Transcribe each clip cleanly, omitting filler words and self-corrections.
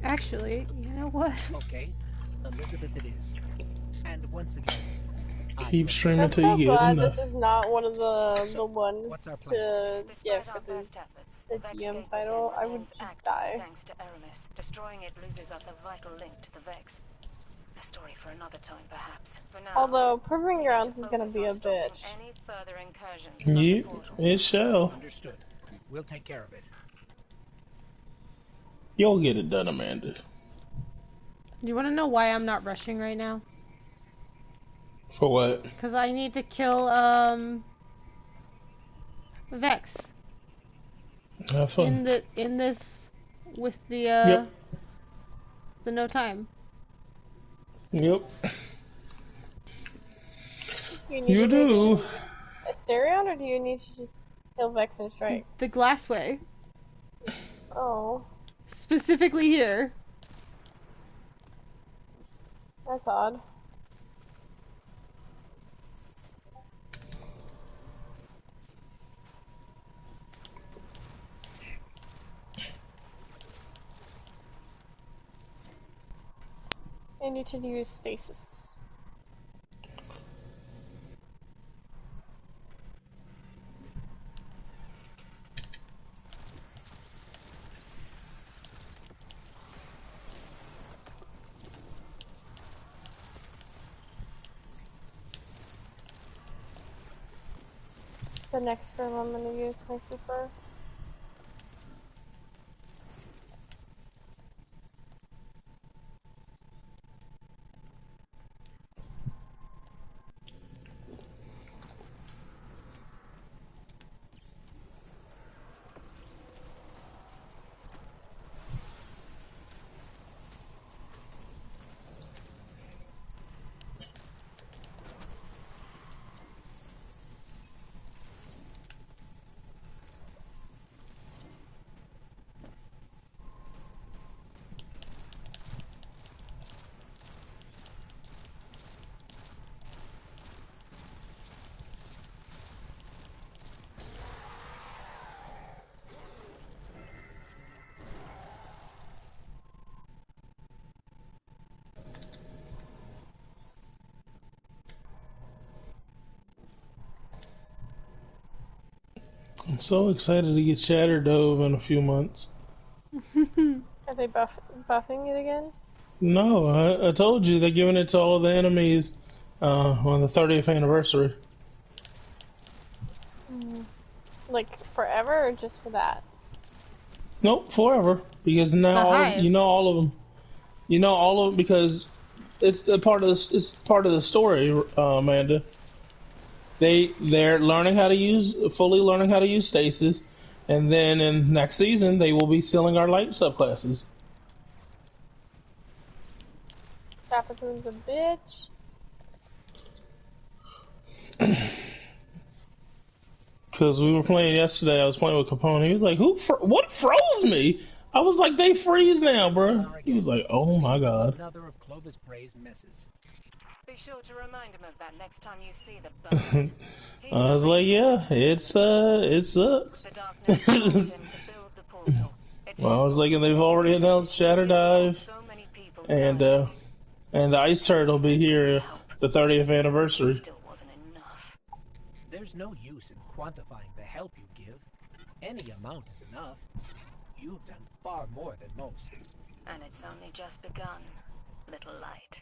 Actually, you know what? Okay, Elizabeth it is. And once again, Keep streaming I'm till so you get glad enough. this is not one of the So, ones what's our plan? to get Despite for our best efforts, the the Vex GM gate title. within I would remains just active die. thanks to Aramis. Destroying it loses us a vital link to the Vex. A story for another time, perhaps. For now, Although Proving we need Grounds to is gonna focus be on a stopping bitch. any further incursions from the Yep, portal. it shall. Understood. We'll take care of it. You'll get it done, Amanda. Do you want to know why I'm not rushing right now? For what? Because I need to kill, Vex. Have fun. In this, with the, Yep. the no time. Yep. You do. Asterion, or do you need to just kill Vex and Strike? The Glassway. Oh, Specifically here. that's odd. I need to use stasis. The next room I'm gonna use my super. I'm so excited to get Shatter Dove in a few months. Are they buffing it again? No, I told you they're giving it to all the enemies on the 30th anniversary. Like forever, or just for that? Nope, forever. Because now you know all of them. You know all of them because it's a part of the, it's part of the story, Amanda. They're learning how to fully learning how to use stasis, and then in next season they will be stealing our light subclasses. Sapacoon's a bitch. Because we were playing yesterday, I was playing with Capone. He was like, what froze me?" I was like, "They freeze now, bro." He was like, "Oh my god." Another of Clovis Bray's messes. Be sure to remind him of that next time you see the bastard. I was like, "Yeah, it sucks." The darkness told him to build the portal. Well, I was like, and they've already announced Shatter Dive, So many people and the Ice Turret will be here the 30th anniversary. Still wasn't enough. There's no use in quantifying the help you give. Any amount is enough. You've done far more than most. And it's only just begun, little light.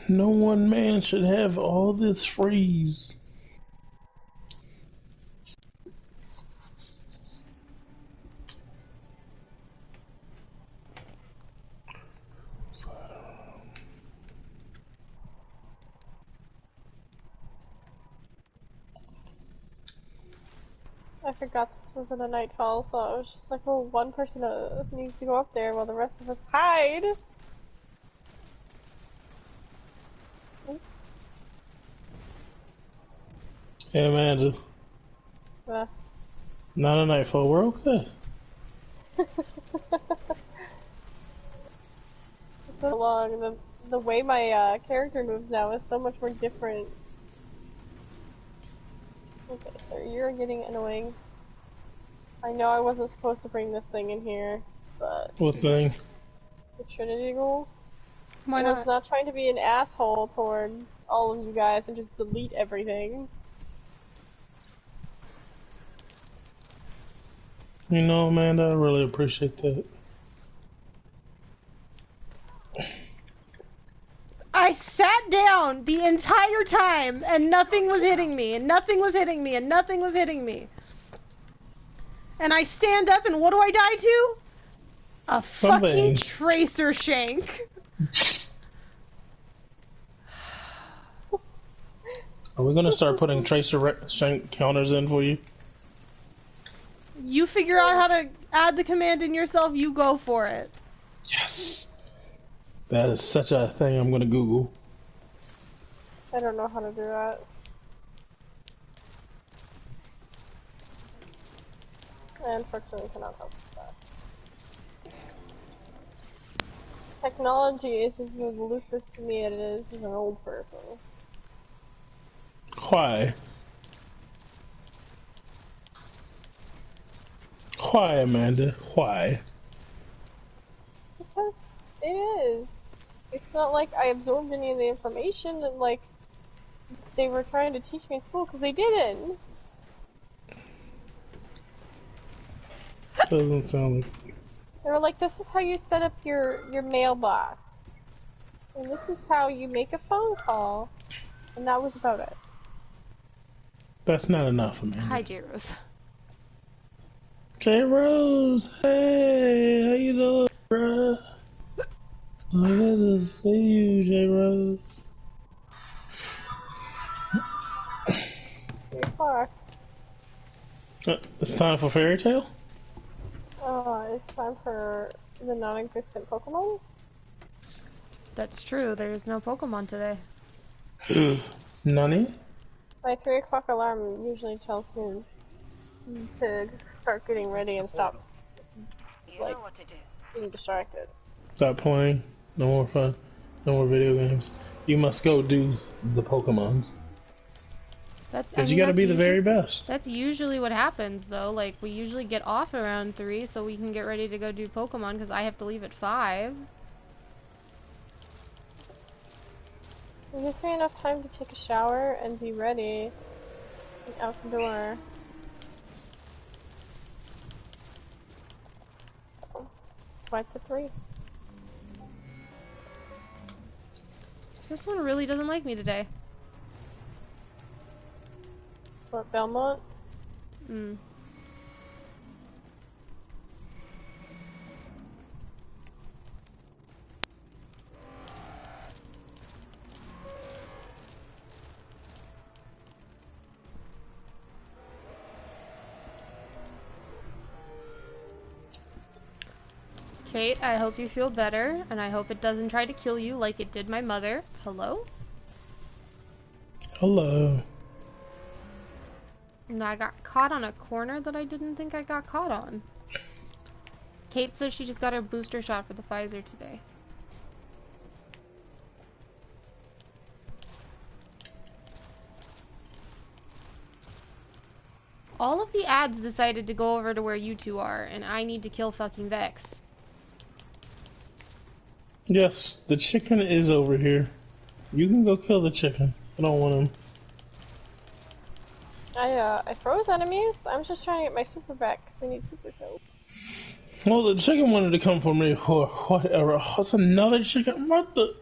No one man should have all this freeze. I forgot this wasn't a nightfall, so I was just like, well, one person needs to go up there while the rest of us hide. Hey, Amanda. Not a nightfall. We're okay. So long. The way my character moves now is so much more different. Okay, so you're getting annoying. I know I wasn't supposed to bring this thing in here, but... What thing? The Trinity Goal? Why I was not? not trying to be an asshole towards all of you guys and just delete everything. You know, Amanda, I really appreciate that. I sat down the entire time and nothing was hitting me, and nothing was hitting me, and nothing was hitting me. And I stand up and what do I die to? A fucking tracer shank. Are we gonna start putting tracer shank counters in for you? You figure out how to add the command in yourself, you go for it. Yes. That is such a thing I'm gonna Google. I don't know how to do that. I unfortunately cannot help with that. Technology is as elusive to me as it is as an old person. Why? Why, Amanda? Why? Because it is. It's not like I absorbed any of the information and like they were trying to teach me in school, because they didn't. Doesn't sound like... They were like, this is how you set up your mailbox. And this is how you make a phone call. And that was about it. That's not enough, Amanda. Hi, J-Rose. J-Rose! Hey! How you doing, bruh? Good to see you, J-Rose. 3 o'clock. It's time for Fairy Tale? It's time for the non-existent Pokemon. That's true, there's no Pokemon today. Nani? My 3 o'clock alarm usually tells me to start getting ready and stop, like, know what to do. being distracted. Stop playing. No more fun. No more video games. You must go do the Pokemons. Because you gotta be the very best. That's usually what happens, though. Like, we usually get off around 3 so we can get ready to go do Pokemon, because I have to leave at 5. It gives me enough time to take a shower and be ready and out the door. That's why it's at 3. This one really doesn't like me today. What, Belmont? Hmm. Kate, I hope you feel better, and I hope it doesn't try to kill you like it did my mother. Hello? Hello. And I got caught on a corner that I didn't think I got caught on. Kate says she just got her booster shot for the Pfizer today. All of the ads decided to go over to where you two are, and I need to kill fucking Vex. Yes, the chicken is over here. You can go kill the chicken. I don't want him. I froze enemies. I'm just trying to get my super back because I need super kills. Well, the chicken wanted to come for me or whatever. What's another chicken? What the?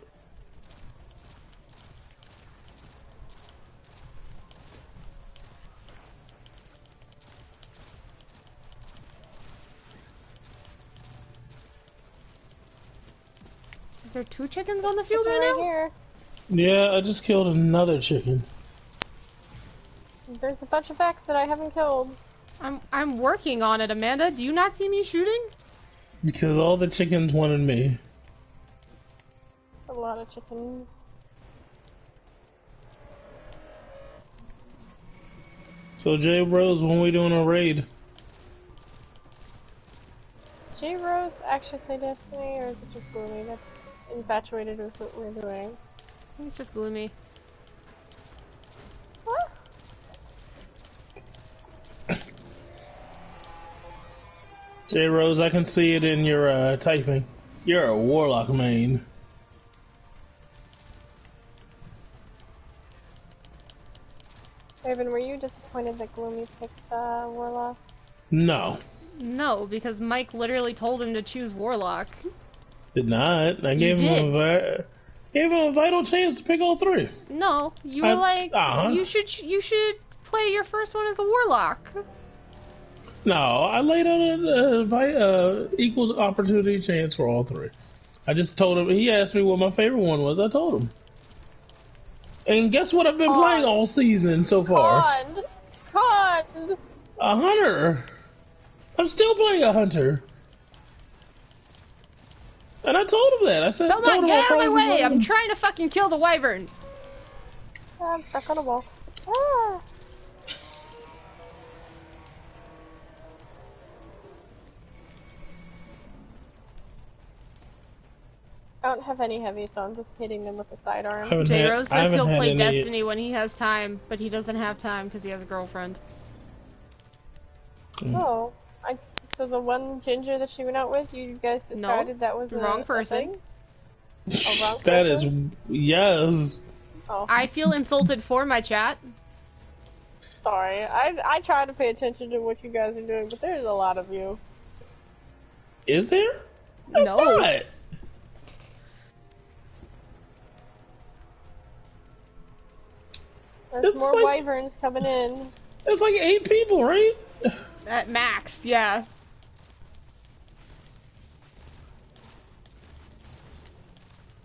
Is there 2 chickens on the field right now? Here. Yeah, I just killed another chicken. There's a bunch of Vex that I haven't killed. I'm working on it, Amanda. Do you not see me shooting? Because all the chickens wanted me. A lot of chickens. So J Rose, when we doing a raid? J Rose actually play Destiny, or is it just Gloomy that's infatuated with what we're doing? It's just gloomy. What? J Rose, I can see it in your typing. You're a warlock main. Raven, were you disappointed that Gloomy picked Warlock? No. No, because Mike literally told him to choose Warlock. Did not. I gave him a vital chance to pick all three. No, you were like, you should play your first one as a Warlock. No, I laid out a equal opportunity chance for all three. I just told him. He asked me what my favorite one was. I told him. And guess what I've been playing all season so far? Con! A hunter. I'm still playing a hunter. And I told him that. I said, Come on, get out of my way! I'm trying to fucking kill the wyvern. I'm stuck on a wall. Ah. I don't have any heavy, so I'm just hitting them with a sidearm. J-Rose says he'll play Destiny when he has time, but he doesn't have time because he has a girlfriend. Oh, so the one ginger that she went out with, you guys decided that was the wrong person. A wrong person? That is, yes. Oh. I feel insulted for my chat. Sorry, I try to pay attention to what you guys are doing, but there's a lot of you. Is there? No. What? There's more wyverns coming in. There's like 8 people, right? At max, yeah.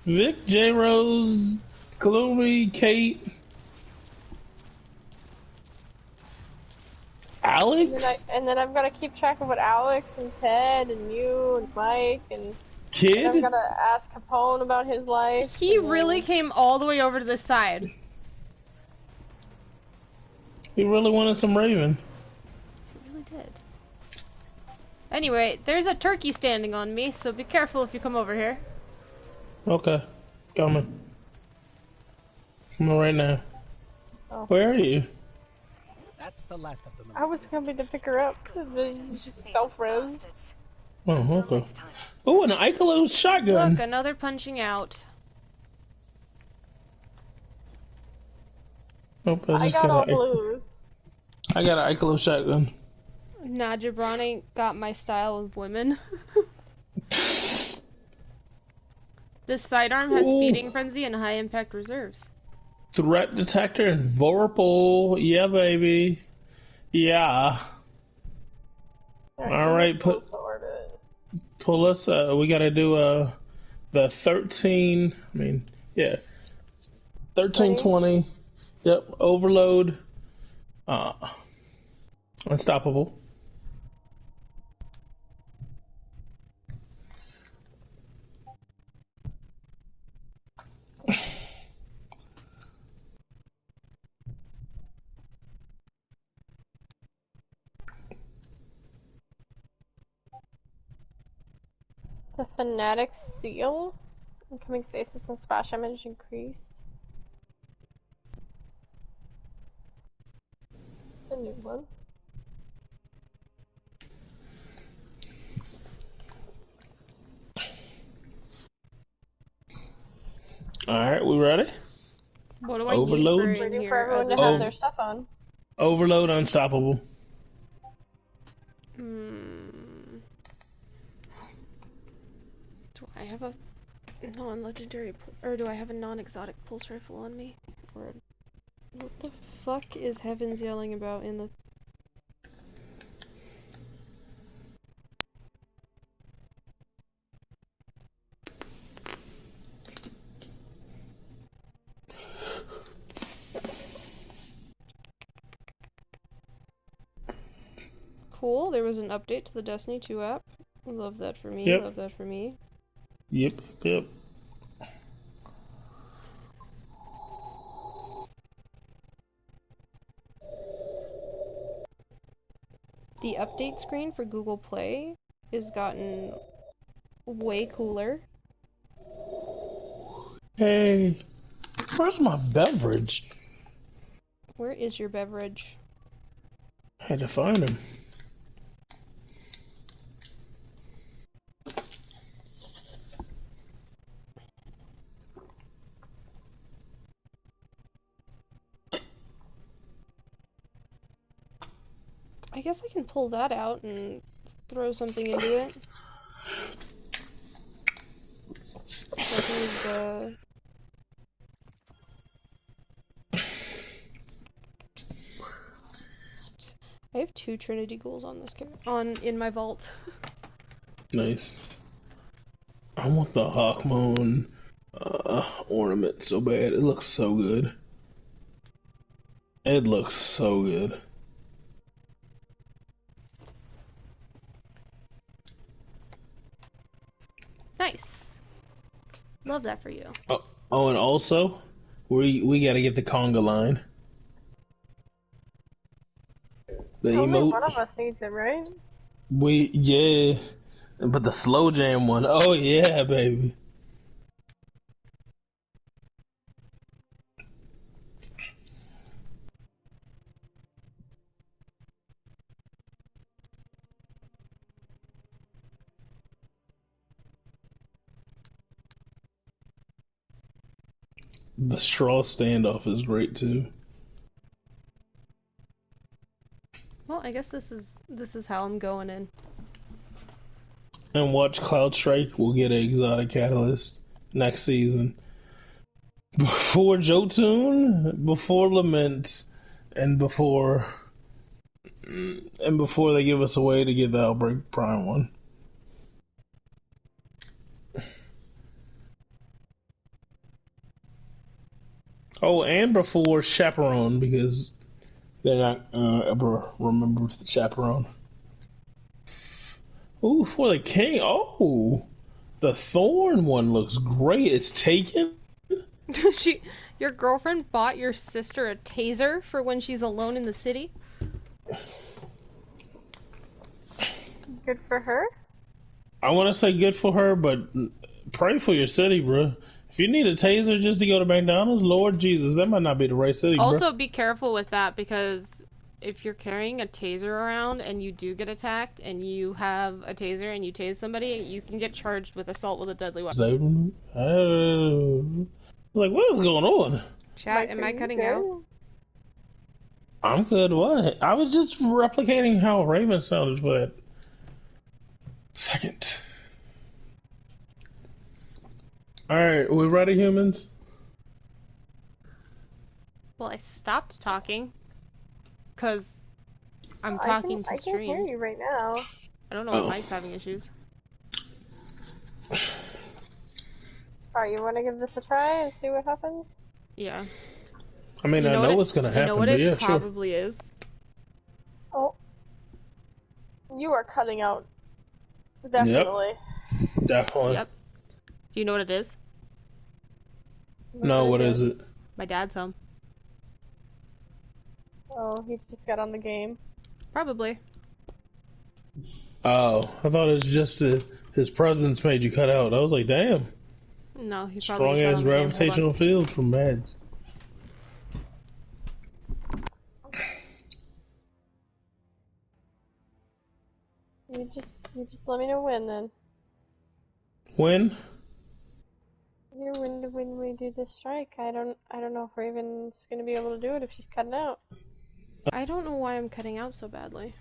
Vic, J Rose, Gloomy, Kate, Alex? And then I've got to keep track of what Alex and Ted and you and Mike and... Kid? And I've got to ask Capone about his life. He really came all the way over to this side. He really wanted some Raven. He really did. Anyway, there's a turkey standing on me, so be careful if you come over here. Okay. Coming. Coming right now. Oh. Where are you? That's the last of them. I was coming to pick her up. Just self-res. Oh, okay. Oh, an Icolo shotgun. Look, another punching out. Nope, I got all blues. I got an Icolo shotgun. Nah, Jabron ain't got my style with women. This sidearm has speeding frenzy and high impact reserves. Threat detector and Vorpal. Yeah, baby. Yeah. Alright, pull us, we gotta do, the 13, 1320. Yep, overload, unstoppable. The Fanatic Seal. Incoming stasis and splash damage increased. A new one. Alright, we ready? What do I Overload? need Waiting for everyone to have their stuff on. Overload unstoppable. Do I have a non-legendary, or do I have a non-exotic pulse rifle on me? Or what the fuck is Heavens yelling about in the... Cool. There was an update to the Destiny 2 app. Love that for me. Yep. Love that for me. Yep. The update screen for Google Play has gotten way cooler. Hey, where's my beverage? Where is your beverage? I had to find him. I guess I can pull that out and throw something into it. So I can use the... I have 2 Trinity Ghouls on this in my vault. Nice. I want the Hawkmoon ornament so bad. It looks so good. It looks so good. Nice. Love that for you. Oh, and also, we gotta get the conga line. The Only emote. one of us needs it, right? Yeah. But the slow jam one, oh yeah, baby. The straw standoff is great too. Well, I guess this is how I'm going in. And watch Cloud Strike will get an exotic catalyst next season. Before Jotun, before Lament, and before they give us a way to get the Outbreak Prime one. Oh, and before Chaperone, because they're not ever remember the Chaperone. Ooh, for the King. Oh, the Thorn one looks great. It's taken. Your girlfriend bought your sister a taser for when she's alone in the city? Good for her? I want to say good for her, but pray for your city, bro. If you need a taser just to go to McDonald's, Lord Jesus, that might not be the right city, bro. Also, be careful with that, because if you're carrying a taser around and you do get attacked and you have a taser and you tase somebody, you can get charged with assault with a deadly weapon. Like, what is going on? Chat, am I cutting out? I'm good. What? I was just replicating how Raven sounded for that second. Alright, we ready, humans? Well, I stopped talking because I'm talking to stream. I can hear you right now. I don't know what Mike's having issues. Alright, you want to give this a try and see what happens? Yeah. I mean, I know what's going to happen, You know what but it yeah, probably sure. is? Oh. You are cutting out. Definitely. Yep. Definitely. Yep. Do you know what it is? No, what is it? My dad's home. Oh, he just got on the game. Probably. Oh, I thought it was just his presence made you cut out. I was like, damn. No, he probably Strong just got ass on the game. gravitational field from Mads. You just let me know when then. When? Yeah, when we do this strike, I don't know if Raven's gonna be able to do it if she's cutting out. I don't know why I'm cutting out so badly.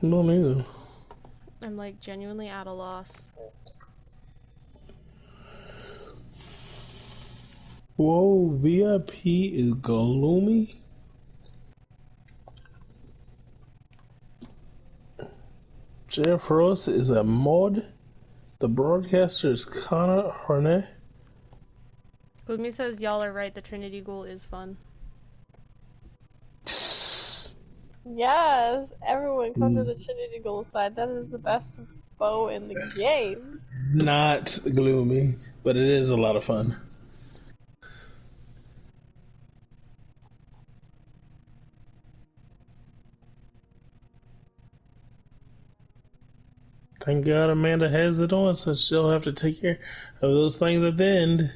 No, neither. I'm like genuinely at a loss. Whoa, VIP is gloomy. Jeff Ross is a mod. The broadcaster is Connor Harnett. Gloomy says y'all are right, the Trinity Ghoul is fun. Yes, everyone come to the Trinity Gold side. That is the best bow in the game. Not gloomy, but it is a lot of fun. Thank God Amanda has it on, so she'll have to take care of those things at the end.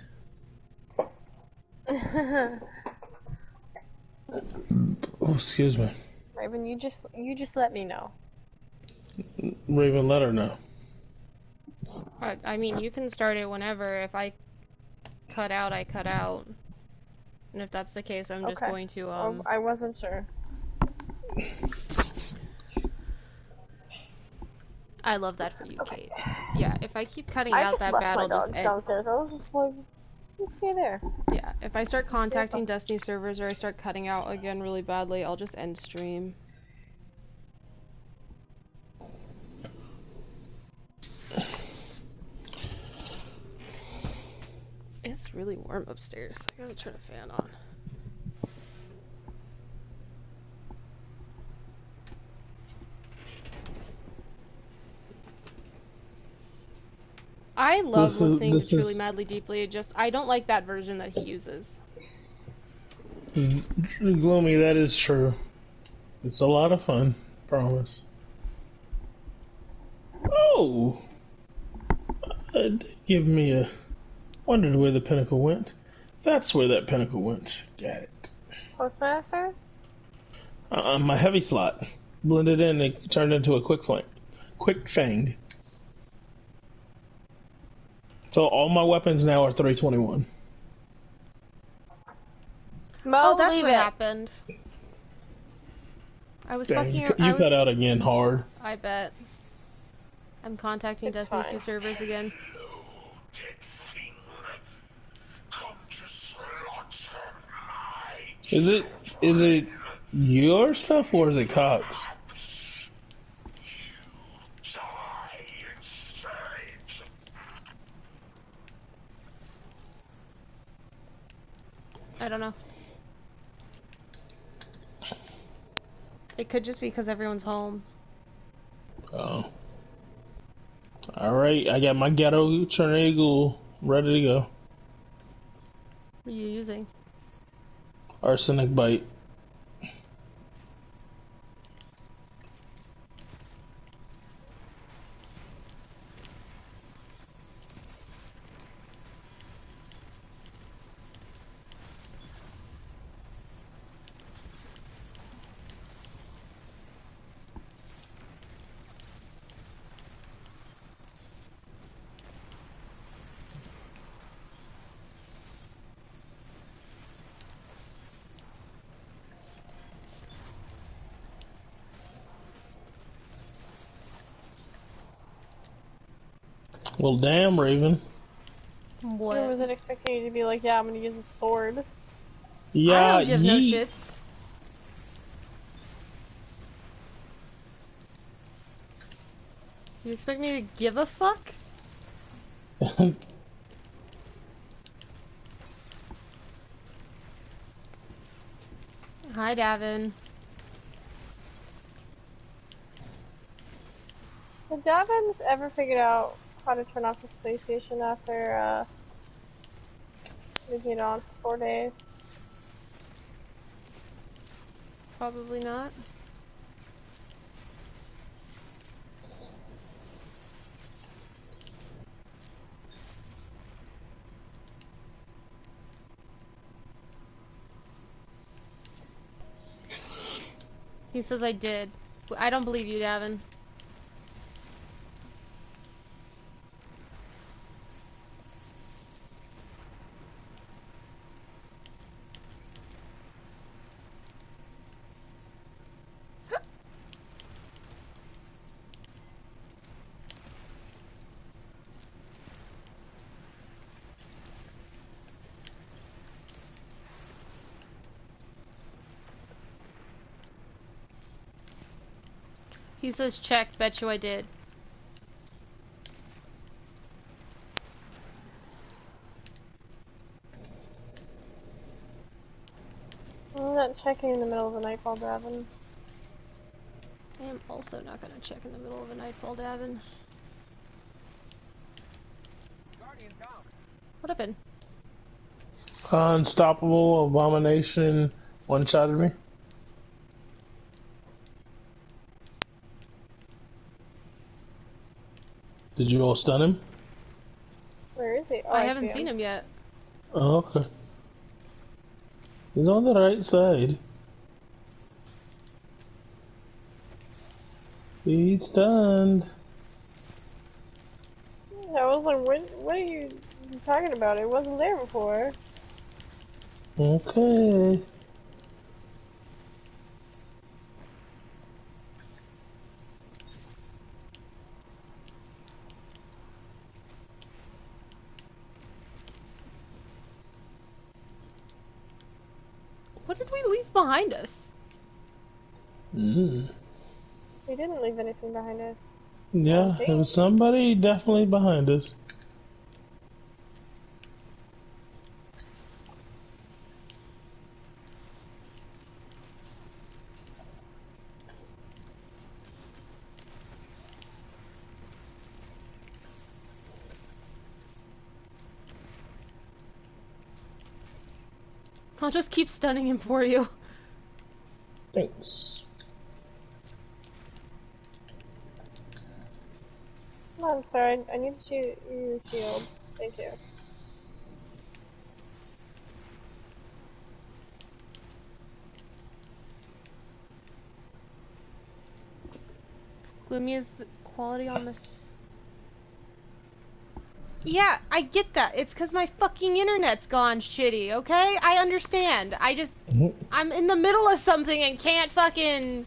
Oh, excuse me. Raven, you just let me know. Raven, let her know. I mean, you can start it whenever. If I cut out, I cut out. And if that's the case, I'm just going to, I wasn't sure. I love that for you, Kate. Yeah, if I keep cutting out that battle, just end. Downstairs. I was just like, just stay there. Yeah, if I start contacting Destiny servers or I start cutting out again really badly, I'll just end stream. It's really warm upstairs. I gotta turn a fan on. I love listening to Truly Madly Deeply. I don't like that version that he uses. Gloomy, that is true. It's a lot of fun, promise. Oh! Give me a... Wondered where the pinnacle went. That's where that pinnacle went. Got it. Postmaster? My heavy slot. Blended in and turned into a quick fang. So all my weapons now are 321. Oh, that's what happened. I was fucking... You cut out again hard. I bet. I'm contacting Destiny 2 servers again. Is it your stuff or is it Cox? I don't know. It could just be because everyone's home. Oh. Alright, I got my ghetto Chernobyl ready to go. What are you using? Arsenic bite. Well, damn, Raven. What? I wasn't expecting you to be like, yeah, I'm gonna use a sword. Yeah, I don't give no shits. You expect me to give a fuck? Hi, Davin. Did Davin ever figured out how to turn off his PlayStation after leaving it on for 4 days? Probably not. He says I did. I don't believe you, Davin. He says check, bet you I did. I'm not checking in the middle of the night while Davin. I am also not gonna check in the middle of a nightfall, Davin. What happened? Unstoppable Abomination one-shotted me. Did you all stun him? Where is he? Oh, I haven't seen him yet. Oh, okay. He's on the right side. He's stunned. I was like, what are you talking about? It wasn't there before. Okay. What did we leave behind us? Mm. We didn't leave anything behind us. Yeah, there was somebody definitely behind us. I'll just keep stunning him for you. Thanks. Oh, I'm sorry. I need to shoot your shield. Thank you. Gloomy is the quality on this. Yeah, I get that. It's because my fucking internet's gone shitty, okay? I understand. I'm in the middle of something and can't fucking...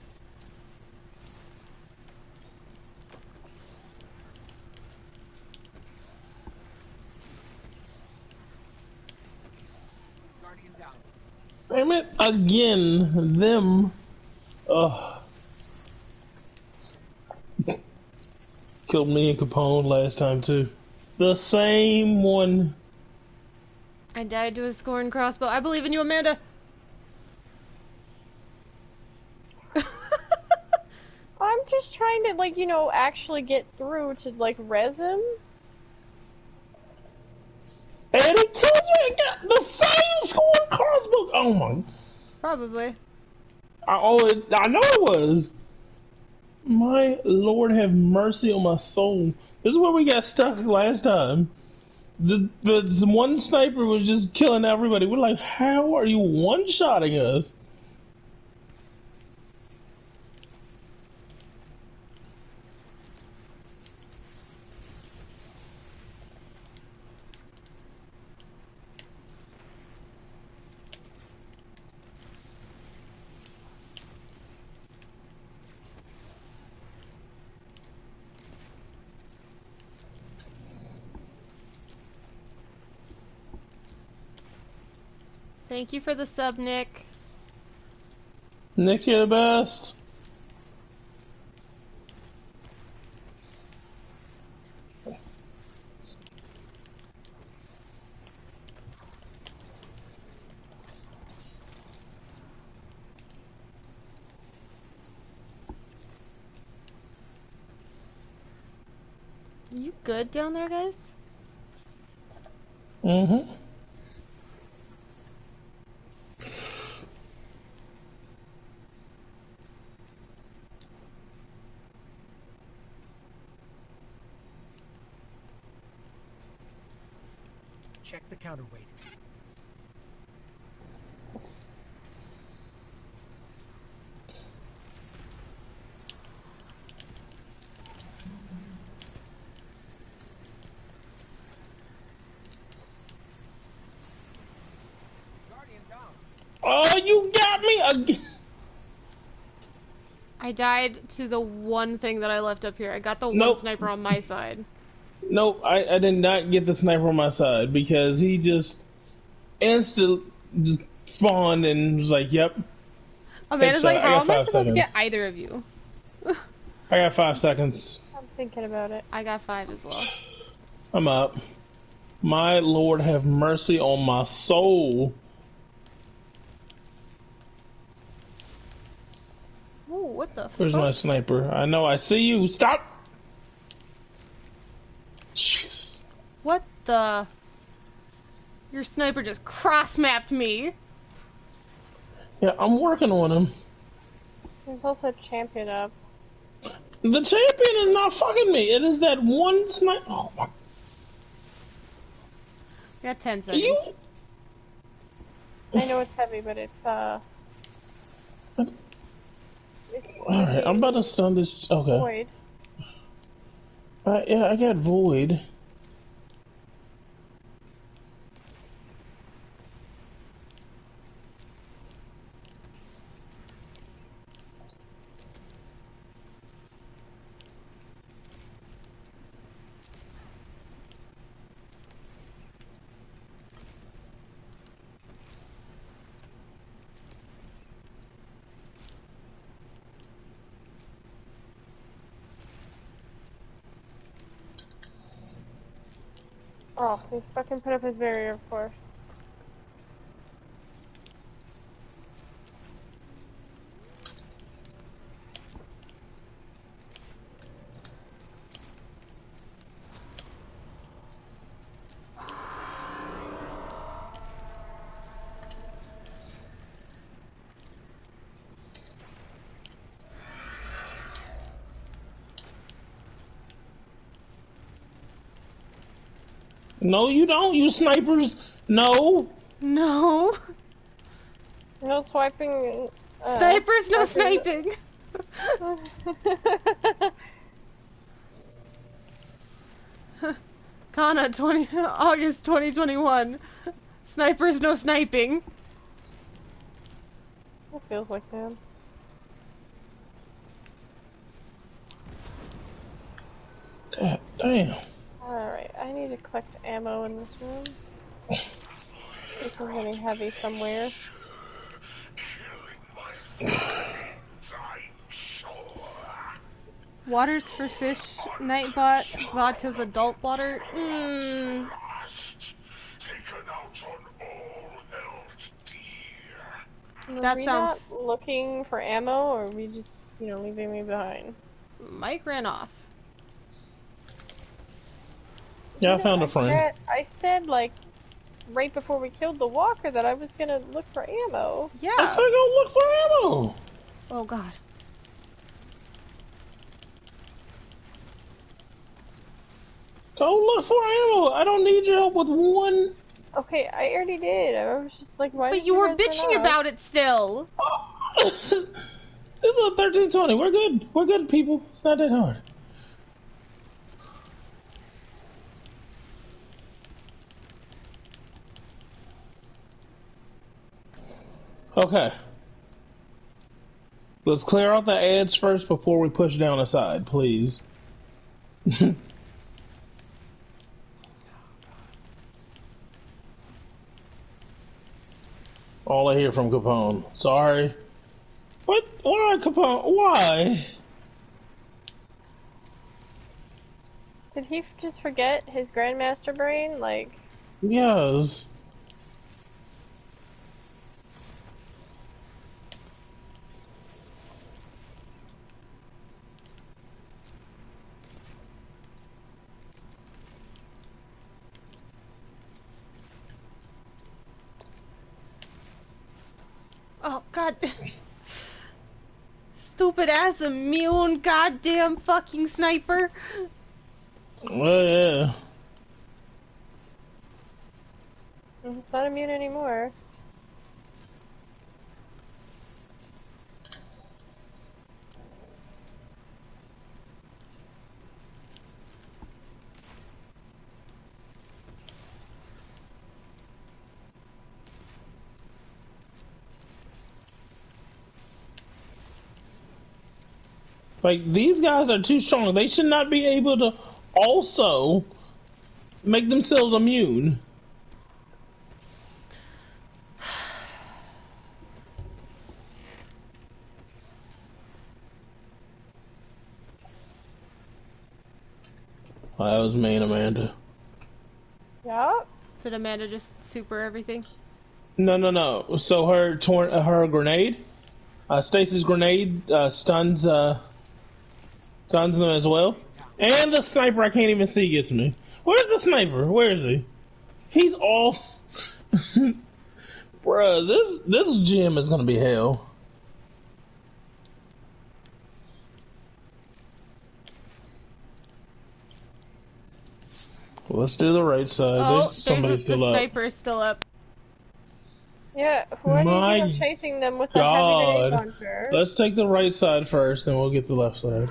Damn it, again, them. Ugh. Killed me and Capone last time too. The same one. I died to a scorn crossbow. I believe in you, Amanda. I'm just trying to, like, you know, actually get through to, like, res him. And he kills me again! The same scorn crossbow! Oh my. Probably. I know it was. My Lord have mercy on my soul. This is where we got stuck last time. The one sniper was just killing everybody. We're like, how are you one-shotting us? Thank you for the sub, Nick. Nick, you're the best. You good down there, guys? Mm-hmm. Check the counterweight. Oh, you got me again. I died to the one thing that I left up here. I got the Nope. one sniper on my side. Nope, I did not get the sniper on my side because he just just spawned and was like, yep. Amanda's like, how am I supposed seconds. to get either of you? I got 5 seconds. I'm thinking about it. I got 5 as well. I'm up. My Lord have mercy on my soul. Ooh, what the Where's fuck? my sniper? I know I see you. Stop! What the? Your sniper just cross-mapped me. Yeah, I'm working on him. There's also a champion up. The champion is not fucking me. It is that one sniper. Oh my. Got 10 seconds. I know it's heavy, but it's Alright, I'm about to stun this. Okay. Void. Yeah, I got void. Oh, he fucking put up his barrier, of course. No, you don't, you snipers. No. No. No swiping. Snipers, no sniping. Kana, August 2021. Snipers, no sniping. It feels like that. God damn. Alright, I need to collect ammo in this room. This is getting heavy somewhere. Waters for fish, Nightbot, vodka's adult water. That Are we sounds... not looking for ammo, or are we just, leaving me behind? Mike ran off. Yeah, I found a friend. I said, like, right before we killed the walker that I was gonna look for ammo. Yeah. Let's go look for ammo. Oh god. Go look for ammo. I don't need your help with one. Okay, I already did. I was just like, why? But you were bitching about it still. This is a 1320. We're good. We're good, people. It's not that hard. Okay. Let's clear out the ads first before we push down the side, please. All I hear from Capone. Sorry. What? Why, Capone? Why? Did he just forget his Grandmaster brain? Like... Yes. Oh god. Stupid ass immune goddamn fucking sniper. Well, yeah. It's not immune anymore. Like, these guys are too strong. They should not be able to also make themselves immune. That was mean, Amanda. Yup. Did Amanda just super everything? No. So her grenade? Stacy's grenade stuns them as well. And the sniper I can't even see gets me. Where's the sniper? Where is he? He's all... Bruh, this gym is gonna be hell. Let's do the right side. Oh, Somebody still the up. sniper is still up. Yeah, why do you My think I'm chasing them with a heavy God. grenade launcher? Let's take the right side first, then we'll get the left side.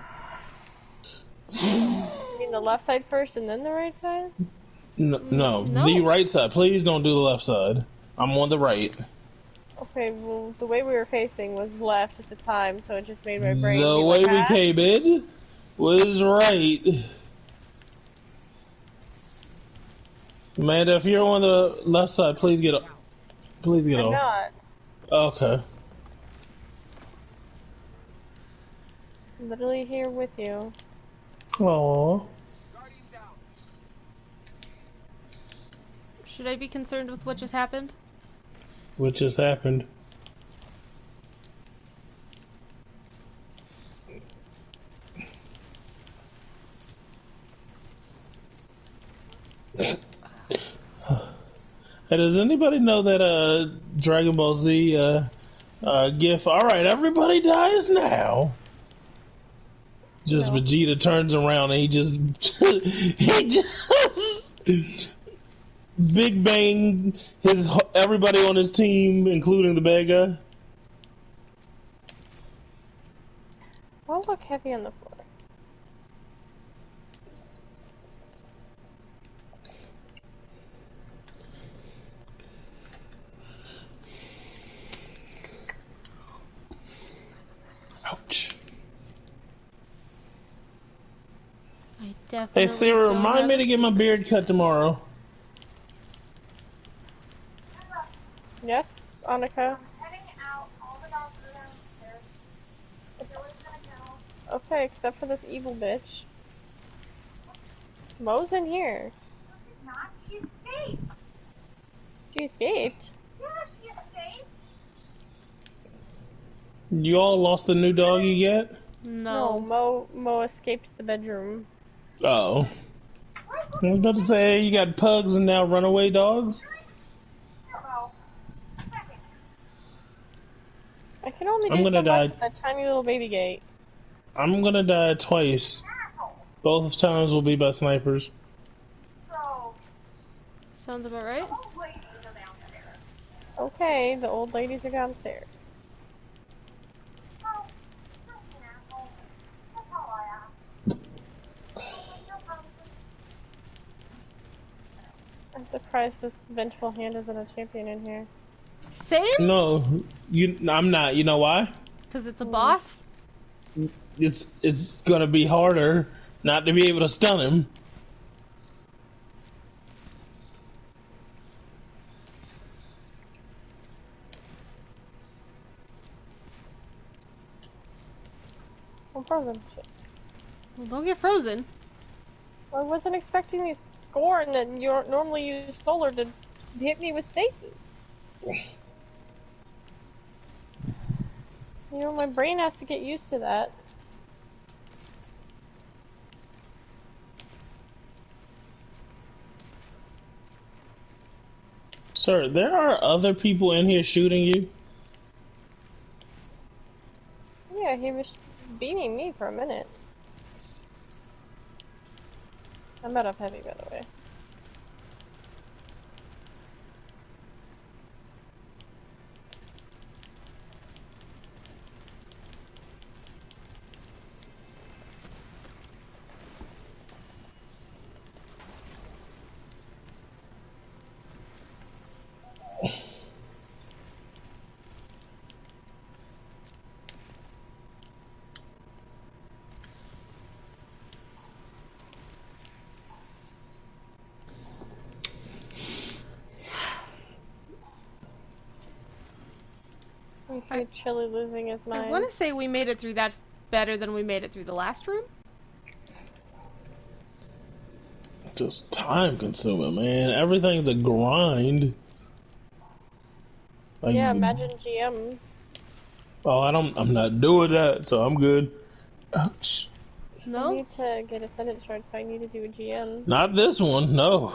You mean the left side first and then the right side? No, No. the right side. Please don't do the left side. I'm on the right. Okay, well, the way we were facing was left at the time, so it just made my brain The be way like, we came in was right. Amanda, if you're on the left side, please get up. Please get I'm off. not. Okay. I'm literally here with you. Aww. Should I be concerned with what just happened? What just happened? Hey, does anybody know that Dragon Ball Z gif? Alright, everybody dies now. Just No. Vegeta turns around and he just Big Bang everybody on his team, including the bad guy. I'll look heavy on the floor. Ouch. I definitely. Hey Sarah, don't remind have me a to get my super beard stick. cut tomorrow. Yes, Annika? Okay, except for this evil bitch. Mo's in here. She escaped. She escaped? Yeah, she escaped. You all lost the new doggy yet? No, No. Mo escaped the bedroom. Oh. I was about to say, you got pugs and now runaway dogs? I can only I'm do so gonna much die. with that tiny little baby gate. I'm gonna die twice. Both times will be by snipers. Sounds about right. Okay, the old ladies are downstairs. I'm surprised this vengeful hand isn't a champion in here. Same? No, I'm not. You know why? Because it's a boss? It's gonna be harder not to be able to stun him. I'm frozen. Shit. Well, don't get frozen. I wasn't expecting these scorn and you normally use solar to hit me with stasis. You know, my brain has to get used to that. Sir, there are other people in here shooting you. Yeah, he was beating me for a minute. I'm out of heavy, by the way. I feel Chili losing his mind. I want to say we made it through that better than we made it through the last room. Just time consuming, man. Everything's a grind. Like, Yeah, imagine GM. Oh, I'm not doing that, so I'm good. Ouch. No? I need to get a sentence shard, so I need to do a GM. Not this one, no.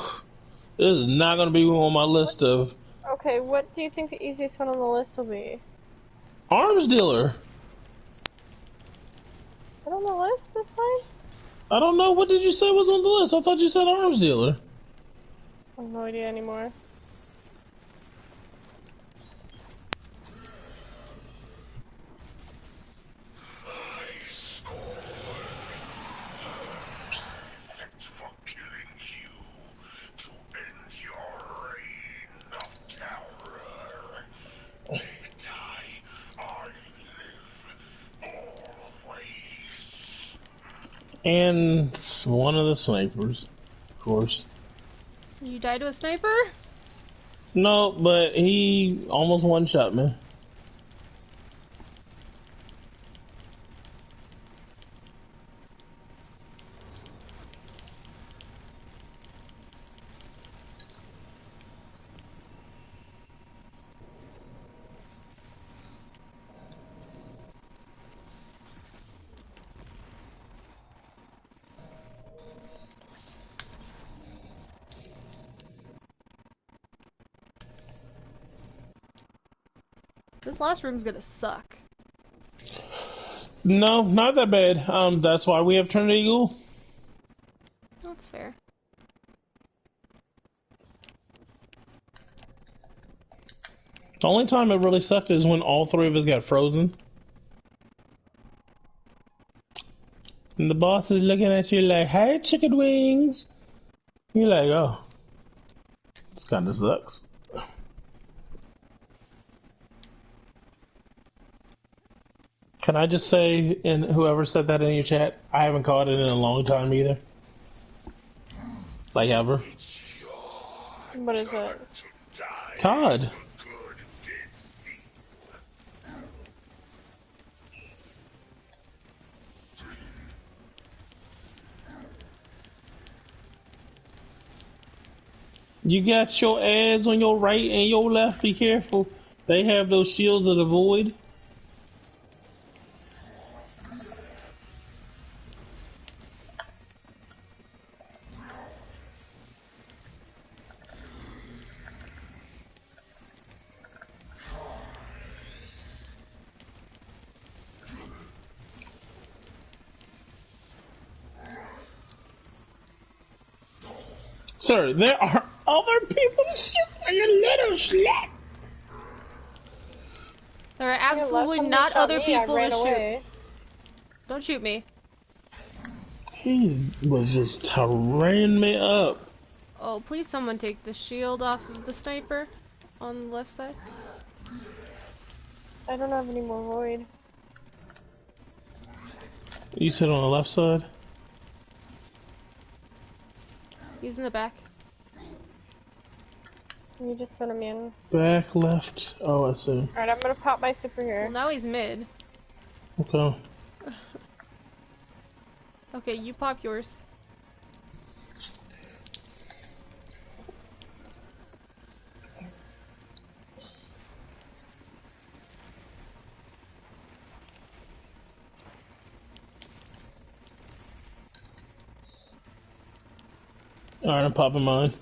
This is not gonna be on my list of Okay, what do you think the easiest one on the list will be? arms dealer. Is it on the list this time? I don't know. What did you say was on the list? I thought you said arms dealer. I have no idea anymore. And one of the snipers, of course. You died to a sniper? No, but he almost one-shot me. This last room's gonna suck. No, not that bad. That's why we have Trinity Eagle. That's fair. The only time it really sucked is when all three of us got frozen. And the boss is looking at you like, hey, chicken wings. You're like, oh. This kinda sucks. Can I just say, and whoever said that in your chat, I haven't caught it in a long time either. Like ever. What is it? COD. You got your ads on your right and your left, be careful. They have those shields of the void. Sir, there are other people shooting, you little slut. There are absolutely not other people to shoot. Don't shoot me. He was just tearing me up. Oh, please someone take the shield off of the sniper on the left side. I don't have any more void. You said on the left side? He's in the back. You just sent him in. Back, left. Oh, I see. Alright, I'm gonna pop my super here. Well, now he's mid. Okay. Okay, you pop yours. Alright, I'm popping mine.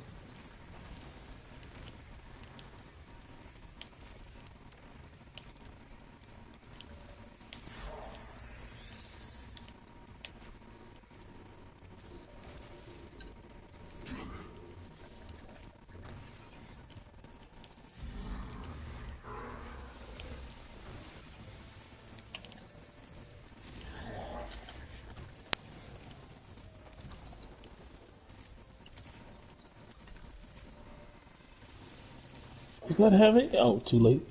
Is that heavy? Oh, too late.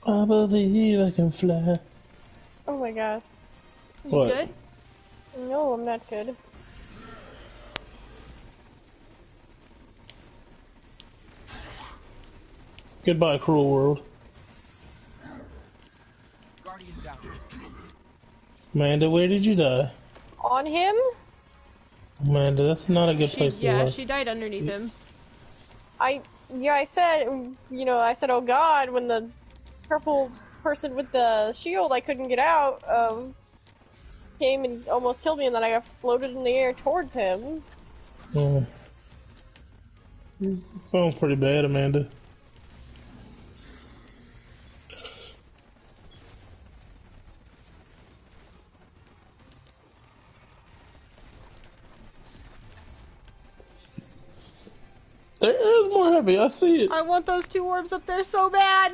I believe I can fly. Oh my god. You What? good? No, I'm not good. Goodbye, cruel world. Guardian down. Amanda, where did you die? On him? Amanda, that's not a good place to Yeah, look. she died underneath him. I said, I said, oh god, when the purple person with the shield I couldn't get out, came and almost killed me, and then I got floated in the air towards him. Sounds pretty bad, Amanda. There is more heavy, I see it. I want those 2 orbs up there so bad.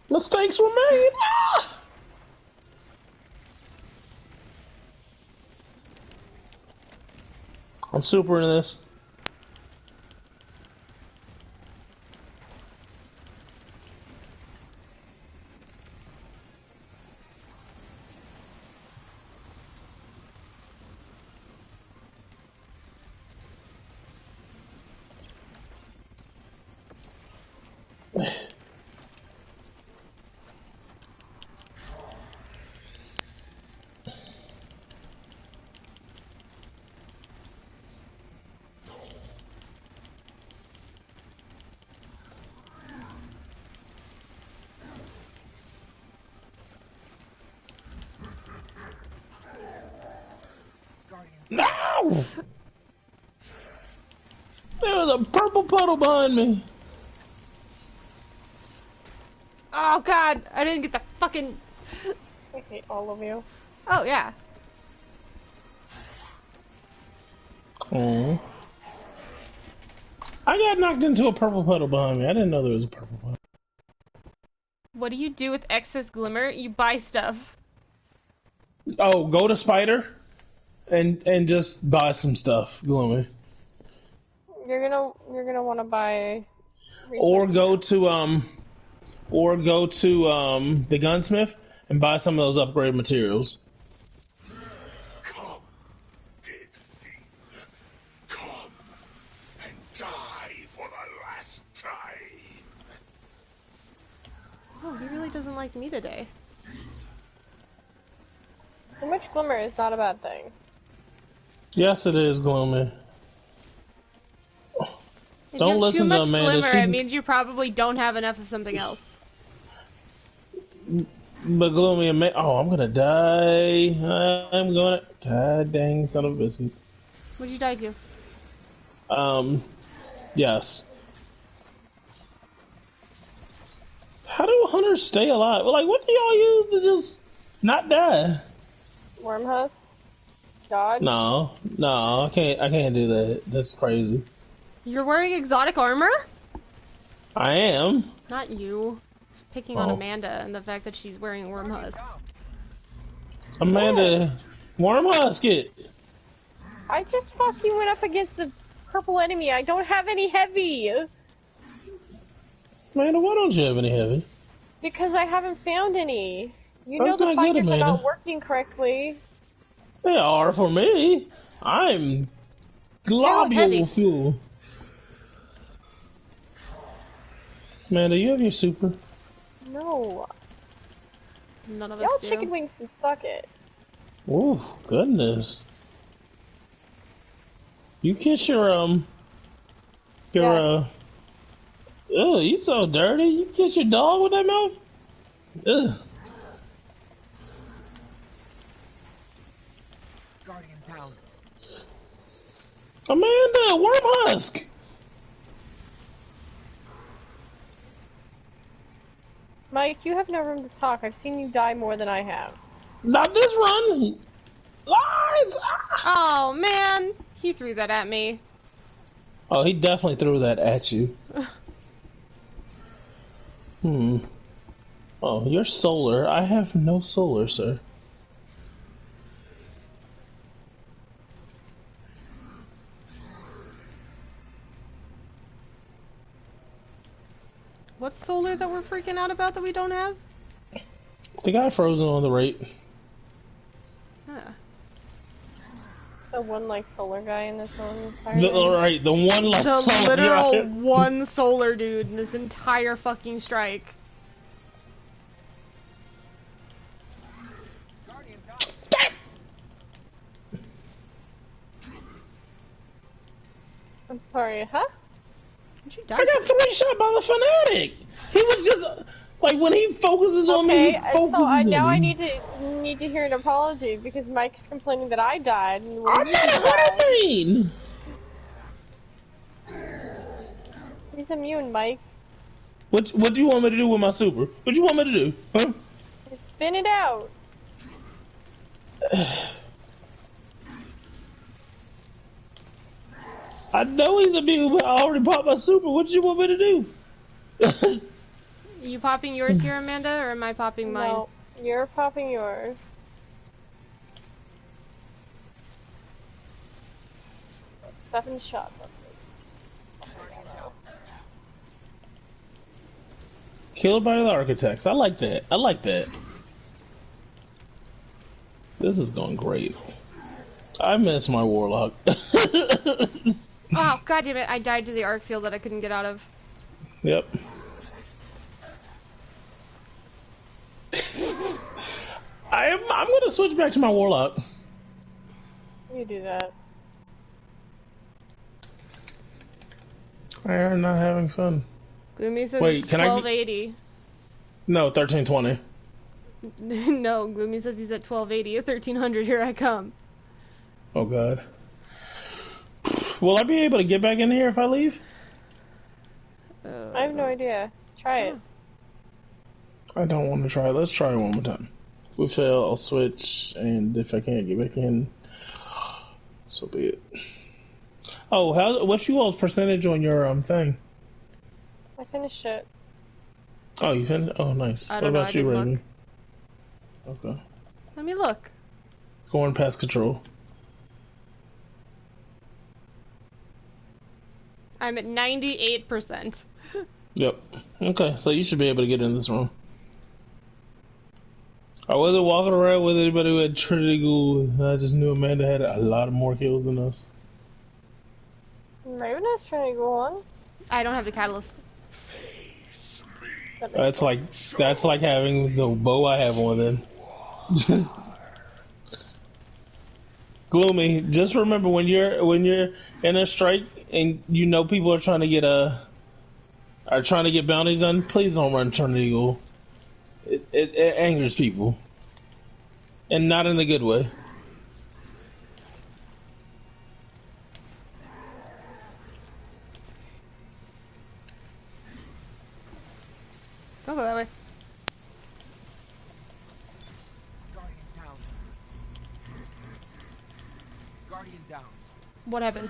Mistakes were made. Ah! I'm super in this. No! There was a purple puddle behind me. Oh god, I didn't get the fucking... I hate all of you. Oh yeah. Oh. I got knocked into a purple puddle behind me. I didn't know there was a purple puddle. What do you do with excess glimmer? You buy stuff. Oh, go to Spider and just buy some stuff, Gloomy. You're gonna want to buy. Or go to the gunsmith and buy some of those upgrade materials. Come, dead thing. Come and die for the last time. Oh, he really doesn't like me today. Too much glimmer is not a bad thing. Yes, it is, Gloomy. If Don't you have listen too to much Amanda. glimmer, it means you probably don't have enough of something else. But Gloomy, oh, I'm gonna die. I'm gonna. God dang, son of a biscuit. What'd you die to? Yes. How do hunters stay alive? Like, what do y'all use to just not die? Worm husk? God? No, I can't do that. That's crazy. You're wearing exotic armor? I am. Not you. Just picking on Amanda and the fact that she's wearing worm husk. Amanda, worm husk it. I just fucking went up against the purple enemy. I don't have any heavy. Amanda, why don't you have any heavy? Because I haven't found any. You That's know the not good, fighters are Amanda. not working correctly. They are for me. I'm globule fuel. Amanda, you have your super? No. None of Y'all us do. chicken wings can suck it. Oh, goodness. You kiss your, Yes. Ugh, you so dirty. You kiss your dog with that mouth? Ugh. Guardian down. Amanda, worm husk! Mike, you have no room to talk. I've seen you die more than I have. Not this run! Live! Oh, man! He threw that at me. Oh, he definitely threw that at you. Oh, you're solar. I have no solar, sir. What's solar that we're freaking out about that we don't have? The guy frozen on the right. Huh. The one like solar guy in this one. Alright, the one like The solar literal guy. one solar dude in this entire fucking strike. I'm sorry, huh? Did you die? I got 3 shot by the fanatic. He was just like when he focuses on me, he focuses so on now I me. need to hear an apology because Mike's complaining that I died. And when I'm he not died, hurting. he's immune, Mike. What do you want me to do with my super? What do you want me to do? Huh? Just spin it out. I know he's immune, but I already popped my super. What do you want me to do? You popping yours here, Amanda, or am I popping mine? No, you're popping yours. That's 7 shots at least. Killed by the architects. I like that. I like that. This is going great. I miss my warlock. Oh, god damn it, I died to the arc field that I couldn't get out of. Yep. I'm gonna switch back to my warlock. You do that. I'm not having fun. Gloomy says Wait, it's can 1280. No, 1320. No, Gloomy says he's at 1280 at 1300. Here I come. Oh god. Will I be able to get back in here if I leave? I have no idea. Try it. I don't want to try it. Let's try it one more time. If we fail, I'll switch, and if I can't get back in, so be it. Oh, what's you all's percentage on your thing? I finished it. Oh, you finished? Oh, nice. I don't know, What about I you, didn't Raven? look. Okay. Let me look. Going past control. I'm at 98%. Yep. Okay, so you should be able to get in this room. I wasn't walking around with anybody who had Trinity Ghoul. I just knew Amanda had a lot more kills than us. Raven is trying to go on. I don't have the catalyst. That's like having the bow I have on then. Gloomy, just remember when you're in a strike and you know people are trying to get bounties done, please don't run Trinity Ghoul. It angers people. And not in a good way. Don't go that way. Guardian down. Guardian down. What happened?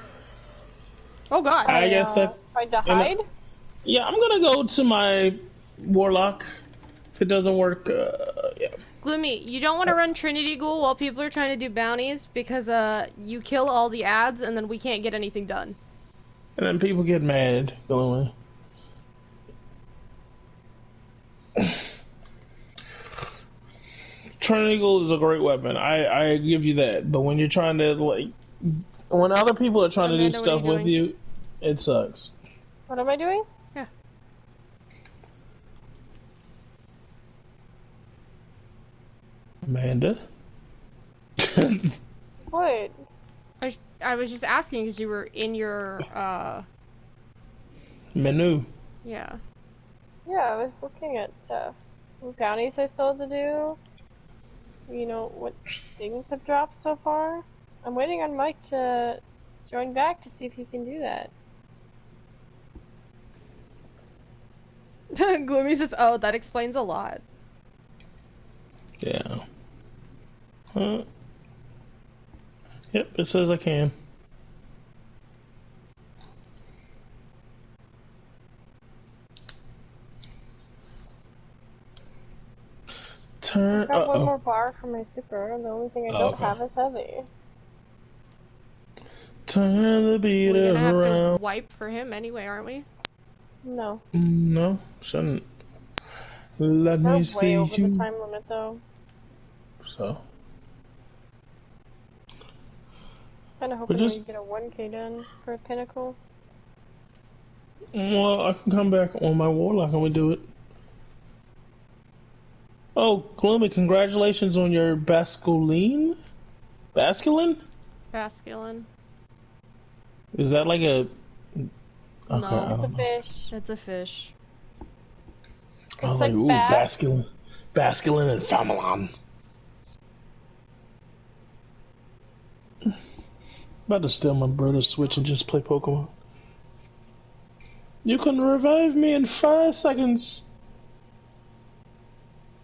Oh god. I guess that... Tried to hide? Yeah, I'm gonna go to my warlock. If it doesn't work, yeah. Gloomy, you don't want to run Trinity Ghoul while people are trying to do bounties because you kill all the ads and then we can't get anything done. And then people get mad, Gloomy. Trinity Ghoul is a great weapon. I give you that. But when you're trying to when other people are trying Amanda, to do stuff with doing? you, it sucks. What am I doing? Yeah. Amanda? What? I was just asking because you were in your, Menu. yeah. Yeah, I was looking at stuff. What bounties I still have to do. You know, what things have dropped so far. I'm waiting on Mike to join back to see if he can do that. Gloomy says, oh, that explains a lot. Yeah. Yep, it says I can. Turn. I've got one more bar for my super. The only thing I don't have is heavy. Turn the beat We're gonna have around. to wipe for him anyway, aren't we? No. No, shouldn't. Let me We're see way over you. the time limit though. So. Kinda hoping we get a 1k done for a pinnacle. Well, I can come back on my warlock and we do it. Oh, Gloomy, congratulations on your Basculin? Basculin. Is that like a Okay, No. It's a fish. It's a fish. I was like like, ooh, bass. Basculin and Famelon. About to steal my brother's Switch and just play Pokemon. You can revive me in 5 seconds.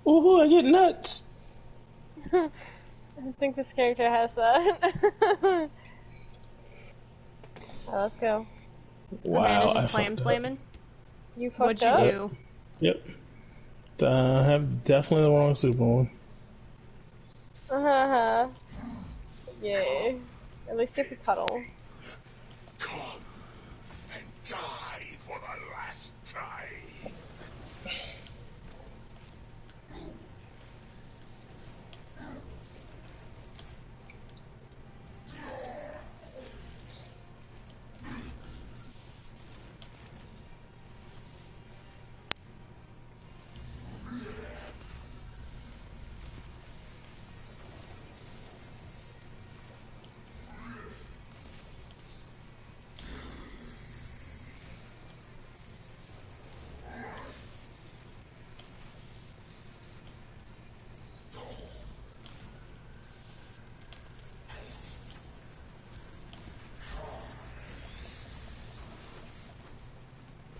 Ooh, I get nuts. I think this character has that. Oh, let's go. Wow, Amanda's just I clam fucked up. slamming. You fucked What'd you up? do? Yep. I have definitely the wrong super one. Yay. At least you could cuddle. Come and die for the last time.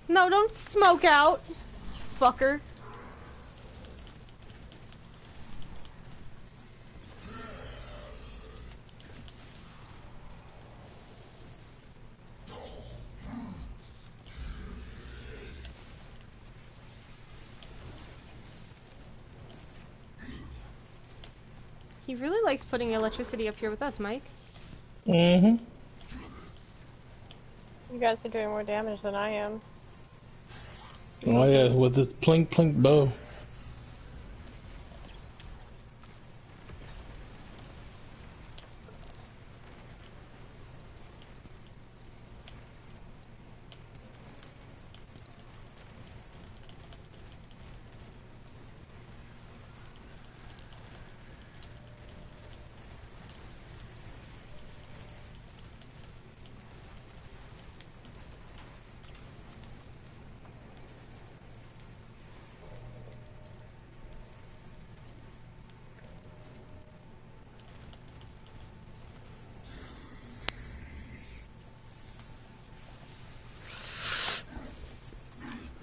No, don't smoke out, fucker. He really likes putting electricity up here with us, Mike. Mm-hmm. You guys are doing more damage than I am. Oh yeah, with the plink plink bow.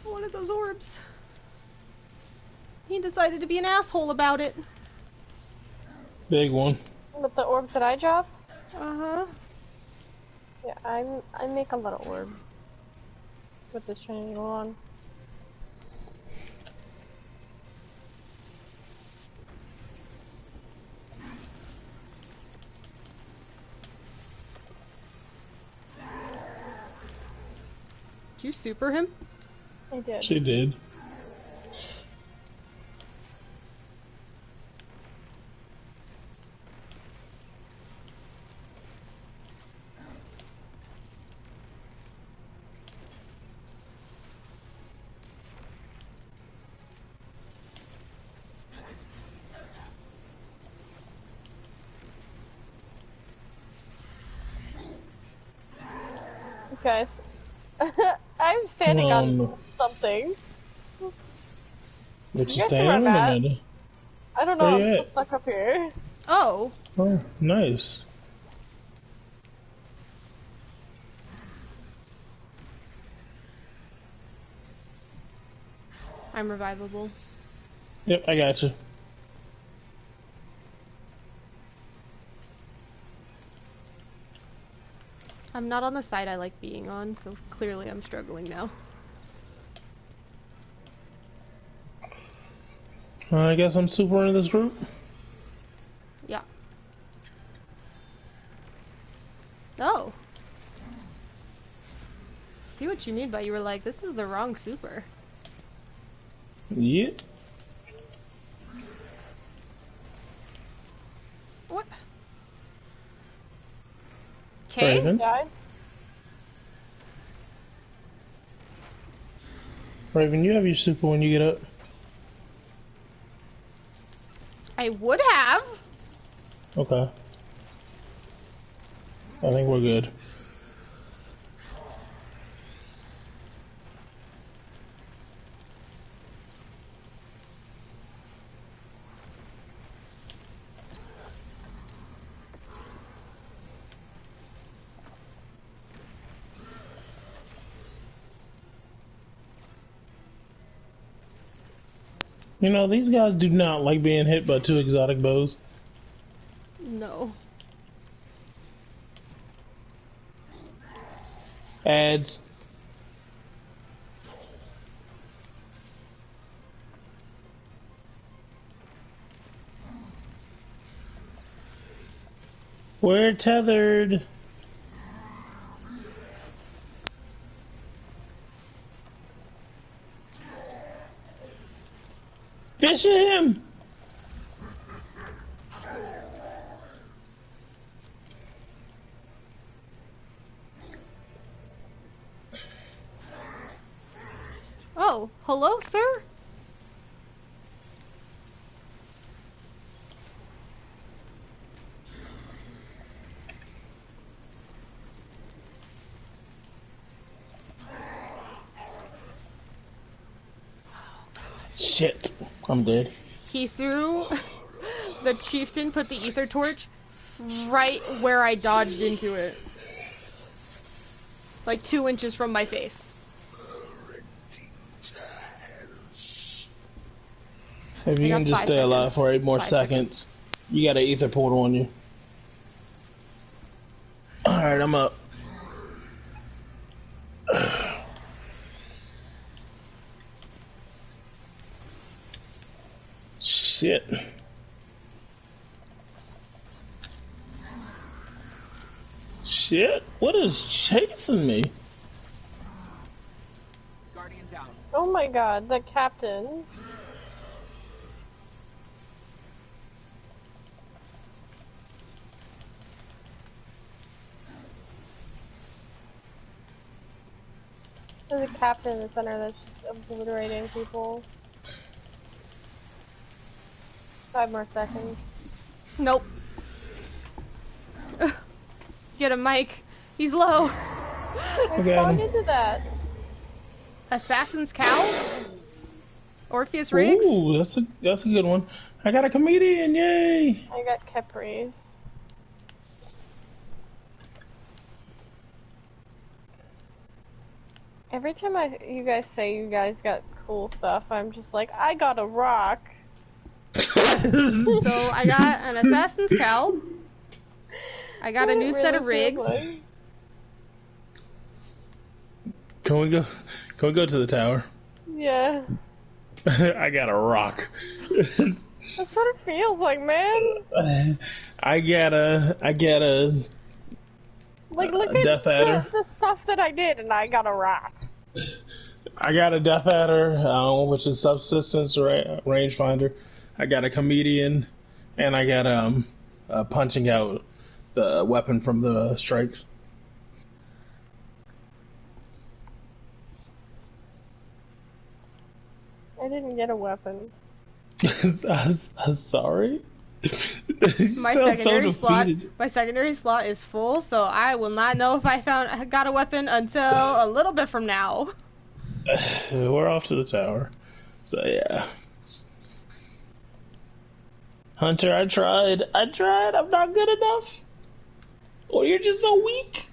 One of those orbs. He decided to be an asshole about it. Big one. With the orb that I drop? Uh-huh. Yeah, I make a lot of orbs. With this training on. Did you super him? I did. She did. Guys, I'm standing on something. What You you guys see standing where on, I'm at? Amanda? I don't know, Where I'm you still at? stuck up here. Oh. Oh, nice. I'm revivable. Yep, I got you. I'm not on the side I like being on, so clearly I'm struggling now. I guess I'm super in this group. Yeah. Oh. See what you mean by you were like, this is the wrong super. Yep. What? Okay. Raven. Died? Raven, you have your super when you get up. I would have. Okay. I think we're good. You know, these guys do not like being hit by 2 exotic bows. No. Ads. We're tethered. Fish him! Oh, hello, sir? Shit, I'm dead. He threw... The chieftain put the ether torch right where I dodged into it. Like 2 inches from my face. If you can just stay alive for 8 more seconds, you got an ether portal on you. Alright, I'm up. Shit. Shit, what is chasing me? Guardian down. Oh my god, the captain. There's a captain in the center that's just obliterating people. 5 more seconds. Nope. Get him, Mike. He's low. I spawned into that. Assassin's Cow? Orpheus Riggs? Ooh, that's a good one. I got a comedian, yay! I got Capri's. Every time you guys say you guys got cool stuff, I'm just like, I got a rock. So I got an Assassin's Cow. I got a new set of rigs. Like. Can we go to the tower? Yeah. I got a rock. That's what it feels like, man. I got a like look Death at Adder. the stuff that I did, and I got a rock. I got a Death Adder, which is subsistence rangefinder. I got a comedian, and I got punching out the weapon from the strikes. I didn't get a weapon. I'm sorry. My secondary slot is full, so I will not know if I got a weapon until a little bit from now. We're off to the tower. So yeah. Hunter, I tried. I'm not good enough. Or you're just so weak.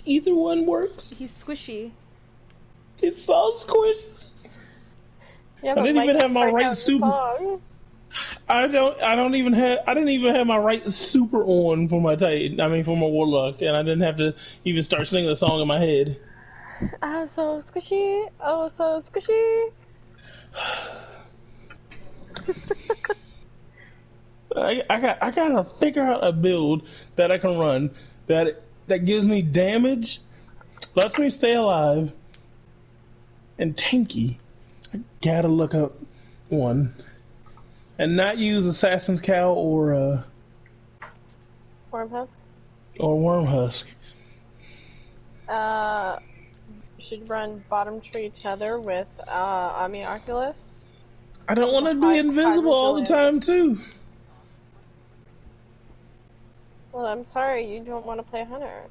Either one works. He's squishy. It's so squishy. Yeah, I didn't even have my right super. I didn't even have my right super on for my Titan. I mean, for my Warlock, and I didn't have to even start singing the song in my head. I'm so squishy. Oh, so squishy. I gotta figure out a build that I can run that gives me damage, lets me stay alive, and tanky. I gotta look up one. And not use Assassin's Cow or Wormhusk. Or Wormhusk. Should run bottom tree tether with Ami Oculus. I don't want to be invisible all the time too. Well, I'm sorry, you don't want to play Hunter.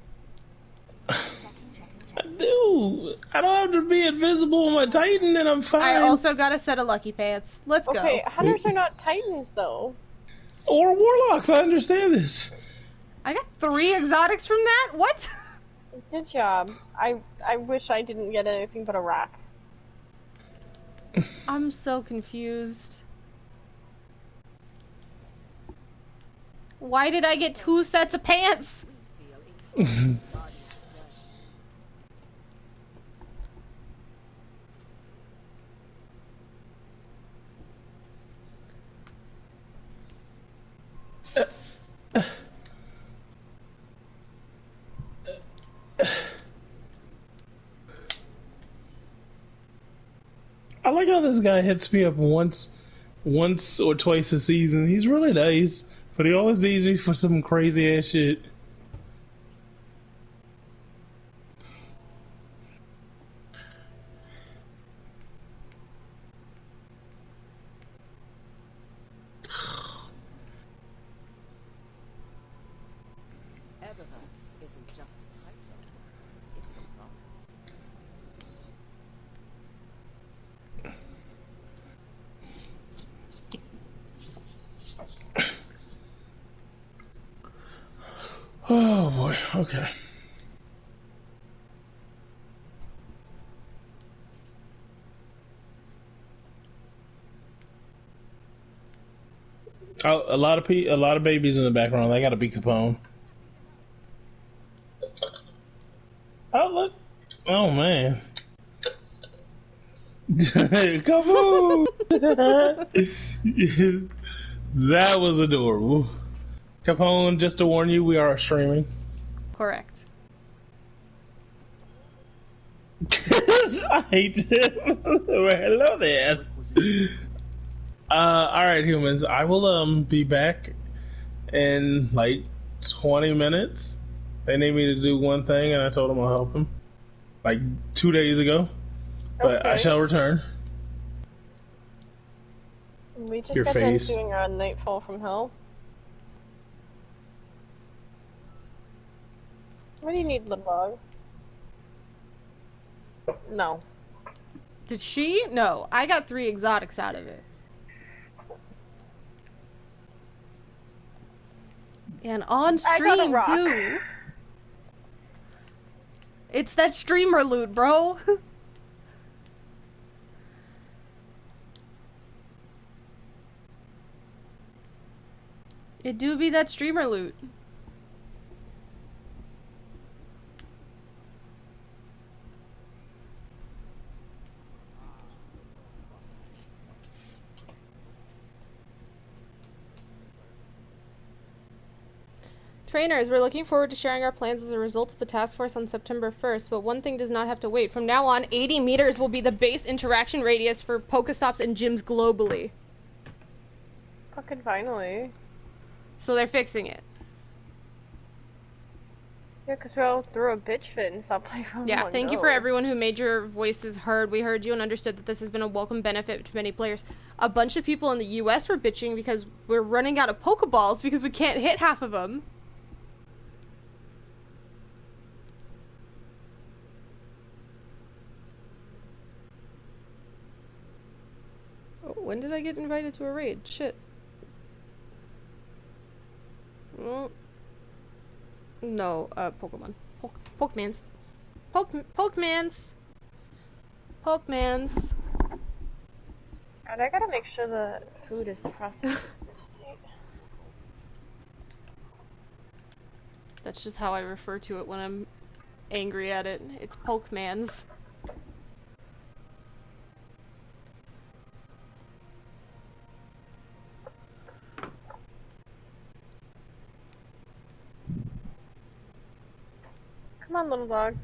I do. I don't have to be invisible on my Titan, and I'm fine. I also got a set of Lucky Pants. Let's go. Okay, Hunters are not Titans, though. Or Warlocks, I understand this. I got 3 exotics from that? What? Good job. I wish I didn't get anything but a rock. I'm so confused. Why did I get 2 sets of pants? I like how this guy hits me up once or twice a season. He's really nice, but he always needs me for some crazy ass shit. Eververse isn't just a title, it's a promise. Oh boy, okay. Oh, a lot of babies in the background. They gotta be Capone. Oh look! Oh man! Capone! That was adorable. Capone, just to warn you, we are streaming. Correct. I hate him. Well, hello there. Alright humans, I will be back in like 20 minutes. They need me to do one thing and I told them I'll help them. Like 2 days ago. But Okay. I shall return. We just Your got face. done doing our Nightfall from Hell. What do you need, little dog? No. Did she? No. I got 3 exotics out of it. And on stream, too. It's that streamer loot, bro. It do be that streamer loot. Trainers, we're looking forward to sharing our plans as a result of the task force on September 1st, but one thing does not have to wait. From now on, 80 meters will be the base interaction radius for Pokestops and gyms globally. Fucking finally. So they're fixing it. Yeah, because we all threw a bitch fit and stopped playing from Yeah, thank you for everyone who made your voices heard. We heard you and understood that this has been a welcome benefit to many players. A bunch of people in the US were bitching because we're running out of Pokeballs because we can't hit half of them. Oh, when did I get invited to a raid? Shit. Well, no, Pokemon. Pokemans. Pokemans. Pokemans. God, I gotta make sure the food is defrosted. That's just how I refer to it when I'm angry at it. It's Pokemans. Come on, little dog.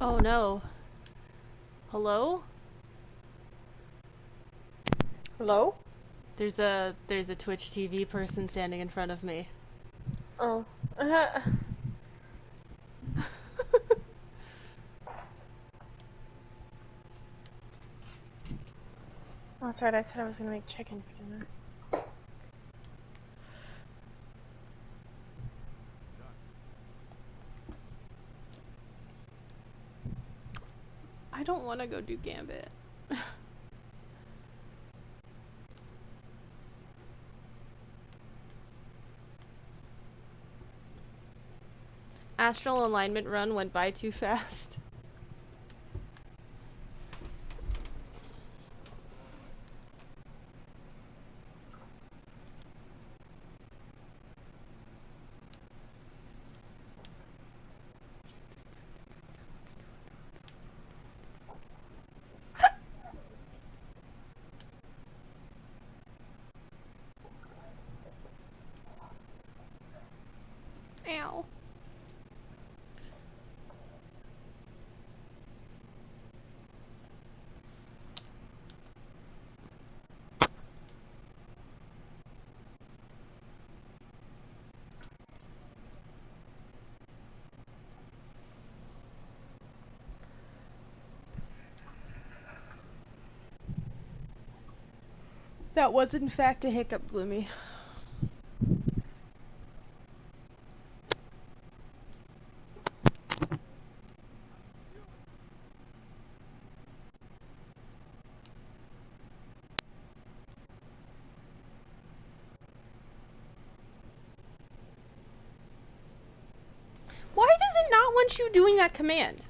Oh no. Hello? Hello? There's a Twitch TV person standing in front of me. Oh. Oh, that's right, I said I was gonna make chicken for dinner. I don't want to go do Gambit. Astral alignment run went by too fast. Ow. That was in fact a hiccup, Gloomy. Why does it not want you doing that command?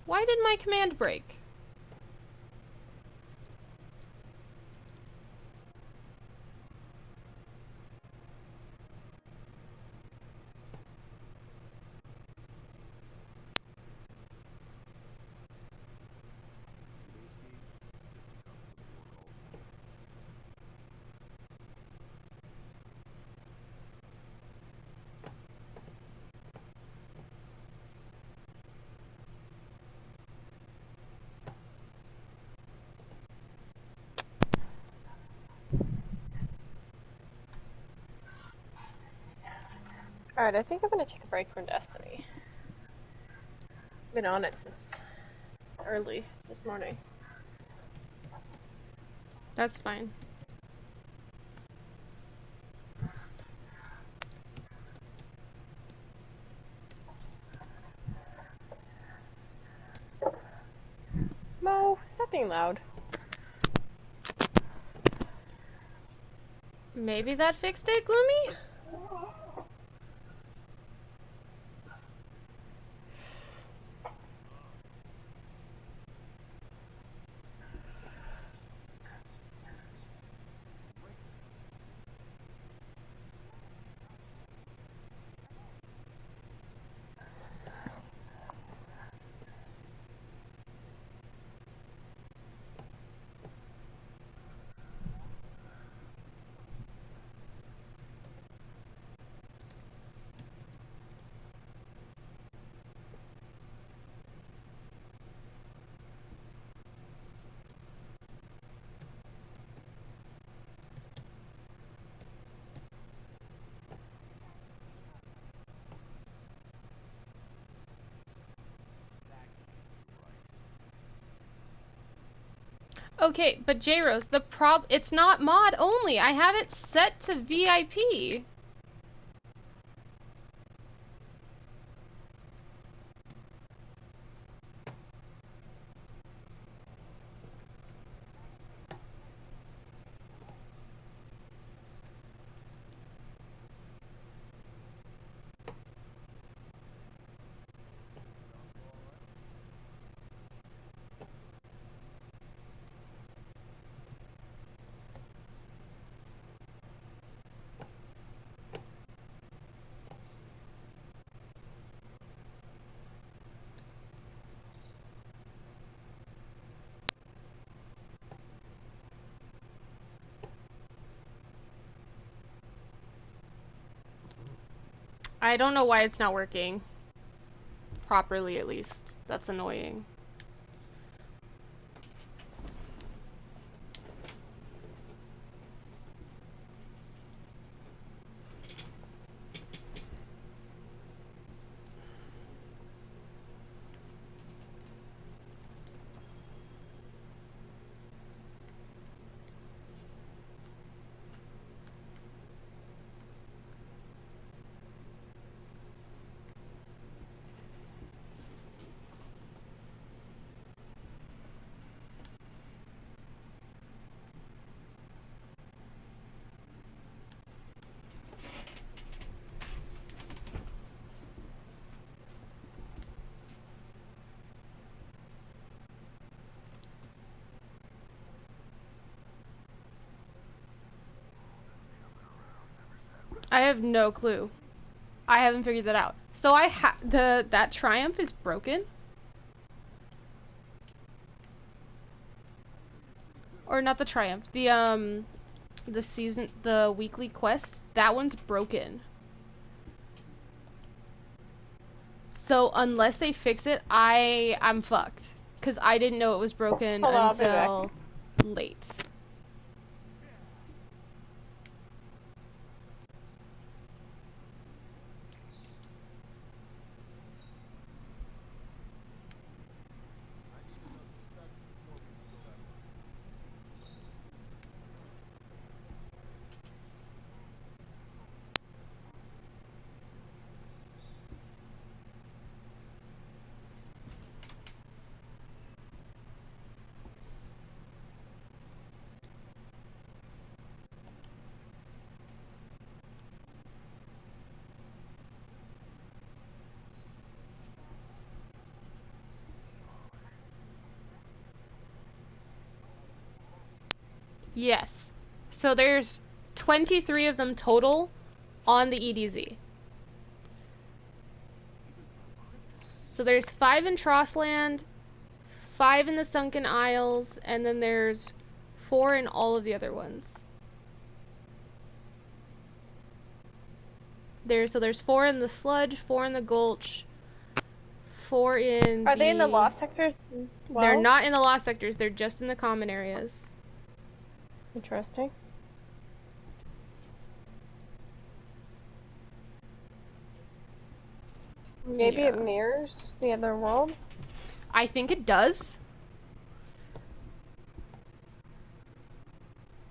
Why did my command break? Alright, I think I'm gonna take a break from Destiny. Been on it since early this morning. That's fine. Mo, stop being loud. Maybe that fixed it, Gloomy? Okay, but J-Rose, it's not mod only. I have it set to VIP. I don't know why it's not working. Properly, at least. That's annoying. I have no clue. I haven't figured that out. So that triumph is broken? Or not the triumph. The weekly quest, that one's broken. So unless they fix it, I'm fucked. Cause I didn't know it was broken until late. Yes. So there's 23 of them total on the EDZ. So there's 5 in Trossland, 5 in the Sunken Isles, and then there's 4 in all of the other ones. So there's 4 in the Sludge, 4 in the Gulch, 4 in Are they in the Lost Sectors as well? They're not in the Lost Sectors, they're just in the common areas. Interesting. Maybe it mirrors the other world? I think it does.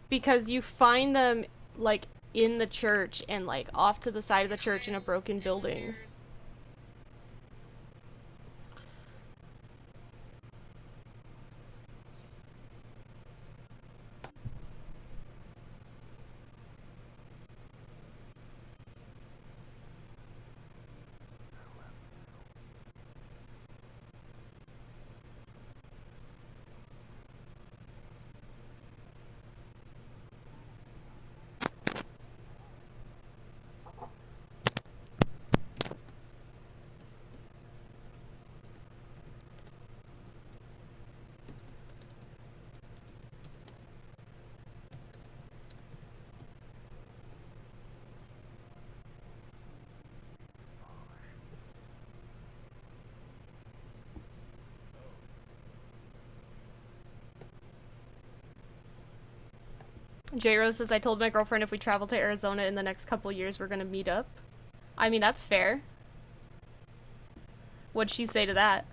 Because you find them, like, in the church and, like, off to the side of the church in a broken building. J-Rose says, I told my girlfriend if we travel to Arizona in the next couple years, we're gonna meet up. I mean, that's fair. What'd she say to that?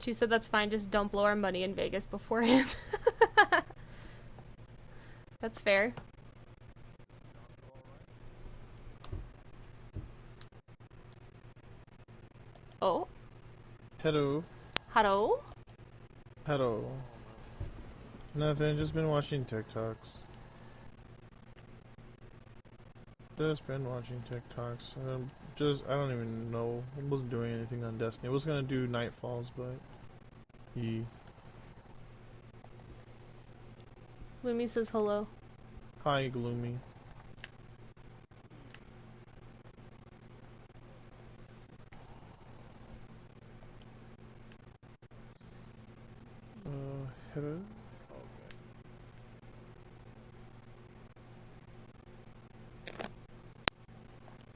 She said that's fine, just don't blow our money in Vegas beforehand. That's fair. Oh. Hello. Hello? Hello. Nothing, just been watching TikToks. Just been watching TikToks. I don't even know. I wasn't doing anything on Destiny. I was gonna do Nightfalls, but... Lumi says hello. Hi, Gloomy. Hello?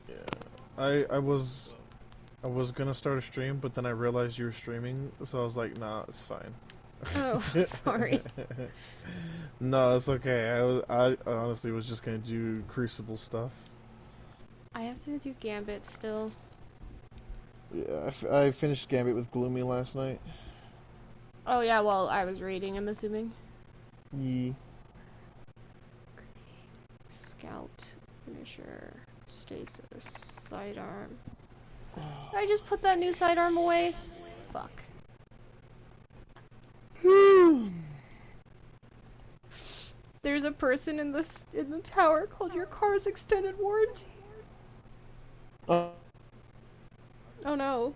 Yeah. I was gonna start a stream, but then I realized you were streaming, so I was like, nah, it's fine. Oh, sorry. No, it's okay. I honestly was just gonna do Crucible stuff. I have to do Gambit still. Yeah, I finished Gambit with Gloomy last night. Oh yeah, well, I was raiding, I'm assuming. Yeah. Scout, finisher, stasis, sidearm. Did I just put that new sidearm away? Fuck. There's a person in the tower called your car's extended warranty. Oh no.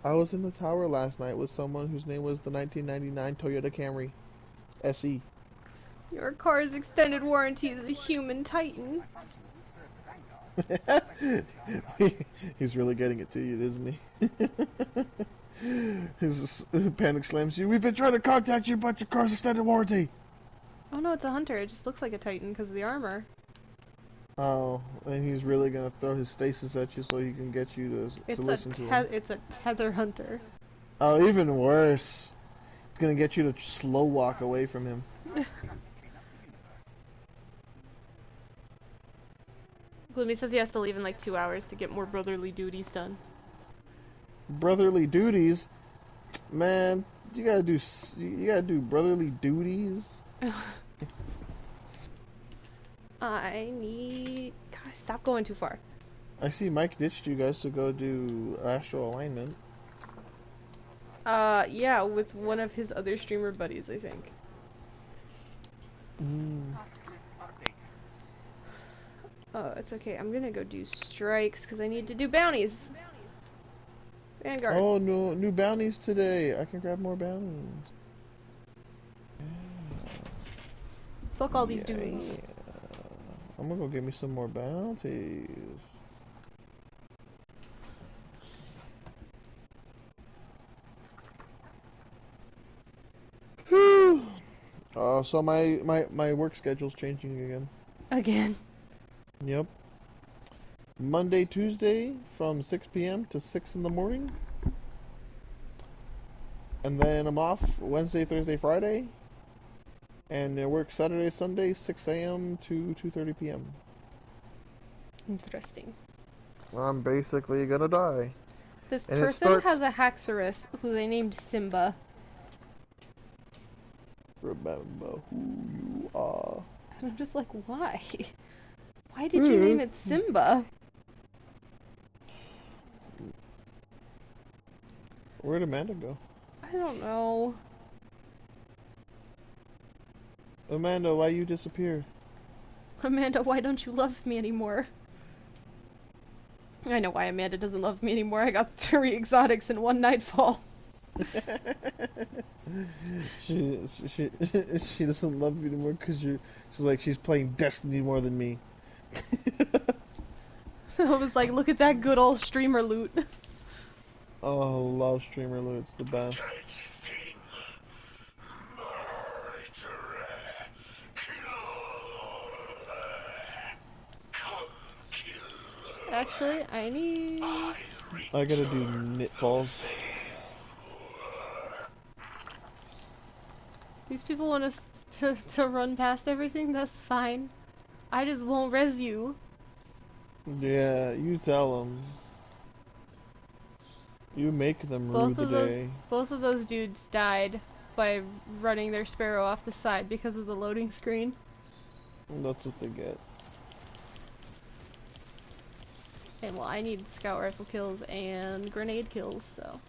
I was in the tower last night with someone whose name was the 1999 Toyota Camry SE. Your car's extended warranty is a human titan. He's really getting it to you, isn't he? His panic slams you. We've been trying to contact you about your car's extended warranty. Oh no, it's a hunter. It just looks like a titan because of the armor. Oh, and he's really gonna throw his stasis at you so he can get you to listen to him. It's a tether hunter. Oh, even worse. It's gonna get you to slow walk away from him. Gloomy says he has to leave in like 2 hours to get more brotherly duties done. Brotherly duties? Man, you gotta do brotherly duties. I need... God, stop going too far. I see Mike ditched you guys to go do astral alignment. Yeah, with one of his other streamer buddies, I think. Oh, it's okay. I'm gonna go do strikes because I need to do bounties. Vanguard. Oh, no, new bounties today. I can grab more bounties. Fuck all these dudes. I'm gonna go get me some more bounties. So my work schedule's changing again. Again? Yep. Monday, Tuesday from 6 p.m. to 6 in the morning. And then I'm off Wednesday, Thursday, Friday. And I work Saturday, Sunday, 6 a.m. to 2:30 p.m. Interesting. I'm basically gonna die. This person has a Haxorus who they named Simba. Remember who you are. And I'm just like, why? Why did you name it Simba? Where'd Amanda go? I don't know. Amanda, why you disappear? Amanda, why don't you love me anymore? I know why Amanda doesn't love me anymore. I got 3 exotics in one nightfall. she doesn't love you anymore because she's playing Destiny more than me. I was like, look at that good old streamer loot. Oh, love streamer loot. It's the best. Actually, I need... I gotta do Nitfalls. These people want us to run past everything? That's fine. I just won't res you. Yeah, you tell them. You make them rue the day. Both of those dudes died by running their Sparrow off the side because of the loading screen. That's what they get. And well, I need scout rifle kills and grenade kills, so...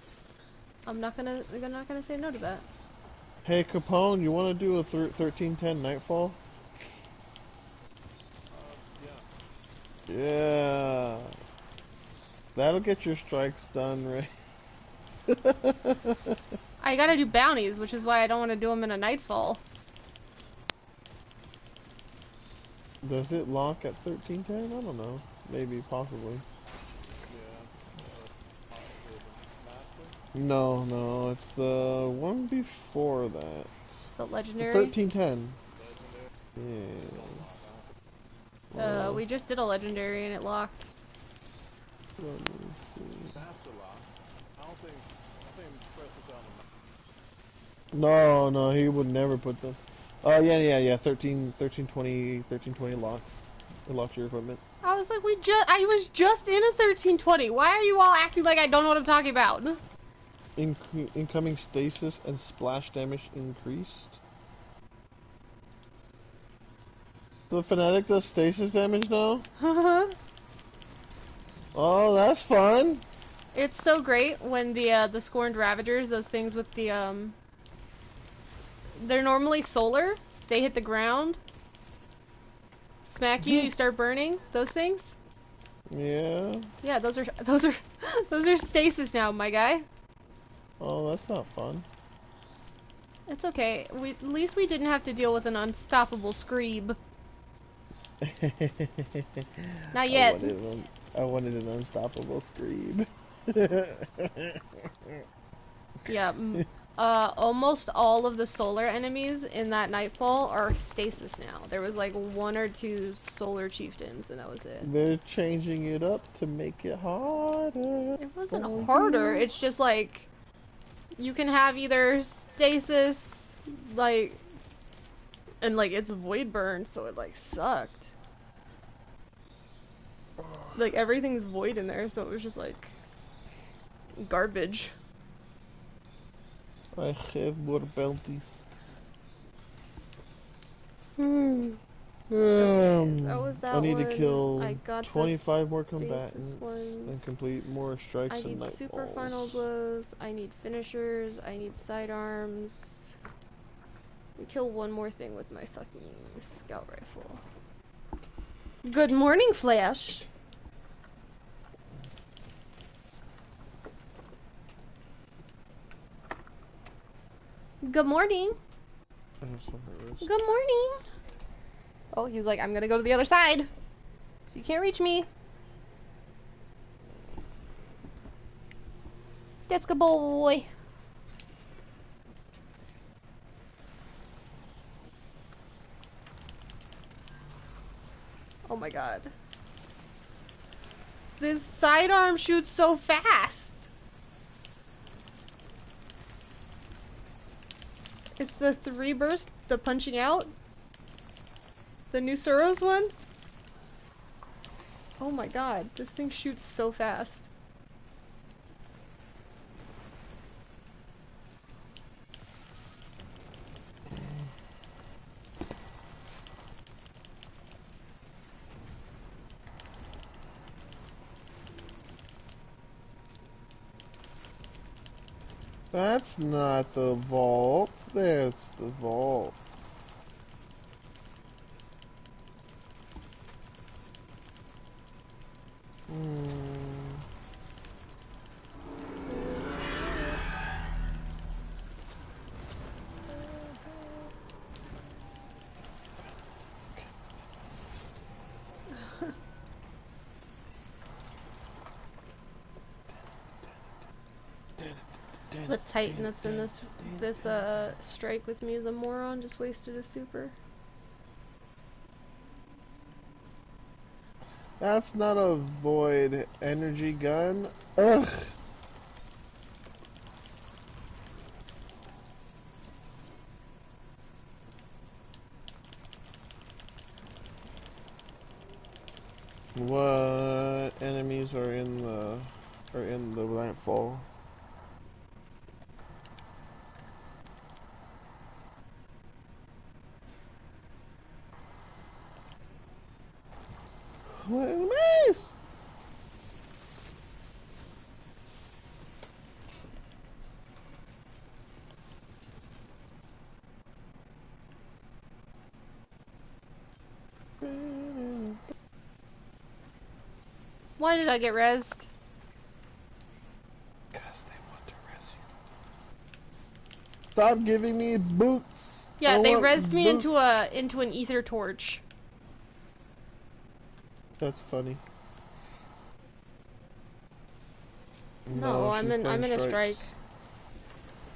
I'm not gonna say no to that. Hey Capone, you want to do a 1310 Nightfall? Yeah. That'll get your strikes done, right? I gotta do bounties, which is why I don't want to do them in a Nightfall. Does it lock at 1310? I don't know. Maybe, possibly. No, it's the one before that. The legendary? The 1310. Yeah. We just did a legendary and it locked. Let me see. No, he would never put them. Oh, yeah. 1320 locks. It locks your equipment. I was like, I was just in a 1320. Why are you all acting like I don't know what I'm talking about? Incoming stasis and splash damage increased. The fanatic does stasis damage now? Oh, that's fun. It's so great when the Scorned Ravagers, those things with the they're normally solar. They hit the ground, smack you, you start burning. Those things. Yeah. Yeah, those are stasis now, my guy. Oh, that's not fun. It's okay. At least we didn't have to deal with an unstoppable Screeb. Not yet. I wanted an unstoppable Screeb. Yeah. Almost all of the solar enemies in that Nightfall are stasis now. There was like 1 or 2 solar chieftains, and that was it. They're changing it up to make it harder. It wasn't harder. It's just like you can have either stasis, like, and like it's void burn, so it like sucked. Like everything's void in there, so it was just like garbage. I have more bounties. Okay, that was that I need one. to kill I got 25 more stasis combatants ones. and complete more strikes I and need super final blows. I need finishers. I need sidearms. We kill one more thing with my fucking scout rifle. Good morning, Flash. Good morning. Good morning. Oh, he was like, I'm gonna go to the other side, so you can't reach me. That's good boy. Oh my god. This sidearm shoots so fast. It's the 3 burst, the punching out. The new Suros one. Oh my god, this thing shoots so fast. That's not the vault. That's the vault. The Titan that's in this strike with me is a moron, just wasted a super. That's not a void energy gun. Ugh. What enemies are in the landfall? What enemies? Why did I get rezzed? Because they want to res you. Stop giving me boots. Yeah, I they want rezzed me boots. into an ether torch. That's funny. No, I'm in a strike.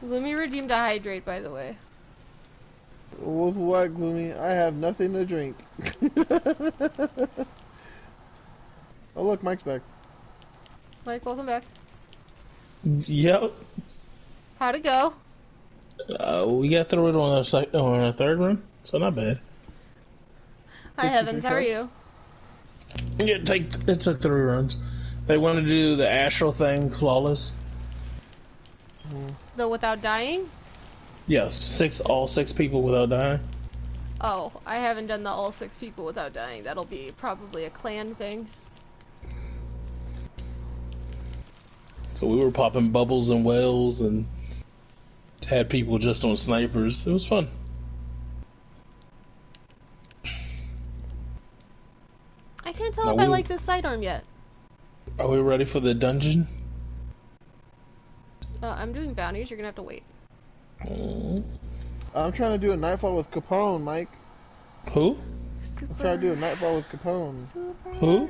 Gloomy redeemed a hydrate, by the way. With what, Gloomy? I have nothing to drink. Oh look, Mike's back. Mike, welcome back. Yep. How'd it go? We got through it on our third run, so not bad. Hi, Heavens. How are you? Yeah, it took 3 runs. They wanted to do the astral thing flawless. Though without dying? Yes, all 6 people without dying. Oh, I haven't done the all 6 people without dying. That'll be probably a clan thing. So we were popping bubbles and whales and had people just on snipers. It was fun. I can't tell if I like this sidearm yet. Are we ready for the dungeon? I'm doing bounties. You're gonna have to wait. I'm trying to do a nightfall with Capone, Mike. Who? I'm trying to do a nightfall with Capone. Who?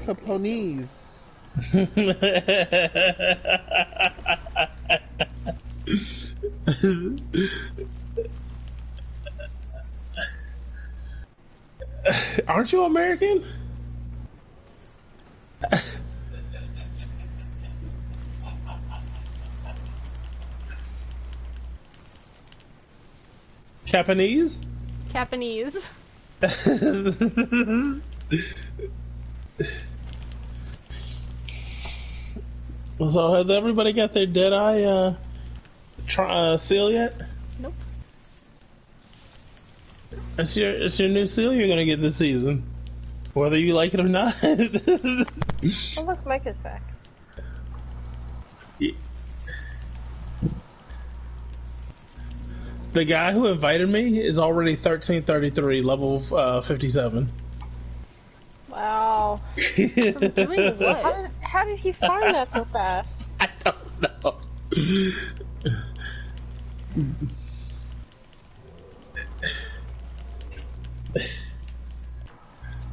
Caponese. Aren't you American? Japanese? Japanese. So has everybody got their Deadeye seal yet? Nope. It's your new seal you're gonna get this season, whether you like it or not. Oh look, Mike is back. The guy who invited me is already 1333, level 57. Wow. I'm doing what? How did he find that so fast? I don't know.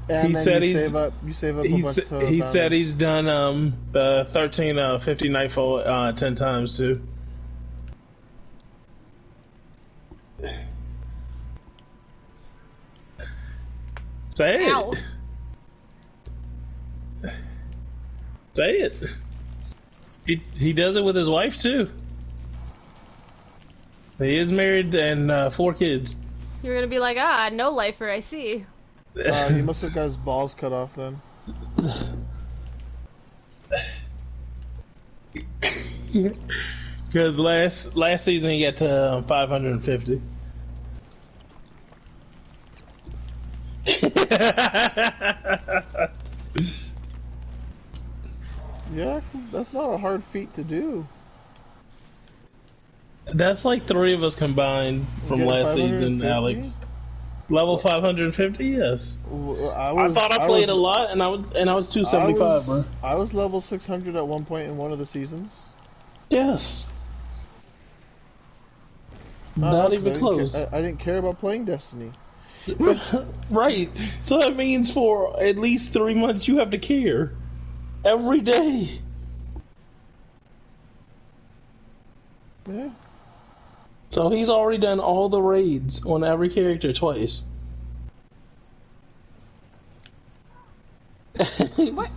And he then said you save up a bunch of he bounties. said he's done 1350 nightfall 10 times too. Say Ow. it. Say it. He does it with his wife too. He is married and 4 kids. You're gonna be like, no lifer, I see. He must have got his balls cut off then. Because last season he got to 550. Yeah, that's not a hard feat to do. That's like 3 of us combined from last season, Alex. Level 550, yes. I thought I played a lot, and I was 275, bro. I was level 600 at one point in one of the seasons. Yes. Not even close. I didn't care about playing Destiny. Right. So that means for at least 3 months you have to care. Every day. Yeah. So he's already done all the raids on every character twice. What?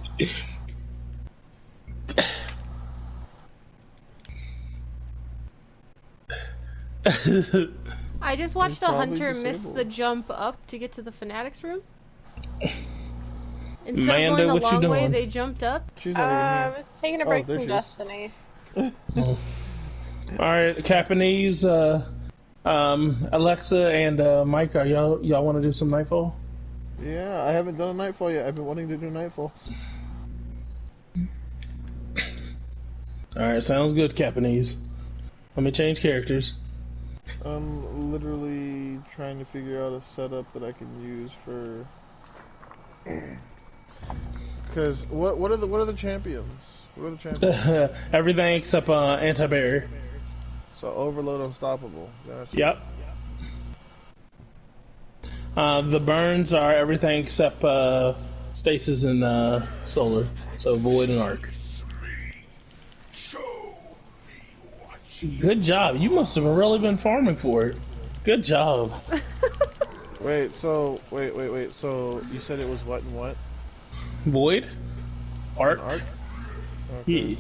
I just watched a hunter miss the jump up to get to the Fanatics room. Instead Amanda, of going the what you long way, doing? they jumped up. She's not even here. Taking a break from Destiny. Alright, Japanese, Alexa and Mike, y'all want to do some Nightfall? Yeah, I haven't done a Nightfall yet. I've been wanting to do Nightfalls. Alright, sounds good, Japanese. Let me change characters. I'm literally trying to figure out a setup that I can use for Because what are the champions? What are the champions? Everything except anti-barrier. So Overload, Unstoppable. Gotcha. Yep. The burns are everything except Stasis and Solar. So Void and Arc. Good job. You must have really been farming for it. Good job. Wait. So you said it was what and what? Void, Arc. Arc. Okay. Yeah.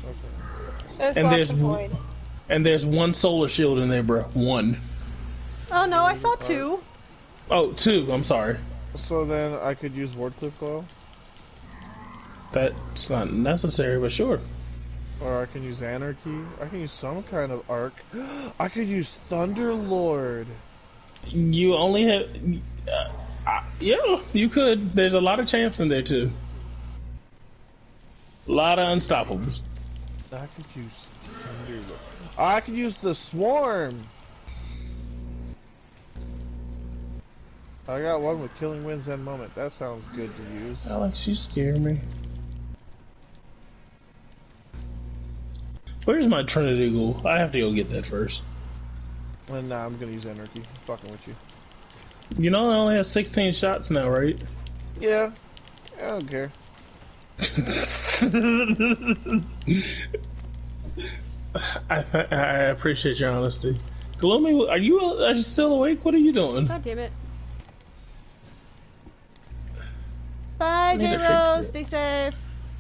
There's And lots of void. And there's one solar shield in there, bro. One. Oh no, I saw 2. Oh, 2. I'm sorry. So then I could use Wardcliff Coil? That's not necessary, but sure. Or I can use Anarchy. I can use some kind of Arc. I could use Thunderlord. You only have... yeah, you could. There's a lot of champs in there, too. A lot of Unstoppables. I could use Thunderlord. I could use the Swarm. I got one with Killing Winds and Moment. That sounds good to use. Alex, you scare me. Where's my Trinity Ghoul? I have to go get that first. And nah, I'm gonna use Anarchy. I'm fucking with you. You know, I only have 16 shots now, right? Yeah. I don't care. I appreciate your honesty. Gloomy, are you still awake? What are you doing? God damn it. Bye, J-Rose. Stay safe.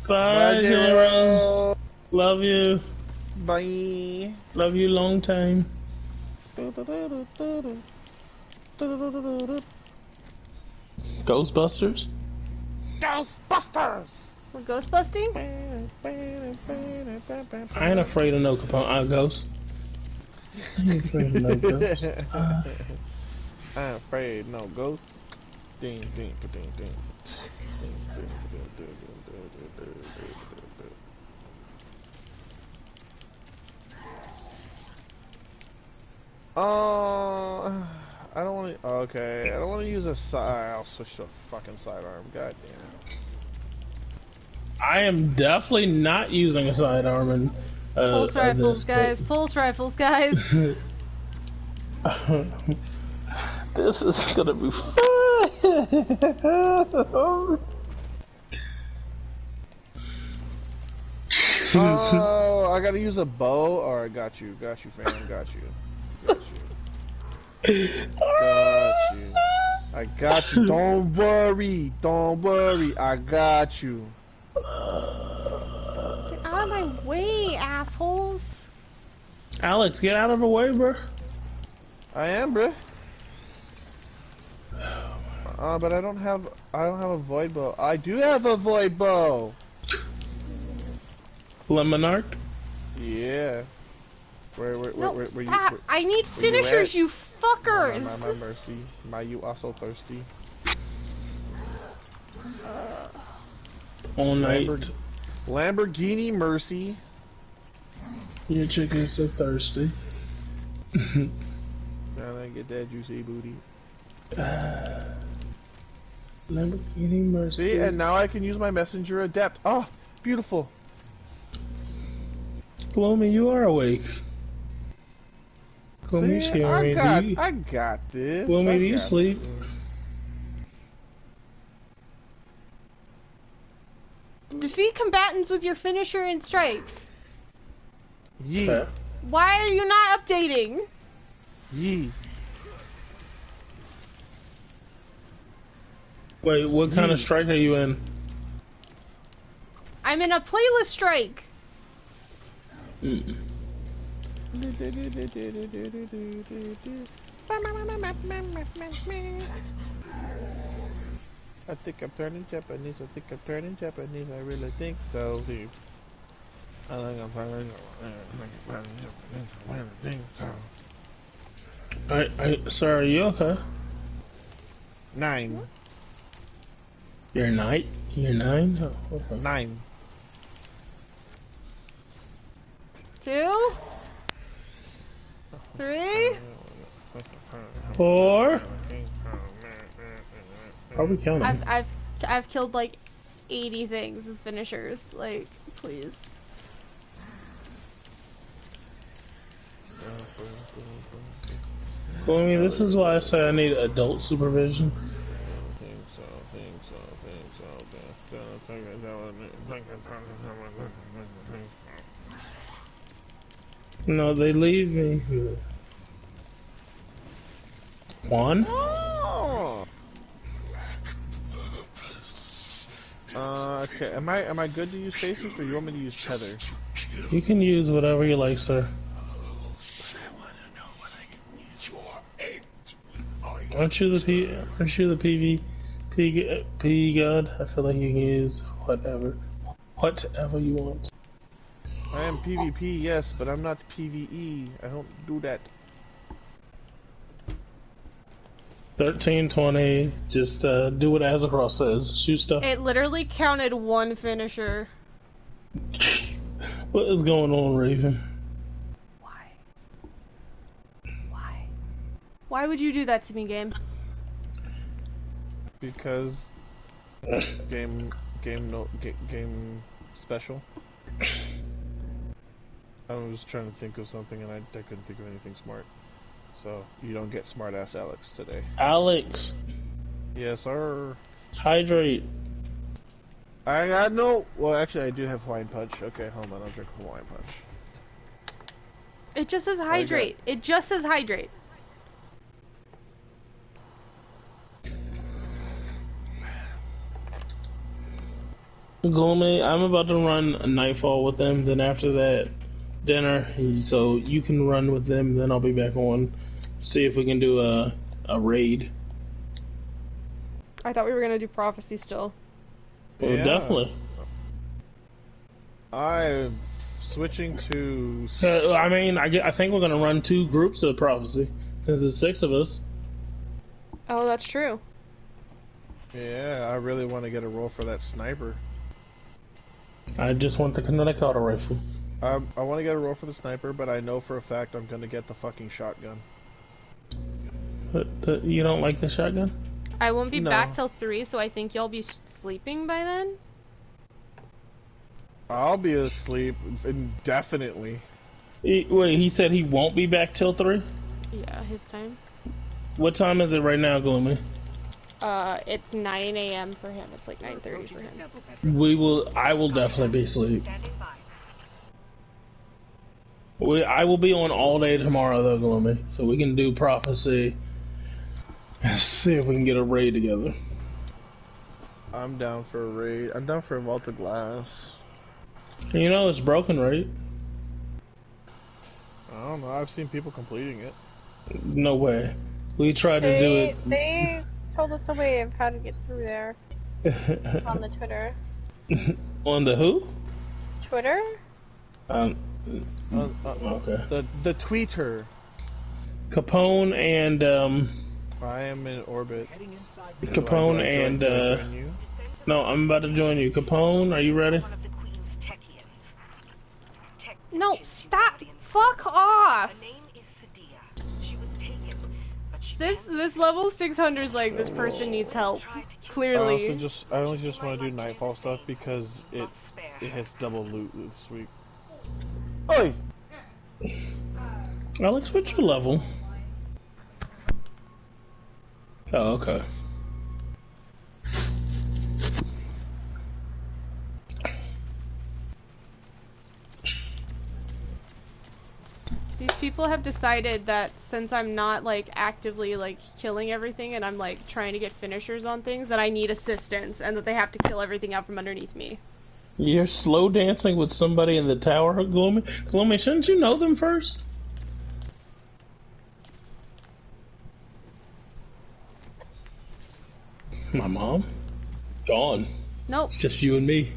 Bye, J-Rose. Love you. Bye. Love you long time. Ghostbusters? Ghostbusters! We're ghost busting? I ain't afraid of no ghosts. I ain't afraid of no ghosts. I ain't afraid no ghosts. Ding, ding, ding, ding. I don't want to. Okay, I don't want to use a side. I'll switch to a fucking sidearm. God damn. I am definitely not using a sidearm in Pulse rifles, guys. Pulse rifles, guys. This is gonna be fun. Oh, I gotta use a bow. Alright, got you, fam, got you. I got you. Don't worry, I got you. Get out of my way, assholes. Alex, get out of the way, bro. I am, bruh. But I don't have a void bow. I do have a void bow. Lemonarch? Yeah. Where Stop. I need finishers, you fuckers. My mercy. My you also thirsty. All night. Lamborghini Mercy. Your chick is so thirsty. Trying to get that juicy booty. Lamborghini Mercy. See, and now I can use my messenger adept. Oh, beautiful. Gloomy, you are awake. Gloomy, see, I got this. Gloomy, do you sleep? Defeat combatants with your finisher and strikes. Yee. Okay. Why are you not updating? Yee. Wait, what kind of strike are you in? I'm in a playlist strike. I think I'm turning Japanese. I really think so. I think I'm turning Japanese. Sir, are you okay? 9. You're 9? You're 9? Oh, okay. 9. 2, 3. 4. How are we counting? I've killed like 80 things as finishers. Like, please. Well, I mean, this is why I say I need adult supervision. No, they leave me. Juan? Oh. Okay. Am I good to use stasis, or you want me to use tether? You can use whatever you like, sir. Aren't you the PvP god? I feel like you can use whatever you want. I am PvP, yes, but I'm not PvE. I don't do that. 1320. Just do what Azacross says. Shoot stuff. It literally counted one finisher. What is going on, Raven? Why would you do that to me, game? Because game special. I was trying to think of something and I couldn't think of anything smart. So you don't get smart ass Alex today. Alex. Yes, sir. Hydrate. I got no. Well, actually, I do have Hawaiian Punch. Okay, hold on. I'll drink Hawaiian Punch. It just says hydrate. It just says hydrate. Gloomy, I'm about to run Nightfall with them, then after that, dinner, so you can run with them, then I'll be back on, see if we can do a raid. I thought we were gonna do Prophecy still. Well, yeah. Definitely. I'm switching to... I mean, I think we're gonna run 2 groups of Prophecy, since there's 6 of us. Oh, that's true. Yeah, I really want to get a roll for that sniper. I just want the kinetic auto rifle. I want to get a roll for the sniper, but I know for a fact I'm going to get the fucking shotgun. You don't like the shotgun? I won't be back till 3, so I think y'all be sleeping by then? I'll be asleep indefinitely. Wait, he said he won't be back till 3? Yeah, his time. What time is it right now, Gloomy? It's 9 a.m. for him. It's like 9:30 for him. I will definitely be asleep. I will be on all day tomorrow, though, Gloomy. So we can do Prophecy. And see if we can get a raid together. I'm down for a raid. I'm down for a Vault of Glass. You know it's broken, right? I don't know. I've seen people completing it. No way. We tried to do it. They told us a way of how to get through there. On the Twitter. On the who? Twitter? Okay. The tweeter. Capone and I am in orbit. Capone and no, I'm about to join you. Capone, are you ready? No, stop! Fuck off! This level 600 is like, this person needs help. Clearly. I only just want to do Nightfall stuff because it has double loot this week. Oi! Alex, what's your level? Oh, okay. These people have decided that since I'm not like actively like killing everything and I'm like trying to get finishers on things, that I need assistance and that they have to kill everything out from underneath me. You're slow dancing with somebody in the tower, Gloomy? Gloomy, shouldn't you know them first? My mom? Gone. Nope. It's just you and me.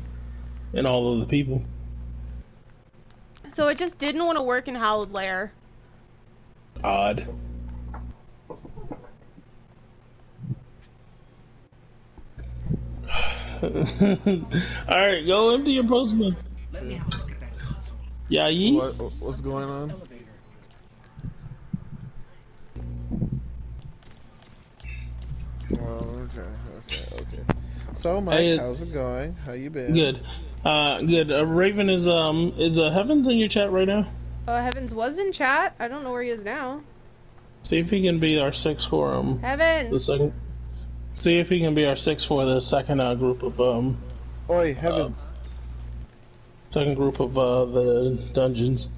And all of the people. So it just didn't want to work in Hallowed Lair. Odd. Alright, go into your postman. Yeah, what's going on? Oh, okay. So, Mike, how's it going? How you been? Good. Good. Raven is Heavens in your chat right now? Heavens was in chat. I don't know where he is now. See if he can be our 6 for Heavens. the second. See if he can be our 6 for the second group of Oi, Heavens. Second group of the dungeons.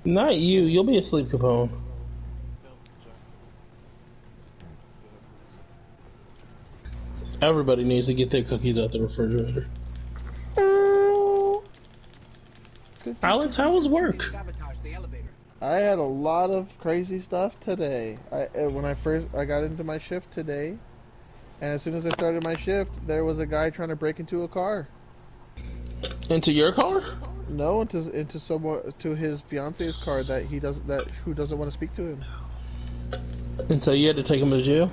Not you. You'll be asleep, Capone. Everybody needs to get their cookies out the refrigerator. Alex, how was work? I had a lot of crazy stuff today. When I got into my shift today, and as soon as I started my shift, there was a guy trying to break into a car. Into your car? No, into his fiance's car who doesn't want to speak to him. And so you had to take him to jail?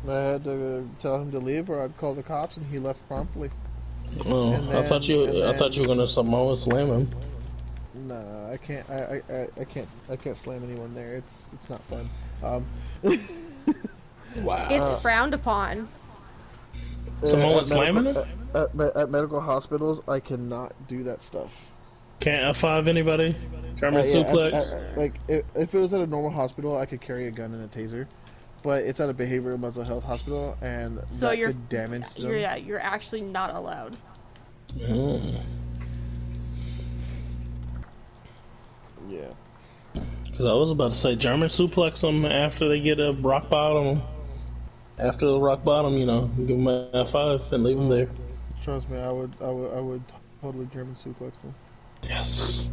I had to tell him to leave, or I'd call the cops, and he left promptly. Oh, I thought you were gonna somehow slam him. No, I can't. I can't slam anyone there. It's not fun. Wow. It's frowned upon. Someone was slamming him? At medical hospitals, I cannot do that stuff. Can't F5 anybody? German suplex? Like, if it was at a normal hospital, I could carry a gun and a taser. But it's at a behavioral mental health hospital, and so that could damage them. You're actually not allowed. Mm. Yeah. Because I was about to say German suplex them after they get a rock bottom. After the rock bottom, you know, give them a F5 and leave them there. Trust me, I would totally German suplex them. Yes.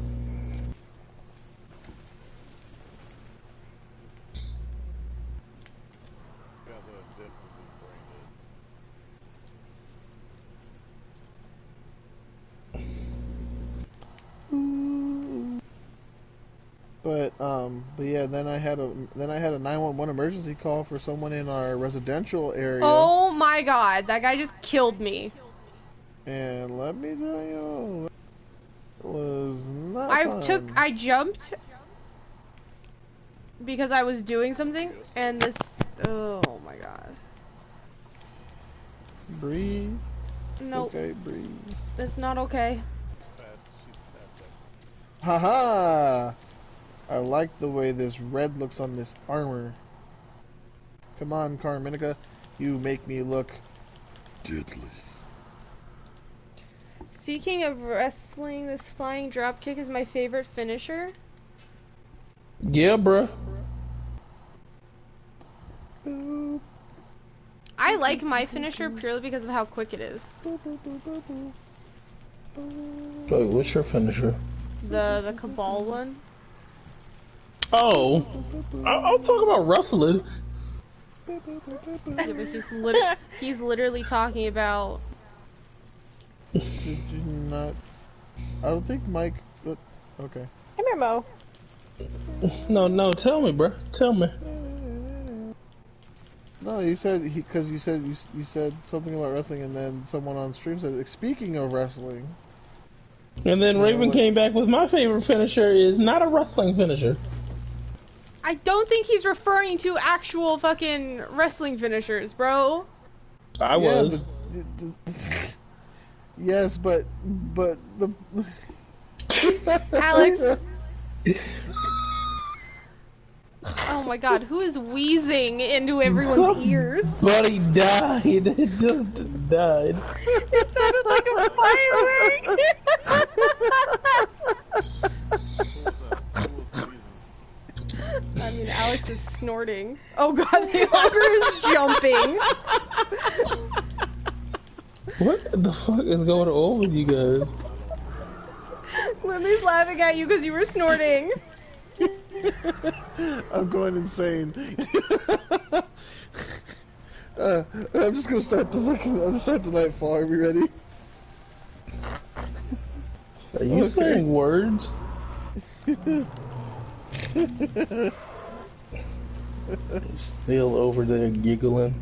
But yeah, then I had a 911 emergency call for someone in our residential area. Oh my god, that guy just killed me. And let me tell you, it was not fun. I jumped because I was doing something, and this, oh my god. Breathe. Nope. Okay, breathe. It's not okay. Haha! I like the way this red looks on this armor. Come on, Carminica. You make me look deadly. Speaking of wrestling, this flying dropkick is my favorite finisher. Yeah, bruh. I like my finisher purely because of how quick it is. Wait, what's your finisher? The Cabal one. Oh, I'll talk about wrestling. Yeah, but he's literally talking about. Did you not? I don't think Mike. Okay. Come here, Mo. No, tell me, bruh. Tell me. No, you said because you said something about wrestling, and then someone on stream said, "Speaking of wrestling." And then Raven came back with my favorite finisher is not a wrestling finisher. I don't think he's referring to actual fucking wrestling finishers, bro. I was. Yes, but the Alex. Oh my god, who is wheezing into everyone's ears? Buddy died. It just died. It sounded like a firework. I mean, Alex is snorting. Oh god, the ogre is jumping. What the fuck is going on with you guys? Lily's laughing at you because you were snorting. I'm going insane. I'm just gonna start the nightfall. Are we ready? Are you saying words? Still over there giggling.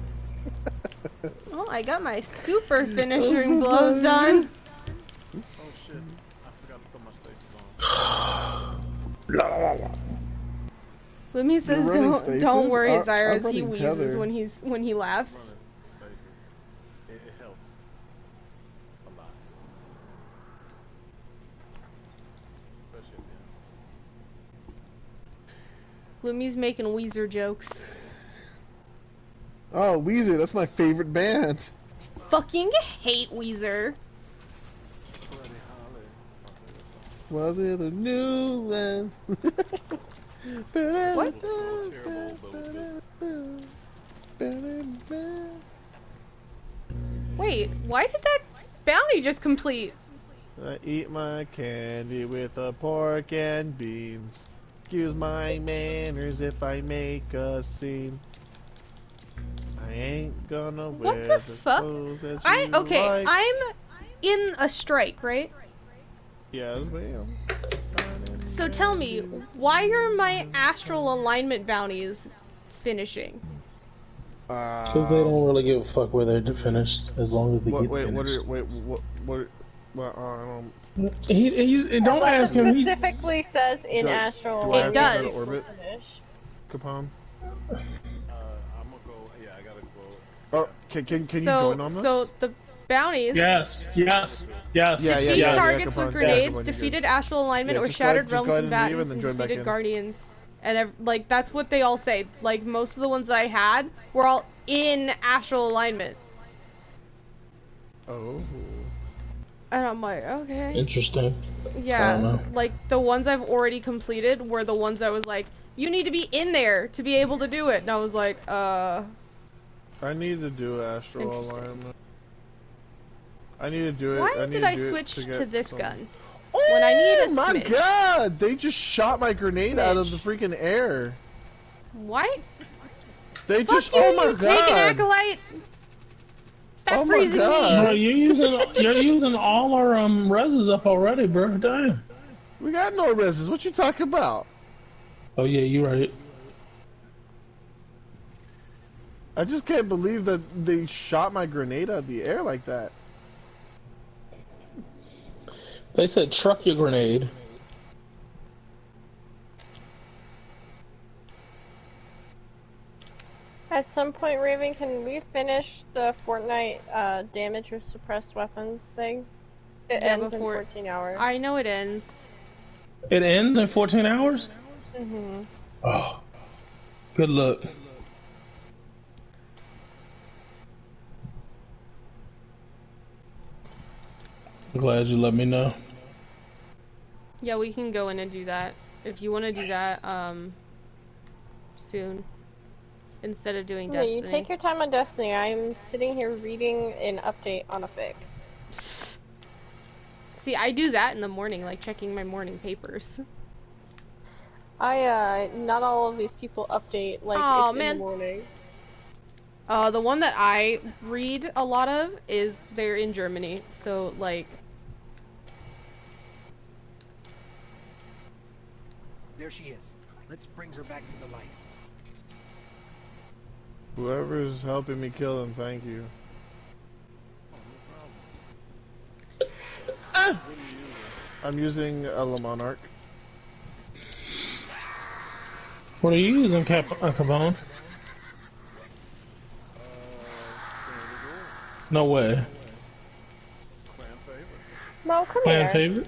Oh, I got my super finishing blows done. Oh shit, I forgot to put my stasis on. Lumi says, You're running stasis? don't worry, I'm Zyrus. He running wheezes tether. when he laughs. Running stasis. It helps a lot. Especially at the end. Lumi's making Weezer jokes. Oh, Weezer, that's my favorite band. Fucking hate Weezer. Was it a new land? What? Wait, why did that bounty just complete? I eat my candy with a pork and beans. Excuse my manners if I make a scene. I ain't gonna What wear the the fuck? clothes that you Okay, like. I'm in a strike, right? Yes, ma'am. So tell me, why are my astral alignment bounties finishing? Because they don't really give a fuck where they're finished, as long as they get Wait, finished. Don't Unless ask it him. specifically says in astral Do I have to does. go to orbit? finish. Capone? I'm gonna go. Yeah, I gotta go. Oh, can you join on this? So the bounties Yes. defeat targets with Capone, grenades, Capone, you're defeated good. astral alignment, Yeah, or just go ahead- shattered just realm go ahead and leave combatants and then and join back defeated in. guardians. And like that's what they all say. Like most of the ones that I had were all in astral alignment. Oh. And I'm like, okay. Interesting. I don't Yeah, know. like the ones I've already completed were the ones that was like, you need to be in there to be able to do it. And I was like, I need to do astral Interesting. alignment. I need to do it. why need did to I do it switch to, to get this some- gun? Oh When I need a my smidge. god! They just shot my grenade out of the Smidge. freaking air. What? They Fuck just. you, Oh my you taking god! acolyte! Stop Oh my freezing God. Bro, me! you're using all our reses up already, bro. Damn. We got no reses. What you talking about? Oh yeah, you right. I just can't believe that they shot my grenade out of the air like that. They said truck your grenade. At some point, Raven, can we finish the Fortnite damage with suppressed weapons thing? It Yeah, ends before- in 14 hours. I know it ends. It ends in 14 hours? Mm-hmm. Oh. Good luck. I'm glad you let me know. Yeah, we can go in and do that. If you want to do that, soon. Instead of doing Yeah, Destiny. you take your time on Destiny. I'm sitting here reading an update on a fic. See, I do that in the morning, like checking my morning papers. Not all of these people update, like, Aw, it's man. in the morning. The one that I read a lot of is they're in Germany, so like. There she is. Let's bring her back to the light. Whoever's helping me kill them, thank you. Ah! I'm using a Le Monarch. What are you using, Cabone? No way. Clan favorite. Mo, come Clan here. favorite?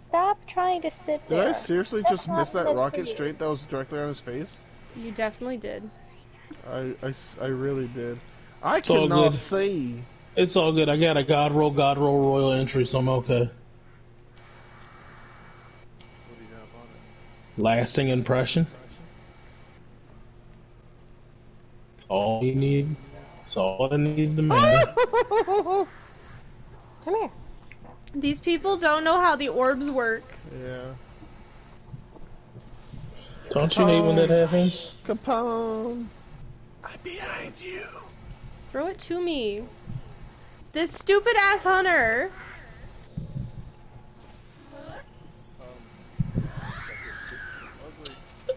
Stop trying to sit Did there. I seriously That's just miss not that meant for rocket you. straight that was directly on his face? You definitely did. I really did. I It's all cannot good. see. It's all good. I got a God roll royal entry, so I'm okay. What do you have on it? Lasting impression. All you need. That's all I need to man. Come here. These people don't know how the orbs work. Yeah. Don't you hate when that happens? Capone. I'm behind you. Throw it to me. This stupid ass hunter. Ugly thing,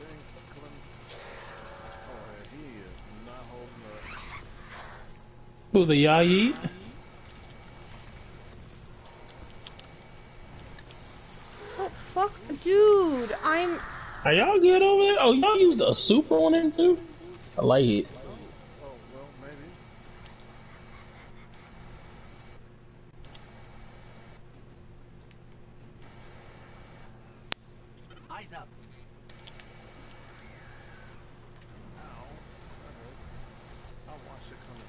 oh, he is not holding up. Who, the Yayi? Oh, fuck. Dude, I'm... Are y'all good over there? Oh, y'all used a super on him too? I like it. No? Oh, well, maybe. Eyes up. Ow. That hurt. I watched it come and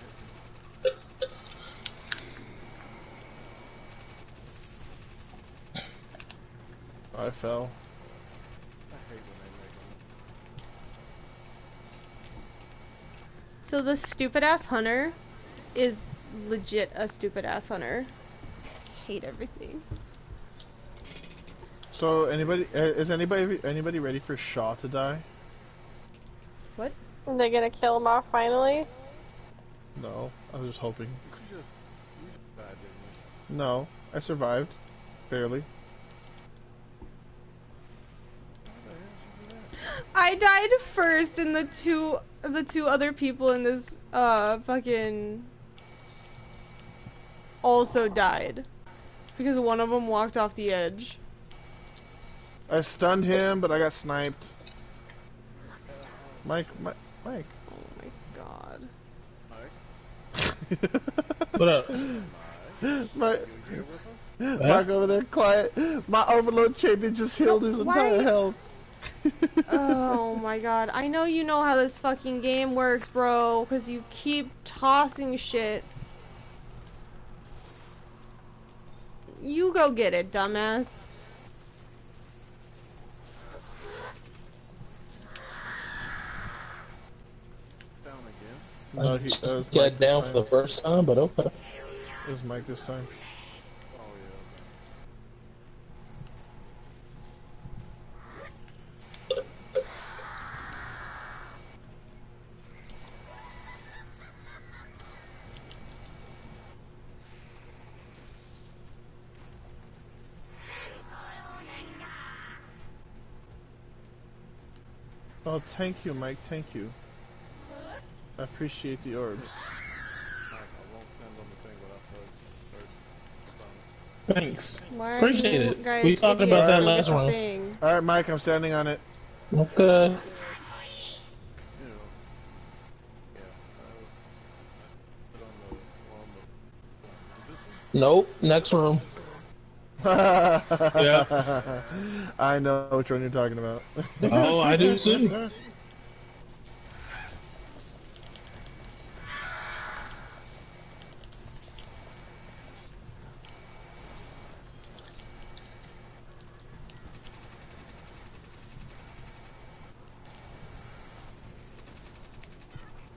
hit me. I fell. I hate when they make them. So the stupid ass hunter is legit a stupid ass hunter. Hate everything. So is anybody ready for Shaw to die? What? Are they gonna kill him off finally? No, I was just hoping. You just died, didn't No, I survived, barely. you? How the hell did you do that? I died first, and the two other people in this fucking also died because one of them walked off the edge. I stunned him, but I got sniped. Mike. Oh my god. Mike? What up? Mike. You here with us? Mike over there, quiet. My Overlord champion just healed his entire health. Oh my god. I know you know how this fucking game works, bro, because you keep tossing shit. You go get it, dumbass. Down again. No, he got down for the first time, but okay. It was Mike this time. Oh, yeah. Oh, thank you, Mike. Thank you. I appreciate the orbs. Mike, I won't stand on the thing without first. Thanks. Why are Appreciate you it. guys We talked idiots about that with last the round. thing? Alright, Mike, I'm standing on it. Okay. You know. Yeah. Put on the one is this one? Nope. Next room. Yeah. I know which one you're talking about. Oh, I do too.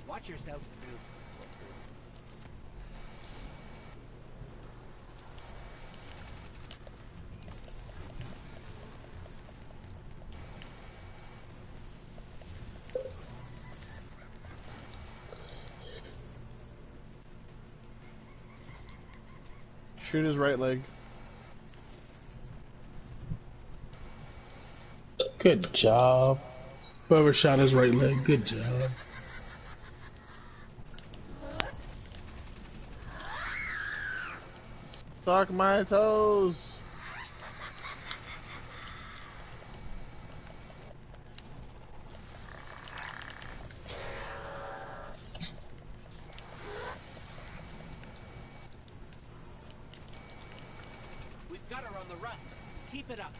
Watch yourself. Shoot his right leg. Good job. Whoever shot his right leg, good job. Suck my toes. We've got her on the run. Keep it up.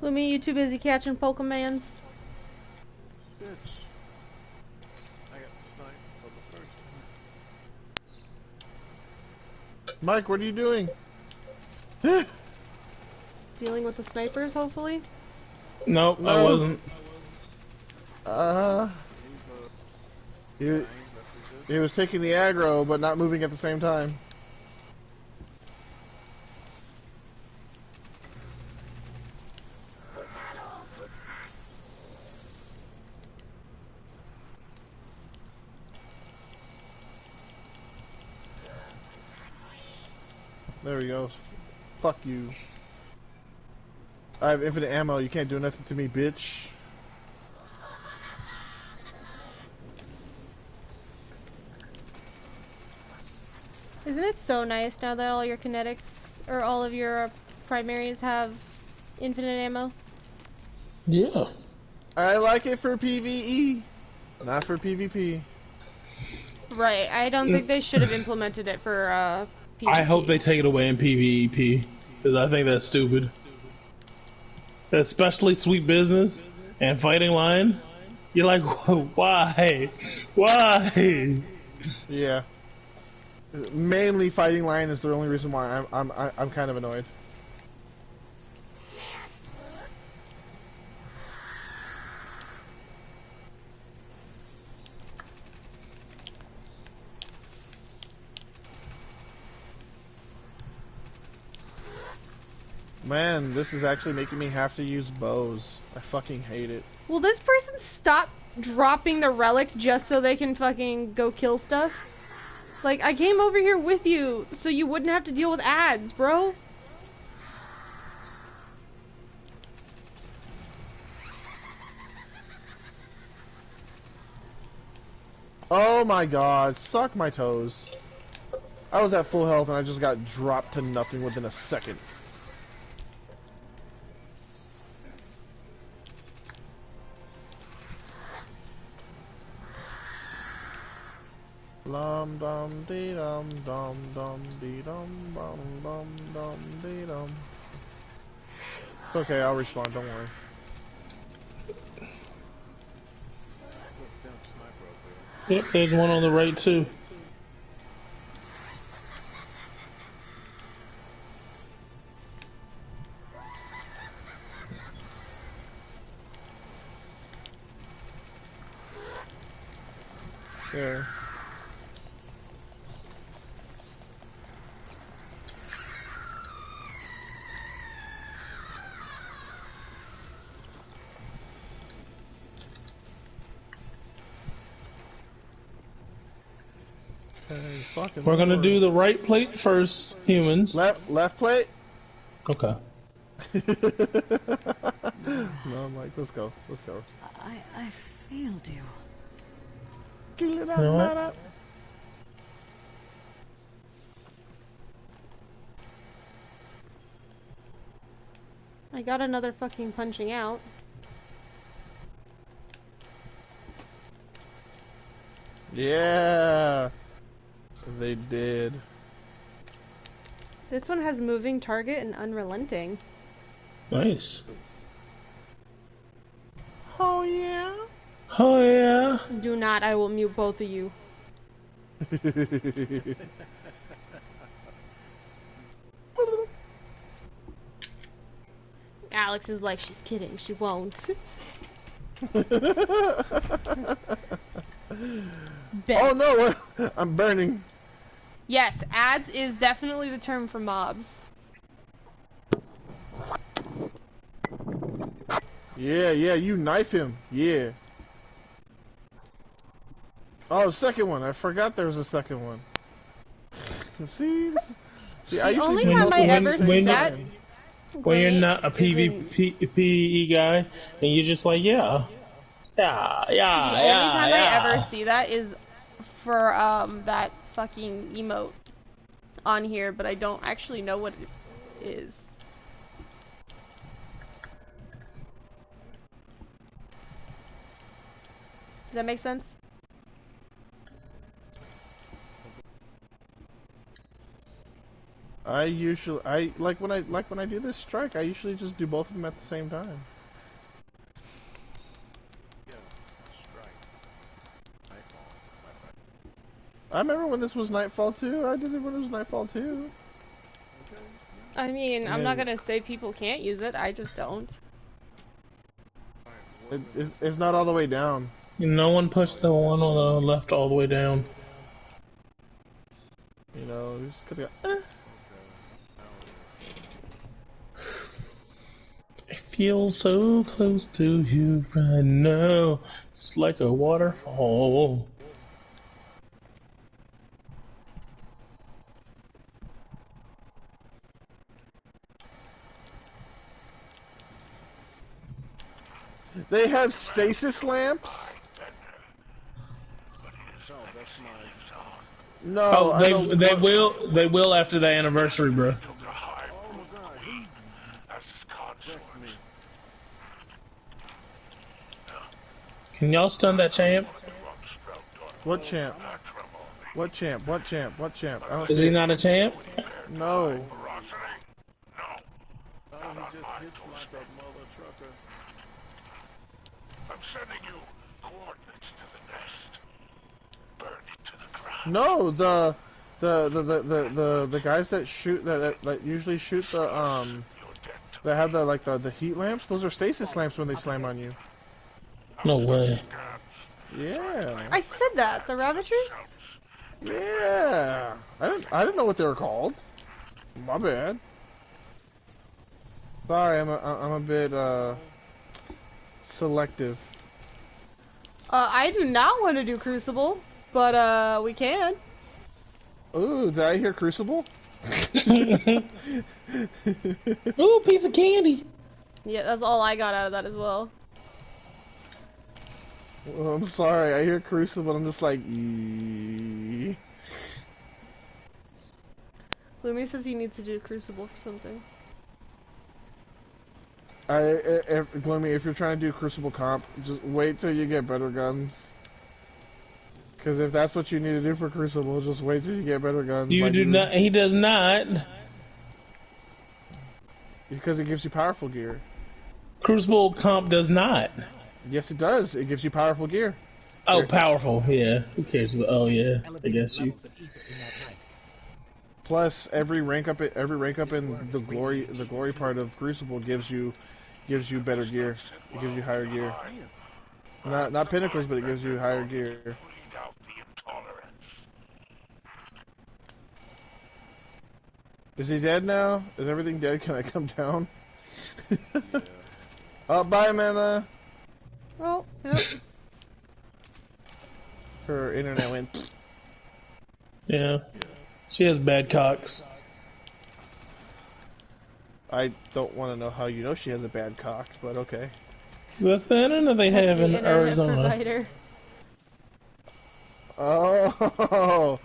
Lumi, you too busy catching Pokemons? Bitch. I got sniped for the first time. Mike, what are you doing? Dealing with the snipers, hopefully? Nope, No. I wasn't. He was taking the aggro, but not moving at the same time. There we go. Fuck you. I have infinite ammo. You can't do nothing to me, bitch. Isn't it so nice now that all your kinetics, or all of your primaries have infinite ammo? Yeah. I like it for PvE, not for PvP. Right, I don't think they should have implemented it for PvP. I hope they take it away in PvP, because I think that's stupid. Especially Sweet Business and Fighting Line. You're like, why? Why? Yeah. Mainly Fighting Line is the only reason why I'm kind of annoyed. Man, this is actually making me have to use bows. I fucking hate it. Will this person stop dropping the relic just so they can fucking go kill stuff? Like, I came over here with you so you wouldn't have to deal with ads, bro. Oh my god, suck my toes. I was at full health and I just got dropped to nothing within a second. Lum dum dee dum dum dum dee dum dum dum dum dee dum. Okay, I'll respawn, don't worry. Yep, there's one on the right too. There. We're gonna do the right plate first, humans. Left plate? Okay. No, I'm like, let's go. I failed you. Alright. I got another fucking punching out. Yeah, they did. This one has moving target and unrelenting. Nice. Oh yeah. Oh yeah. Do not, I will mute both of you. Alex is like, she's kidding, she won't. Oh no, I'm burning. Yes, ads is definitely the term for mobs. Yeah, you knife him. Yeah. Oh, second one. I forgot there was a second one. See, I usually only time I ever see that when you're not a PvE guy, and you're just like, yeah. The only time I ever see that is for that fucking emote on here, but I don't actually know what it is. Does that make sense? I like when I do this strike, I usually just do both of them at the same time. I remember when this was Nightfall 2. I did it when it was Nightfall 2. I mean, I'm not gonna say people can't use it, I just don't. It's not all the way down. No one pushed the one on the left all the way down. You know, you just could've got, I feel so close to you right now. It's like a waterfall. They have stasis lamps? No, Oh, they will after the anniversary, bro. Can y'all stun that champ? What champ? What champ? What champ? What champ? I don't Is see he it. not a champ? No. I'm sending you coordinates to the nest. Burn it to the ground. No, the guys that shoot that usually shoot the that have the heat lamps, those are stasis lamps when they slam on you. No way. Yeah. I said that. The Ravagers? Yeah. I didn't know what they were called. My bad. Sorry, I'm a bit selective. I do not want to do Crucible, but we can. Ooh, did I hear Crucible? Ooh, piece of candy. Yeah, that's all I got out of that as well. Well, I'm sorry, I hear Crucible, I'm just like, eee. Gloomy says he needs to do Crucible for something. Gloomy, if you're trying to do Crucible comp, just wait till you get better guns. Because if that's what you need to do for Crucible, just wait till you get better guns. You do not. He does not. Because it gives you powerful gear. Crucible comp does not. Yes, it does. It gives you powerful gear. Oh, powerful. Yeah. Who cares about? Oh, yeah. I guess you. Plus, every rank up in the glory part of Crucible gives you better gear. It gives you higher gear. Not pinnacles, but it gives you higher gear. Is he dead now? Is everything dead? Can I come down? Yeah. Oh, bye, Amanda. Oh, yep. Her internet went. Yeah. She has bad cocks. I don't want to know how you know she has a bad cock, but okay. That's the internet they have in Arizona. Provider. Oh.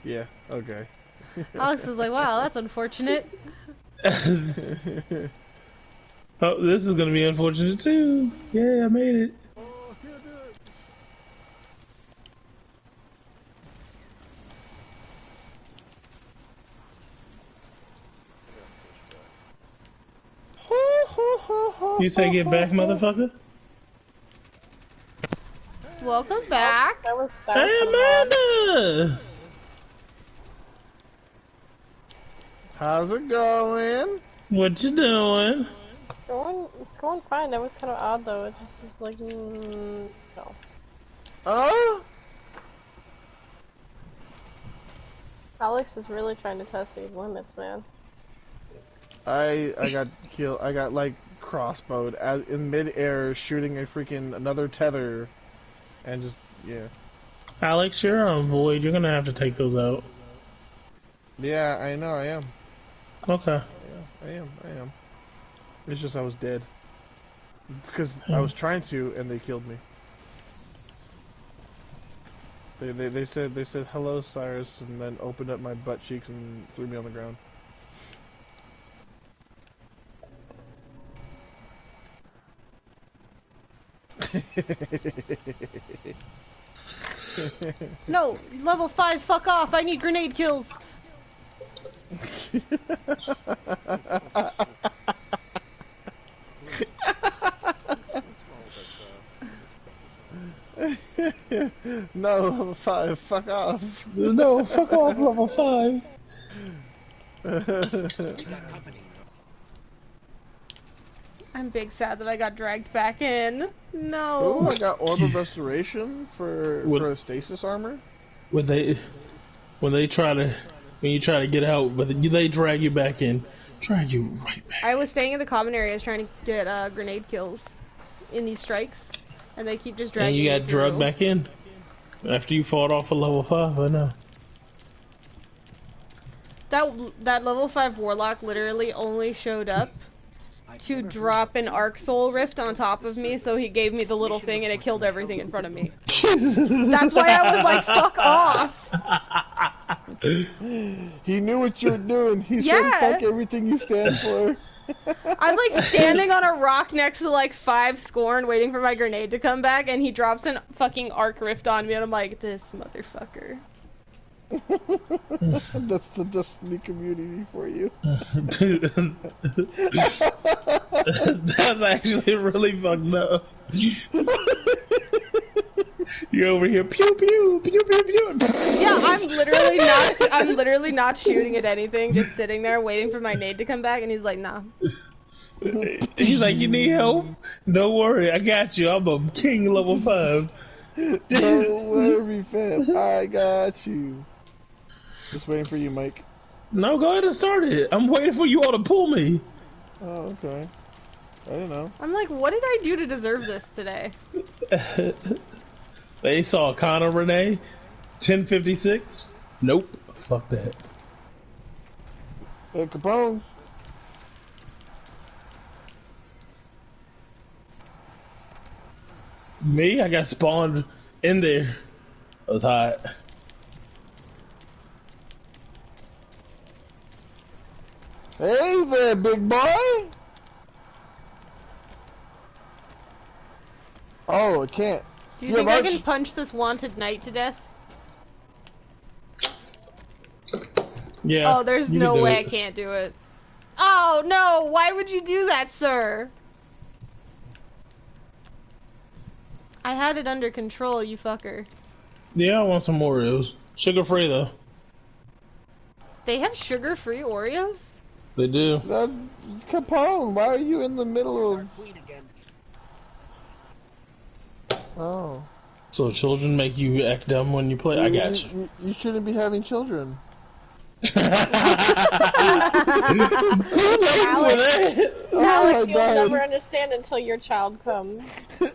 Yeah. Okay. Alex is like, wow, that's unfortunate. Oh, this is gonna be unfortunate too. Yeah, I made it. You say get back, motherfucker? Welcome back. Hey, Amanda! How's it going? What you doing? It's going fine. That was kind of odd though. It just was like, no. Oh? Alex is really trying to test these limits, man. I got killed. I got like crossbowed in midair, shooting another tether, and just yeah. Alex, you're on void. You're gonna have to take those out. Yeah, I know. I am. Okay. Yeah, I am. It's just I was dead because I was trying to, and they killed me. They said hello, Cyrus, and then opened up my butt cheeks and threw me on the ground. No, level 5, fuck off. I need grenade kills. No, level 5, fuck off. No, fuck off, level 5. I'm big sad that I got dragged back in. No. Oh, I got Orb of Restoration for a stasis armor. When you try to get out, but they drag you back in, drag you right back. I was staying in the common areas trying to get grenade kills in these strikes, and they keep just dragging me And you got drugged back in after you fought off a level 5. I know. That level 5 warlock literally only showed up to drop an Arc Soul Rift on top of me, so he gave me the little thing and it killed everything in front of me. That's why I was like, fuck off! He knew what you were doing. He said, fuck everything you stand for. I'm like standing on a rock next to like 5 Scorn waiting for my grenade to come back, and he drops an fucking Arc Rift on me, and I'm like, this motherfucker. That's the Destiny community for you. That's actually really fucked up. You're over here, pew pew, pew pew pew. Yeah, I'm literally not shooting at anything, just sitting there waiting for my nade to come back, and he's like, nah. He's like, you need help? Don't worry, I got you. I'm a king level 5. Don't worry, fam. I got you. Just waiting for you, Mike. No, go ahead and start it. I'm waiting for you all to pull me. Oh, okay. I don't know. I'm like, what did I do to deserve this today? They saw Connor Renee, 1056. Nope. Fuck that. Hey, Capone. Me? I got spawned in there. It was hot. Hey there, big boy! Oh, it can't. Do you think I can punch this wanted knight to death? Yeah. Oh, there's no way I can't do it. Oh, no! Why would you do that, sir? I had it under control, you fucker. Yeah, I want some Oreos. Sugar-free, though. They have sugar-free Oreos? They do. That's Capone. Why are you in the middle of... Oh. So children make you act dumb when you play? I got you. You shouldn't be having children. Alex, you'll never understand until your child comes. I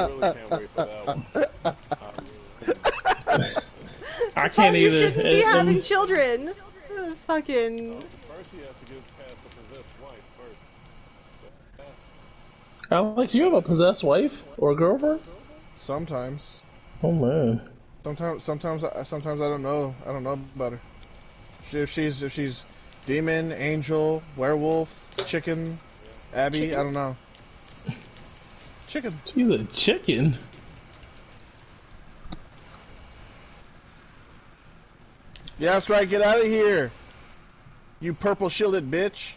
really can't wait for that one. I can't either. You shouldn't be having children. Fucking. First he has to get past the possessed wife first. Alex, you have a possessed wife or a girlfriend? Sometimes. Oh man. Sometimes I don't know. I don't know about her. If she's demon, angel, werewolf, chicken, Abby, chicken? I don't know. Chicken. She's a chicken. Yeah, that's right. Get out of here, you purple shielded bitch.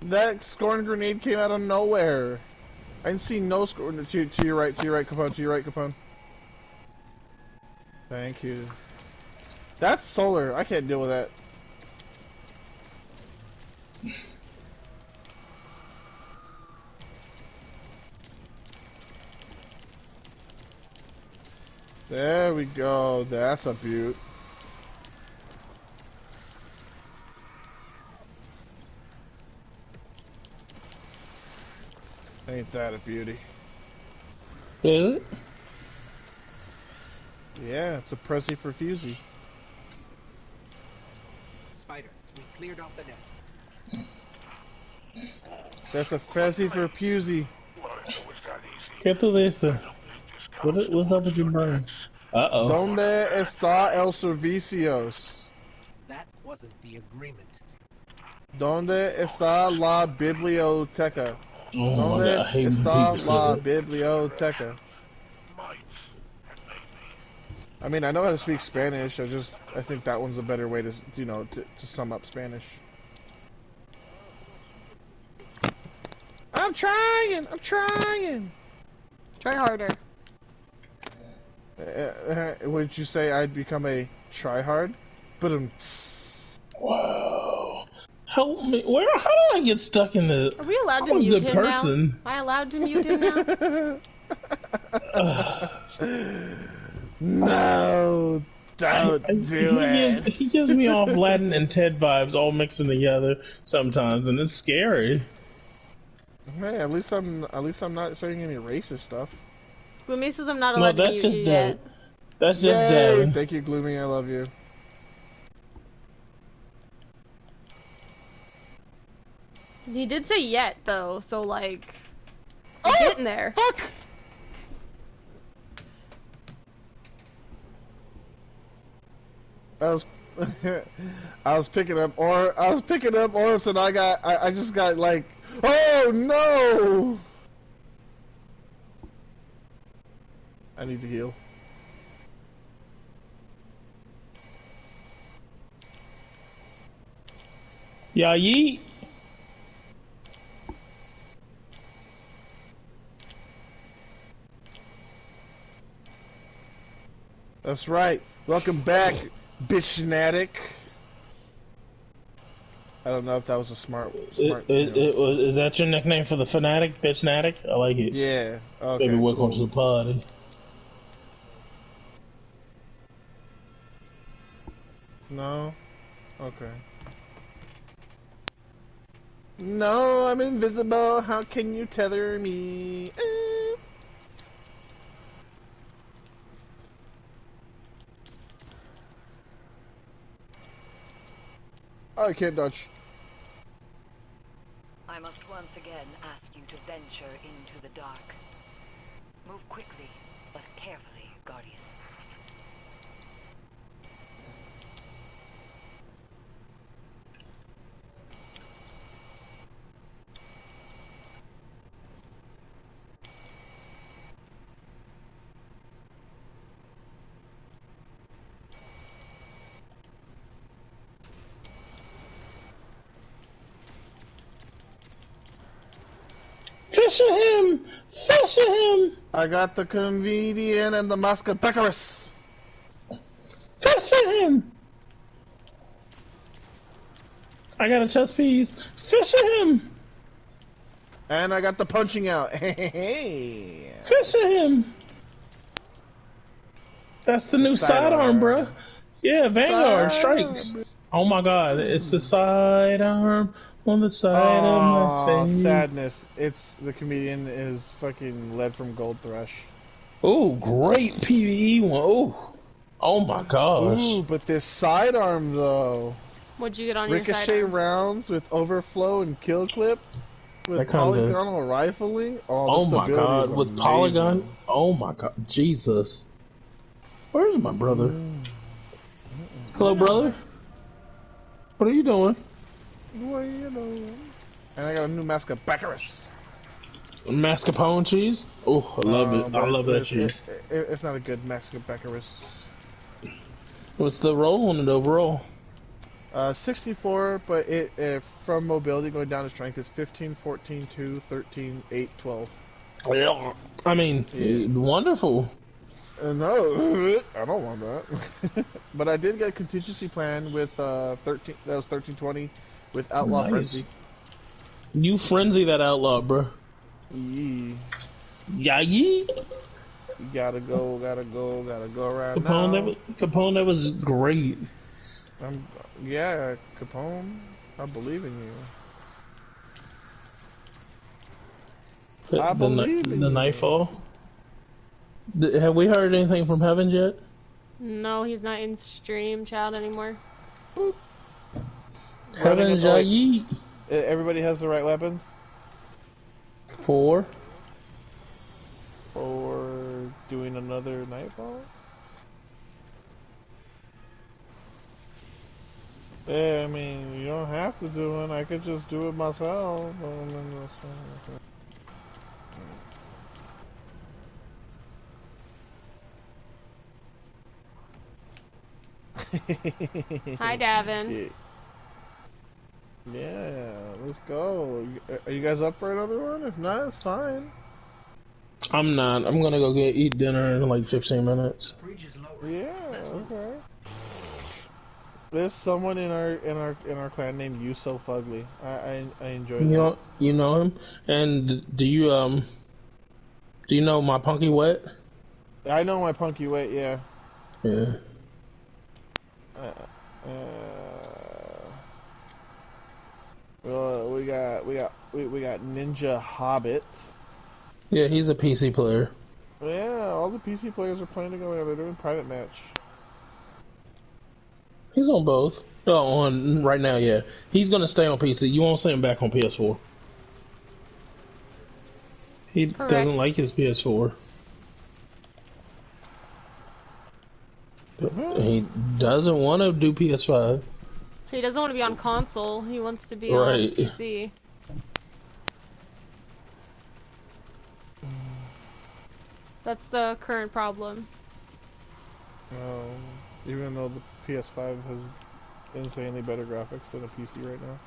That scorn grenade came out of nowhere. I didn't see no scorn. To your right, Capone. To your right, Capone. Thank you. That's solar. I can't deal with that. There we go. That's a beaut. Ain't that a beauty? Is it? Yeah, it's a Prezi for Fusey. Spider, we cleared off the nest. That's a Prezi for Fusey. ¿Qué tú dices? What's up with your brain? Uh-oh. ¿Dónde está el servicios? That wasn't the agreement. ¿Dónde está la biblioteca? Oh my God, está la biblioteca? I mean, I know how to speak Spanish. I think that one's a better way to, you know, to sum up Spanish. I'm trying. Try harder. Would you say I'd become a tryhard? But Whoa. Help me. How do I get stuck in the... Are we allowed to I'm a mute good him person. now? Am I allowed to mute him now? No, don't do it. He gives me off Latin and Ted vibes all mixing together sometimes, and it's scary. Hey, at least I'm not saying any racist stuff. Gloomy says I'm not allowed to mute you yet. That's just Devin. Thank you, Gloomy. I love you. He did say yet though, so like, getting there. Fuck! I was picking up orbs and I just got like, oh no! I need to heal. Yeah, yeet. That's right. Welcome back, bitch fanatic. I don't know if that was a smart. Is that your nickname for the fanatic, bitch fanatic? I like it. Yeah. Okay. Baby, welcome to the party. No. Okay. No, I'm invisible. How can you tether me? I can't dodge. I must once again ask you to venture into the dark. Move quickly, but carefully, Guardian. Fish him! Fish him! I got the comedian and the mascapecarus. Fish him! I got a chest piece. Fish him! And I got the punching out. Hey. Fish him! That's the new sidearm, bruh. Yeah, Vanguard strikes. Oh my god, it's the sidearm on the side of my face. Sadness. It's the comedian is fucking led from Gold Thrush. Oh, great PvE one. Oh my gosh. Ooh, but this sidearm though. What'd you get on your Ricochet sidearm? rounds with overflow and kill clip with polygonal rifling. Oh my god, with amazing. polygon. Oh my god, Jesus. Where's my brother? Hello, brother. What are you doing? What are you doing? And I got a new mascapecarus. Mascarpone cheese? Oh, I love it. I love that cheese. It's not a good mascapecarus. What's the roll on it overall? 64, but it from mobility going down to strength is 15, 14, 2, 13, 8, 12. Well, I mean, wonderful. No, I don't want that. But I did get a contingency plan with 13. That was 1320 with Outlaw Frenzy. You frenzy that outlaw, bro. Yee. Yeah, yee. Gotta go around now. Capone, that was great. Yeah, Capone, I believe in you. I believe in the you. Nightfall. Have we heard anything from Heavens yet? No, he's not in stream chat anymore. Boop. Heavens, yeet. Everybody has the right weapons? For doing another Nightfall? Yeah, I mean, you don't have to do it. I could just do it myself. Hi, Davin. Yeah, let's go. Are you guys up for another one? If not, it's fine. I'm not. I'm gonna go eat dinner in like 15 minutes. Yeah, okay. There's someone in our clan named You So Fugly. I enjoy that. You know him? And do you know my Punky Wet? I know my Punky Wet, yeah. Yeah. We got Ninja Hobbit. Yeah, he's a PC player. Yeah, all the PC players are playing together. They're doing private match. He's on both. Oh, on right now, yeah. He's gonna stay on PC. You won't see him back on PS4. He doesn't like his PS4. He doesn't want to do PS5. He doesn't want to be on console. He wants to be right. on PC. That's the current problem. Even though the PS5 has insanely better graphics than a PC right now.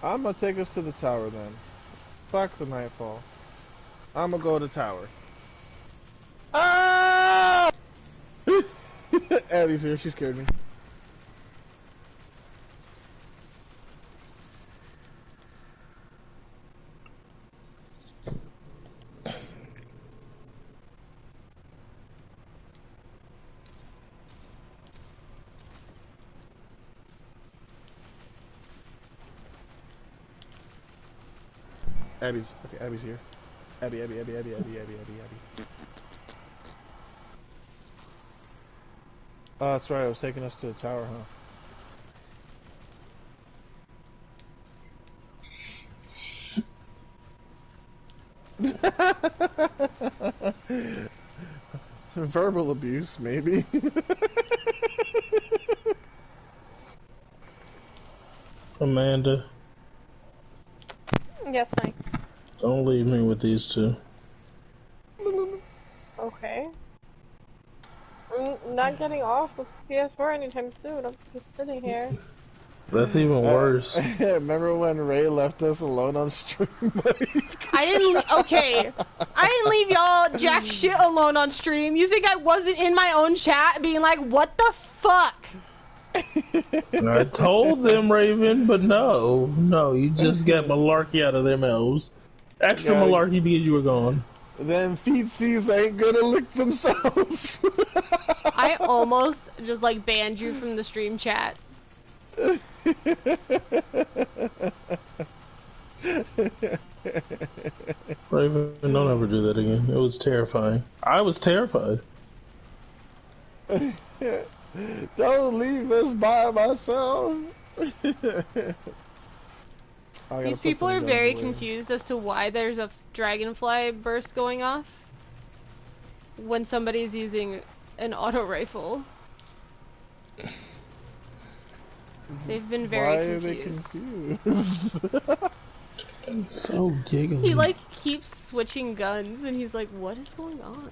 I'm gonna take us to the tower then. Fuck the Nightfall. I'm gonna go to tower. Ah! Abby's here. She scared me. Abby's here. Abby. Oh, that's right. I was taking us to the tower, huh? Verbal abuse, maybe. Amanda. Yes, Mike. Don't leave me with these two. Okay. I'm not getting off the PS4 anytime soon. I'm just sitting here. That's even worse. Remember when Ray left us alone on stream? I didn't leave y'all jack shit alone on stream. You think I wasn't in my own chat being like, what the fuck? I told them, Raven, but no, you just got malarkey out of their mouths. Extra malarkey because you were gone. Them feetsies ain't gonna lick themselves. I almost just like banned you from the stream chat. Raven, don't ever do that again. It was terrifying. I was terrified. Don't leave us by myself. These people are very confused as to why there's a dragonfly burst going off when somebody's using an auto rifle. They've been very confused. I'm so giggly. He like keeps switching guns and he's like, what is going on?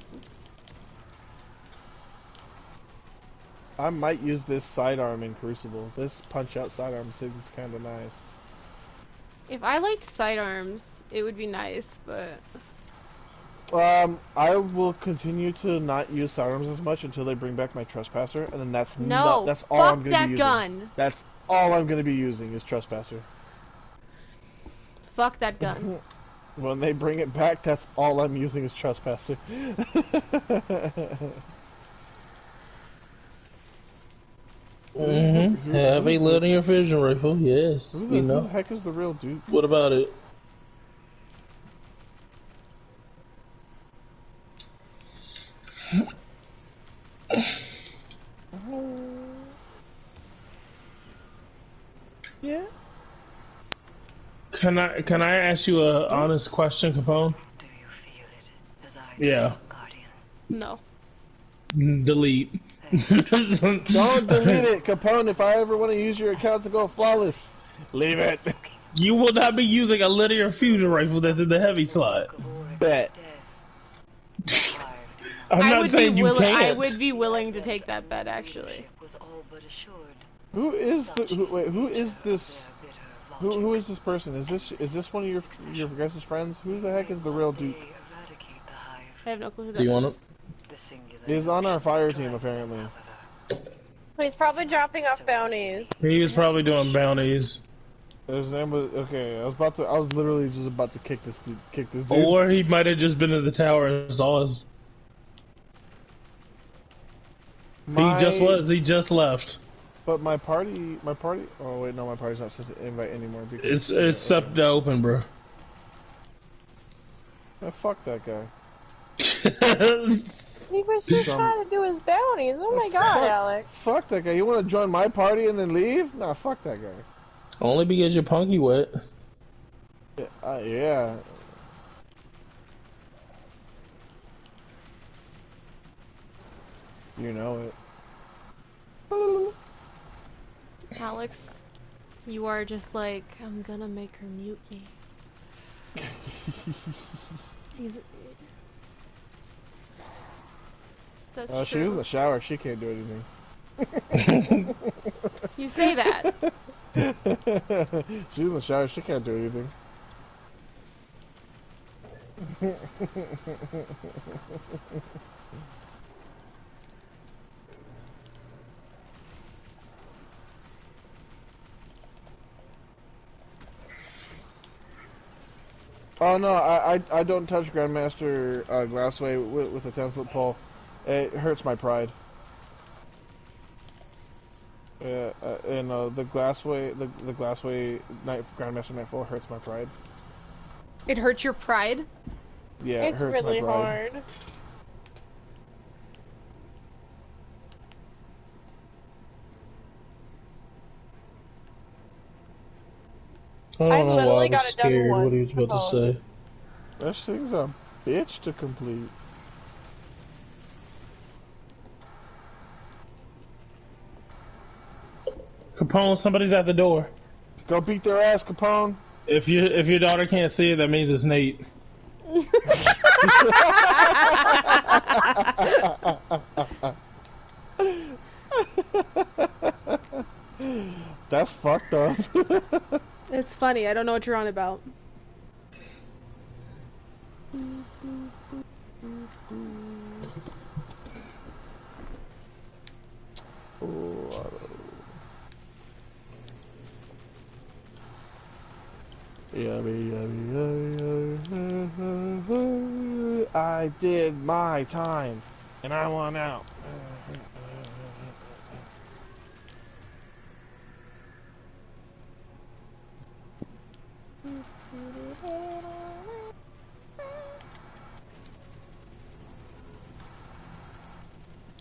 I might use this sidearm in Crucible. This punch-out sidearm seems kind of nice. If I liked sidearms, it would be nice, but... I will continue to not use sidearms as much until they bring back my Trespasser, and then that's that's all I'm going to be using. Gun. That's all I'm going to be using is Trespasser. Fuck that gun. When they bring it back, that's all I'm using is Trespasser. Have a linear vision rifle, yes. Who the heck is the real dude? What about it? Yeah. Can I ask you a honest question, Capone? Do you feel it as I Yeah. Guardian? No. Delete. Don't delete it, Capone. If I ever want to use your account to go flawless, leave it. You will not be using a linear fusion rifle that's in the heavy slot. Bet. I'm not saying you can't. I would be willing to take that bet, actually. Who is the? Who is this? Who is this person? Is this one of your guys' friends? Who the heck is the real Duke? I have no clue who that Do you want is. him? He's on our fire team apparently. He's probably dropping off bounties. He was probably doing bounties. His name was okay. I was literally just about to kick this dude. Or he might have just been in the tower and saw us. He just left. But my party. Oh wait, no, my party's not set to invite anymore because It's up to open, bro. Yeah, fuck that guy. He was just trying to do his bounties. Oh my god, Alex. Fuck that guy. You want to join my party and then leave? Nah, fuck that guy. Only because you're punky wet. Yeah. You know it. Alex, you are just like, I'm gonna make her mute me. That's true. She's in the shower. She can't do anything. You say that. She's in the shower. She can't do anything. Oh no, I don't touch Grandmaster Glassway with a 10-foot pole. It hurts my pride. Yeah, and the Glassway Grandmaster Nightfall hurts my pride. It hurts your pride? Yeah, it hurts really my pride. hard. I don't know why I got was it done scared once. what he was about to say. That thing's a bitch to complete. Capone, somebody's at the door. Go beat their ass, Capone. If your daughter can't see it, that means it's Nate. That's fucked up. It's funny. I don't know what you're on about. I did my time, and I want out.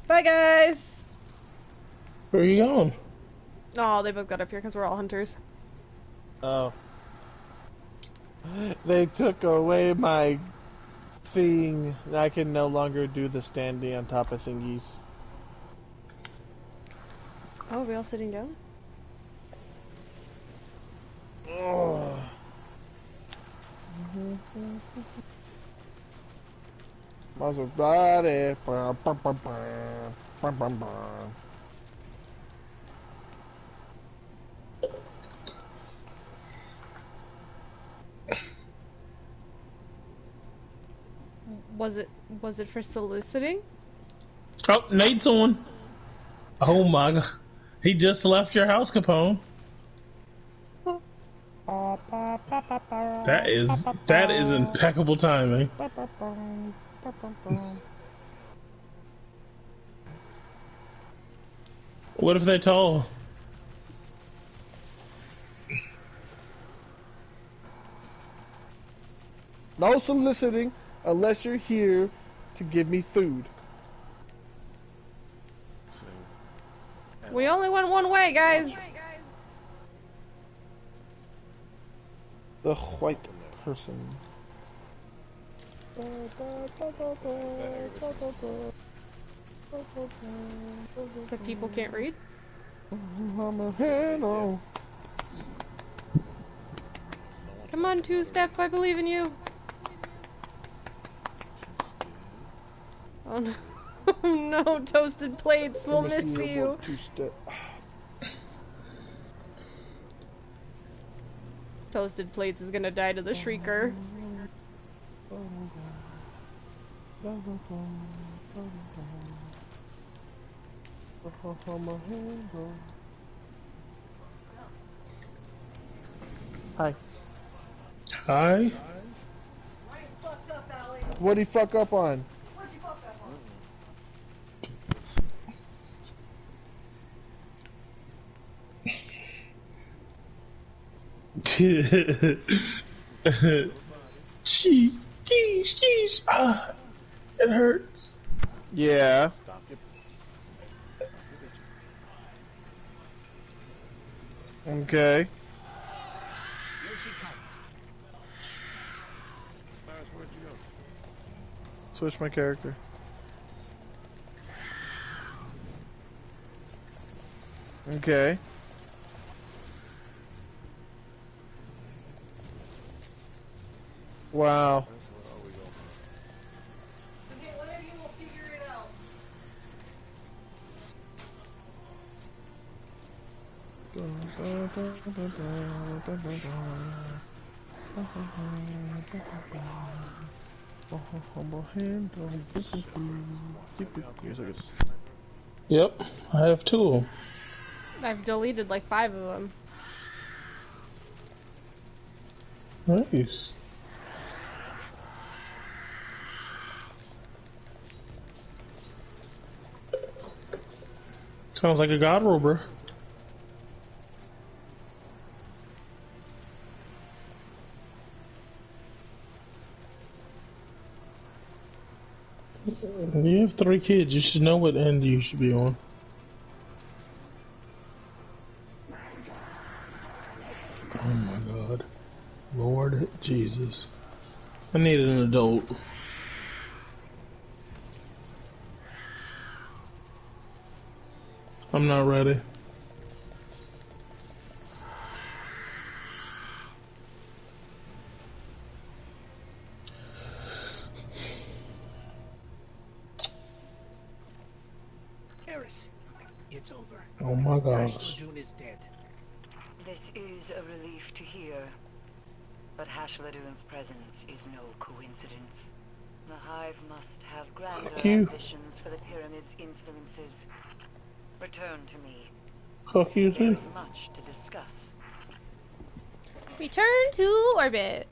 Bye, guys! Where are you going? Oh, they both got up here because we're all hunters. Oh. They took away my thing. I can no longer do the standing on top of thingies. Oh, are we all sitting down? Oh. Maserati. Was it for soliciting? Oh, Nate's on. Oh my god. He just left your house, Capone. That is impeccable timing. What if they're tall? No soliciting unless you're here to give me food. We only went one way, guys. The white person. The people can't read? Come on, two-step, I believe in you. Oh no. Oh no, toasted plates, we'll miss you. Toasted Plates is gonna die to the Shrieker. Hi. Hi. What'd he fuck up on? Jeez. Ah, it hurts. Yeah. Okay. Here she comes. Cyrus, where'd you go? Switch my character. Okay. Wow. Yep, I have 2 of them. I've deleted like 5 of them. Nice. Sounds like a god rover. You have 3 kids. You should know what end you should be on. Oh my God. Lord Jesus. I need an adult. I'm not ready. Eris, it's over. Oh my gosh. Hashladoon is dead. This is a relief to hear. But Hashladoon's presence is no coincidence. The Hive must have grander ambitions for the Pyramid's influences. Return to me. Fuck you There too. is much to discuss. Return to orbit.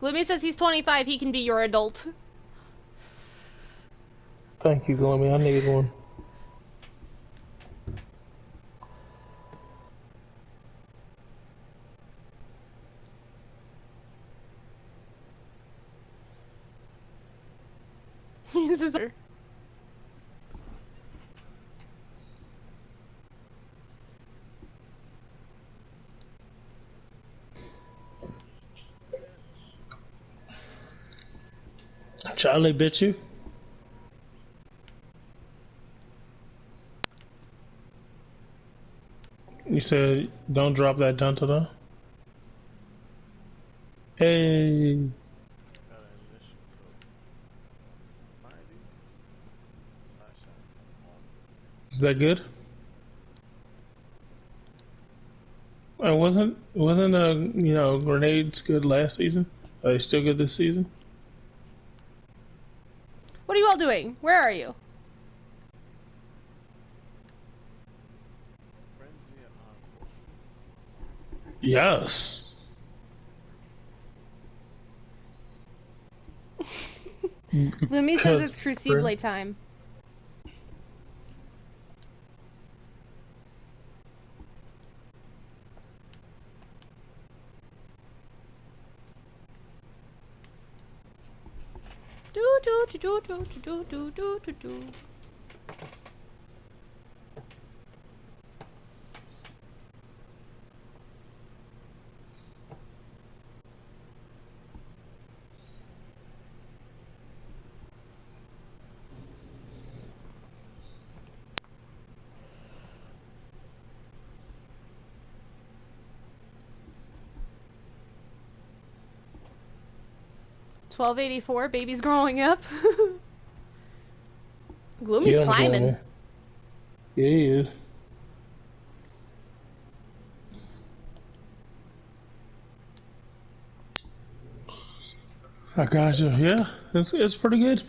Gloomy says he's 25, he can be your adult. Thank you, Gloomy. I need one. This is Charlie bit you? You said don't drop that dun-dun-dun? Hey. Is that good? Wasn't grenades good last season? Are they still good this season? What are you all doing? Where are you? Yes. Lumi says it's Crucible time. Do. 1284, baby's growing up. Gloomy's climbing. Gloomy. Yeah, he is. I got you. Yeah, it's pretty good.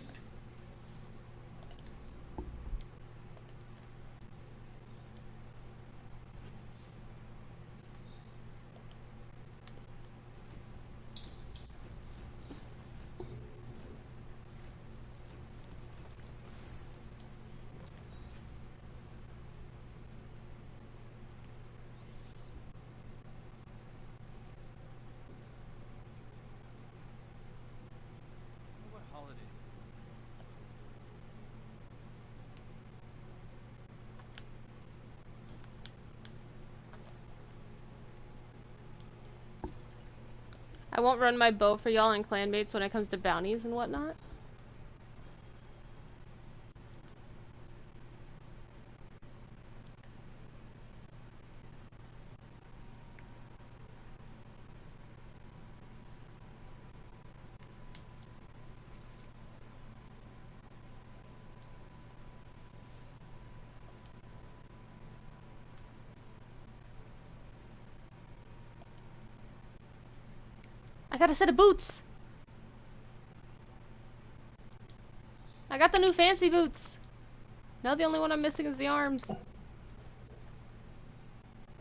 What holiday? I won't run my boat for y'all and clanmates when it comes to bounties and whatnot. I got a set of boots. I got the new fancy boots. Now the only one I'm missing is the arms.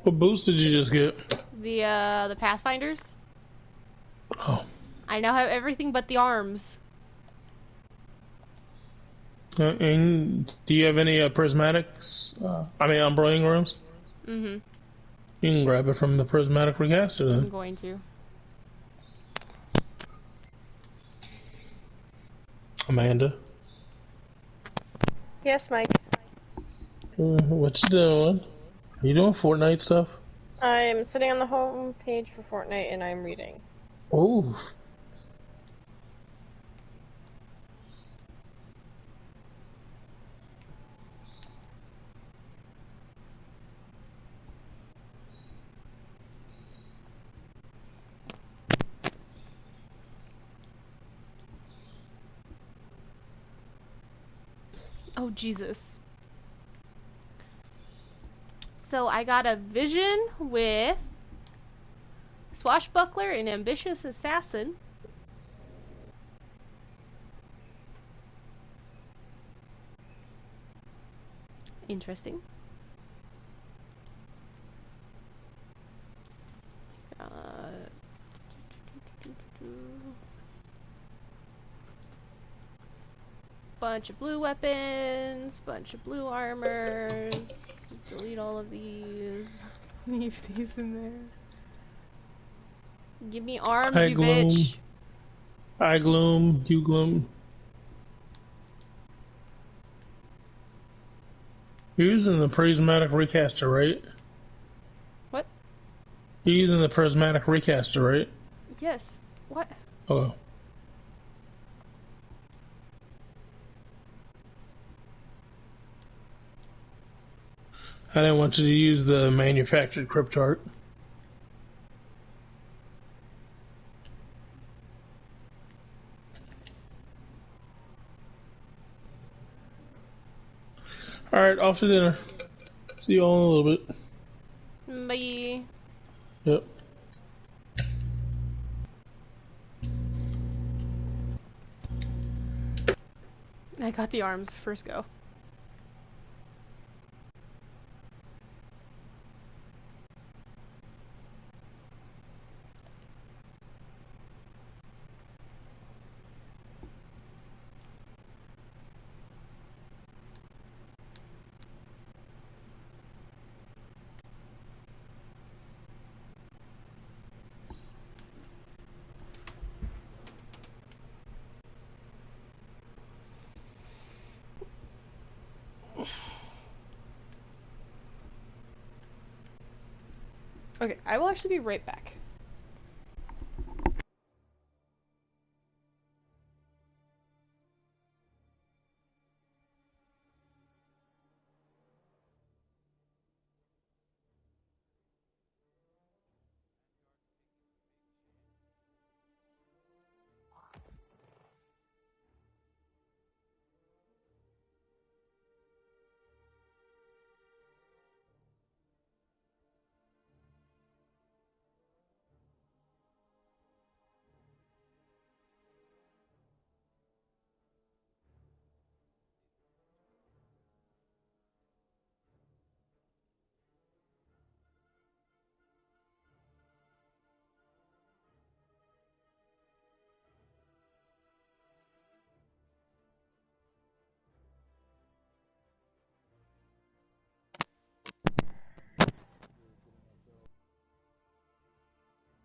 What boots did you just get? The Pathfinders. Oh. I now have everything but the arms. And do you have any prismatics? I mean, unbroiling rooms? Mm-hmm. You can grab it from the prismatic recaster then. I'm going to. Amanda? Yes, Mike. What you doing? You doing Fortnite stuff? I'm sitting on the home page for Fortnite and I'm reading. Oh. Oh, Jesus. So I got a vision with Swashbuckler and Ambitious Assassin. Interesting. Bunch of blue weapons, bunch of blue armors. Delete all of these. Leave these in there. Give me arms, I you gloom. bitch. I gloom. You gloom. You're using the prismatic recaster, right? What? You're using the prismatic recaster, right? Yes. What? Oh. I didn't want you to use the manufactured crypt chart. Alright, off to dinner. See you all in a little bit. Bye. Yep. I got the arms. First go. Okay, I will actually be right back.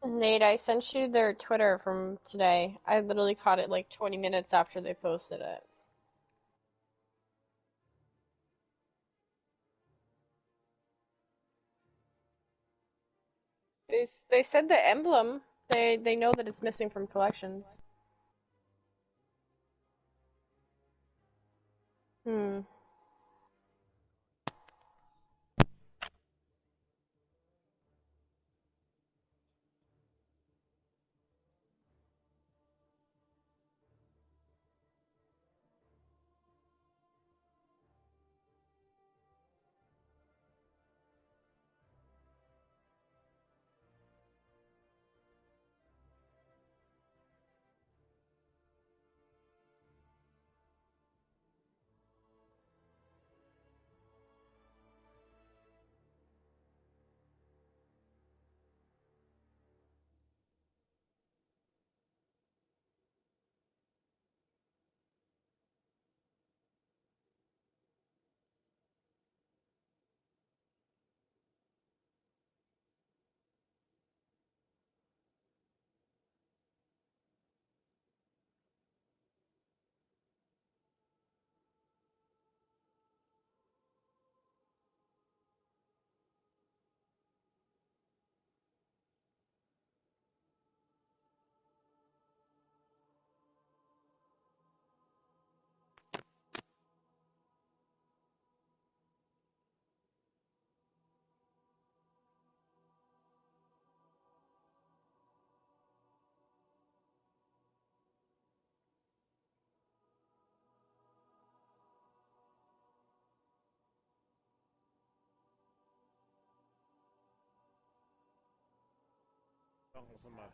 Nate, I sent you their Twitter from today. I literally caught it like 20 minutes after they posted it. They said the emblem. They know that it's missing from collections. Hmm. Somebody.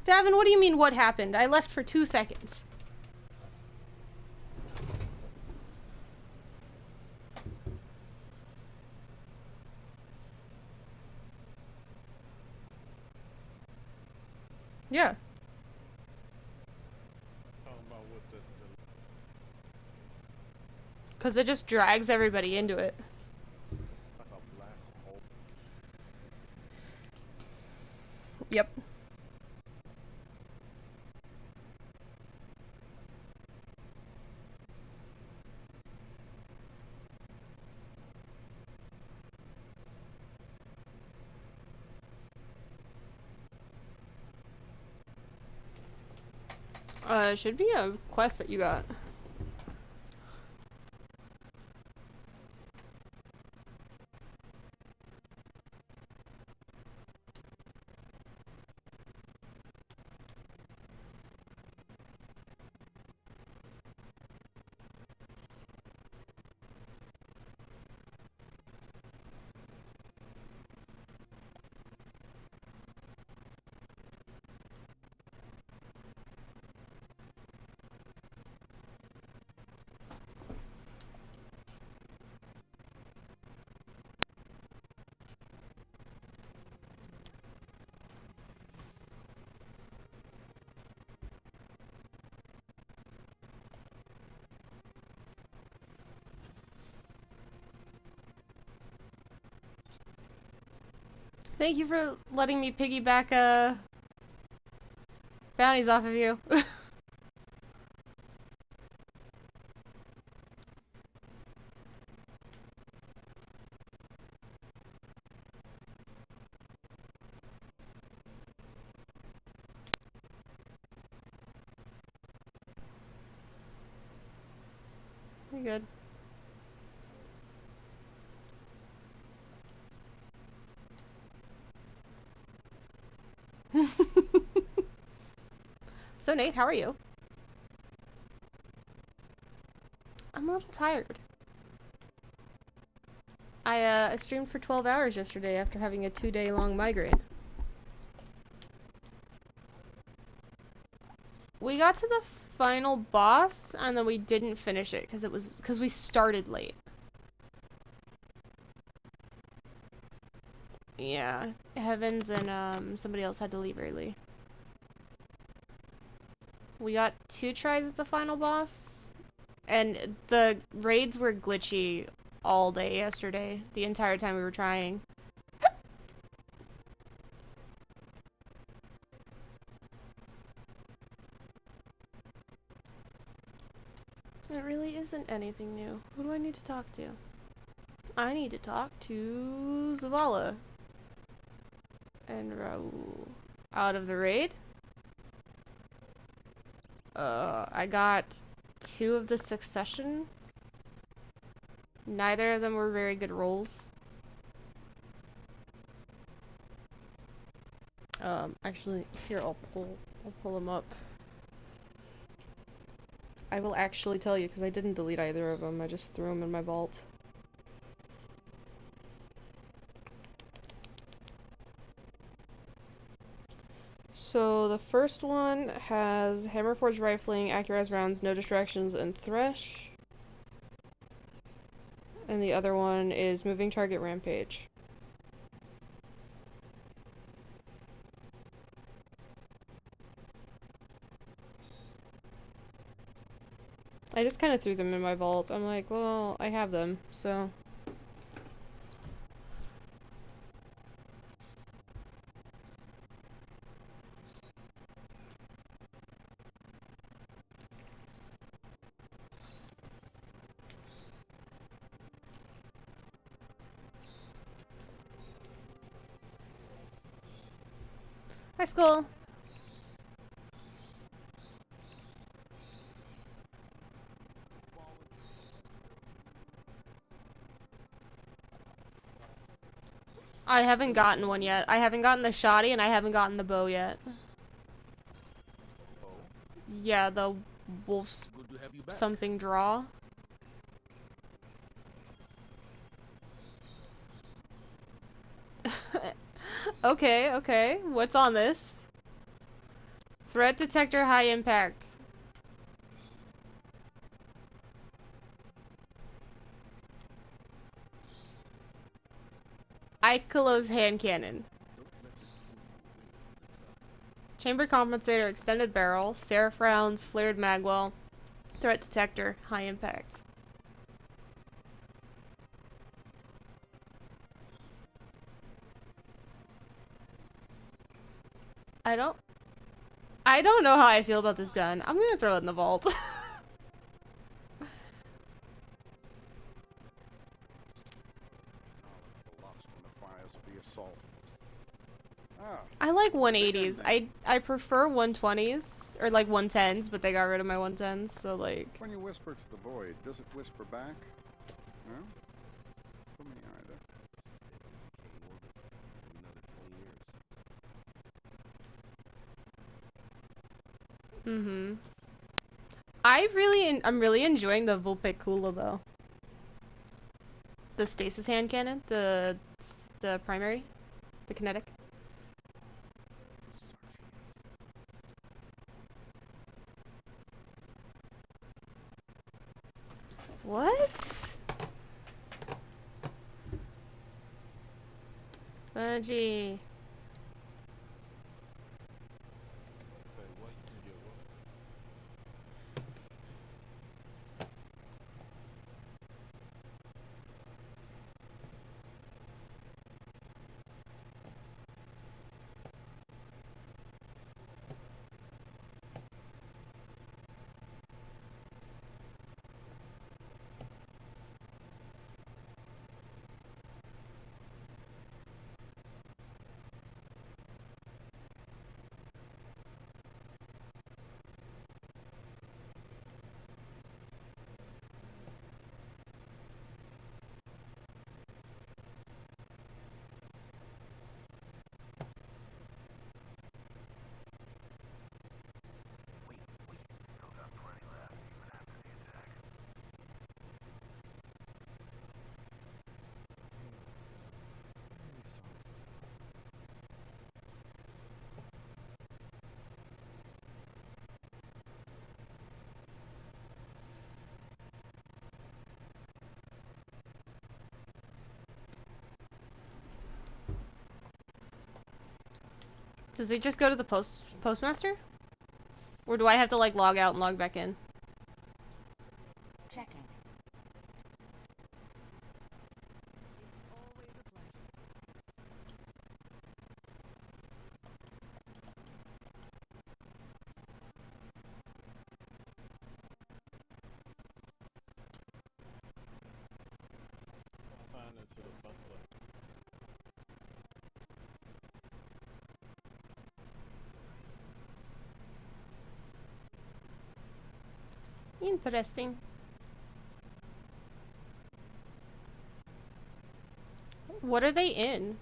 Davin, what do you mean what happened? I left for 2 seconds. Yeah. Talking about what the Because it just drags everybody into it. like a black hole. Yep. Should be a quest that you got. Thank you for letting me piggyback, bounties off of you. You're good. So Nate, how are you? I'm a little tired. I streamed for 12 hours yesterday after having a 2-day long migraine. We got to the final boss and then we didn't finish it because we started late. Yeah, Heavens and somebody else had to leave early. We got 2 tries at the final boss, and the raids were glitchy all day yesterday, the entire time we were trying. It really isn't anything new. Who do I need to talk to? I need to talk to Zavala. And Raul. Out of the raid? I got 2 of the Succession. Neither of them were very good rolls. Actually, here, I'll pull them up. I will actually tell you, because I didn't delete either of them, I just threw them in my vault. So, the first one has Hammerforged Rifling, Accurized Rounds, No Distractions, and Thresh. And the other one is Moving Target Rampage. I just kind of threw them in my vault. I'm like, well, I have them, so... Hi, Skull! I haven't gotten one yet. I haven't gotten the shoddy and I haven't gotten the bow yet. Yeah, the wolf's something draw. Okay, okay. What's on this? Threat detector high impact. Ikelo's hand cannon. Chamber compensator, extended barrel, seraph rounds, flared magwell, threat detector, high impact. I don't know how I feel about this gun. I'm gonna throw it in the vault. I like 180s. I prefer 120s or like 110s, but they got rid of my 110s, so like. When you whisper to the void, does it whisper back? No? For me either. Mm-hmm. I'm really enjoying the Vulpix Kula though. The stasis hand cannon, the primary, the kinetic. What? Bungie. Does it just go to the postmaster? Or do I have to like log out and log back in? Checking. Interesting. What are they in?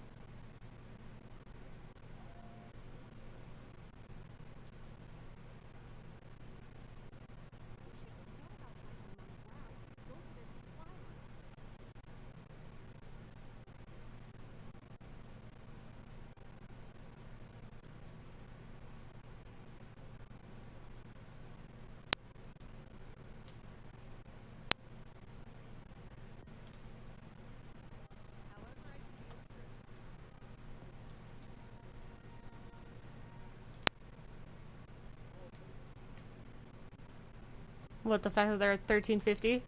What, the fact that they're at 1350?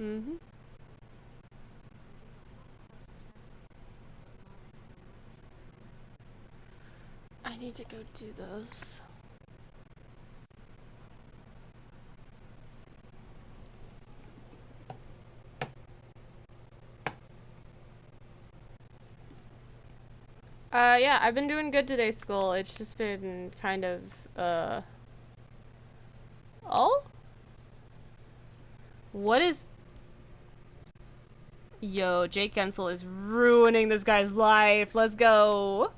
Mm-hmm. I need to go do those. Yeah, I've been doing good today, school. It's just been kind of, Oh? What is... Yo, Jake Gensel is ruining this guy's life. Let's go.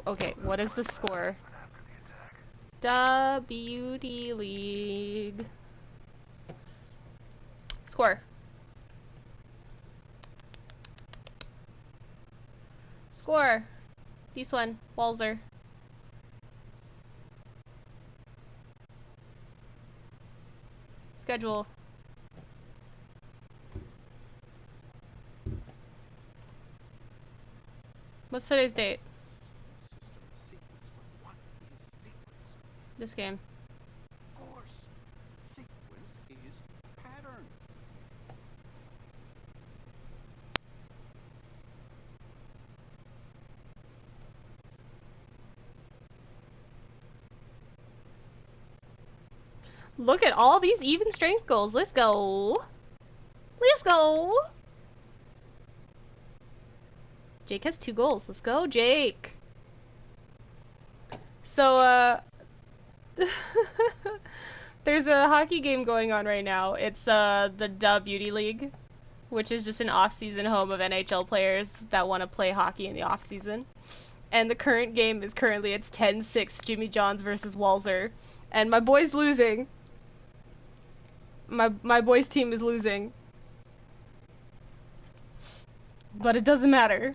Okay, what is the score? WD League. Score. Score. This one. Walzer. Schedule. What's today's date? This game. Of course. Sequence is pattern. Look at all these even strength goals. Let's go. Let's go. Jake has 2 goals. Let's go, Jake. So, there's a hockey game going on right now. It's, the Beauty League, which is just an off-season home of NHL players that want to play hockey in the off-season. And the current game is currently, it's 10-6 Jimmy Johns versus Walzer. And my boy's losing. My boy's team is losing. But it doesn't matter.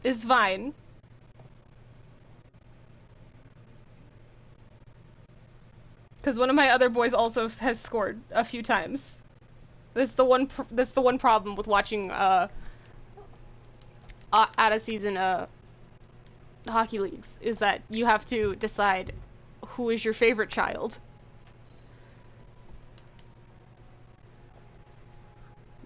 It's fine. Because one of my other boys also has scored a few times. That's the one problem with watching out of season hockey leagues, is that you have to decide who is your favorite child.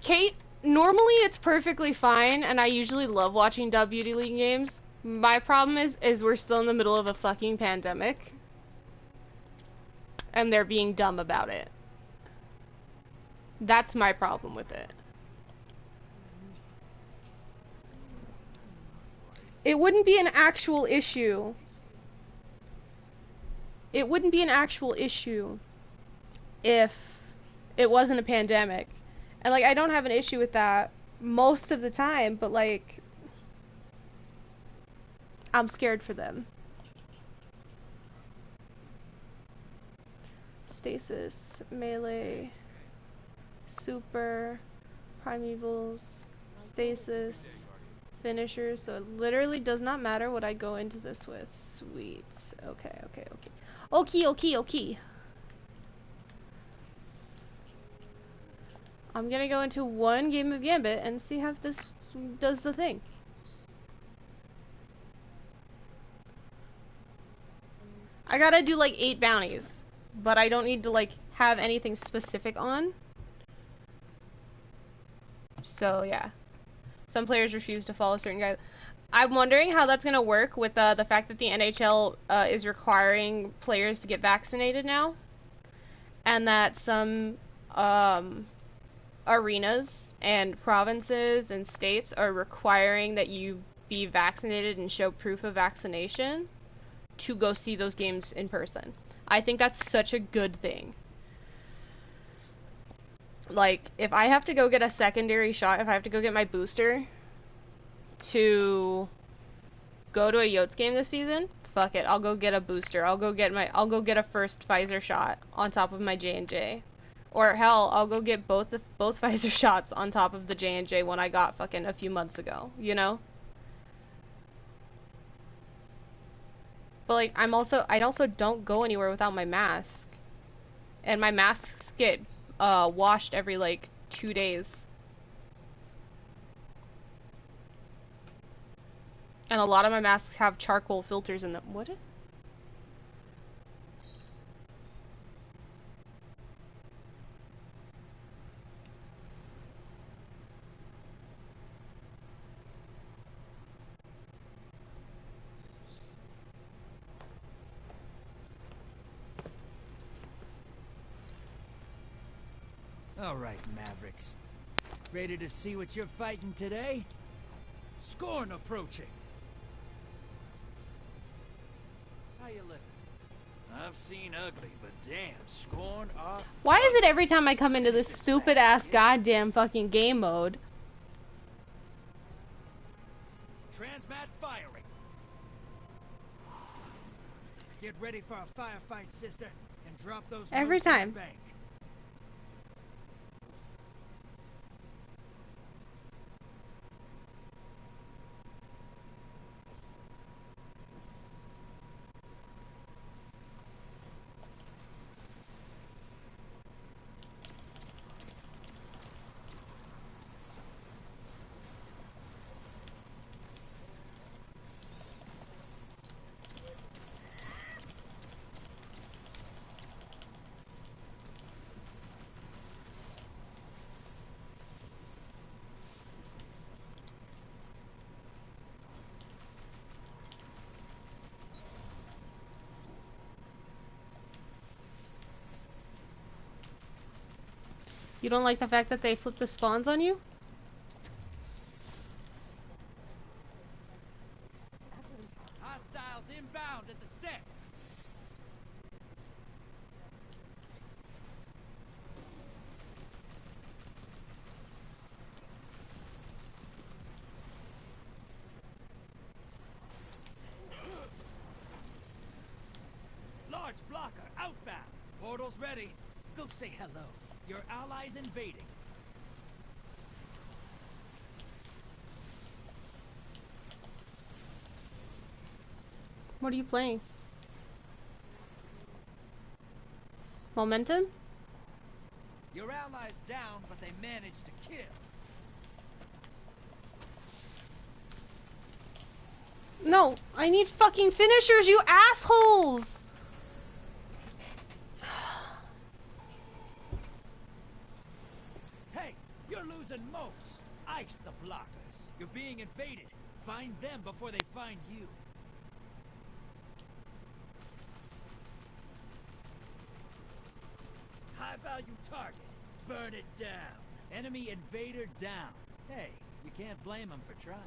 Kate, normally it's perfectly fine, and I usually love watching WD League games. My problem is we're still in the middle of a fucking pandemic. And they're being dumb about it. That's my problem with it. It wouldn't be an actual issue. It wouldn't be an actual issue if it wasn't a pandemic. And, like, I don't have an issue with that most of the time, but, like, I'm scared for them. Stasis, melee, super, primevals, stasis, finishers, so it literally does not matter what I go into this with. Sweet. Okay. Okay. I'm gonna go into one game of Gambit and see how this does the thing. I gotta do like 8 bounties, but I don't need to like have anything specific on. So yeah, some players refuse to follow certain guys. I'm wondering how that's gonna work with the fact that the NHL is requiring players to get vaccinated now, and that some arenas and provinces and states are requiring that you be vaccinated and show proof of vaccination to go see those games in person. I think that's such a good thing. Like, if I have to go get a secondary shot, if I have to go get my booster to go to a Yotes game this season, fuck it, I'll go get a booster. I'll go get a first Pfizer shot on top of my J&J. Or hell, I'll go get both Pfizer shots on top of the J&J one I got fucking a few months ago, you know? But like, I also don't go anywhere without my mask. And my masks get washed every like 2 days. And a lot of my masks have charcoal filters in them. What? All right, Mavericks. Ready to see what you're fighting today? Scorn approaching. How you living? I've seen ugly, but damn, Scorn are... Why is it every time I come into this stupid ass goddamn fucking game mode? Transmat firing. Get ready for a firefight, sister, and drop those every notes in the time. bank. You don't like the fact that they flip the spawns on you? Hostiles inbound at the steps. Large blocker outbound. Portal's ready. Go say hello. Your allies invading. What are you playing? Momentum? Your allies down, but they managed to kill. No, I need fucking finishers, you assholes! Hey, you're losing motes. Ice the blockers. You're being invaded. Find them before they find you. High value target. Burn it down. Enemy invader down. Hey, you can't blame them for trying.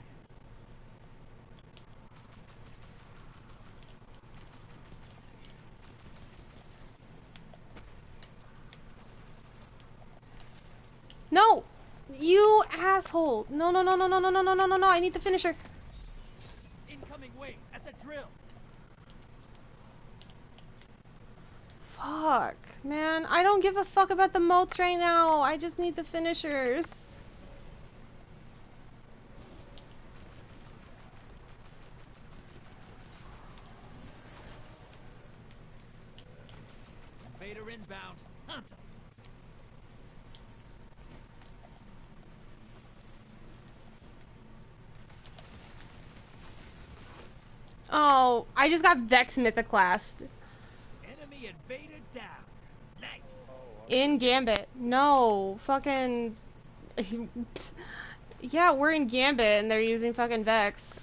No! You asshole! No, no, no, no, no, no, no, no, no, no, no, I need the finisher. Incoming wave at the drill. Fuck, man. I don't give a fuck about the moats right now. I just need the finishers. Invader inbound. Hunt him. Oh, I just got Vex Mythoclast. Enemy invader down. Nice. In Gambit. No, fucking... Yeah, we're in Gambit and they're using fucking Vex.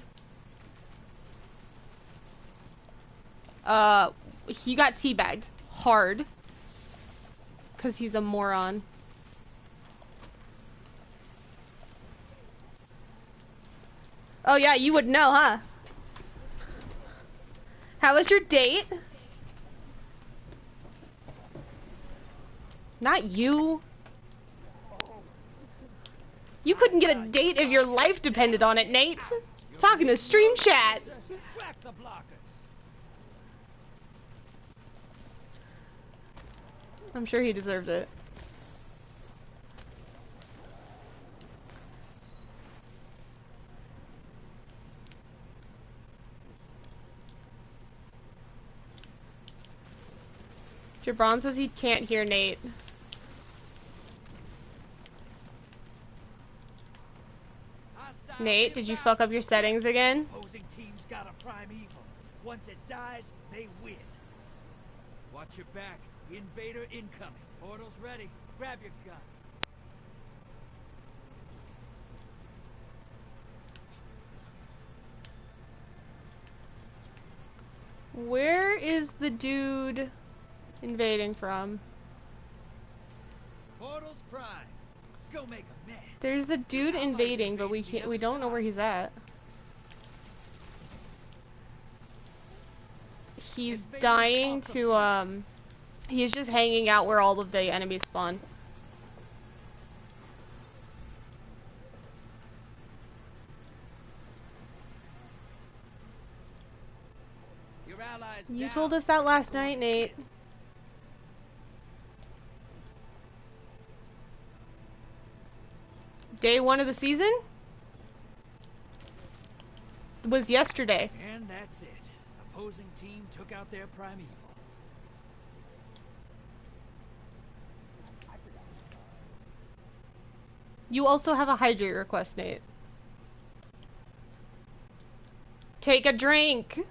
He got teabagged. Hard. Because he's a moron. Oh yeah, you would know, huh? How was your date? Not you. You couldn't get a date if your life depended on it, Nate. Talking to stream chat. I'm sure he deserved it. Jabron says he can't hear Nate. Nate, did you fuck up your settings again? Opposing team's got a prime evil. Once it dies, they win. Watch your back. Invader incoming. Portal's ready. Grab your gun. Where is the dude invading from? Portal's primed. Go make a mess. There's a dude invading, but we don't know where he's at. He's dying to he's just hanging out where all of the enemies spawn. You told us that last night, Nate. Day 1 of the season? Was yesterday. And that's it. Opposing team took out their prime evil. You also have a hydrate request, Nate. Take a drink.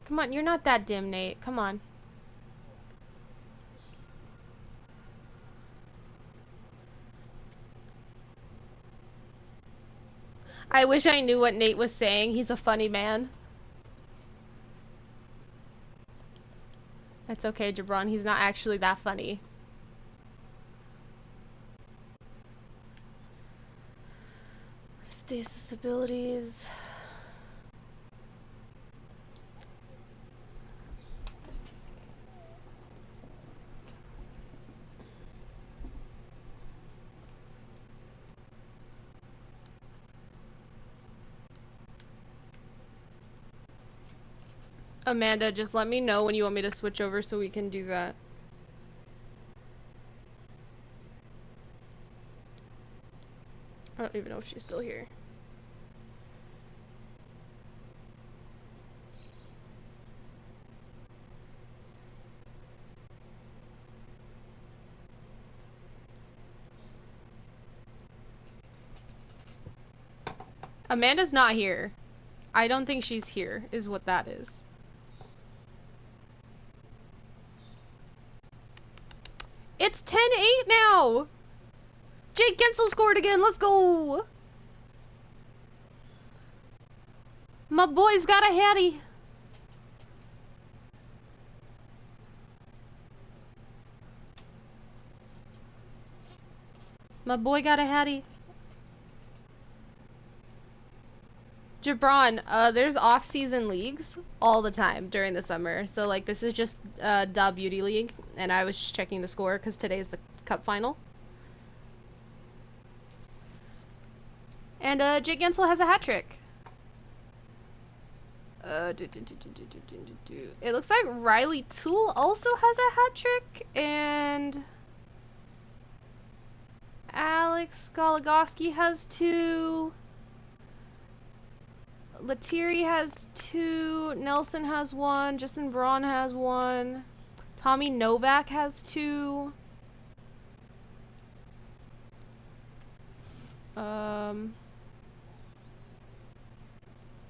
Come on, you're not that dim, Nate. Come on. I wish I knew what Nate was saying. He's a funny man. That's okay, Jabron. He's not actually that funny. Stasis abilities. Amanda, just let me know when you want me to switch over so we can do that. I don't even know if she's still here. Amanda's not here. I don't think she's here, is what that is. It's 10-8 now! Jake Gensel scored again, let's go! My boy's got a hattie. My boy got a hattie. Jabron, there's off-season leagues all the time during the summer. So, like, this is just Da Beauty League, and I was just checking the score because today's the cup final. And, Jake Gensel has a hat trick. It looks like Riley Toole also has a hat trick, and Alex Goligoski has 2. Lethierry has 2. Nelson has 1. Justin Braun has 1. Tommy Novak has 2.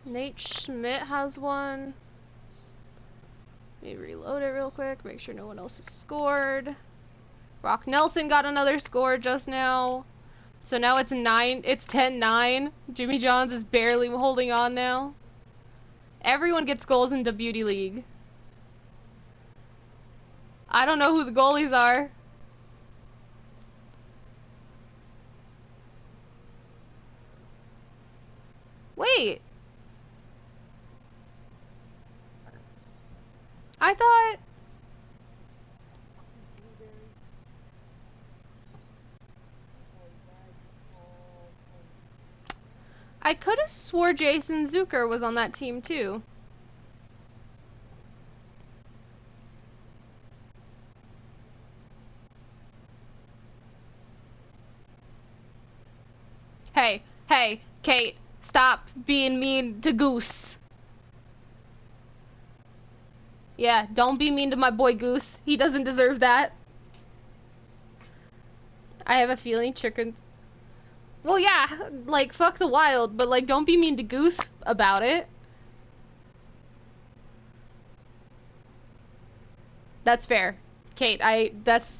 Nate Schmidt has 1. Let me reload it real quick, make sure no one else has scored. Brock Nelson got another score just now. So now it's 10-9. Jimmy Johns is barely holding on now. Everyone gets goals in the Beauty League. I don't know who the goalies are. Wait. I thought... I could have swore Jason Zucker was on that team too. Hey, Kate, stop being mean to Goose. Yeah, don't be mean to my boy Goose. He doesn't deserve that. I have a feeling chickens... Well, yeah, like, fuck the Wild, but, like, don't be mean to Goose about it. That's fair. Kate,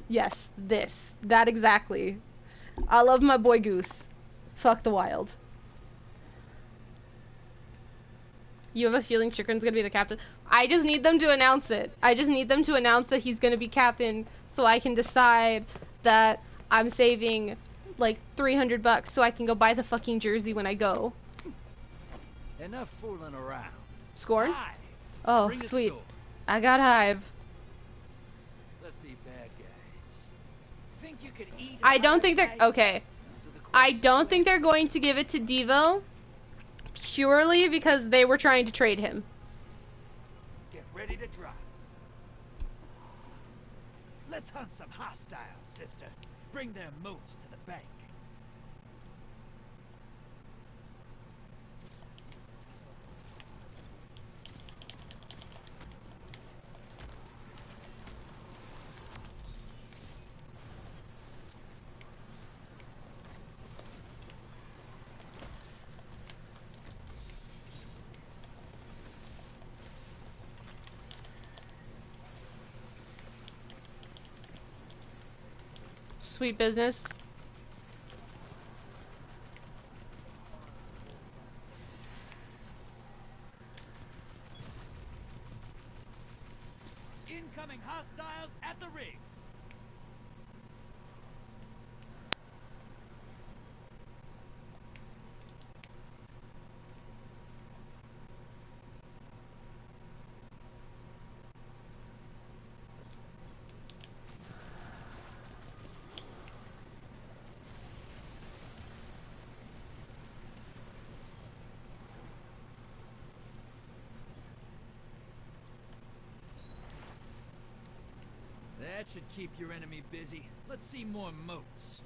yes, that exactly. I love my boy Goose. Fuck the Wild. You have a feeling Chikrin's gonna be the captain? I just need them to announce it. I just need them to announce that he's gonna be captain so I can decide that I'm saving like $300 so I can go buy the fucking jersey when I go. Enough fooling around. Scorn? Hive. Oh, Bring the sweet. sword. I got Hive. Let's be bad guys. Think you could eat I don't think they're... Okay. I don't think they're going to give it to Devo purely because they were trying to trade him. Get ready to drop. Let's hunt some hostiles, sister. Bring their moats to the bank. Sweet business. Incoming hostiles at the ring. That should keep your enemy busy. Let's see more moats.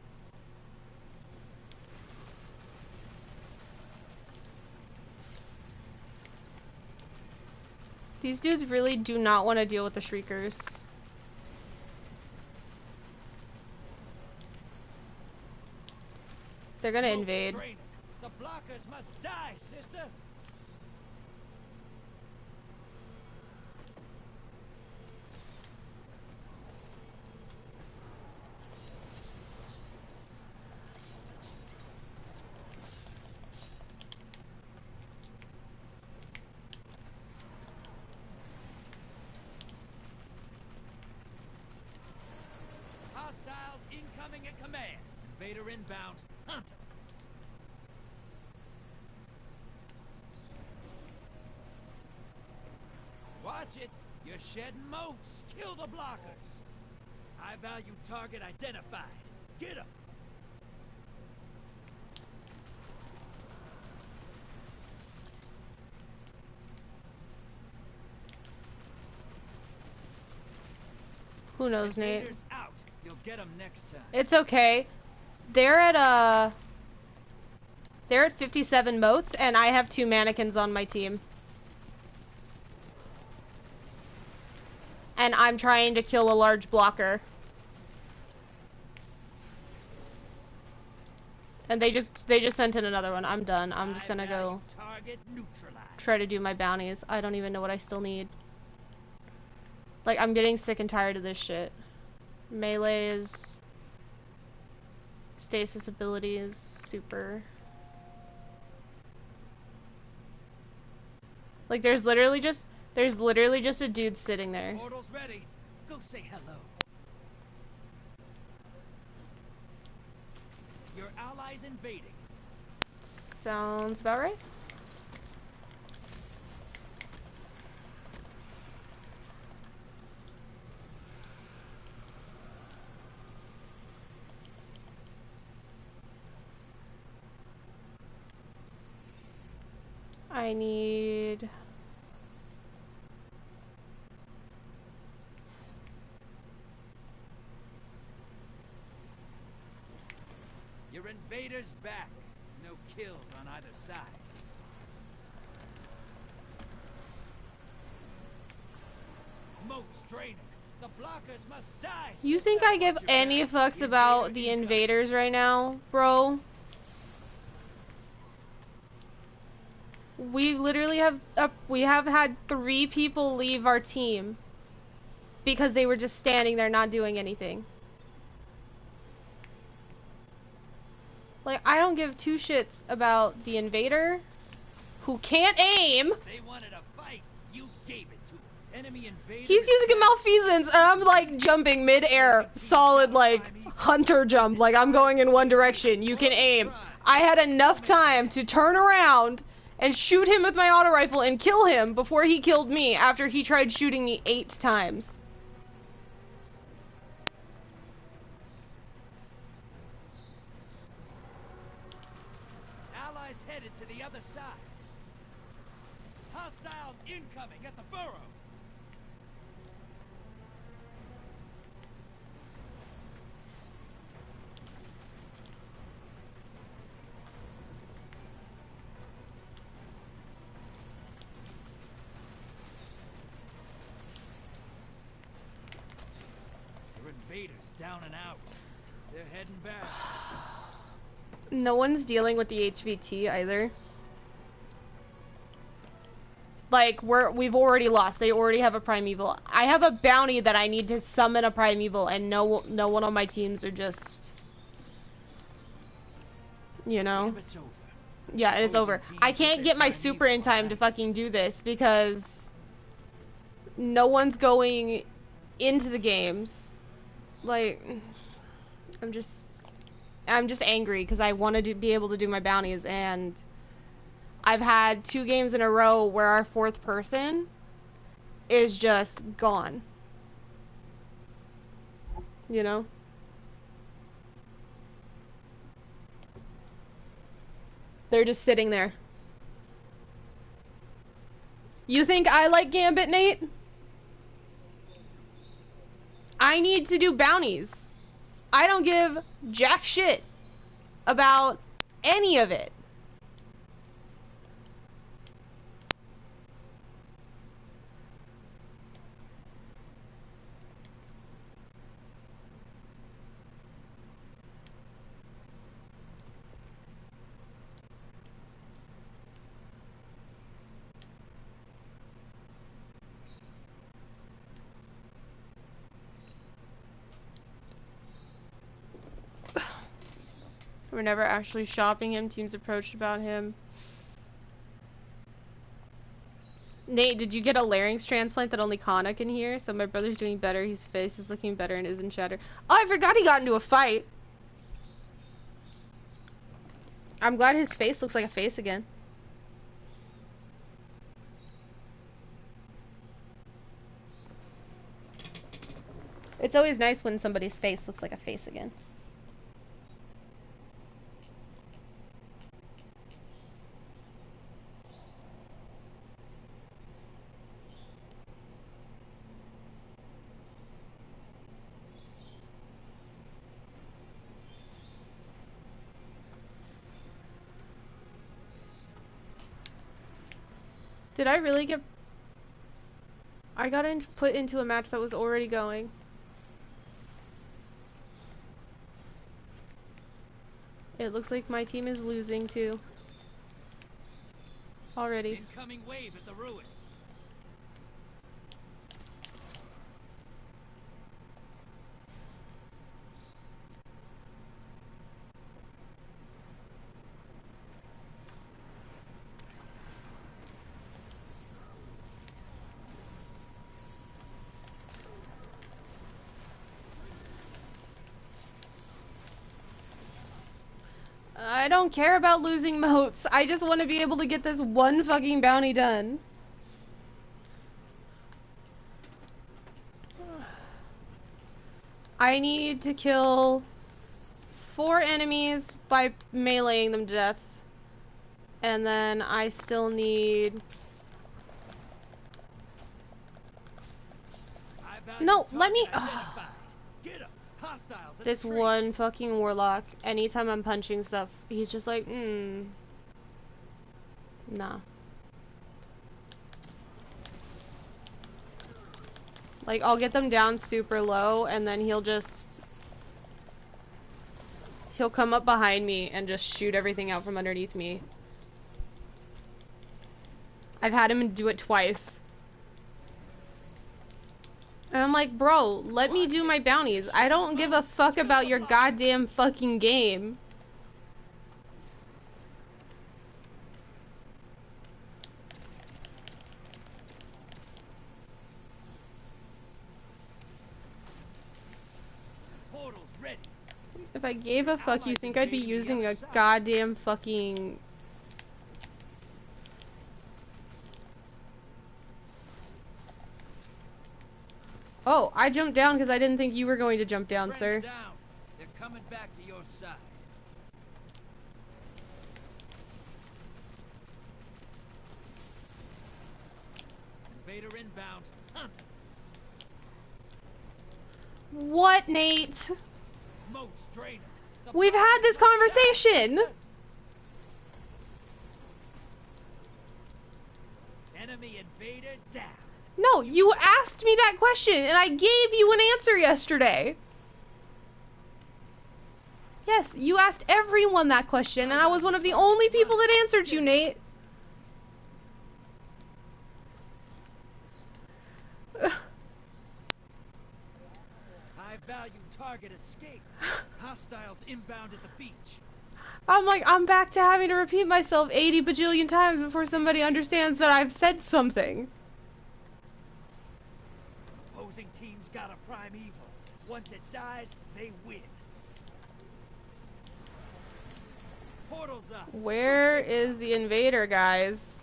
These dudes really do not want to deal with the Shriekers. They're gonna invade. The blockers must die, sister. Hostiles incoming at command. Invader inbound. Hunt 'em. Watch it. You're shedding moats. Kill the blockers. High value target identified. Get 'em. Who knows, Nate? Invaders out. You'll get 'em next time. It's okay. They're at They're at 57 motes, and I have 2 mannequins on my team. And I'm trying to kill a large blocker. And they just sent in another one. I'm done. I'm just gonna go try to do my bounties. I don't even know what I still need. Like, I'm getting sick and tired of this shit. Melees, stasis abilities, super. Like, there's literally just a dude sitting there. Portal's ready. Go say hello. Your allies invading. Sounds about right. I need... Your invaders back. No kills on either side. Moats draining. The blockers must die. You think I give any fucks about the invaders right now, bro? We literally have had 3 people leave our team because they were just standing there not doing anything. Like, I don't give 2 shits about the invader who can't aim. They wanted a fight. You gave it to them. Enemy invader. He's using a malfeasance and I'm like jumping mid-air, solid like hunter jump, like I'm going in one direction. You can aim. I had enough time to turn around and shoot him with my auto rifle and kill him before he killed me after he tried shooting me 8 times. Allies headed to the other side. Hostiles incoming at the burrow. Invaders down and out. They're heading back. No one's dealing with the HVT either. Like, we've already lost. They already have a primeval. I have a bounty that I need to summon a primeval, and no one on my teams are just, you know. Yeah, it's over. I can't get my super in time to fucking do this because no one's going into the games. Like, I'm just angry because I wanted to be able to do my bounties, and I've had 2 games in a row where our 4th person is just gone. You know? They're just sitting there. You think I like Gambit, Nate? I need to do bounties. I don't give jack shit about any of it. We're never actually shopping him. Teams approached about him. Nate, did you get a larynx transplant that only Kana can hear? So my brother's doing better. His face is looking better and isn't shattered. Oh, I forgot he got into a fight. I'm glad his face looks like a face again. It's always nice when somebody's face looks like a face again. Did I really get... I got put into a match that was already going. It looks like my team is losing too. Already. Incoming wave at the ruins. I don't care about losing motes. I just want to be able to get this one fucking bounty done. I need to kill 4 enemies by meleeing them to death. And then I still need... No, let me... This one fucking warlock, anytime I'm punching stuff, he's just like, nah. Like, I'll get them down super low, and then he'll come up behind me and just shoot everything out from underneath me. I've had him do it twice. And I'm like, bro, let me do my bounties. I don't give a fuck about your goddamn fucking game. Portal's ready. If I gave a fuck, you think I'd be using a goddamn fucking... Oh, I jumped down because I didn't think you were going to jump down, sir. Down. They're coming back to your side. Invader inbound. Hunt. What, Nate? Moats draining. We've had this conversation. Enemy invader down. No, you asked me that question, and I gave you an answer yesterday. Yes, you asked everyone that question, and I was one of the only people that answered you, Nate. High-value target escaped. Hostiles inbound at the beach. I'm like, I'm back to having to repeat myself 80 bajillion times before somebody understands that I've said something. Opposing teams got a prime evil. Once it dies, they win. Portal's up. Where is the invader, guys?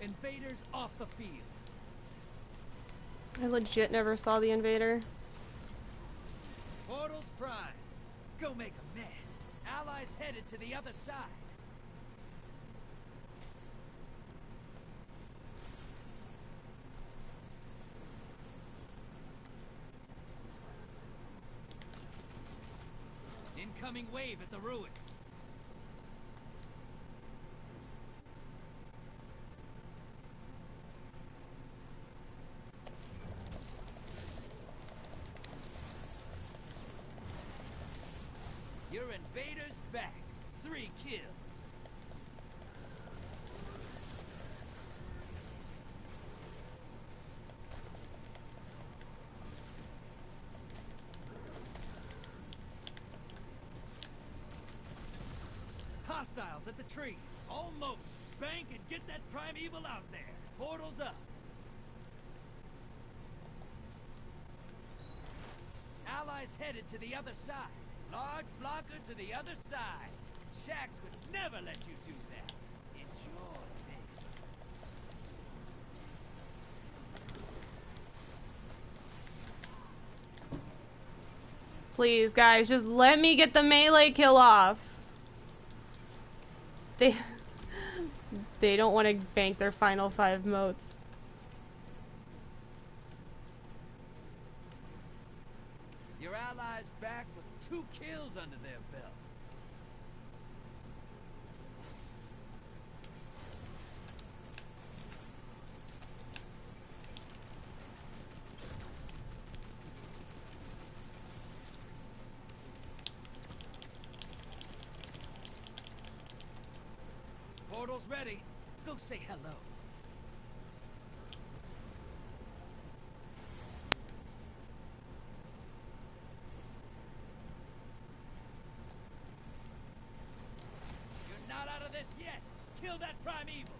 Invaders off the field. I legit never saw the invader. Portal's primed. Go make a mess. Allies headed to the other side. Incoming wave at the ruins. Your invader's back. 3 kills. Hostiles at the trees. Almost. Bank and get that primeval out there. Portal's up. Allies headed to the other side. Large blocker to the other side. Shaxx would never let you do that. Enjoy this. Please, guys, just let me get the melee kill off. They don't want to bank their final 5 motes. Your allies back with 2 kills under their belt. Portal's ready. Go say hello. You're not out of this yet. Kill that primeval.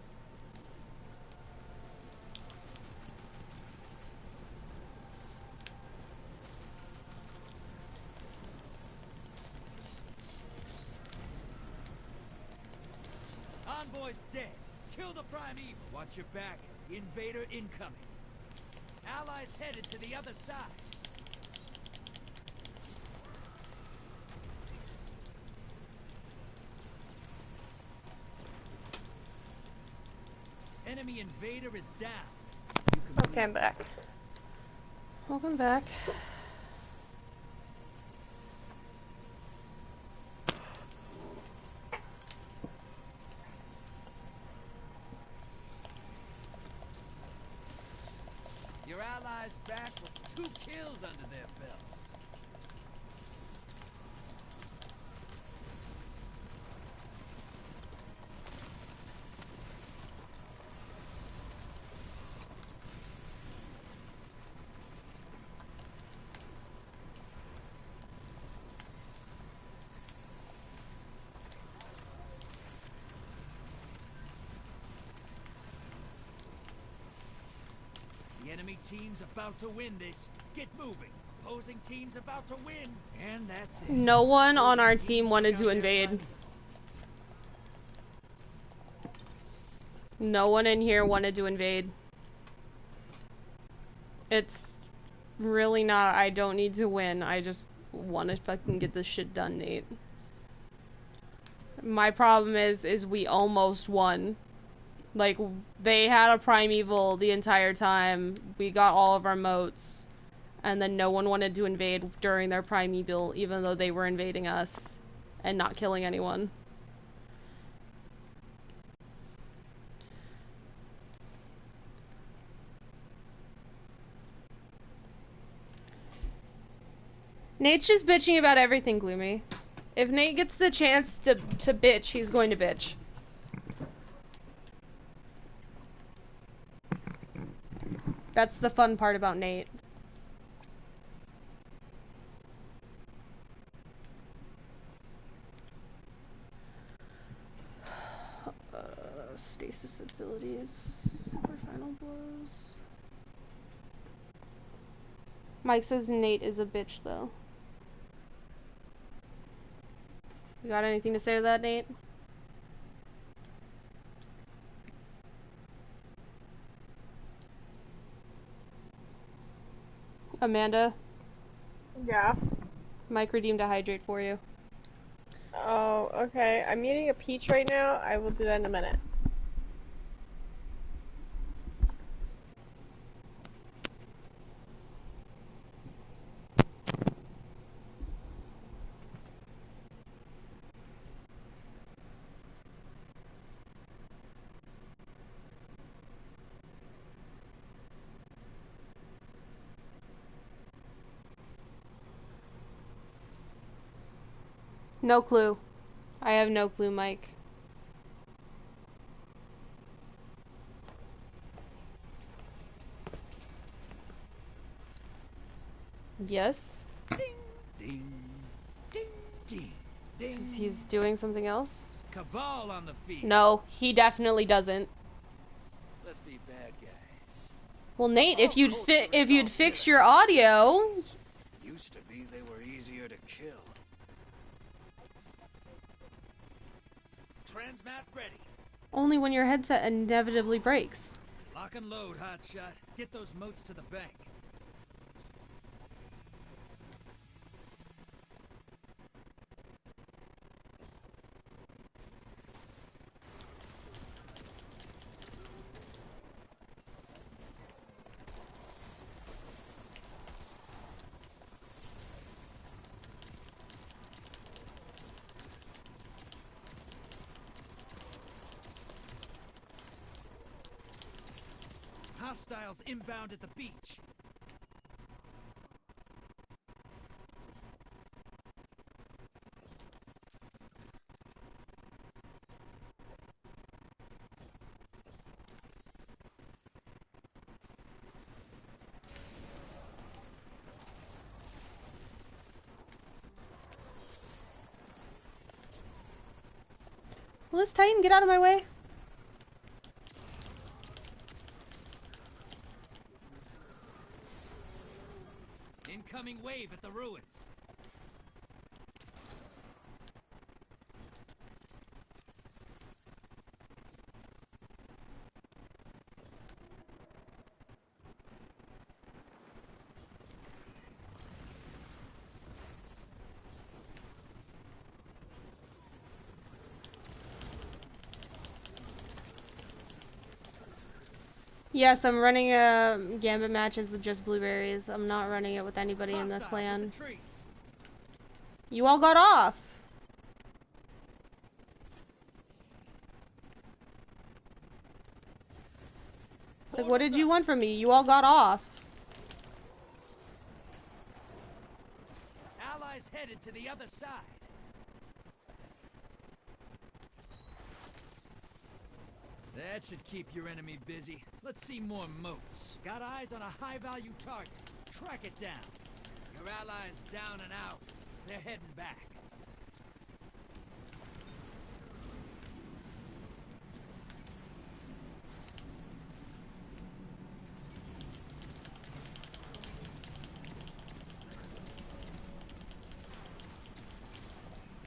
Envoy's dead. Kill the primeval. Watch your back. Invader incoming. Allies headed to the other side. Enemy invader is down. Okay, I'm back. Welcome back. Your allies back with 2 kills under their belt. The enemy team's about to win this. Get moving. Opposing team's about to win. And that's it. No one on our team wanted to invade. No one in here wanted to invade. It's really not, I don't need to win. I just want to fucking get this shit done, Nate. My problem is we almost won. Like, they had a primeval the entire time. We got all of our moats. And then no one wanted to invade during their primeval, even though they were invading us. And not killing anyone. Nate's just bitching about everything, Gloomy. If Nate gets the chance to bitch, he's going to bitch. That's the fun part about Nate. Stasis abilities. Super final blows. Mike says Nate is a bitch, though. You got anything to say to that, Nate? Amanda? Yeah? Mike redeemed a hydrate for you. Oh, okay. I'm eating a peach right now. I will do that in a minute. No clue. I have no clue, Mike. Yes? Ding, ding, ding, ding, ding. He's doing something else? Cabal on the field. No, he definitely doesn't. Let's be bad guys. Well, Nate, if you'd fix your audio. Used to be they were easier to kill. Transmat ready. Only when your headset inevitably breaks. Lock and load, hotshot. Get those moats to the bank. Hostiles inbound at the beach. Will this Titan get out of my way? Incoming wave at the ruins. Yes, I'm running gambit matches with just blueberries. I'm not running it with anybody in the clan. You all got off. Like, what did you want from me? You all got off. Allies headed to the other side. That should keep your enemy busy. Let's see more moats. Got eyes on a high-value target. Track it down. Your allies down and out. They're heading back.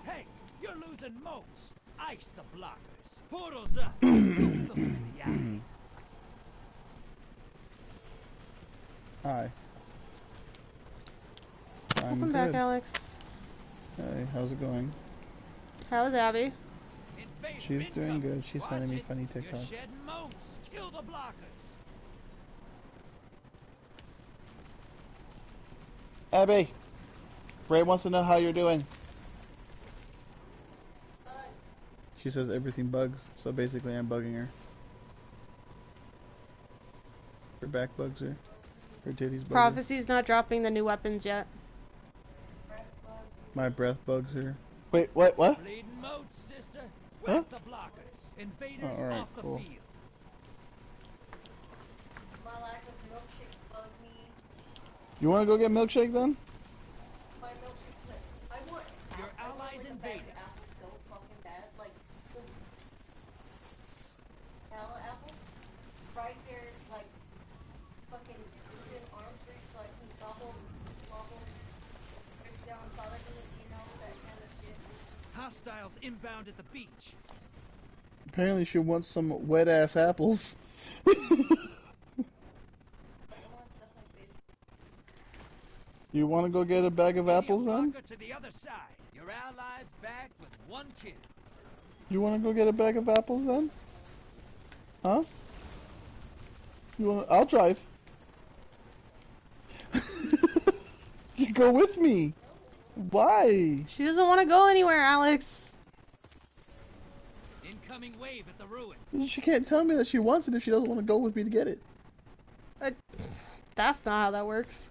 Hey, you're losing moats. Ice the blockers. Portals up. Look in the eyes. Hi. Welcome back, Alex. Hey, how's it going? How's Abby? She's doing good. She's sending me funny TikToks. You're shedding moats. Kill the blockers. Abby! Ray wants to know how you're doing. She says everything bugs, so basically I'm bugging her. Her back bugs her. Her titties bug her. Prophecy's not dropping the new weapons yet. My breath bugs her. Wait, what? Bleeding moats, sister. Huh? Whack the blockers. Invaders Oh, alright, off the cool. field. My lack of milkshake bugged me. You wanna go get milkshake then? My milkshake's lit. I want Your allies invaded. Apple's so fucking bad. Like, Gala apples, right there, like, fucking in arms reach, so I can gobble, break down solidly, you know, that kind of shit. Hostiles inbound at the beach. Apparently she wants some wet ass apples. You wanna go get a bag of apples then? To the other side. Your allies back with one kill. You wanna go get a bag of apples then? Huh? You wanna? I'll drive. You go with me. Why? She doesn't want to go anywhere, Alex. Incoming wave at the ruins. She can't tell me that she wants it if she doesn't want to go with me to get it. That's not how that works.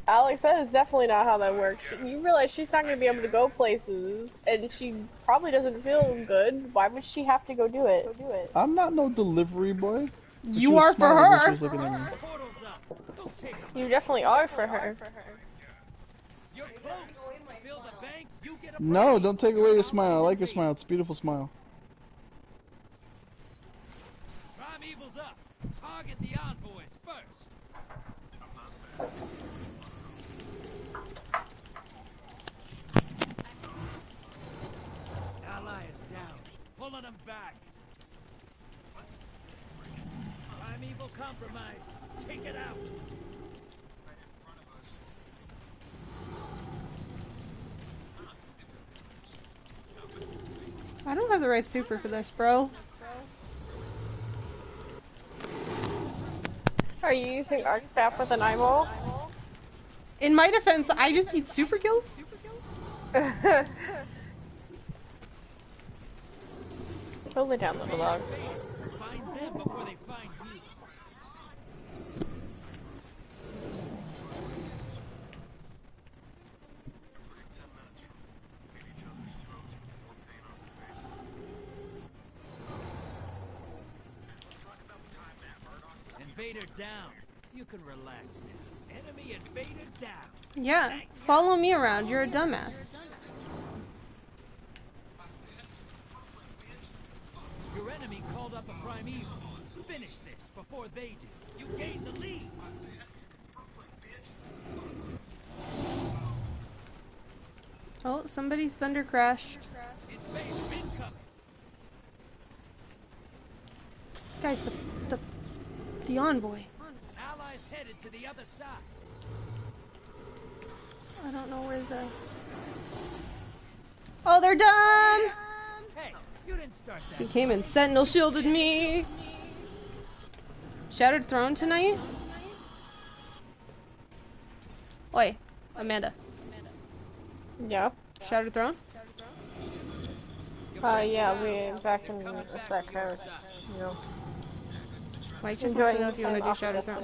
Alex, that is definitely not how that works. You realize she's not going to be able to go places, and she probably doesn't feel good. Why would she have to go do it? I'm not no delivery boy. You are for her. You definitely are for her. No, don't take away your smile. I like your smile. It's a beautiful smile. Primeval's up. Target the envoys first. Ally is down. Pulling them back. Primeval compromised. Take it out. I don't have the right super for this, bro. Are you using Arc Staff with an eyeball? In my defense, I just need super kills. Totally down, little dogs. Find them before they find you. invader down. You can relax now. Enemy invader down. Yeah, follow me around. You're a dumbass. Your enemy called up a primeval. Finish this before they do. You gain the lead. Oh, somebody thunder crashed. Invader incoming. Guys, the envoy. Allies headed to the other side. I don't know where the... Oh, they're done! Hey, you didn't start that. He came and sentinel shielded me. Shattered Throne tonight? Oi, Amanda. Yeah. Shattered Throne? Yeah, we're back in the sec house. You know. Mike just wants to know if you want to do Shattered Throne.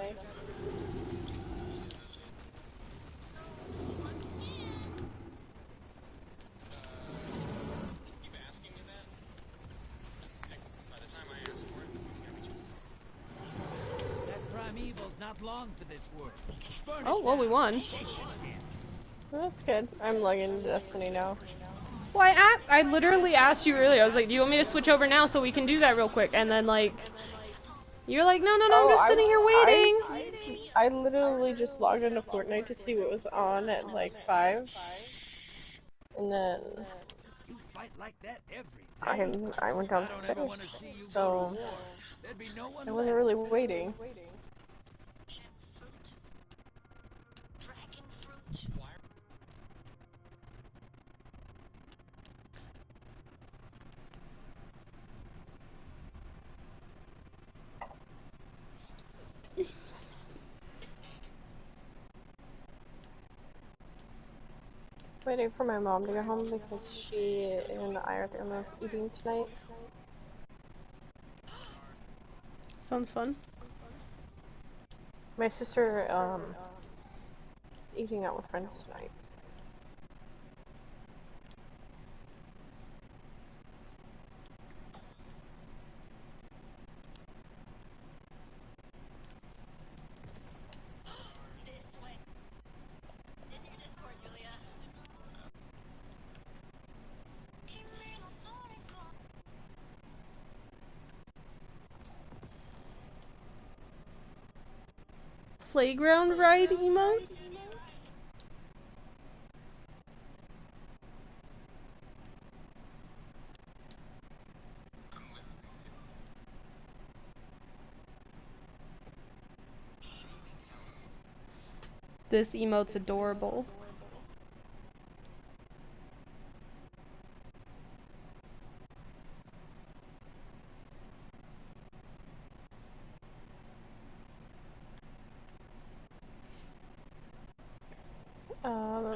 That primeval's not long for this world. Oh, well, we won. That's good. I'm logging into Destiny now. Well, I literally asked you earlier. I was like, do you want me to switch over now so we can do that real quick? And then, like, you're like, no, I'm just sitting here waiting. I literally just logged into Fortnite to see what was on at, like, 5. And then... You fight like that every day. I went downstairs. So... I wasn't really waiting. Waiting for my mom to get home because she and I are the only eating tonight. Sounds fun. My sister, eating out with friends tonight. Playground ride emote? This emote's adorable.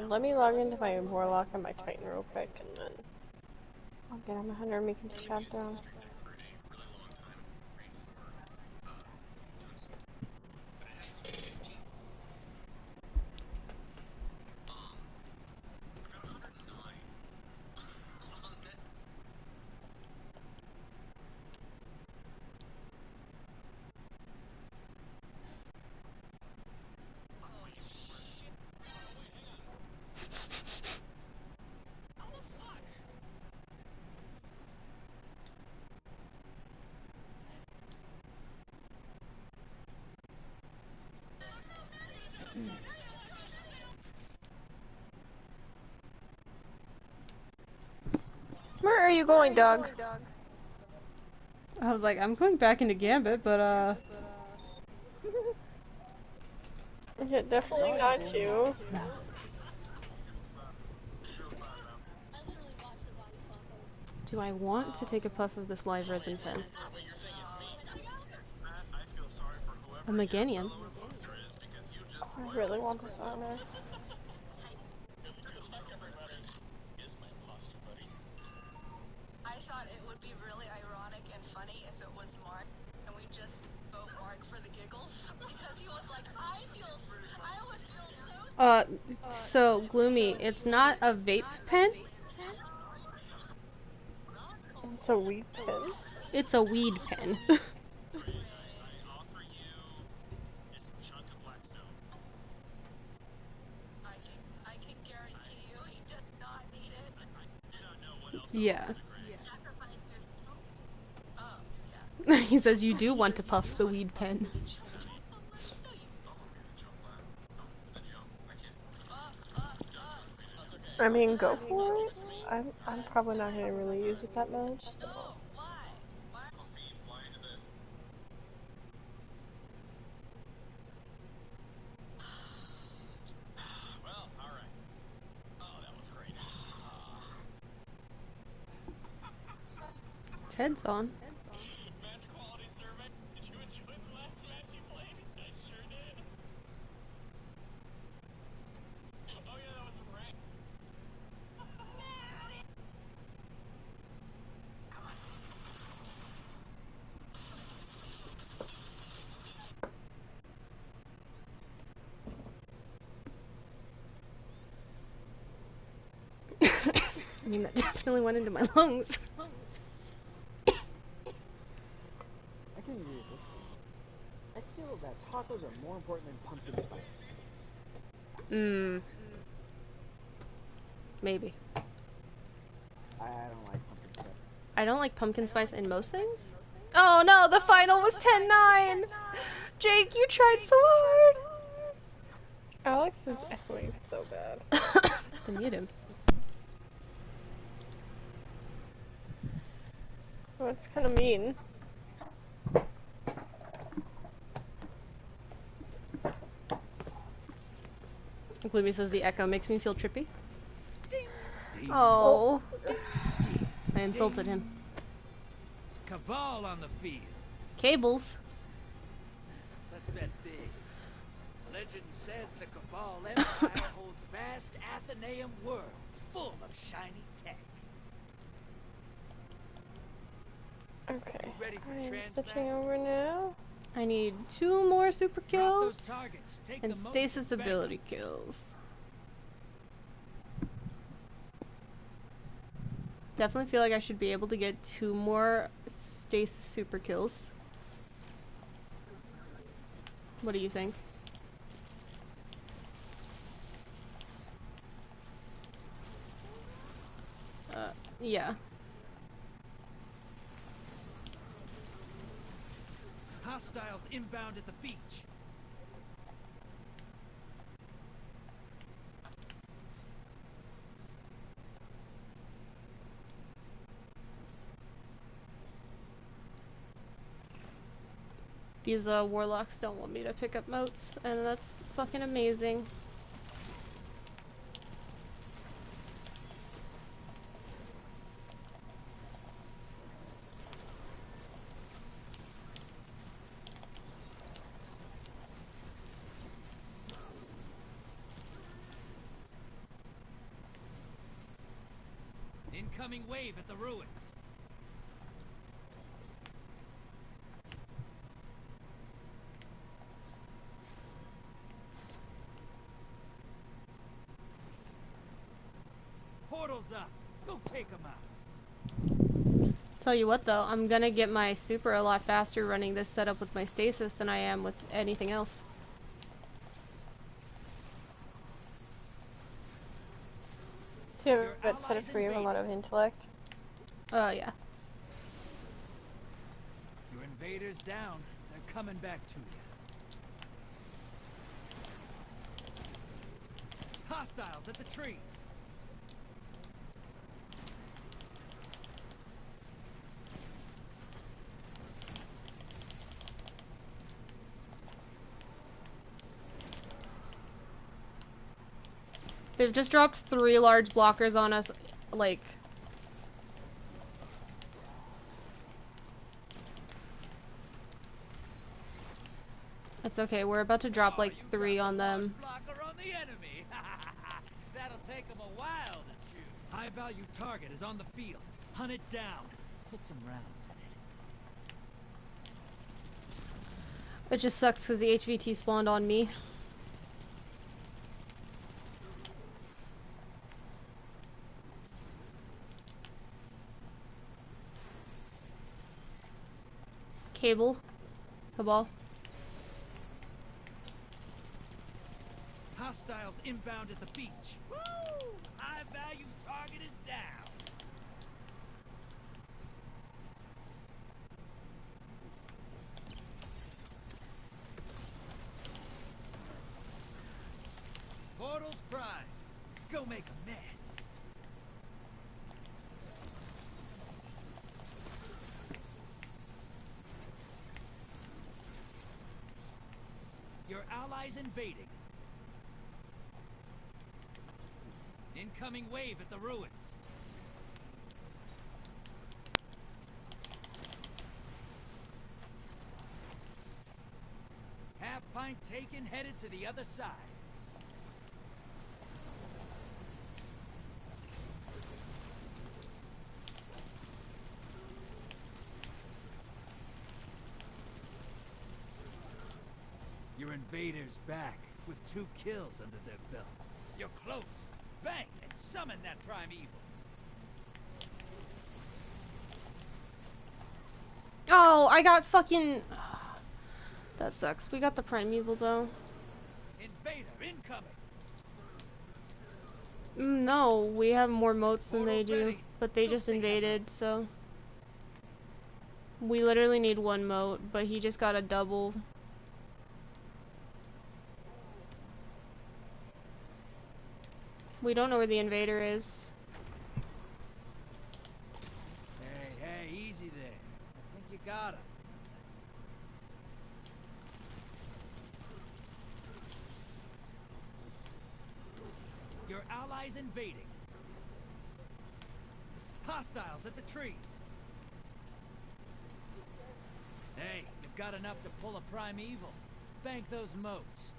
Let me log into my Warlock and my Titan real quick, and then I'll get on 100 and we can just shut down. Where are you going, dog? I was like, I'm going back into Gambit, but Yeah, definitely not you. do I want to take a puff of this live resin pen? A Meganium. I really want this honor. I thought it would be really ironic and funny if it was Mark, and we just vote Mark for the giggles, because he was like, I would feel so... So, Gloomy, it's not a vape pen? It's a weed pen. It's a weed pen. Yeah. He says you do want to puff the weed pen. I mean, go for it. I'm probably not gonna really use it that much. So. Ted's on. Match quality survey. Did you enjoy the last match you played? I sure did. Oh yeah, that was rank. I mean, that definitely went into my lungs. I can agree with this. I feel that tacos are more important than pumpkin spice. Maybe. I don't like pumpkin spice. I don't like pumpkin spice in most things. Oh no, the final was 10-9! Jake, you tried so hard! Alex is echoing so bad. Then mute him. Well, it's kind of mean. Gloomy says the echo makes me feel trippy. Oh. I insulted him. Cabal on the field. Cables. Let's bet big. Legend says the Cabal Empire holds vast Athenaeum worlds full of shiny tech. Okay. Ready for I'm transmat? switching over now. I need 2 more super kills Targets. Take and the moats stasis and bang ability kills. Definitely feel like I should be able to get 2 more stasis super kills. What do you think? Yeah. Hostiles inbound at the beach. These warlocks don't want me to pick up moats, and that's fucking amazing. Incoming wave at the ruins. Portals up. Go take them out. Tell you what though, I'm gonna get my super a lot faster running this setup with my stasis than I am with anything else. Do you have it set up for you a lot of intellect? Yeah. Your invaders down. They're coming back to you. Hostiles at the trees. They've just dropped 3 large blockers on us, like... It's okay, we're about to drop like 3 on them. Blocker on the enemy. That'll take them a while to shoot. High value target is on the field. Hunt it down. Put some rounds in it. It just sucks because the HVT spawned on me. Cable. Cabal. Hostiles inbound at the beach. Woo! High value target is down. Portal's primed. Go make a mess. Your allies invading. Incoming wave at the ruins. Half pint taken, headed to the other side. Your invaders back with 2 kills under their belt. You're close. Bang and summon that primeval. Oh, I got fucking... That sucks. We got the primeval though. Invader incoming. No, we have more motes than they do, but they just invaded, so... We literally need 1 mote, but he just got a double. We don't know where the invader is. Hey, easy there. I think you got him. Your allies invading. Hostiles at the trees. Hey, you've got enough to pull a primeval. Thank those motes.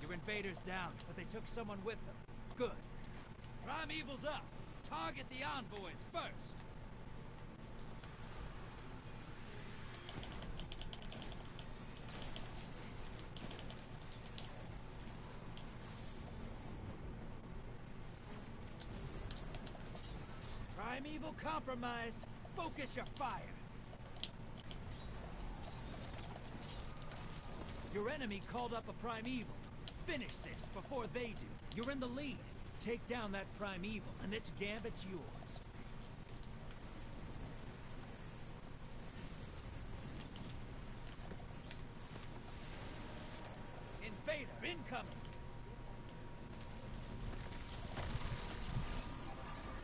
Your invaders down, but they took someone with them. Good. Primeval's up. Target the envoys first. Primeval compromised. Focus your fire. Your enemy called up a primeval. Finish this before they do. You're in the lead. Take down that primeval, and this gambit's yours. Invader incoming.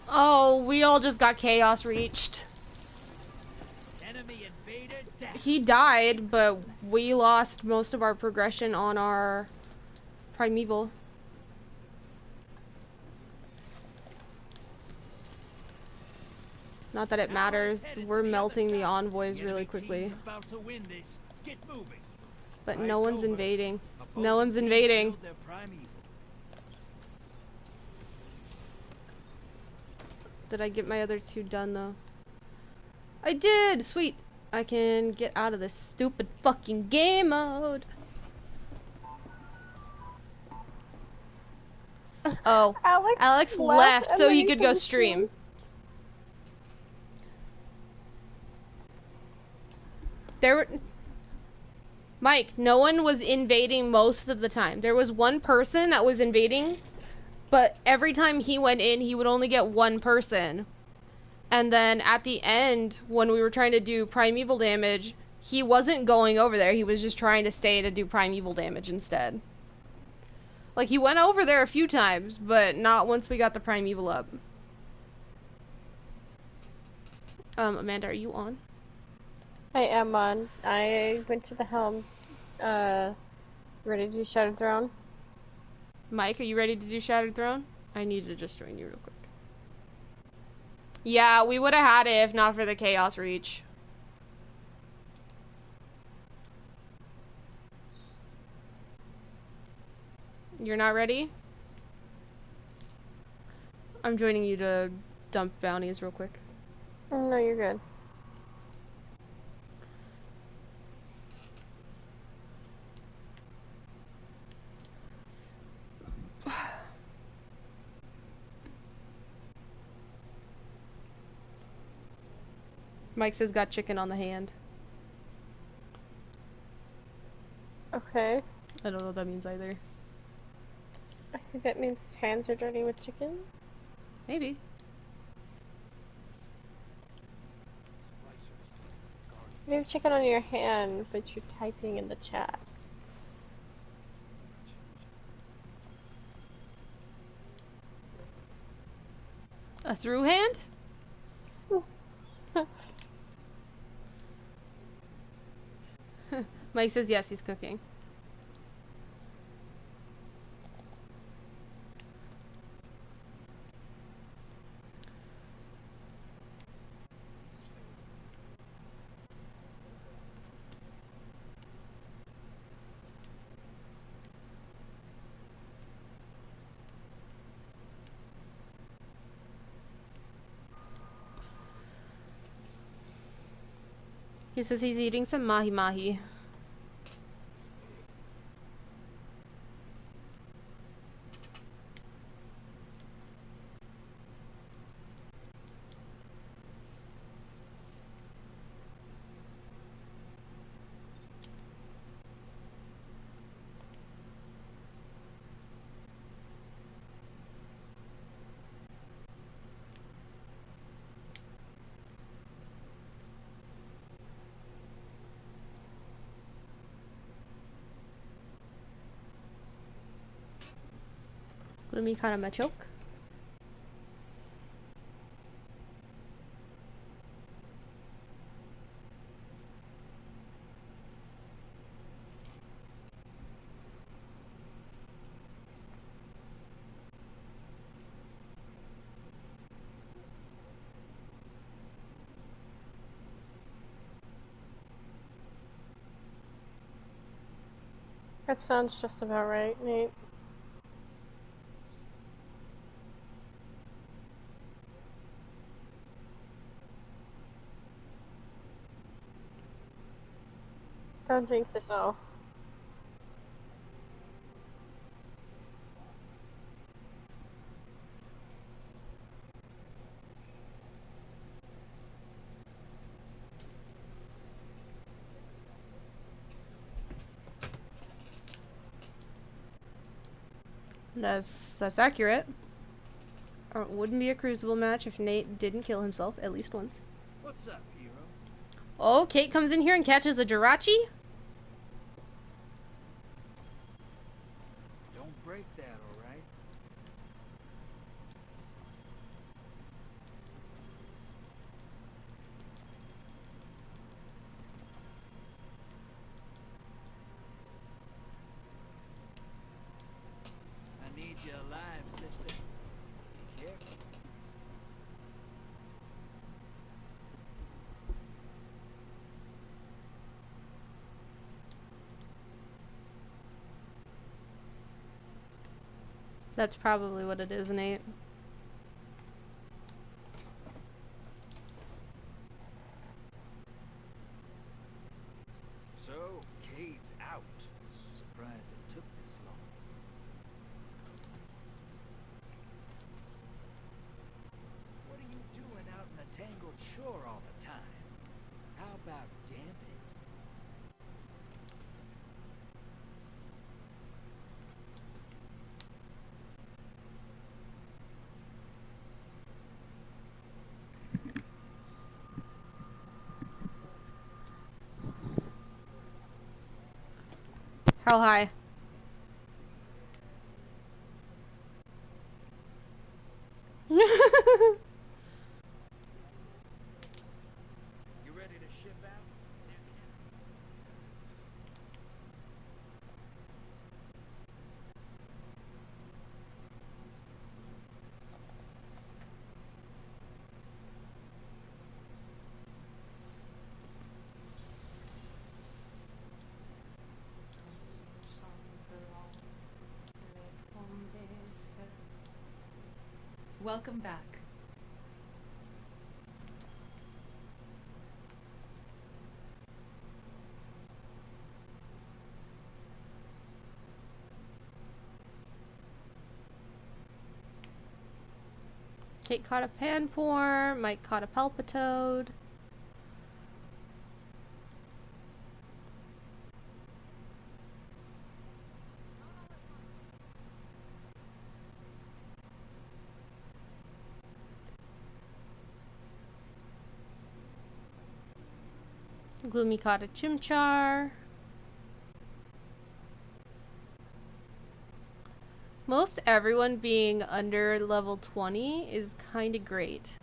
Oh, we all just got chaos reached. Enemy invader down. He died, but we lost most of our progression on our primeval. Not that it matters. We're melting the envoys really quickly. About to win this. Get moving. But no one's invading. No one's invading. Did I get my other 2 done though? I did! Sweet! I can get out of this stupid fucking game mode. Oh, Alex left so he could go stream. Mike, no one was invading most of the time. There was 1 person that was invading, but every time he went in, he would only get 1 person. And then at the end, when we were trying to do primeval damage, he wasn't going over there. He was just trying to stay to do primeval damage instead. Like, he went over there a few times, but not once we got the primeval up. Amanda, are you on? I am on. I went to the helm. Ready to do Shattered Throne? Mike, are you ready to do Shattered Throne? I need to just join you real quick. Yeah, we would have had it if not for the Chaos Reach. You're not ready? I'm joining you to dump bounties real quick. No, you're good. Mike says got chicken on the hand. Okay. I don't know what that means either. I think that means his hands are dirty with chicken. Maybe. Maybe check it on your hand, but you're typing in the chat. A through hand? Mike says yes, he's cooking. He says he's eating some mahi mahi. Let me cut him a choke. That sounds just about right, Nate. Don't jinx yourself. That's accurate. Or it wouldn't be a Crucible match if Nate didn't kill himself at least once. What's up, hero? Oh, Kate comes in here and catches a Jirachi? Don't break that, alright? I need you alive, sister. Be careful. That's probably what it is, Nate. So, Cade's out. Surprised it took this long. What are you doing out in the tangled shore all the time? How about Gambit? How high? You ready to ship out? Welcome back. Kate caught a Panpour, Mike caught a Palpitoad. Gloomy caught a chimchar. Most everyone being under level 20 is kinda great.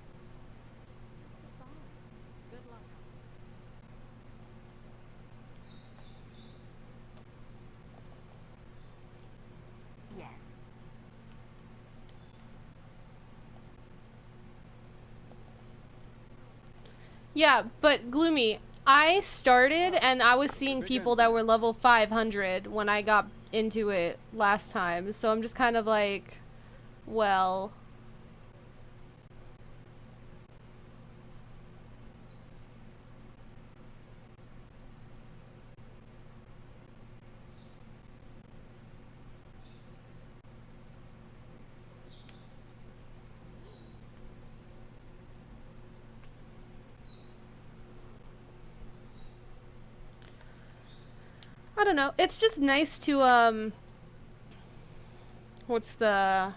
Yeah, but Gloomy, I started and I was seeing people that were level 500 when I got into it last time, so I'm just kind of like, well... I don't know, it's just nice to, what's the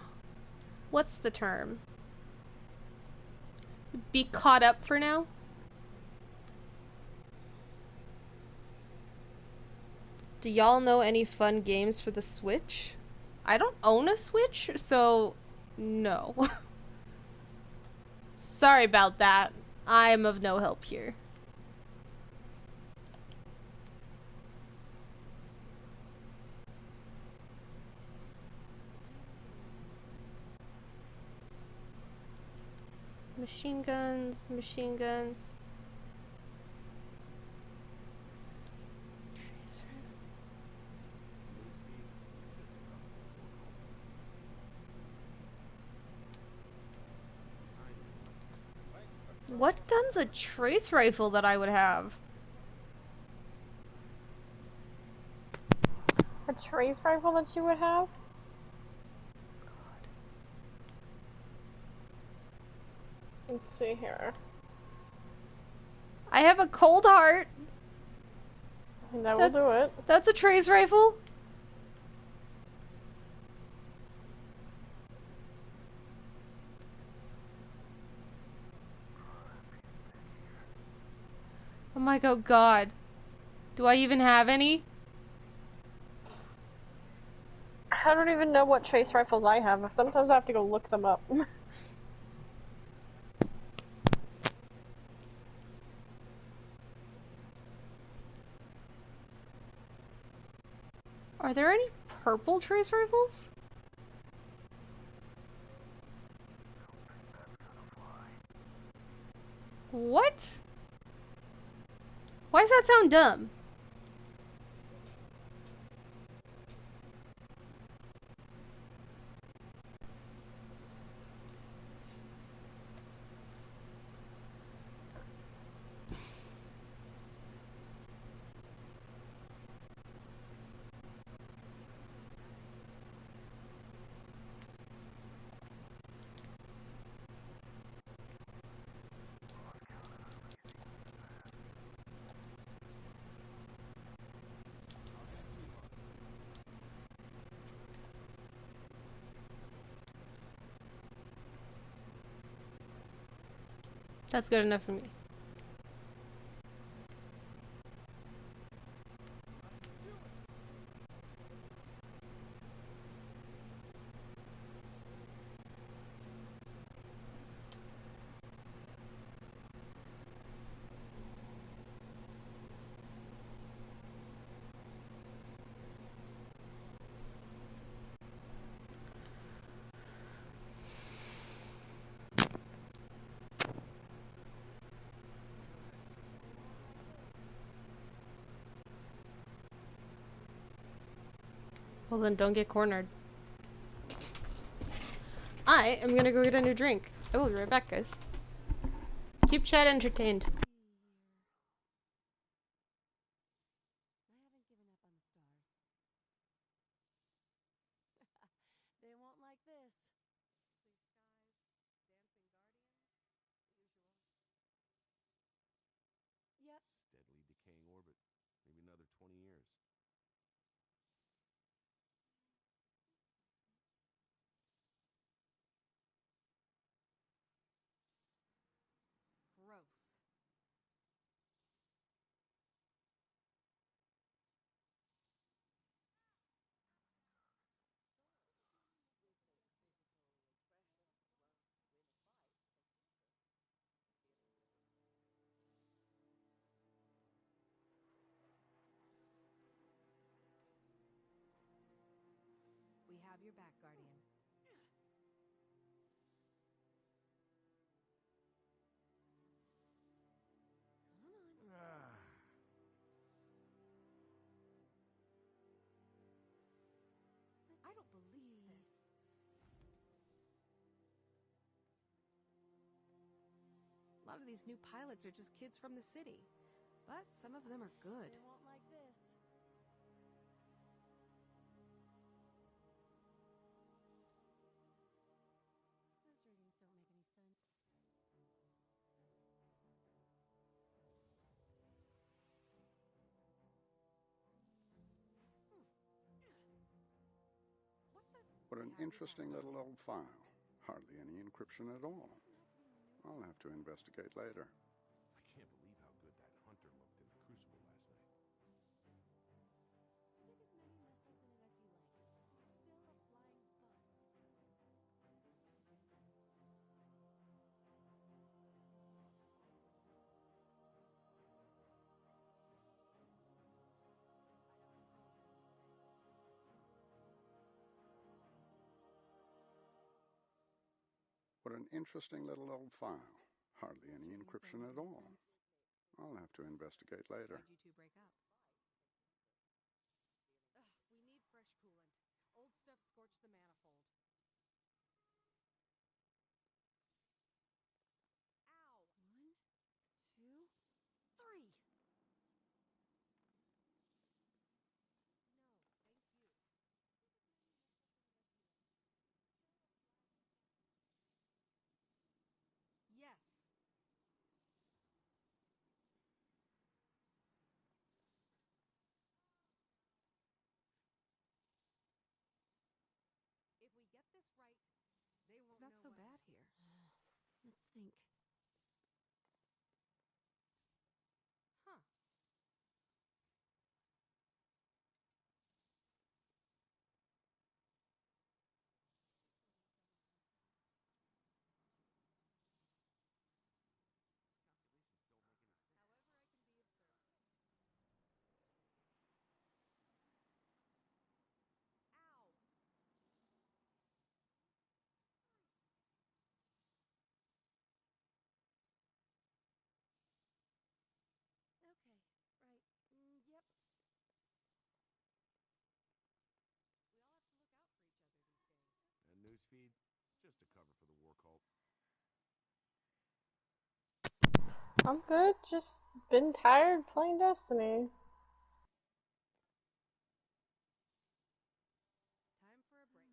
term? Be caught up for now? Do y'all know any fun games for the Switch? I don't own a Switch, so no. Sorry about that. I'm of no help here. Machine guns, machine guns. What gun's a trace rifle that I would have? A trace rifle that you would have? Let's see here. I have a cold heart. That will do it. That's a trace rifle. Oh my god. Do I even have any? I don't even know what trace rifles I have. Sometimes I have to go look them up. Are there any purple trace rifles? What? Why does that sound dumb? That's good enough for me. Well then, don't get cornered. I am gonna go get a new drink. I will be right back, guys. Keep chat entertained. They won't like this. Yep. Steadily decaying orbit. Maybe another 20 years. Gross. your back, Guardian. Come on. I don't believe this. A lot of these new pilots are just kids from the city, but some of them are good. They won't like this. Those readings don't make any sense. What an interesting little old file. Hardly any encryption at all. I'll have to investigate later. I can't believe how good that hunter looked in the crucible last night. Stick as many missiles in it as you like. It's still a flying bus. What an interesting little old file. Hardly any encryption at all. I'll have to investigate later. Why'd you two break up? Ugh, we need fresh coolant. Old stuff scorched the manifold. Ow! 1, 2, 3. No, thank you. Yes. If we get this right, they won't know. It's not so bad here. Let's think. Huh. Calculations don't make any sense. However I can be of service. Ow! Okay, right. Yep. We all have to look out for each other these days. And newsfeed, it's just a cover for the war cult. I'm good. Just been tired playing Destiny. Time for a break.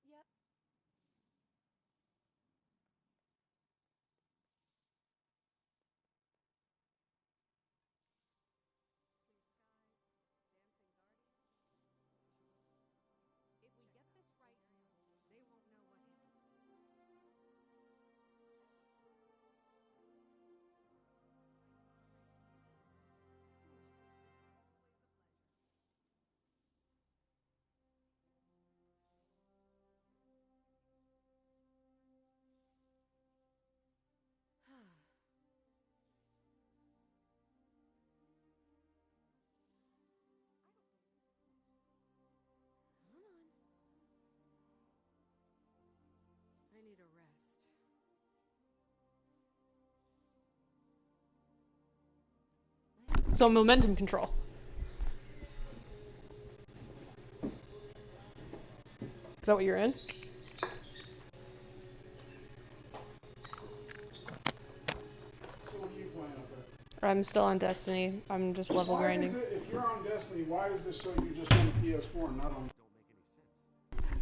Yep. Blue skies, dancing guardians. If we get this right, they won't know what hit them. Always a pleasure. Come on. I need a rest. So momentum control. Is that what you're in? I'm still on Destiny. I'm just level grinding. If you're on Destiny, why does this show you just on the PS4 and not on...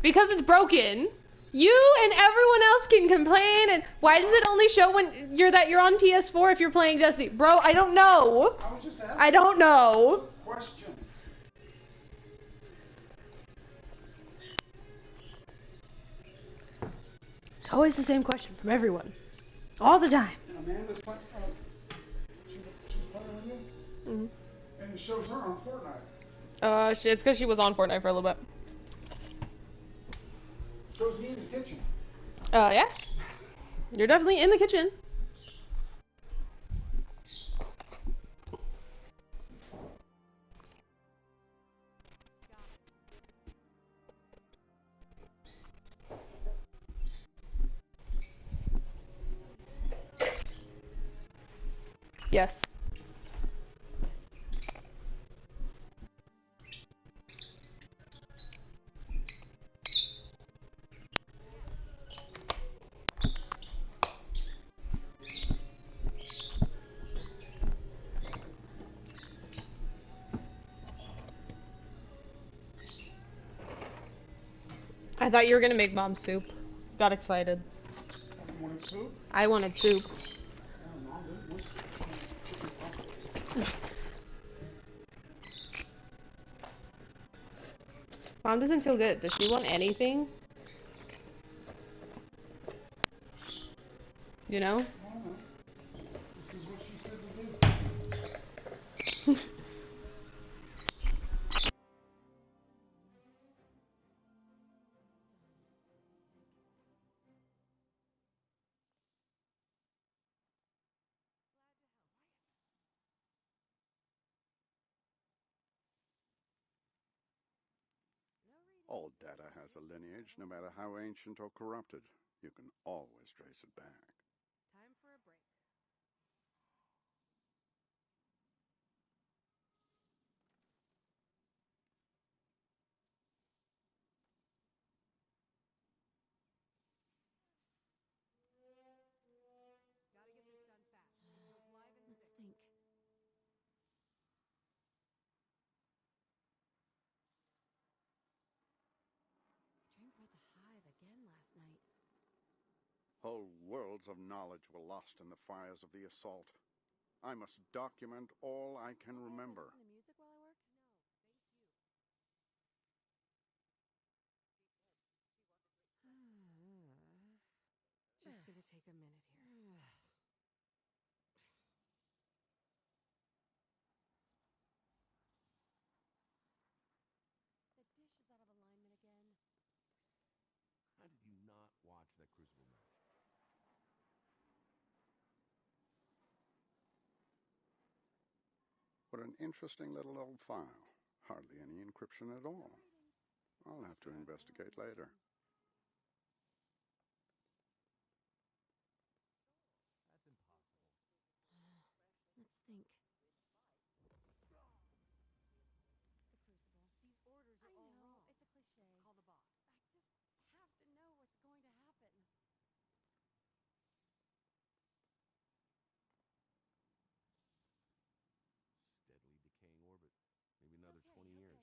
Because it's broken. You and everyone else can complain, and why does it only show when you're on PS4 if you're playing Destiny? Bro, I don't know. I was just asking. I don't know. Question. It's always the same question from everyone. All the time. And Amanda's playing... she's playing with you? Mm-hmm. And it shows her on Fortnite. It's because she was on Fortnite for a little bit. Shows me in the kitchen. Yeah. You're definitely in the kitchen. Yes. I thought you were gonna make mom soup. Got excited. You wanted soup? I wanted soup. Oh, no, there's chicken tacos. Mom doesn't feel good. Does she want anything? You know? I don't know. This is what she said to do. All data has a lineage, no matter how ancient or corrupted. You can always trace it back. Time for a break. Gotta get this done fast. It goes live in Let's think. I dreamed about the hive again last night. Whole worlds of knowledge were lost in the fires of the assault. I must document all I can remember. Listen to music while I work? No, thank you. Just gonna take a minute here. The dish is out of alignment again. How did you not watch that Crucible match? What an interesting little old file. Hardly any encryption at all. I'll have to investigate later. That's impossible. Let's think. The Crucible. These orders are all wrong. It's a cliche. Let's call the boss. I just have to know what's going to happen. Steadily decaying orbit. Maybe another 20 years.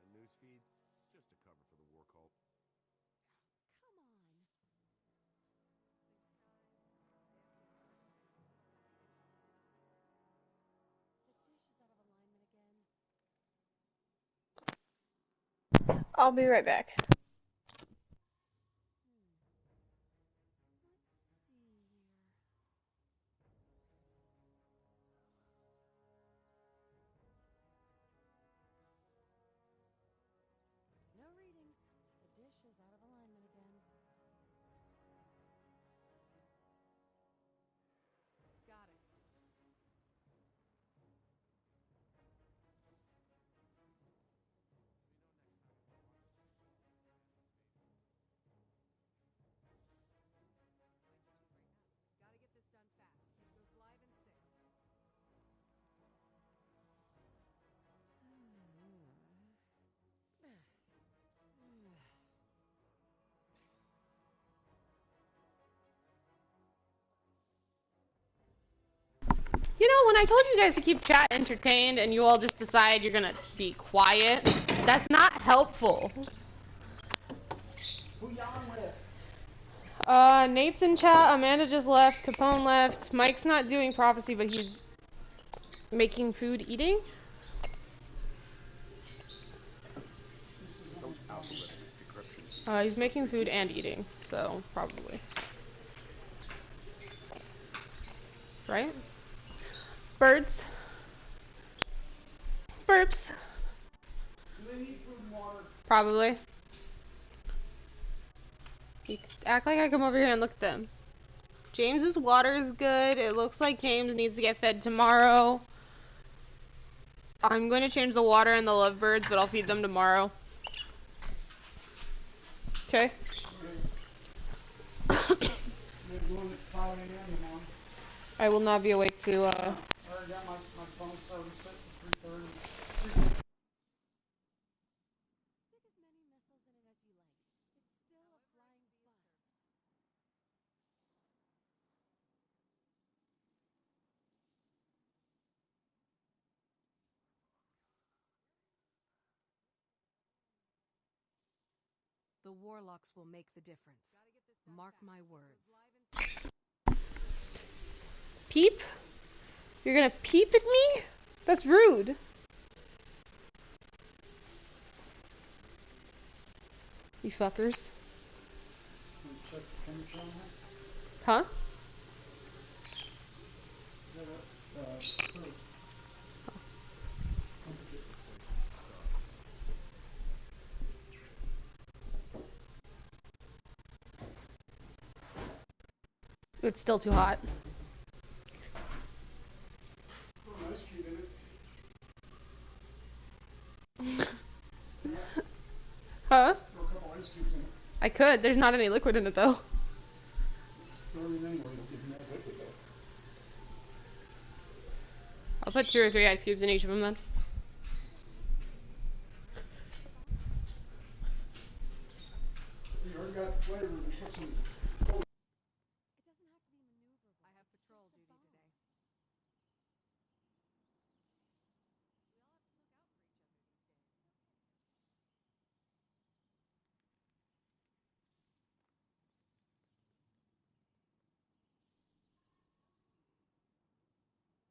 That newsfeed, it's just a cover for the war cult. Come on. The dish is out of alignment again. I'll be right back. Let's see here. No readings. The dish is out of alignment again. Got it. Gotta get this done fast. It goes live in 6. You know, when I told you guys to keep chat entertained and you all just decide you're gonna be quiet, that's not helpful. Who you on with? Nate's in chat, Amanda just left, Capone left, Mike's not doing prophecy, but he's making food, eating. Those algorithmic decryptions He's making food and eating, so probably. Right? Birds. Burps. Do they need food and water? Probably. Act like I come over here and look at them. James's water is good. It looks like James needs to get fed tomorrow. I'm going to change the water and the lovebirds, but I'll feed them tomorrow. Okay? I will not be awake to, I already got my phone started set for 3:30. The warlocks will make the difference. Mark my words. Peep? You're gonna peep at me? That's rude. You fuckers. Huh? It's still too hot. Huh? I could. There's not any liquid in it though. I'll put 2 or 3 ice cubes in each of them then. You already got flavor to put some. I have patrol duty today.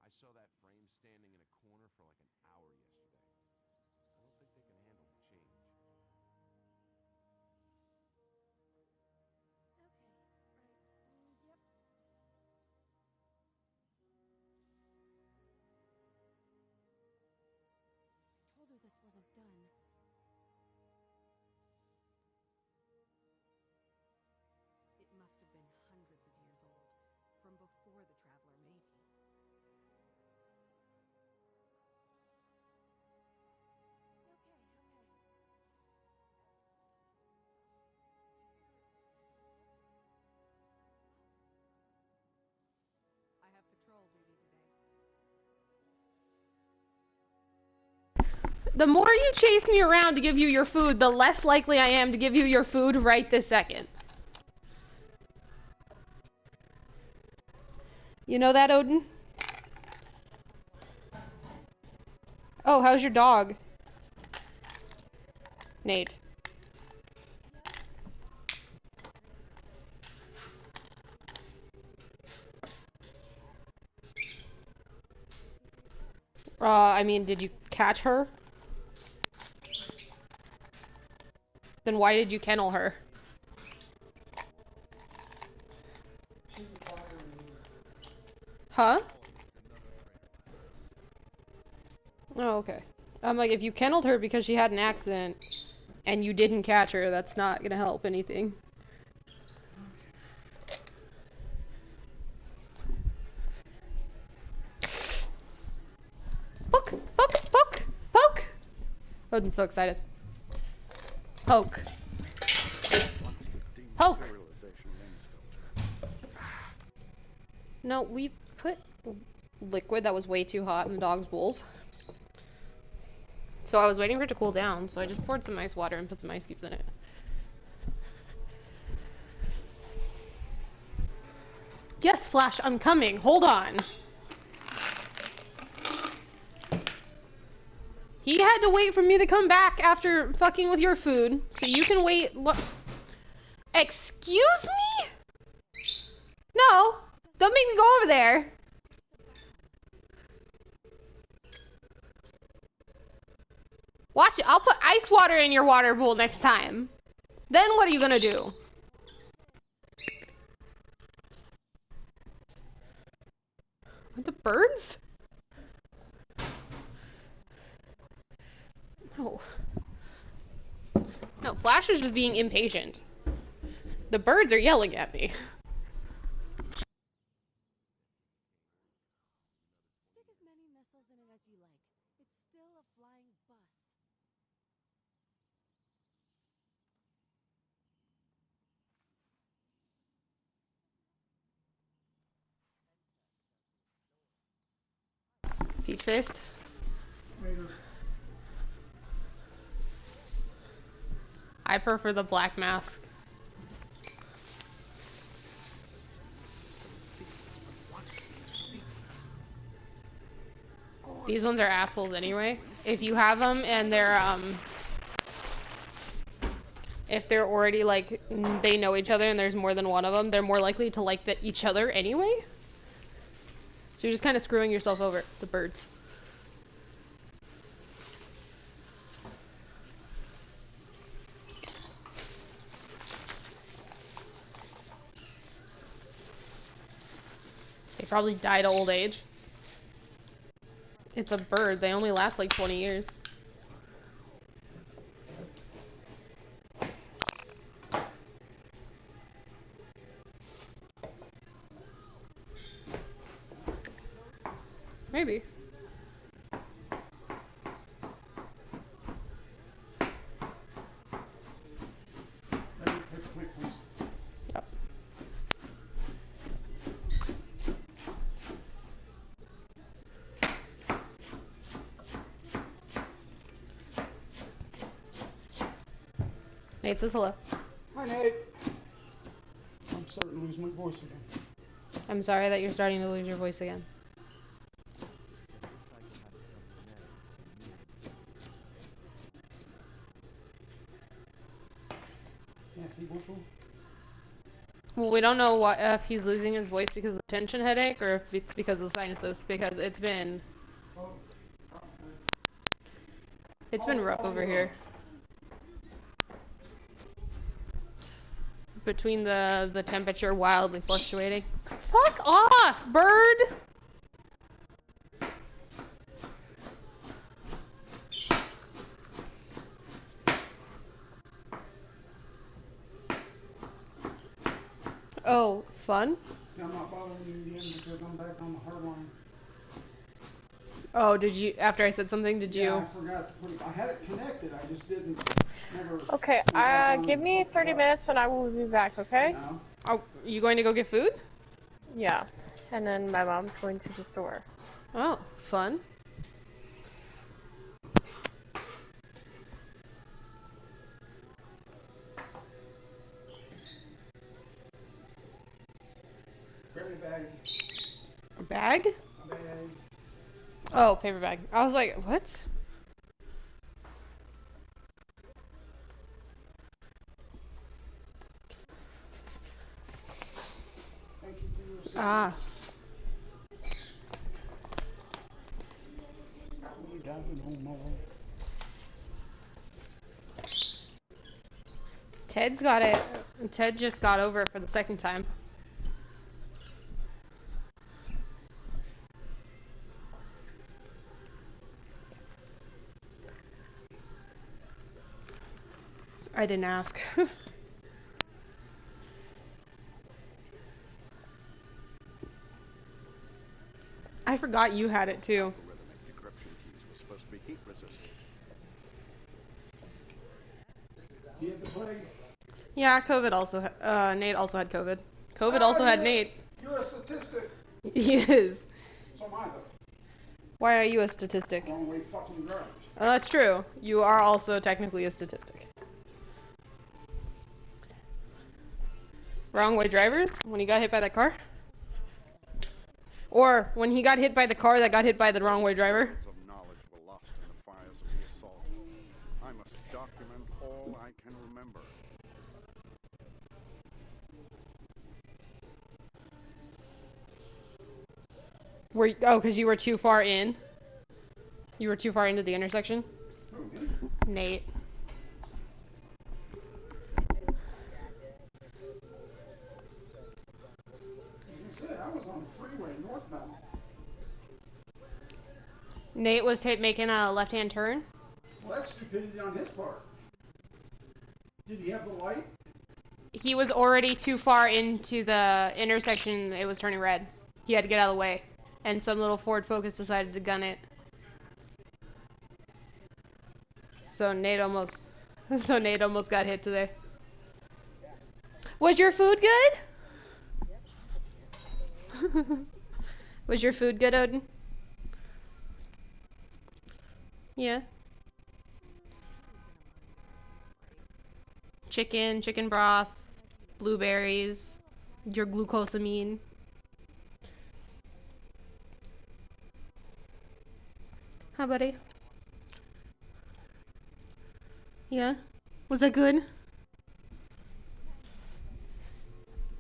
I saw that frame standing in a corner for like an hour yesterday. I don't think they can handle the change. Told her this wasn't done. It must have been hundreds of years old. From before the Traveler, maybe. I have patrol duty today. The more you chase me around to give you your food, the less likely I am to give you your food right this second. You know that, Odin? Oh, how's your dog? Nate. I mean, did you catch her? Then why did you kennel her? Huh? Oh, okay. I'm like, if you kenneled her because she had an accident and you didn't catch her, that's not gonna help anything. Poke! Poke! Poke! Poke! Odin's so excited. Poke. Poke! No, we put liquid that was way too hot in the dog's bowls. So I was waiting for it to cool down, so I just poured some ice water and put some ice cubes in it. Yes, Flash, I'm coming. Hold on. He had to wait for me to come back after fucking with your food, so you can wait. Excuse me? No, don't make me go over there. Watch it. I'll put ice water in your water bowl next time. Then what are you gonna do? What, the birds? No. No, Flash is just being impatient. The birds are yelling at me. Stick as many missiles in it as you like. It's still a flying bus. Peach faced. I prefer the black mask. These ones are assholes anyway. If you have them and they're if they're already like they know each other and there's more than one of them, they're more likely to like each other anyway. So you're just kind of screwing yourself over, the birds. They probably died of old age. It's a bird. They only last like 20 years. Maybe. Yep. Nate says hello. Hi, Nate. I'm starting to lose my voice again. I'm sorry that you're starting to lose your voice again. Can't see Woofu? Well, we don't know what if he's losing his voice because of tension headache or if it's because of the sinuses, because it's been rough over here. Between the temperature wildly fluctuating. Fuck off, bird! Oh, fun? See, I'm not bothering you in the end because I'm back on the hard line. Oh, did you, after I said something, did you? Yeah, I forgot to put it, I had it connected, I just didn't, never. Okay, give me 30 minutes and I will be back, okay? No. Are you going to go get food? Yeah, and then my mom's going to the store. Oh, fun. Grab me a bag. A bag? A bag. Oh, paper bag. I was like, what? Thank you for your assistance. Ah. We got it no more. Ted's got it. Ted just got over it for the second time. I didn't ask. I forgot you had it too. Decryption keys were supposed to be heat resistant. You had the plague? Yeah, COVID also. Nate also had COVID. COVID also had Nate. You're a statistic. He is. So am I, though. Why are you a statistic? Wrong way fucking garbage. Oh, that's true. You are also technically a statistic. Wrong way drivers? When he got hit by that car? Or when he got hit by the car that got hit by the wrong way driver? Of knowledge were lost in the fires of the assault. I must document all I can remember. Because you were too far in? You were too far into the intersection? Nate. Nate was making a left-hand turn. Well, that's stupidity on his part. Did he have the light? He was already too far into the intersection. It was turning red. He had to get out of the way. And some little Ford Focus decided to gun it. So Nate almost got hit today. Was your food good? Was your food good, Odin? Yeah. Chicken broth, blueberries, your glucosamine. Hi, buddy. Yeah. Was that good?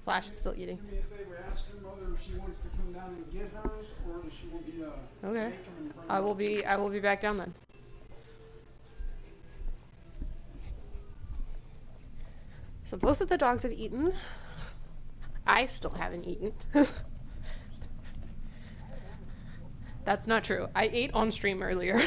Flash is still eating. Do me a favor, ask her mother if she wants to come down and get hers, or does she want me to Okay. make them and bring I them will up? be back down then. So both of the dogs have eaten. I still haven't eaten. That's not true. I ate on stream earlier.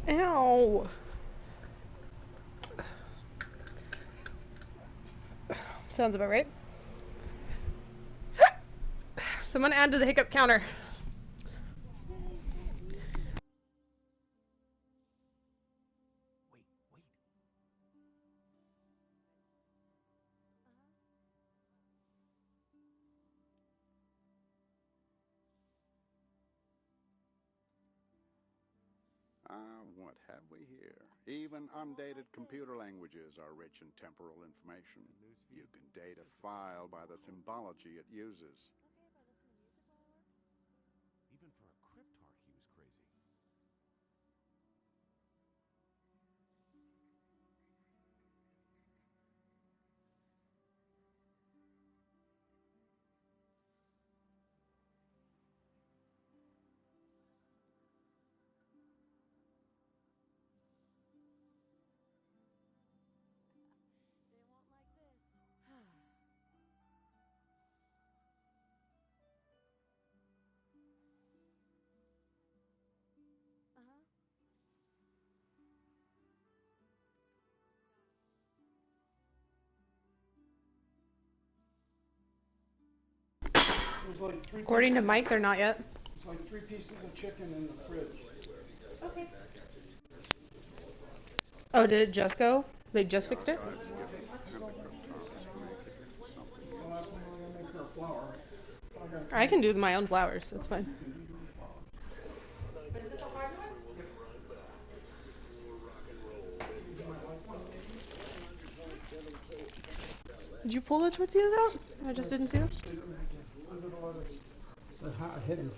Ow. Sounds about right. Someone add to the hiccup counter. What have we here? Even undated computer languages are rich in temporal information. You can date a file by the symbology it uses. Even for a cryptarch, he was crazy. There's like According to Mike, they're not yet. There's like 3 pieces of chicken in the fridge. Okay. Oh, did it just go? They just fixed it? I can do my own flowers. That's fine. Did you pull the tortillas out? I just didn't see them. They're hidden.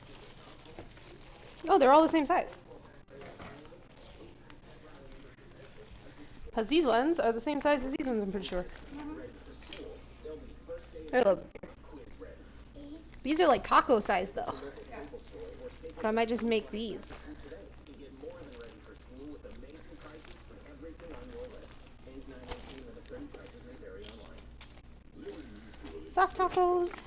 Oh, they're all the same size. Because these ones are the same size as these ones, I'm pretty sure. They're a little bit bigger. These are like taco size, though. But I might just make these. Soft tacos.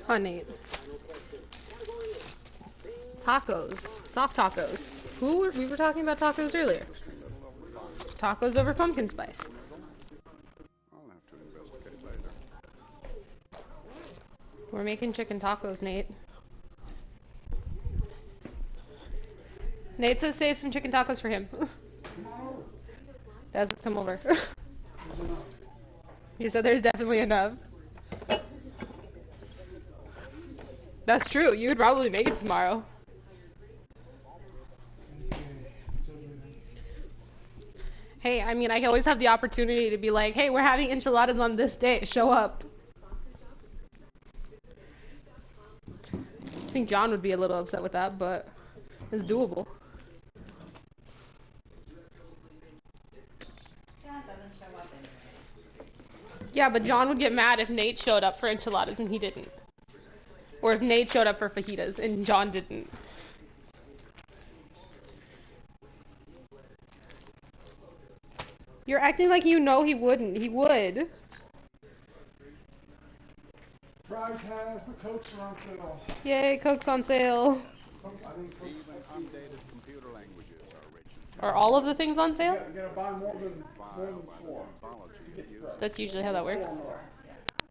Honey. Tacos. Soft tacos. We were talking about tacos earlier. Tacos over pumpkin spice. I'll have to investigate later. We're making chicken tacos, Nate. Nate says save some chicken tacos for him. Let's come over. He said there's definitely enough. That's true. You would probably make it tomorrow. Hey, I mean, I can always have the opportunity to be like, hey, we're having enchiladas on this day. Show up. I think John would be a little upset with that, but it's doable. Yeah, but John would get mad if Nate showed up for enchiladas and he didn't. Or if Nate showed up for fajitas and John didn't. You're acting like you know he wouldn't. He would. Pride has the Cokes are on sale. Yay, Coke's on sale. Even undated computer languages are rich in Are all of the things on sale? You gotta buy more than 4. That's usually how that works.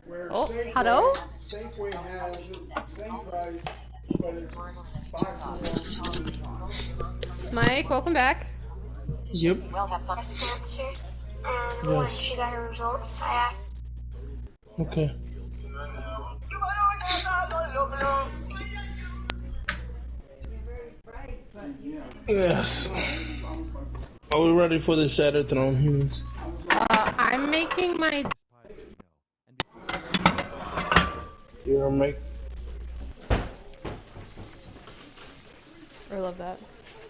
Where Oh, Safeway, hello? Safeway has the same price, but it's 5 for 1. Mike, welcome back. Yep. When she got her results, I asked. Okay. Yes. Are we ready for the Shattered Throne humans? I'm making my... You're make. I love that.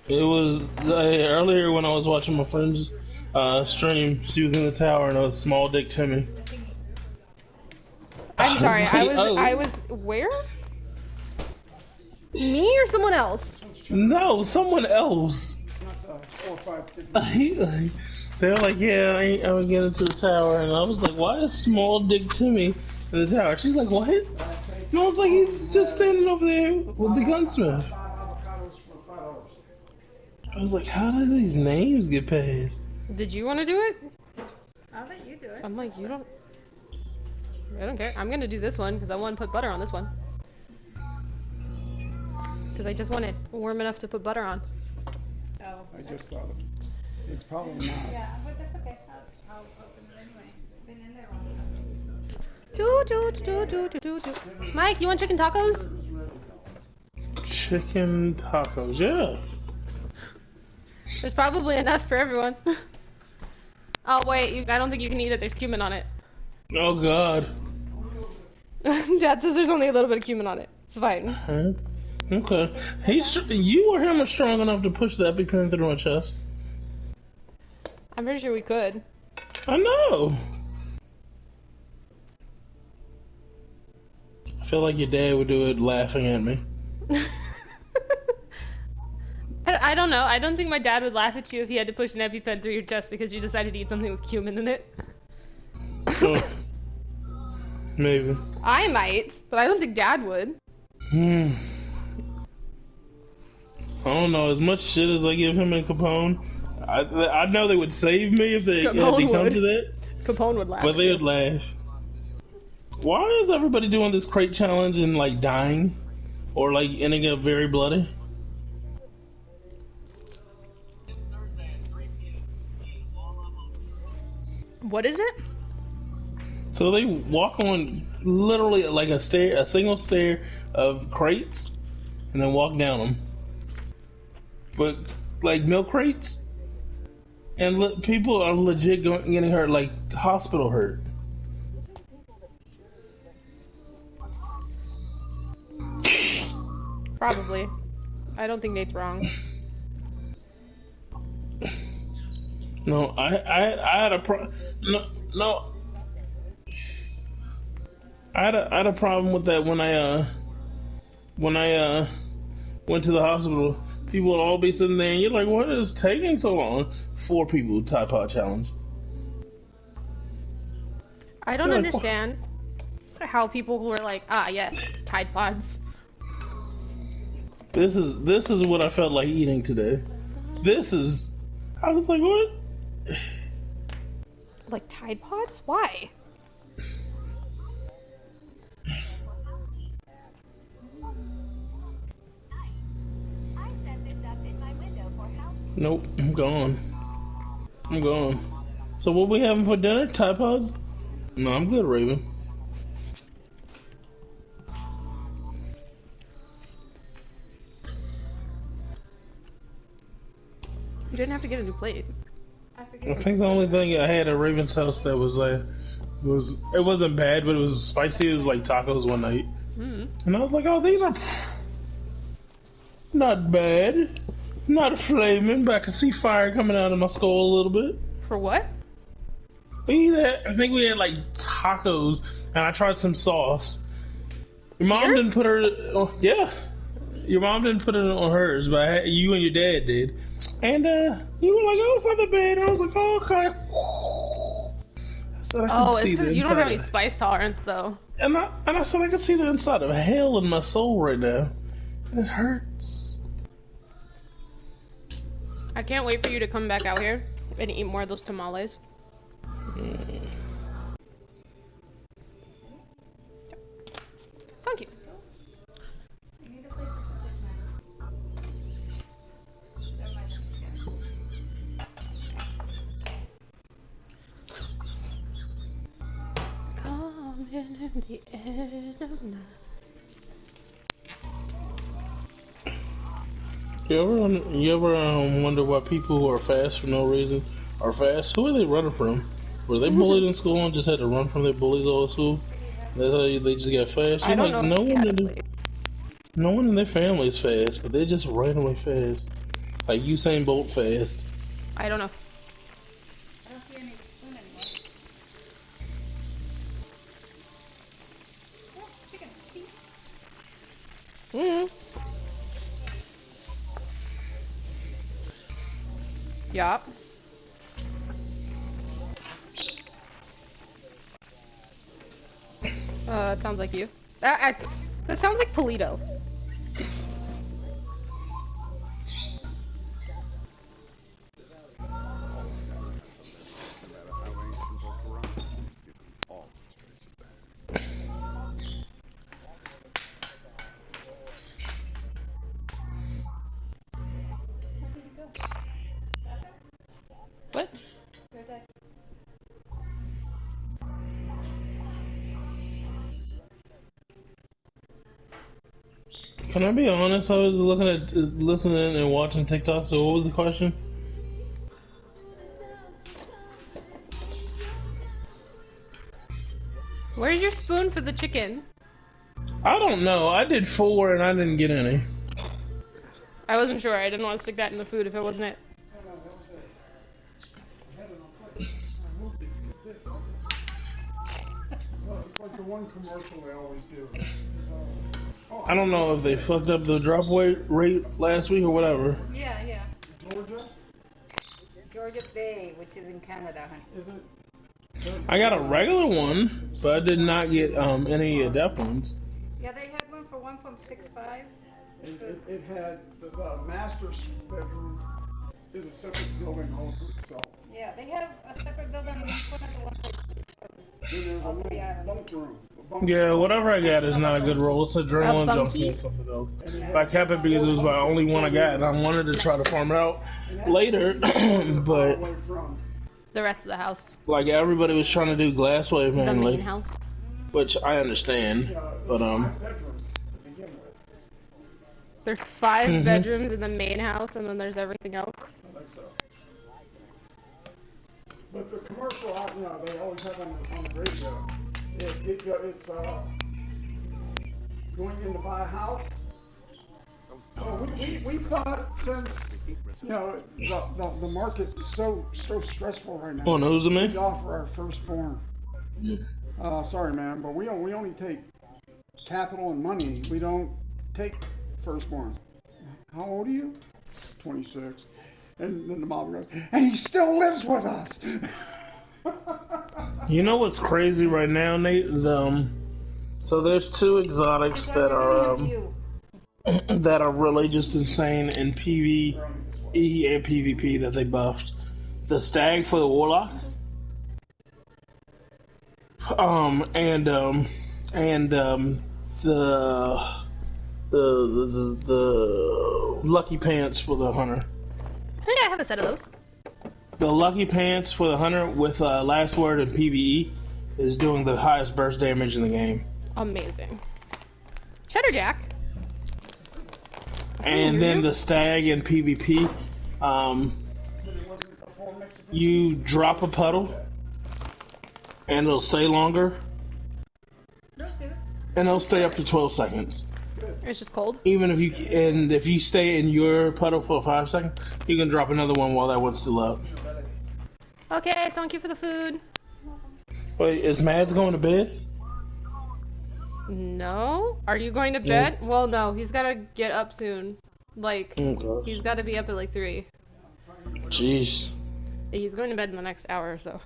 It was earlier when I was watching my friend's stream. She was in the tower and a small dick Timmy. I'm sorry. I was where? Me or someone else? No, someone else. They were like, yeah, I was getting to the tower, and I was like, why is small dick Timmy in the tower? She's like, what? And I was like, he's just standing over there with the gunsmith. I was like, how did these names get passed? Did you want to do it? I'll let you do it. I'm like, you don't... I don't care. I'm gonna do this one, because I want to put butter on this one. Because I just want it warm enough to put butter on. Oh. I just thought it's probably not. Yeah, but that's okay. I'll open it anyway. Been in there all the time. Mike, you want chicken tacos? Chicken tacos, yeah. There's probably enough for everyone. Oh wait, I don't think you can eat it. There's cumin on it. Oh god. Dad says there's only a little bit of cumin on it. It's fine. Okay. You or him are strong enough to push that EpiPen through my chest. I'm pretty sure we could. I know. I feel like your dad would do it laughing at me. I don't know. I don't think my dad would laugh at you if he had to push an EpiPen through your chest because you decided to eat something with cumin in it. Maybe. I might, but I don't think Dad would. I don't know. As much shit as I give him and Capone, I know they would save me if they had to come to that. Capone would laugh. But they would laugh. Why is everybody doing this crate challenge and like dying, or like ending up very bloody? What is it? So they walk on literally like a single stair of crates, and then walk down them. But like milk crates, and people are legit getting hurt, like hospital hurt. Probably. I don't think Nate's wrong. No, I had a no. I had a problem with that when I went to the hospital. People would all be sitting there, and you're like, "What is taking so long?" 4 people Tide Pod challenge. I don't understand how people were like, "Ah, yes, Tide Pods." This is what I felt like eating today. I was like, what? Like Tide Pods? Why? Nope, I'm gone. So what we having for dinner? Tide Pods? No, I'm good, Raven. You didn't have to get a new plate. I think the only thing I had at Raven's house that was it wasn't bad, but it was spicy. It was like tacos one night, and I was like, "Oh, these are not bad, not flaming, but I can see fire coming out of my skull a little bit." For what? I think we had like tacos, and I tried some sauce. Your mom didn't put her. Oh, yeah, your mom didn't put it on hers, but you and your dad did. And you were like, "Oh, it's not that bad." And I was like, "Oh, okay." So it's because you don't have any spice tolerance, though. And I said I can see the inside of hell in my soul right now. And it hurts. I can't wait for you to come back out here and eat more of those tamales. Thank you. In the end of night. You ever wonder why people who are fast for no reason are fast? Who are they running from? Were they bullied in school and just had to run from their bullies all at school? That's how they just got fast? I don't know. No one in their family is fast, but they're just randomly fast. Like Usain Bolt fast. I don't know. I don't see any spoon anymore. Oh, chicken. Yup. It sounds like you. That sounds like Polito. What? Can I be honest? I was listening and watching TikTok, so what was the question? Where's your spoon for the chicken? I don't know. I did 4 and I didn't get any. I wasn't sure. I didn't want to stick that in the food if it wasn't it. It's like the one commercial they always do. I don't know if they fucked up the drop weight rate last week or whatever. Yeah. Georgia Bay, which is in Canada, honey. Is it? I got a regular one, but I did not get any adept ones. Yeah, they had one for 1.65. It had the master bedroom is a separate building all to itself. Yeah, they have a separate building in one corner to 1.67. Then there's a little bunk room. Yeah, whatever I got is not a good roll. It's adrenaline junkie or something else. But I kept it because it was my only one I got, and I wanted to try to farm it out later, but the rest of the house. Like everybody was trying to do Glasswave mainly. The main house. Which I understand, but there's 5 bedrooms in the main house, and then there's everything else. I think so. But the commercial, they always have on the radio. It's going in to buy a house. We thought since the market's so stressful right now. Oh, no, who's me? We offer our firstborn. Sorry, man, but we only take capital and money. We don't take firstborn. How old are you? 26. And then the mom goes, and he still lives with us. You know what's crazy right now, Nate? So there's 2 exotics that are really just insane in PvE and PvP that they buffed. The stag for the warlock, and the lucky pants for the hunter. I think I have a set of those. The lucky pants for the hunter with last word in PvE is doing the highest burst damage in the game. Amazing. Cheddar Jack. And then the stag in PvP, you drop a puddle, and it'll stay longer, and it'll stay up to 12 seconds. It's just cold. Even if you stay in your puddle for 5 seconds, you can drop another one while that one's still up. Okay, thank you for the food. Wait, is Mads going to bed? No? Are you going to bed? Well, no. He's gotta get up soon. Like, he's gotta be up at like 3. Jeez. He's going to bed in the next hour or so.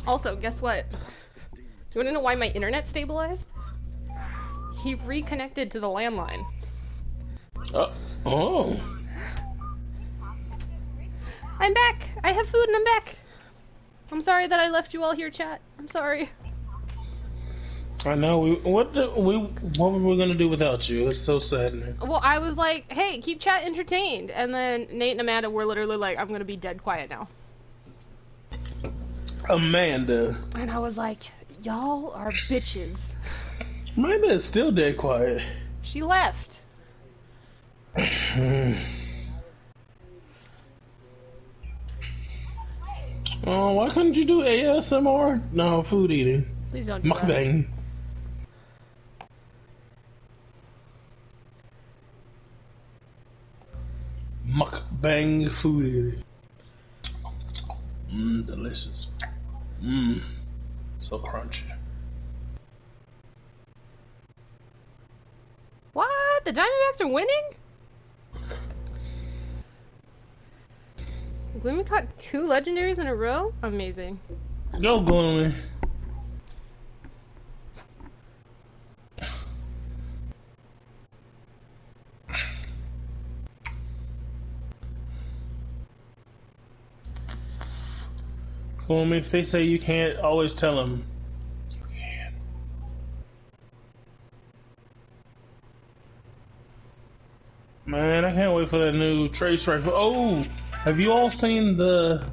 Also, guess what? Do you wanna know why my internet stabilized? He reconnected to the landline. Oh. I'm back! I have food and I'm back! I'm sorry that I left you all here, chat. I'm sorry. I know. What were we gonna do without you? It's so sad, man. Well, I was like, hey, keep chat entertained. And then Nate and Amanda were literally like, I'm gonna be dead quiet now. Amanda. And I was like, y'all are bitches. Amanda is still dead quiet. She left. Oh, why couldn't you do ASMR? No, food eating. Please don't do Mukbang. Mukbang food eating. Delicious. So crunchy. What? The Diamondbacks are winning? Gloomy caught 2 legendaries in a row? Amazing. Go, Gloomy. Gloomy, if they say you can't, always tell them you can. Man, I can't wait for that new trace rifle. Oh! Have you all seen the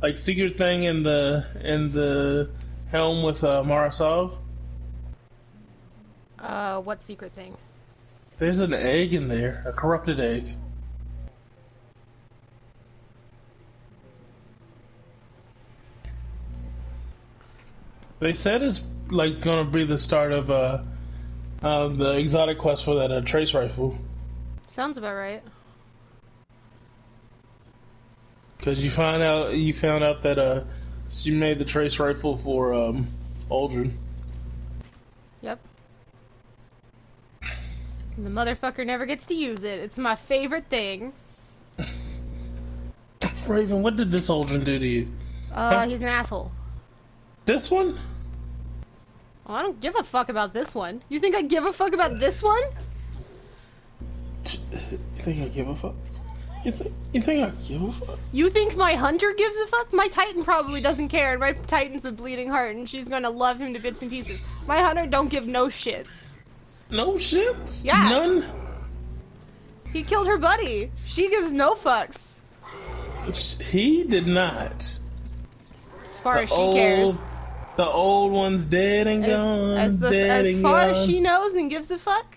like secret thing in the helm with Marasov? What secret thing? There's an egg in there, a corrupted egg. They said it's like gonna be the start of the exotic quest for that trace rifle. Sounds about right. Cause you found out that she made the trace rifle for Aldrin. Yep. And the motherfucker never gets to use it. It's my favorite thing. Raven, what did this Aldrin do to you? He's an asshole. This one? Oh, I don't give a fuck about this one. You think I give a fuck about this one? You think I give a fuck? You think I give a fuck? You think my hunter gives a fuck? My Titan probably doesn't care, and my Titan's a bleeding heart, and she's gonna love him to bits and pieces. My hunter don't give no shits. No shits? Yeah. None? He killed her buddy. She gives no fucks. He did not. As far as she cares. The old one's dead and gone. As far as she knows and gives a fuck.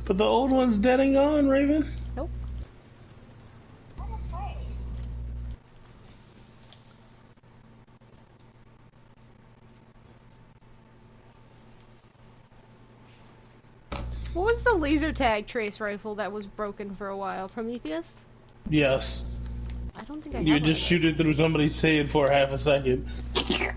But the old one's dead and gone, Raven. Nope. What was the laser tag trace rifle that was broken for a while? Prometheus? Yes. I don't think I have You just shoot it through somebody's head for half a second. I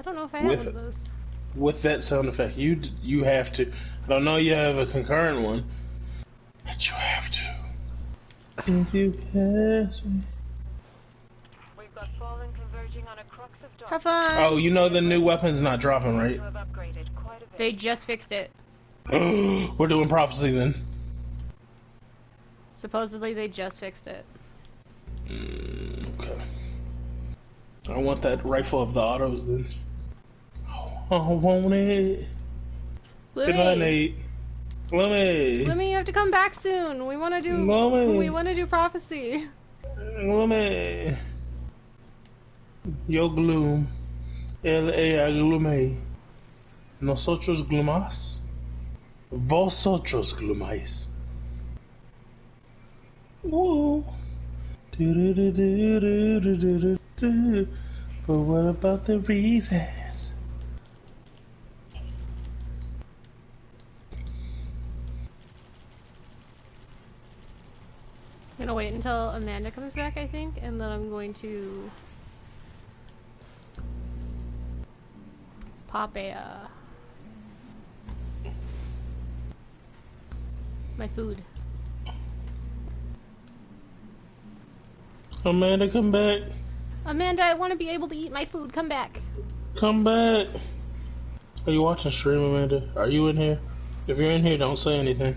don't know if I have one of those. With that sound effect, you have to. I don't know you have a concurrent one, but you have to. If you pass me. We've got fallen converging on a crux of darkness. Have fun. Oh, you know the new weapon's not dropping, right? They just fixed it. We're doing prophecy then. Supposedly they just fixed it. Okay. I want that rifle of the autos then. I want it. Good night, Nate. Gloomy. Gloomy, you have to come back soon. We want to do. Gloomy. We want to do prophecy. Gloomy. Yo gloom. L.A. Gloomy. Nosotros glumás. Vosotros glumáis. Whoa. But what about the reasons? I'm gonna wait until Amanda comes back, I think, and then I'm going to pop my food. Amanda, come back. Amanda, I want to be able to eat my food. Come back. Come back. Are you watching stream, Amanda? Are you in here? If you're in here, don't say anything.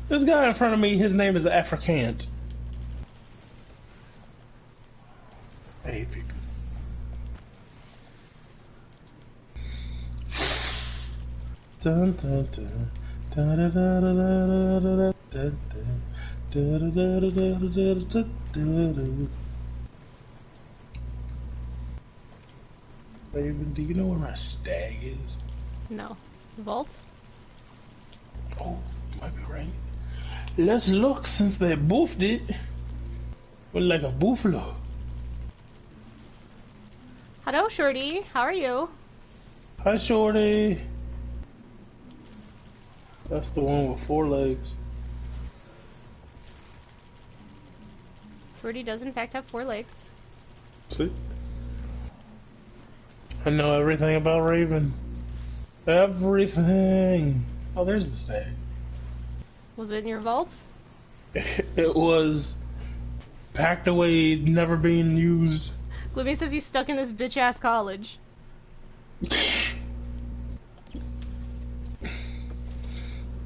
This guy in front of me, his name is Africant. Hey, people. Dun, dun, dun. Da, da, da, da, da, da, da, da, da, da, da, da. Raven, do you know where my stag is? No. Vault? Oh, you might be right. Let's look since they boofed it. We're like a buffalo. Hello, Shorty. How are you? Hi, Shorty. That's the one with 4 legs. Shorty does in fact have 4 legs. See? I know everything about Raven. Everything. Oh, there's the stag. Was it in your vault? It was packed away, never being used. Gloomy says he's stuck in this bitch-ass college.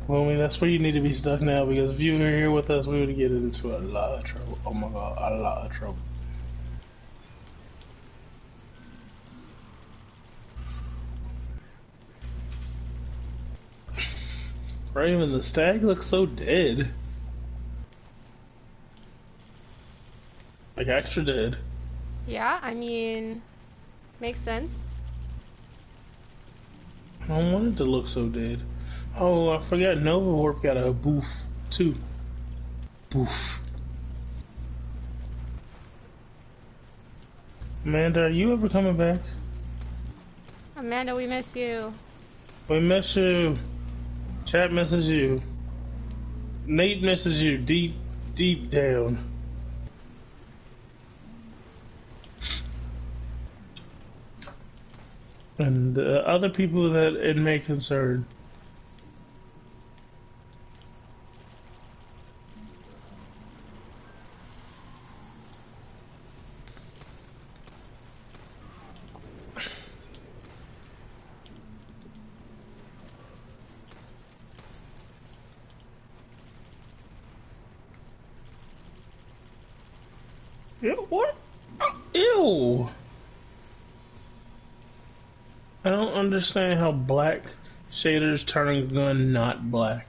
Gloomy, that's where you need to be stuck now, because if you were here with us, we would get into a lot of trouble. Oh my god, a lot of trouble. Raven, the stag looks so dead. Like extra dead. Yeah, I mean, makes sense. I don't want it to look so dead. Oh, I forgot Nova Warp got a boof too. Boof. Amanda, are you ever coming back? Amanda, we miss you. We miss you. Chat misses you. Nate misses you deep, deep down. And other people that it may concern. Ew, what? Ew! I don't understand how black shaders turn a gun not black.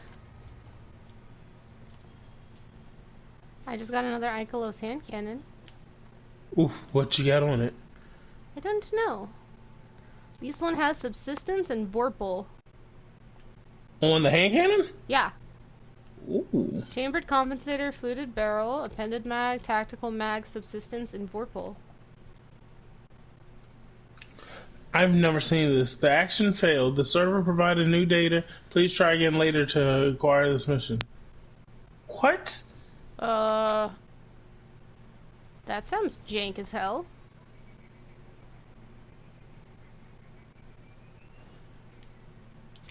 I just got another Ikelos hand cannon. Oof, what you got on it? I don't know. This one has subsistence and vorpal. On the hand cannon? Yeah. Ooh. Chambered compensator, fluted barrel, appended mag, tactical mag, subsistence, and vorpal. I've never seen this. The action failed. The server provided new data. Please try again later to acquire this mission. What? That sounds jank as hell.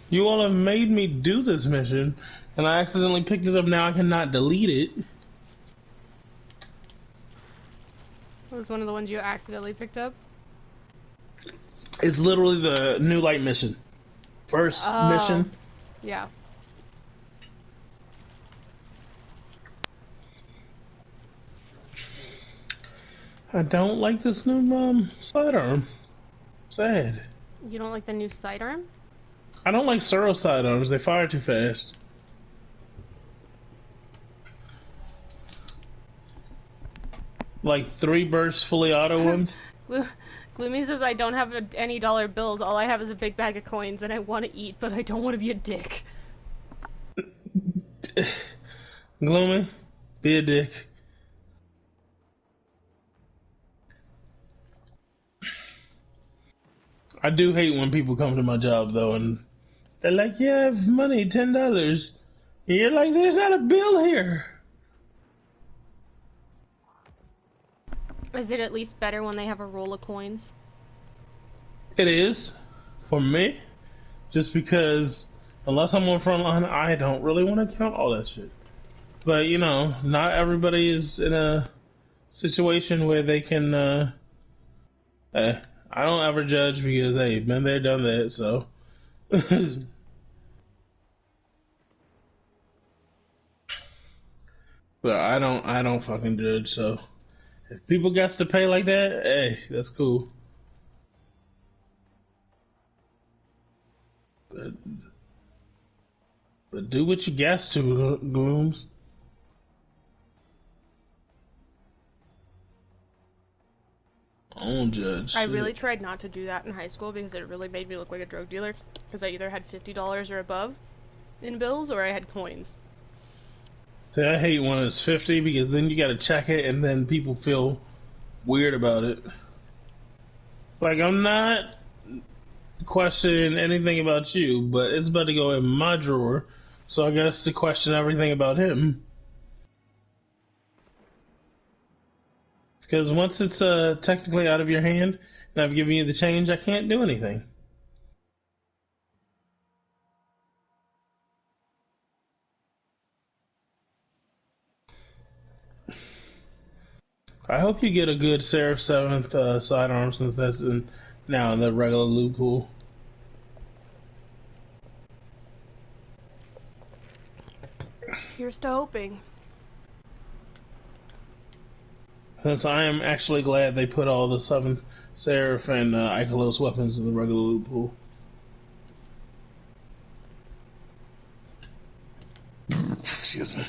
You all have made me do this mission, and I accidentally picked it up. Now I cannot delete it. It was one of the ones you accidentally picked up? It's literally the New Light mission. First mission. Yeah. I don't like this new sidearm. Sad. You don't like the new sidearm? I don't like Suro sidearms. They fire too fast. Like 3 burst fully auto ones. Gloomy says I don't have any dollar bills. All I have is a big bag of coins, and I want to eat, but I don't want to be a dick. Gloomy, be a dick. I do hate when people come to my job though and They're like, yeah, I have money, $10. And you're like, there's not a bill here. Is it at least better when they have a roll of coins? It is, for me, just because unless I'm on front line, I don't really want to count all that shit. But, you know, not everybody is in a situation where they can, I don't ever judge because, hey, been there, done that, so. But I don't fucking judge, so. If people got to pay like that, hey, that's cool. But do what you got to, Glooms. I don't judge. I really tried not to do that in high school because it really made me look like a drug dealer. Because I either had $50 or above in bills or I had coins. See, I hate when it's 50 because then you gotta check it and then people feel weird about it. Like, I'm not questioning anything about you, but it's about to go in my drawer, so I guess to question everything about him. Because once it's technically out of your hand and I've given you the change, I can't do anything. I hope you get a good Seraph 7th sidearm since that's now in the regular loot pool. Here's to hoping. Since I am actually glad they put all the 7th Seraph and Ikelos weapons in the regular loot pool. Excuse me.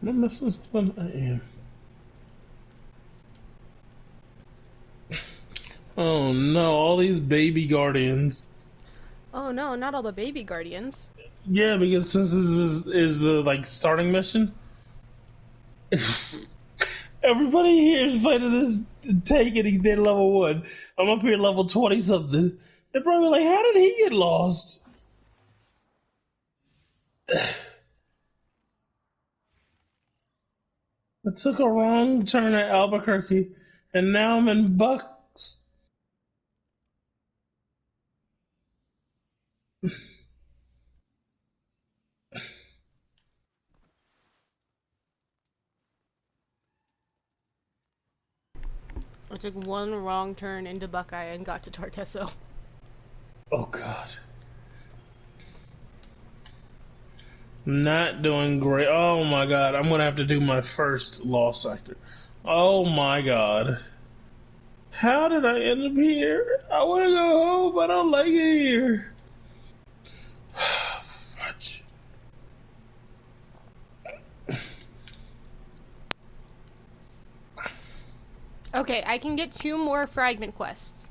Am I missing something? I am. Oh no, all these baby guardians. Oh no, not all the baby guardians. Yeah, because since this is the like starting mission, everybody here is fighting this tank and he's dead level 1. I'm up here level 20 something. They're probably like, how did he get lost? I took a wrong turn at Albuquerque and now I'm in Bucks. I took one wrong turn into Buckeye and got to Tartesso. Oh god. Not doing great. Oh my god, I'm gonna have to do my first lost sector. Oh my god. How did I end up here? I wanna go home, I don't like it here. Fudge. Okay, I can get 2 more fragment quests.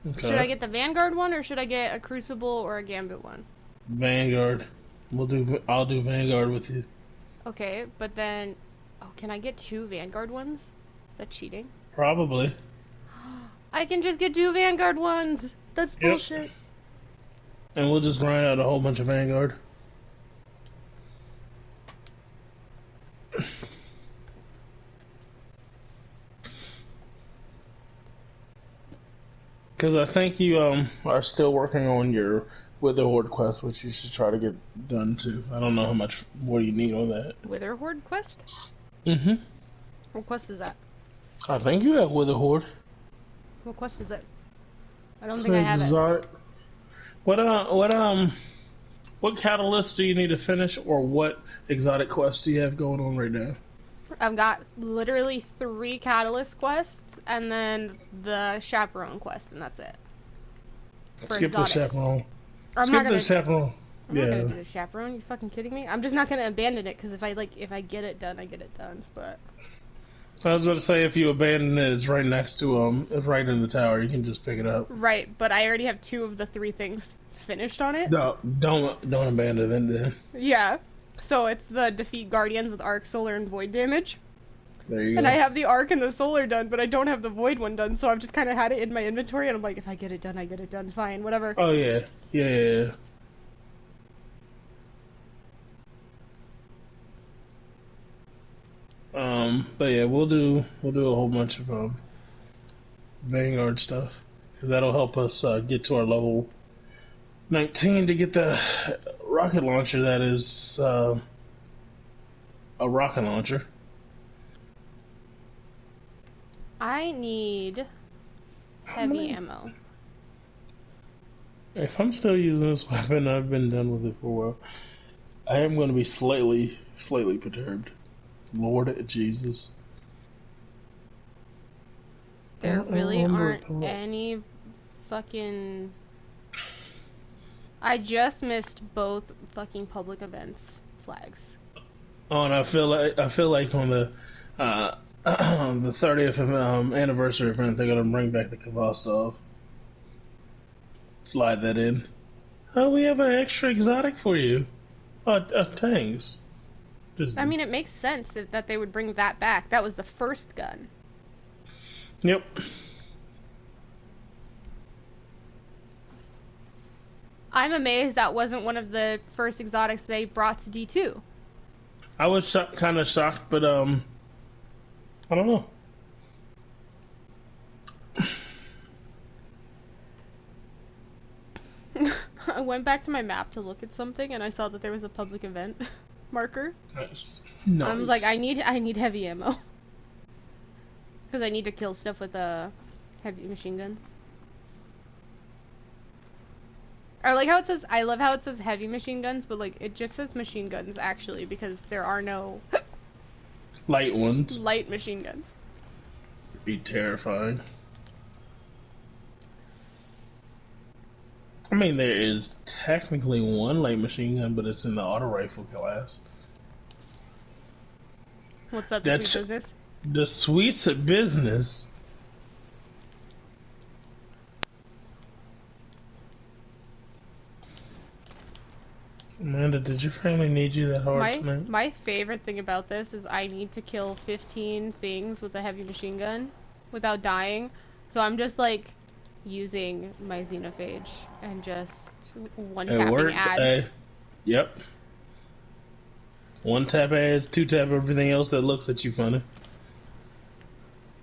Okay. Should I get the Vanguard one or should I get a Crucible or a Gambit one? Vanguard. I'll do Vanguard with you. Okay, but then can I get 2 Vanguard ones? Is that cheating? Probably. I can just get 2 Vanguard ones. That's bullshit. And we'll just grind out a whole bunch of Vanguard. Because I think you are still working on your Wither Horde quest, which you should try to get done too. I don't know how much more you need on that. Wither Horde quest? Mm-hmm. What quest is that? I think you have Wither Horde. What quest is it? I don't think I have it. What catalyst do you need to finish, or what exotic quests do you have going on right now? I've got literally 3 catalyst quests, and then the chaperone quest, and that's it. Skip the chaperone. I'm not gonna do the chaperone. You fucking kidding me? I'm just not gonna abandon it because if I get it done, I get it done. But I was about to say if you abandon it, it's right next to it's right in the tower. You can just pick it up. Right, but I already have 2 of the 3 things finished on it. No, don't abandon it then. Yeah. So it's the defeat guardians with arc, solar, and void damage. There you go. And I have the arc and the solar done, but I don't have the void one done, so I've just kind of had it in my inventory, and I'm like, if I get it done, I get it done. Fine, whatever. Oh yeah. But yeah, we'll do a whole bunch of Vanguard stuff because that'll help us get to our level 19 to get the rocket launcher. That is a rocket launcher. I need heavy ammo. If I'm still using this weapon, I've been done with it for a while. I am going to be slightly perturbed. Lord Jesus. There really aren't any fucking... I just missed both fucking public events flags. Oh, and I feel like on the the 30th anniversary event, they're gonna bring back the Kvostov. Slide that in. Oh, we have an extra exotic for you. Tanks. I mean, it makes sense that they would bring that back. That was the first gun. Yep. I'm amazed that wasn't one of the first exotics they brought to D2. I was kind of shocked, but I don't know. I went back to my map to look at something, and I saw that there was a public event marker. Nice. I was like, I need heavy ammo because I need to kill stuff with heavy machine guns. I like how it says. I love how it says heavy machine guns, but like it just says machine guns actually because there are no light ones. Light machine guns. It'd be terrifying. I mean, there is technically one light machine gun, but it's in the auto rifle class. What's that? The sweet business? The sweets of business. Amanda, did your family need you that hard tonight? My favorite thing about this is I need to kill 15 things with a heavy machine gun without dying. So I'm just like using my xenophage and just one-tapping ads. Yep. One tap ads, two tap everything else that looks at you funny.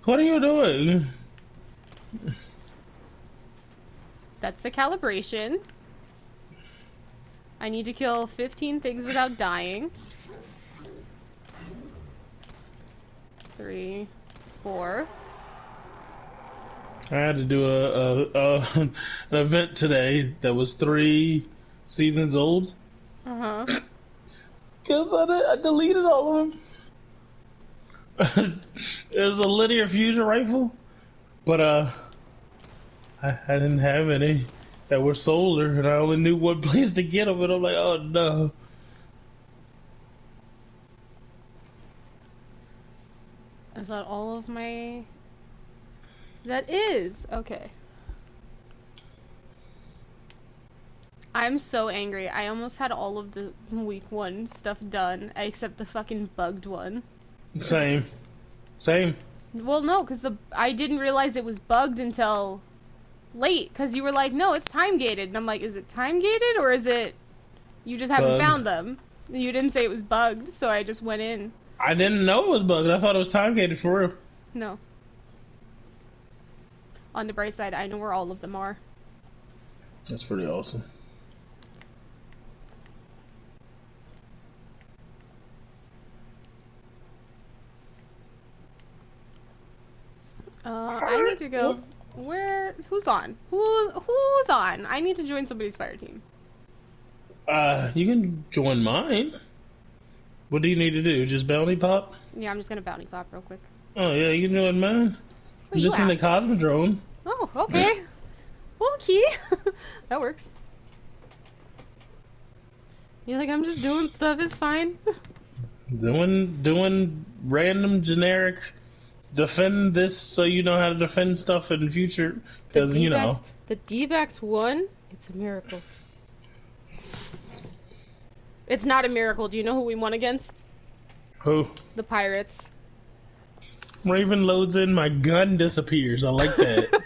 What are you doing? That's the calibration. I need to kill 15 things without dying. 3, 4. I had to do an event today that was 3 seasons old. Uh-huh. Because I deleted all of them. It was a linear fusion rifle, but I didn't have any that were solar, and I only knew one place to get them, and I'm like, oh no. Is that all of my... That is! Okay. I'm so angry. I almost had all of the week 1 stuff done, except the fucking bugged one. Same. Well, no, because I didn't realize it was bugged until late, because you were like, no, it's time-gated. And I'm like, is it time-gated, or is it you just haven't found them? You didn't say it was bugged, so I just went in. I didn't know it was bugged. I thought it was time-gated for real. No. On the bright side, I know where all of them are. That's pretty awesome. I need to go. Who's on? Who's on? I need to join somebody's fire team. You can join mine. What do you need to do? Just bounty pop? Yeah, I'm just gonna bounty pop real quick. Oh yeah, you can join mine. I'm just in the Cosmodrome. Oh, okay. Okay. That works. You're like, I'm just doing stuff, it's fine. Doing random generic defend this so you know how to defend stuff in the future, because you know. The D-backs won. It's a miracle. It's not a miracle. Do you know who we won against? Who? The Pirates. Raven loads in, my gun disappears. I like that.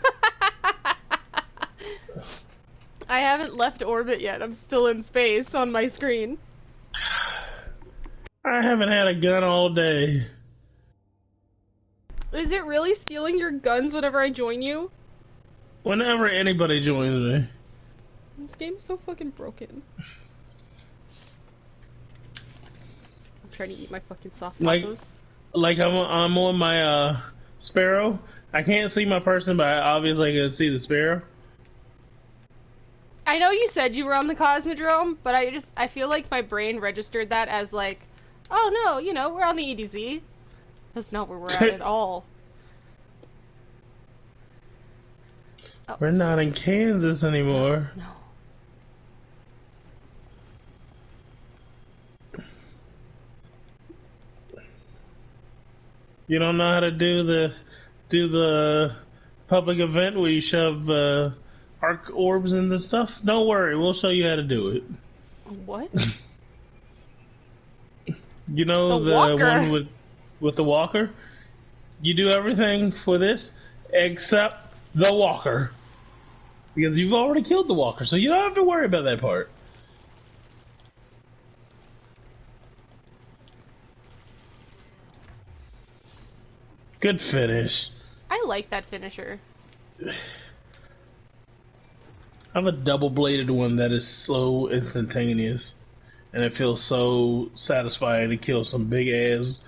I haven't left orbit yet. I'm still in space on my screen. I haven't had a gun all day. Is it really stealing your guns whenever I join you? Whenever anybody joins me. This game's so fucking broken. I'm trying to eat my fucking soft tacos. Like I'm on my Sparrow. I can't see my person, but obviously I can see the Sparrow. I know you said you were on the Cosmodrome, but I feel like my brain registered that as like, oh no, you know, we're on the EDZ. That's not where we're at at all. Oh, we're not in Kansas anymore. No. You don't know how to do the public event where you shove arc orbs into stuff? Don't worry, we'll show you how to do it. What? You know the one with the walker? You do everything for this except the walker. Because you've already killed the walker, so you don't have to worry about that part. Good finish. I like that finisher. I have a double-bladed one that is slow, instantaneous, and it feels so satisfying to kill some big-ass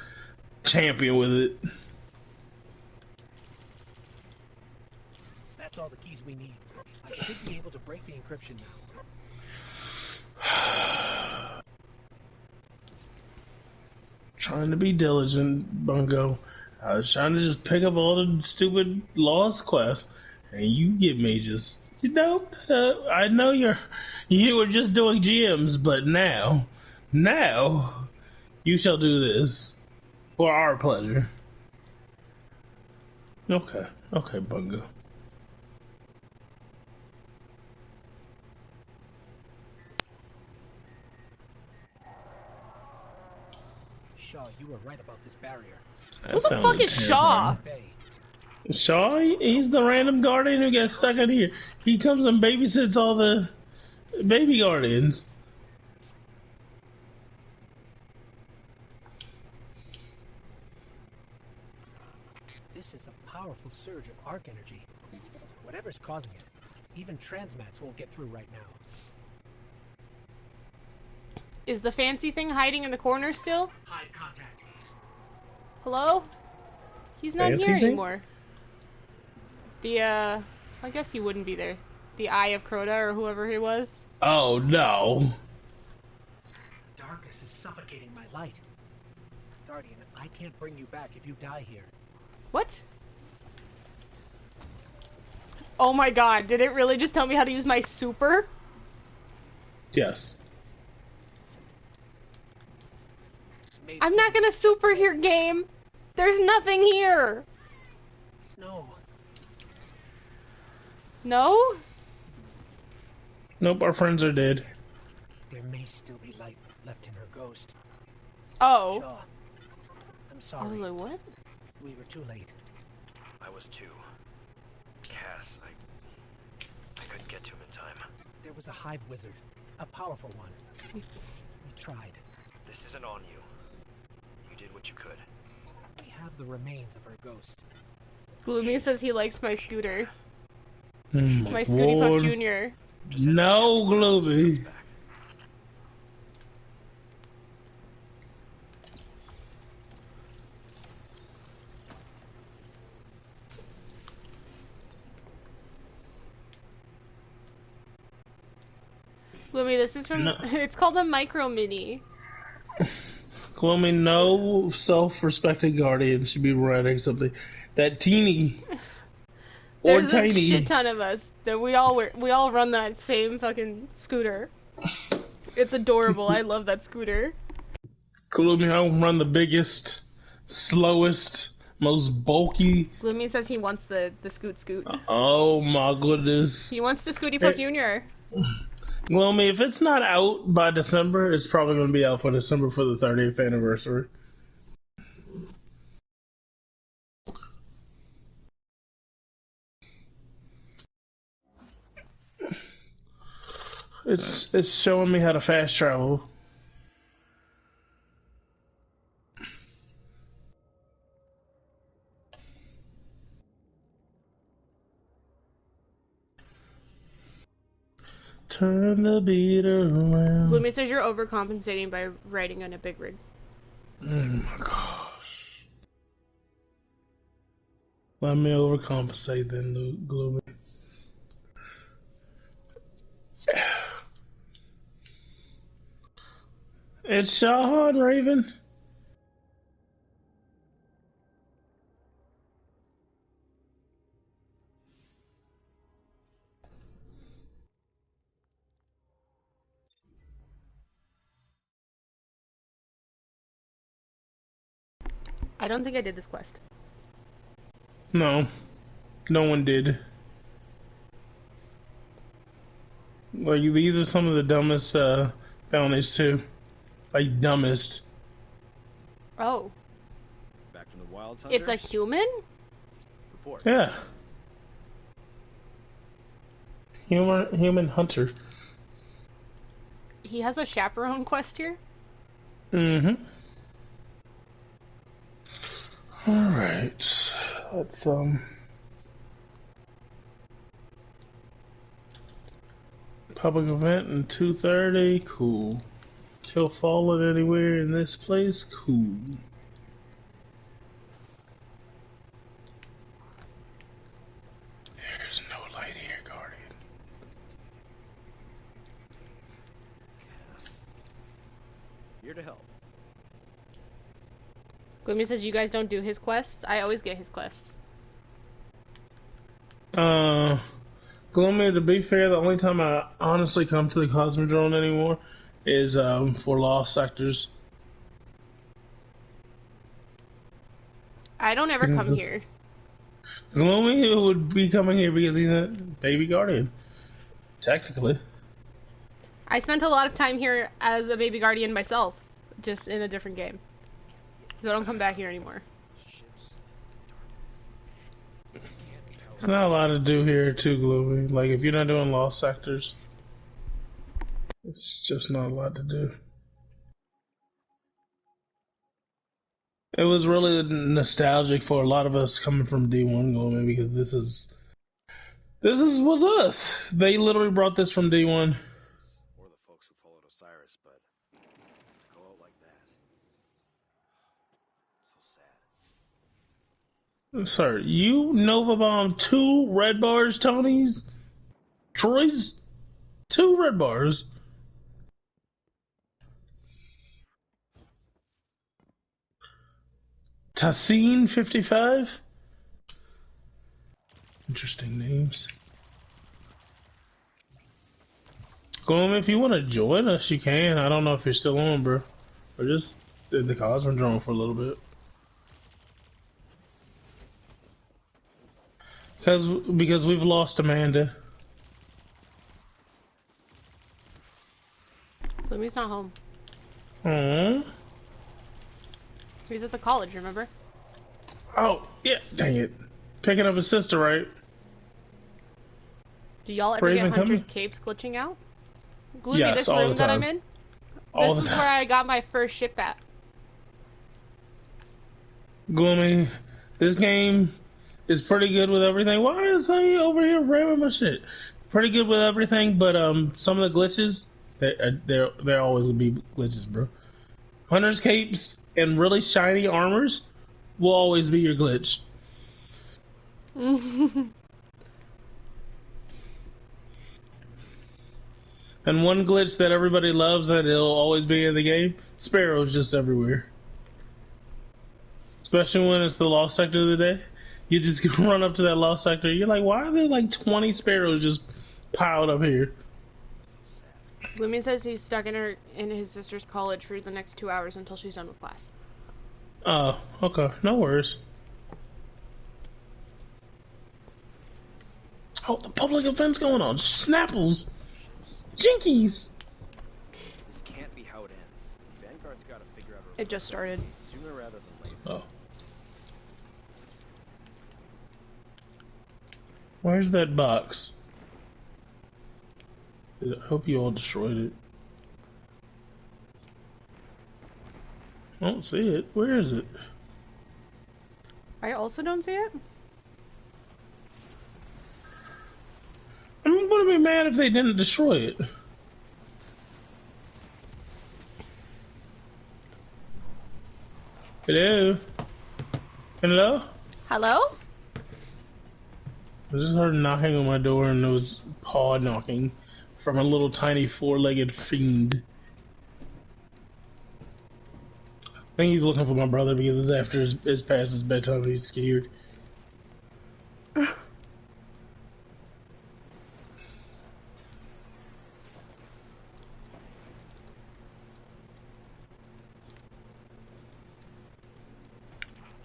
champion with it. That's all the keys we need. I should be able to break the encryption now. Trying to be diligent, Bungo. I was trying to just pick up all the stupid lost quests, and you give me just, you know, I know you were just doing GMs, but now, you shall do this for our pleasure. Okay, Bungo. Shaw, you were right about this barrier. Who the fuck is Shaw? Shaw? He's the random guardian who gets stuck in here. He comes and babysits all the baby guardians. This is a powerful surge of arc energy. Whatever's causing it, even transmats won't get through right now. Is the fancy thing hiding in the corner still? Hide contact. Hello? He's not Fancy here thing? anymore. I guess he wouldn't be there. The Eye of Crota or whoever he was. Oh no. Darkness is suffocating my light. Guardian, I can't bring you back if you die here. What? Oh my god, did it really just tell me how to use my super? Yes. I'm not gonna super here, game. There's nothing here. No. No? Nope, our friends are dead. There may still be light left in her ghost. Oh. Shaw, I'm I sorry. was like, what? We were too late. I was too. Cass, I couldn't get to him in time. There was a hive wizard, a powerful one. We tried. This isn't on you. You did what you could. We have the remains of her ghost. Gloomy says he likes my scooter. Mm, My Scooty Puff Jr. No, Gloomy. Gloomy, this is from... No. It's called a Micro Mini. Gloomy, no self-respecting guardian should be running something that teeny or There's tiny. a shit ton of us that we all run that same fucking scooter. It's adorable. I love that scooter. Gloomy, I run the biggest, slowest, most bulky. Gloomy says he wants the scoot. Oh my goodness. He wants the Scooty Puff Jr. Gloomy, if it's not out by December, it's probably going to be out for December for the 30th anniversary. It's showing me how to fast travel. Turn the beat around. Gloomy says you're overcompensating by riding on a big rig. Oh my gosh. Let me overcompensate then, Gloomy. It's Shahan, Raven. I don't think I did this quest. No. No one did. Like, these are some of the dumbest bounties too. Like, dumbest. Oh. Back from the wilds, Hunter? It's a human? Report. Yeah. Human hunter. He has a chaperone quest here? Mm-hmm. Alright. Let's, public event in 2:30. Cool. Kill fallen anywhere in this place. Cool. There's no light here, Guardian. Cass. Here to help. Gloomy says you guys don't do his quests. I always get his quests. Gloomy, to be fair, the only time I honestly come to the Cosmodrome anymore is for lost sectors. I don't ever come here. Gloomy would be coming here because he's a baby guardian. Technically. I spent a lot of time here as a baby guardian myself, just in a different game. So I don't come back here anymore. There's not a lot to do here too, Gloomy. Like, if you're not doing lost sectors, it's just not a lot to do. It was really nostalgic for a lot of us coming from D1, Gloomy, because this was us. They literally brought this from D1. Or the folks who followed Osiris, but go out like that. So sad. Sir, you Nova Bomb 2 red bars, Tony's? Troy's? 2 red bars. Tassine 55? Interesting names. Gloomy, if you want to join us, you can. I don't know if you're still on, bro. Or just did the Cosmodrome for a little bit. Because we've lost Amanda. Gloomy's not home. Aww. He's at the college, remember? Oh, yeah, dang it. Picking up his sister, right? Do y'all ever Raven get Hunter's coming? capes glitching out? Gloomy, Yes, this all the room that I'm time. in? All This the was time. where I got my first ship at. Gloomy, this game is pretty good with everything. Why is he over here ramming my shit? Pretty good with everything, but some of the glitches, they're always gonna be glitches, bro. Hunter's capes and really shiny armors will always be your glitch. And one glitch that everybody loves that it'll always be in the game, sparrows just everywhere. Especially when it's the lost sector of the day. You just run up to that lost sector, you're like, why are there like 20 sparrows just piled up here? Gloomy says he's stuck in his sister's college for the next 2 hours until she's done with class. Oh, okay. No worries. Oh, the public event's going on. Snapples! Jinkies! This can't be how it ends. Vanguard's got to figure out It just started. sooner rather than later. Oh. Where's that box? I hope you all destroyed it. I don't see it. Where is it? I also don't see it? I mean, what gonna be mad if they didn't destroy it. Hello? Hello? Hello? I just heard knocking on my door and it was paw knocking from a little tiny four-legged fiend. I think he's looking for my brother because it's after it's past his bedtime and he's scared.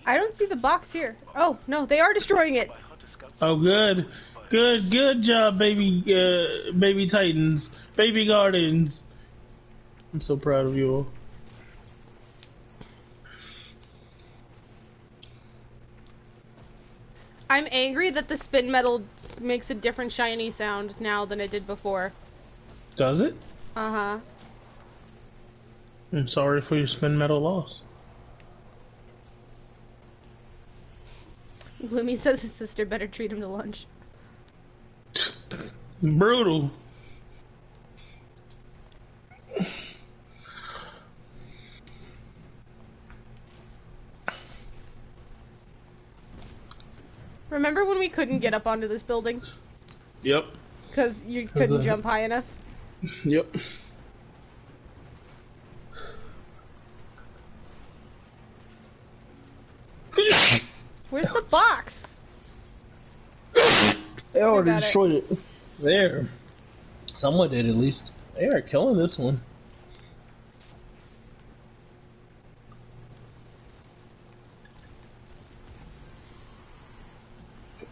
I don't see the box here. Oh, no, they are destroying it. Oh, good. Good job, baby Titans. Baby Guardians. I'm so proud of you all. I'm angry that the spin metal makes a different shiny sound now than it did before. Does it? Uh-huh. I'm sorry for your spin metal loss. Gloomy says his sister better treat him to lunch. Brutal. Remember when we couldn't get up onto this building? Yep. Because you couldn't jump high enough? Yep. Where's the box? They already destroyed it. There. Someone did at least. They are killing this one.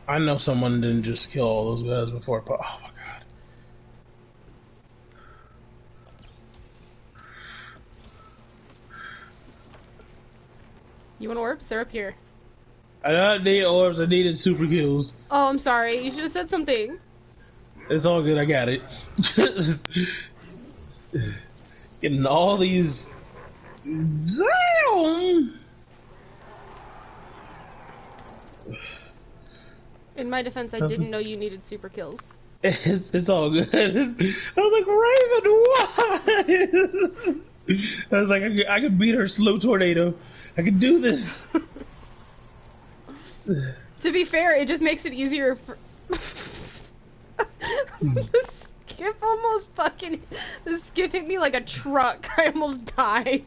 I know someone didn't just kill all those guys before, but oh my god. You want orbs? They're up here. I don't need orbs, I needed super kills. Oh, I'm sorry. You should have said something. It's all good, I got it. Getting all these... Damn! In my defense, I didn't know you needed super kills. It's all good. I was like, Raven, why? I was like, I could beat her slow tornado. I can do this. To be fair, it just makes it easier for... The skip almost fucking... The skip hit me like a truck. I almost died.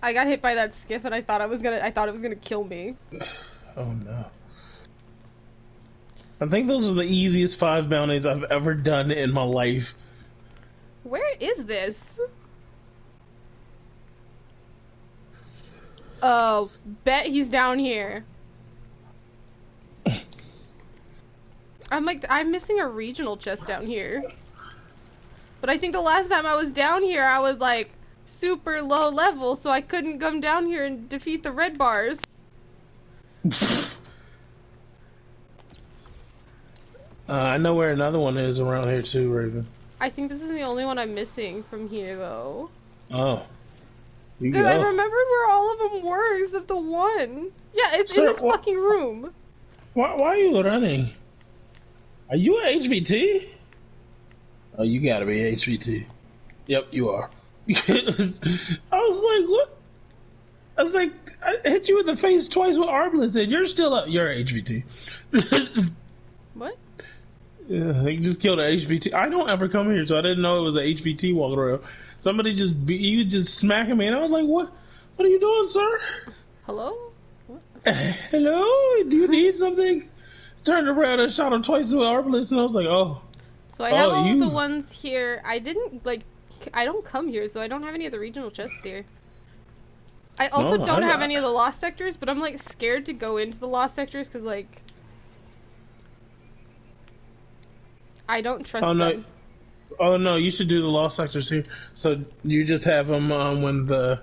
I got hit by that skiff and I thought it was gonna kill me. Oh no. I think those are the easiest 5 bounties I've ever done in my life. Where is this? Oh, bet he's down here. I'm missing a regional chest down here. But I think the last time I was down here, I was like super low level, so I couldn't come down here and defeat the red bars. I know where another one is around here too, Raven. I think this is the only one I'm missing from here, though. Oh. Because I remembered where all of them were, except the one. Yeah, it's in this fucking room. Why are you running? Are you an HVT? Oh, you gotta be HVT. Yep, you are. I was like, what? I was like, I hit you in the face twice with armlets and you're still up. You're an HVT. What? Yeah, he just killed an HVT. I don't ever come here, so I didn't know it was an HVT walking around. Somebody you just smacking me, and I was like, what? What are you doing, sir? Hello? What? Hello? Do you need something? Turned around and shot him twice with armlets, and I was like, oh. So I have all of the ones here. I don't come here, so I don't have any of the regional chests here. I also don't have any of the lost sectors, but I'm like scared to go into the lost sectors because like I don't trust them. Oh no, you should do the lost sectors here. So you just have them when the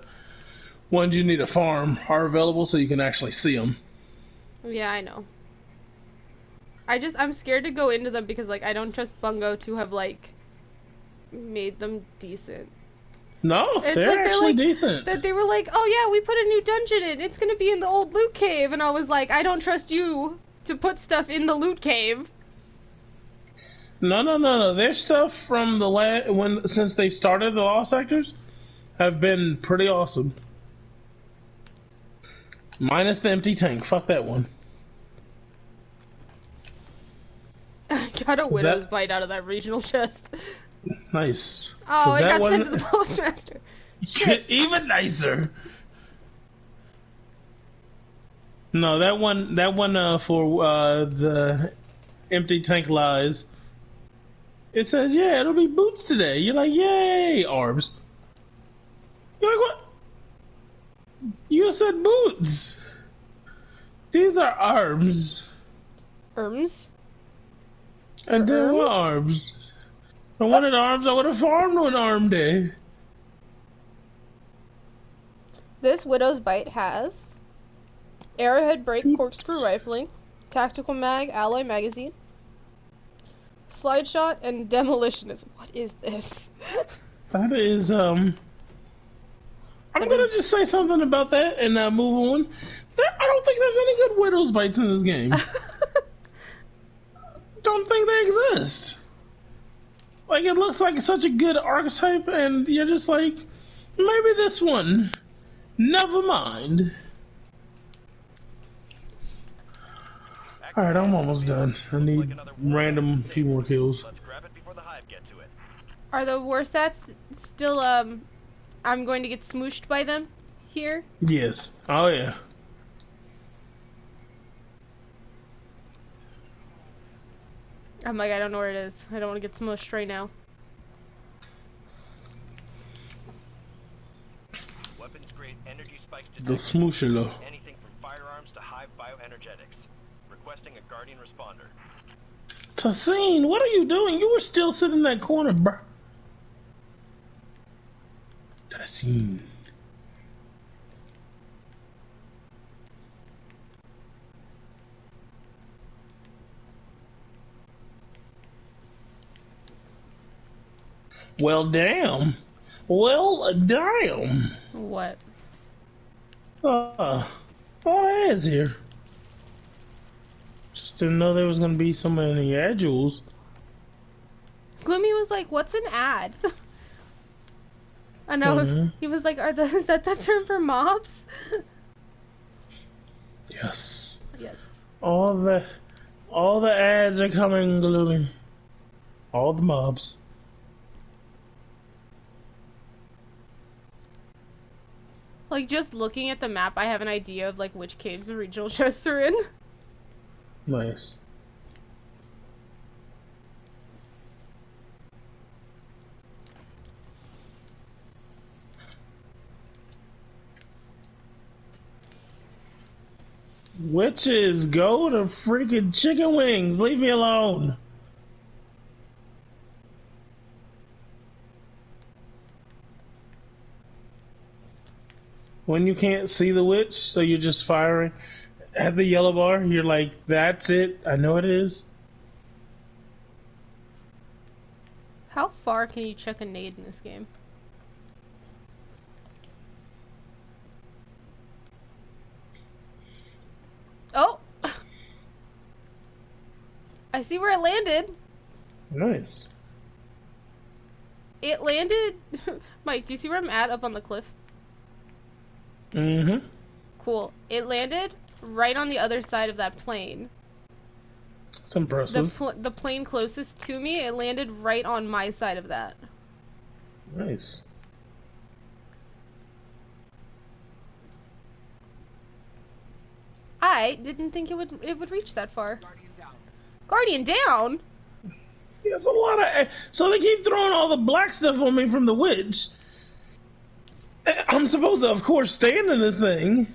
ones you need to farm are available, so you can actually see them. Yeah, I know. I'm scared to go into them because like I don't trust Bungo to have like made them decent. No, It's they're like actually like, decent. That they were like, oh yeah, we put a new dungeon in. It's gonna be in the old loot cave, and I was like, I don't trust you to put stuff in the loot cave. No. Their stuff from the since they started the Lost Sectors have been pretty awesome. Minus the empty tank. Fuck that one. I got a widow's bite out of that regional chest. Nice. Oh, it got sent to the postmaster. Shit. Even nicer. No, that one for the empty tank lies. It says, yeah, it'll be boots today. You're like, yay, arms. You're like, what? You said boots. These are arms. Arms? And they were arms. If I wanted arms, I would have farmed on arm day. This widow's bite has arrowhead break corkscrew rifling, tactical mag alloy magazine, slide shot, and demolitionist. What is this? That is I'm gonna just say something about that and move on. I don't think there's any good widow's bites in this game. Don't think they exist. Like, it looks like such a good archetype, and you're just like, maybe this one. Never mind. Alright, I'm almost done. I need random few more kills. Are the war stats still, I'm going to get smooshed by them here? Yes. Oh, yeah. I'm like, I don't know where it is. I don't want to get smushed right now. Weapons grade energy spikes The smooshalo. anything from firearms to high bioenergetics. Requesting a guardian responder. Tassine, what are you doing? You were still sitting in that corner, bruh. Tassine. Well, damn. Well, damn. What? Oh, it is here. Just didn't know there was gonna be so many ad jewels. Gloomy was like, what's an ad? I know, he was like, is that the term for mobs? Yes. Yes. All the ads are coming, Gloomy. All the mobs. Like, just looking at the map, I have an idea of, like, which caves the regional chests are in. Nice. Witches, go to freaking chicken wings. Leave me alone. When you can't see the witch, so you're just firing at the yellow bar, you're like, that's it. I know it is. How far can you chuck a nade in this game? Oh! I see where it landed. Nice. It landed... Mike, do you see where I'm at up on the cliff? Mm-hmm. Cool. It landed right on the other side of that plane. It's impressive. The plane closest to me, it landed right on my side of that. Nice. I didn't think it would reach that far. Guardian down? Yeah, it's a lot of... So they keep throwing all the black stuff on me from the witch. I'm supposed to, of course, stand in this thing.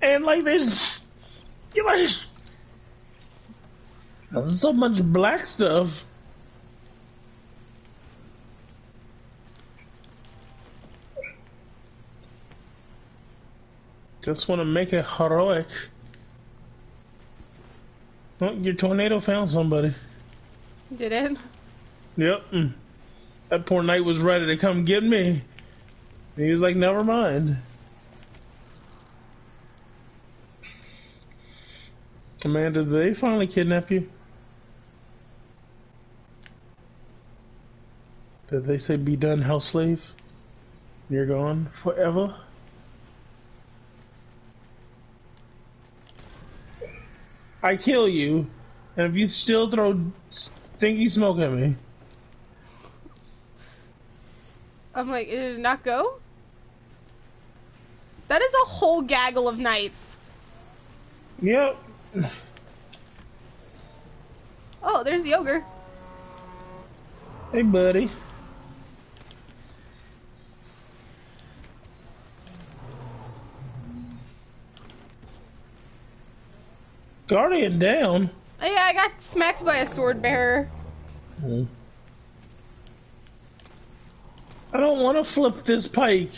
And, like, there's so much black stuff. Just want to make it heroic. Oh, your tornado found somebody. Did it? Yep. That poor knight was ready to come get me. And he was like, never mind. Amanda, did they finally kidnap you? Did they say be done, house slave? You're gone forever? I kill you, and if you still throw stinky smoke at me. I'm like, did it not go? That is a whole gaggle of knights. Yep. Oh, there's the ogre. Hey, buddy. Guardian down. Oh, yeah, I got smacked by a sword bearer. I don't want to flip this pike.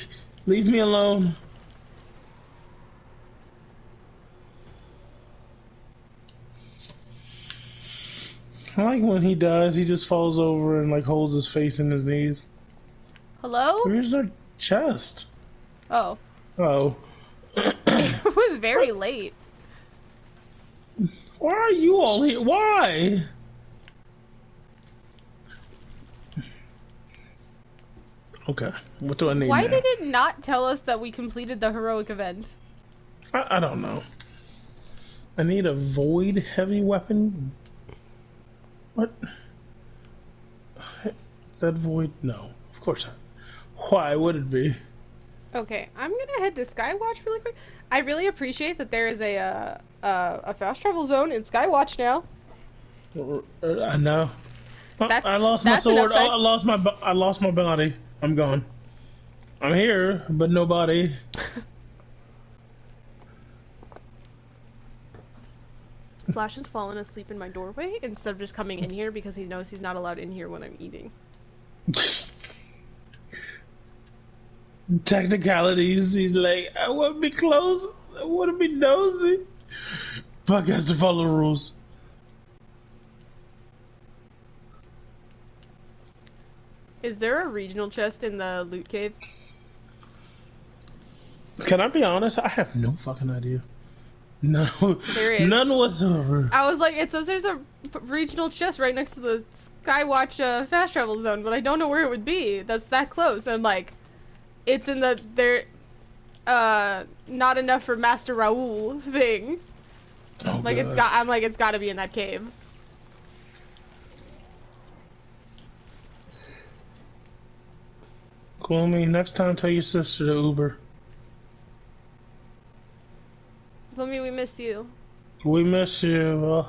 Leave me alone. I like when he dies, he just falls over and like holds his face in his knees. Hello? Where's our chest? Oh. Oh. It was very late. Why are you all here? Why? Okay, what do I need Why now? did it not tell us that we completed the heroic event? I don't know. I need a void heavy weapon. What? That void? No, of course not. Why would it be? Okay, I'm gonna head to Skywatch really quick. I really appreciate that there is a fast travel zone in Skywatch now. I know. I lost my sword. I lost my body. I'm gone. I'm here, but no body. Flash has fallen asleep in my doorway instead of just coming in here because he knows he's not allowed in here when I'm eating. Technicalities, he's like, I want to be close, I want to be nosy. Buck has to follow the rules. Is there a regional chest in the loot cave? Can I be honest? I have no fucking idea. No, there is. None whatsoever. I was like, it says there's a regional chest right next to the Skywatch fast travel zone, but I don't know where it would be. That's that close. And I'm like, it's in the not enough for Master Raoul thing. Oh, like God. I'm like, it's got to be in that cave. Gloomy, next time tell your sister to Uber. Gloomy, we miss you. We miss you.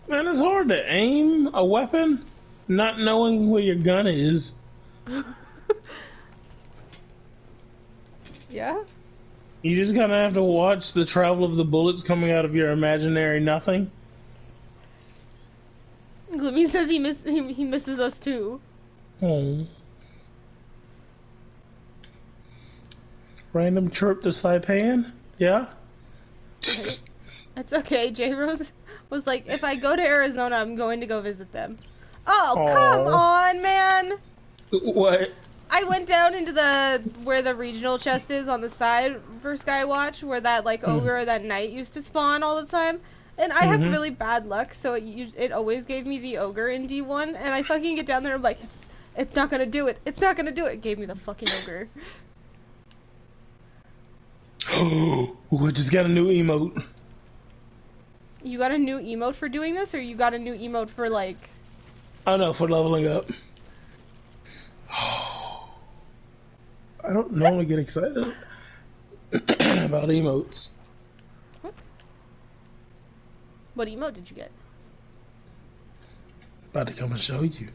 Man, it's hard to aim a weapon not knowing where your gun is. Yeah? You just kind of have to watch the travel of the bullets coming out of your imaginary nothing. Gloomy says he misses us too. Oh. Random chirp to Saipan? Yeah? Right. That's okay. J Rose was like, if I go to Arizona, I'm going to go visit them. Oh, Aww. come on, man! What? I went down into where the regional chest is on the side for Skywatch, where that ogre or that knight used to spawn all the time. And I have really bad luck, so it always gave me the ogre in D1, and I fucking get down there and I'm like, it's not gonna do it. It's not gonna do it. It gave me the fucking ogre. Oh, I just got a new emote. You got a new emote for doing this, or you got a new emote for I know, for leveling up. I don't normally get excited about emotes. What emote did you get? About to come and show you.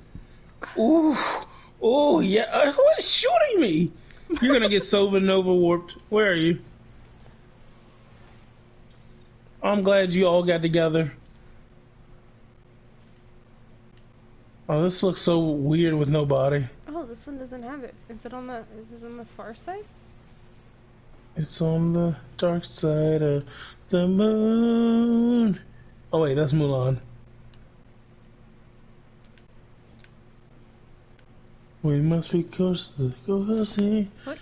Ooh, oh yeah. Who is shooting me? You're gonna get Nova warped. Where are you? I'm glad you all got together. Oh, this looks so weird with nobody. Oh, this one doesn't have it. Is it on the far side? It's on the dark side of the moon. Oh wait, that's Mulan. We must be close to go see. What?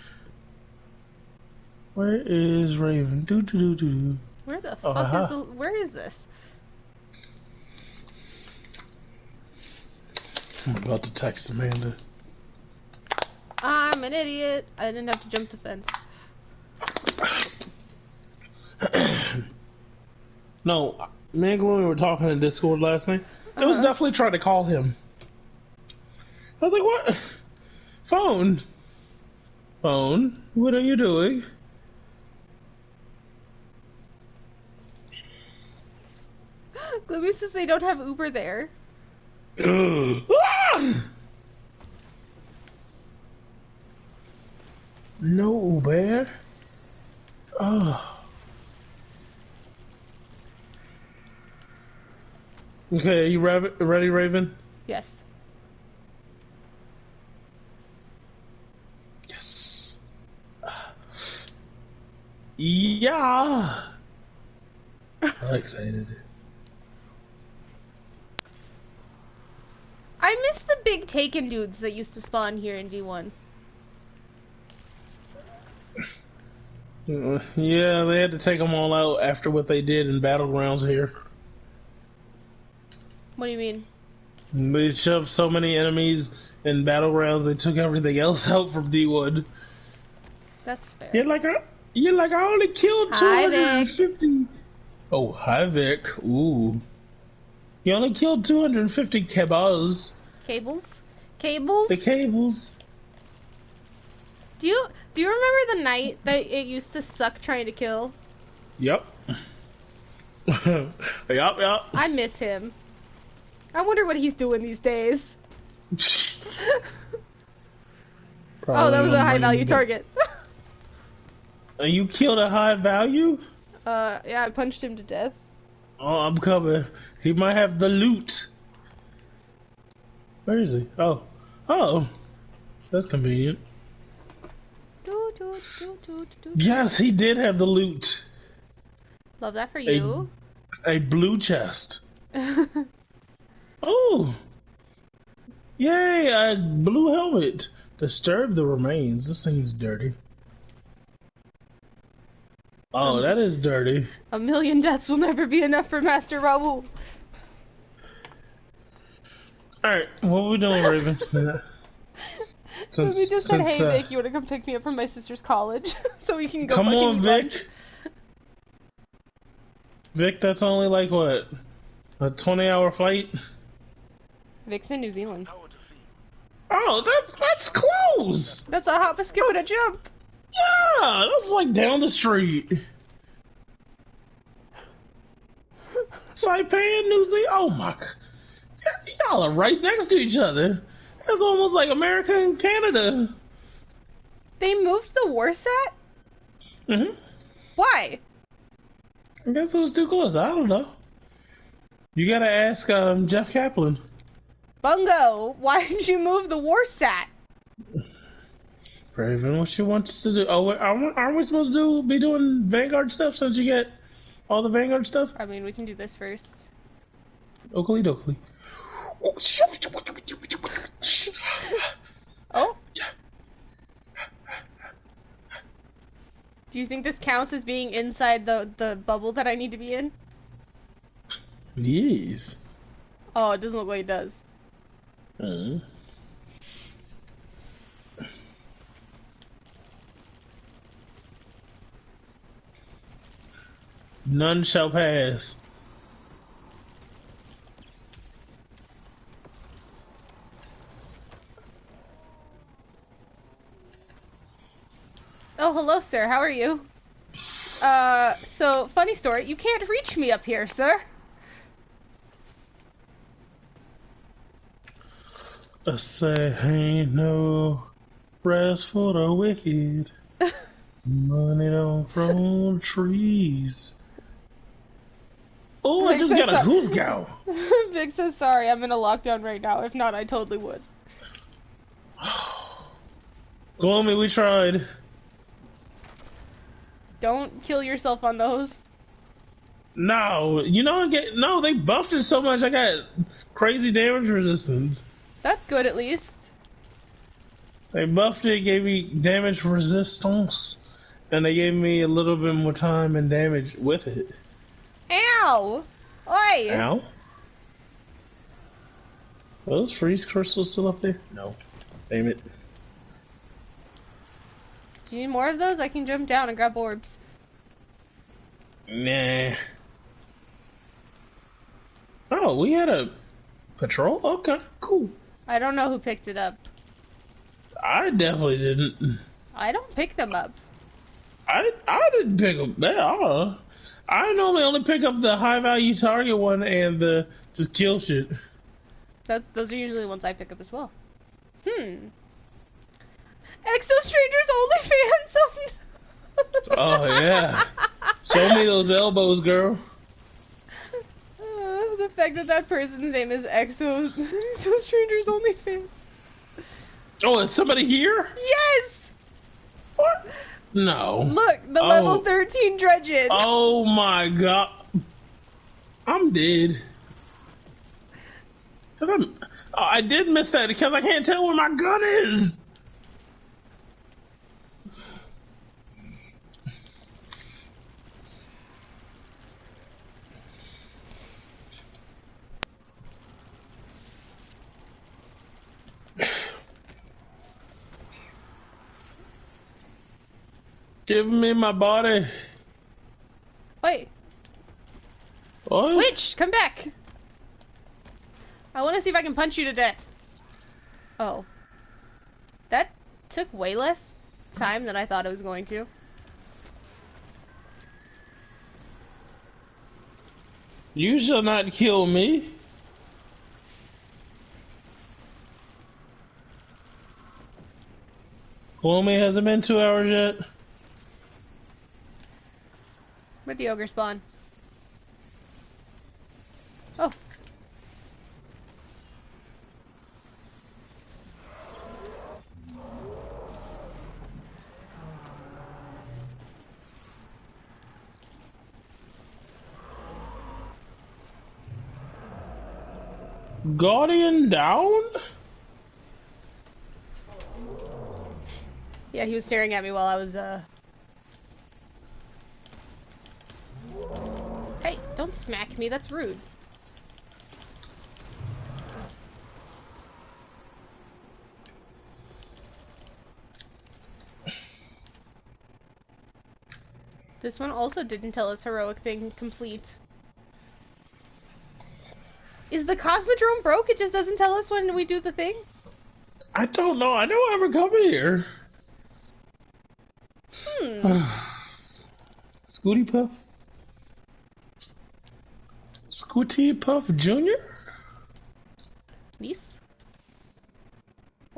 Where is Raven? Do do do do. Where the Oh, fuck haha. is the? Where is this? I'm about to text Amanda. I'm an idiot. I didn't have to jump the fence. No, me and Gloomy were talking in Discord last night. It was definitely trying to call him. I was like, what? Phone? Phone? What are you doing? Gloomy says they don't have Uber there. No Uber. Oh. Okay, are you ready, Raven? Yes. Yes. Yeah. I'm excited. I miss the big Taken dudes that used to spawn here in D1. Yeah, they had to take them all out after what they did in Battlegrounds here. What do you mean? They shoved so many enemies in Battlegrounds, they took everything else out from D1. That's fair. You're like, I only killed 250. Oh, hi, Vic. Ooh. You only killed 250 cables. Cables? Cables? The cables. Do you remember the night that it used to suck trying to kill? Yep. Yep. I miss him. I wonder what he's doing these days. Oh, that was a high value target. You killed a high value? Yeah, I punched him to death. Oh, I'm coming. He might have the loot. Where is he? Oh. Oh. That's convenient. Yes, he did have the loot. Love that for you. A blue chest. Oh. Yay, a blue helmet. Disturb the remains. This seems dirty. Oh, that is dirty. 1,000,000 deaths will never be enough for Master Raoul. Alright, what are we doing, Raven? We just said, hey Vic, you wanna come pick me up from my sister's college? So we can go come fucking on, eat Vic. lunch. Vic, that's only like what? A 20-hour flight? Vic's in New Zealand. Oh, that's close! That's a hop, a skip, and a jump! Yeah, that's like down the street. Saipan, New Zealand. Oh my god. Y'all are right next to each other. That's almost like America and Canada. They moved the war set? Mm-hmm. Why? I guess it was too close. I don't know. You gotta ask Jeff Kaplan. Bungo, why did you move the war sat? Raven, what she wants to do? Oh, aren't we supposed to be doing Vanguard stuff since you get all the Vanguard stuff? I mean, we can do this first. Oakley dokley. Oh? Do you think this counts as being inside the bubble that I need to be in? Yes. Oh, it doesn't look like it does. None shall pass. Oh, hello, sir. How are you? So, funny story. You can't reach me up here, sir. I say, ain't no rest for the wicked. Money don't grow on trees. Oh, I just got a goose gow. Vic says, sorry, I'm in a lockdown right now. If not, I totally would. Gloomy, we tried. Don't kill yourself on those. No, you know, no, they buffed it so much. I got crazy damage resistance. That's good, at least. They buffed it, gave me damage resistance, and they gave me a little bit more time and damage with it. Ow! Oi! Ow? Are those freeze crystals still up there? No. Damn it. Do you need more of those? I can jump down and grab orbs. Nah. Oh, we had a patrol? Okay, cool. I don't know who picked it up. I definitely didn't. I don't pick them up. I didn't pick them. I normally only pick up the high value target one and the just kill shit. Those are usually the ones I pick up as well. Exo Strangers OnlyFans. Oh yeah. Show me those elbows, girl. The fact that person's name is Exo Strangers OnlyFans. Oh, is somebody here? Yes! What? No. Look, the level 13 Dredgen. Oh my god. I'm dead. I did miss that because I can't tell where my gun is. Give me my body. Wait. What? Witch, come back. I want to see if I can punch you to death. Oh. That took way less time than I thought it was going to. You shall not kill me. Gloomy, has it been 2 hours yet? Where'd the ogre spawn? Oh. Guardian down? Yeah, he was staring at me while I was, Hey, don't smack me, that's rude. This one also didn't tell us heroic thing complete. Is the Cosmodrome broke? It just doesn't tell us when we do the thing? I don't know. I don't ever come here. Scooty Puff? Scooty Puff Jr.? Niece?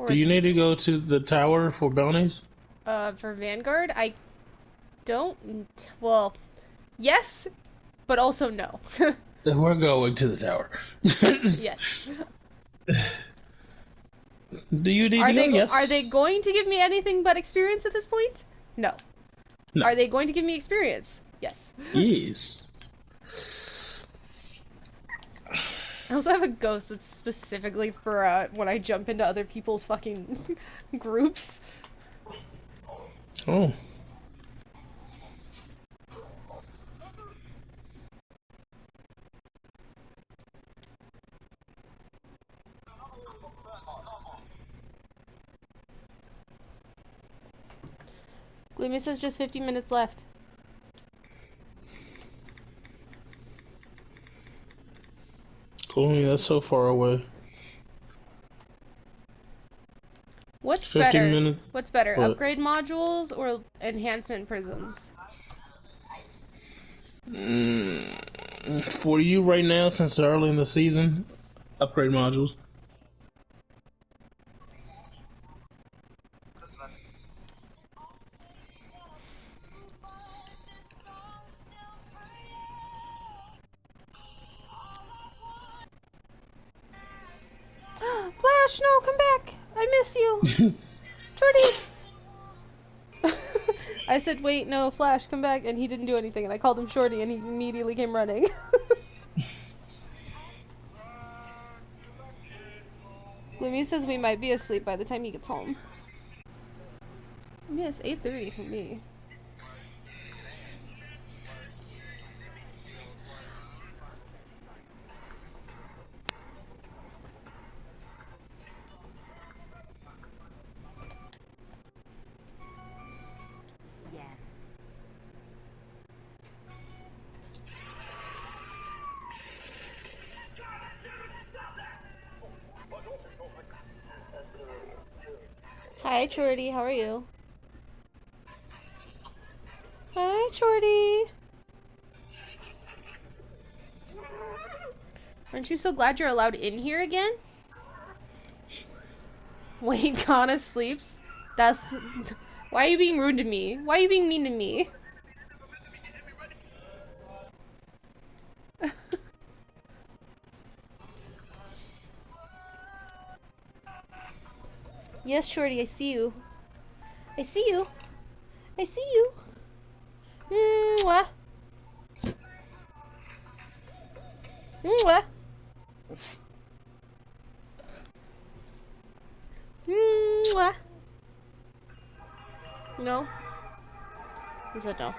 Do you need to go to the tower for bounties? For Vanguard? I don't... Well, yes, but also no. We're going to the tower. Yes. Do you need to go? Yes. Are they going to give me anything but experience at this point? No. No. Are they going to give me experience? Yes. Yes. I also have a ghost that's specifically for when I jump into other people's fucking groups. Oh. Gloomy says just 50 minutes left. Gloomy, that's so far away. What's 50 better? minutes. What's better, What? upgrade modules or enhancement prisms? For you right now, since it's early in the season, upgrade modules. Flash, no, come back! I miss you! Trudy! I said, wait, no, Flash, come back, and he didn't do anything, and I called him Shorty, and he immediately came running. Lemmy says we might be asleep by the time he gets home. Yeah, it's 8:30 for me. Yes. Hi, Shorty, how are you? Hi, Shorty. Aren't you so glad you're allowed in here again? Wait, Kana sleeps? That's... Why are you being rude to me? Why are you being mean to me? Yes, Shorty, I see you. I see you. I see you. Mwah. Mwah. Mwah. No. He said no.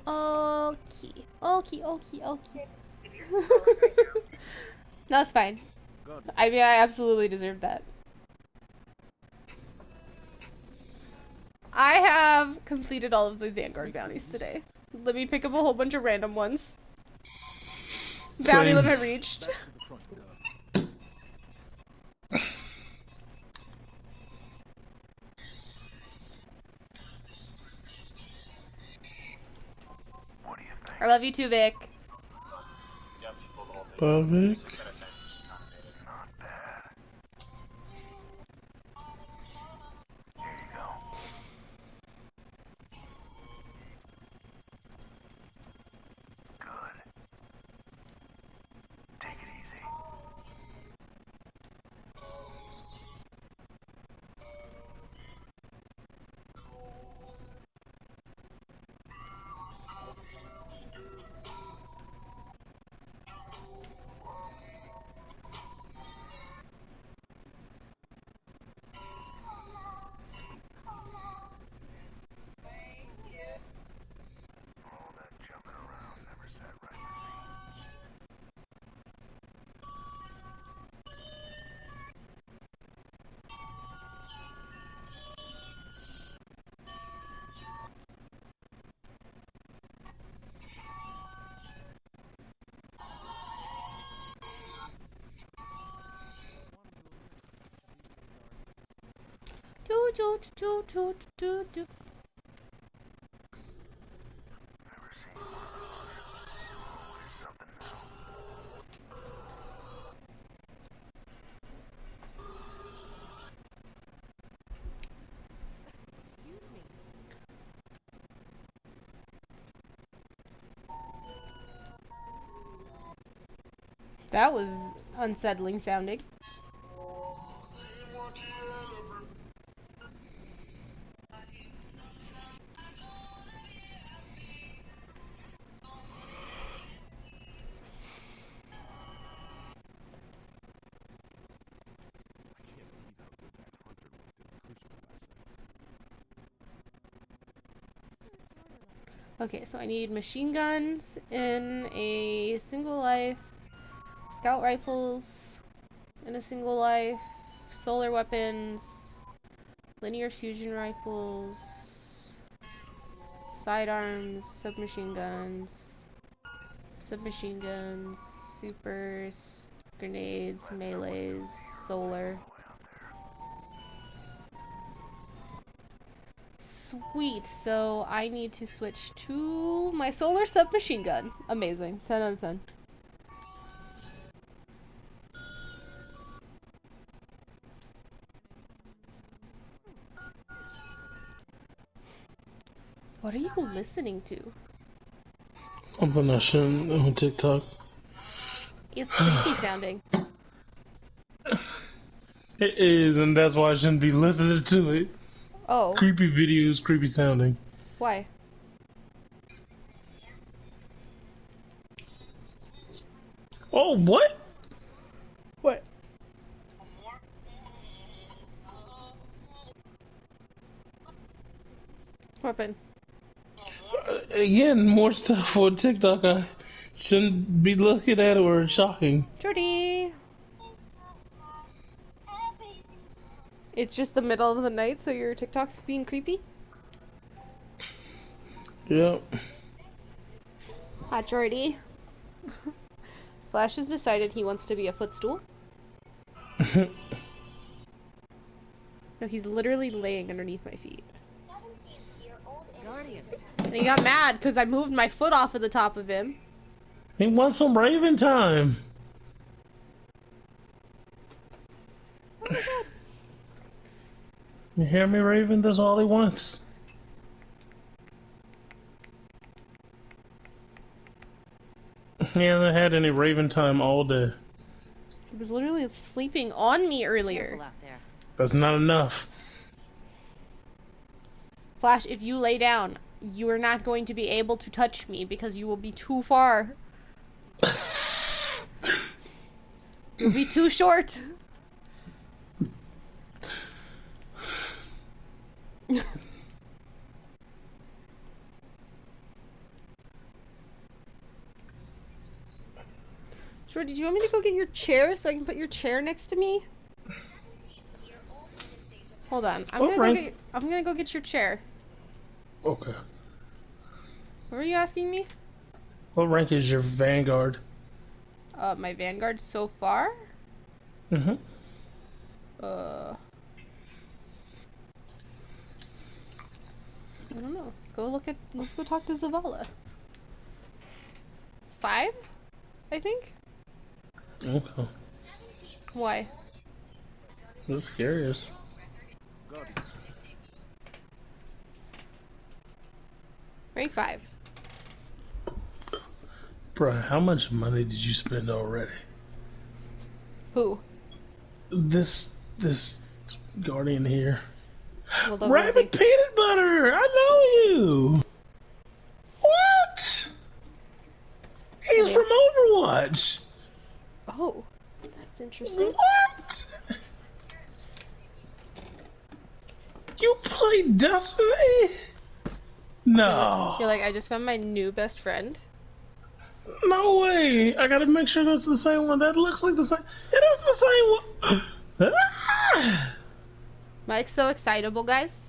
Okay. Okay, okay, okay. That's fine. I mean, I absolutely deserve that. I have completed all of the Vanguard bounties today. Let me pick up a whole bunch of random ones. Bounty limit reached. What do you think? I love you too, Vic. Perfect. Not bad. Here you go. Good. Take it easy. All that jumping around never sat right with me. Do do do do do do. Never seen one of those. Always something new. Excuse me. That was unsettling sounding. Okay, so I need machine guns in a single life, scout rifles in a single life, solar weapons, linear fusion rifles, sidearms, submachine guns, supers, grenades, melees, solar. Sweet, so I need to switch to my solar submachine gun. Amazing. 10 out of 10. What are you listening to? Something I shouldn't on TikTok. It's creepy sounding. It is, and that's why I shouldn't be listening to it. Oh. Creepy videos, creepy sounding. Why? Oh, what? What? What happened? Again, more stuff on TikTok I shouldn't be looking at or shocking. Jordy! It's just the middle of the night, so your TikTok's being creepy? Yep. Hi, Jordy. Flash has decided he wants to be a footstool. No, he's literally laying underneath my feet. Guardian. And he got mad because I moved my foot off of the top of him. He wants some Raven time. Oh my god. You hear me, Raven? That's all he wants. He hasn't had any Raven time all day. He was literally sleeping on me earlier. Careful out there. That's not enough. Flash, if you lay down, you are not going to be able to touch me because you will be too far. You'll be too short. Sure, did you want me to go get your chair so I can put your chair next to me? Hold on. I'm gonna go get your chair. Okay. What were you asking me? What rank is your Vanguard? My Vanguard so far? Mm-hmm. I don't know. Let's go talk to Zavala. 5? I think? Okay. Why? Just curious. Rank 5. Bruh, how much money did you spend already? Who? This Guardian here. Well, Rabbit Peanut Butter! I know you! What? He's from Overwatch! Oh, that's interesting. What? You play Destiny? No. You're like, I just found my new best friend. No way! I gotta make sure that's the same one. That looks like the same. It is the same one. Mike's so excitable, guys.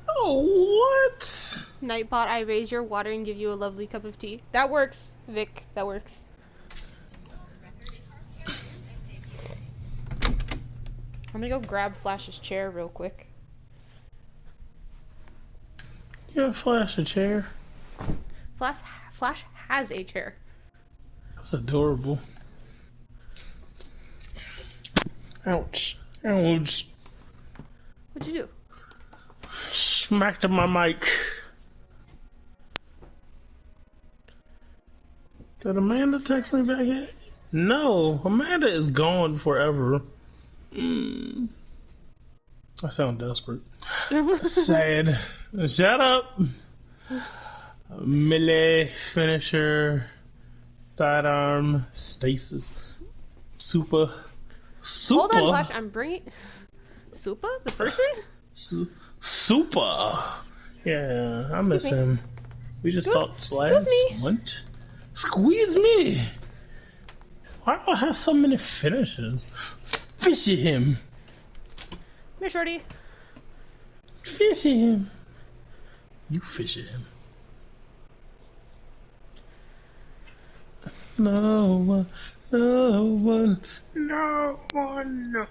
Oh, what? Nightbot, I raise your water and give you a lovely cup of tea. That works, Vic. That works. I'm gonna go grab Flash's chair real quick. Give Flash a chair. Flash has a chair. That's adorable. Ouch. Ouch. What'd you do? Smacked my mic. Did Amanda text me back yet? No, Amanda is gone forever. I sound desperate. Sad. Shut up. Melee, finisher, sidearm, stasis, super. Hold on, Flash. I'm bringing. Supa? The person? Super. Yeah, I miss him. We just talked last month. Squeeze me. Why do I have so many finishes? Fishy him. Come here, Shorty. Fishy him. You fishy him. No one, no one, no one, no.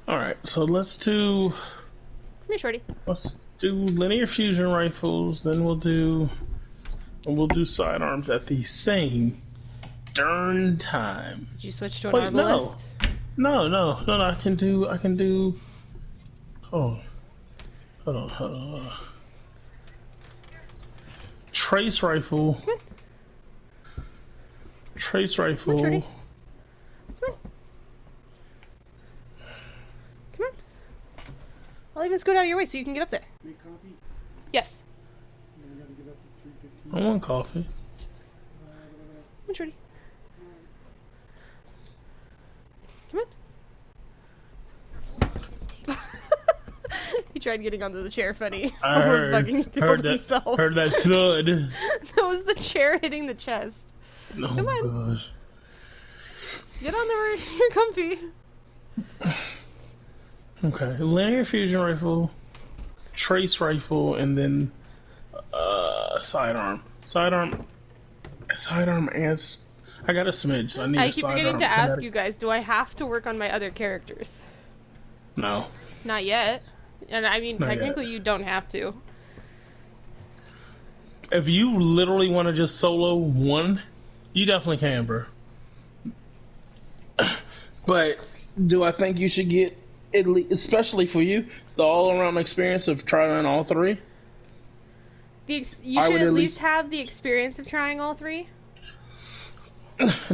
Alright, so let's do... Come here, Shorty. Let's do linear fusion rifles, then we'll do sidearms at the same darn time. Did you switch to an arbalist? No, I can do Hold on. Trace rifle. Trace rifle. Come on, Trudy. Come on. I'll even scoot out of your way so you can get up there. Make coffee? Yes. I gotta get up at 3:15. I want coffee. Come on, Trudy. Come on. He tried getting onto the chair, funny. Almost fucking killed himself. Heard that thud. That was the chair hitting the chest. Oh, come on. Gosh. Get on there, you're comfy. Okay, linear fusion rifle, trace rifle, and then sidearm. Sidearm, and I got a smidge, so I need a sidearm. I keep forgetting to ask you guys, do I have to work on my other characters? No. Not yet. And I mean, Not technically yet. you don't have to. If you literally want to just solo one, you definitely can, bro. But do I think you should get, at least, especially for you, the all-around experience of trying all three? You should at least have the experience of trying all three.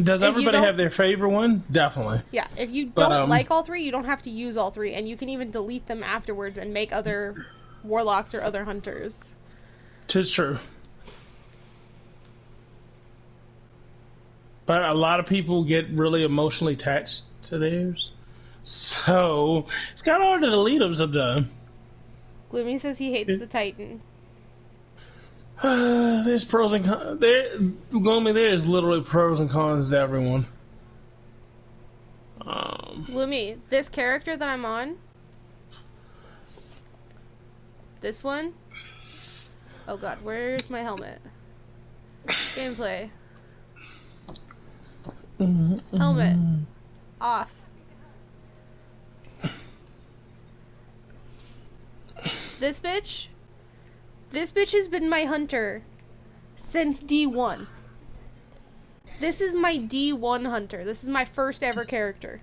Does everybody have their favorite one? Definitely. Yeah, if you don't like all three, you don't have to use all three, and you can even delete them afterwards and make other warlocks or other hunters. 'Tis true. But a lot of people get really emotionally attached to theirs. So, it's kind of hard to delete them sometimes. Gloomy says he hates the Titan. There's pros and cons. Gloomy, there is literally pros and cons to everyone. Gloomy, this character that I'm on, this one, oh god, where's my helmet? Gameplay. Helmet. Off. This bitch has been my hunter since D1. This is my D1 hunter. This is my first ever character.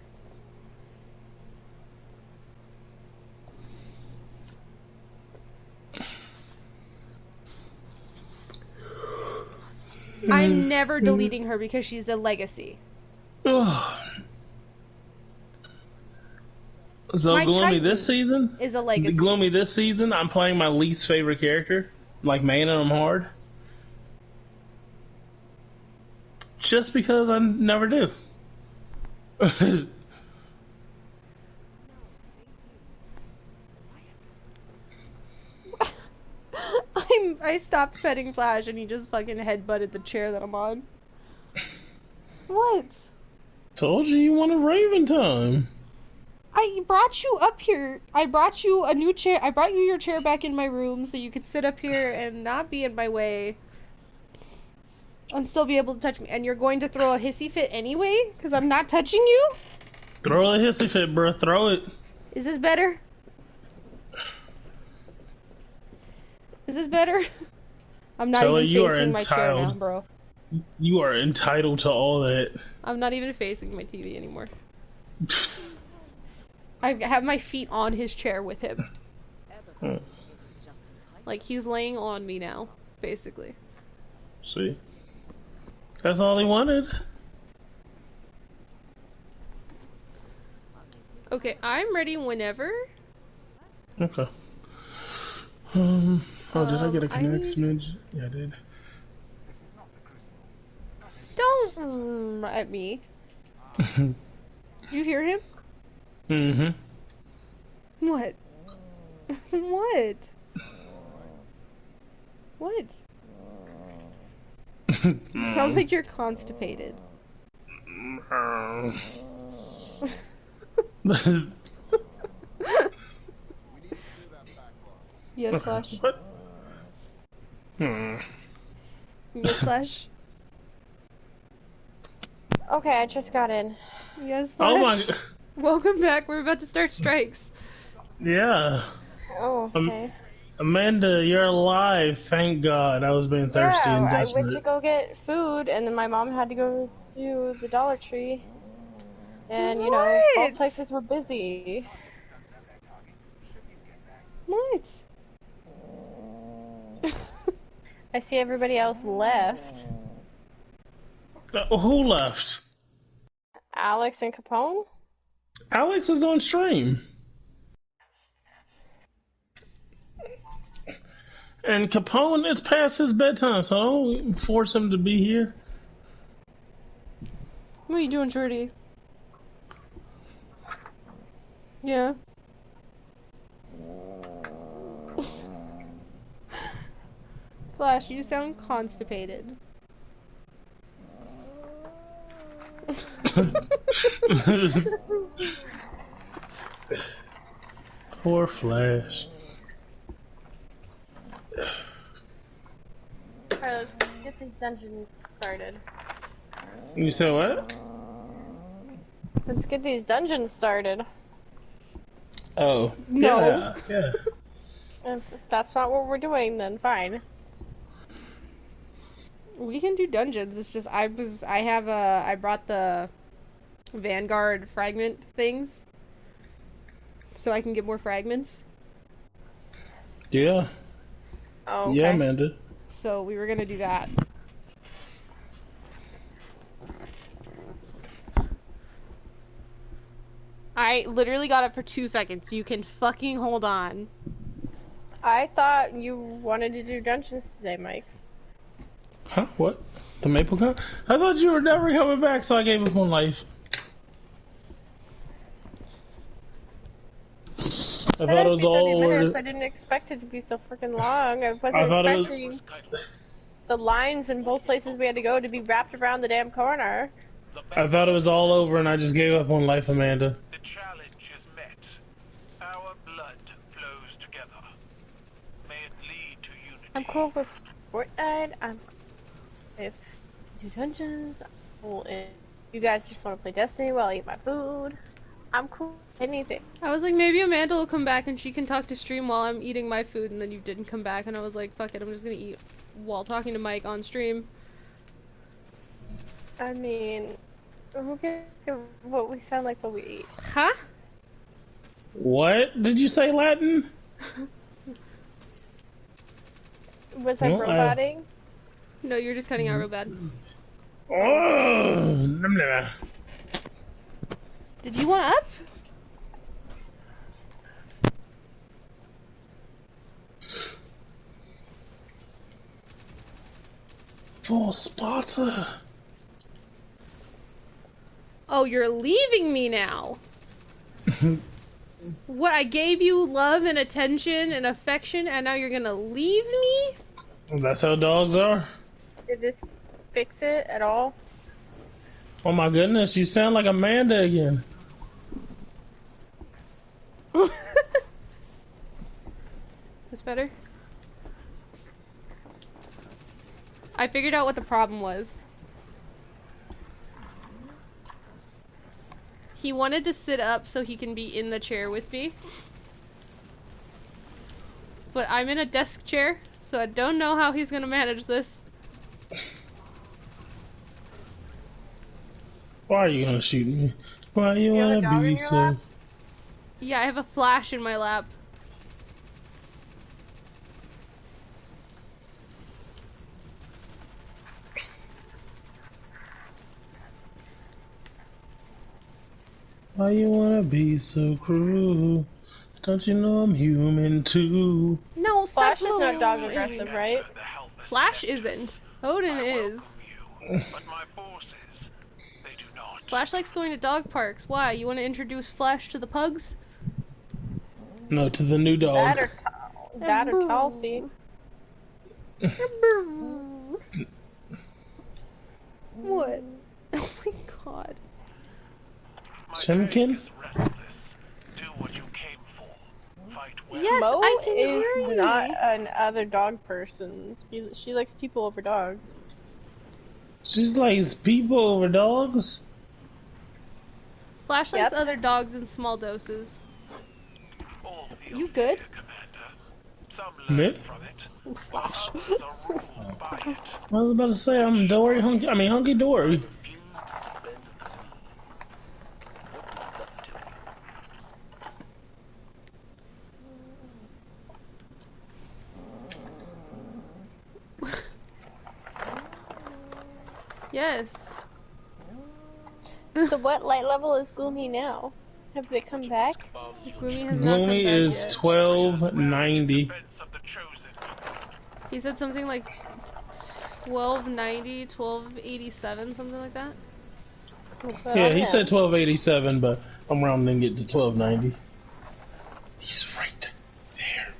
I'm never deleting her because she's a legacy. So My Gloomy Titan this season is a legacy. Gloomy this season, I'm playing my least favorite character, like maining them hard, just because I never do. I stopped petting Flash and he just fucking headbutted the chair that I'm on. What? Told you want a Raven time. I brought you up here. I brought you a new chair. I brought you your chair back in my room so you could sit up here and not be in my way. And still be able to touch me. And you're going to throw a hissy fit anyway? Because I'm not touching you? Throw a hissy fit, bro. Throw it. Is this better? Is this better? I'm not even facing my chair now, bro. You are entitled to all that. I'm not even facing my TV anymore. I have my feet on his chair with him. Like, he's laying on me now, basically. See? That's all he wanted. Okay, I'm ready whenever. Okay. Did I get a connect smidge? Yeah, I did. Don't at me. Did you hear him? Mm-hmm. What? What? What? You sound like you're constipated. Yes, Flash? What? Yes, Flash? Okay, I just got in. Yes, Flash? Oh my... Welcome back, we're about to start strikes. Yeah. Oh, okay. Amanda, you're alive. Thank God. I was being thirsty and I desperate. went to go get food, and then my mom had to go to the Dollar Tree. And, you know, all places were busy. What? I see everybody else left. Who left? Alex and Capone? Alex is on stream. And Capone is past his bedtime, so don't force him to be here. What are you doing, Shorty? Yeah. Flash, you sound constipated. Poor Flash. Alright, let's get these dungeons started. You said what? Let's get these dungeons started. Oh. No. Yeah. If that's not what we're doing, then fine. We can do dungeons. It's just I brought the Vanguard fragment things so I can get more fragments. Yeah. Oh, okay. Yeah, Amanda. So we were gonna do that. I literally got it for 2 seconds. You can fucking hold on. I thought you wanted to do dungeons today, Mike. Huh? What? The Maple Con? I thought you were never coming back, so I gave up on life. I thought it was all 30 minutes. I didn't expect it to be so freaking long. I wasn't expecting the lines in both places we had to go to be wrapped around the damn corner. I thought it was all over, and I just gave up on life, Amanda. The challenge is met. Our blood flows together. May it lead to unity. I'm cool with Fortnite. I'm cool with do dungeons. I'm cool if you guys just want to play Destiny while I eat my food. I'm cool with anything. I was like, maybe Amanda will come back and she can talk to stream while I'm eating my food, and then you didn't come back, and I was like, fuck it, I'm just gonna eat while talking to Mike on stream. I mean, who cares what we sound like when we eat? Huh? What? Did you say Latin? Was I roboting? No, you're just cutting out real bad. Oh, Did you want up? For Sparta. Oh, you're leaving me now. What, I gave you love and attention and affection, and now you're gonna leave me? That's how dogs are. Did this fix it at all? Oh my goodness, you sound like Amanda again. That's better? I figured out what the problem was. He wanted to sit up so he can be in the chair with me. But I'm in a desk chair, so I don't know how he's gonna manage this. Why are you gonna shoot me? Why you wanna be so... Yeah, I have a flash in my lap. Why you wanna be so cruel? Don't you know I'm human too? No, Flash is not dog aggressive, right? Flash isn't. Odin is. But my forces, they do not. Flash likes going to dog parks. Why? You want to introduce Flash to the pugs? No, to the new dog. That or Tulsi. What? Oh my god. Chimkin? Yes, Mo I can is hear you. not an other dog person. She likes people over dogs. She likes people over dogs? Flash likes other dogs in small doses. You good? Me? Flash. I was about to say I'm hunky dory. Yes. So what light level is Gloomy now? Have they come back? Gloomy has not come Gloomy back is yet. 1290. He said something like 1290, 1287, something like that. Yeah, he said 1287, but I'm rounding it to 1290. He's right there.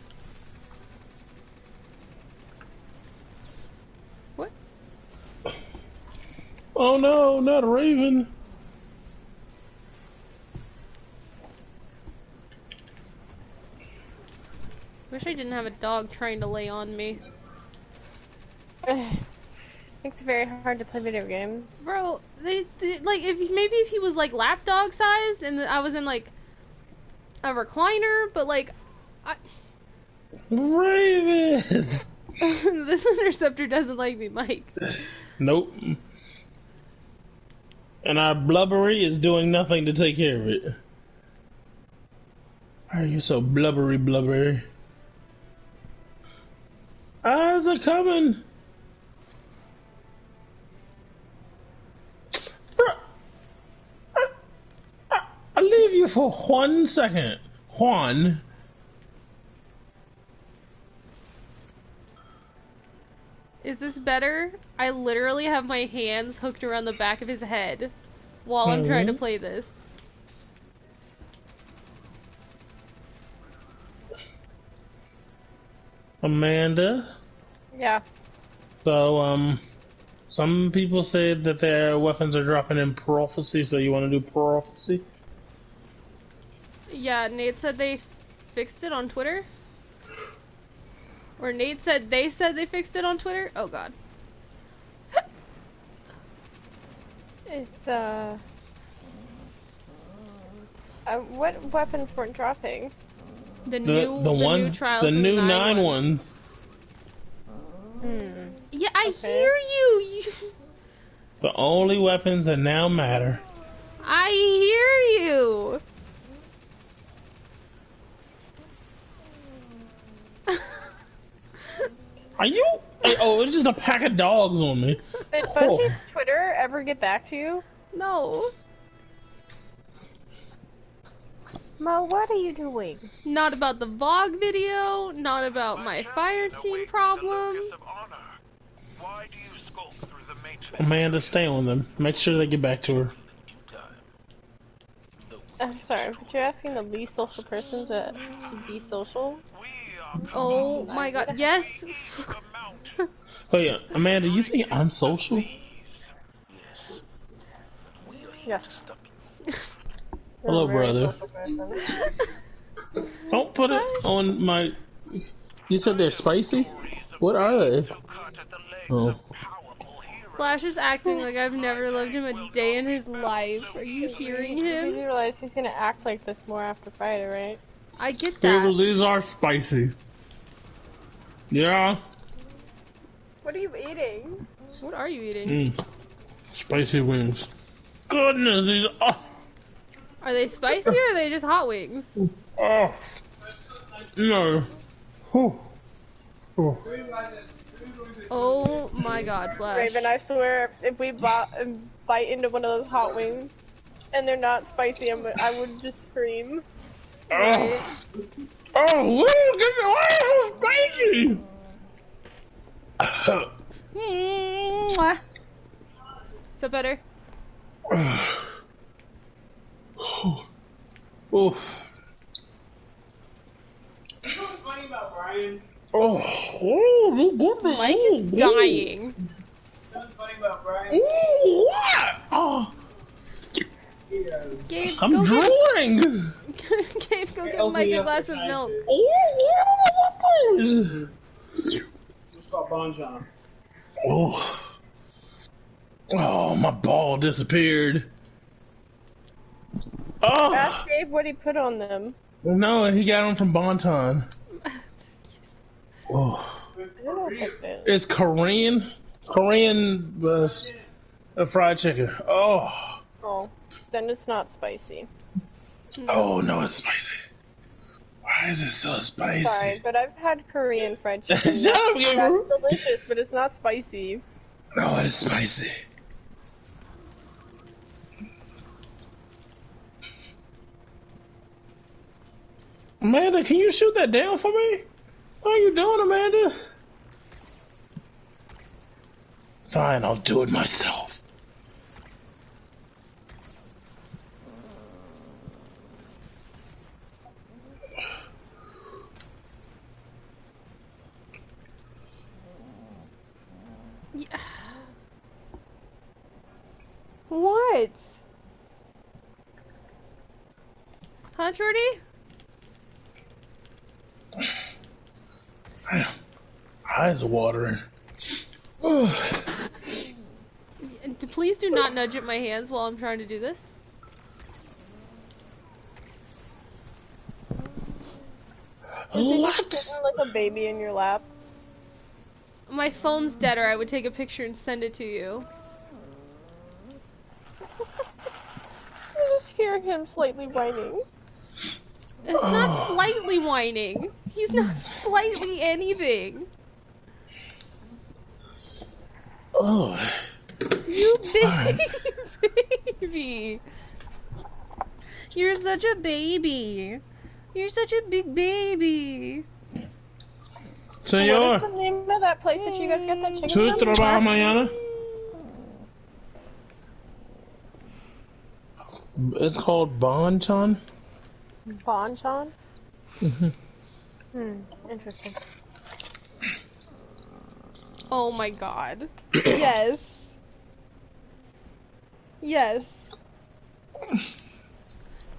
What? Oh no, not a raven. Wish I didn't have a dog trying to lay on me. It's very hard to play video games. Bro, they like if he was like lapdog sized and I was in like a recliner, but like Raven. This interceptor doesn't like me, Mike. Nope. And our blubbery is doing nothing to take care of it. Why are you so blubbery? Eyes are coming. I'll leave you for 1 second. Juan. Is this better? I literally have my hands hooked around the back of his head while I'm trying to play this. Amanda? Yeah. So, some people said that their weapons are dropping in prophecy, so you want to do prophecy? Yeah, Nate said they fixed it on Twitter. Or Nate said they fixed it on Twitter? Oh god. It's, what weapons weren't dropping? The new trials. The new 9 ones. Hmm. Yeah, I hear you. The only weapons that now matter. I hear you. Are you? Oh, it's just a pack of dogs on me. Did Bungie's Twitter ever get back to you? No. Mo, what are you doing? Not about the VOG video, not about my fire team problem. Amanda, stay on them. Make sure they get back to her. I'm sorry, but you're asking the least social person to be social? Oh my god, yes! Oh yeah, Amanda, you think I'm social? Yes. Hello, brother. Don't put it on my... You said they're spicy? What are they? Oh. Flash is acting like I've never loved him a day in his life. Are you hearing him? You realize he's gonna act like this more after Friday, right? I get Yeah, that. but these are spicy. Yeah. What are you eating? What are you eating? Spicy wings. Goodness, these are... Are they spicy or are they just hot wings? Oh. No. Oh my god, Flash. Raven, I swear, if we bite into one of those hot wings and they're not spicy, I would just scream. Right? Oh, look at the spicy! Mwah. Is that better? Oof. Mike is dying. Oh. Gabe, I'm go drooling. Gabe, go get Mike a glass of milk. Oh. Oh, my ball disappeared. Oh. Ask Gabe what he put on them. No, he got them from Bonton. Oh. It's Korean. It's Korean fried chicken. Oh. Oh, then it's not spicy. Oh no, it's spicy. Why is it so spicy? Sorry, but I've had Korean fried chicken. Shut up, That's delicious, but it's not spicy. No, it's spicy. Amanda, can you shoot that down for me? What are you doing, Amanda? Fine, I'll do it myself. Yeah. What? Huh, Jordy? Eyes are watering. Please do not nudge at my hands while I'm trying to do this. Is he just sitting like a baby in your lap? My phone's dead, or I would take a picture and send it to you. I just hear him slightly whining. It's not slightly whining. He's not slightly anything. Oh. You big baby. You're such a baby. You're such a big baby. Señor. What is the name of that place that you guys get that chicken ¿Tú from? trabajas mañana? It's called Bonchon. Bonchon? Mm-hmm. Interesting. Oh my god. Yes. Yes.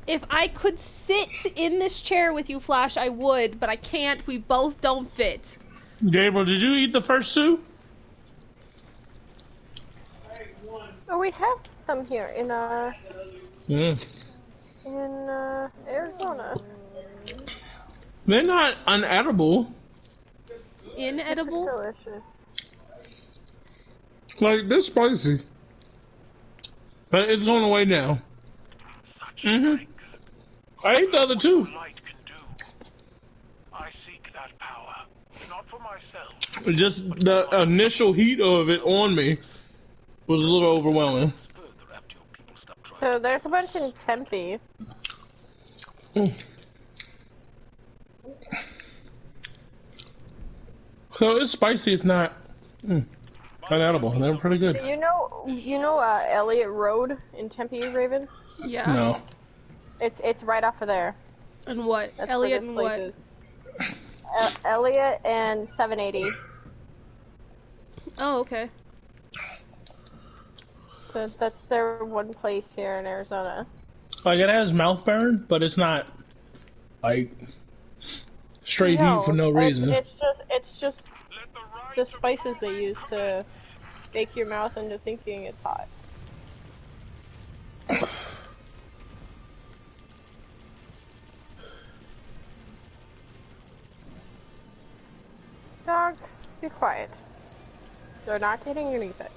If I could sit in this chair with you, Flash, I would, but I can't. We both don't fit. Gabriel, did you eat the first two? Oh, we have some here in Arizona. They're not unedible. Inedible? Delicious. Like, they're spicy. But it's going away now. Mm-hmm. I ate the other two. I seek that power, not for myself. Just the initial heat of it on me was a little overwhelming. So there's a bunch in Tempe. Mm. So it's spicy, it's not unedible. They're pretty good. You know Elliott Road in Tempe, Raven? Yeah. No. It's right off of there. And what? That's Elliott where and this what? place is. Elliott and 780. Oh, okay. So that's their one place here in Arizona. Like, it has mouth burn, but it's not, like, straight heat for no reason. It's just the spices they use to bake your mouth into thinking it's hot. Dog, be quiet. They're not getting anything.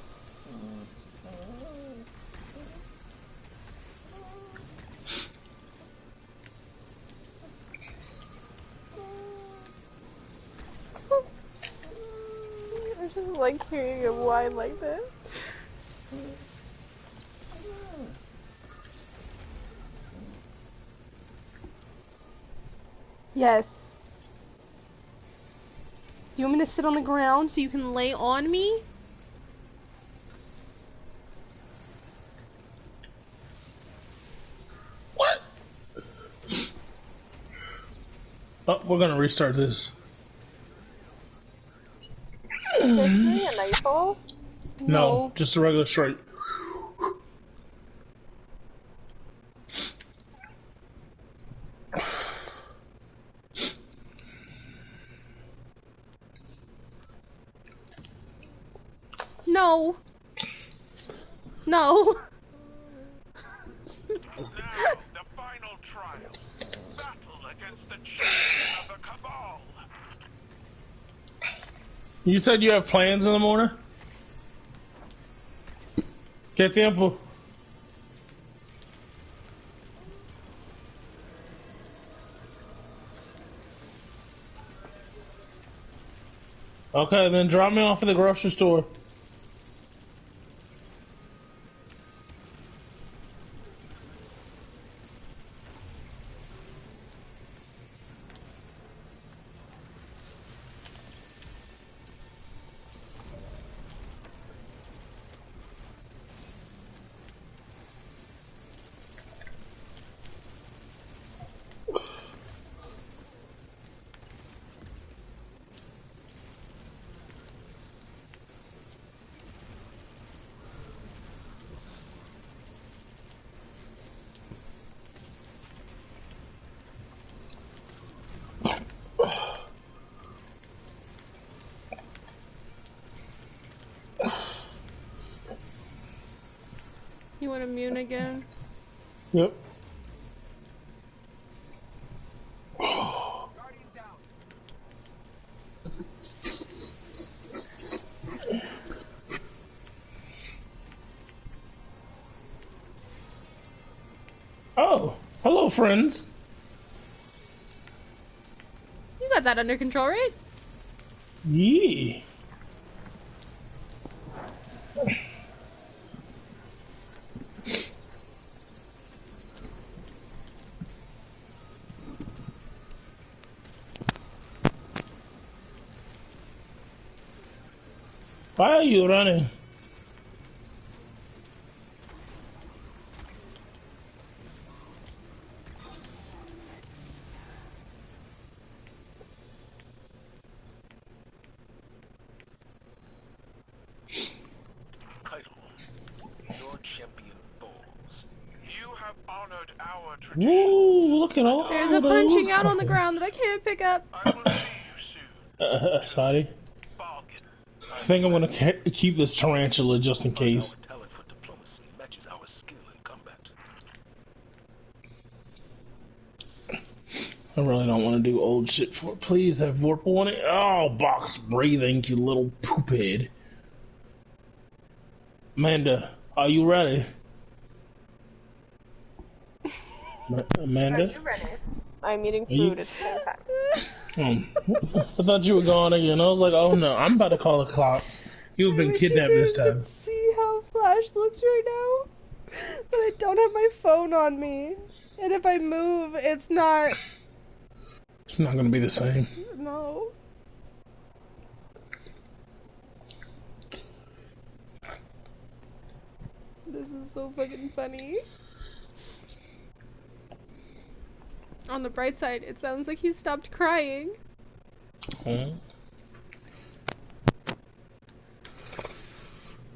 I just like hearing him whine like this. Yes. Do you want me to sit on the ground so you can lay on me? What? Oh, we're gonna restart this. Just doing a knife hole? No, just a regular straight. No. No. Now, the final trial. Battle against the champion of the Cabal. You said you have plans in the morning? ¿Qué tiempo? Okay, then drop me off at the grocery store. went immune again. Yep. Oh, hello, friends. You got that under control, right? Yeah. Why are you running? Title. Your champion falls. You have honored our Ooh, look at all There's a those punching out on the guys. ground that I can't pick up. Sorry. I think I'm gonna keep this tarantula just in case. talent for diplomacy matches our skill in combat. I really don't want to do old shit for it. Please have Vorpal on it. Oh, box breathing, you little poophead. Amanda, are you ready? Amanda? Are you ready? I'm eating Are you- food at the same time. I thought you were gone again. I was like, oh no, I'm about to call the cops. You've been kidnapped this time. See how Flash looks right now? But I don't have my phone on me. And if I move, it's not... It's not gonna be the same. No. This is so fucking funny. On the bright side, it sounds like he stopped crying.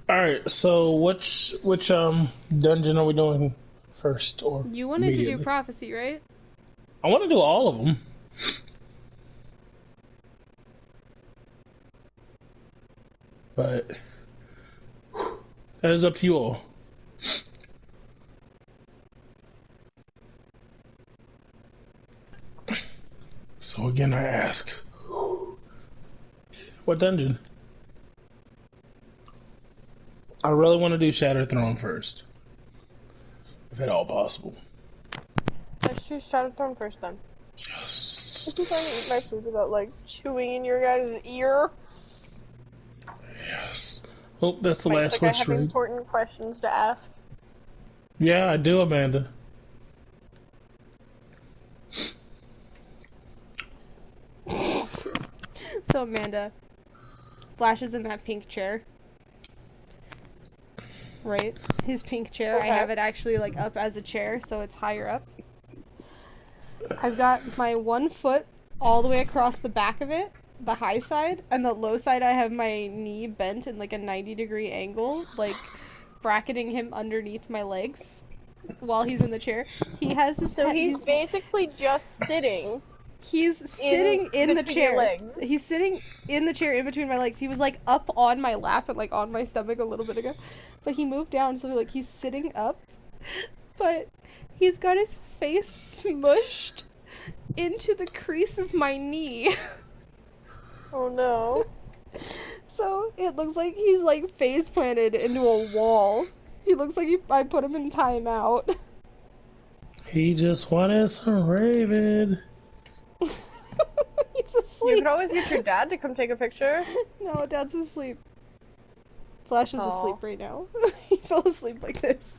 Alright, so which dungeon are we doing first, or You wanted to do immediately? prophecy, right? I want to do all of them. But that is up to you all. So again, I ask, what dungeon? I really want to do Shattered Throne first, if at all possible. Let's do Shattered Throne first then. Yes. I keep trying to eat my food without like chewing in your guys' ear. Yes. Oh, that's the Mike's last like, one. I have important questions to ask. Yeah, I do, Amanda. So Amanda, Flash is in that pink chair. Right? His pink chair, Okay. I have it actually like up as a chair, so it's higher up. I've got my 1 foot all the way across the back of it, the high side, and the low side I have my knee bent in like a 90-degree angle, like bracketing him underneath my legs while he's in the chair. He has his So he's basically just sitting. He's sitting in the between your chair. legs. He's sitting in the chair in between my legs. He was like up on my lap and like on my stomach a little bit ago. But he moved down, so like he's sitting up. But he's got his face smushed into the crease of my knee. Oh no. So it looks like he's like face planted into a wall. He looks like I put him in timeout. He just wanted some Raven. He's asleep. You could always get your dad to come take a picture. No, Dad's asleep. Flash is Aw. asleep right now. He fell asleep like this.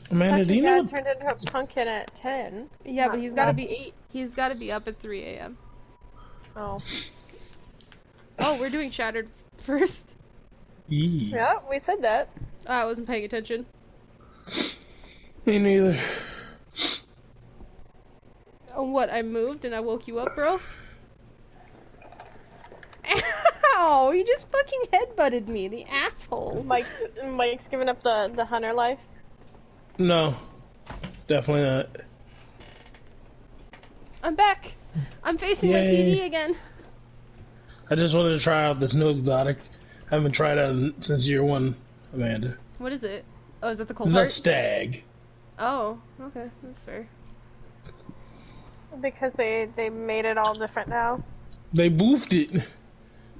Amanda, do you Dad know? turned into a pumpkin at 10. Yeah, but he's gotta not be 8. He's gotta be up at 3 a.m. Oh. Oh, we're doing Shattered first. Yeah, we said that. I wasn't paying attention. Me neither. Oh, what? I moved and I woke you up, bro? Ow! He just fucking headbutted me, the asshole. Mike's giving up the hunter life. No, definitely not. I'm back. I'm facing my Yay. TV again. I just wanted to try out this new exotic. Haven't tried out since year one, Amanda. What is it? Oh, is that the cold The heart? stag. Oh, okay, that's fair. Because they made it all different now. They boofed it.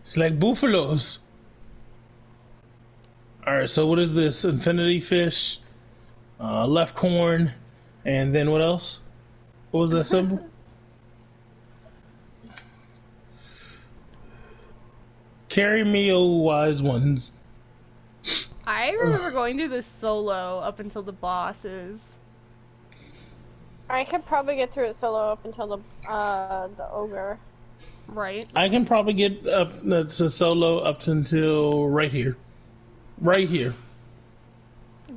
It's like buffaloes. Alright, so what is this? Infinity fish, left corn, and then what else? What was that symbol? Carry me, O wise ones. I remember going through this solo up until the bosses. I could probably get through it solo up until the ogre. Right. I can probably get up to solo up until right here. Right here.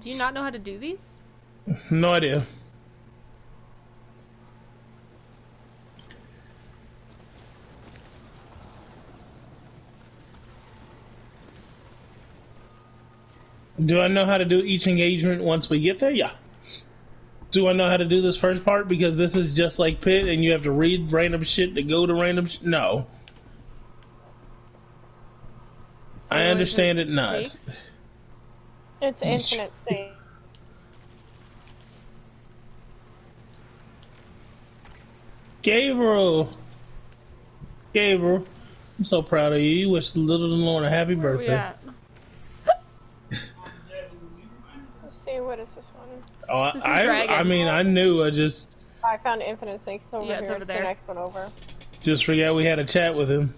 Do you not know how to do these? No idea. Do I know how to do each engagement once we get there? Yeah. Do I know how to do this first part? Because this is just like Pit and you have to read random shit to go to random shit? No. So I understand it not. Snakes? It's infinite state. Gabriel! Gabriel, I'm so proud of you. You wish the little Lord a happy birthday. Yeah. Let's see, what is this one? Oh, This is Dragon. I mean, I knew. I just I found infinite snakes over Yeah, here. it's over It's there. the next one over. just forgot we had a chat with him.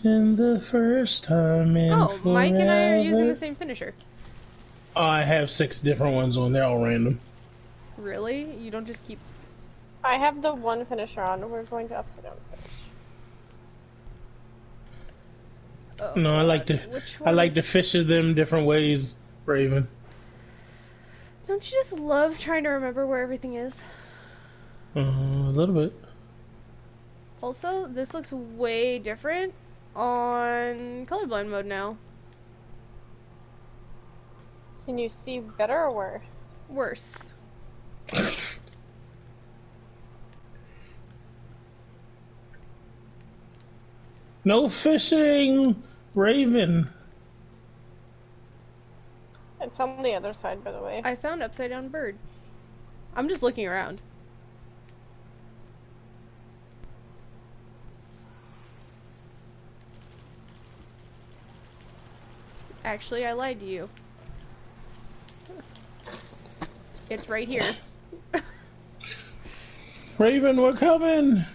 And the first time in Oh, Mike and I are using forever. the same finisher. I have 6 different ones on. They're all random. Really? You don't just keep... I have the one finisher on. We're going to upside down finish. Oh, No, I like to. Which I like ones? to fish them different ways, Raven. Don't you just love trying to remember where everything is? A little bit. Also, this looks way different on colorblind mode now. Can you see better or worse? Worse. No fishing, Raven. It's on the other side, by the way. I found upside down bird. I'm just looking around. Actually, I lied to you. It's right here. Raven, we're coming.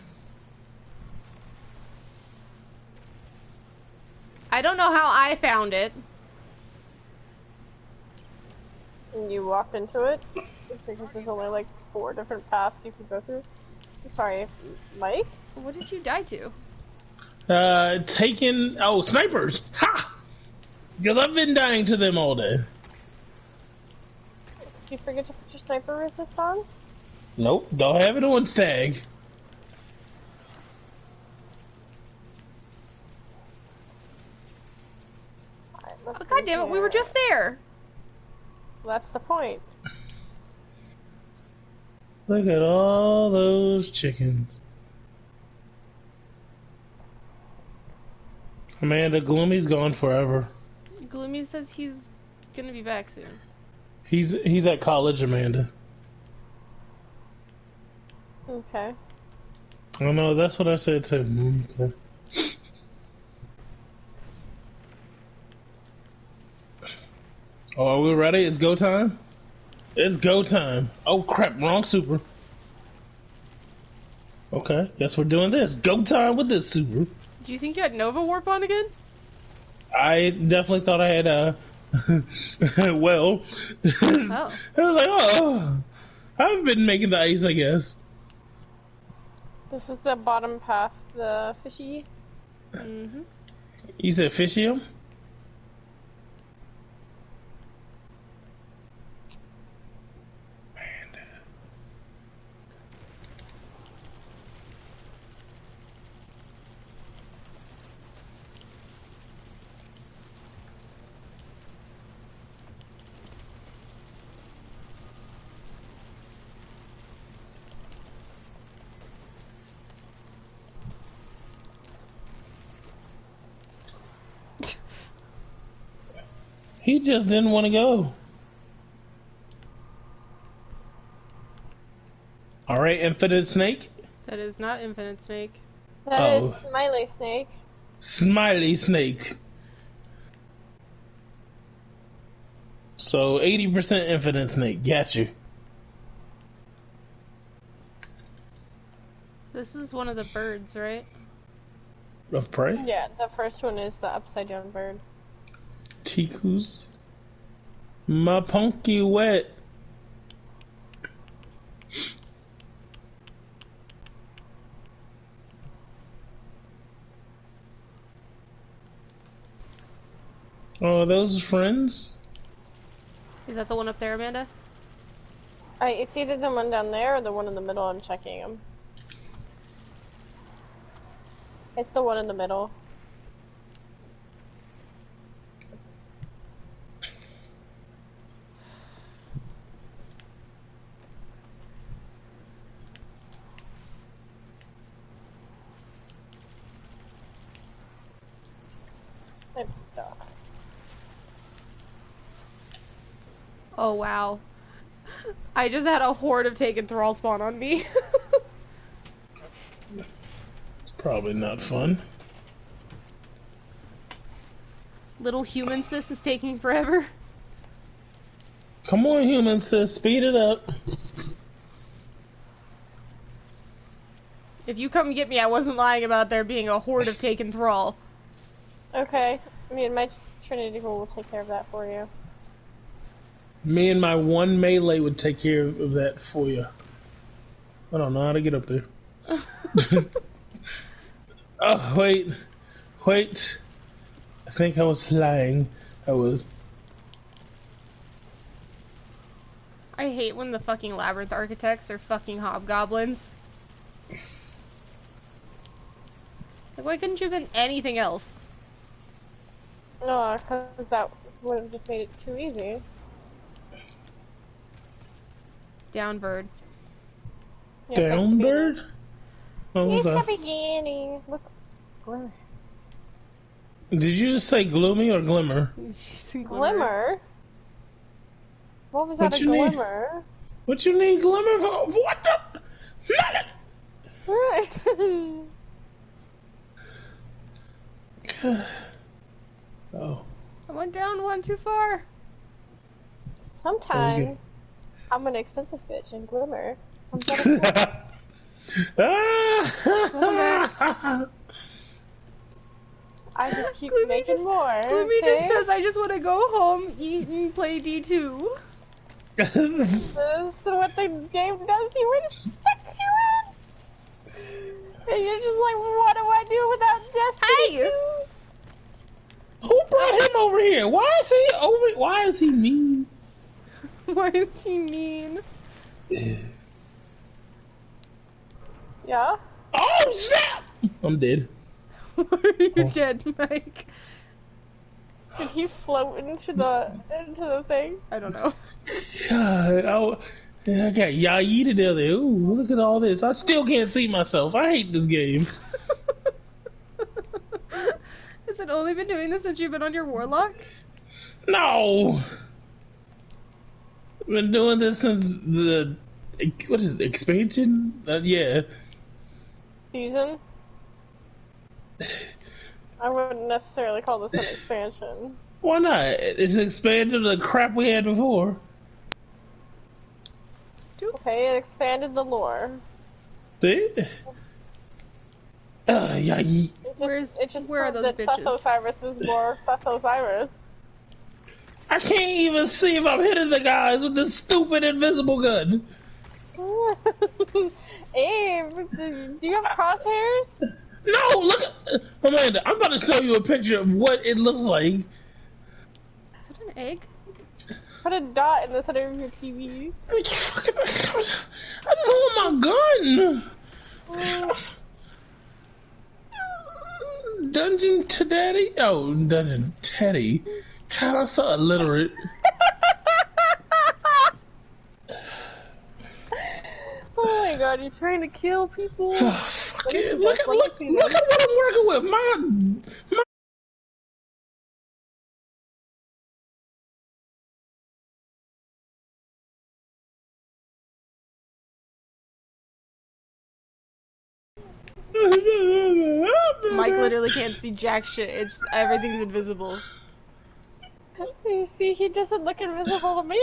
I don't know how I found it. And you walked into it? Because there's only like 4 different paths you could go through. I'm sorry, Mike? What did you die to? Taking... Oh, snipers! Ha! Because I've been dying to them all day. Did you forget to put your sniper resist on? Nope, don't have it on stag. Oh, God damn it, we were just there! That's the point. Look at all those chickens. Amanda, Gloomy's gone forever. Gloomy says he's gonna be back soon. He's at college, Amanda. Okay. Oh no, that's what I said too. Okay. Oh, are we ready? It's go time? It's go time. Oh crap, wrong super. Okay, guess we're doing this. Go time with this super. Do you think you had Nova Warp on again? I definitely thought I had well. Oh. I was like, oh, I've been making the ice, I guess. This is the bottom path, the fishy. Mm-hmm. You said fishium? He just didn't want to go. Alright, Infinite Snake? That is not Infinite Snake. That is Smiley Snake. Smiley Snake. So 80% Infinite Snake. Got you. This is one of the birds, right? Of prey? Yeah, the first one is the upside down bird. Tikus. My punky wet. Oh, those friends? Is that the one up there, Amanda? It's either the one down there or the one in the middle. I'm checking them. It's the one in the middle. It's stuck. Oh wow. I just had a horde of taken thrall spawn on me. It's probably not fun. Little human sis is taking forever. Come on, human sis, speed it up. If you come get me, I wasn't lying about there being a horde of taken thrall. Okay, me and my Trinity will take care of that for you. Me and my one melee would take care of that for you. I don't know how to get up there. Oh, wait. Wait. I think I was flying. I was. I hate when the fucking labyrinth architects are fucking hobgoblins. Like, why couldn't you have been anything else? No, because that would have just made it too easy. Down bird. Yeah, Down bird? Oh, it's okay. the beginning. Look, glimmer. Did you just say gloomy or glimmer? Glimmer? What was that, a glimmer? What you need glimmer for? What the? Oh. I went down one too far. Sometimes I'm an expensive bitch and glimmer. I'm better. I just keep making more. Gloomy just says, I just want to go home, eat, and play D2. This is what the game does to you. It sucks you in. And you're just like, what do I do without Destiny 2? Who brought him over here? Why is he over? Why is he mean? Why is he mean? Yeah? Oh snap! I'm dead. You're dead, Mike. Did he float into the thing? I don't know. God, I got yayied to there. Ooh, look at all this. I still can't see myself. I hate this game. Has it only been doing this since you've been on your warlock? No! I've been doing this since the... What is it? Expansion? Yeah. Season? I wouldn't necessarily call this an expansion. Why not? It's expanded the crap we had before. Okay, it expanded the lore. See? Yayi. It just where are proved those that bitches? Sus Osiris is more Sus Osiris. I can't even see if I'm hitting the guys with this stupid invisible gun. Abe, do you have crosshairs? No, look at... Amanda, I'm about to show you a picture of what it looks like. Is it an egg? Put a dot in the center of your TV. I just want my gun. Dungeon Teddy? Oh, Dungeon Teddy. God, I'm so illiterate. Oh my god, you're trying to kill people? Look at what I'm working with. My Mike literally can't see jack shit. It's everything's invisible. You see, he doesn't look invisible to me.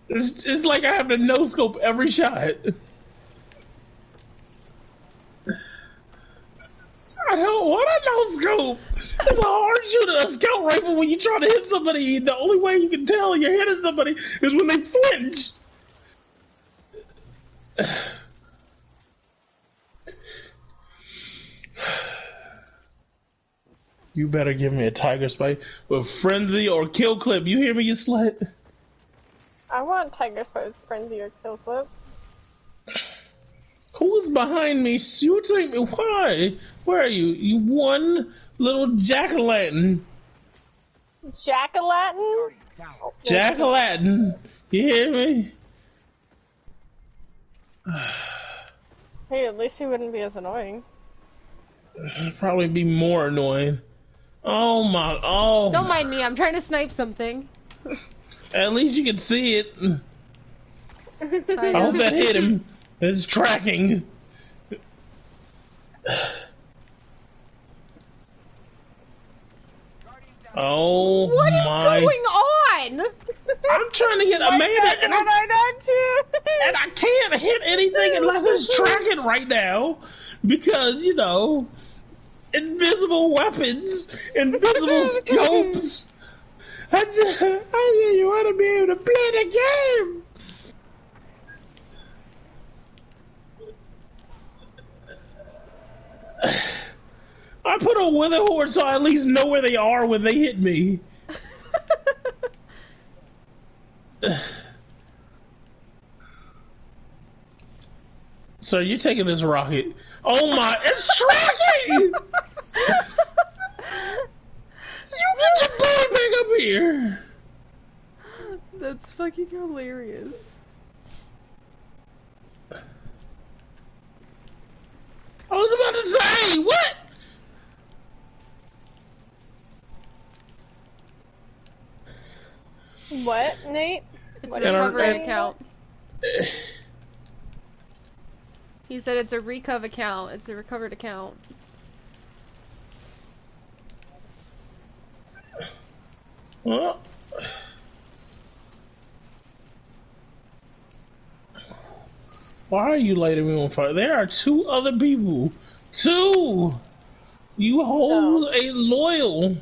It's like I have to no scope every shot. I don't want a no scope. It's a hard shooting a scout rifle when you try to hit somebody. The only way you can tell you're hitting somebody is when they flinch. You better give me a tiger spike with frenzy or kill clip. You hear me, you slut? I want tiger spike, frenzy, or kill clip. Who's behind me shooting me? Why? Where are you? You one little jack-o'-lantern. Jack-o'-lantern? Jack-o'-lantern. You hear me? Hey, at least he wouldn't be as annoying. It'd probably be more annoying. Oh my, oh. Don't mind me, I'm trying to snipe something. At least you can see it. I hope that hit him. It's tracking. Oh what is my. going on? I'm trying to get Amanda and I can't hit anything unless it's tracking right now. Because, you know, invisible weapons, invisible scopes. I just want to be able to play the game. I put a wither horde so I at least know where they are when they hit me. So you're taking this rocket. Oh my, it's tracking! You get your boy back up here! That's fucking hilarious. I was about to say, what? What, Nate? It's a recovery account. He said it's a recov account. It's a recovered account. Well, why are you lighting me on fire? There are two other people. Two! You hold a loyal.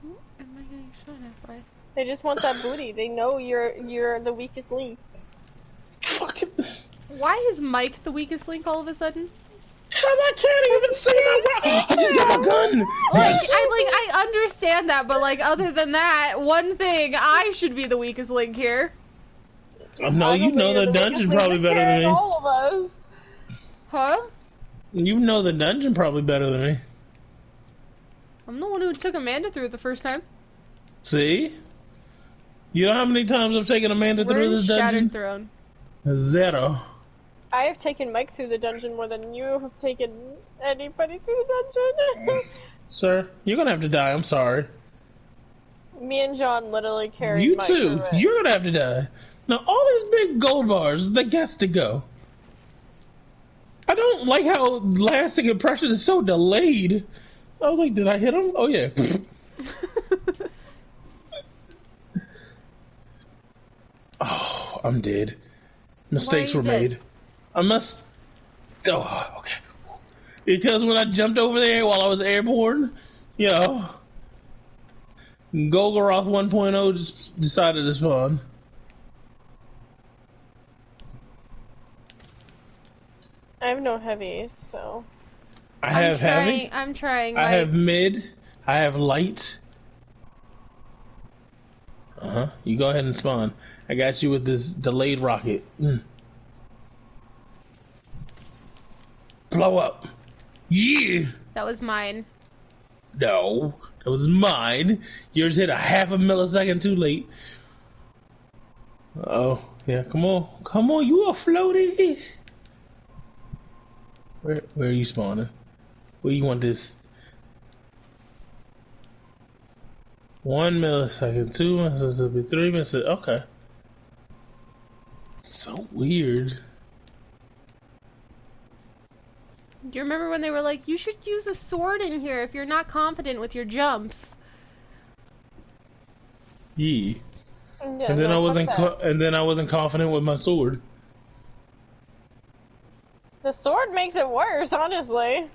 Who am I getting shot at by? They just want that booty. They know you're the weakest link. Fucking. Why is Mike the weakest link all of a sudden? I can't even see my weapon. I just got my gun. I understand that, but like other than that, one thing, I should be the weakest link here. No, you know the dungeon probably better than me. All of us. Huh? You know the dungeon probably better than me. I'm the one who took Amanda through it the first time. See? You know how many times I've taken Amanda through this dungeon? Shattered Throne. 0. I have taken Mike through the dungeon more than you have taken anybody through the dungeon. Sir, you're gonna have to die. I'm sorry. Me and John literally carried You Mike too. through it. You're gonna have to die. Now, all these big gold bars, they got to go. I don't like how lasting impression is so delayed. I was like, did I hit him? Oh, yeah. Oh, I'm dead. Mistakes were made. I must... Oh, okay. Because when I jumped over there while I was airborne, you know, Golgoroth 1.0 just decided to spawn. I have no heavy, so... I have heavy. I'm trying. I have mid. I have light. You go ahead and spawn. I got you with this delayed rocket. Blow up. Yeah. That was mine. No, that was mine. Yours hit a half a millisecond too late. Oh, yeah. Come on, come on. You are floating. Where are you spawning? Where you want this? 1 millisecond, 2 milliseconds, 3 milliseconds. Okay. So weird. Do you remember when they were like, you should use a sword in here if you're not confident with your jumps? Yeah. Yeah, And then no, I wasn't confident with my sword. The sword makes it worse, honestly.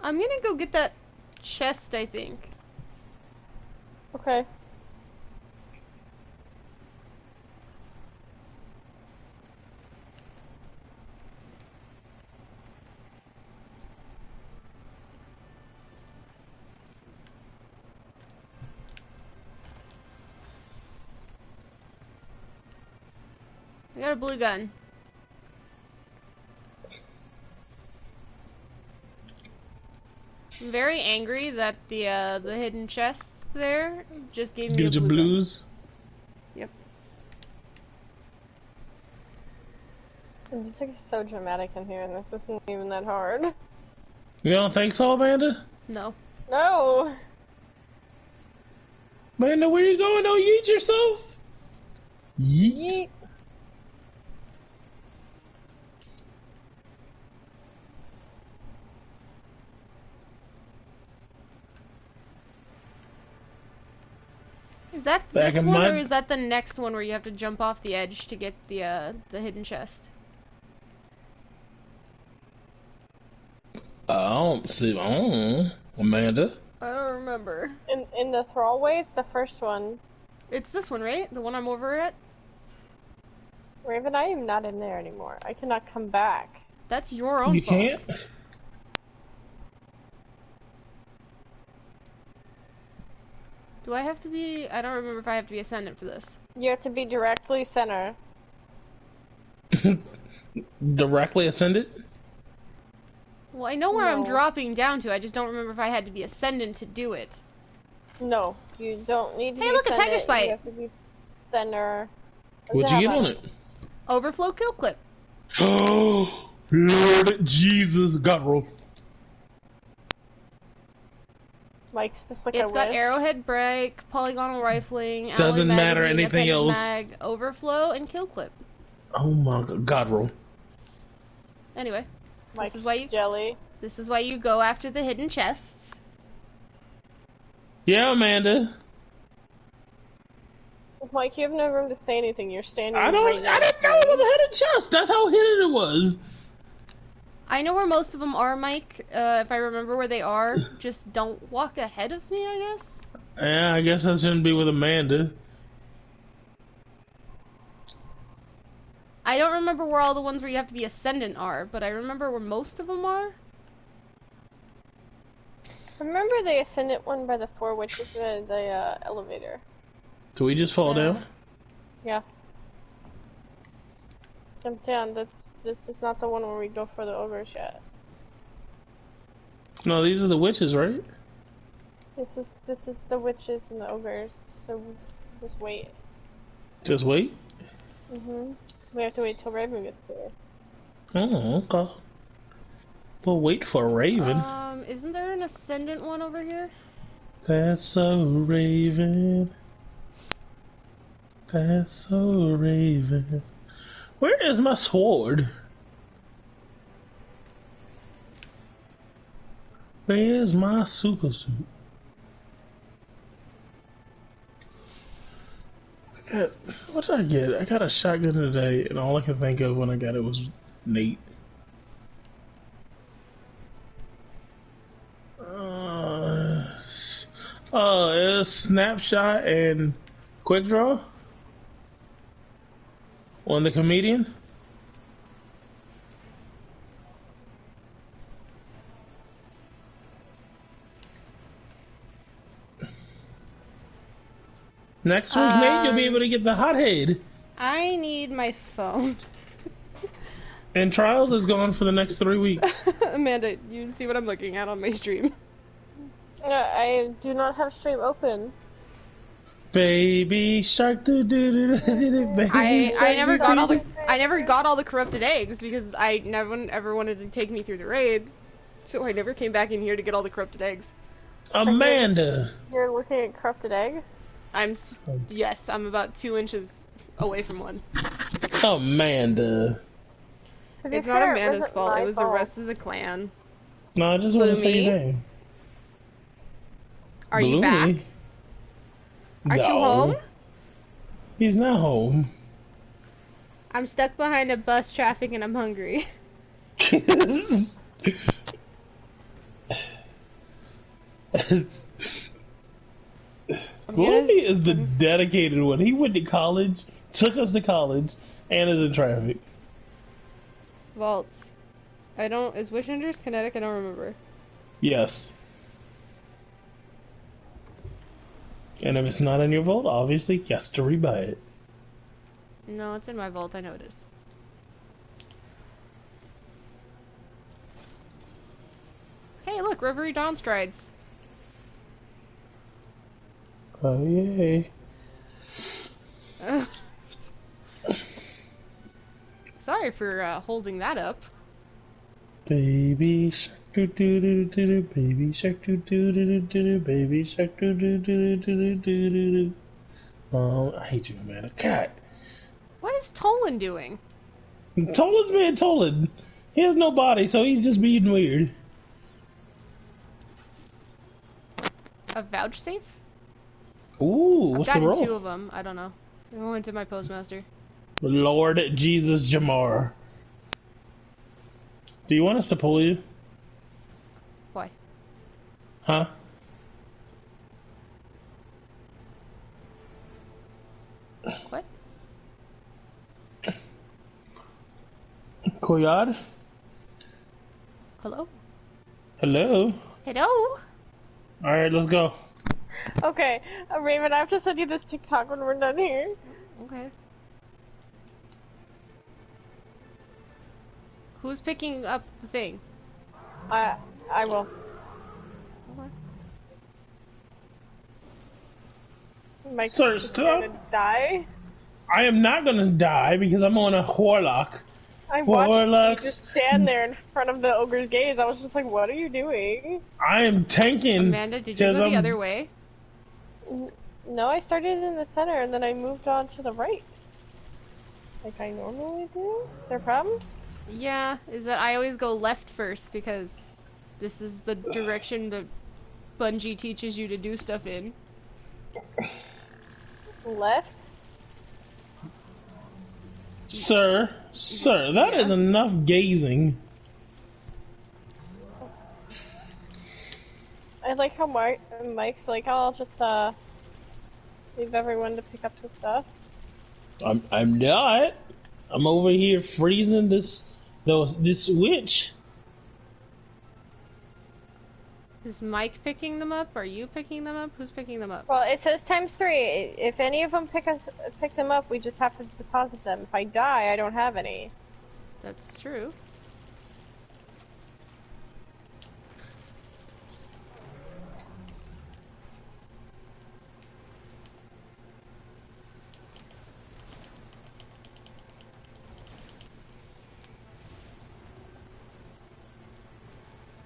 I'm gonna go get that chest, I think. Okay. I got a blue gun. I'm very angry that the hidden chests there just gave me a blue blues. Gun. Yep. The music is so dramatic in here, and this isn't even that hard. You don't think so, Amanda? No. No! Amanda, where you going? Don't yeet yourself? Yeet. Yeet. Is that this one, or is that the next one where you have to jump off the edge to get the hidden chest? I don't see. Amanda. I don't remember. In the thrallway, it's the first one. It's this one, right? The one I'm over at? Raven, I am not in there anymore. I cannot come back. That's your own fault. You can't? Do I have to be... I don't remember if I have to be ascendant for this. You have to be directly center. Directly ascended? Well, I know where I'm dropping down to. I just don't remember if I had to be ascendant to do it. No, you don't need to be Hey, look, a ascendant. tiger spite! You have to be center. What'd you get on it? Overflow kill clip. Oh, Lord Jesus, God roll. Mike's just like It's got arrowhead break, polygonal rifling, doesn't matter anything else. Mag, overflow, and kill clip. Oh my God roll. Anyway, Mike's this is why you jelly. This is why you go after the hidden chests. Yeah, Amanda. Mike, you have no room to say anything. You're standing. I didn't know it was a hidden chest. That's how hidden it was. I know where most of them are, Mike. If I remember where they are, just don't walk ahead of me, I guess. Yeah, I guess I shouldn't be with Amanda. I don't remember where all the ones where you have to be ascendant are, but I remember where most of them are. Remember the ascendant one by the four witches by the elevator? Do we just fall down? Yeah. Jump down. This is not the one where we go for the ogres yet. No, these are the witches, right? This is the witches and the ogres. So just wait. Just wait? We have to wait till Raven gets here. Oh, okay. We'll wait for Raven. Isn't there an ascendant one over here? That's so Raven. That's so Raven. Where is my sword? Where's my super suit? What did I get? I got a shotgun today, and all I can think of when I got it was Nate. It's snapshot and quick draw on the comedian. Next week, Nate, you'll be able to get the hothead. I need my phone. And Trials is gone for the next 3 weeks. Amanda, you see what I'm looking at on my stream? I do not have stream open. Baby shark do do do do do. I never got all the corrupted eggs because no one ever wanted to take me through the raid, so I never came back in here to get all the corrupted eggs. Amanda, you're looking at corrupted egg. Yes, I'm about 2 inches away from one. Amanda. To be It's not fair, Amanda's wasn't fault. my It was the fault. rest of the clan. No, I just want to say Bloomy? your name. Are you back? Bloomy? Aren't you No. home? He's not home. I'm stuck behind a bus traffic and I'm hungry. Bloomy is the dedicated one. He went to college, took us to college, and is in traffic. Vaults. I don't. Is Wish Ninjas kinetic? I don't remember. Yes. And if it's not in your vault, obviously, you have to rebuy it. No, it's in my vault. I know it is. Hey, look, Reverie Dawn Strides. Oh, yay. Sorry for holding that up. Baby shark doo doo doo doo doo, baby shark doo doo doo doo doo, baby shark doo doo doo doo doo doo doo. I hate you, Amanda. God. What is Tolan doing? Tolan's being Tolan. He has no body, so he's just being weird. A vouchsafe? Ooh, what's the I've roll? gotten 2 of them. I don't know. I went to my postmaster. Lord Jesus Jamar. Do you want us to pull you? Why? Huh? What? Koyad? Hello? Hello? Hello? Alright, let's go. Okay, Raven, I have to send you this TikTok when we're done here. Okay. Who's picking up the thing? I will. Okay. Mike's Sir, just stop. gonna die. I am not gonna die because I'm on a Warlock. I watched Warlocks. you just stand there in front of the ogre's gaze. I was just like, what are you doing? I am tanking. Amanda, did you go the other way? No, I started in the center and then I moved on to the right. Like I normally do? Is there a problem? Yeah, is that I always go left first because this is the direction that Bungie teaches you to do stuff in. Left? Sir, that is enough gazing. I like how Mike's like, oh, I'll just leave everyone to pick up the stuff. I'm not. I'm over here freezing this witch. Is Mike picking them up? Are you picking them up? Who's picking them up? Well, it says ×3. If any of them pick them up, we just have to deposit them. If I die, I don't have any. That's true.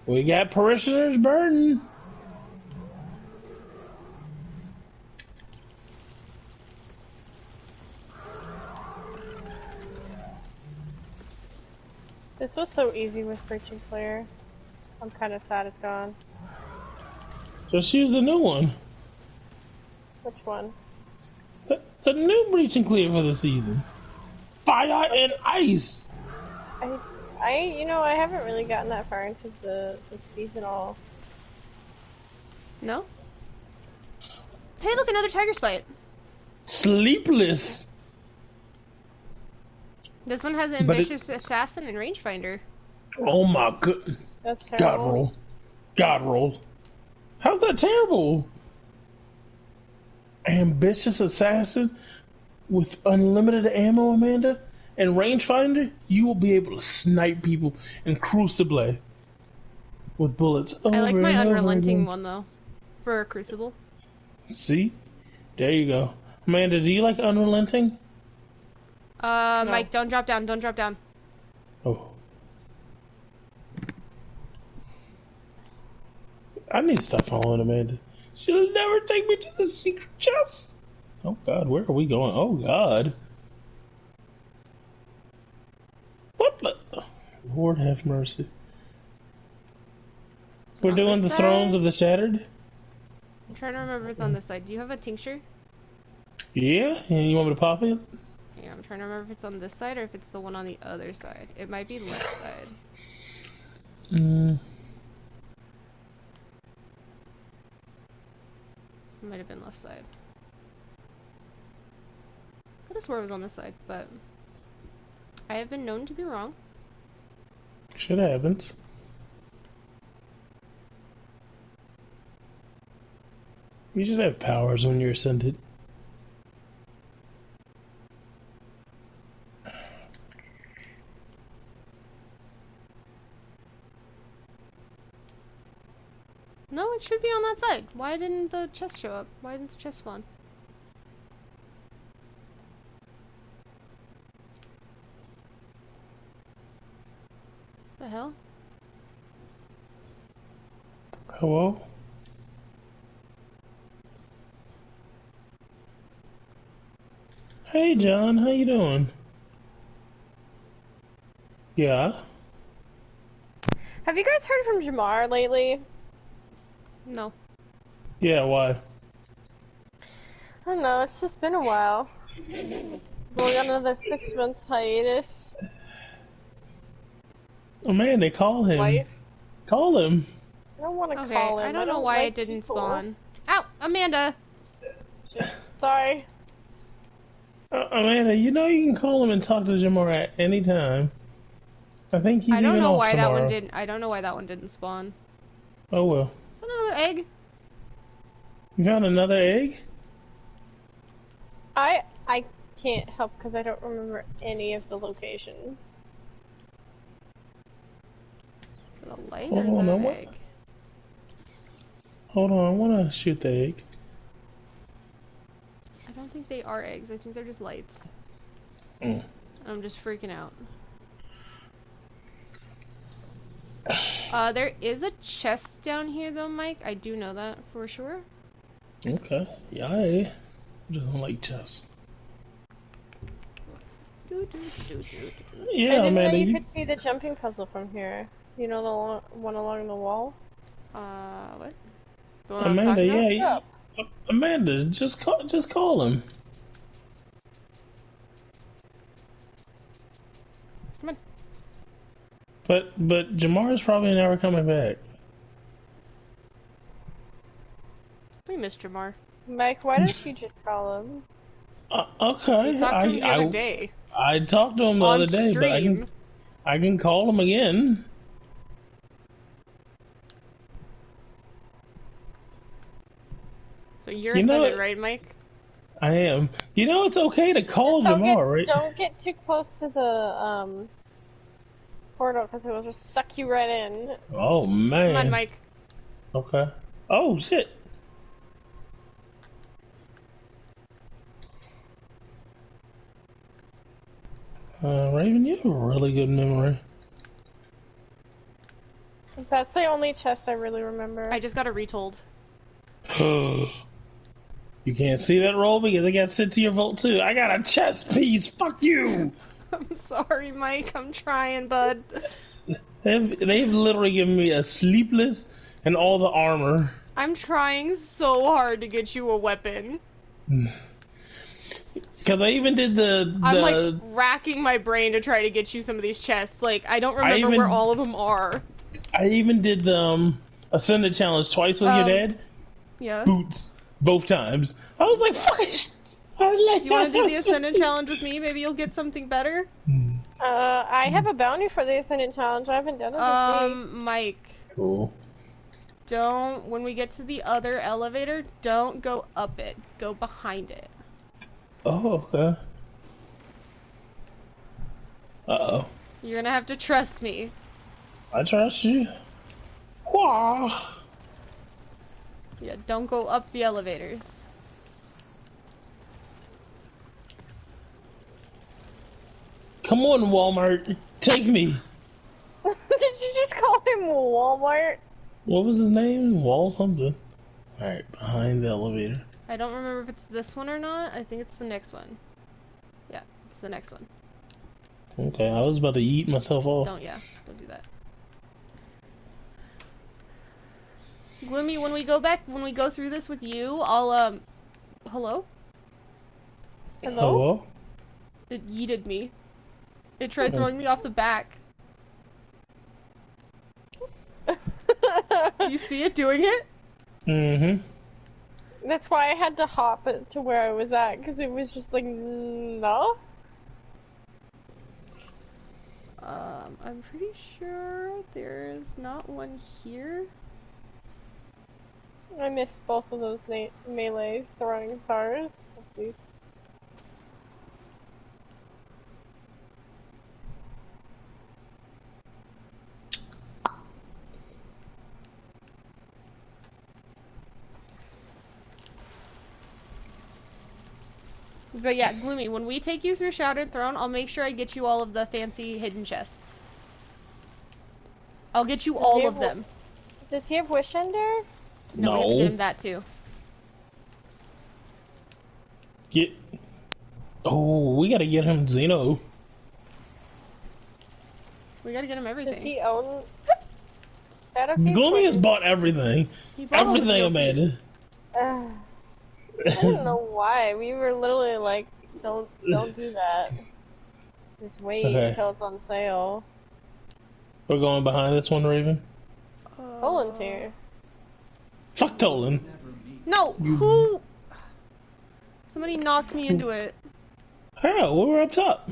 We got parishioners burning. This was so easy with Breaching Clear. I'm kind of sad it's gone. Just use the new one. Which one? The new Breaching Clear for the season. Fire and ice. I haven't really gotten that far into the seasonal. No? Hey, look, another tiger spite. Sleepless. This one has ambitious assassin and rangefinder. Oh my god. That's terrible. God roll. How's that terrible? Ambitious assassin with unlimited ammo, Amanda, and rangefinder, you will be able to snipe people in Crucible with bullets. I like my and over unrelenting again. one though, for a Crucible. See? There you go. Amanda, do you like unrelenting? No. Mike, don't drop down, don't drop down. Oh. I need to stop following Amanda. She'll never take me to the secret chest. Oh god, where are we going? Oh god. What the? Lord have mercy. Is it We're on doing the this Thrones side? of the Shattered? I'm trying to remember if it's on this side. Do you have a tincture? Yeah? And you want me to pop it? Yeah, I'm trying to remember if it's on this side or if it's the one on the other side. It might be left side. Mm. It might have been left side. Could have swore it was on this side, but I have been known to be wrong. Shit happens. You just have powers when you're ascended. No, it should be on that side. Why didn't the chest show up? Why didn't the chest spawn? The hell? Hello? Hey John, how you doing? Yeah? Have you guys heard from Jamar lately? No. Yeah, why? I don't know, it's just been a while. Going on another 6-month hiatus. Oh man, they call him. Life. Call him. I don't want to Okay, call him. I don't know why like it didn't people. spawn. Ow! Amanda! Shit. Sorry. Amanda, you know you can call him and talk to Jamar at any time. I think he's I don't even know off why tomorrow. that one didn't. I don't know why that one didn't spawn. Oh well. Is that another egg? You found another egg? I can't help because I don't remember any of the locations. Is it a light Hold or is on, it I an want. egg? Hold on, I want to shoot the egg. I don't think they are eggs. I think they're just lights. Mm. I'm just freaking out. There is a chest down here though, Mike. I do know that for sure. Okay. Yeah. Just don't like chess. Yeah, I didn't know Amanda. you could see the jumping puzzle from here. You know the one along the wall? What? The one Amanda, I'm talking about? Amanda, just call him. Come on. But Jamar's probably never coming back. We missed Jamar. Mike, why don't you just call him? Okay. We talked to him the other day. I talked to him the other day, but I can call him again. So you're ascended, right, Mike? I am. You know it's okay to call Jamar, right? Don't get too close to the portal because it will just suck you right in. Oh man. Come on, Mike. Okay. Oh shit. Raven, you have a really good memory. That's the only chest I really remember. I just got it retold. You can't see that roll because I got sent to your vault too. I got a chest piece. Fuck you. I'm sorry, Mike. I'm trying, bud. They've literally given me a sleepless and all the armor. I'm trying so hard to get you a weapon. Because I even did I'm like racking my brain to try to get you some of these chests. Like, I don't remember where all of them are. I even did the Ascended Challenge twice with your dad. Yeah. Boots. Both times. I was like, fuck it. Do you want to do the Ascendant Challenge with me? Maybe you'll get something better? I have a bounty for the Ascendant Challenge. I haven't done it this week. Mike. Cool. When we get to the other elevator, don't go up it. Go behind it. Oh, okay. Uh-oh. You're gonna have to trust me. I trust you. Wah. Yeah, don't go up the elevators. Come on, Walmart. Take me. Did you just call him Walmart? What was his name? Wall something. Alright, behind the elevator. I don't remember if it's this one or not. I think it's the next one. Yeah, it's the next one. Okay, I was about to eat myself off. Don't do that. Gloomy, when we go through this with you, I'll hello? Hello? It yeeted me. It tried throwing me off the back. You see it doing it? Mm-hmm. That's why I had to hop it to where I was at, because it was just like, no. I'm pretty sure there's not one here. I missed both of those melee throwing stars. Oopsies. But yeah, Gloomy, when we take you through Shattered Throne, I'll make sure I get you all of the fancy hidden chests. I'll get you all of them. Does he have Wish Ender? No, we have to get him that too. We gotta get him Xeno. We gotta get him everything. Does he own... Gloomy has bought everything. Everything, Amanda. I don't know why. We were literally like, don't do that. Just wait until it's on sale. We're going behind this one, Raven? Tolan's here. Fuck Tolan. No! Who? Somebody knocked me into it. Hell, we were up top.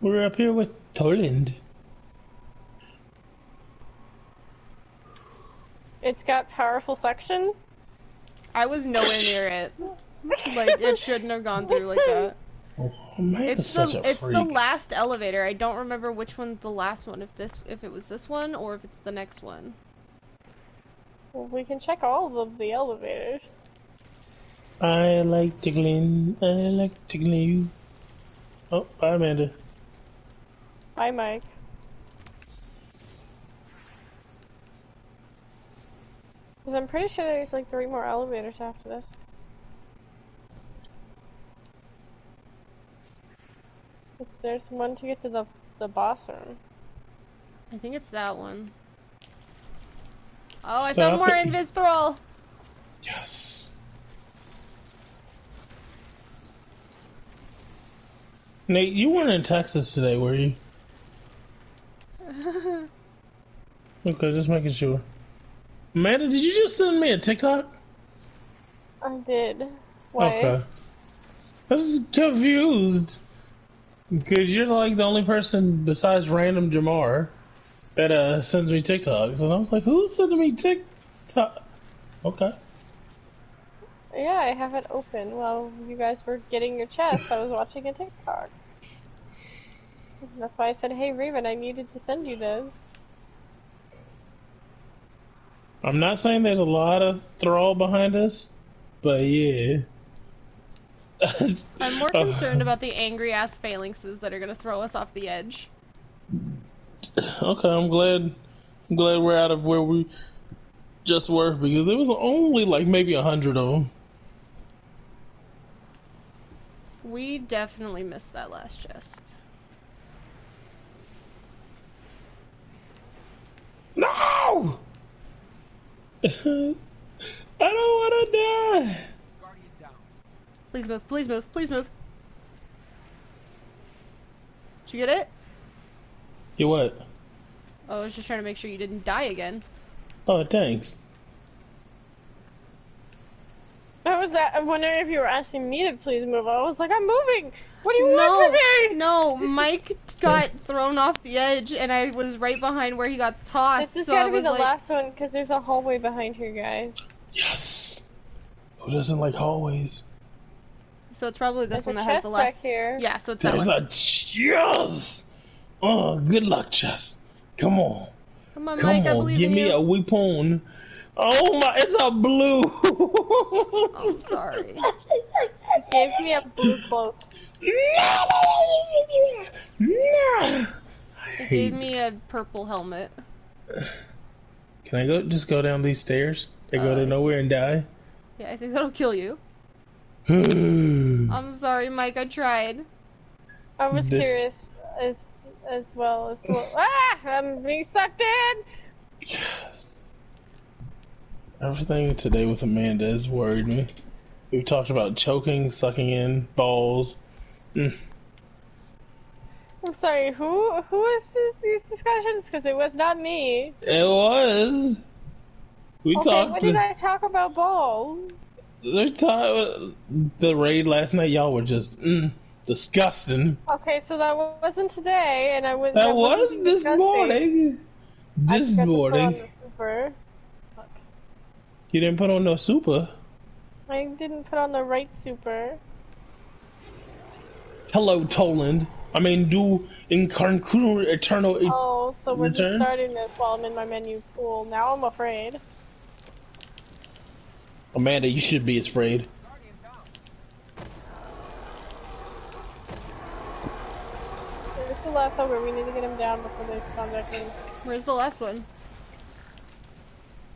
We were up here with Toland. It's got powerful suction? I was nowhere near it. Like, it shouldn't have gone through like that. Oh, man, It's the last elevator. I don't remember which one's the last one. If it was this one or if it's the next one. Well, we can check all of the elevators. I like tickling you. Oh, bye, Amanda. Bye, Mike. Because I'm pretty sure there's like 3 more elevators after this. There's one to get to the boss room. I think it's that one. Oh, I found more Invis Thrall! Yes. Nate, you weren't in Texas today, were you? Okay, just making sure. Amanda, did you just send me a TikTok? I did. Why? Okay. I was confused. Because you're like the only person besides random Jamar that sends me TikToks. And I was like, who's sending me TikTok? Okay. Yeah, I have it open while you guys were getting your chest. I was watching a TikTok. That's why I said, hey Raven, I needed to send you this. I'm not saying there's a lot of thrall behind us, but yeah. I'm more concerned about the angry ass phalanxes that are gonna throw us off the edge. Okay, I'm glad we're out of where we just were, because there was only like maybe 100 of them. We definitely missed that last chest. No! I don't wanna die! Please move, please move, please move. Did you get it? You what? Oh, I was just trying to make sure you didn't die again. Oh, thanks. I wondering if you were asking me to please move. I was like, I'm moving! What do you want from me? No, Mike got thrown off the edge and I was right behind where he got tossed. This has so gotta be the last one, because there's a hallway behind here, guys. Yes! Who doesn't like hallways? So it's probably this There's one a that has chest the last. back here. Yeah, so it's that There's one. a chest! Oh, good luck, chest. Come on. Come on, Mike, I believe in you. Give me a weapon. Oh my, it's a blue! I'm sorry. It gave me a blue cloak. It gave me a purple helmet. Can I just go down these stairs? They go to nowhere and die? Yeah, I think that'll kill you. I'm sorry, Mike, I tried. I was curious as well. Ah! I'm being sucked in! Everything today with Amanda has worried me. We've talked about choking, sucking in, balls. I'm sorry, who is these discussions? Because it was not me. It was. We okay, talked. When did I talk about balls? The raid last night, y'all were just disgusting. Okay, so that wasn't today, and That was this morning. This morning. I forgot to put on the super. You didn't put on no super. I didn't put on the right super. Hello, Toland. I mean, do incarnate eternal. Oh, so we're just return? starting this while I'm in my menu. Cool. Now I'm afraid. Amanda, you should be afraid. It's the last over. We need to get him down before they come back in. Where's the last one?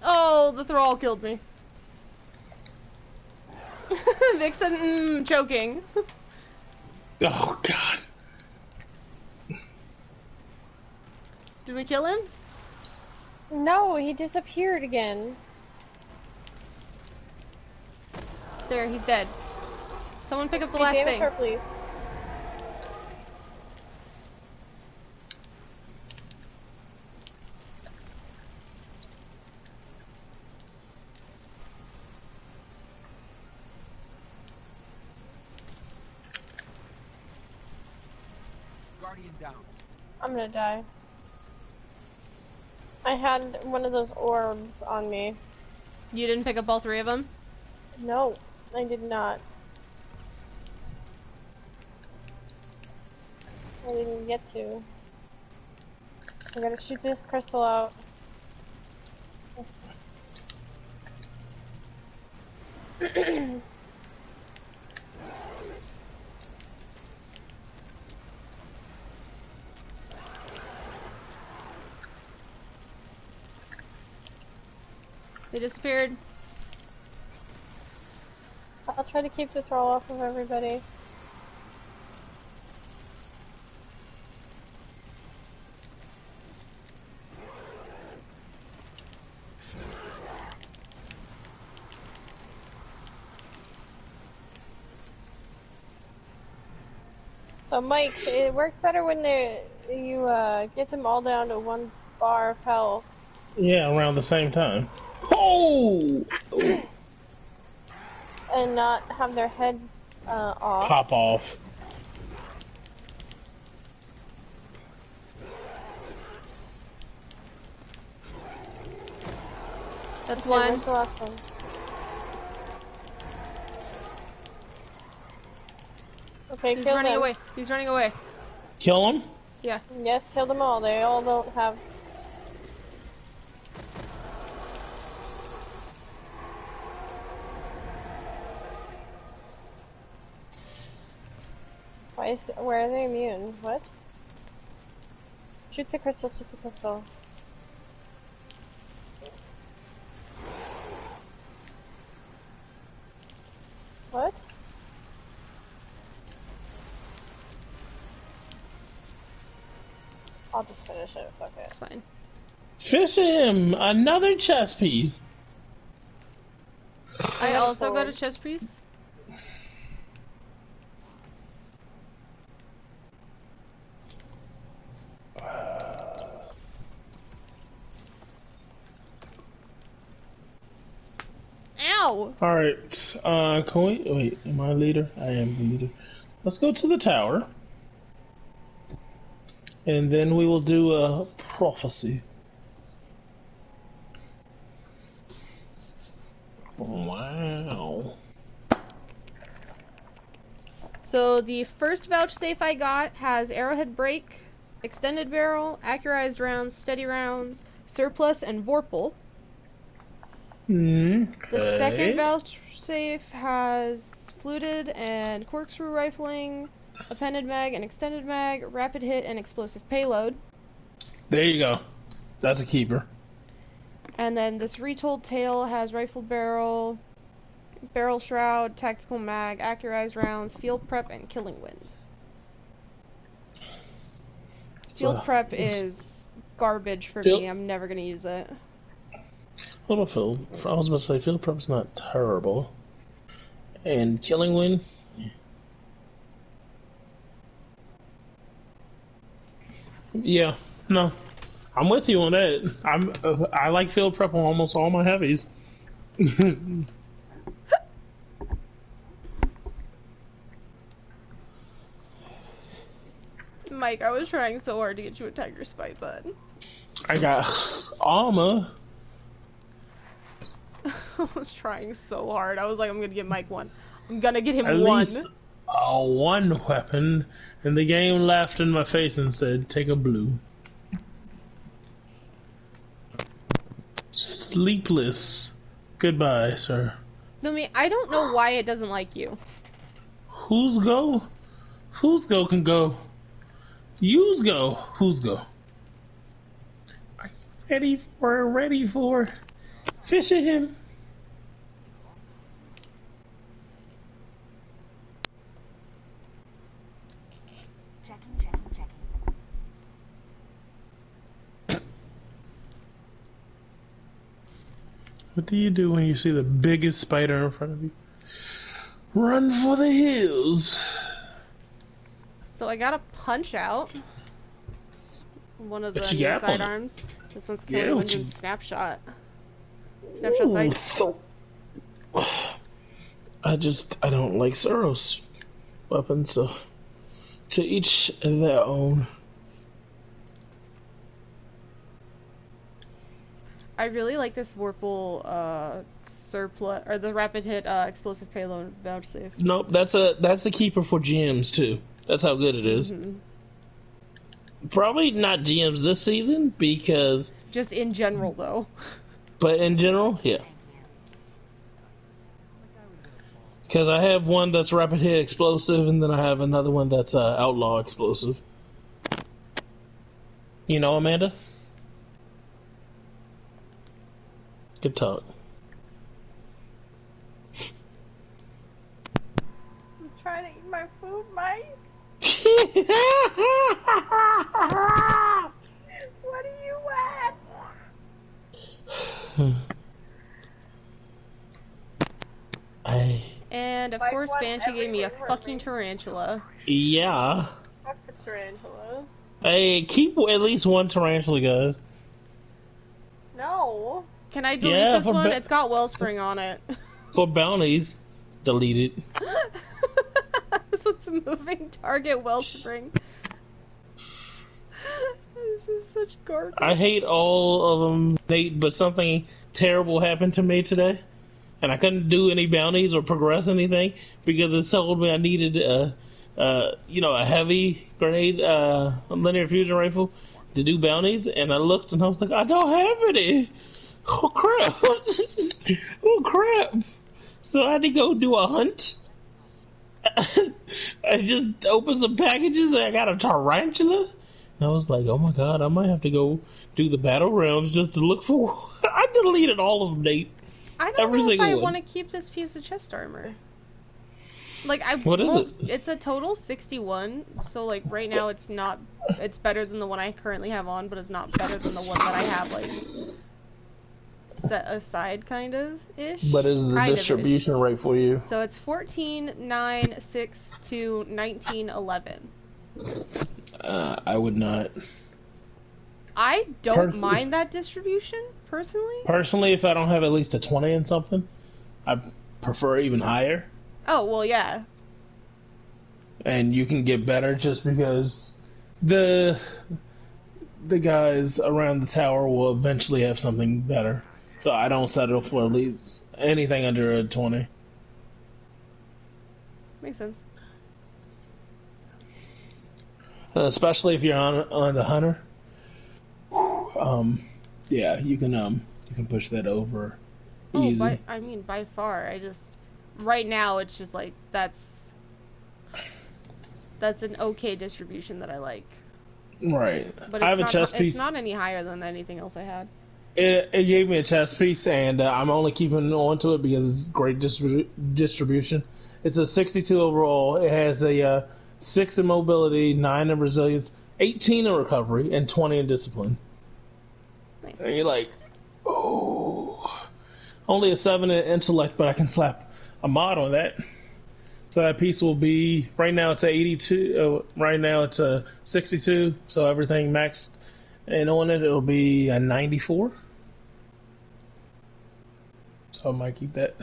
Oh, the thrall killed me. Vixen, choking. Oh, God. Did we kill him? No, he disappeared again. There, he's dead. Someone pick up the last thing. Her, please. Guardian down. I'm gonna die. I had one of those orbs on me. You didn't pick up all three of them? No, I did not. I didn't get to. I gotta shoot this crystal out. They disappeared. I'll try to keep the troll off of everybody. So Mike, it works better when you get them all down to 1 bar of health. Yeah, around the same time. Oh! And not have their heads off. Pop off. That's okay, one. Where's the last one? Okay, He's kill running them. away. He's running away. Kill him? Yeah. Yes, kill them all. They all don't have... Where are they immune? What? Shoot the crystal, shoot the crystal. What? I'll just finish it, fuck it. It's fine. Fish him! Another chess piece! I also got a chess piece. Ow! Alright, can we... Wait, am I a leader? I am the leader. Let's go to the tower. And then we will do a prophecy. Wow. So the first vouchsafe I got has arrowhead break, extended barrel, accurized rounds, steady rounds, surplus, and vorpal. Okay. The second vouchsafe has fluted and corkscrew rifling, appended mag and extended mag, rapid hit, and explosive payload. There you go. That's a keeper. And then this retold tail has rifle barrel, barrel shroud, tactical mag, accurized rounds, field prep, and killing wind. Field prep is garbage for me. I'm never gonna use it. Hold on, Phil. I was about to say field prep's not terrible. And killing wind. Yeah, no, I'm with you on that. I like field prep on almost all my heavies. Mike, I was trying so hard to get you a tiger spite, bud. I got armor. I was trying so hard. I was like, I'm gonna get Mike one. I'm gonna get him At one. Least, one weapon, and the game laughed in my face and said, "Take a blue." Sleepless. Goodbye, sir. I don't know why it doesn't like you. Who's go? Who's go can go. You's go. Who's go? Are you ready for fishing him? Checking. What do you do when you see the biggest spider in front of you? Run for the hills. So I got a punch out. One of the new sidearms. This one's killing wind and snapshot. Snapshot sights. I don't like Soros weapons, so to each their own. I really like this Vorpal surplus or the rapid hit explosive payload vouchsafe. Nope, that's the keeper for GMs too. That's how good it is. Mm-hmm. Probably not GMs this season because just in general though. But in general, yeah. Because I have one that's rapid hit explosive, and then I have another one that's outlaw explosive. You know, Amanda? Good talk. I'm trying to eat my food, Mike. What are you at? And of course, Banshee gave me a fucking tarantula. Yeah. Fuck the tarantula. Hey, keep at least one tarantula, guys. No. Can I delete this one? It's got Wellspring on it. For bounties, delete it. This one's moving target Wellspring. This is such garbage. I hate all of them, Nate, but something terrible happened to me today. And I couldn't do any bounties or progress anything because it told me I needed a heavy grenade linear fusion rifle to do bounties, and I looked and I was like, I don't have any. Oh crap! Oh crap! So I had to go do a hunt. I just opened some packages and I got a tarantula. And I was like, oh my god, I might have to go do the battle rounds just to look for. I deleted all of them, Nate. I don't know if I want to keep this piece of chest armor. Like what is it? It's a total 61, so like right now it's not. It's better than the one I currently have on, but it's not better than the one that I have like set aside, kind of ish. But is the distribution rate for you? So it's 14, 9, 6 to 19, 11. I would not. I don't mind that distribution, personally. Personally, if I don't have at least a 20 in something, I prefer even higher. Oh, well, yeah. And you can get better just because the guys around the tower will eventually have something better. So I don't settle for at least anything under a 20. Makes sense. Especially if you're on the hunter. Yeah, you can push that over easy. By far. Right now it's just like that's an okay distribution that I like. Right. But I have a chest piece. It's not any higher than anything else I had. It gave me a chest piece, and I'm only keeping on to it because it's great distribution. It's a 62 overall. It has a 6 in mobility, 9 in resilience, 18 in recovery, and 20 in discipline. Nice. And you're like, oh, only a 7 in intellect, but I can slap a mod on that. So that piece will be, right now it's a 82, right now it's a 62, so everything maxed, and on it it'll be a 94. So I might keep that.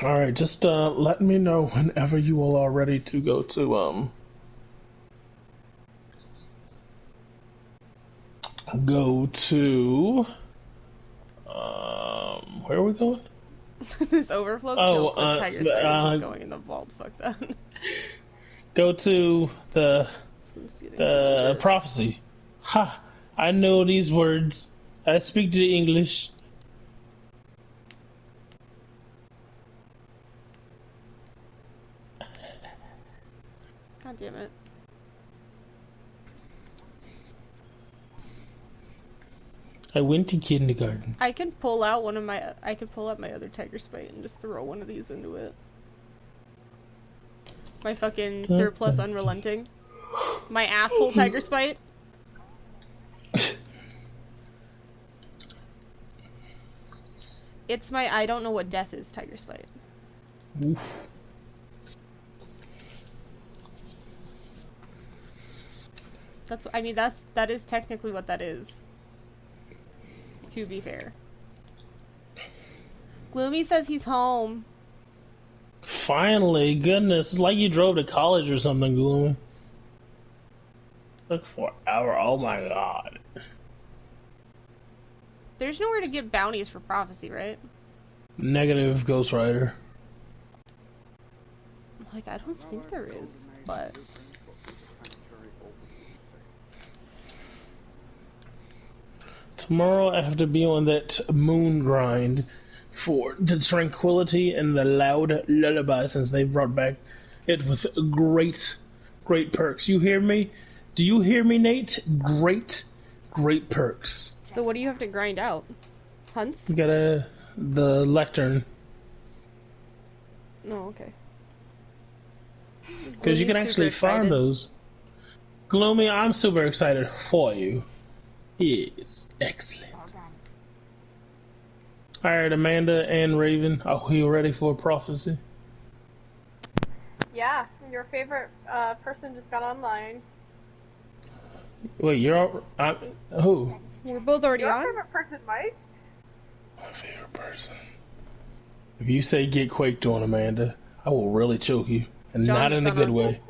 Alright, just let me know whenever you all are ready to go to, where are we going? This overflow killed the tiger spiders just going in the vault. Fuck that. Go to the prophecy. Ha! I know these words. I speak the English. God damn it. I went to kindergarten. I can pull out I could pull out my other tiger spite and just throw one of these into it. My fucking surplus unrelenting. My asshole tiger spite. It's my I don't know what death is tiger spite. Oof. That is technically what that is. To be fair. Gloomy says he's home. Finally, goodness, it's like you drove to college or something, Gloomy. Took forever, oh my god. There's nowhere to get bounties for prophecy, right? Negative, Ghost Rider. Like, I don't think there is, but... Tomorrow I have to be on that moon grind for the tranquility and the loud lullaby, since they brought back it with great perks. You hear me? Do you hear me, Nate? Great perks. So what do you have to grind out? Hunts? You gotta... the lectern. No, okay. Because you can actually farm those. Gloomy, I'm super excited for you. Yes, excellent. Alright, Amanda and Raven, are you ready for prophecy? Yeah, your favorite person just got online. Wait, you're who? We're both already on? Your favorite person, Mike? My favorite person. If you say get quaked on, Amanda, I will really choke you. And John's not in a good way.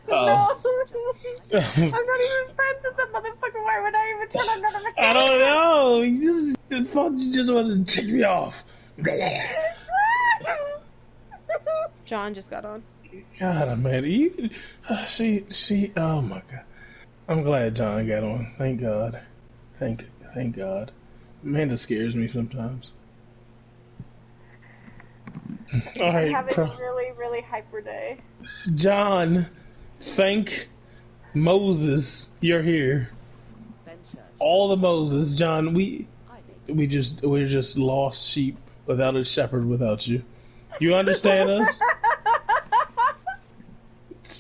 No. I'm not even friends with the motherfucker. Why would I even turn on notifications? I don't know. You just wanted to take me off. John just got on. God, Amanda, she. Oh my God. I'm glad John got on. Thank God. Thank God. Amanda scares me sometimes. All right, I'm having a really, really hyper day. John, thank Moses you're here. All the Moses, John, we're just lost sheep without a shepherd without you. You understand us?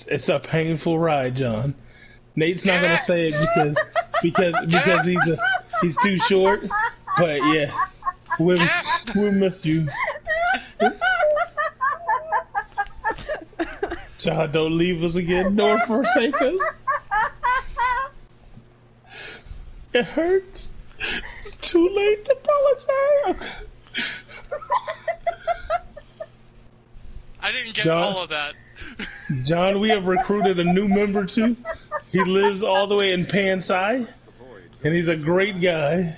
It's a painful ride, John. Nate's not gonna say it because he's too short, but yeah, we'll miss you. John, don't leave us again, nor forsake us. It hurts. It's too late to apologize. I didn't get all of that. John, we have recruited a new member too. He lives all the way in Pansai, and he's a great guy.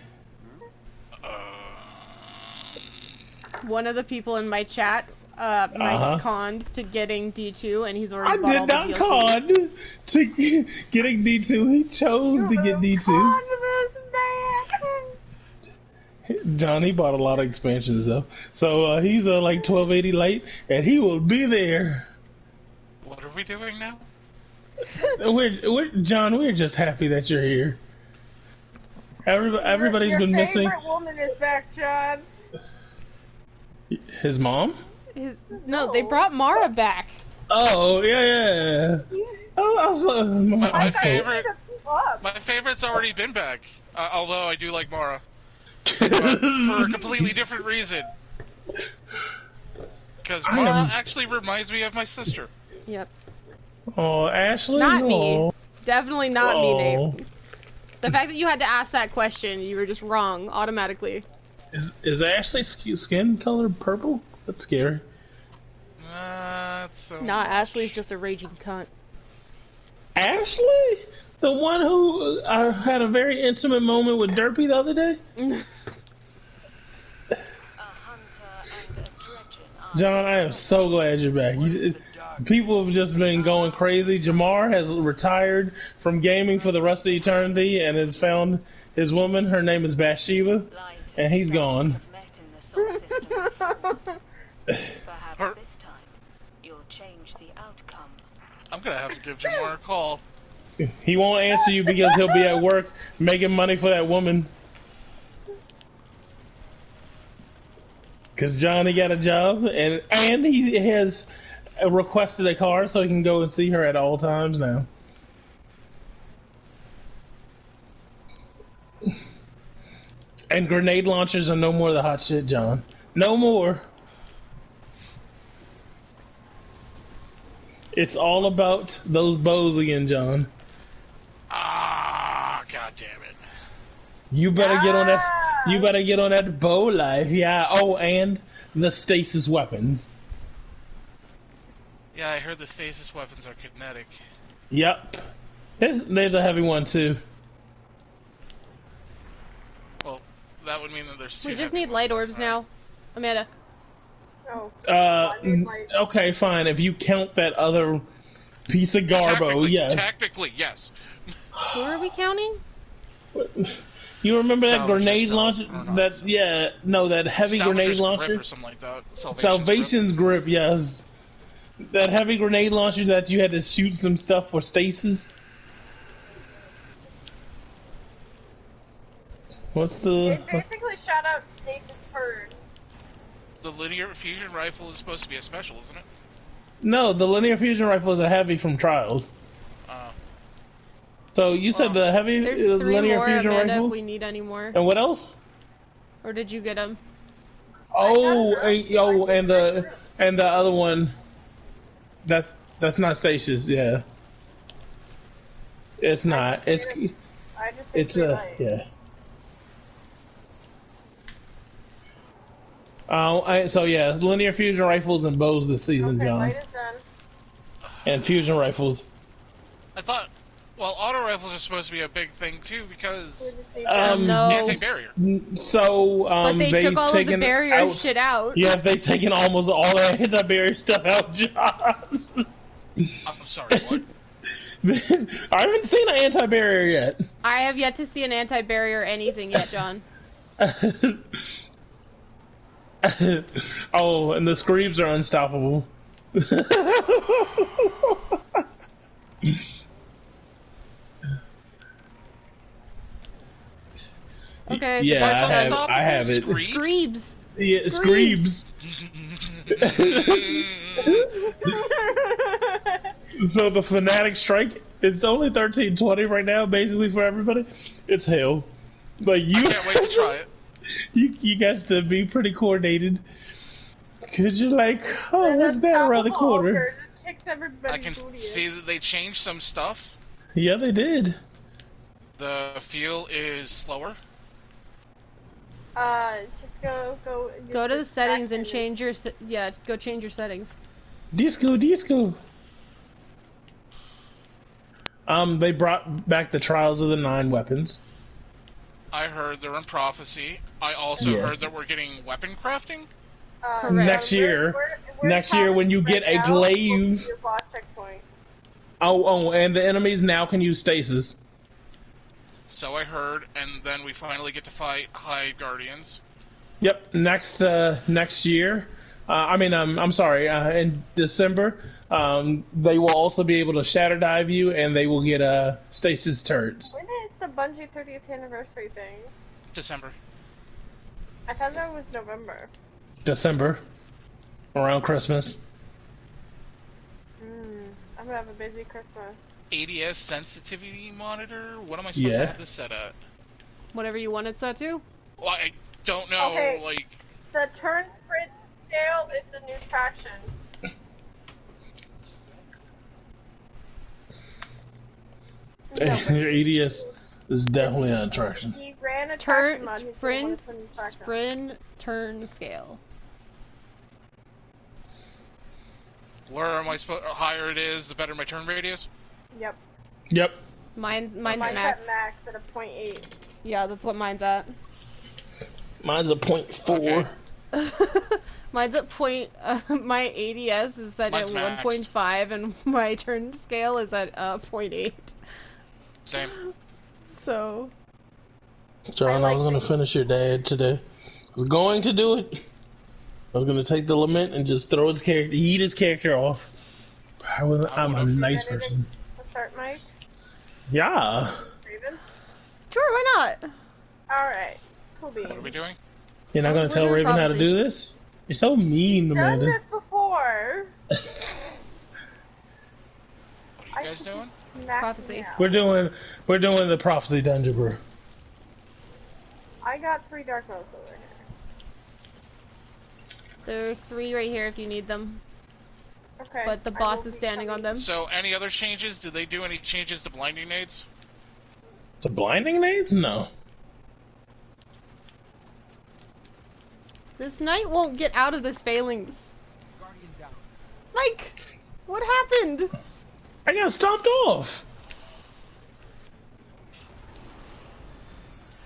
One of the people in my chat, Mike conned to getting D2, and he's already bought all the DLC. I did not con to getting D2. He chose to get D2. Johnny bought a lot of expansions though, so he's like 1280 late, and he will be there. What are we doing now? John, we're just happy that you're here. Everybody's been missing. Your favorite woman is back, John. His mom? No, they brought Mara back. Oh yeah. My favorite. My favorite's already been back. Although I do like Mara, but for a completely different reason. Because Mara actually reminds me of my sister. Yep. Oh, Ashley. Not oh. me. Definitely not me, Nate. The fact that you had to ask that question, you were just wrong automatically. Is Ashley's skin color purple? That's scary. Nah, Ashley's just a raging cunt. Ashley? The one who had a very intimate moment with Derpy the other day? John, I am so glad you're back. People have just been going crazy. Jamar has retired from gaming for the rest of eternity and has found his woman. Her name is Bathsheba, and he's gone. Perhaps this time you'll change the outcome. I'm gonna have to give Jamar a call. He won't answer you because he'll be at work making money for that woman. Because Johnny got a job, and he has requested a car so he can go and see her at all times now. And grenade launchers are no more the hot shit, John. No more. It's all about those bows again, John. Ah, god damn it. You better get on that. You better get on that bow life, yeah. Oh, and the stasis weapons. Yeah, I heard the stasis weapons are kinetic. Yep. There's a heavy one too. Well, that would mean that there's two. We just need light orbs now, Amanda. Okay, fine. If you count that other piece of garbo, yes. Technically, yes. Who are we counting? You remember that grenade launcher? That heavy grenade launcher. Grip or something like that. Salvation's grip, yes. That heavy grenade launcher that you had to shoot some stuff for stasis. What's the? It basically shot out stasis turd. The linear fusion rifle is supposed to be a special, isn't it? No, the linear fusion rifle is a heavy from Trials. So you said the heavy There's three linear more, fusion Amanda, rifle? if we need any more. And what else? Or did you get them? Oh, and the other one. That's not stasis, yeah. It's not. It's yeah. So yeah, linear fusion rifles and bows this season, John. Light is done. And fusion rifles. I thought, well, auto rifles are supposed to be a big thing too because no. anti-barrier. So but they took all of the barrier shit out. Yeah, they've taken almost all the anti-barrier stuff out, John. I'm sorry, what? I haven't seen an anti-barrier yet. I have yet to see an anti-barrier anything yet, John. Oh, and the Screebs are unstoppable. Okay. Yeah, I have it. Screebs. Yeah, Screebs. So the Fanatic Strike, it's only $13.20 right now, basically for everybody. It's hell. But you I can't wait to try it. You guys to be pretty coordinated. Cause you're like, oh, what's that around the corner? I can see that they changed some stuff. Yeah, they did. The feel is slower. Just go to the settings and change your go change your settings. Disco. They brought back the Trials of the 9 weapons. I heard they're in Prophecy. I also heard that we're getting weapon crafting. Next year, when you get a glaive. Oh, and the enemies now can use stasis. So I heard, and then we finally get to fight Hive Guardians. Yep, next year. I'm sorry, in December, they will also be able to shatter dive you, and they will get stasis turrets. When is the Bungie 30th anniversary thing? December. I thought that was November. December, around Christmas. gonna have a busy Christmas. ADS sensitivity monitor? What am I supposed to have this set at? Whatever you want it set to? Well, I don't know, Okay. like... The turn sprint scale is the new traction. Your ADS is definitely on traction. He ran a Turn, traction mod. sprint, turn scale. Where am I supposed... higher it is, the better my turn radius? Yep. Yep. Mine's mine's max. at max at a 0.8. Yeah, that's what mine's at. Mine's a 0.4. Okay. Mine's at my ADS is set at 1.5 and my turn scale is at 0.8. Same. So. John, I was gonna finish your dad today. I was going to do it. I was gonna take the lament and just throw his character, eat his character off. I'm a nice person. To start, Mike? Yeah. Raven? Sure, why not? Alright. Cool beans. What are we doing? You're not gonna tell Raven how to do this? You're so mean, Amanda. I've done this before. What are you guys doing? Prophecy. We're doing the prophecy dungeon, bro. I got 3 dark motes over here. There's 3 right here if you need them. Okay. But the boss is standing on them. So, any other changes? Did they do any changes to blinding nades? The blinding nades? No. This knight won't get out of this failings. Mike! What happened? I got stomped off!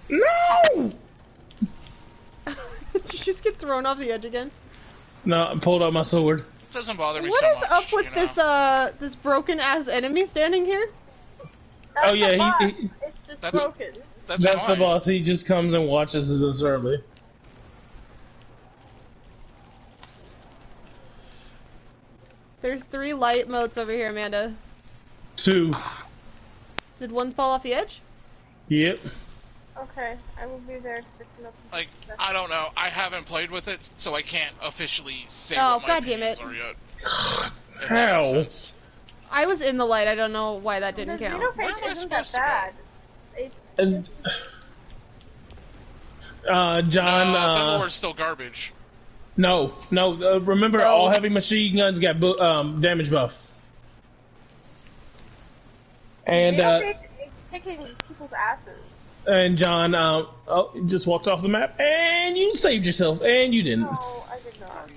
No! Did you just get thrown off the edge again? No, I pulled out my sword. Doesn't bother me What so is much. up with this broken ass enemy standing here? That's oh yeah, the boss. he It's just broken. That's the boss. He just comes and watches us early. There's 3 light motes over here, Amanda. 2. Did one fall off the edge? Yep. Okay, I will be there to pick it up. Like, I don't know. I haven't played with it, so I can't officially say Oh, what my God damn opinions it. are yet. How? I was in the light. I don't know why that didn't The count. xenophage isn't that bad. John. the lore's still garbage. No. Remember, all heavy machine guns got damage buff. And Xenophage is kicking people's asses. And John, just walked off the map, and you saved yourself, and you didn't. No, I did not.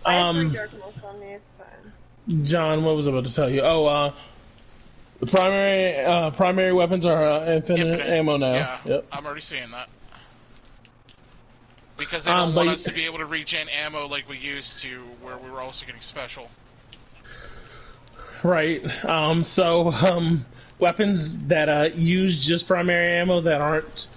I have 3 dark motes on me. It's fine. John, what was I about to tell you? Oh, the primary weapons are infinite ammo now. Yeah, yep. I'm already seeing that. Because they don't want us to be able to regen ammo like we used to, where we were also getting special. Right. Weapons that use just primary ammo that aren't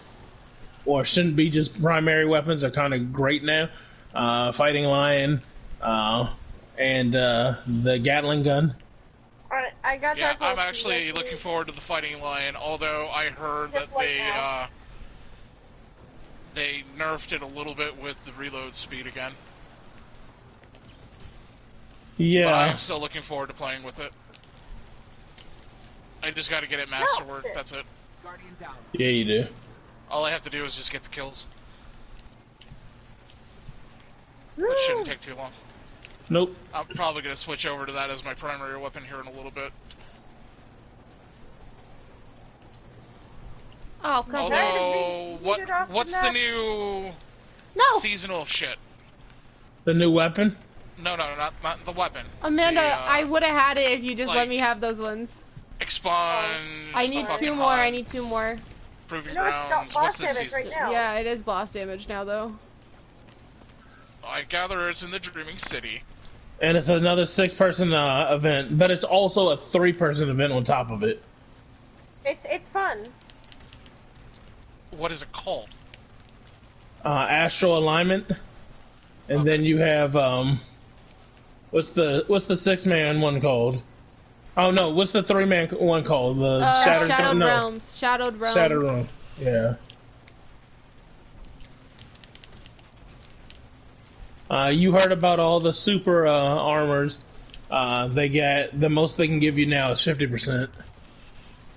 or shouldn't be just primary weapons are kind of great now. Fighting Lion and the Gatling gun. Alright, I got Yeah, that. I'm actually looking forward to the Fighting Lion, although I heard that they nerfed it a little bit with the reload speed again. Yeah. But I'm still looking forward to playing with it. I just gotta get it masterwork, that's it. Yeah, you do. All I have to do is just get the kills. Which shouldn't take too long. Nope. I'm probably gonna switch over to that as my primary weapon here in a little bit. Oh, God. Although, what's the new seasonal shit? The new weapon? No, not the weapon. Amanda, I would have had it if you just let me have those ones. Expunge. I need 2 more. I need 2 more. Proving No, it's grounds. got boss What's this damage season? right now. Yeah, it is boss damage now, though. I gather it's in the Dreaming City. And it's another 6-person event, but it's also a 3-person event on top of it. It's fun. What is it called? Astral Alignment, and then you have what's the 6-man one called? Oh no, what's the 3-man one called? The Shadowed Realms. Shadowed Realms. Shadowed Realms. Yeah. You heard about all the super armors They get the most they can give you now is 50%.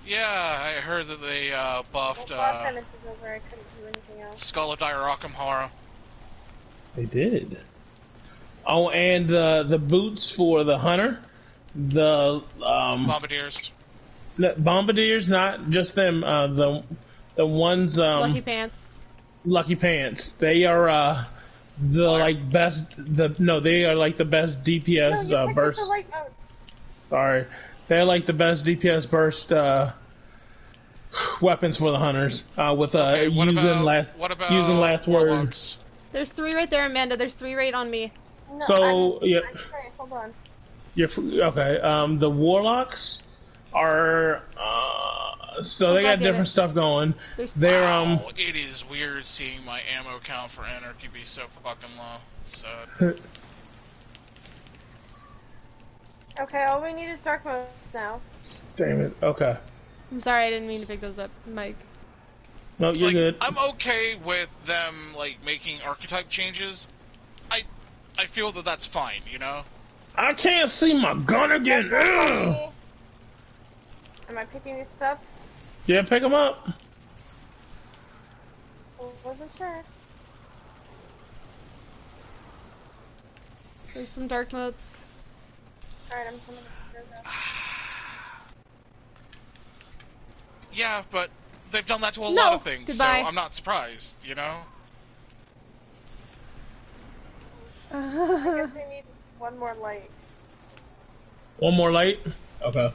Yeah, I heard that they buffed last time this was over, I couldn't do anything else. Skull of Dire Arkham. They did. Oh, and the boots for the hunter, the Bombardiers. Bombardiers, not just them. The ones Lucky Pants. Lucky Pants. They are the like best. They are like the best DPS burst. Sorry, they're like the best DPS burst weapons for the hunters. With using last word. There's 3 right there, Amanda. There's 3 right on me. No, so yeah. Hold on. Okay. The warlocks are so they got different stuff going. They're It is weird seeing my ammo count for Anarchy be so fucking low. So. Okay, all we need is dark modes now. Damn it. Okay. I'm sorry, I didn't mean to pick those up, Mike. No, you're good. I'm okay with them making archetype changes. I feel that that's fine, you know. I can't see my gun again. Ugh. Am I picking this up? Yeah, pick them up. Wasn't sure. There's some dark modes. Alright, I'm coming to Yeah, but they've done that to a lot of things, goodbye. so I'm not surprised, you know? I guess we need one more light. One more light? Okay.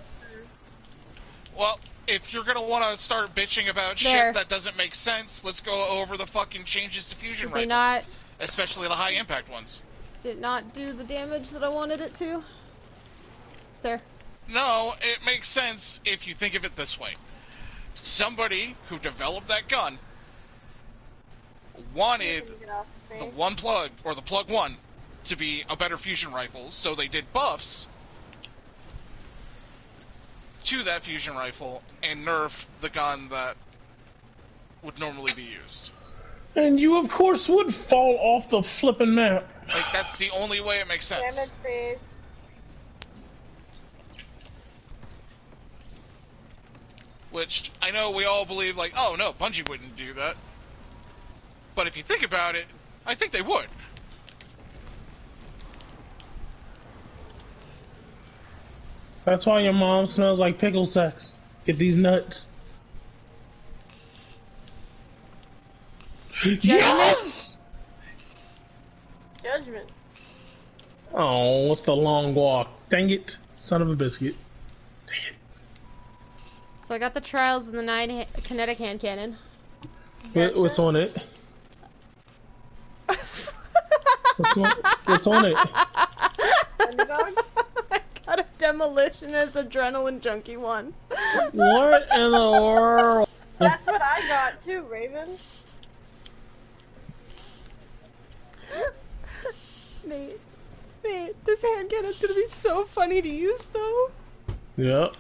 Well, if you're gonna want to start bitching about shit that doesn't make sense, let's go over the fucking changes to fusion rifles. Especially the high impact ones. Did not do the damage that I wanted it to. There. No, it makes sense if you think of it this way. Somebody who developed that gun wanted the one plug, or the plug one, to be a better fusion rifle, so they did buffs to that fusion rifle and nerfed the gun that would normally be used. And you, of course, would fall off the flippin' map. Like, that's the only way it makes sense. Damage phase. Which, I know we all believe, like, oh no, Bungie wouldn't do that. But if you think about it, I think they would. That's why your mom smells like pickle sex. Get these nuts. Yes! Judgment. Oh, what's the long walk? Dang it, son of a biscuit. So I got the trials and the 9 kinetic hand cannon. What's on it? What's on it? I got a demolitionist adrenaline junkie one. What in the world? That's what I got too, Raven. Nate, this hand cannon's gonna be so funny to use though. Yep.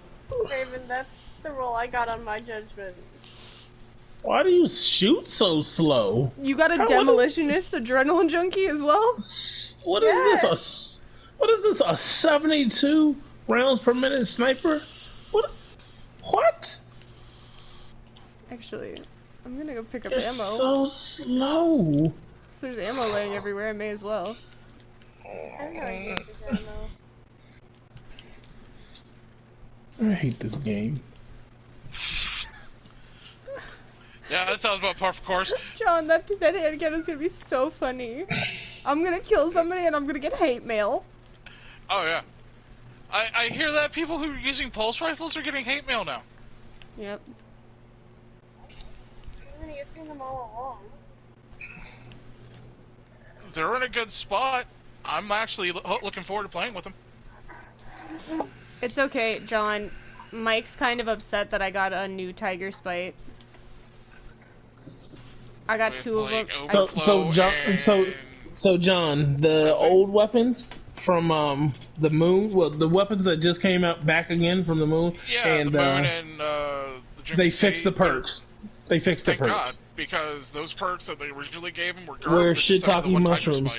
Raven, that's the roll I got on my judgment. Why do you shoot so slow? You got a demolitionist adrenaline junkie as well? What is this? What is this? A 72 rounds per minute sniper? What? Actually, I'm gonna go pick up It's ammo. so slow. So there's ammo laying everywhere. I may as well. I hate this game. Yeah, that sounds about par for course. John, that hand cannon's gonna be so funny. I'm gonna kill somebody and I'm gonna get hate mail. Oh yeah. I hear that people who are using pulse rifles are getting hate mail now. Yep. You've seen them all along. They're in a good spot. I'm actually looking forward to playing with them. It's okay, John. Mike's kind of upset that I got a new Tiger Spite. I got 2 of them. So John, the old weapons from the moon, well, the weapons that just came out back again from the moon, Yeah, and the moon and the they fixed the perks. They fixed the Thank perks. God, because those perks that they originally gave him were We're garbage. shit-talking mushrooms.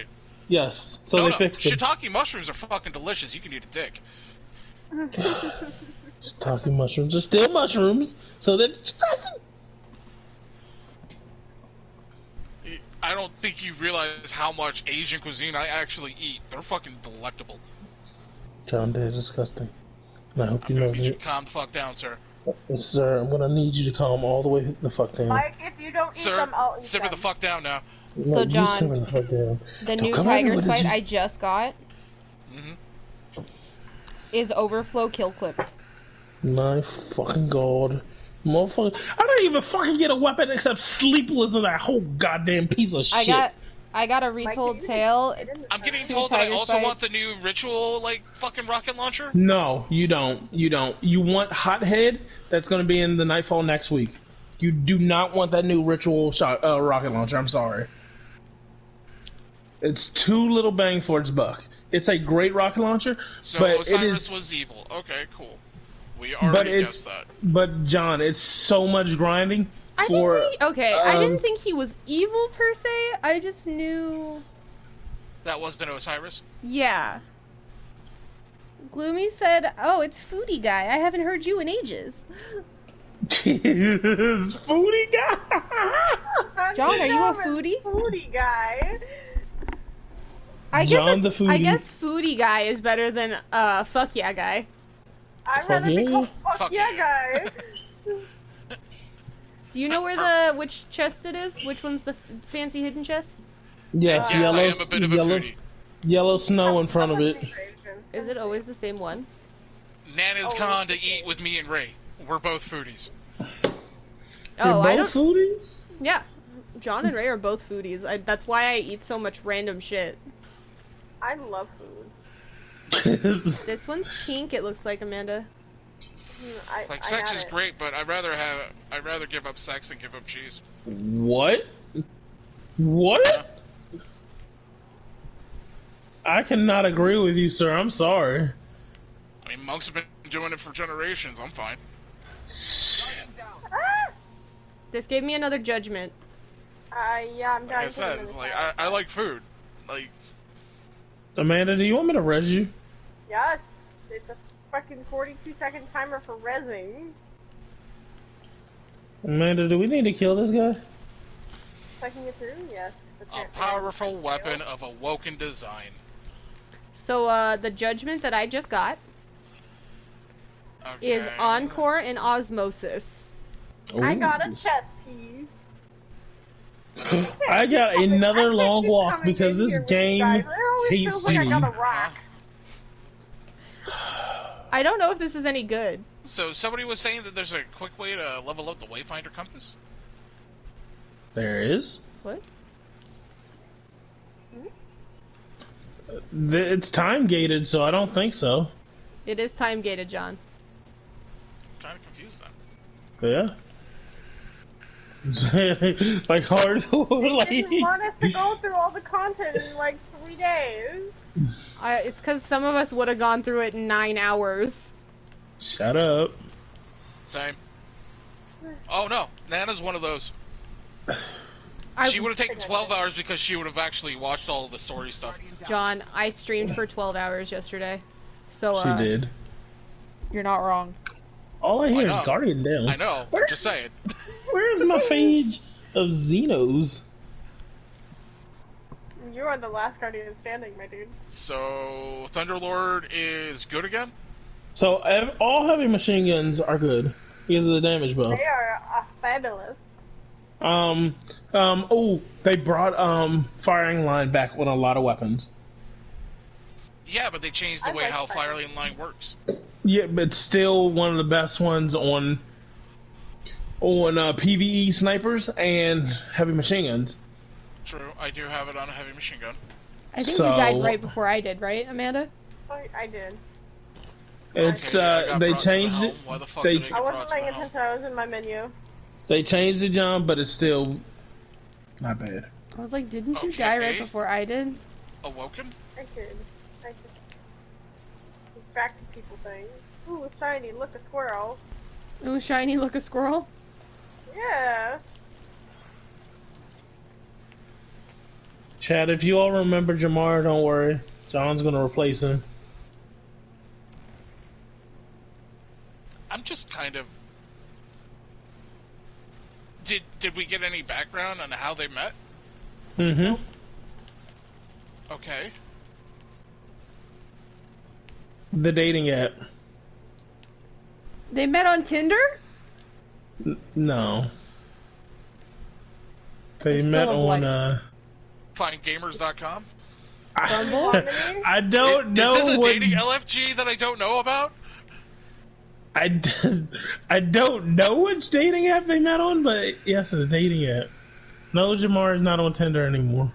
Yes. So they fixed it. Shiitake mushrooms are fucking delicious. You can eat a dick. Shiitake mushrooms are still mushrooms, so they're disgusting. I don't think you realize how much Asian cuisine I actually eat. They're fucking delectable. John, they're disgusting. And I hope you know I'm gonna need you that. to calm the fuck down, sir. Yes, sir. I'm gonna need you to calm all the way the fuck down. Mike, if you don't eat them, I'll eat simmer them. the fuck down now. No, So you John, simmer the fuck down. the Don't new come at me Tiger with Spite it. I just got is Overflow Kill Clip. My fucking god. Motherfucker. I don't even fucking get a weapon except Sleepless of that whole goddamn piece of shit. I got a Retold Tale. I'm getting told that I also want the new Ritual, like, fucking rocket launcher? No, you don't. You don't. You want Hothead? That's gonna be in the Nightfall next week. You do not want that new Ritual rocket launcher. I'm sorry. It's too little bang for its buck. It's a great rocket launcher, So but Osiris was evil. Okay, cool. We already guessed that. But John, it's so much grinding. I didn't think he was evil per se. I just knew. That was the Osiris? Yeah. Gloomy said, "Oh, it's Foodie Guy. I haven't heard you in ages." Foodie Guy. John, are you a foodie? Foodie Guy. I John guess the Foodie. I guess Foodie Guy is better than Fuck Yeah Guy. I'd rather be called Fuck Yeah Guy. Do you know where which chest it is? Which one's the fancy hidden chest? Yes, yes, I am a bit of a foodie. Yellow snow in front of it. Is it always the same one? Nana's gone to eat with me and Ray. We're both foodies. Oh, You're both foodies? Yeah, John and Ray are both foodies. That's why I eat so much random shit. I love food. This one's pink. It looks like, Amanda. Sex is great, but I'd rather give up sex than give up cheese. What? What? I cannot agree with you, sir. I'm sorry. I mean, monks have been doing it for generations. I'm fine. This gave me another judgment. Yeah, I'm Like I said, it's like I like food. Like, Amanda, do you want me to res you? Yes, it's a fucking 42-second timer for rezzing. Amanda, do we need to kill this guy? Checking it through, yes. A powerful weapon of awoken design. So, the judgment that I just got is Encore and Osmosis. Ooh. I got a chess piece. I got another long walk because this game hates like I you. got a rock. I don't know if this is any good. So somebody was saying that there's a quick way to level up the Wayfinder compass? There is? What? It's time gated, so I don't think so. It is time gated, John. Kind of confused then. Yeah. Like hardcore, like. You want us to go through all the content in like 3 days? It's because some of us would have gone through it in 9 hours. Shut up. Same. Oh no, Nana's one of those. She would have taken 12 hours because she would have actually watched all of the story stuff. John, I streamed for 12 hours yesterday. So, She did. You're not wrong. All I hear is Guardian down. I know, just saying. Where's my page of Xenos? You are the last Guardian standing, my dude. So, Thunderlord is good again? So, all heavy machine guns are good. Because of the damage buff. They are fabulous. Oh, they brought, firing line back with a lot of weapons. Yeah, but they changed the way how firing line works. Yeah, but still one of the best ones on PvE snipers and heavy machine guns. True, I do have it on a heavy machine gun. I think you died right before I did, right, Amanda? I did. It's, they changed it. Why the fuck I wasn't paying attention, I was in my menu. They changed it, John, but it's still not bad. I was like, didn't you die right before I did? Awoken? I did. Back to people things. Ooh, shiny, look, a squirrel. Ooh, shiny, look, a squirrel? Yeah. Chad, if you all remember Jamar, don't worry. John's gonna replace him. I'm just kind of... Did we get any background on how they met? Mm-hmm. Okay. The dating app. They met on Tinder? No. They met on, FindGamers.com? I don't know. Is this a dating LFG that I don't know about? I don't know which dating app they met on, but yes, it's a dating app. No, Jamar is not on Tinder anymore.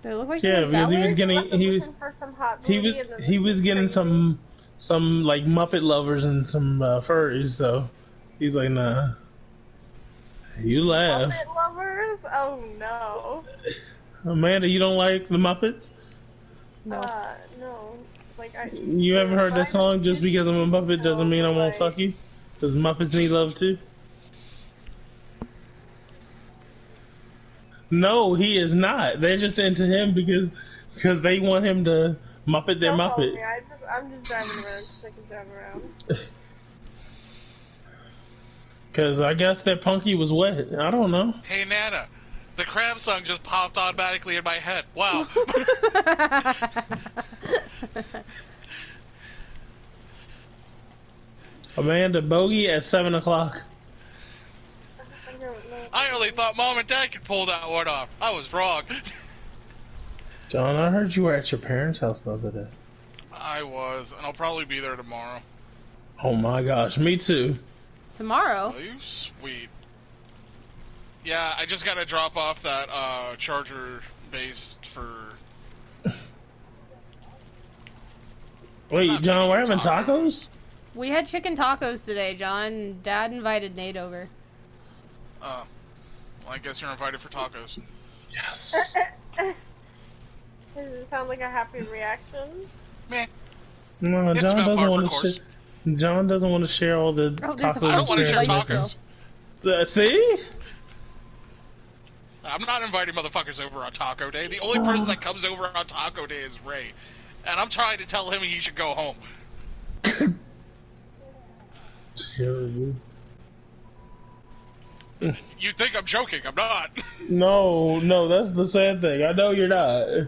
They look like yeah, because he was getting he was getting some like Muppet lovers and some furries, so he's like, nah. You laugh. Muppet lovers? Oh no. Amanda, you don't like the Muppets? No. No. Like you haven't heard that song? Just because I'm a Muppet doesn't mean I won't fuck you? Does Muppets need love too? No, he is not. They're just into him because they want him to Muppet their Muppet. I'm just driving around because I can drive around. Because I guess that Punky was wet. I don't know. Hey, Nana. The crab song just popped automatically in my head. Wow. Amanda, bogey at 7 o'clock. I only thought Mom and Dad could pull that one off. I was wrong. John, I heard you were at your parents' house the other day. I was, and I'll probably be there tomorrow. Oh my gosh, me too. Tomorrow? Oh, you sweet. Yeah, I just gotta drop off that charger base for... Wait, John, we're having tacos? We had chicken tacos today, John. Dad invited Nate over. Well, I guess you're invited for tacos. Yes. Does it sound like a happy reaction? Meh. No, it's John about doesn't par want for course. to. John doesn't want to share all the tacos. I don't want to share tacos. See? I'm not inviting motherfuckers over on Taco Day. The only person that comes over on Taco Day is Ray. And I'm trying to tell him he should go home. Terrible. You think I'm joking, I'm not. No, that's the sad thing. I know you're not.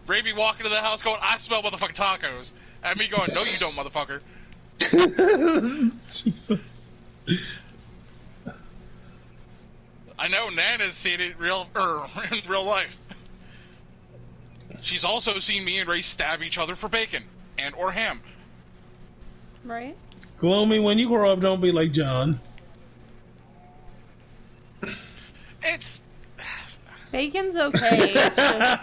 Ray be walking to the house going, I smell motherfucking tacos. And me going, no you don't, motherfucker. Jesus. I know Nana's seen it in real life. She's also seen me and Ray stab each other for bacon and or ham. Right? Gloomy, when you grow up, don't be like John. It's... Bacon's okay. It's just...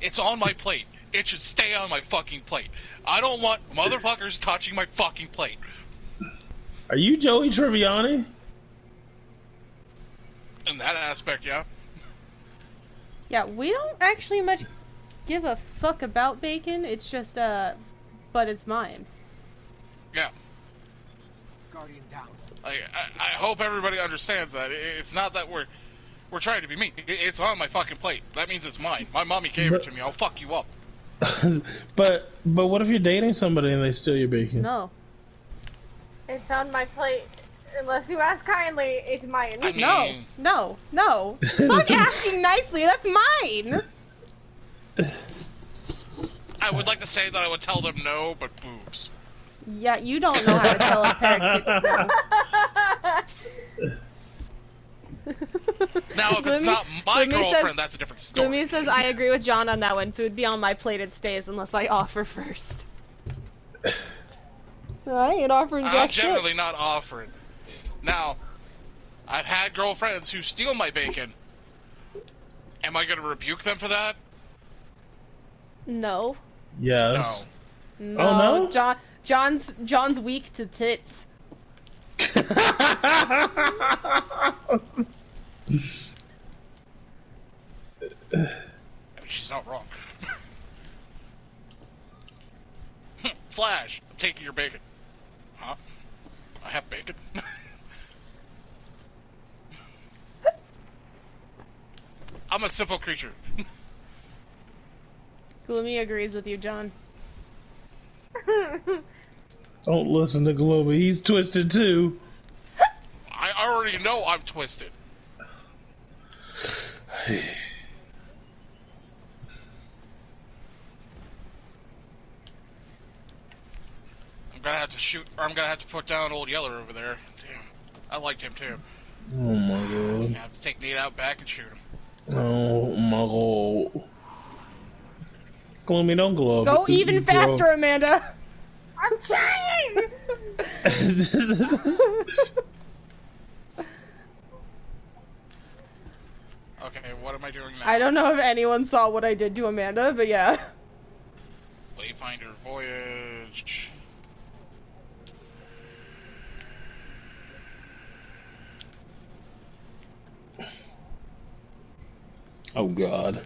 It's on my plate. It should stay on my fucking plate. I don't want motherfuckers touching my fucking plate. Are you Joey Tribbiani? In that aspect, yeah. Yeah, we don't actually much give a fuck about bacon. It's just, but it's mine. Yeah. Guardian down. I hope everybody understands that. It's not that we're trying to be mean. It's on my fucking plate. That means it's mine. My mommy gave it to me. I'll fuck you up. but what if you're dating somebody and they steal your bacon? No. It's on my plate. Unless you ask kindly, it's mine. I mean... No. Fuck asking nicely. That's mine. I would like to say that I would tell them no, but boobs. Yeah, you don't know how to tell a pair of tits no. Now, if it's not my girlfriend, that's a different story. Gloomy says, I agree with John on that one. Food be on my plate, it stays unless I offer first. I ain't offering jack I'm shit. generally not offering. Now, I've had girlfriends who steal my bacon. Am I going to rebuke them for that? No. Yes. No. Oh, no? John's weak to tits. I mean, she's not wrong. Flash, I'm taking your bacon. Huh? I'm a simple creature. Gloomy agrees with you, John. Don't listen to Gloomy. He's twisted too. I already know I'm twisted. I'm gonna have to shoot, or I'm gonna have to put down Old Yeller over there. Damn, I liked him too. Oh my god. I have to take Nate out back and shoot him. Oh my god. Gloomy, don't glow up. Go even faster, Amanda. I'm trying! Okay, what am I doing now? I don't know if anyone saw what I did to Amanda, but yeah. Wayfinder Voyage. Oh god.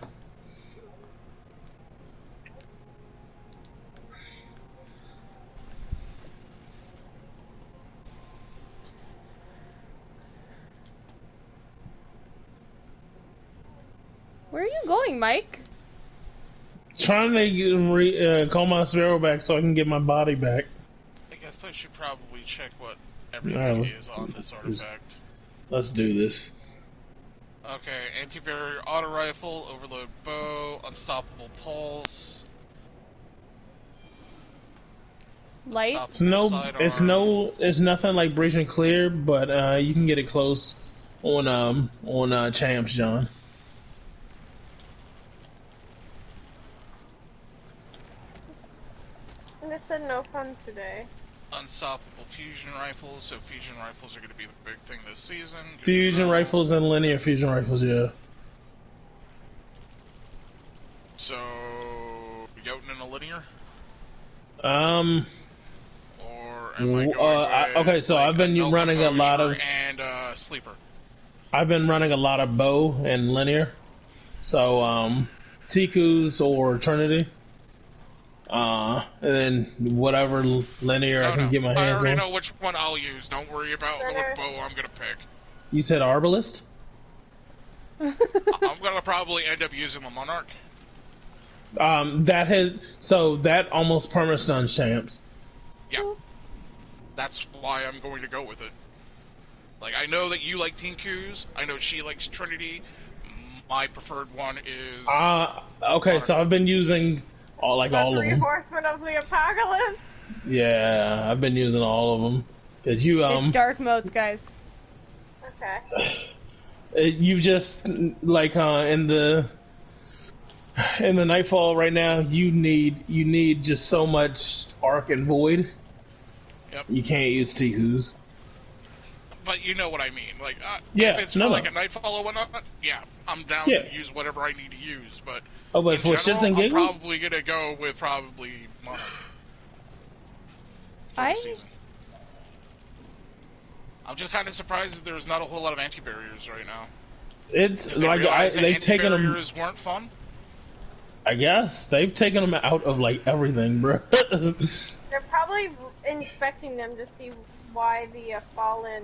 Where are you going, Mike? Trying to call my sparrow back so I can get my body back. I guess I should probably check what everything is on this artifact. Let's do this. Okay, anti-barrier auto rifle, overload bow, unstoppable pulse. Light? It's nothing like breach and clear, but you can get it close on champs, John. They said no fun today. Unstoppable fusion rifles, so fusion rifles are going to be the big thing this season. Fusion rifles and linear fusion rifles, yeah. So, Jotun and a linear? Or am I going okay, so I've been running a lot of and sleeper. I've been running a lot of bow and linear. So Tiku's or Trinity. And then whatever linear I can get my hands on. I already know which one I'll use. Don't worry about what bow I'm gonna pick. You said Arbalist? I'm gonna probably end up using the Monarch. That almost perma stuns champs. Yeah. That's why I'm going to go with it. Like, I know that you like Tinku's. I know she likes Trinity. My preferred one is... okay, so I've been using all of them. Reinforcement of the Apocalypse? Yeah, I've been using all of them. Cause it's dark modes, guys. Okay. You just, like, in the Nightfall right now, you need just so much Arc and Void. Yep. You can't use Tiku's. But you know what I mean. Like, yeah, if it's for like a Nightfall or whatnot, yeah, I'm down to use whatever I need to use. But but for shits and giggles, I'm probably gonna go with Monarch. I'm just kind of surprised that there's not a whole lot of anti-barriers right now. It's like they've taken them. Anti-barriers weren't fun. I guess they've taken them out of like everything, bro. They're probably inspecting them to see why the fallen.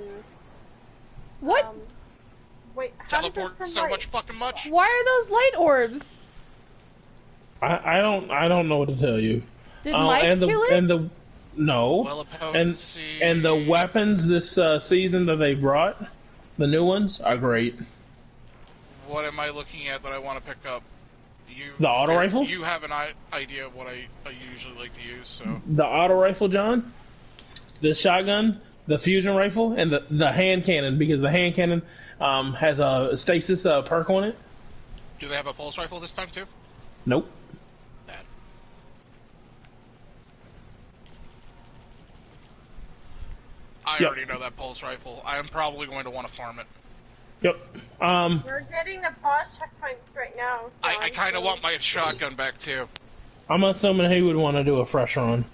What? Wait, teleport so much fucking much. Why are those light orbs? I don't know what to tell you. Did Mike kill it? No. And the weapons this season that they brought, the new ones, are great. What am I looking at that I want to pick up? The auto rifle? You have an idea of what I usually like to use, so... The auto rifle, John? The shotgun, the fusion rifle, and the hand cannon, because the hand cannon has a stasis perk on it. Do they have a pulse rifle this time, too? Nope. I already know that pulse rifle. I am probably going to want to farm it. Yep. We're getting the pause checkpoints right now. I kind of want my shotgun back too. I'm assuming he would want to do a fresh run.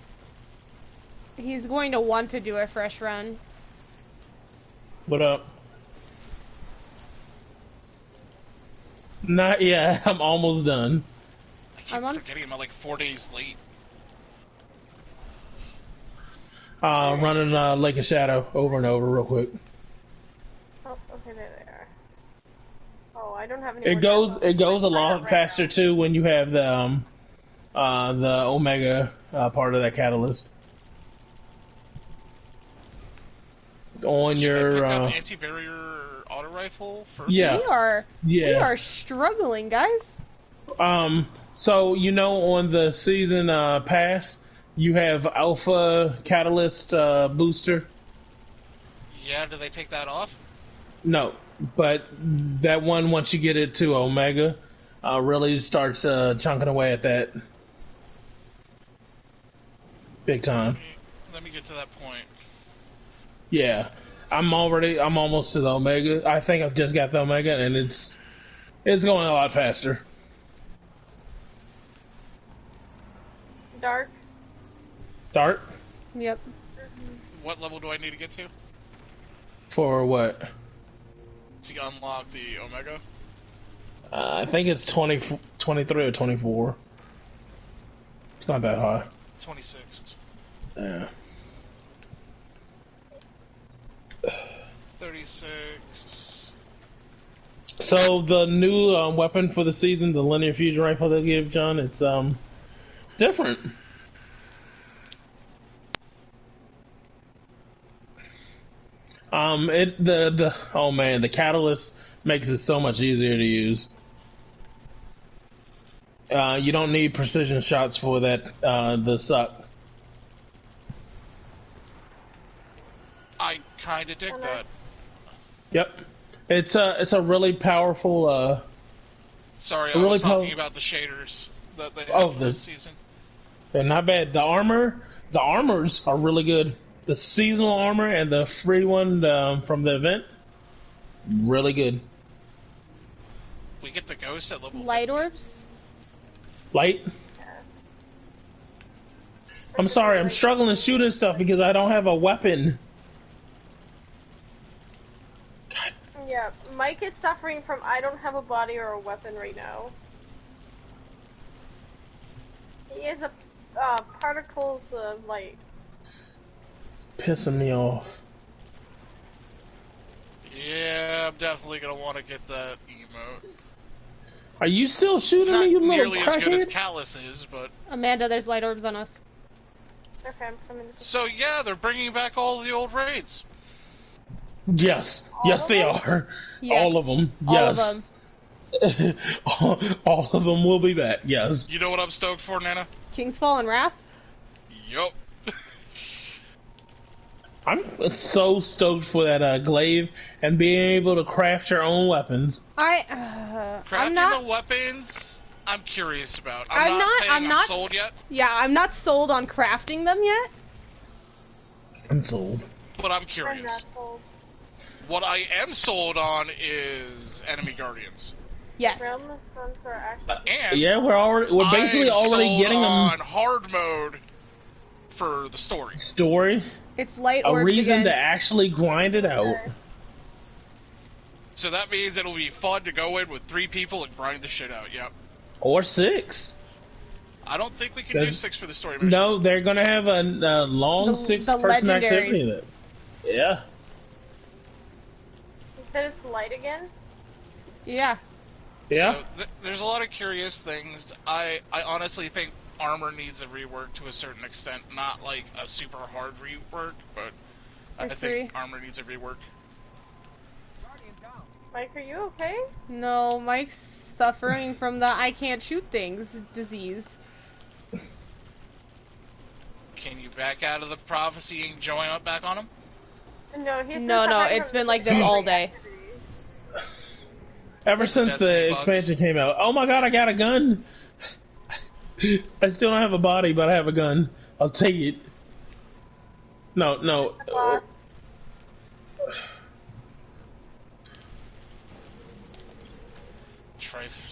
He's going to want to do a fresh run. What up? Not yet. I'm almost done. I keep forgetting I'm like 4 days late. Running Lake of Shadow over and over real quick. Oh, okay, there they are. Oh, I don't have any. It goes a lot faster too when you have the Omega part of that catalyst on your. Should I pick up anti-barrier auto rifle first? Yeah. We are struggling, guys. So on the season pass, you have Alpha Catalyst booster. Yeah, do they take that off? No, but that one, once you get it to Omega, really starts chunking away at that big time. Let me get to that point. Yeah, I'm almost to the Omega. I think I've just got the Omega, and it's going a lot faster. Dark. Yep. What level do I need to get to? For what? To unlock the Omega? I think it's 23 or 24. It's not that high. 26. Yeah. 36. So the new weapon for the season, the linear fusion rifle they give John, it's different. Oh man, the catalyst makes it so much easier to use. You don't need precision shots for that. The suck. I kinda dig that. Yep, it's a really powerful. Sorry, I was talking about the shaders that they have for this season. They're not bad. The armors are really good. The seasonal armor and the free one from the event, really good. We get the ghost at level light orbs. Light. I'm sorry, I'm struggling shooting stuff because I don't have a weapon. Yeah, Mike is suffering from I don't have a body or a weapon right now. He has particles of light. Pissing me off. Yeah, I'm definitely gonna want to get that emote. Are you still shooting me, you little nearly as good as crackhead? Callus is, but... Amanda, there's light orbs on us. Okay, I'm coming. So yeah, they're bringing back all the old raids. Yes. Yes, they are. Yes. All of them. All Yes. of them. all of them will be back, yes. You know what I'm stoked for, Nana? King's Fall and Wrath? Yup. I'm so stoked for that glaive and being able to craft your own weapons. Crafting the weapons, I'm curious about. I'm not sold yet. Yeah, I'm not sold on crafting them yet. I'm sold. But I'm curious. I'm not sold. What I am sold on is enemy guardians. Yes. And Yeah, we're basically already getting them on hard mode for the story. It's light a orbs reason again. to actually grind it out. So that means it'll be fun to go in with 3 people and grind the shit out. Yep. Or 6. I don't think we can do 6 for the story missions. No, they're gonna have a long 6-person activity in it. Yeah. You said it's light again? Yeah. Yeah. So there's a lot of curious things. I honestly think armor needs a rework to a certain extent. Not like a super hard rework, but I think armor needs a rework. Mike, are you okay? No, Mike's suffering from the I can't shoot things disease. Can you back out of the prophecy and join up back on him? No, he's No, it's been like this all day. Ever since the expansion came out. Oh my god, I got a gun! I still don't have a body, but I have a gun. I'll take it. No.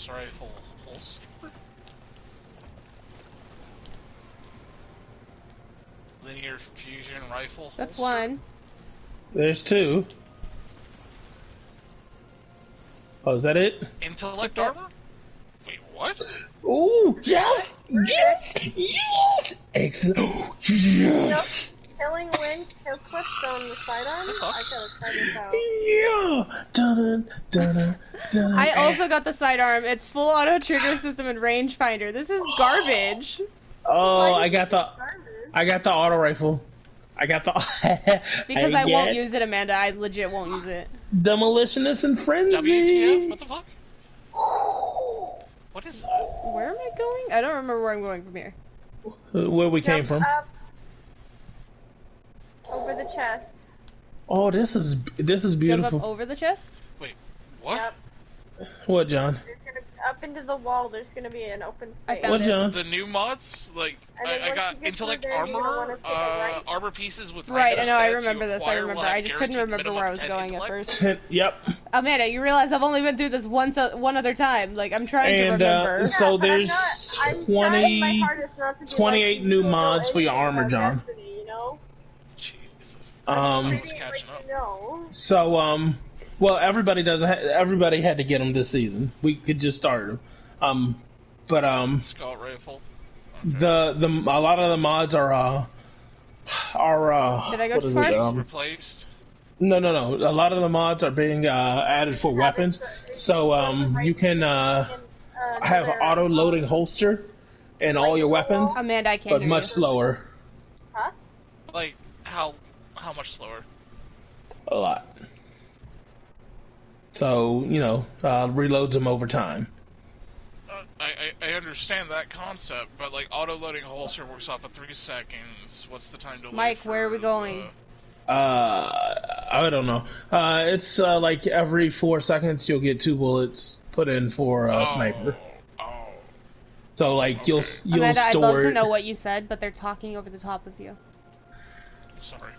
Rifle holster. Linear fusion rifle. That's one. There's 2. Oh, is that it? Intellect armor? Wait, what? Ooh, yes! Yes! Yes! Excellent. Yes! Nope. selling Link hair clips on the sidearm? I gotta try this out. Yeah. Dun, dun, dun, I also got the sidearm. It's full auto trigger system and rangefinder. This is garbage. Oh, I got the auto rifle. I got the. Because I won't use it, Amanda. I legit won't use it. Demolitionist and Frenzy. WTF? What the fuck? What is that? Where am I going? I don't remember where I'm going from here. Where we came from. Up over the chest. Oh, this is beautiful. Jump up over the chest? Wait, what? Yep. What, John? Up into the wall, there's gonna be an open space. What, John? The new mods, like, I got intellect armor, armor pieces with right, I know, I stats remember you this, I acquire remember. will have I just couldn't remember guaranteed where I was minimum going at 10 first. Yep. Amanda, you realize I've only been through this one other time. Like, I'm trying to remember. So there's 28 new mods for your armor, John. Destiny, you know? So, well, everybody everybody had to get them this season. We could just start them. Scout rifle. A lot of the mods are Did I go too far? Replaced. No. A lot of the mods are being added for weapons. So you can have auto loading holster in all your weapons. Amanda, I can't but hear much you. slower. Huh? Like how much slower? A lot. So reloads them over time. I understand that concept, but like auto loading holster works off of 3 seconds. What's the time delay? Mike, where are we going? I don't know. It's like every 4 seconds you'll get 2 bullets put in for a sniper. Oh. So like you'll Amanda, I'd store love to know what you said, but they're talking over the top of you. Sorry.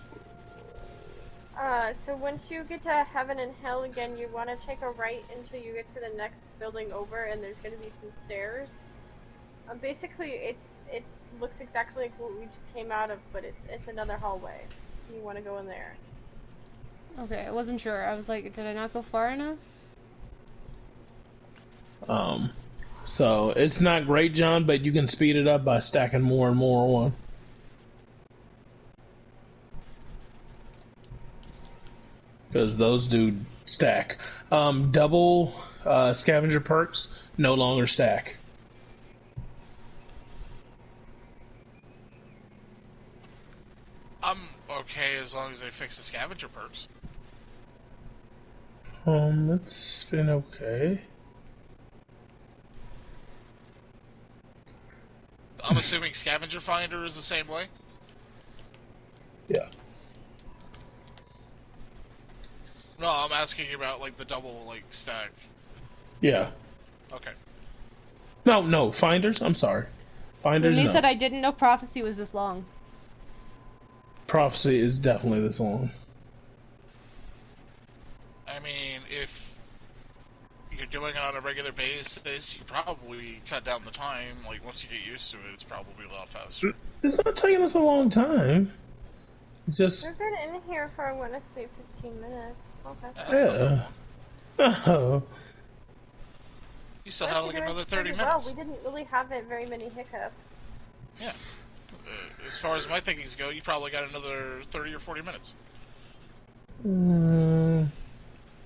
So once you get to heaven and hell again, you want to take a right until you get to the next building over, and there's going to be some stairs. Basically, it looks exactly like what we just came out of, but it's another hallway. You want to go in there. Okay, I wasn't sure. I was like, did I not go far enough? So it's not great, John, but you can speed it up by stacking more and more on. Because those do stack. Double scavenger perks no longer stack. I'm okay as long as they fix the scavenger perks. It's been okay. I'm assuming scavenger finder is the same way? Yeah. No, I'm asking about like the double like stack. Yeah. Okay. No, finders. I'm sorry. Finders. He No. said I didn't know prophecy was this long. Prophecy is definitely this long. I mean, if you're doing it on a regular basis, you probably cut down the time. Like once you get used to it, it's probably a lot faster. It's not taking us a long time. It's just. We've been in here for, I want to say, 15 minutes. Okay. Yeah. Oh. You still have like another 30 minutes. Well, we didn't really have very many hiccups. Yeah. As far as my thinkings go, you probably got another 30 or 40 minutes.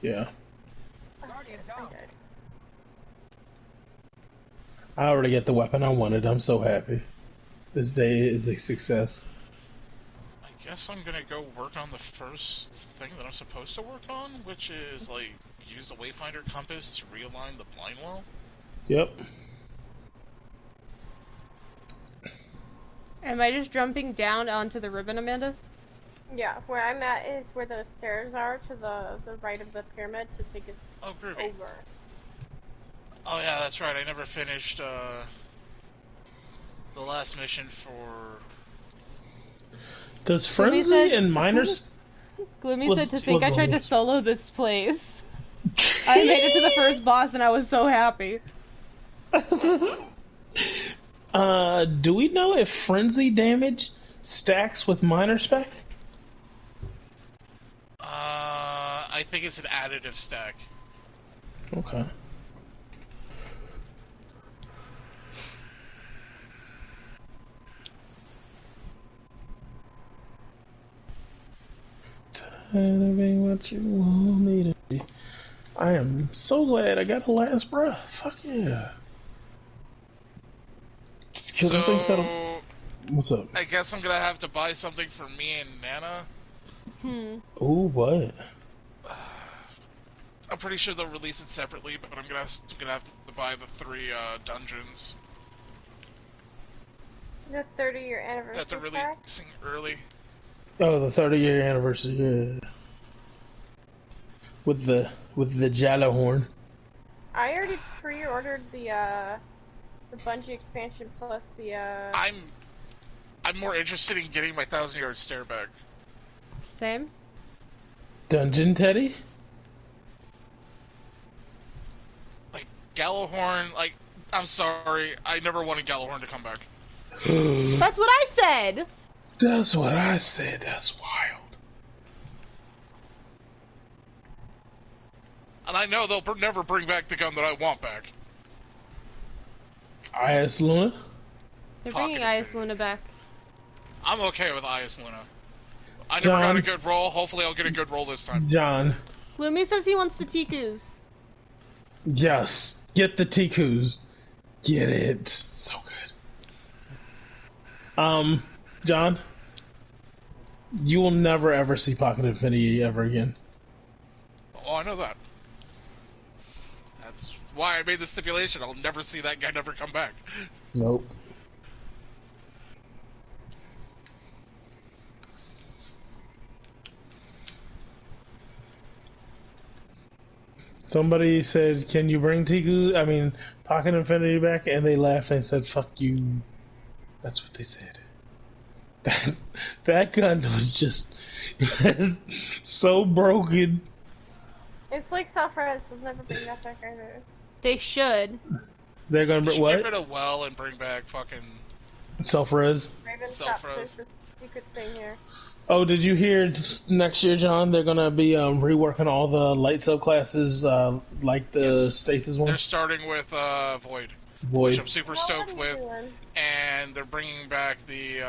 Yeah. Okay. I already get the weapon I wanted. I'm so happy. This day is a success. I guess I'm gonna go work on the first thing that I'm supposed to work on, which is like use the Wayfinder compass to realign the blind well. Yep. Am I just jumping down onto the ribbon, Amanda? Yeah, where I'm at is where the stairs are to the right of the pyramid to take us over. Oh yeah, that's right. I never finished the last mission for. Does Frenzy and Miners? Gloomy said to think I tried to solo this place. I made it to the first boss and I was so happy. Do we know if Frenzy damage stacks with Miner spec? I think it's an additive stack. Okay. Anything what you want me to be. I am so glad I got the last breath. Fuck yeah. So, what's up? I guess I'm gonna have to buy something for me and Nana. Ooh, what? I'm pretty sure they'll release it separately, but I'm gonna have to buy the 3 dungeons. The 30-year anniversary That they're releasing early. Oh, the 30-year anniversary, yeah. With the Jalahorn. I already pre-ordered the Bungie expansion plus the I'm more interested in getting my 1,000-yard stare back. Same. Dungeon Teddy? Like, Gallowhorn, like, I'm sorry, I never wanted Gallowhorn to come back. That's what I said! That's what I said, that's wild. And I know they'll never bring back the gun that I want back. IS Luna? They're bringing IS Luna back. I'm okay with IS Luna. I never got a good roll. Hopefully I'll get a good roll this time. John. Gloomy says he wants the Tikus. Yes. Get the Tikus. Get it. So good. John. You will never ever see Pocket Infinity ever again. Oh, I know that. That's why I made the stipulation. I'll never see that guy never come back. Nope. Somebody said, "Can you bring Pocket Infinity back?" And they laughed and said, "Fuck you." That's what they said. That gun was just so broken. It's like self-res. They'll never bring that back either. They should. They're gonna bring what? Get rid of well and bring back fucking self-res. Raven, stop. There's a secret thing here. Oh, did you hear next year, John? They're gonna be reworking all the light subclasses, like the Stasis one. They're starting with Void, which I'm super stoked with, and they're bringing back the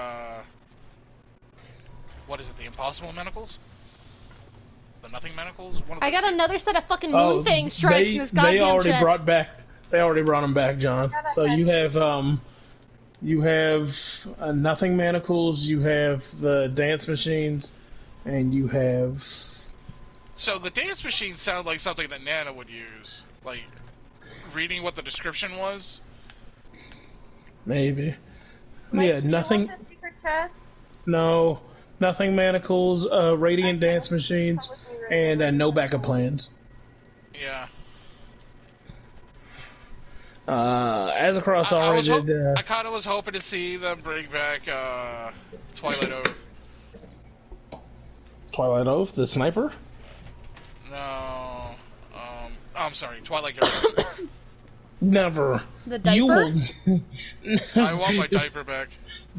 what is it? The Impossible Manacles? The Nothing Manacles? I got another set of fucking moon fang strikes in this goddamn chest. They already brought them back, John. So you have Nothing Manacles, you have the dance machines, and you have... So the dance machines sound like something that Nana would use. Like, reading what the description was? Maybe. Mike, yeah, Nothing... Do you want the secret chest? No. Nothing Manacles, Radiant Dance Machines, and no backup plans. Yeah. Azacross already did. I kind of was hoping to see them bring back Twilight Oath. Twilight Oath, the sniper? No. I'm sorry, Twilight Guardian. Never. The diaper? I want my diaper back.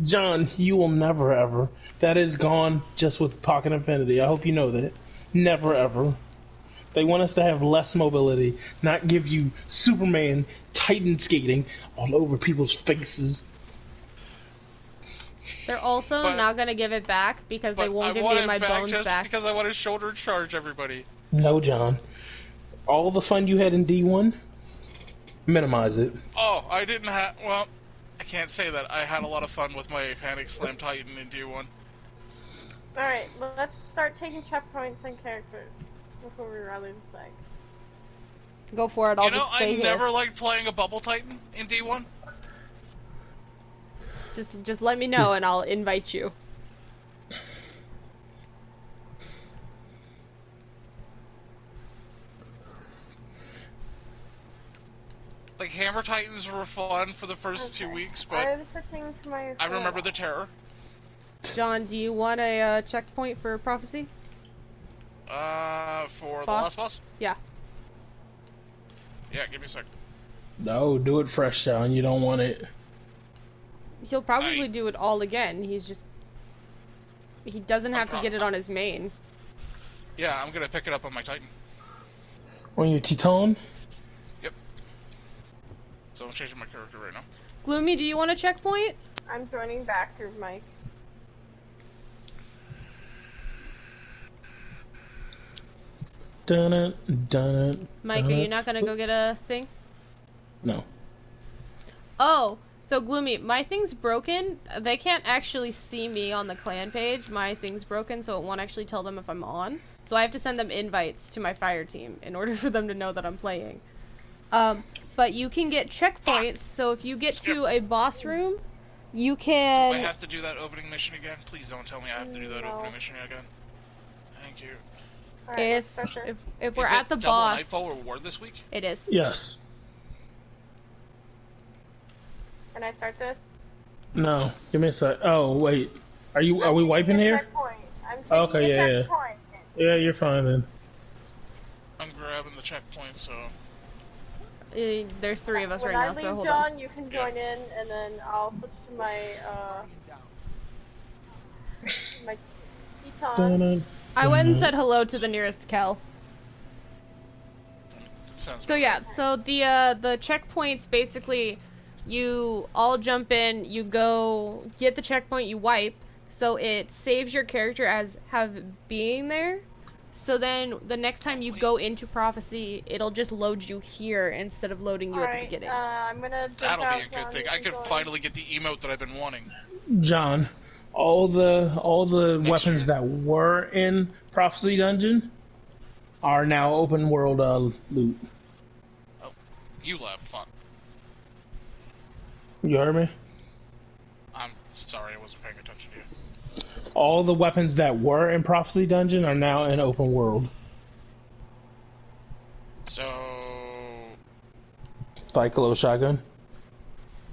John, you will never ever. That is gone just with Pocket Infinity. I hope you know that. Never ever. They want us to have less mobility, not give you Superman Titan skating all over people's faces. They're also not going to give it back because they won't give me my bones back. Because I want to shoulder charge everybody. No, John. All the fun you had in D1, minimize it. Oh, I didn't have... Well, I can't say that. I had a lot of fun with my Panic Slam Titan in D1. Alright, let's start taking checkpoints and characters before we rally the flag. Go for it, I'll just stay here. I never liked playing a Bubble Titan in D1. Just let me know and I'll invite you. Like, Hammer Titans were fun for the first 2 weeks, but I remember the terror. John, do you want a checkpoint for Prophecy? For the last boss? Yeah. Yeah, give me a sec. No, do it fresh, John. You don't want it. He'll probably do it all again. He doesn't have to get it on his main. Yeah, I'm gonna pick it up on my Titan. On your Titan? Yep. So I'm changing my character right now. Gloomy, do you want a checkpoint? I'm joining back through Mike. Dun it, dun it. Mike, are you not gonna go get a thing? No. Oh, so Gloomy, my thing's broken. They can't actually see me on the clan page. My thing's broken, so it won't actually tell them if I'm on. So I have to send them invites to my fire team in order for them to know that I'm playing. But you can get checkpoints, so if you get to a boss room, you can... Do I have to do that opening mission again? Please don't tell me I have to do that opening mission again. Thank you. Right, if we're at the boss... Is it double Nightfall reward this week? It is. Yes. Can I start this? No. Give me a sec. Oh, wait. Are we wiping here? Checkpoint. I'm taking Okay, a yeah. checkpoint. Yeah, you're fine then. I'm grabbing the checkpoint, so... There's 3 of us when right now, I leave, so hold John, on. you can join in, and then I'll switch to my, my Teton. I went and said hello to the nearest Kel. So yeah, so the checkpoints, basically, you all jump in, you go get the checkpoint, you wipe, so it saves your character as being there. So then the next time you go into Prophecy, it'll just load you here instead of loading you at the beginning. I'm gonna That'll be a good thing. I could finally get the emote that I've been wanting. John, all the weapons that were in Prophecy Dungeon are now open world loot. Oh, you left. Fuck. You heard me? I'm sorry, I wasn't paying attention to you. All the weapons that were in Prophecy Dungeon are now in open world. So... Cyclo shotgun.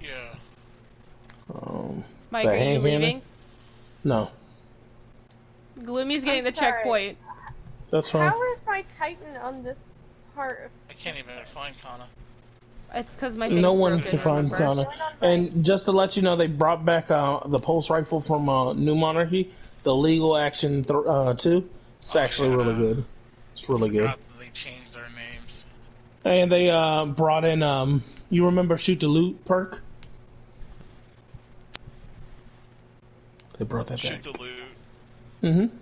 Yeah. Mike, are you leaving? No. Gloomy's getting the sorry. checkpoint. That's fine. How is my Titan on this part of... I can't even find Kana. It's because my thing's No one broken, can find remember? Kana. And just to let you know, they brought back the pulse rifle from New Monarchy, the legal action 2. It's actually really good. It's really good. They changed their names. And they brought in you remember shoot the loot perk? They brought that back. Shoot the loot. Mm-hmm.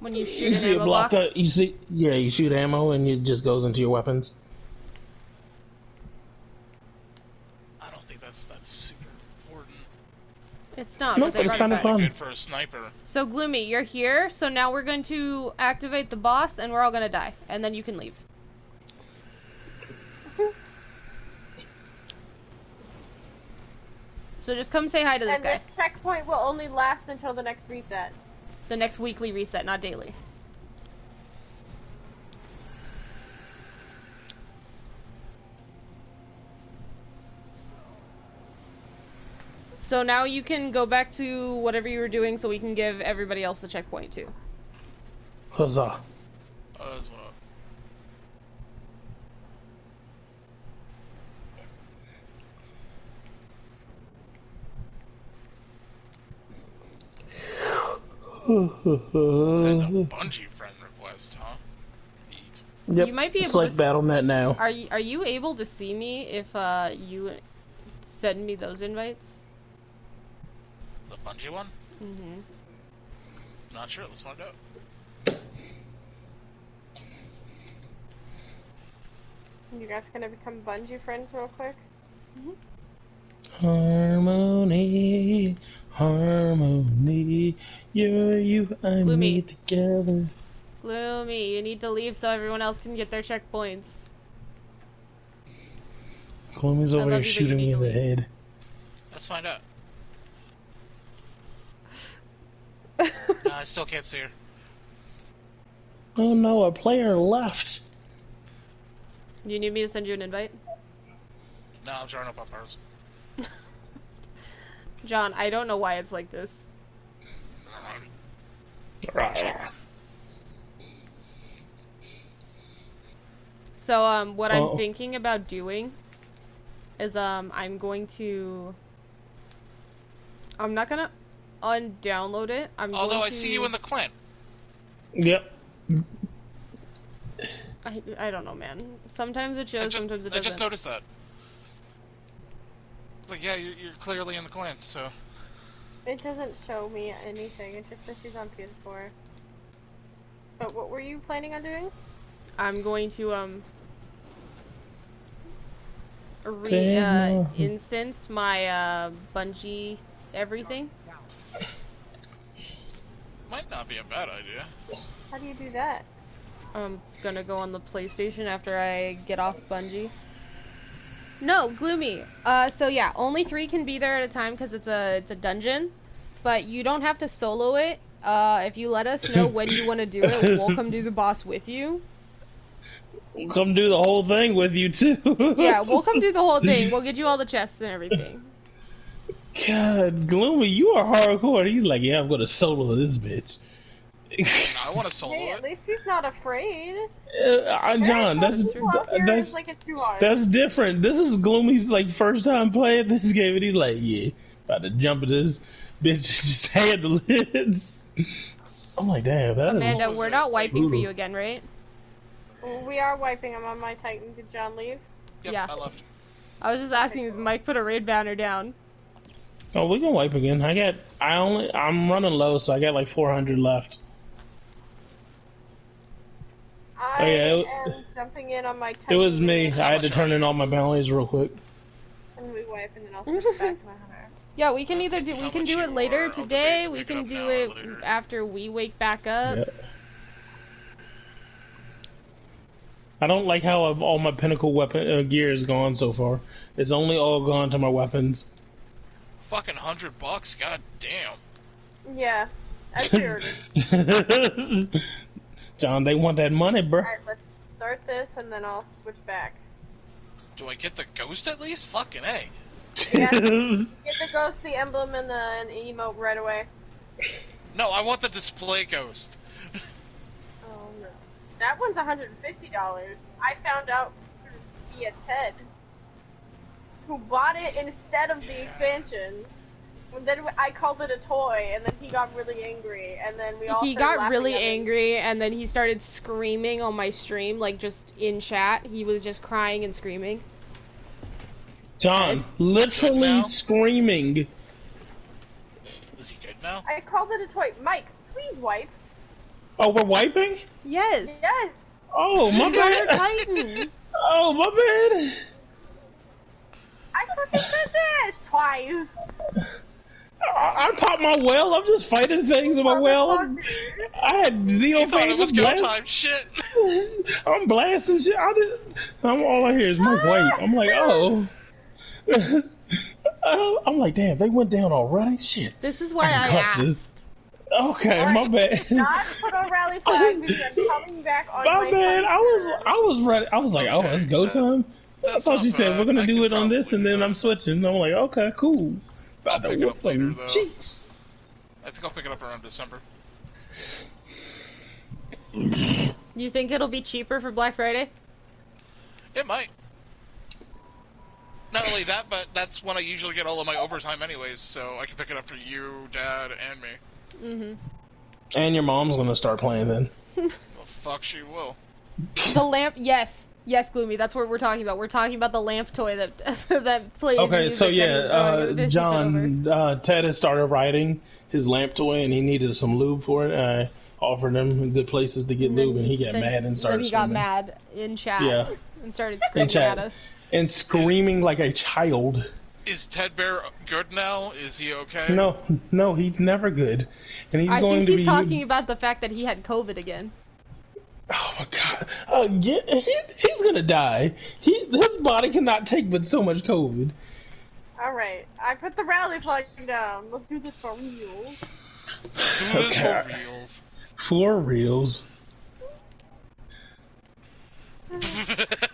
When you shoot You an see a ammo block box? you shoot ammo and it just goes into your weapons. I don't think that's super important. It's not, No, but they but it's brought it kinda back. fun. Good for a sniper. So Gloomy, you're here, so now we're going to activate the boss and we're all gonna die. And then you can leave. So just come say hi to this guy. And this checkpoint will only last until the next reset. The next weekly reset, not daily. So now you can go back to whatever you were doing so we can give everybody else the checkpoint too. Huzzah. As well. Send a Bungie friend request, huh? Neat. Yep. You might be it's able like to BattleNet now. Are you able to see me if you send me those invites? The Bungie one? Mm-hmm. Not sure. Let's find out. You guys gonna become Bungie friends real quick? Harmony, harmony, you and me together. Gloomy, you need to leave so everyone else can get their checkpoints. Gloomy's over here shooting me in the head. Let's find out. No, I still can't see her. Oh no, a player left. You need me to send you an invite? No, I'm drawing up hers. John, I don't know why it's like this. So, what I'm thinking about doing is, I'm going to... I'm not gonna undownload it. Although I see you in the clan. Yep. I don't know, man. Sometimes it shows, sometimes it doesn't. I just noticed that. It's like, yeah, you're clearly in the clan, so... It doesn't show me anything, it just says she's on PS4. But what were you planning on doing? I'm going to instance my Bungie everything. Might not be a bad idea. How do you do that? I'm gonna go on the PlayStation after I get off Bungie. No, Gloomy. So yeah, only 3 can be there at a time because it's a dungeon, but you don't have to solo it. If you let us know when you want to do it, we'll come do the boss with you. We'll come do the whole thing with you too. Yeah, we'll come do the whole thing. We'll get you all the chests and everything. God, Gloomy, you are hardcore. He's like, yeah, I'm gonna solo this bitch. I want to solo Hey, it. at least he's not afraid. John, that's too hard. That's different. This is Gloomy's like first time playing this game, and he's like, yeah, about to jump at this bitch, just handle it. I'm like, damn, that Amanda, is we're not wiping brutal. for you again, right? We are wiping. I'm on my Titan. Did John leave? Yep, Yeah. I left. I was just asking, is Mike put a raid banner down? Oh, we can wipe again. I'm running low, so I got like 400 left. I am jumping in on my Titan. It was me. I had to turn in all my bounties real quick. And we wipe, and then I'll switch back to my hunter. Yeah, we can either do it later today. We can do it after we wake back up. Yeah. I don't like how all my pinnacle weapon gear is gone so far. It's only all gone to my weapons. Fucking $100, god damn. Yeah, I figured it. John, they want that money, bro. Alright, let's start this, and then I'll switch back. Do I get the ghost at least? Fucking A. Yes. Get the ghost, the emblem, and the emote right away. No, I want the display ghost. Oh no. That one's $150. I found out via Ted, who bought it instead of the expansion. And then I called it a toy, and then he got really angry, and then we all He got really angry, and then he started screaming on my stream, like just in chat. He was just crying and screaming. John, literally screaming. Is he good now? I called it a toy. Mike, please wipe. Oh, we're wiping? Yes. Yes. Oh, my bad. Titan. Oh, my bad. I fucking said this twice. I popped my well. I'm just fighting things in my well. I had zero phase of blast. Time. Shit. I'm blasting shit. All I hear is Mike White. I'm like, oh. I'm like, damn, they went down already? Shit. This is why I asked. Okay, my bad. Not put on rally flag because I'm coming back on my bad. I was ready. I was like, oh, it's go time. I thought you said we're gonna do it on this, and then I'm switching. I'm like, okay, cool. I'll pick it up later, though. Cheeks. I think I'll pick it up around December. You think it'll be cheaper for Black Friday? It might. Not only that, but that's when I usually get all of my overtime anyways, so I can pick it up for you, Dad, and me. Mm-hmm. And your mom's gonna start playing then. Well, fuck, she will. The lamp, yes. Yes, Gloomy, that's what we're talking about. We're talking about the lamp toy that that plays Okay, so yeah, John, Ted has started writing his lamp toy, and he needed some lube for it. I offered him good places to get lube, and he got mad and started Then he got mad in chat and started screaming at us. And screaming like a child. Is Ted Bear good now? Is he okay? No, he's never good. And he's I going think to he's be talking about the fact that he had COVID again. Oh my god. He's gonna die. His body cannot take but so much COVID. Alright, I put the rally flag down. Let's do this for real. Do this for reals. For reals.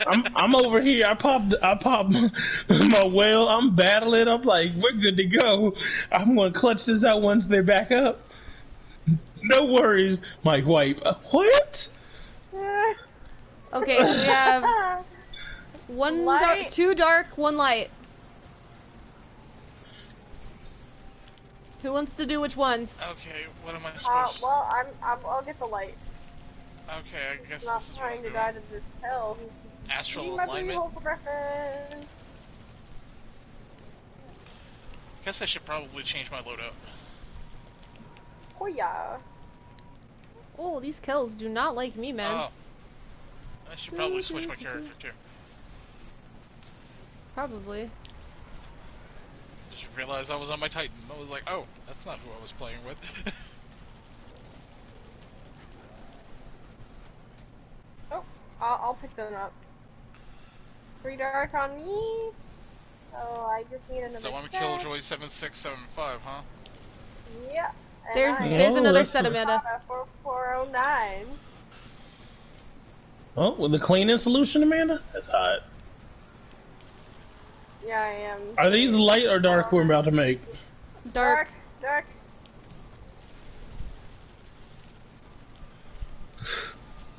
I'm over here. I popped my whale. I'm battling. I'm like, we're good to go. I'm gonna clutch this out once they're back up. No worries, Mike White. What? Okay, so we have two dark, one light. Who wants to do which ones? Okay, what am I supposed to... Well, I'll get the light. Okay, I guess not this is trying to die to this hell. Astral alignment? Guess I should probably change my loadout. Oh yeah. Oh, these kills do not like me, man. Oh. I should probably switch my character too. Probably. Just realized I was on my Titan. I was like, oh, that's not who I was playing with. Oh, I'll pick them up. 3 dark on me. Oh, I just need another. So I'm Killjoy 7675, huh? Yeah. There's another set, Amanda. 4409. Oh, with the cleaning solution, Amanda? That's hot. Yeah, I am. Are these light or dark we're about to make? Dark. Dark.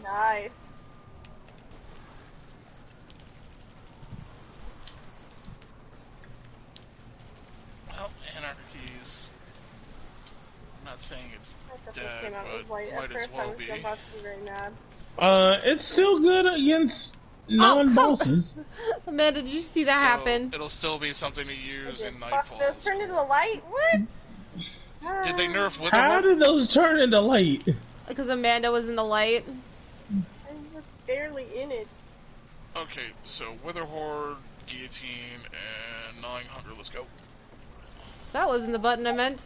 Nice. Well, Anarchy's... I'm not saying it's dead, but might as well be. It's still good against non-bosses. Amanda, did you see that happen? It'll still be something to use in Nightfall. Turn into the light? What? Did they nerf Witherhorde? How did those turn into light? Because Amanda was in the light. I was barely in it. Okay, so Witherhorde, Guillotine, and 900. Let's go. That wasn't the button I meant.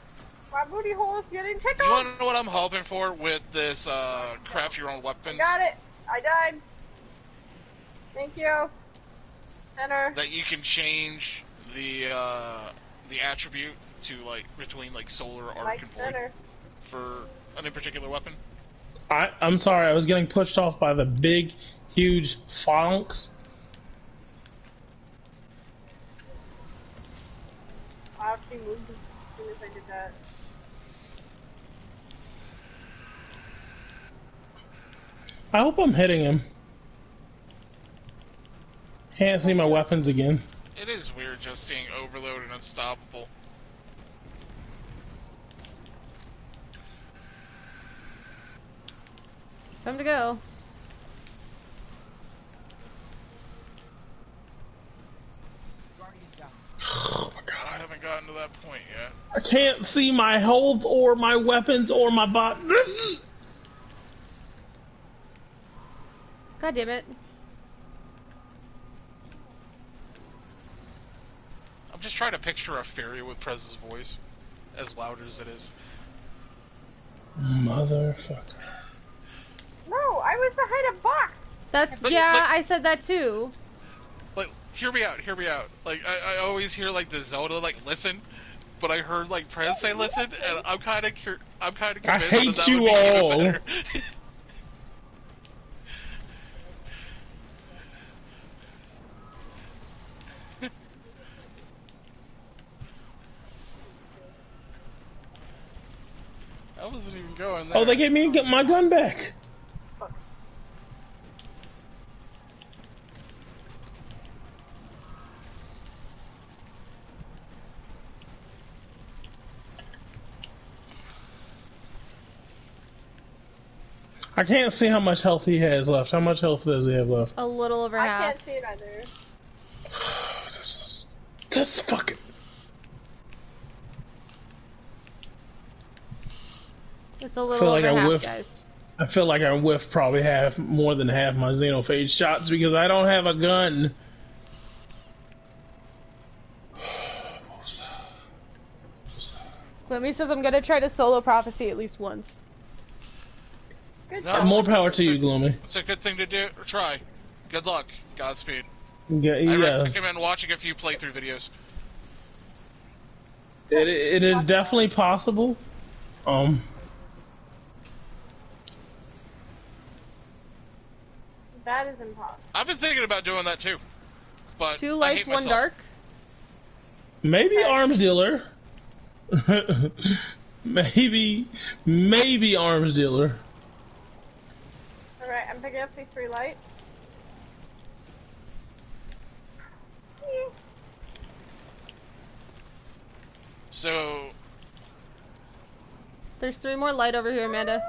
My booty hole is getting tickled. You want to know what I'm hoping for with this craft your own weapons? I got it. I died. Thank you. Center. That you can change the attribute to like between like solar, arc, and void for any particular weapon. I'm sorry, I was getting pushed off by the big, huge phalanx. I actually moved as soon as I did that. I hope I'm hitting him. Can't see my weapons again. It is weird just seeing Overload and Unstoppable. Time to go. Oh my god. I haven't gotten to that point yet. I can't see my health or my weapons or my bot. God damn it. I'm just trying to picture a fairy with Prez's voice, as loud as it is. Motherfucker. No, I was behind a box. I said that too. Like, hear me out. Like, I always hear like the Zelda like listen, but I heard like Prez say listen, and I'm kind of convinced I hate that you would be even all. better. I wasn't even going there. Oh, they gave me my gun back. I can't see how much health he has left. How much health does he have left? A little over half. I can't see it either. This fucking... It's a little over half, guys. I feel like I whiffed probably more than half my Xenophage shots because I don't have a gun. Clemmy says I'm gonna try to solo Prophecy at least once. More power to you, Gloomy. It's a good thing to do. Try. Good luck. Godspeed. Yeah, I yes. recommend watching a few playthrough videos. It is definitely possible. That is impossible. I've been thinking about doing that too, but 2 lights, 1 dark. Maybe arms dealer. maybe arms dealer. Alright, I'm picking up these 3 lights. So... There's 3 more light over here, Amanda.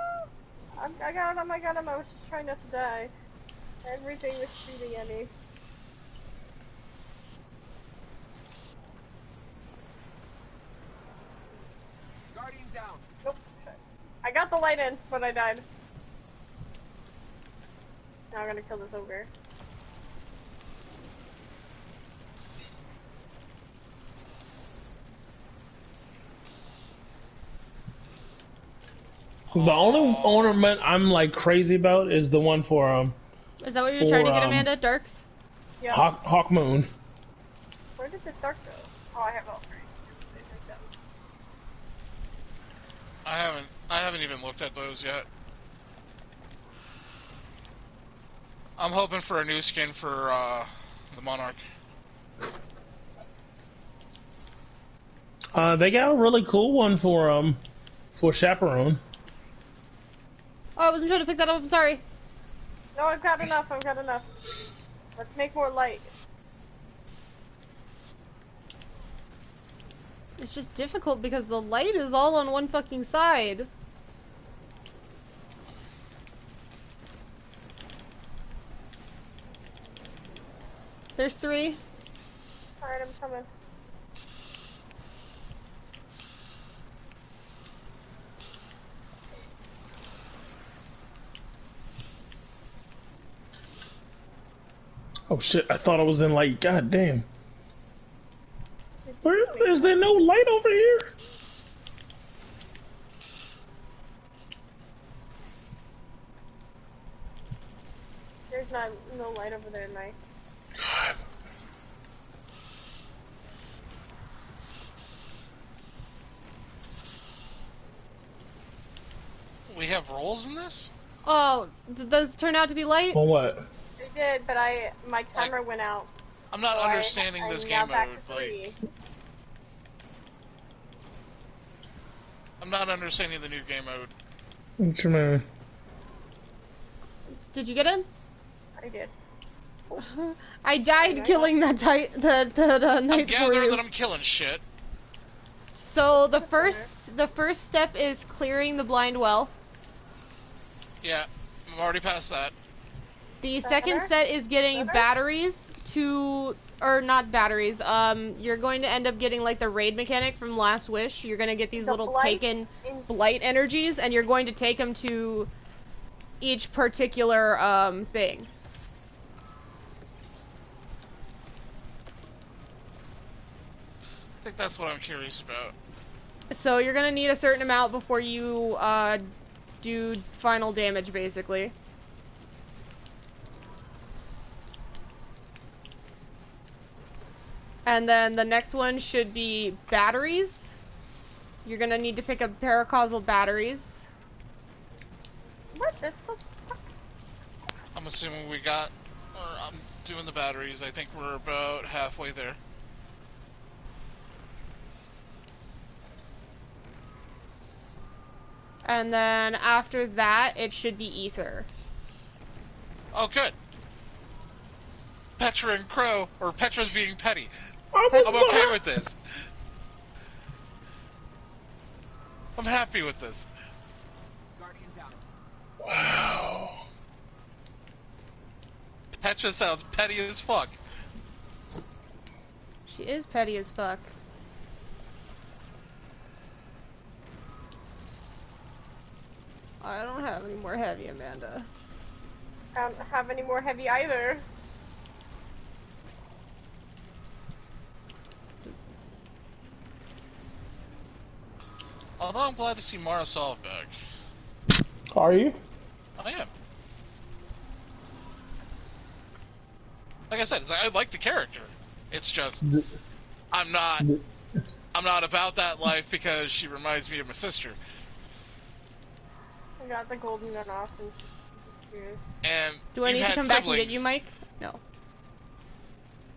I got him, I was just trying not to die. Everything was shooting at me. Guardian down. Nope. I got the light in, but I died. Now I'm gonna kill this ogre. The only ornament I'm like crazy about is the one for Is that what you're trying to get, Amanda? Darks? Yeah. Hawk Moon. Where did this dark go? Oh, I have all three. I haven't even looked at those yet. I'm hoping for a new skin for the Monarch. They got a really cool one for Chaperone. Oh, I wasn't trying to pick that up. I'm sorry. No, I've got enough. I've got enough. Let's make more light. It's just difficult because the light is all on one fucking side. There's 3. Alright, I'm coming. Oh shit, I thought I was in light. God damn. Is there no light over here? There's no light over there, Mike. God. We have rolls in this? Oh, did those turn out to be light? For what? They did, but my timer went out. I'm not so understanding this game mode. Like, I'm not understanding the new game mode. What you mean? Did you get in? I did. I died killing that the knight I'm gathering for you. that I'm killing shit. So the first step is clearing the blind well. Yeah, I'm already past that. The second set is getting batteries or not batteries. You're going to end up getting like the raid mechanic from Last Wish. You're going to get these little taken blight energies, and you're going to take them to each particular thing. I think that's what I'm curious about. So you're going to need a certain amount before you do final damage, basically. And then the next one should be batteries. You're gonna need to pick up paracausal batteries. What? I'm assuming we got... I'm doing the batteries. I think we're about halfway there. And then after that, it should be ether. Oh, good. Petra and Crow, or Petra's being petty. I'm okay with this. I'm happy with this. Wow. Petra sounds petty as fuck. She is petty as fuck. I don't have any more heavy, Amanda. I don't have any more heavy either. Although I'm glad to see Marisol back. Are you? I am. Like I said, I like the character. It's just I'm not about that life because she reminds me of my sister. I got the golden gun off and And do I need to come back and get you, Mike? No.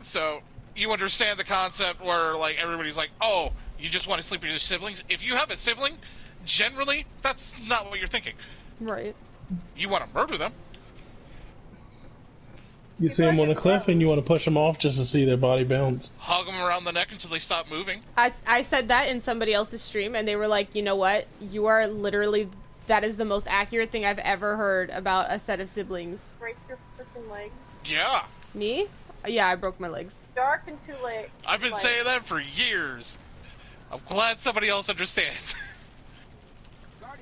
So you understand the concept where like everybody's like, oh, you just want to sleep with your siblings? If you have a sibling, generally that's not what you're thinking. Right. You want to murder them. You see them on a cliff and you want to push them off just to see their body bounce. Hug them around the neck until they stop moving. I said that in somebody else's stream, and they were like, you know what? You are literally... That is the most accurate thing I've ever heard about a set of siblings. break your freaking leg. Yeah. Me? Yeah, I broke my legs. Dark and too late. I've been saying that for years. I'm glad somebody else understands.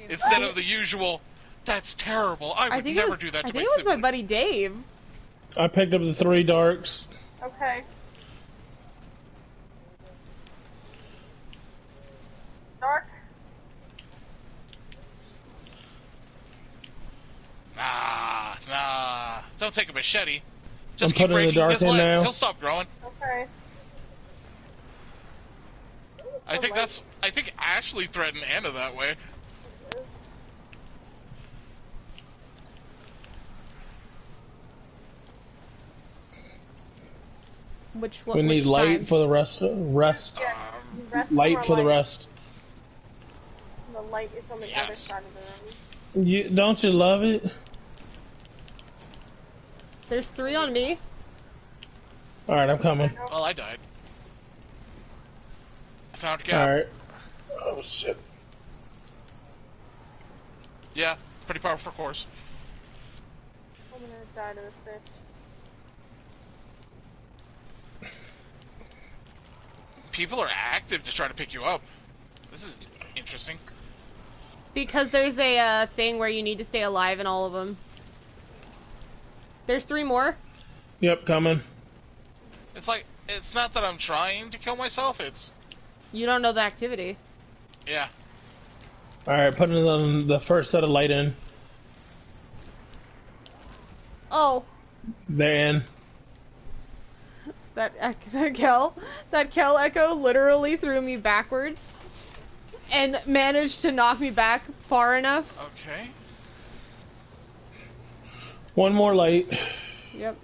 Instead of the usual, That's terrible. I would think never it was, do that to I think my it was sibling. my buddy Dave. I picked up the 3 darks. Okay. Dark. Nah. Don't take a machete. Just I'm keep putting the breaking dark his in legs. now. He'll stop growing. Okay. I think Ashley threatened Anna that way. We need light for the rest. Rest Light for the rest. The light is on the other side of the room. Don't you love it? There's 3 on me. Alright, I'm coming. Well, I died. I found Gap. Alright. Oh, shit. Yeah, pretty powerful course. I'm gonna die to this bitch. People are active to try to pick you up. This is interesting. Because there's a thing where you need to stay alive in all of them. There's 3 more. Yep, coming. It's like, it's not that I'm trying to kill myself, it's... You don't know the activity. Yeah. Alright, putting the first set of light in. Oh. They're in. That Kel Echo literally threw me backwards and managed to knock me back far enough. Okay. 1 more light. Yep.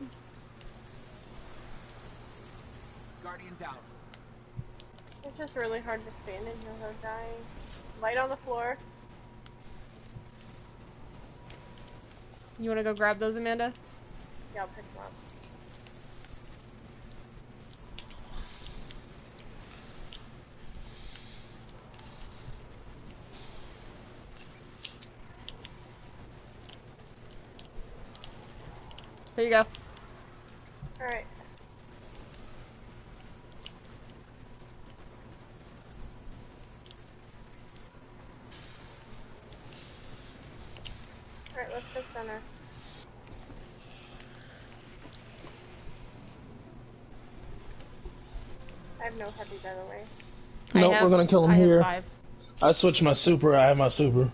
Guardian down. It's just really hard to stand in here without dying. Light on the floor. You wanna go grab those, Amanda? Yeah, I'll pick them up. There you go. Alright. Alright, let's go center. I have no heavy, by the way. Nope, we're gonna kill him here. I have 5. I switched my super. I have my super.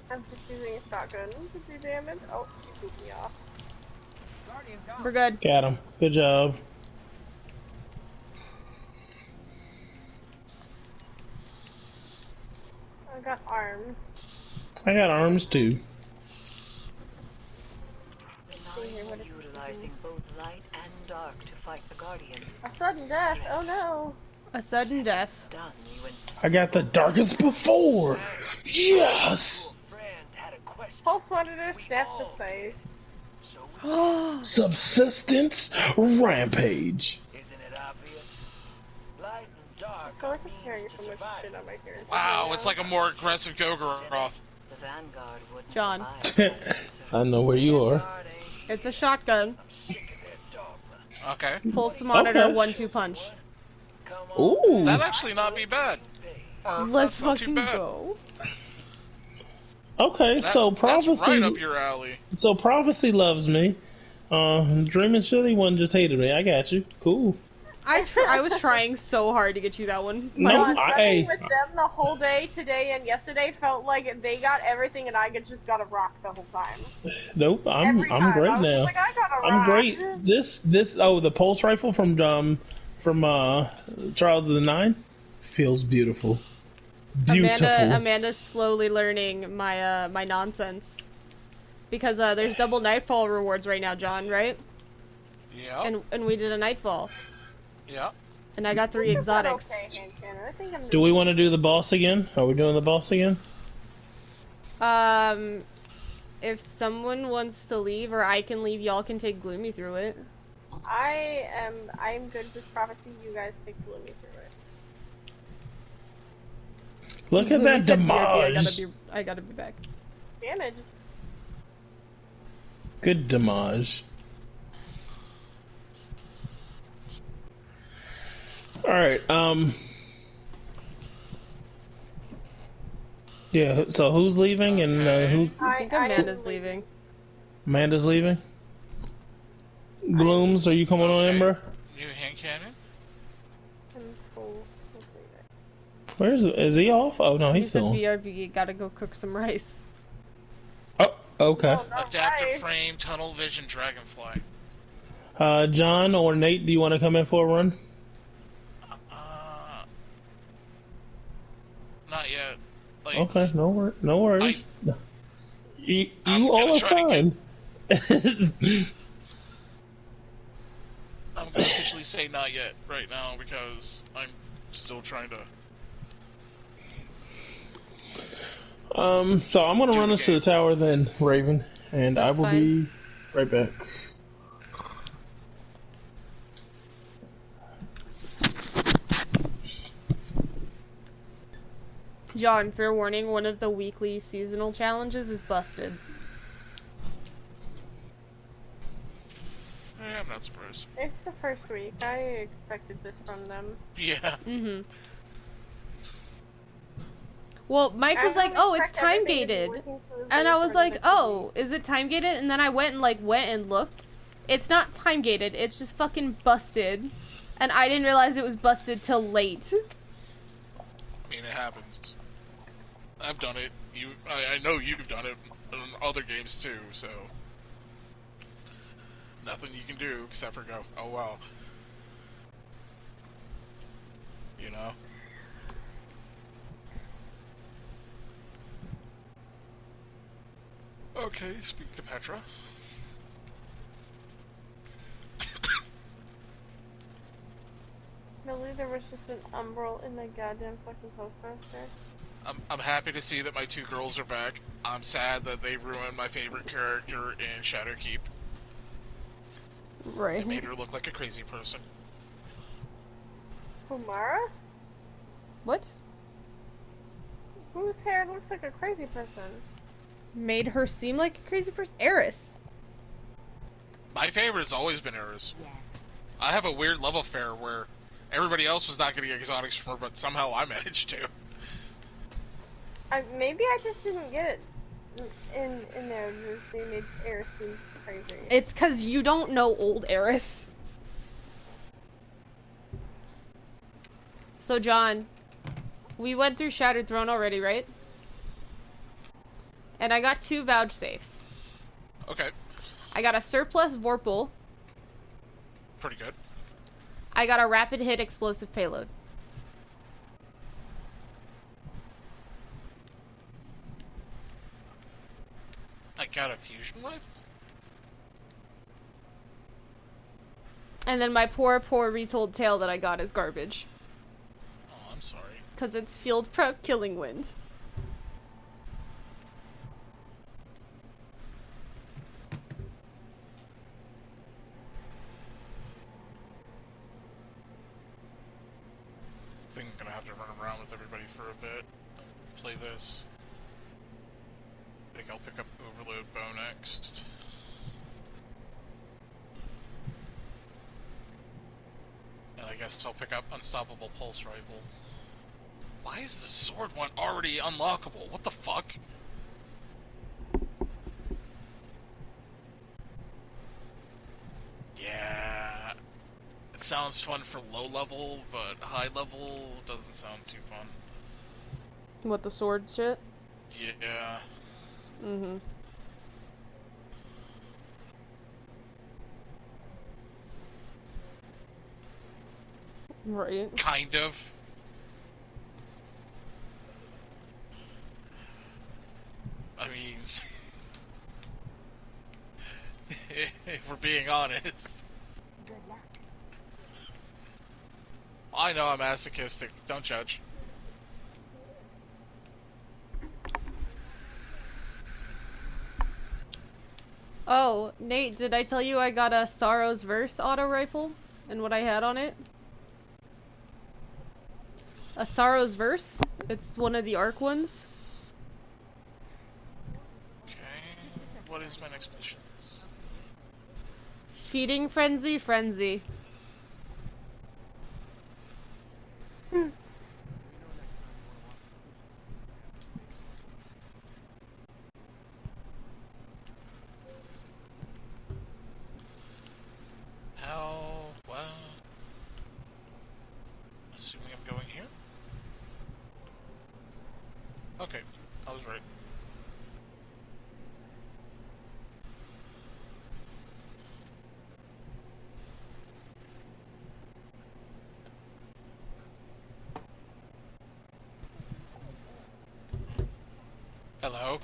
I'm just using a shotgun to do damage. Oh, you pooped me off. We're good. Got him. Good job. I got arms. I got arms too. Utilizing both light and dark to fight the Guardian. A sudden death. Oh no. A sudden death. Done. I got the darkest before. Yes. Pulse monitor snaps at save. Subsistence rampage. Isn't it obvious? Light and dark. I feel like I'm carrying so much shit on my character. Wow, it's like a more aggressive Gogoroth. The Vanguard would John. I know where you are. It's a shotgun. Okay. Pulse monitor, Okay. 1-2 punch. Ooh. That'd actually not be bad. Let's that's not too fucking bad. go. Okay, so prophecy. That's right up your alley. So prophecy loves me. Dreaming Silly one just hated me. I got you. Cool. I was trying so hard to get you that one. No, Running with them the whole day today and yesterday felt like they got everything and I just got a rock the whole time. Nope. I'm Every time. great I was now. like, I got a I'm rock. great. The pulse rifle from Trials of the Nine feels beautiful. Beautiful. Amanda's slowly learning my my nonsense. Because there's double nightfall rewards right now, John, right? Yeah. And we did a nightfall. Yeah. And I got 3 exotics. Okay, Hankin. I think I'm Do we want to do the boss again? Are we doing the boss again? If someone wants to leave or I can leave, y'all can take Gloomy through it. I'm good with prophecy. You guys take Gloomy through it. Look at Gloomy that said, damage. I gotta be back. Damage. Good damage. Alright, yeah, so who's leaving and who's... I think Amanda's leaving. Amanda's leaving? Glooms, are you coming on in, bro? New hand cannon? Where is he off? Oh no, he's still on. He said BRB, gotta go cook some rice. Oh, okay. Adaptive frame, tunnel vision, dragonfly. John or Nate, do you want to come in for a run? Not yet. Like, okay, no worries. You all are fine. I'm gonna officially say not yet right now because I'm still trying to. So I'm gonna run us to the tower then, Raven, and I will be right back. John, fair warning, one of the weekly seasonal challenges is busted. I'm not surprised. It's the first week. I expected this from them. Yeah. Mhm. Well, Mike was like, "Oh, it's time gated," and I was like, "Oh, is it time gated?" And then I went and looked. It's not time gated. It's just fucking busted, and I didn't realize it was busted till late. I mean, it happens. I've done it. I know you've done it in other games too. So nothing you can do except for go, "Oh well." You know. Okay, speak to Petra. Really, there was just an umbral in the goddamn fucking postmaster. I'm happy to see that my two girls are back. I'm sad that they ruined my favorite character in Shadowkeep. Right. It made her look like a crazy person. Kumara? What? Whose hair looks like a crazy person? Made her seem like a crazy person? Eris. My favorite's always been Eris. Yes. I have a weird love affair where everybody else was not getting exotics from her, but somehow I managed to. Maybe I just didn't get it in there. They made Eris seem crazy. It's because you don't know old Eris. So, John, we went through Shattered Throne already, right? And I got 2 vouchsafes. Okay. I got a surplus Vorpal. Pretty good. I got a rapid hit explosive payload. I got a fusion rifle? And then my poor retold tale that I got is garbage. Oh, I'm sorry. Because it's field prep killing wind. I think I'm gonna have to run around with everybody for a bit. Play this. I think I'll pick up Overload Bow next. And I guess I'll pick up Unstoppable Pulse Rifle. Why is the sword one already unlockable? What the fuck? Yeah. It sounds fun for low level, but high level doesn't sound too fun. What, the sword shit? Yeah. Mm-hmm. Right. Kind of. I mean, if we're being honest. Good luck. I know I'm masochistic. Don't judge. Oh, Nate, did I tell you I got a Sorrow's Verse auto rifle? And what I had on it? A Sorrow's Verse? It's one of the Arc ones. Okay. What is my next mission? Feeding frenzy, frenzy. How, well... Assuming I'm going here? Okay, I was right. Hello?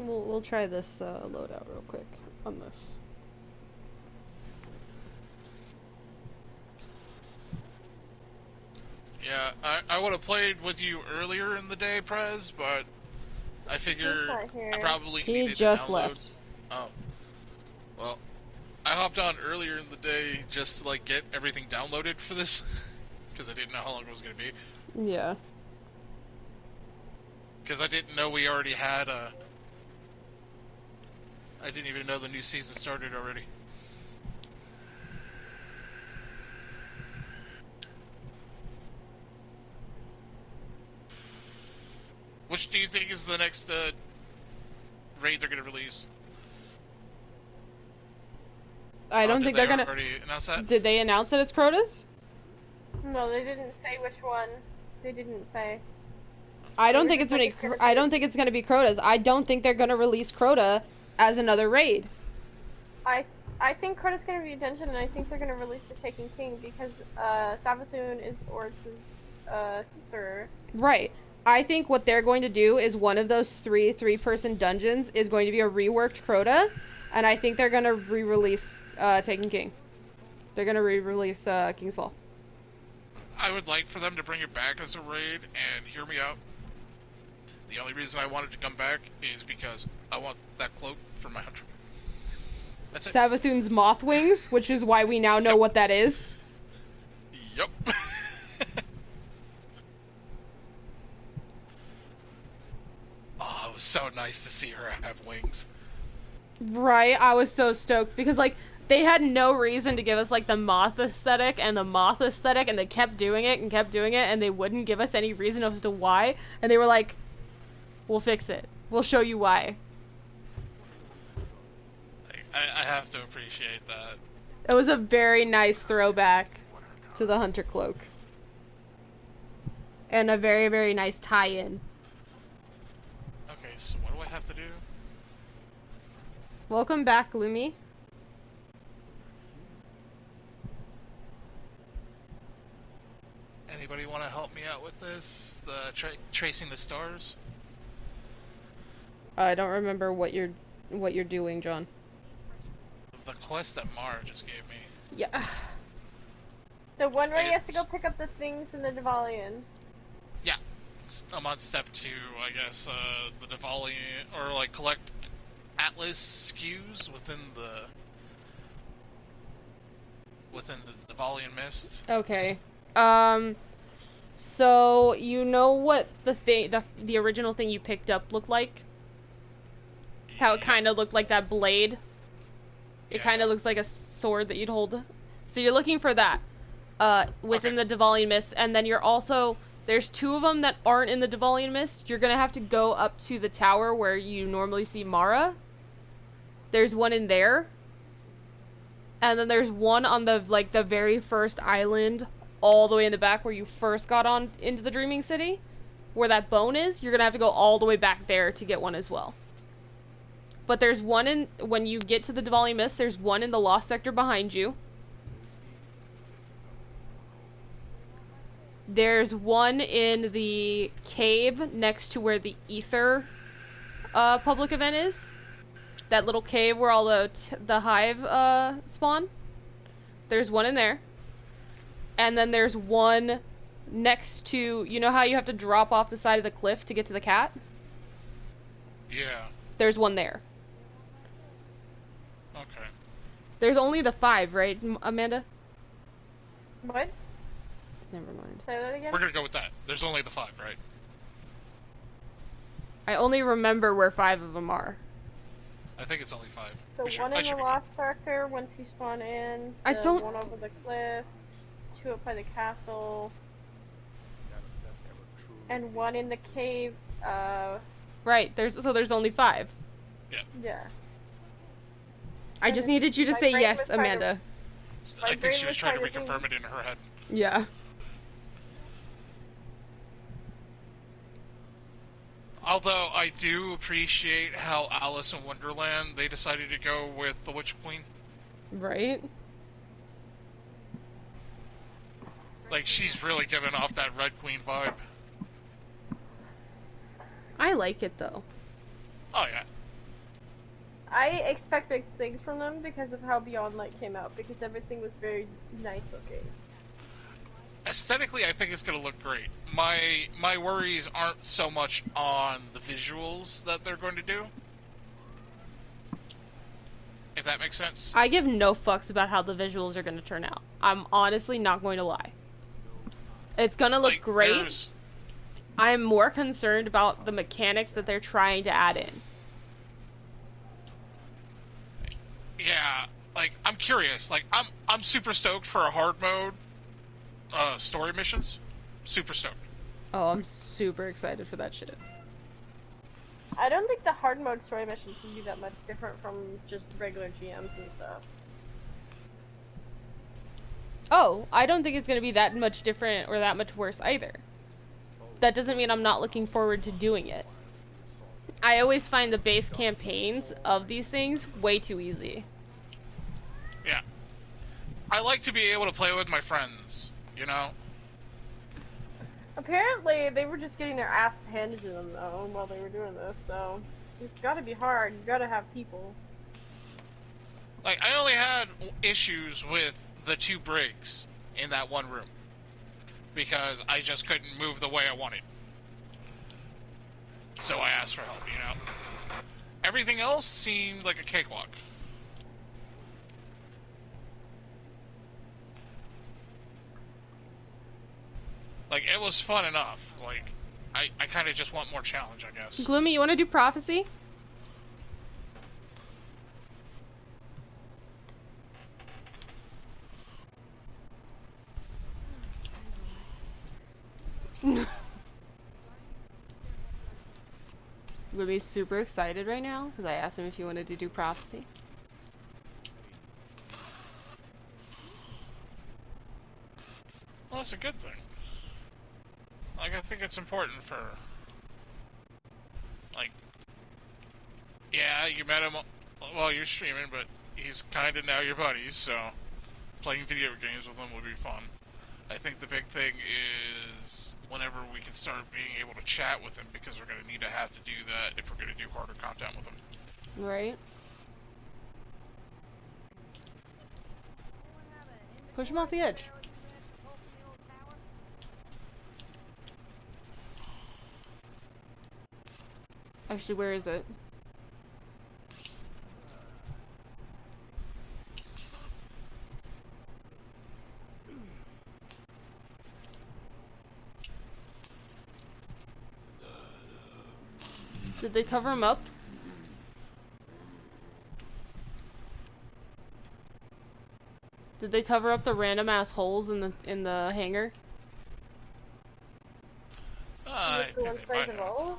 We'll try this loadout real quick on this. Yeah, I would have played with you earlier in the day, Prez, but I figure I probably needed to download. Left. Oh. Well, I hopped on earlier in the day just to, like, get everything downloaded for this, because I didn't know how long it was going to be. Yeah. Because I didn't know we already had I didn't even know the new season started already. Which do you think is the next raid they're going to release? I don't think they're gonna. Already announce that? Did they announce that it's Crota's? No, they didn't say which one. They didn't say. I don't think it's gonna. I don't think it's gonna be Crota's. I don't think they're gonna release Crota as another raid. I think Crota's gonna be Dungeon, and I think they're gonna release the Taken King because Savathun is Oryx's sister. Right. I think what they're going to do is one of those three-person dungeons is going to be a reworked Crota, and I think they're gonna re-release Taken King. They're gonna re-release King's Fall. I would like for them to bring it back as a raid, and hear me out. The only reason I wanted to come back is because I want that cloak for my hunter. That's it. Savathun's moth wings, which is why we now know what that is. Yep. Oh, it was so nice to see her have wings. Right, I was so stoked because, like, they had no reason to give us, like, the moth aesthetic, and they kept doing it, and they wouldn't give us any reason as to why, and they were like, we'll fix it. We'll show you why. I have to appreciate that. It was a very nice throwback to the Hunter Cloak. And a very, very nice tie-in. Okay, so what do I have to do? Welcome back, Lumi. Anybody want to help me out with this? The tracing the stars? I don't remember what you're doing, John. The quest that Mara just gave me. Yeah. The one where he has to go pick up the things in the Devalian. Yeah. I'm on step 2, I guess. The Devalian, or like collect Atlas SKUs within the Devalian Mist. Okay. So you know what the original thing you picked up looked like? How it kind of looked like that blade? It kind of looks like a sword that you'd hold. So you're looking for that within the Devalian Mist, and then you're also... There's 2 of them that aren't in the Devalian Mist. You're gonna have to go up to the tower where you normally see Mara. There's one in there. And then there's one on the very first island, all the way in the back where you first got on into the Dreaming City. Where that bone is, you're gonna have to go all the way back there to get one as well. But there's one when you get to the Devalian Mist, there's one in the Lost Sector behind you. There's one in the cave next to where the ether public event is. That little cave where all the hive spawn. There's one in there. And then there's one next to, you know how you have to drop off the side of the cliff to get to the cat? Yeah. There's one there. Okay. There's only the 5, right, Amanda? What? Never mind. Say that again? We're gonna go with that. There's only the 5, right? I only remember where 5 of them are. I think it's only 5. The one in the Lost Sector, once you spawn in. I don't... one over the cliff. 2 up by the castle. And 1 in the cave, Right, there's only 5. Yeah. Yeah. I just needed you to say yes, Amanda. I think she was trying to reconfirm it in her head. Yeah. Although I do appreciate how Alice in Wonderland, they decided to go with the Witch Queen. Right? Like, she's really giving off that Red Queen vibe. I like it, though. Oh, yeah. I expect big things from them because of how Beyond Light came out, because everything was very nice looking. Aesthetically, I think it's going to look great. My worries aren't so much on the visuals that they're going to do. If that makes sense. I give no fucks about how the visuals are going to turn out. I'm honestly not going to lie. It's going to look great. I'm more concerned about the mechanics that they're trying to add in. Yeah, like, I'm curious. Like, I'm super stoked for a hard mode story missions. Super stoked. Oh, I'm super excited for that shit. I don't think the hard mode story missions would be that much different from just regular GMs and stuff. Oh, I don't think it's going to be that much different or that much worse either. That doesn't mean I'm not looking forward to doing it. I always find the base campaigns of these things way too easy. Yeah. I like to be able to play with my friends, you know? Apparently, they were just getting their asses handed to them, though, while they were doing this, so... It's gotta be hard. You gotta have people. Like, I only had issues with the 2 brigs in that one room. Because I just couldn't move the way I wanted. So I asked for help, you know? Everything else seemed like a cakewalk. Like, it was fun enough. Like, I kind of just want more challenge, I guess. Gloomy, you want to do Prophecy? Gloomy's super excited right now because I asked him if he wanted to do Prophecy. Well, that's a good thing. Like, I think it's important for... Like... Yeah, you met him while you're streaming, but he's kinda now your buddy, so... Playing video games with him would be fun. I think the big thing is... Whenever we can start being able to chat with him, because we're gonna need to have to do that if we're gonna do harder content with him. Right. Push him off the edge. Actually, where is it? Did they cover him up? Did they cover up the random ass holes in the hangar? I think they might have.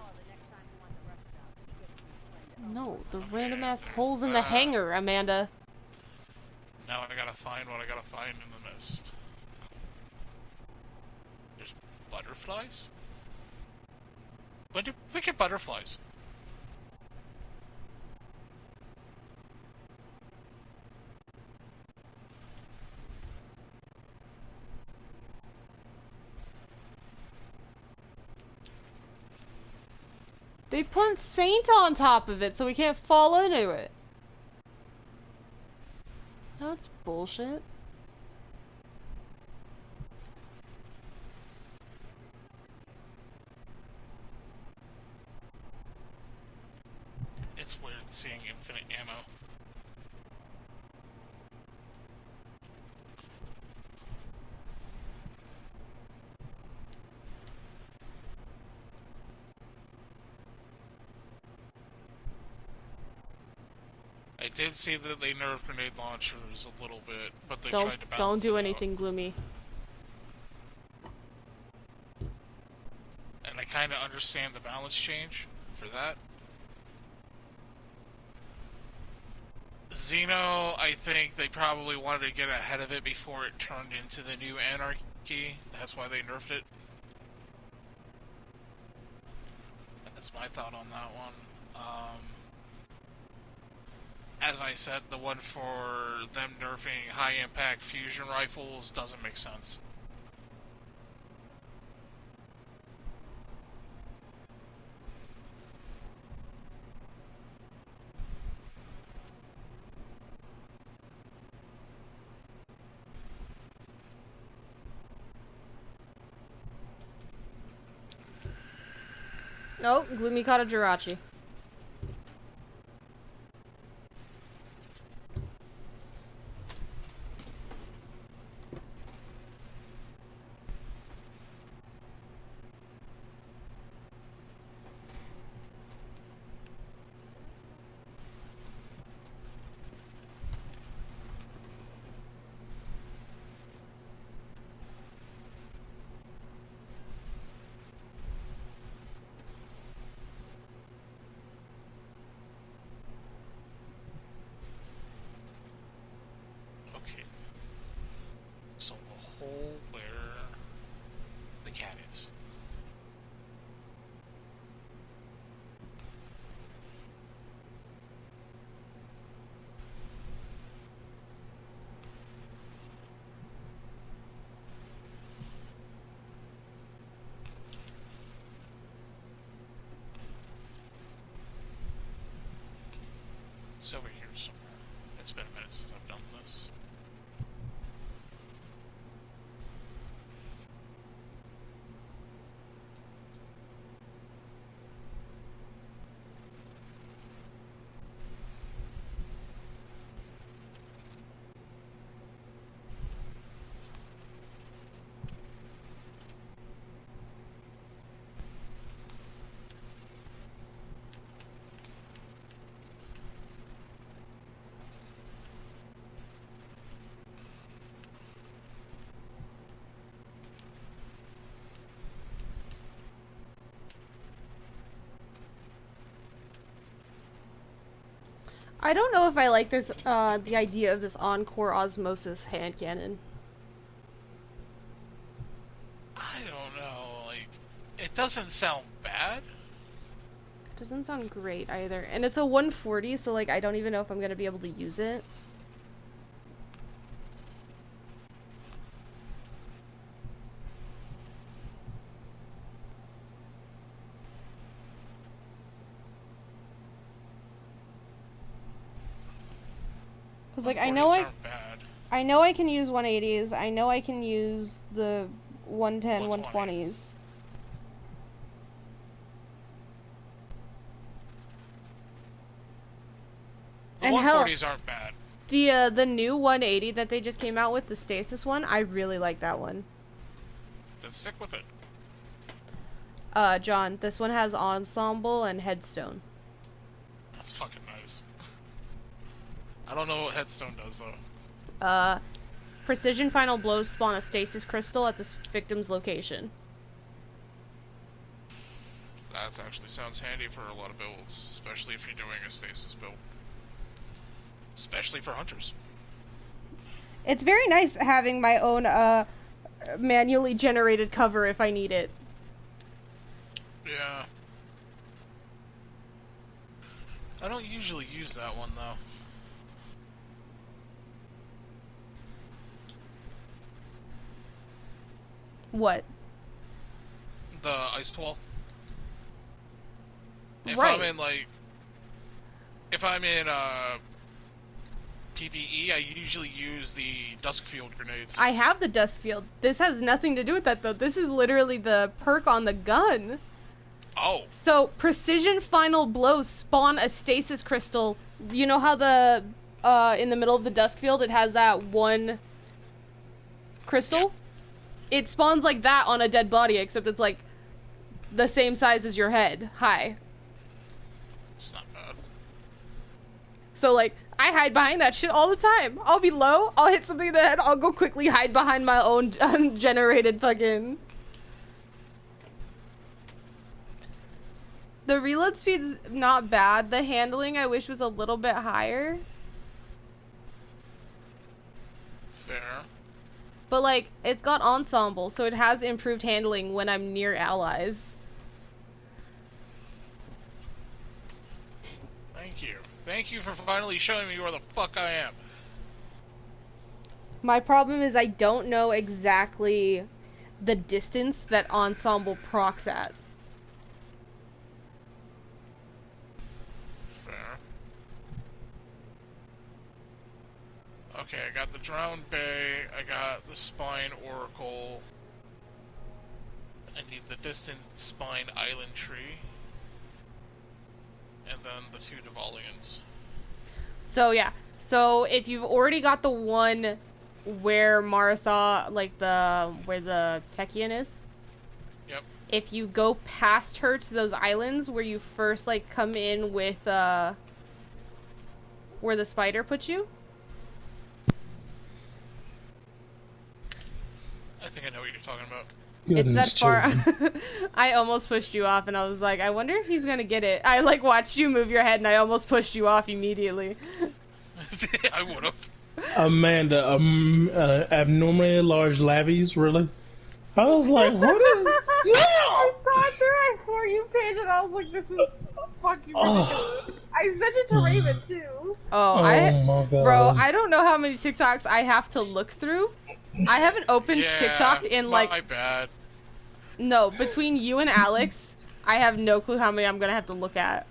No, the random ass holes in the hangar, Amanda. Now I gotta find what I gotta find in the mist. There's butterflies? When did we get butterflies? They put Saint on top of it so we can't fall into it. That's bullshit. It's weird seeing infinite ammo. I did see that they nerfed grenade launchers a little bit, but they tried to balance Don't do it anything gloomy. And I kind of understand the balance change for that. Xeno, I think they probably wanted to get ahead of it before it turned into the new anarchy. That's why they nerfed it. That's my thought on that one. As I said, the one for them nerfing high-impact fusion rifles doesn't make sense. Oh, Gloomy caught a Jirachi. Okay. So the hole where the cat is. It's over here somewhere. It's been a minute since I've done this. I don't know if I like this, the idea of this encore osmosis hand cannon. I don't know, like, it doesn't sound bad. It doesn't sound great either. And it's a 140, so like I don't even know if I'm gonna be able to use it. Cause like I know I can use 180s. I know I can use the 110, 120s. The And 140s aren't bad. The new 180 that they just came out with, the stasis one, I really like that one. Then stick with it. John, this one has ensemble and headstone. That's fucking nice. I don't know what headstone does though. Precision final blows spawn a stasis crystal at this victim's location. That actually sounds handy for a lot of builds, especially if you're doing a stasis build. Especially for hunters. It's very nice having my own manually generated cover if I need it. Yeah. I don't usually use that one though. What? The ice wall. If Right. if I'm in PvE, I usually use the Duskfield grenades. I have the Duskfield. This has nothing to do with that though. This is literally the perk on the gun. Oh. So precision final blows spawn a stasis crystal. You know how the in the middle of the Duskfield it has that one crystal? Yeah. It spawns like that on a dead body, except it's like the same size as your head. Hi. It's not bad. So like I hide behind that shit all the time. I'll be low, I'll hit something in the head, I'll go quickly hide behind my own generated fucking... The reload speed's not bad. The handling I wish was a little bit higher. Fair. But like, it's got ensemble, so it has improved handling when I'm near allies. Thank you. Thank you for finally showing me where the fuck I am. My problem is I don't know exactly the distance that ensemble procs at. Fair. Okay, I got the Drowned Bay, I got the Spine Oracle, I need the Distant Spine Island Tree, and then the 2 Devalians. So yeah, so if you've already got the one where Marisa, like where the Techian is, yep. If you go past her to those islands where you first like come in with where the spider puts you. I think I know what you're talking about. It's that far. I almost pushed you off and I was like, I wonder if he's gonna get it. I like watched you move your head and I almost pushed you off immediately. I would've. Amanda, abnormally large lavies, really? I was like, what is... I saw it through my For You page and I was like, this is fucking ridiculous. I sent it to Raven too. Oh my God. Bro, I don't know how many TikToks I have to look through. I haven't opened TikTok in like... my bad. No, between you and Alex, I have no clue how many I'm gonna have to look at.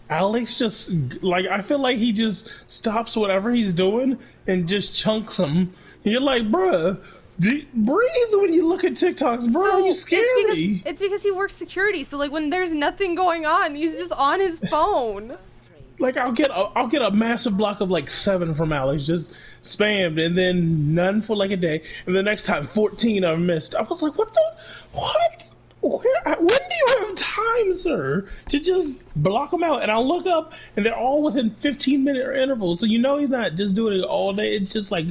Alex just, like, I feel like he just stops whatever he's doing and just chunks them. You're like, bruh, breathe when you look at TikToks, bro. So, You scary. it's because he works security, so like when there's nothing going on, he's just on his phone. Like, I'll get a massive block of like 7 from Alex, just spammed, and then none for like a day, and the next time 14 I've missed. I was like, what? When do you have time, sir, to just block them out? And I'll look up, and they're all within 15-minute intervals, so you know he's not just doing it all day. It's just like...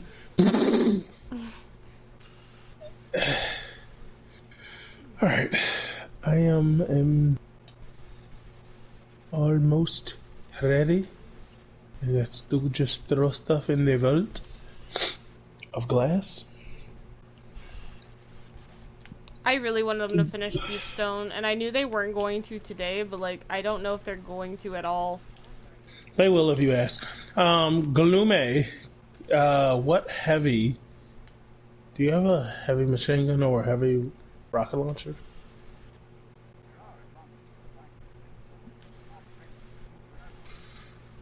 Alright. I am almost ready. Let's just throw stuff in the vault of glass. I really wanted them to finish Deepstone, and I knew they weren't going to today, but like, I don't know if they're going to at all. They will if you ask. Glume, what heavy? Do you have a heavy machine gun or a heavy rocket launcher?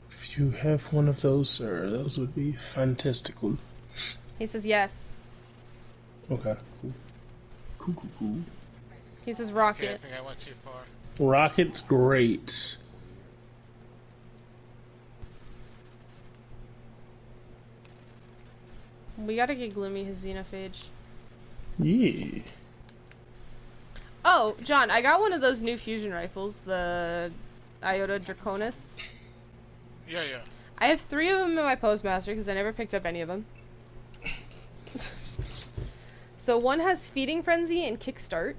If you have one of those, sir, those would be fantastical. He says yes. Okay, cool. Cool. He says rocket. Okay, I think I went too far. Rocket's great. We gotta get Gloomy his xenophage. Yeah. Oh, John, I got one of those new fusion rifles, the Iota Draconis. Yeah. I have 3 of them in my postmaster because I never picked up any of them. So one has Feeding Frenzy and Kickstart.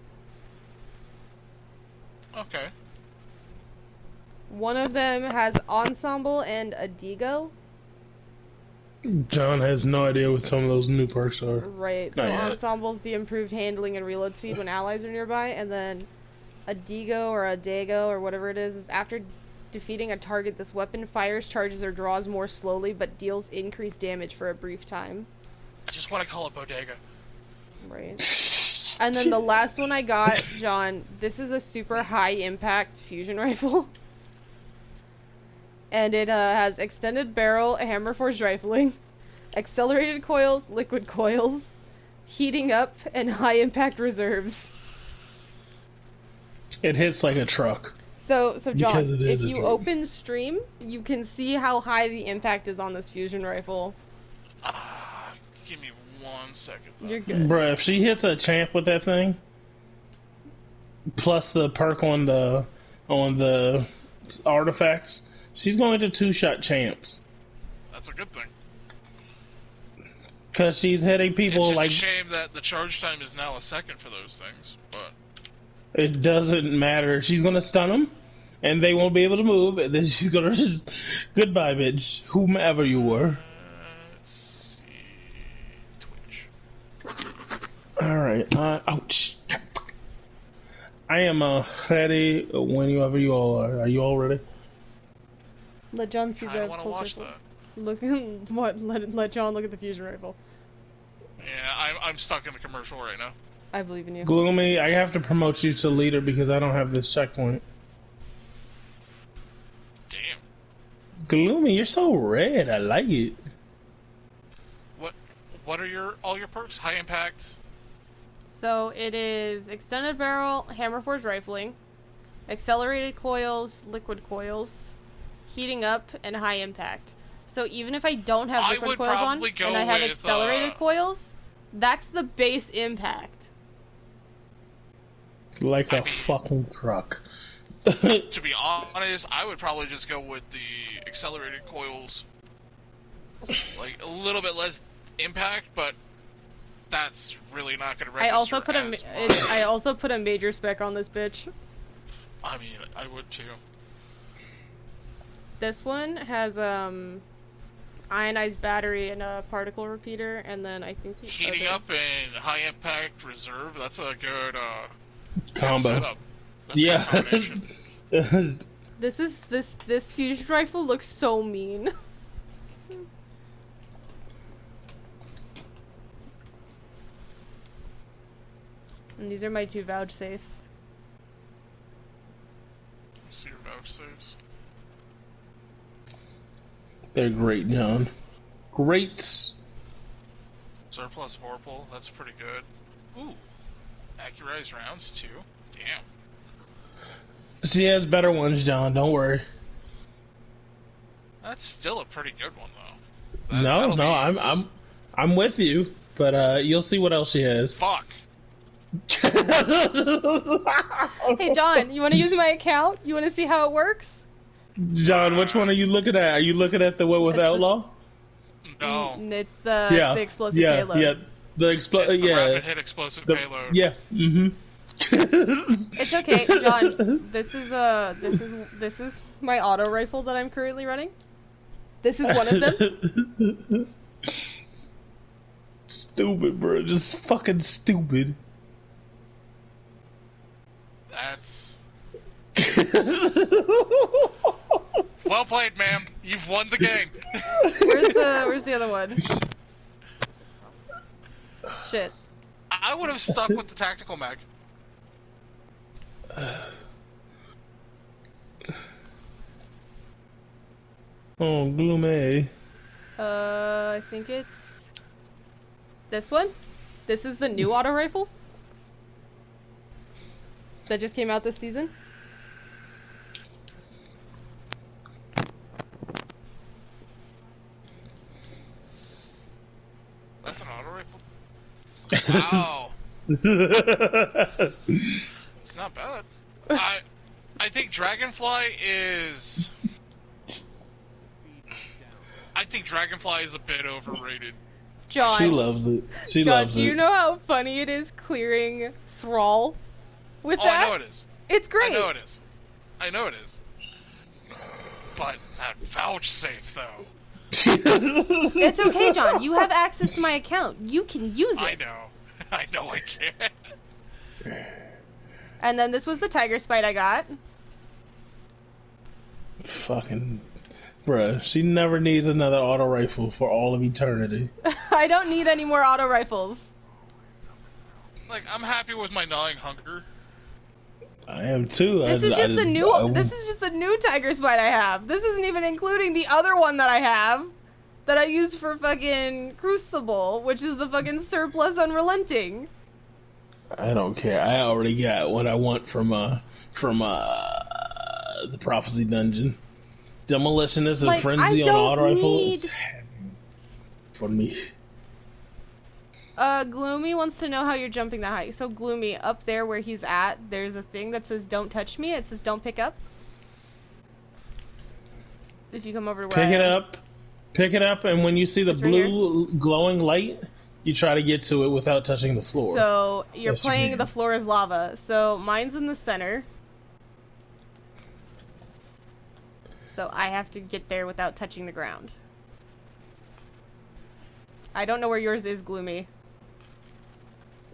Okay. One of them has Ensemble and Adigo. John has no idea what some of those new perks are. Right, so Ensemble's the improved handling and reload speed when allies are nearby, and then Adigo or Adago or whatever it is after defeating a target, this weapon fires, charges, or draws more slowly, but deals increased damage for a brief time. I just want to call it Bodega. Right. And then the last one I got, John, this is a super high impact fusion rifle. And it has extended barrel, hammer forged rifling, accelerated coils, liquid coils, heating up, and high impact reserves. It hits like a truck. So John, if you truck. open stream, you can see how high the impact is on this fusion rifle. Give me 1 second. Though. You're good. Bruh, if she hits a champ with that thing, plus the perk on the artifacts, she's going to 2-shot champs. That's a good thing. Because she's hitting people it's just like... a shame that the charge time is now a second for those things, but... It doesn't matter. She's going to stun them, and they won't be able to move, and then she's going to just... Goodbye, bitch. Whomever you were. Let's see... Twitch. Alright, ouch. I am ready whenever you all are. Are you all ready? Let John see the pulse rifle. Look, what? Let John look at the fusion rifle. Yeah, I'm stuck in the commercial right now. I believe in you. Gloomy, I have to promote you to leader because I don't have this checkpoint. Damn. Gloomy, you're so red. I like it. What are all your perks? High impact. So it is extended barrel, hammer forged rifling, accelerated coils, liquid coils, heating up, and high impact. So even if I don't have liquid coils on and I have accelerated coils, that's the base impact. Like a fucking truck. To be honest, I would probably just go with the accelerated coils. Like a little bit less impact, but that's really not going to register. I also put a major spec on this bitch. I mean, I would too. This one has ionized battery and a particle repeater, and then I think heating up and high impact reserve. That's a good combo. Setup. That's a good combination. This fusion rifle looks so mean. And these are my 2 vouch safes. See your vouch safes. They're great, John. Great. Surplus Vorpal, that's pretty good. Ooh. Accurized rounds too. Damn. She has better ones, John. Don't worry. That's still a pretty good one, though. No, I'm with you, but you'll see what else she has. Fuck. Hey, John, you want to use my account? You want to see how it works? John, which one are you looking at? Are you looking at the one with Outlaw? No. It's the explosive payload. Yeah, the rapid hit explosive payload. Yeah. Mm-hmm. It's okay, John. This is my auto rifle that I'm currently running. This is one of them. Stupid, bro. Just fucking stupid. That's... Well played, ma'am. You've won the game. Where's the other one? Shit. I would have stuck with the tactical mag. Oh, gloomy. I think it's this one. This is the new auto rifle that just came out this season. That's an auto rifle? Wow. It's not bad. I think Dragonfly is... I think Dragonfly is a bit overrated. John. She loves it. John, do you know how funny it is clearing Thrall with that? I know it is. It's great. I know it is. But that vouch safe, though. It's okay, John. You have access to my account. You can use it. I know I can. And then this was the Tiger Spite I got. Fucking... Bruh, she never needs another auto rifle for all of eternity. I don't need any more auto rifles. Like, I'm happy with my gnawing hunger. I am too. This is just the new tiger spite I have. This isn't even including the other one that I have that I use for fucking Crucible, which is the fucking surplus unrelenting. I don't care. I already got what I want from the Prophecy Dungeon. Demolitionist and Frenzy on auto rifle. For me. Gloomy wants to know how you're jumping that high. So Gloomy, up there where he's at, there's a thing that says "Don't touch me." It says "Don't pick up." If you come over to where pick it up, and when you see the blue glowing light, you try to get to it without touching the floor. So you're playing the floor is lava. So mine's in the center. So I have to get there without touching the ground. I don't know where yours is, Gloomy.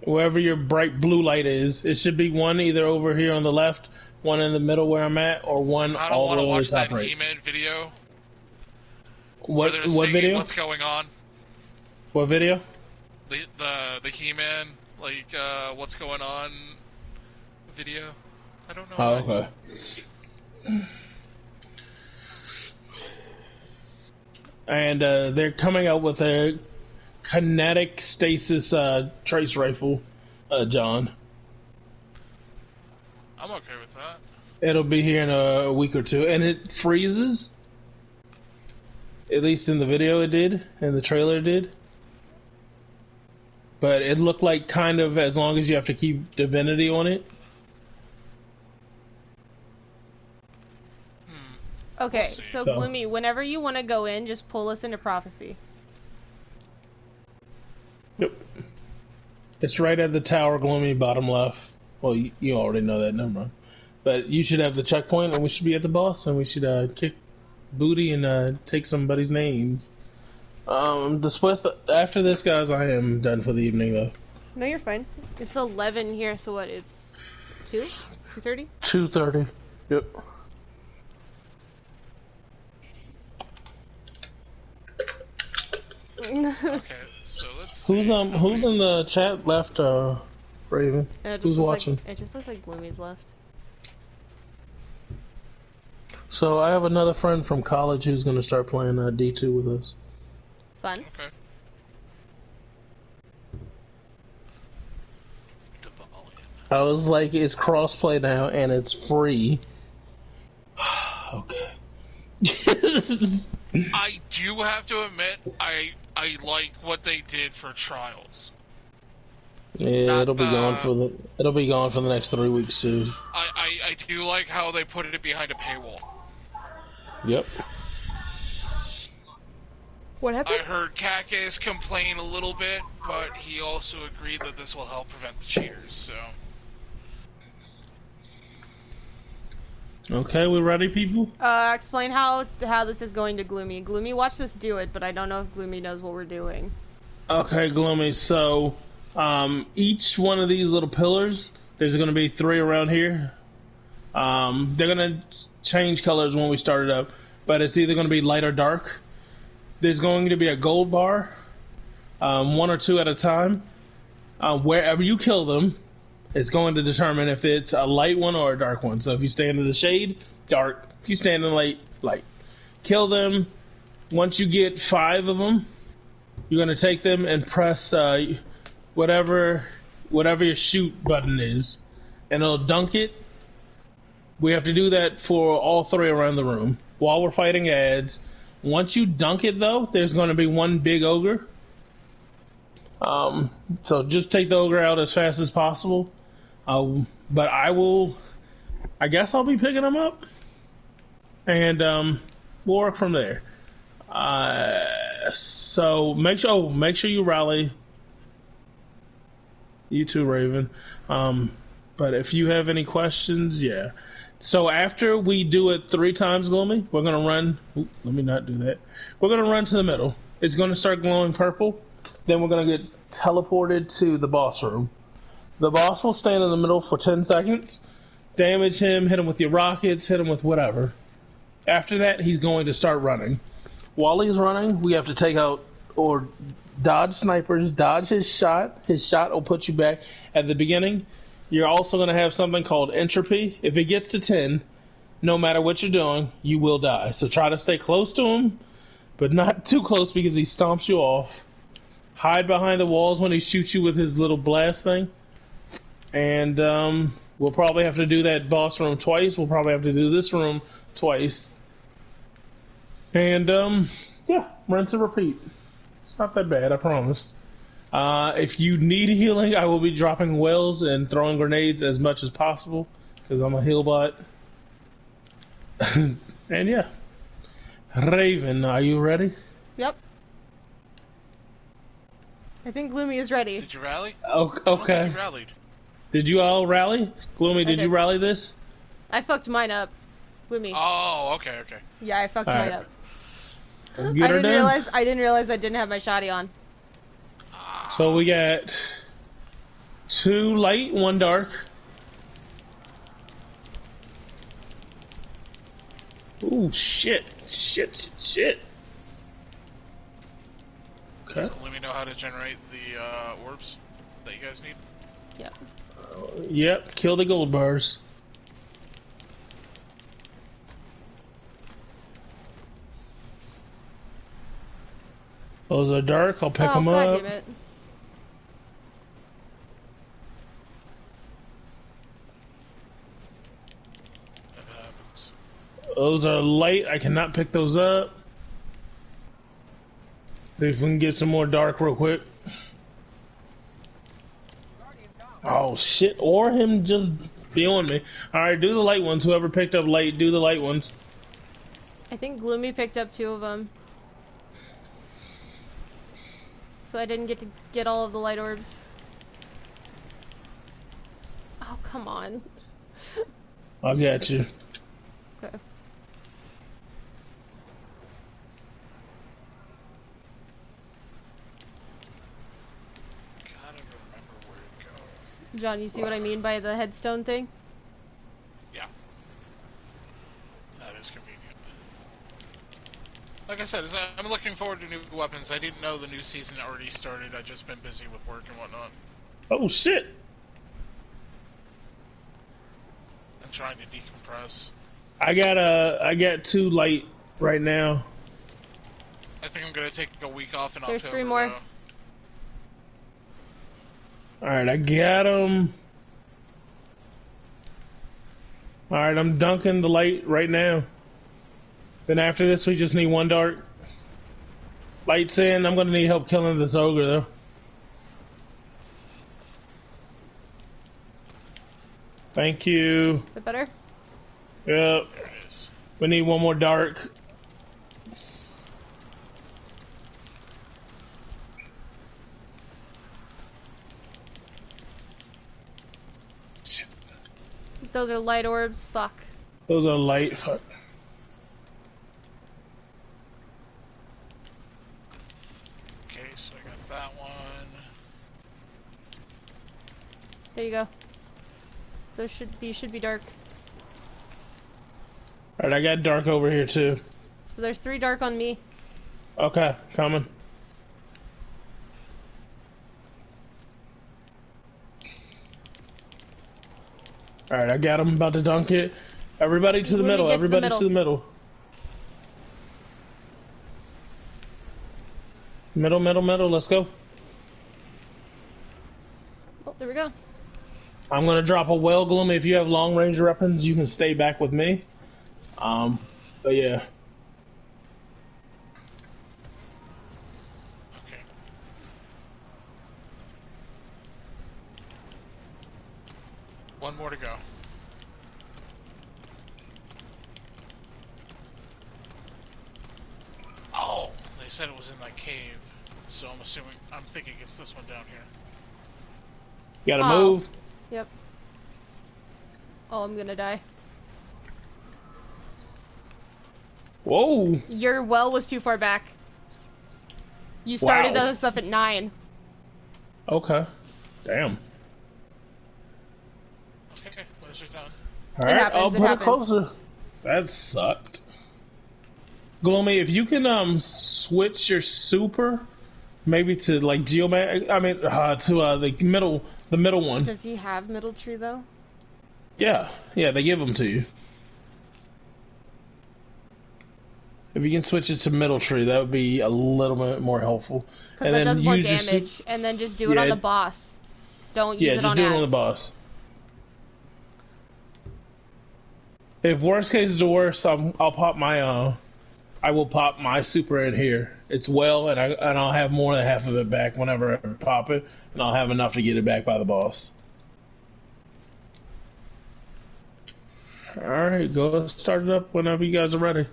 Wherever your bright blue light is, it should be one either over here on the left, one in the middle where I'm at, or one all the way to the top right. I don't want to watch that He-Man video. What video? What's going on? What video? The He-Man, like, what's going on video. I don't know. Oh, why. Okay. And they're coming out with a kinetic stasis trace rifle, John. I'm okay with that. It'll be here in a week or two, and it freezes. At least in the video it did, and the trailer did. But it looked like kind of as long as you have to keep Divinity on it. Okay, so Gloomy, whenever you want to go in, just pull us into Prophecy. Yep. It's right at the tower, Gloomy, bottom left. Well, you already know that number. But you should have the checkpoint, and we should be at the boss, and we should kick booty and take somebody's names. After this, guys, I am done for the evening, though. No, you're fine. It's 11 here, so what, it's 2? 2:30? 2:30, yep. Okay, so let's Who's in the chat left, Raven? Who's watching? It just looks like Gloomy's left. So I have another friend from college who's going to start playing D2 with us. Fun. Okay. I was like, it's crossplay now and it's free. Okay. I do have to admit, I like what they did for Trials. Yeah, it'll be gone for the next 3 weeks too. I do like how they put it behind a paywall. Yep. What happened? I heard Kakis complain a little bit, but he also agreed that this will help prevent the cheaters, so... Okay, we ready, people? Explain how this is going to Gloomy. Gloomy watched us do it, but I don't know if Gloomy knows what we're doing. Okay, Gloomy, so, each one of these little pillars, there's gonna be 3 around here. They're gonna change colors when we start it up, but it's either gonna be light or dark. There's going to be a gold bar, 1 or 2 at a time. Wherever you kill them, it's going to determine if it's a light one or a dark one. So if you stand in the shade, dark. If you stand in the light, light. Kill them. Once you get 5 of them, you're going to take them and press whatever your shoot button is, and it'll dunk it. We have to do that for all 3 around the room while we're fighting ads. Once you dunk it, though, there's going to be one big ogre. So just take the ogre out as fast as possible. But I guess I'll be picking them up, and we'll work from there. So make sure you rally. You too, Raven. But if you have any questions, yeah. So after we do it 3 times, Gloomy, we're gonna run. Let me not do that. We're gonna run to the middle. It's gonna start glowing purple. Then we're gonna get teleported to the boss room. The boss will stand in the middle for 10 seconds. Damage him, hit him with your rockets, hit him with whatever. After that, he's going to start running. While he's running, we have to take out or dodge snipers, dodge his shot. His shot will put you back at the beginning. you're also going to have something called entropy. If it gets to 10, no matter what you're doing, you will die. So try to stay close to him, but not too close because he stomps you off. Hide behind the walls when he shoots you with his little blast thing. And we'll probably have to do that boss room twice. We'll probably have to do this room twice. And yeah, rinse and repeat. It's not that bad, I promise. If you need healing, I will be dropping wells and throwing grenades as much as possible, because I'm a heal bot. And yeah. Raven, are you ready? Yep. I think Gloomy is ready. Did you rally? Okay. I don't think you rallied. Did you all rally? Gloomy, did you rally this? I fucked mine up. Gloomy. Oh, okay. Yeah, I fucked mine up. Let's get her done. I didn't realize I didn't have my shotty on. So we got 2 light, 1 dark. Ooh, shit. Okay. So let me know how to generate the orbs that you guys need. Yep. Yep, kill the gold bars. Those are dark, I'll pick them up. God damn it. Those are light, I cannot pick those up. See if we can get some more dark real quick. Oh shit, or him just be on me. Alright, do the light ones. Whoever picked up light, do the light ones. I think Gloomy picked up 2 of them. So I didn't get to get all of the light orbs. Oh, come on. I got you. Okay. John, you see what I mean by the headstone thing? Yeah. That is convenient. Like I said, I'm looking forward to new weapons. I didn't know the new season already started. I've just been busy with work and whatnot. Oh shit! I'm trying to decompress. I got 2 light right now. I think I'm gonna take a week off in There's October. 3 more. Though. Alright, I got him. Alright, I'm dunking the light right now. Then after this, we just need 1 dark. Lights in. I'm gonna need help killing this ogre, though. Thank you. Is it better? Yep. There it is. We need 1 more dark. Those are light orbs. Fuck. Those are light. Fuck. Okay, so I got that one. There you go. These should be dark. Alright, I got dark over here too. So there's 3 dark on me. Okay, coming. Alright, I got him. About to dunk it. Everybody to the middle. Everybody to the middle. Middle. Let's go. Oh, there we go. I'm gonna drop a well, Gloomy. If you have long range weapons, you can stay back with me. But yeah. Okay. One more to go. Oh, they said it was in that cave, so I'm thinking it's this one down here. You gotta move. Yep. Oh, I'm gonna die. Whoa! Your well was too far back. You started Wow. us up at 9. Okay. Damn. Okay, laser's down. Alright, I'll put it closer. That sucked. Gloomy, if you can switch your super, maybe to like to the The middle one. Does he have middle tree though? Yeah, they give them to you. If you can switch it to middle tree, that would be a little bit more helpful. Because that does more damage, and then just do it on the boss. Don't use it on ads. Yeah, just do it on the boss. If worst case is the worst, I'll pop my I will pop my super in here. It's well, and I'll have more than half of it back whenever I pop it, and I'll have enough to get it back by the boss. All right, go start it up whenever you guys are ready.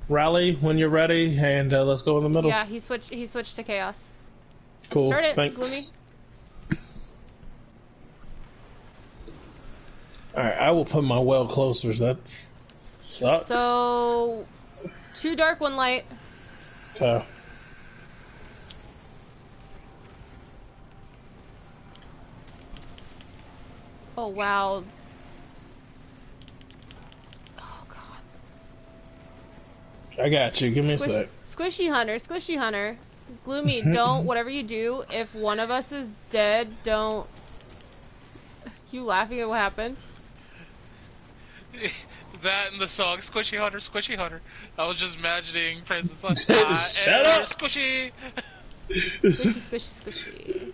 Rally when you're ready, and let's go in the middle. Yeah, he switched to chaos. Cool. Start it, Thanks. Gloomy. All right, I will put my well closer. That sucks. So, 2 dark, 1 light. Okay. Oh wow. I got you. Give me a sec. Squishy Hunter. Gloomy, don't, whatever you do, if one of us is dead, don't... You laughing at what happened? That and the song Squishy Hunter. I was just imagining Francis like, Shut up! Squishy! Squishy.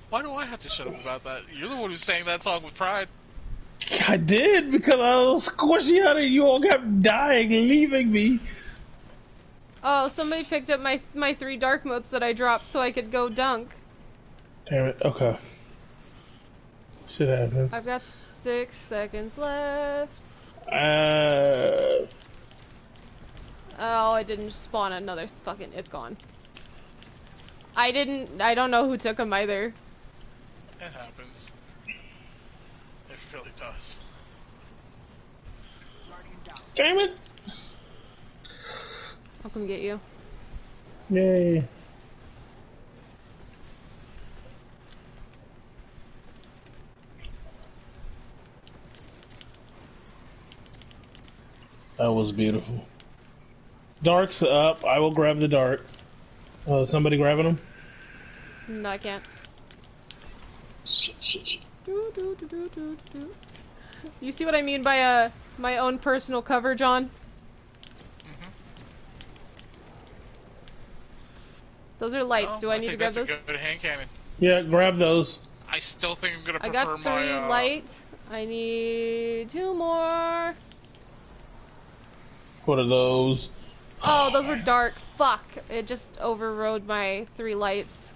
Why do I have to shut up about that? You're the one who sang that song with pride. I did, because I was Squishy Hunter. You all kept dying and leaving me. Oh, somebody picked up my 3 dark motes that I dropped so I could go dunk. Damn it. Okay. Shit happens. I've got 6 seconds left. Oh, it didn't spawn another fucking... It's gone. I don't know who took them either. It happens. It really does. Damn it! I'll come get you. Yay. That was beautiful. Dark's up. I will grab the dark. Somebody grabbing them? No, I can't. Shit. You see what I mean by my own personal cover, John? Those are lights. Do I need to grab those? That's a good hand cannon. Yeah, grab those. I still think I'm gonna I prefer got 3 light. I need 2 more. What are those? Oh, those were dark. Fuck. It just overrode my 3 lights.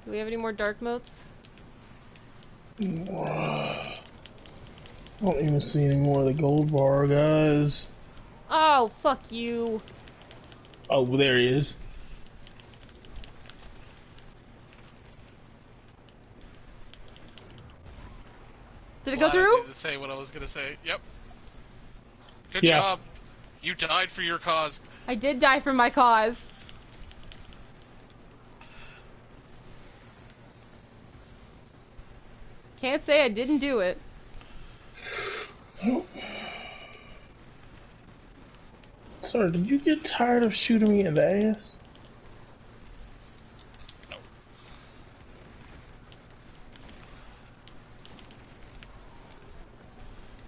Do we have any more dark motes? I don't even see any more of the gold bar, guys. Oh, fuck you. Oh, there he is. Did it go through? I did say what I was gonna say. Yep. Good job. You died for your cause. I did die for my cause. Can't say I didn't do it. Sir, did you get tired of shooting me in the ass? No.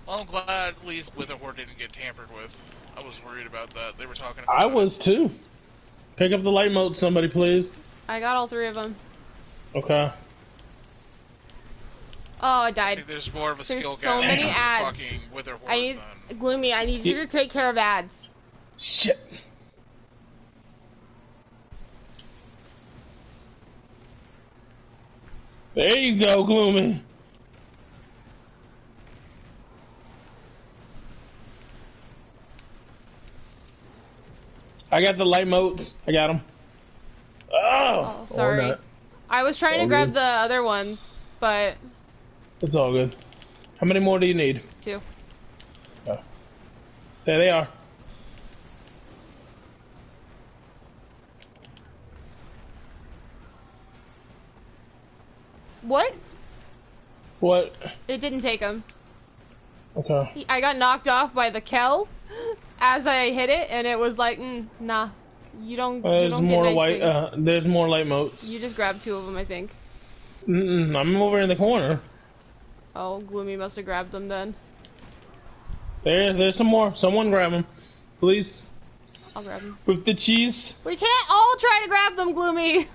Well, I'm glad at least Witherhorde didn't get tampered with. I was worried about that. They were talking about I was too. Pick up the light mode, somebody, please. I got all 3 of them. Okay. Oh, I died. I think there's more of a skill There's so gap many between ads. fucking Witherhorde I need than... Gloomy. I need you to take care of ads. Shit. There you go, Gloomy. I got the light motes. I got them. Oh, sorry. I was trying to grab the other ones, but... It's all good. How many more do you need? 2. Oh. There they are. What? What? It didn't take them. Okay. I got knocked off by the Kel as I hit it, and it was like, nah, you don't get nice things. There's more light motes. You just grabbed 2 of them, I think. I'm over in the corner. Oh, Gloomy must have grabbed them then. There's some more. Someone grab them, please. I'll grab them. With the cheese. We can't all try to grab them, Gloomy.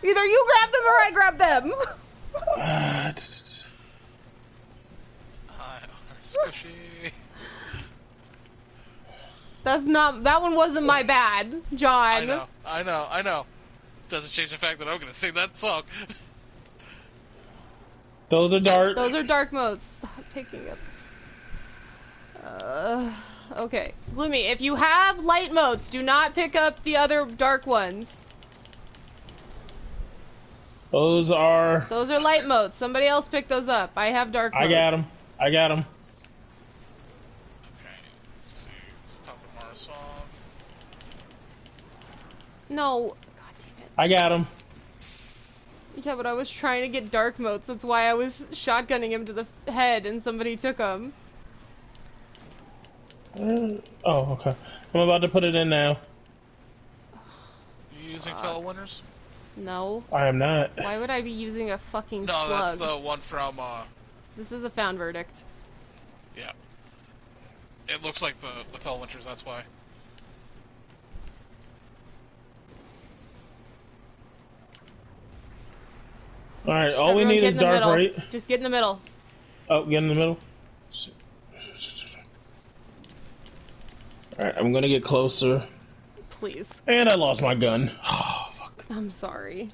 Either you grab them or I grab them. Squishy. That one wasn't my bad, John. I know. Doesn't change the fact that I'm gonna sing that song. Those are dark. Those are dark modes. Stop picking up. Okay. Gloomy, if you have light modes, do not pick up the other dark ones. Those are light modes. Somebody else pick those up. I have dark modes. I got them. Okay, let's see. Let's top of Mars off. No. God damn it. I got them. Yeah, but I was trying to get dark modes. That's why I was shotgunning him to the head and somebody took him. Oh, okay. I'm about to put it in now. You using fellow winners? No. I am not. Why would I be using a fucking No, slug? that's the one from, This is a found verdict. Yeah. It looks like the fellow winners, that's why. Alright, all we need is dark, right? Just get in the middle. Oh, get in the middle? Alright, I'm gonna get closer. Please. And I lost my gun. Oh, fuck. I'm sorry.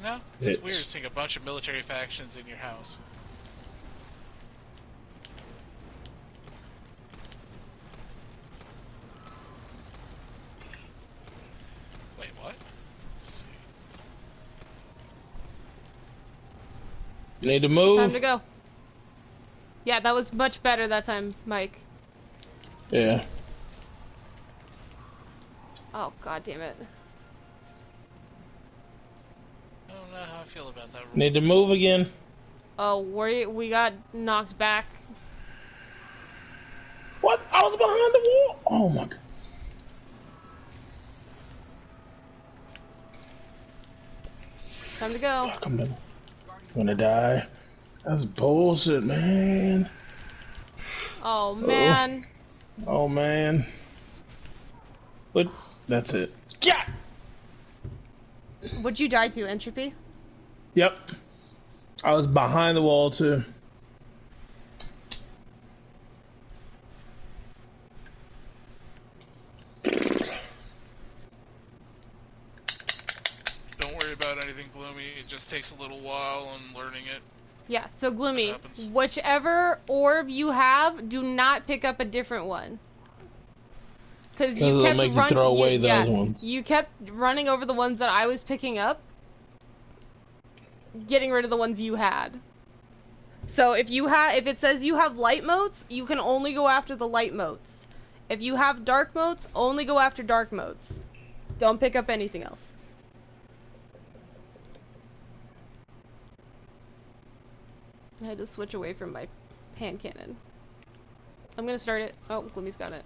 No? It's weird seeing a bunch of military factions in your house. Wait, what? Let's see. You need to move. It's time to go. Yeah, that was much better that time, Mike. Yeah. Oh, god damn it. I don't know how I feel about that rule. Need to move again. Oh, we got knocked back. What? I was behind the wall. Oh my god. Time to go. Fuck, I'm gonna die. That's bullshit, man. Oh man. Oh man. But that's it. Yeah. What'd you die to, Entropy? Yep. I was behind the wall too. Don't worry about anything gloomy, it just takes a little while on learning it. Yeah, so Gloomy, whichever orb you have, do not pick up a different one. Because you kept running. You kept running over the ones that I was picking up, getting rid of the ones you had. So if it says you have light modes, you can only go after the light modes. If you have dark modes, only go after dark modes. Don't pick up anything else. I had to switch away from my hand cannon. I'm gonna start it. Oh, Gloomy's got it.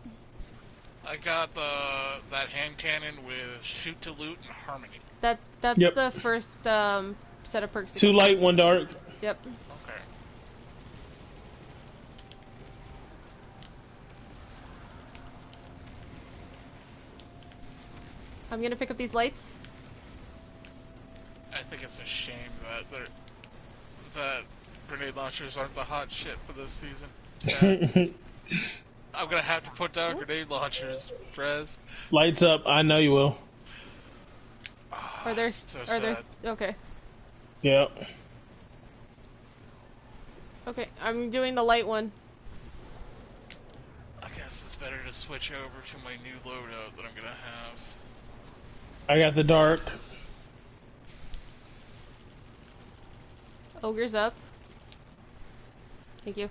I got that hand cannon with shoot to loot and harmony. That's the first set of perks. 2 light, 1 dark. Yep. Okay. I'm gonna pick up these lights. I think it's a shame that grenade launchers aren't the hot shit for this season. Sad. I'm gonna have to put down grenade launchers, Prez. Lights up, I know you will. Are there okay. Yep. Okay, I'm doing the light one. I guess it's better to switch over to my new loadout that I'm gonna have. I got the dark. Ogre's up. Thank you.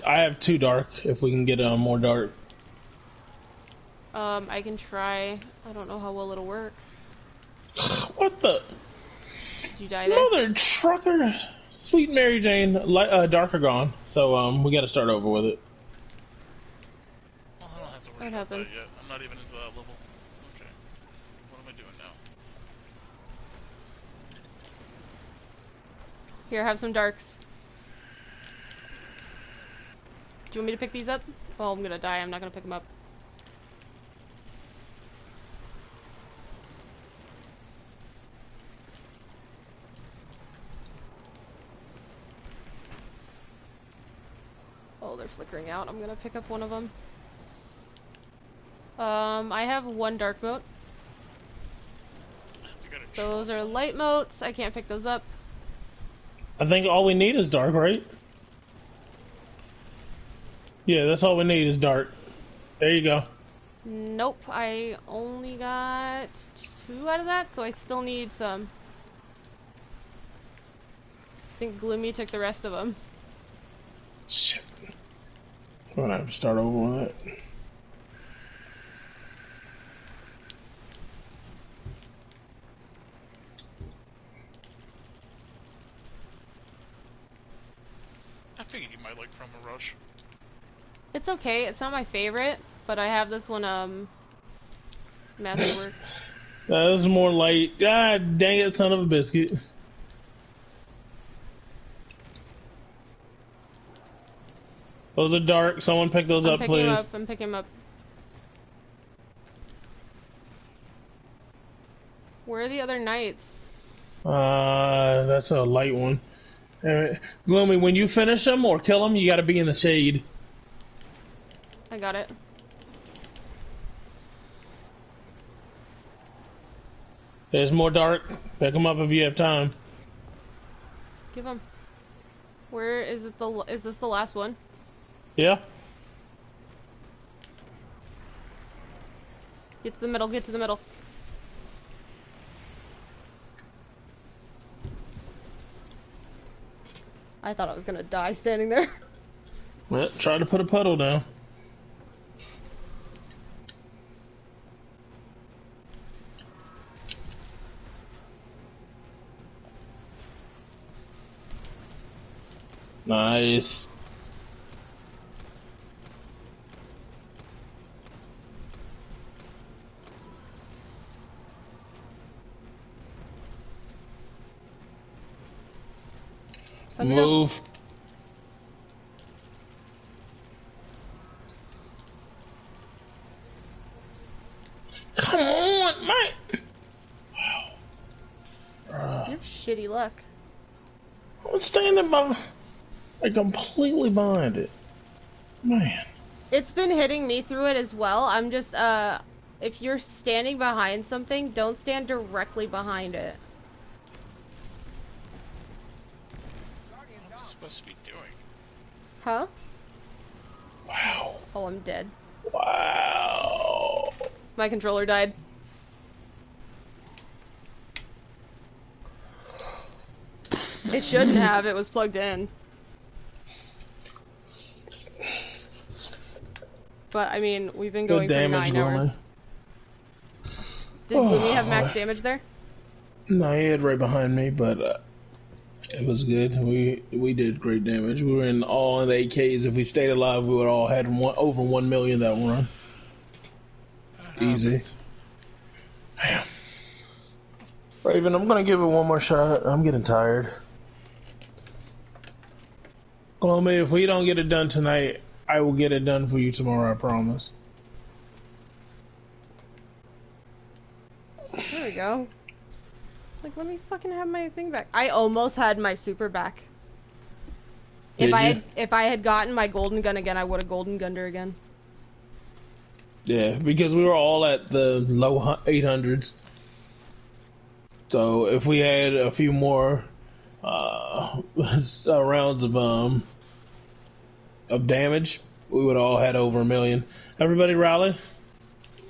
I have 2 dark, if we can get more dark. I can try. I don't know how well it'll work. What the? Did you die there? Mother trucker! Sweet Mary Jane, Dark are gone, so we got to start over with it. Well, I don't have to worry What about happens? that yet. I'm not even into that level. Okay. What am I doing now? Here, have some darks. Do you want me to pick these up? Well, I'm gonna die. I'm not gonna pick them up. Oh, they're flickering out. I'm gonna pick up one of them. I have one dark mote. Those are light motes. I can't pick those up. I think all we need is dark, right? Yeah, that's all we need is dark. There you go. Nope, I only got 2 out of that, so I still need some. I think Gloomy took the rest of them. Shit. I'm gonna have to start over with it. I figured you might like Chroma Rush. It's okay, it's not my favorite, but I have this one, Masterworks. That was more light. God dang it, son of a biscuit. Those are dark. Someone pick those up, please. I'm picking them up. Where are the other knights? That's a light one. Gloomy, when you finish them or kill them, you gotta be in the shade. I got it. There's more dark. Pick them up if you have time. Give them. Where is it? Is this the last one? Yeah. Get to the middle. Get to the middle. I thought I was gonna die standing there. Well, try to put a puddle down. Nice. Move. Come on, mate. You have shitty luck. I'm standing by, like, completely behind it. Man. It's been hitting me through it as well. I'm just, if you're standing behind something, don't stand directly behind it. What am I supposed to be doing? Huh? Wow. Oh, I'm dead. Wow. My controller died. It shouldn't have. It was plugged in. But, I mean, we've been going for 9 hours. Did Gloomy have max damage there? No, he had right behind me, but it was good. We did great damage. We were in all in the AKs. If we stayed alive, we would all had over 1 million that run. Easy. Damn. Raven, I'm gonna give it one more shot. I'm getting tired. Gloomy, if we don't get it done tonight, I will get it done for you tomorrow, I promise. There we go. Like, let me fucking have my thing back. I almost had my super back. If I had gotten my golden gun again, I would have golden gunned her again. Yeah, because we were all at the low 800s. So if we had a few more rounds of damage, we would all had over 1 million. Everybody rally?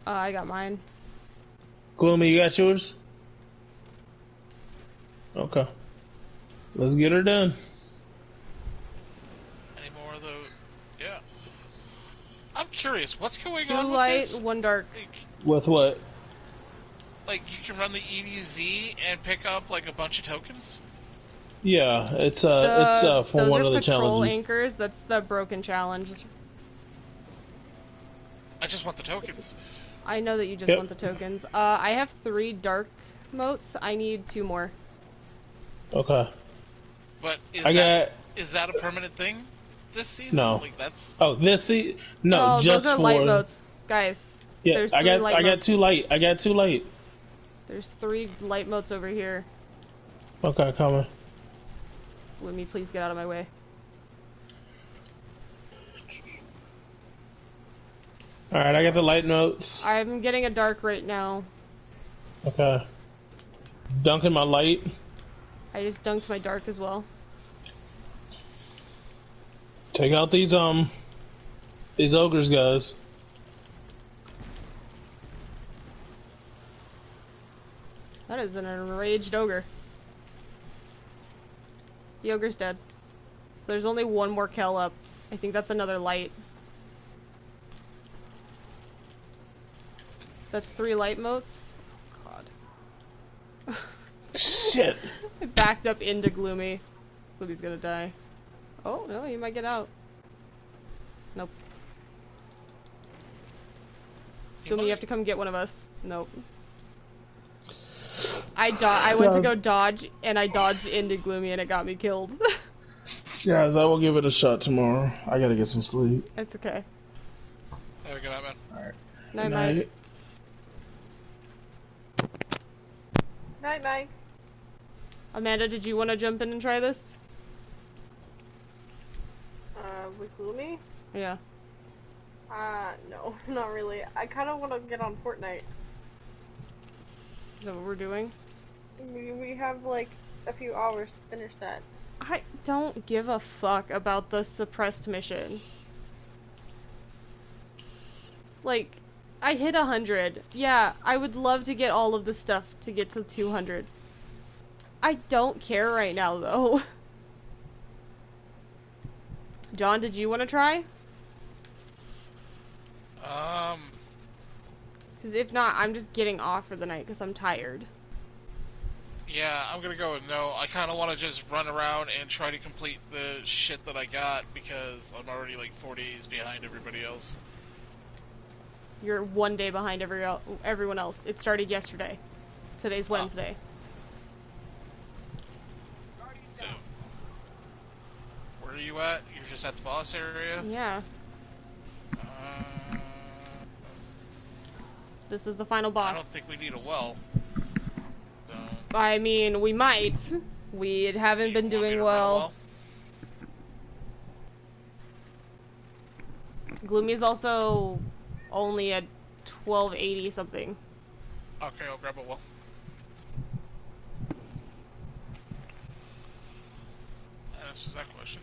I got mine. Gloomy, you got yours? Okay. Let's get her done. Any more of those? Yeah. I'm curious, what's going 2 on light, with this? 1 dark. With what? Like, you can run the EDZ and pick up, like, a bunch of tokens? Yeah, it's for those one are of the patrol challenges. anchors. That's the broken challenge. I just want the tokens. I know that you just want the tokens. I have 3 dark motes. I need 2 more. Okay. But is that a permanent thing this season? No. Like, that's... Oh, no, just those are for... light motes, guys. Yeah, There's I 3 got light motes. 2 light. I got 2 light. There's 3 light motes over here. Okay, coming. Let me please get out of my way. Alright, I got the light notes. I'm getting a dark right now. Okay. Dunking my light. I just dunked my dark as well. Take out these ogres, guys. That is an enraged ogre. The ogre's dead. So there's only 1 more kill up. I think that's another light. That's 3 light motes. God. Shit. I backed up into Gloomy. Gloomy's gonna die. Oh, no, you might get out. Nope. Gloomy, you have to come get one of us. Nope. I went to go dodge, and I dodged into Gloomy, and it got me killed. Guys, I will give it a shot tomorrow. I gotta get some sleep. It's okay. Have a good night, man. Alright. Night, Mike. Night, Mike. Amanda, did you want to jump in and try this? With Gloomy? Yeah. No, not really. I kind of want to get on Fortnite. Is that what we're doing? We have, like, a few hours to finish that. I don't give a fuck about the suppressed mission. Like, I hit 100. Yeah, I would love to get all of the stuff to get to 200. I don't care right now, though. John, did you want to try? Because if not, I'm just getting off for the night because I'm tired. Yeah, I'm gonna go with no. I kind of want to just run around and try to complete the shit that I got because I'm already like 4 days behind everybody else. You're 1 day behind everyone else. It started yesterday. Today's Wednesday. So, where are you at? You're just at the boss area? Yeah. This is the final boss. I don't think we need a well. So. I mean, we might. We haven't been doing well. Gloomy's also only at 1280 something. Okay, I'll grab a well. Answers that question.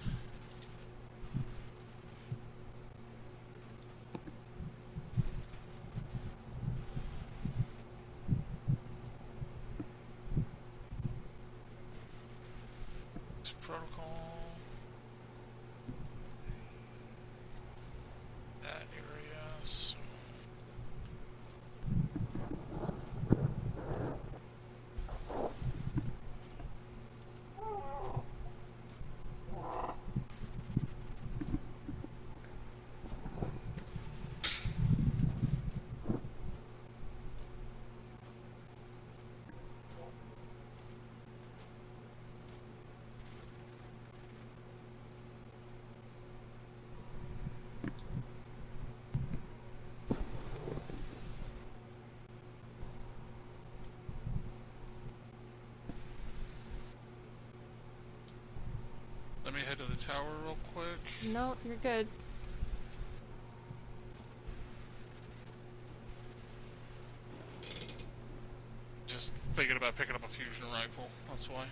Protocol. That area. So. Let me head to the tower real quick. No, you're good. Just thinking about picking up a fusion rifle, that's why.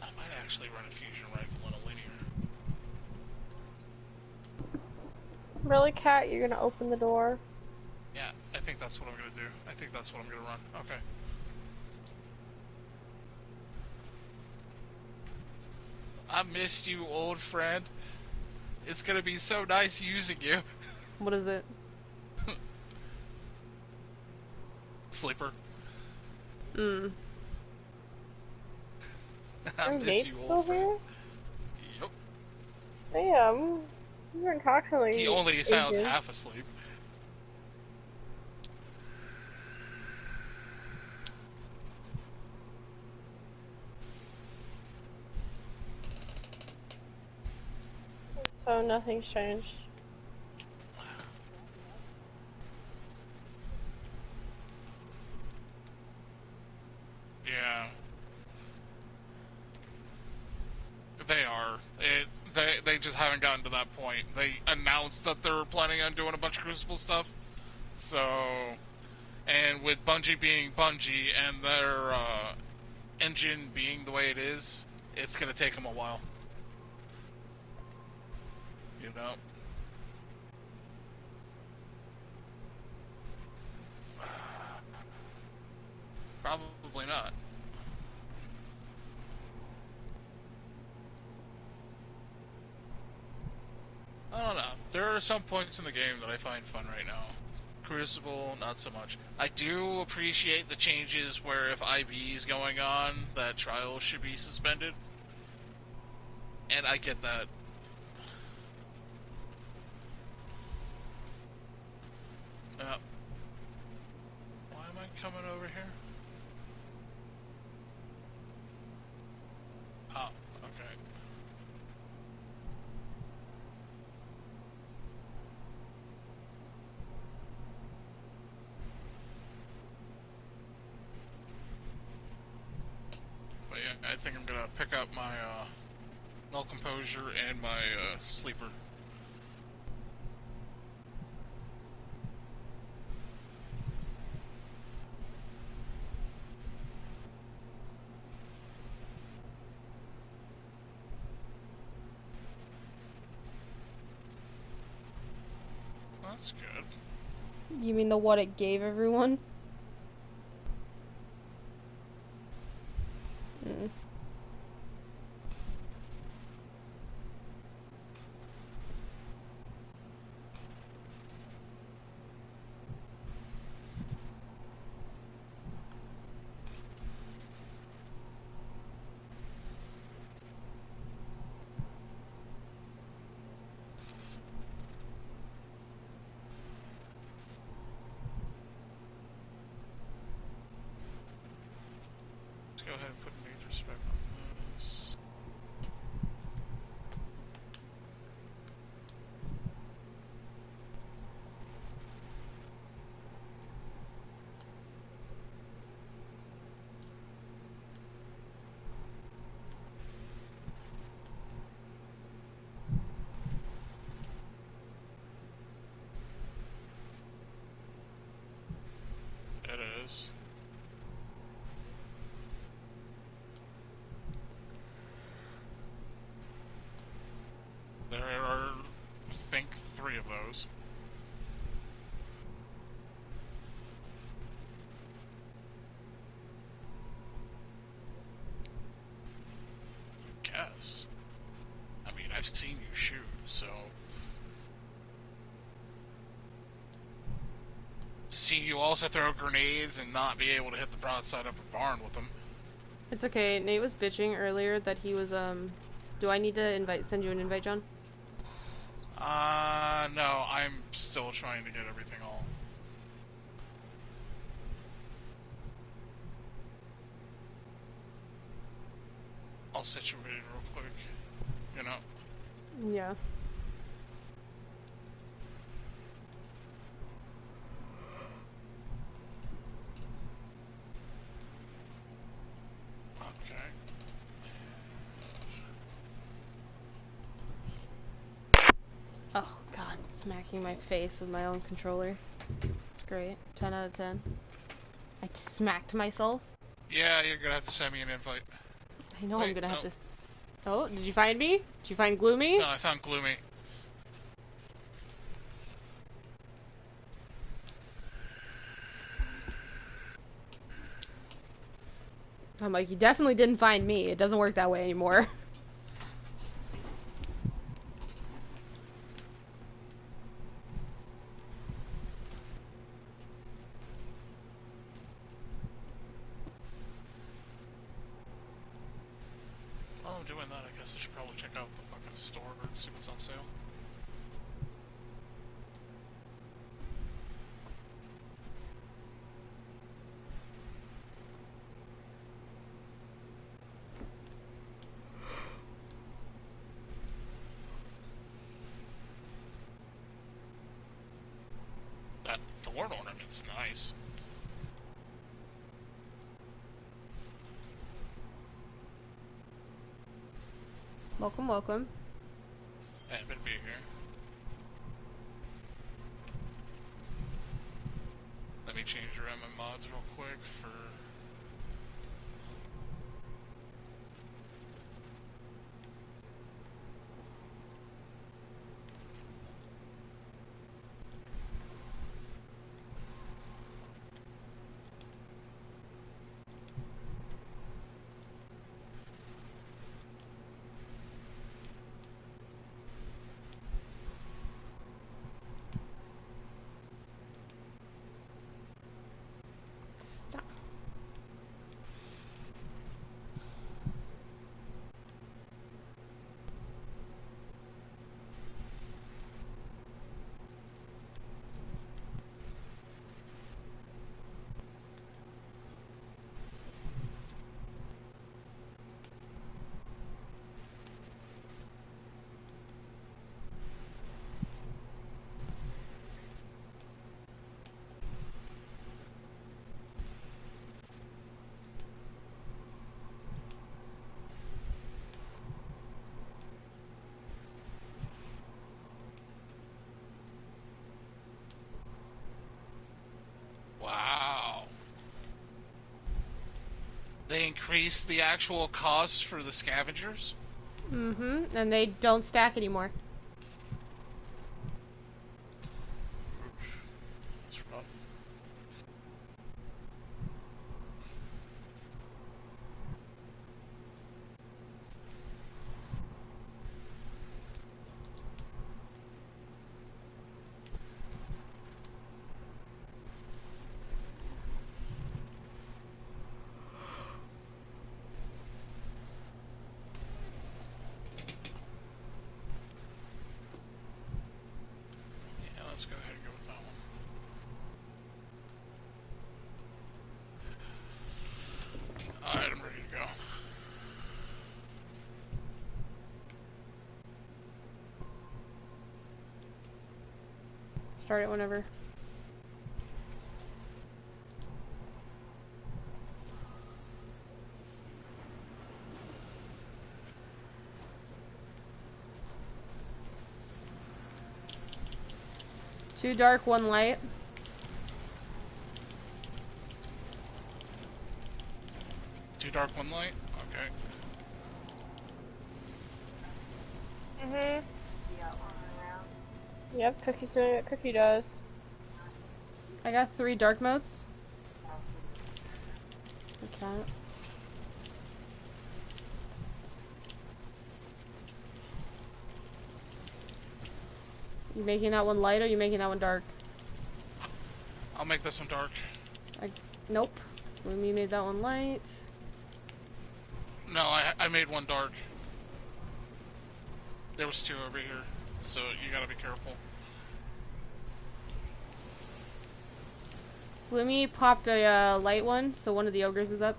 I might actually run a fusion rifle on a linear. Really, Cat? You're gonna open the door? Yeah, I think that's what I'm gonna do. I think that's what I'm gonna run. Okay. I missed you, old friend. It's gonna be so nice using you. What is it? Sleeper. Mm. I Are miss Nate's you, still old friend. here? Yep. Damn. We weren't talking like He only sounds ages. half asleep. So nothing's changed. Yeah. They are. They just haven't gotten to that point. They announced that they were planning on doing a bunch of Crucible stuff. So, and with Bungie being Bungie and their engine being the way it is, it's gonna take them a while. You know? Probably not. I don't know. There are some points in the game that I find fun right now. Crucible, not so much. I do appreciate the changes where if IB is going on, that trials should be suspended. And I get that. Why am I coming over here? Oh, okay. But yeah, I think I'm gonna pick up my Null Composure and my Sleeper. That's good. You mean the what it gave everyone? Mm. Let's go ahead and put major spec on this. It is. There are, I think, 3 of those. I guess. I mean, I've seen you shoot, so... Seen you also throw grenades and not be able to hit the broadside of a barn with them. It's okay. Nate was bitching earlier that he was, do I need to send you an invite, John? No, I'm still trying to get everything all situated real quick, you know? Yeah. Okay. Oh god, smacking my face with my own controller. It's great. 10 out of 10. I just smacked myself. Yeah, you're gonna have to send me an invite. I know. Wait, I'm gonna have no. to... Oh, did you find me? Did you find Gloomy? No, I found Gloomy. I'm like, you definitely didn't find me. It doesn't work that way anymore. While I'm doing that, I guess I should probably check out the fucking store and see what's on sale. That thorn ornament's nice. Welcome, welcome. Happy to be here. Let me change around my mods real quick for... Wow. They increased the actual cost for the scavengers? Mm-hmm. And they don't stack anymore. That's rough. Yeah, let's go ahead and go with that one. Alright, I'm ready to go. Start it whenever. Two dark, one light. Two dark, one light? Okay. Mhm. Yep, Cookie's doing what Cookie does. I got 3 dark modes. Okay. You making that one light or you making that one dark? I'll make this one dark. Nope. Lumi made that one light. No, I made one dark. There was 2 over here, so you gotta be careful. Lumi popped a light one, so one of the ogres is up.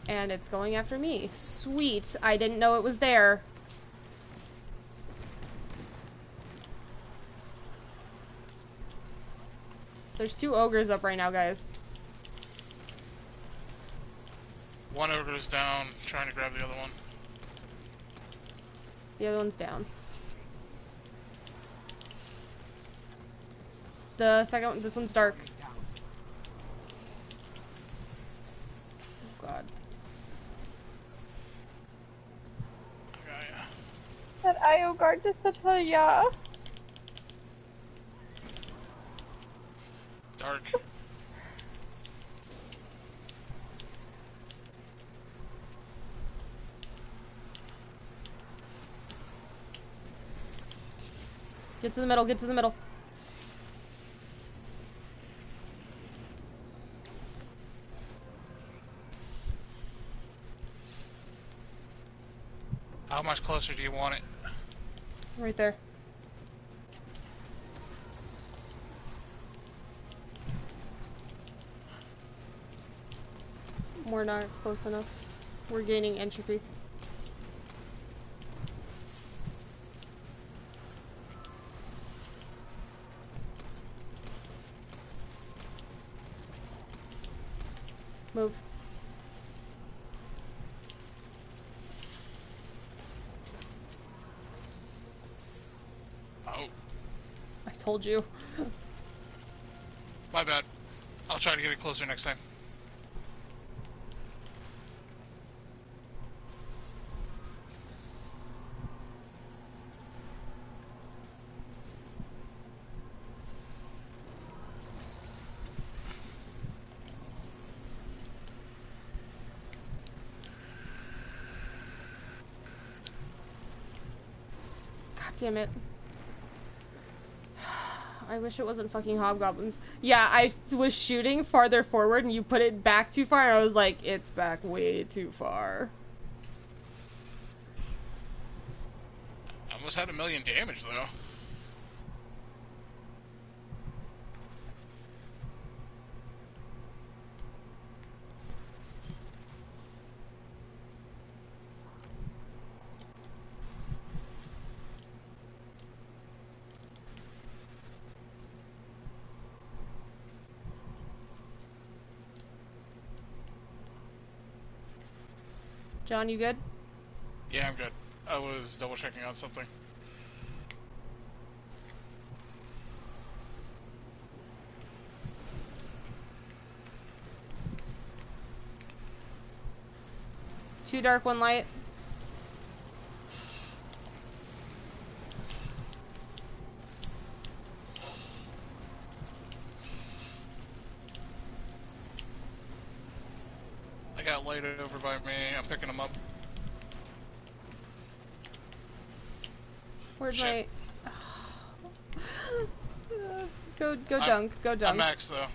And it's going after me. Sweet. I didn't know it was there. There's 2 ogres up right now, guys. One ogre's down, trying to grab the other one. The other one's down. The second one, this one's dark. Oh god. That IO guard just said yeah. Dark. Get to the middle, get to the middle. How much closer do you want it? Right there. We're not close enough. We're gaining entropy. Move. Oh. I told you. My bad. I'll try to get it closer next time. Damn it. I wish it wasn't fucking hobgoblins. Yeah, I was shooting farther forward and you put it back too far and I was like, it's back way too far. I almost had 1 million damage though. John, you good? Yeah, I'm good. I was double checking on something. Two dark, one light. I got light over by me. I'm picking them up. Where's Shit. my... Go dunk, go dunk. I'm max though.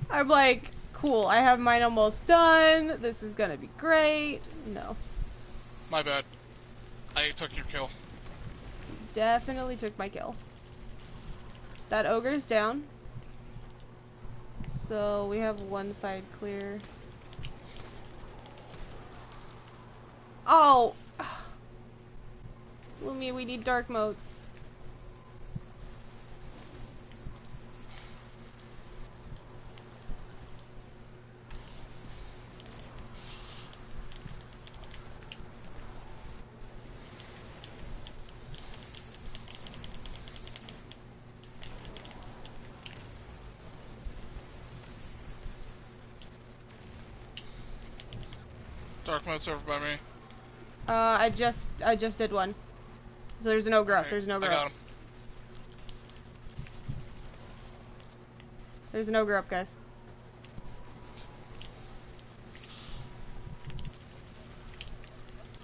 I'm like, cool, I have mine almost done. This is gonna be great. No. My bad. I took your kill. Definitely took my kill. That ogre's down. So we have one side clear. Oh! Lumi, we need dark motes. Dark mode's over by me. I just did one. So there's an ogre up. There's an ogre I got up. him. There's an ogre up, guys.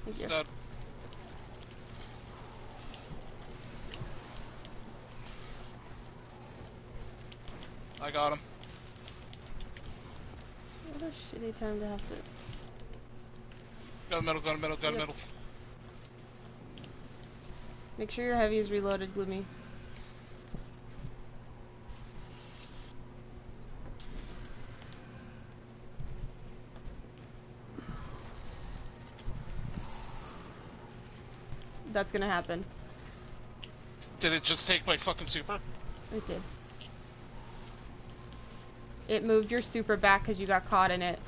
Thank you. Stud. I got him. What a shitty time to have to... Go middle, go middle, go middle. Make sure your heavy is reloaded, Gloomy. That's gonna happen. Did it just take my fucking super? It did. It moved your super back because you got caught in it.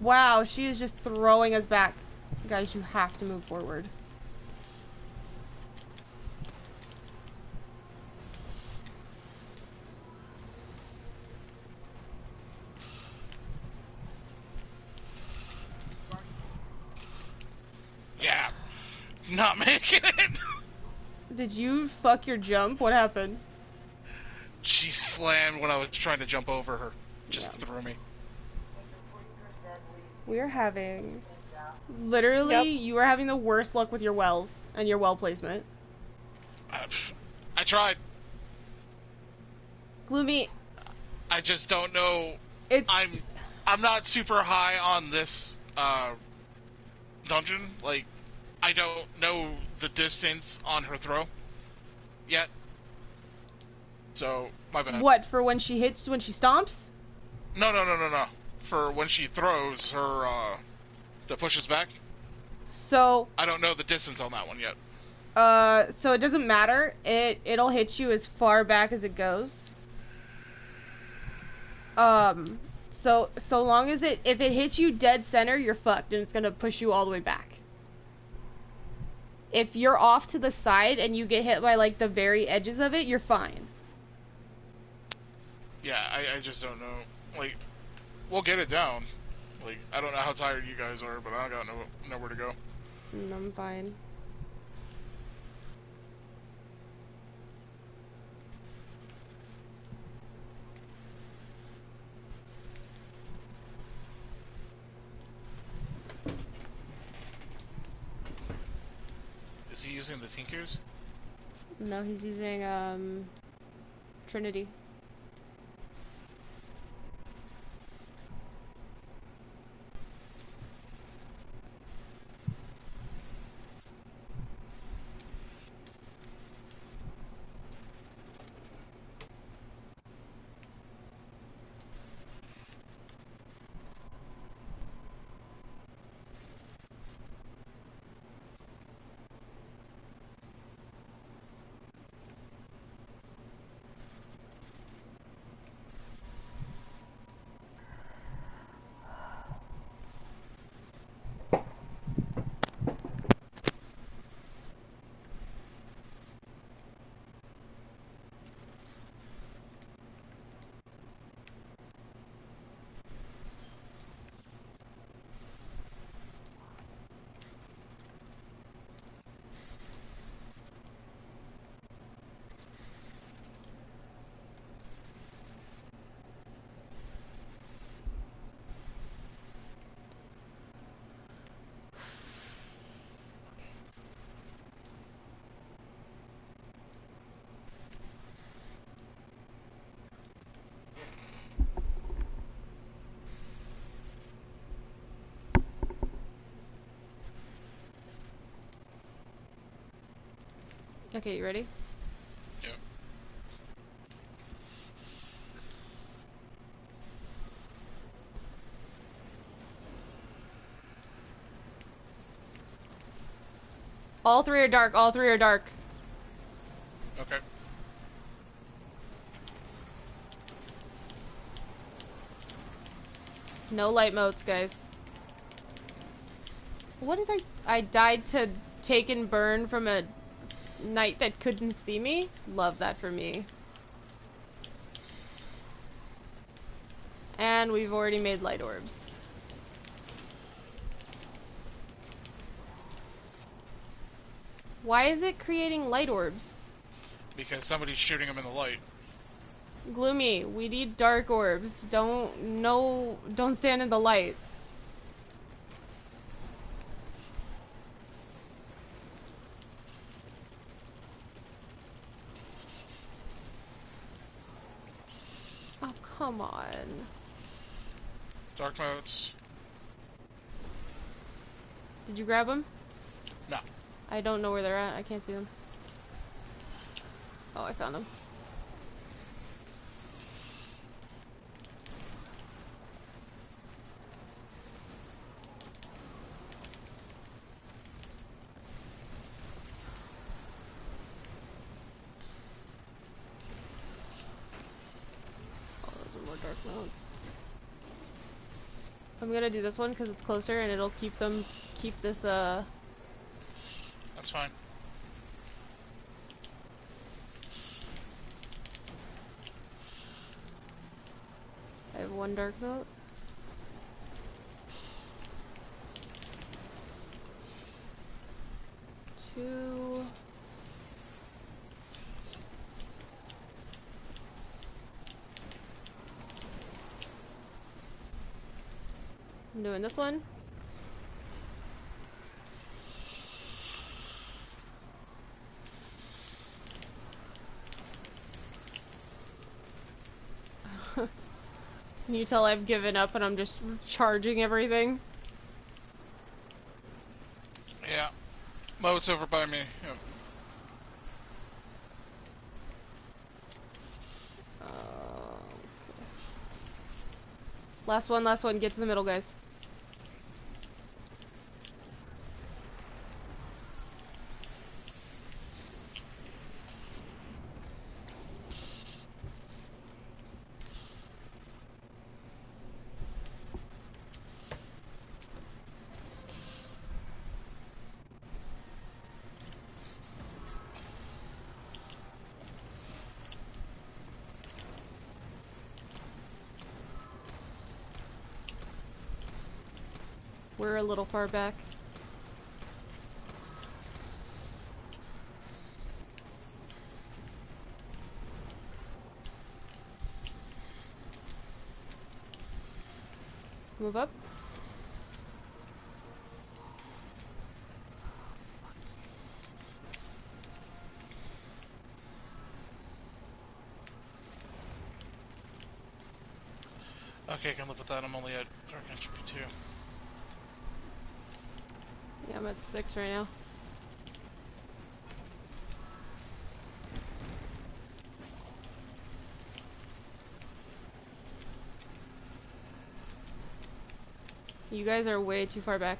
Wow, she is just throwing us back. Guys, you have to move forward. Yeah. Not making it. Did you fuck your jump? What happened? She slammed when I was trying to jump over her. Just threw me. We're having Literally, you are having the worst luck with your wells and your well placement. I tried. Gloomy. I just don't know. It's... I'm not super high on this dungeon. Like, I don't know the distance on her throw yet. So, my bad. What, for when she stomps? No. For when she throws her, that pushes back. So... I don't know the distance on that one yet. So it doesn't matter. It'll hit you as far back as it goes. So long as if it hits you dead center, you're fucked, and it's gonna push you all the way back. If you're off to the side and you get hit by, like, the very edges of it, you're fine. Yeah, I just don't know. Like, we'll get it down. Like, I don't know how tired you guys are, but I got nowhere to go. I'm fine. Is he using the Tinkers? No, he's using, Trinity. Okay, you ready? Yeah. All three are dark. All three are dark. Okay. No light modes, guys. What did I died to take and burn from a knight that couldn't see me? Love that for me. And we've already made light orbs. Why is it creating light orbs? Because somebody's shooting them in the light. Gloomy, we need dark orbs. Don't stand in the light. Oh, come on. Dark modes. Did you grab them? No. I don't know where they're at. I can't see them. Oh, I found them. Oh, those are more dark modes. I'm gonna do this one because it's closer and it'll keep this, That's fine. I have one dark vote. Two. I'm doing this one. Can you tell I've given up and I'm just charging everything? Yeah. Moat's over by me. Yep. Last one. Get to the middle, guys. We're a little far back. Move up. Okay, I can live with that. I'm only at Dark Entropy 2. Yeah, I'm at 6 right now. You guys are way too far back.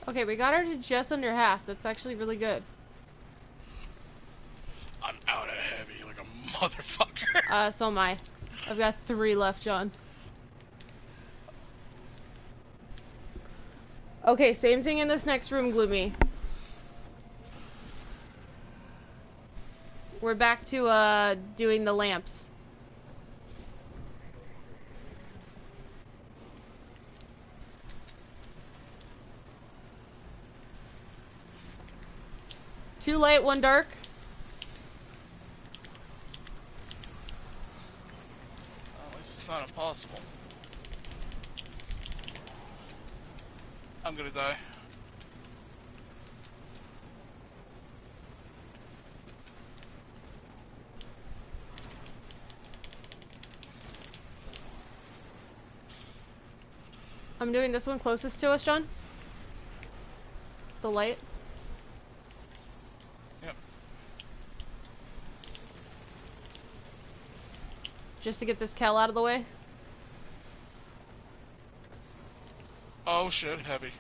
Okay, we got her to just under half. That's actually really good. I'm out of heavy like a motherfucker. So am I. I've got 3 left, John. Okay, same thing in this next room, Gloomy. We're back to, doing the lamps. Two light, 1 dark. At least it's not impossible. I'm gonna die. I'm doing this one closest to us, John. The light. Yep. Just to get this Cal out of the way. Oh shit, heavy.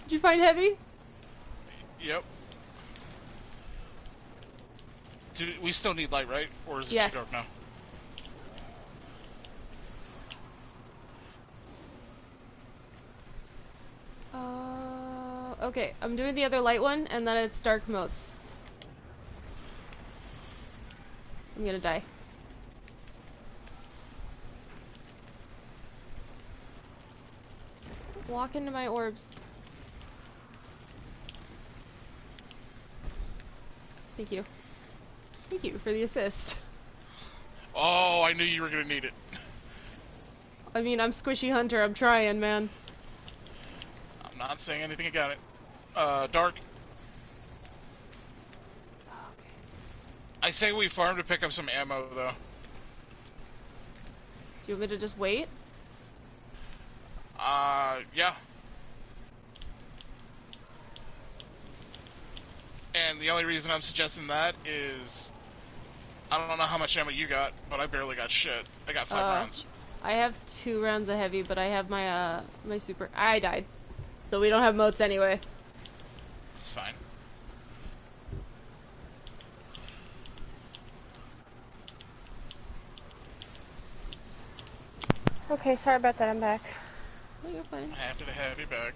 Did you find heavy? Yep. We still need light, right? Or is it yes. too dark now? Okay, I'm doing the other light one, and then it's dark modes. I'm gonna die. Walk into my orbs. Thank you. Thank you for the assist. Oh, I knew you were gonna need it. I mean, I'm Squishy Hunter. I'm trying, man. I'm not saying anything about it. Dark. I say we farm to pick up some ammo, though. Do you want me to just wait? Yeah. And the only reason I'm suggesting that is I don't know how much ammo you got, but I barely got shit. I got 5 rounds. I have 2 rounds of heavy, but I have my my super. I died, so we don't have moats anyway. It's fine. Okay, sorry about that. I'm back. Oh, you're fine. Happy to have you back.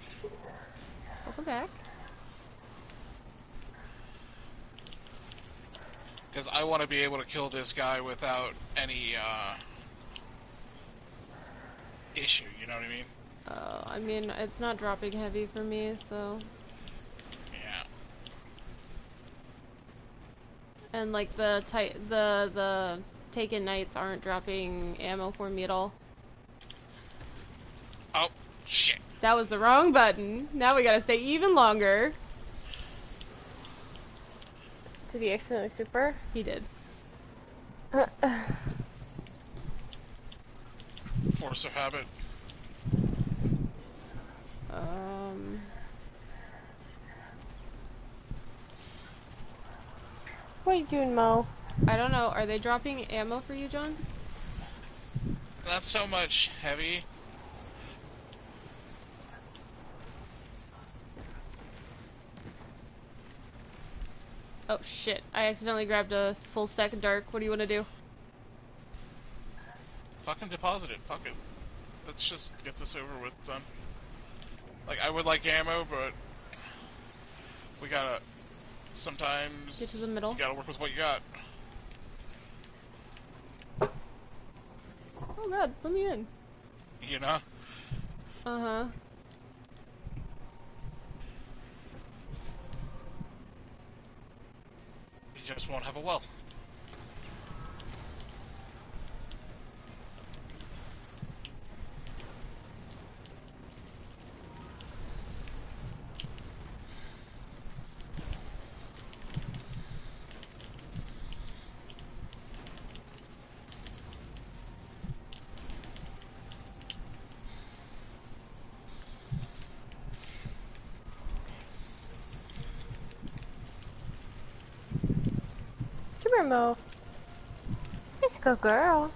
Welcome back. Because I want to be able to kill this guy without any, issue, you know what I mean? I mean, it's not dropping heavy for me, so... Yeah. And, like, the Taken Knights aren't dropping ammo for me at all. Oh, shit. That was the wrong button. Now we gotta stay even longer. Did he accidentally super? He did. Force of habit. What are you doing, Mo? I don't know. Are they dropping ammo for you, John? Not so much heavy. Oh shit, I accidentally grabbed a full stack of dark. What do you want to do? Fucking deposit it. Fuck it. Let's just get this over with, done. Like, I would like ammo, but we gotta... Sometimes... Get to the middle. You gotta work with what you got. Oh god, let me in. You know? Uh-huh. You just won't have a well. Come here, Mo. Let's go, girl.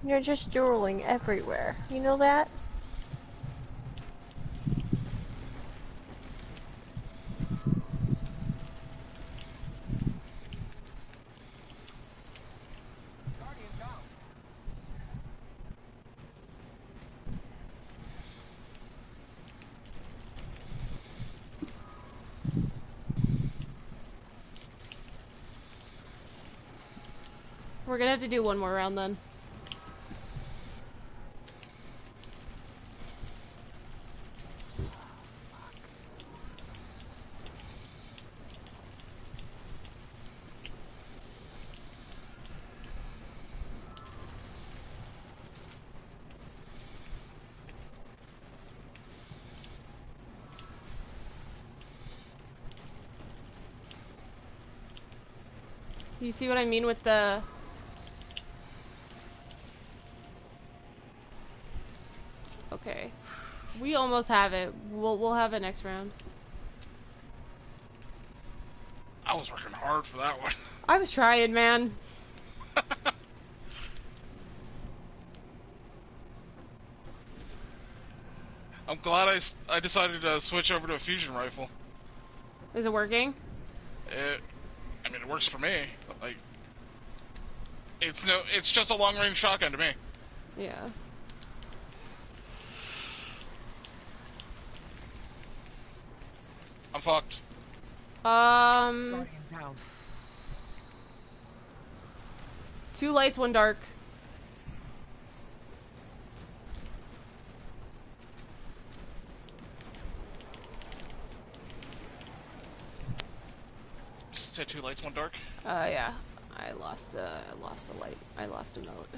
You're just drooling everywhere. You know that? We're gonna have to do one more round then. You see what I mean with the... Okay. We almost have it. We'll have it next round. I was working hard for that one. I was trying, man. I'm glad I decided to switch over to a fusion rifle. Is it working? I mean, it works for me. Like, it's just a long range shotgun to me. Yeah. I'm fucked. Guardian down. 2 lights, 1 dark. Just said 2 lights, 1 dark. Yeah. I lost a light. I lost a mote.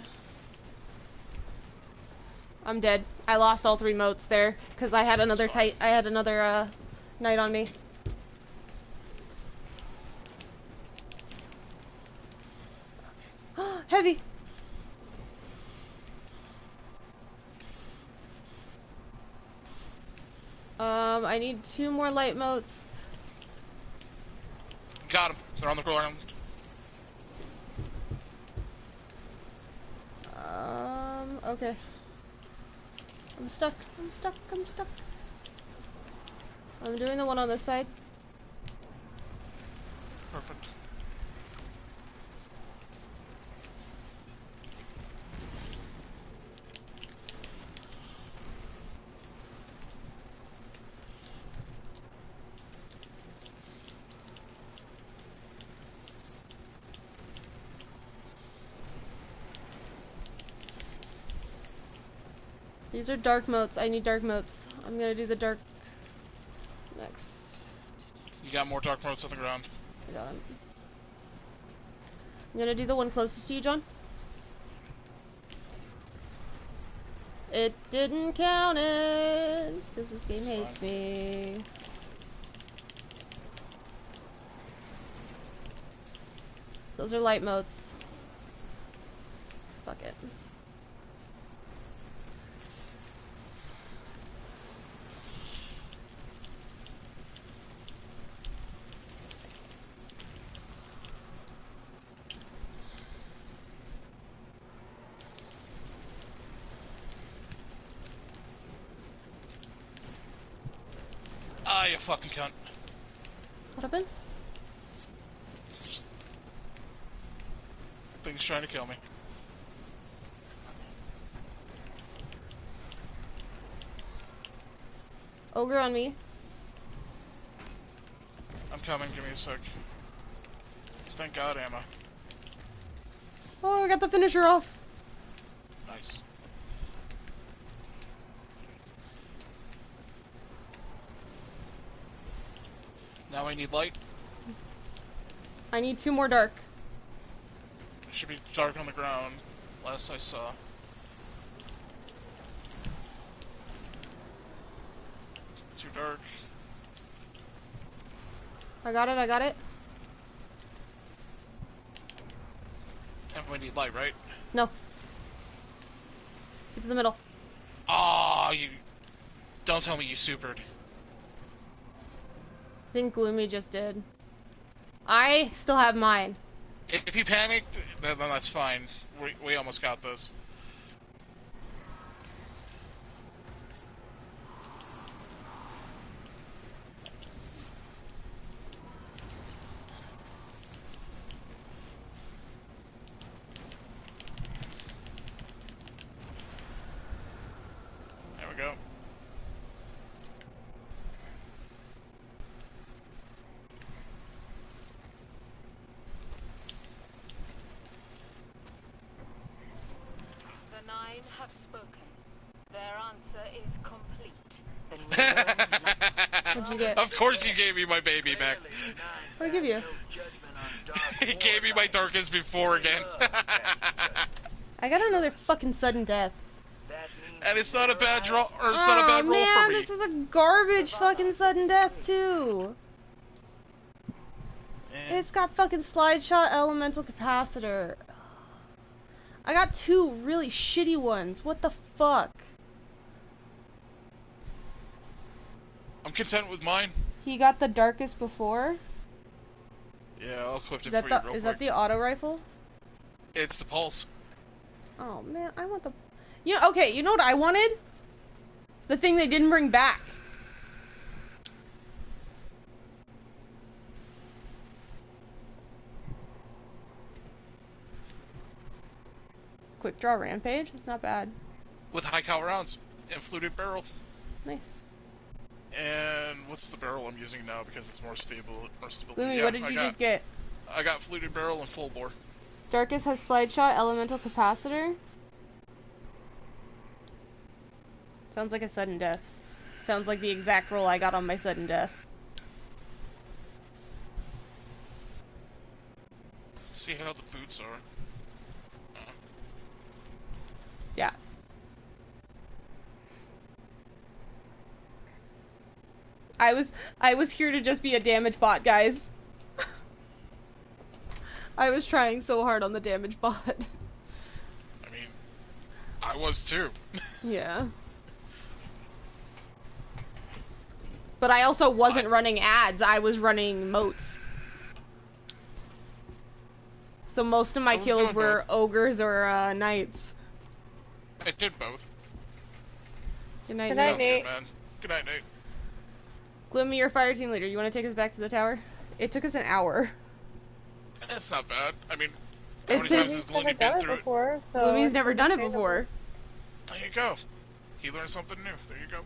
I'm dead. I lost all 3 motes there because I had another knight on me. Heavy. I need 2 more light motes. Got them. They're on the ground. Okay. I'm stuck. I'm stuck. I'm stuck. I'm doing the one on this side. Perfect. These are dark motes. I need dark motes. I'm gonna do the dark next. You got more dark motes on the ground. I got him. I'm gonna do the one closest to you, John. It didn't count it, because this game hates me. Those are light modes. Fuck it. Ah, you fucking cunt. What happened? Thing's trying to kill me. Ogre on me. I'm coming, give me a sec. Thank God, ammo. Oh, I got the finisher off. Nice. Now I need light. I need 2 more dark. It should be dark on the ground, last I saw. Too dark. I got it, I got it. And we need light, right? No. Get to the middle. Ah, you... Don't tell me you supered. I think Gloomy just did. I still have mine. If you panicked, then that's fine. We almost got this. There we go. The 9 have spoken. Their answer is complete. Then What'd you get? Of course you gave me my baby back. What'd I give you? He gave me my darkest before again. I got another fucking sudden death. And it's not a bad draw, or it's not a bad roll man, for me. this is a garbage fucking sudden death too. It's got fucking slide shot elemental capacitor. I got 2 really shitty ones. What the fuck? I'm content with mine. He got the darkest before. Yeah, I'll equip it Is for that you the real quick. the auto rifle? It's the pulse. Oh man, I want the. You know, okay, you know what I wanted? The thing they didn't bring back. Quick draw rampage. It's not bad. With high caliber rounds and fluted barrel. Nice. And what's the barrel I'm using now because it's more stable? Gloomy, Yeah, what did you just get? I got fluted barrel and full bore. Darkest has slide shot, elemental capacitor. Sounds like a sudden death. Sounds like the exact roll I got on my sudden death. Let's see how the boots are. Yeah. I was here to just be a damage bot, guys. I was trying so hard on the damage bot. I mean, I was too. Yeah. But I also wasn't running ads, I was running motes. So most of my kills were ogres or knights. I did both. Good night, Good night, Nate. Nate. Man. Good night, Nate. Gloomy, your fire team leader. You want to take us back to the tower? It took us an hour. That's not bad. I mean, how It's many times his- has Gloomy been through it? Before, so Gloomy's it's never done it understandable. before. There you go. He learned something new. There you go.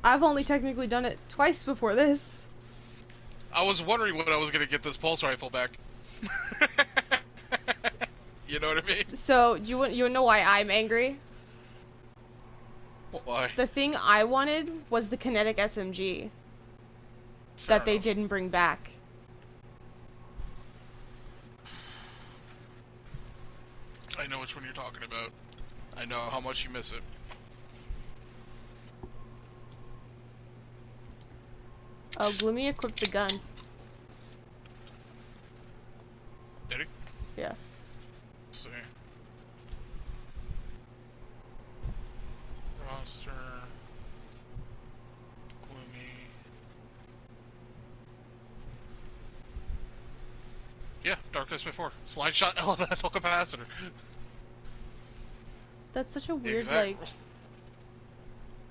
I've only technically done it twice before this. I was wondering when I was gonna get this pulse rifle back. You know what I mean? So, you know why I'm angry? Why? The thing I wanted was the kinetic SMG that they didn't bring back. I know which one you're talking about. I know how much you miss it. Oh, Gloomy equipped the gun. Did he? Yeah. Let's see. Roster. Gloomy. Yeah, Dark Ice before. Slide shot elemental capacitor. That's such a weird, Exact- like...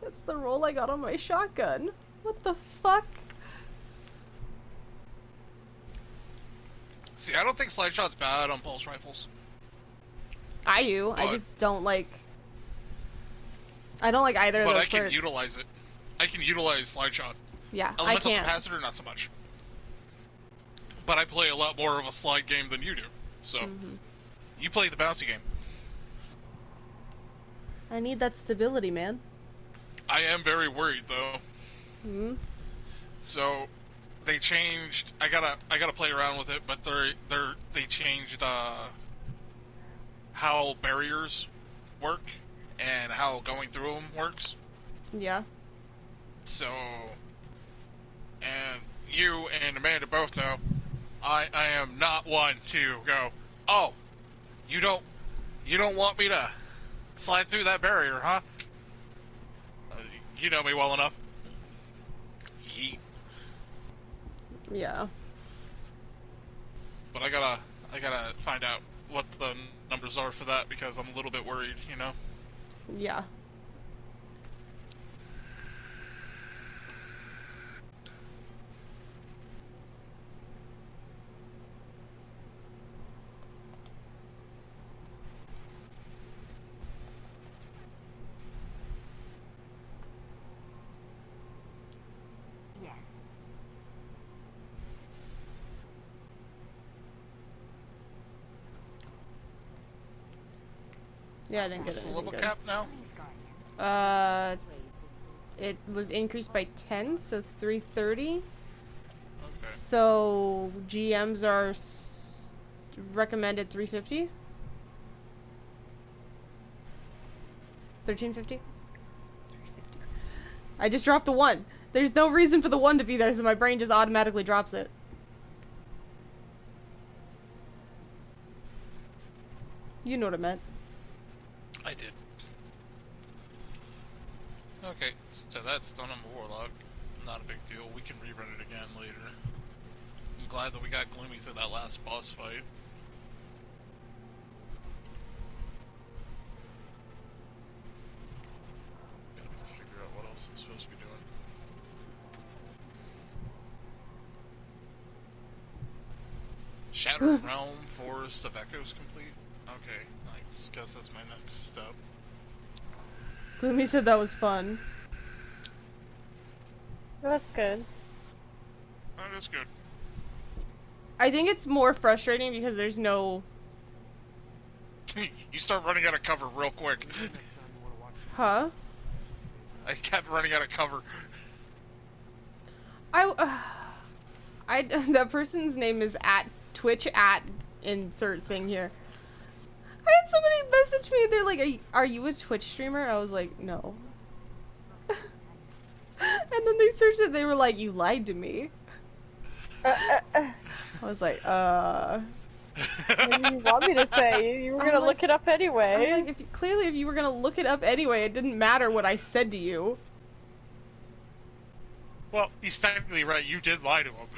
That's the roll I got on my shotgun. What the fuck? See, I don't think slide shot's bad on pulse rifles. I just don't like... I don't like either of But those I can perks. utilize it. I can utilize slide shot. Yeah, Elemental I can't. capacitor, not so much. But I play a lot more of a slide game than you do. So, you play the bouncy game. I need that stability, man. I am very worried though. So, they changed. I gotta play around with it, but they changed how barriers work and how going through them works. Yeah. So, and you and Amanda both know, I am not one to go, oh, you don't want me to slide through that barrier, huh? You know me well enough. Yeet. Yeah. But I gotta find out what the numbers are for that because I'm a little bit worried, you know? Yeah. Yes. Yeah, I didn't get What's the anything level good. cap now? It was increased by 10, so 330. Okay. So GMs are recommended 350. 1350. 350. I just dropped the 1. There's no reason for the 1 to be there, so my brain just automatically drops it. You know what I meant. I did. Okay, so that's done on the Warlock. Not a big deal. We can rerun it again later. I'm glad that we got Gloomy through that last boss fight. Gotta figure out what else I'm supposed to be doing. Shattered Realm, Forest of Echoes complete? Okay, I guess that's my next step. Gloomy said that was fun. That's good. That is good. I think it's more frustrating because there's no... You start running out of cover real quick. Huh? I kept running out of cover. That person's name is @Twitch insert thing here. I had somebody message me, they're like, are you a Twitch streamer? I was like, no. And then they searched it, they were like, you lied to me. I was like, What do you want me to say? You were gonna look it up anyway. I'm like, clearly if you were gonna look it up anyway, it didn't matter what I said to you. Well, he's technically right, you did lie to him.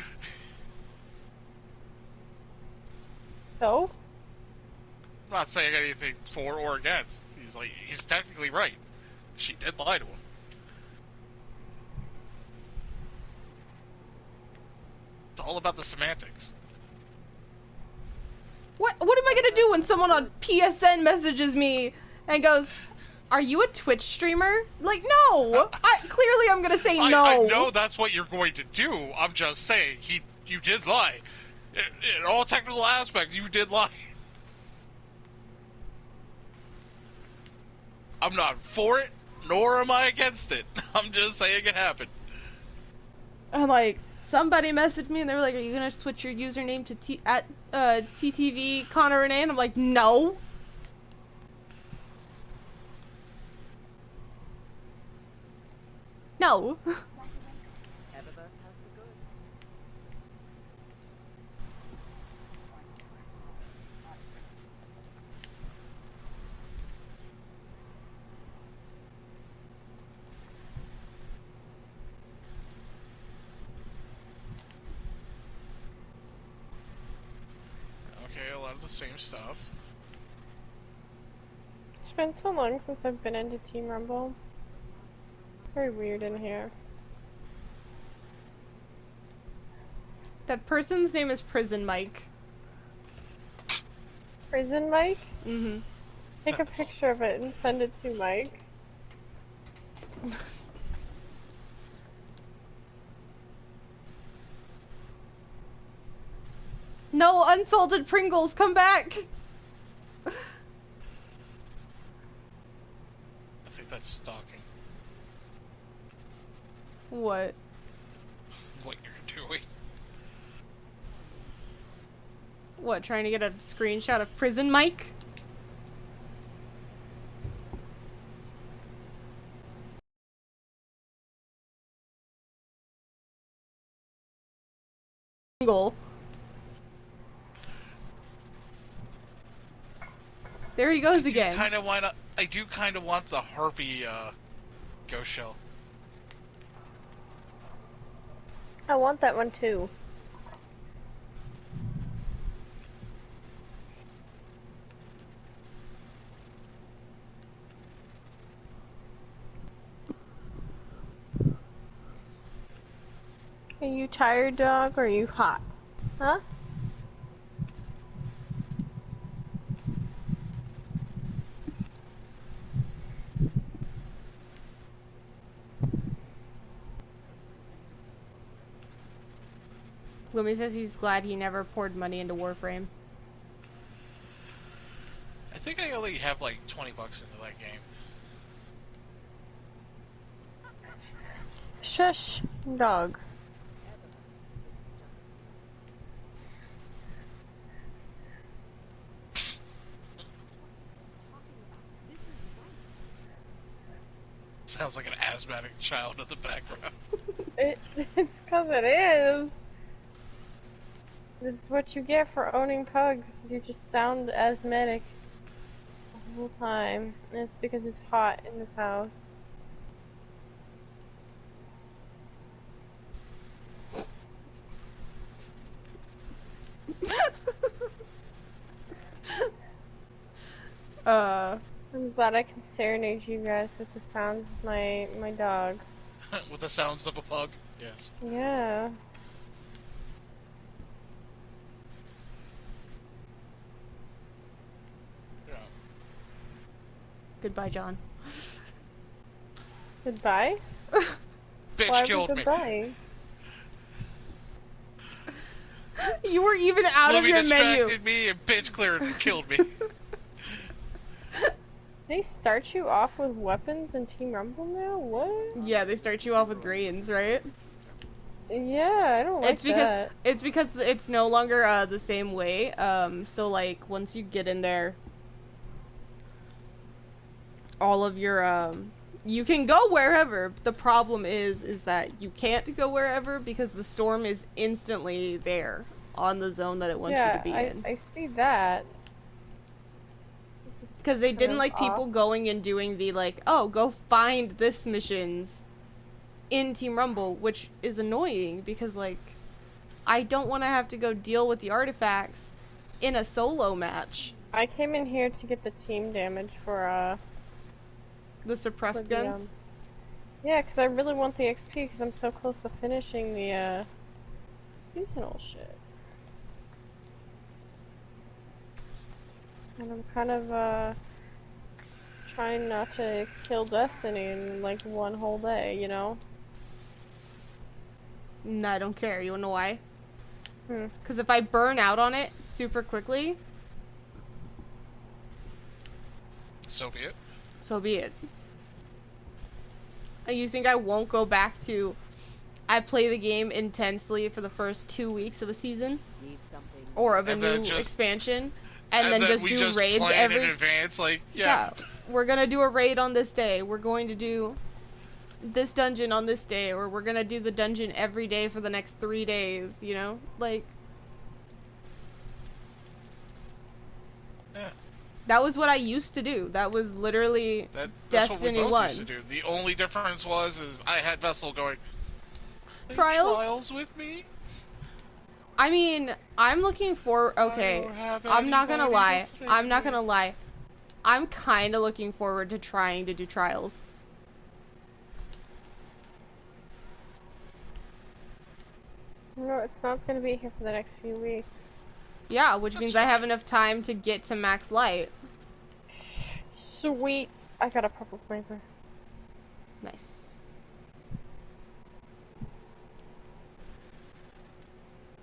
So? I'm not saying anything for or against. He's technically right. She did lie to him. It's all about the semantics. What am I gonna do when someone on PSN messages me and goes, are you a Twitch streamer? Like, no! Clearly I'm gonna say no. I know that's what you're going to do. I'm just saying, you did lie. In all technical aspects, you did lie. I'm not for it, nor am I against it. I'm just saying it happened. I'm like, somebody messaged me and they were like, "Are you gonna switch your username to TTV Connor Renee?" And I'm like, no. No. Eververse has the goods. Okay, a lot of the same stuff. It's been so long since I've been into Team Rumble. It's very weird in here. That person's name is Prison Mike. Prison Mike? Mm-hmm. Take a picture of it and send it to Mike. No, unsalted Pringles, come back! I think that's stalking. What? What you're doing. What, trying to get a screenshot of Prison Mike? There he goes again. I do kind of want the Harpy ghost shell. I want that one too. Are you tired, dog, or are you hot? Huh? Lumi says he's glad he never poured money into Warframe. I think I only have like 20 bucks into that game. Shush, dog. Sounds like an asthmatic child in the background. It's 'cause it is. This is what you get for owning pugs. You just sound asthmatic the whole time. And it's because it's hot in this house. I'm glad I can serenade you guys with the sounds of my dog. With the sounds of a pug? Yes. Yeah. Yeah. Goodbye, John. Goodbye? Bitch Why killed me. Goodbye? You were even out of your menu. Distracted me and bitch killed me. They start you off with weapons in Team Rumble now? What? Yeah, they start you off with greens, right? Yeah, I don't like that. It's because it's no longer the same way. So like once you get in there, all of your you can go wherever. The problem is that you can't go wherever because the storm is instantly there on the zone that it wants you to be in. I see that. Because they didn't like people going and doing the like, oh, go find this missions in Team Rumble, which is annoying because like I don't want to have to go deal with the artifacts in a solo match. I came in here to get the team damage for the suppressed guns. Yeah, because I really want the XP because I'm so close to finishing the seasonal shit. And I'm kind of trying not to kill Destiny in like one whole day, you know? No, I don't care. You wanna know why? Hmm. Because if I burn out on it super quickly... So be it. so be it. And you think I won't go back to... I play the game intensely for the first 2 weeks of a season? Need something. Or of a And new then just- expansion? And then we just do just raids plan every... in advance, like, yeah. We're gonna do a raid on this day. We're going to do this dungeon on this day. Or we're gonna do the dungeon every day for the next 3 days, you know? Like... Yeah. That was what I used to do. That was literally That's Destiny what we both 1. used to do. The only difference is I had Vessel going, Trials with me? I mean, I'm looking for... Okay, I'm not gonna lie. I'm not gonna lie. I'm kinda looking forward to trying to do Trials. No, it's not gonna be here for the next few weeks. Yeah, which means I have enough time to get to max light. Sweet. I got a purple sniper. Nice.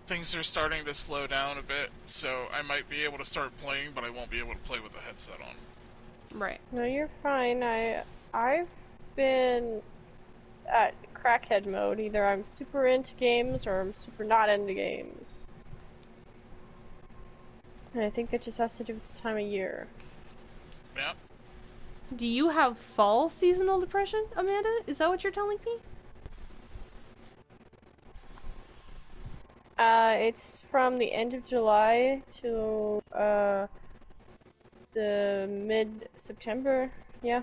Things are starting to slow down a bit, so I might be able to start playing, but I won't be able to play with a headset on. Right. No, you're fine. I've been at crackhead mode. Either I'm super into games or I'm super not into games. And I think that just has to do with the time of year. Yeah. Do you have fall seasonal depression, Amanda? Is that what you're telling me? It's from the end of July to the mid-September. Yeah.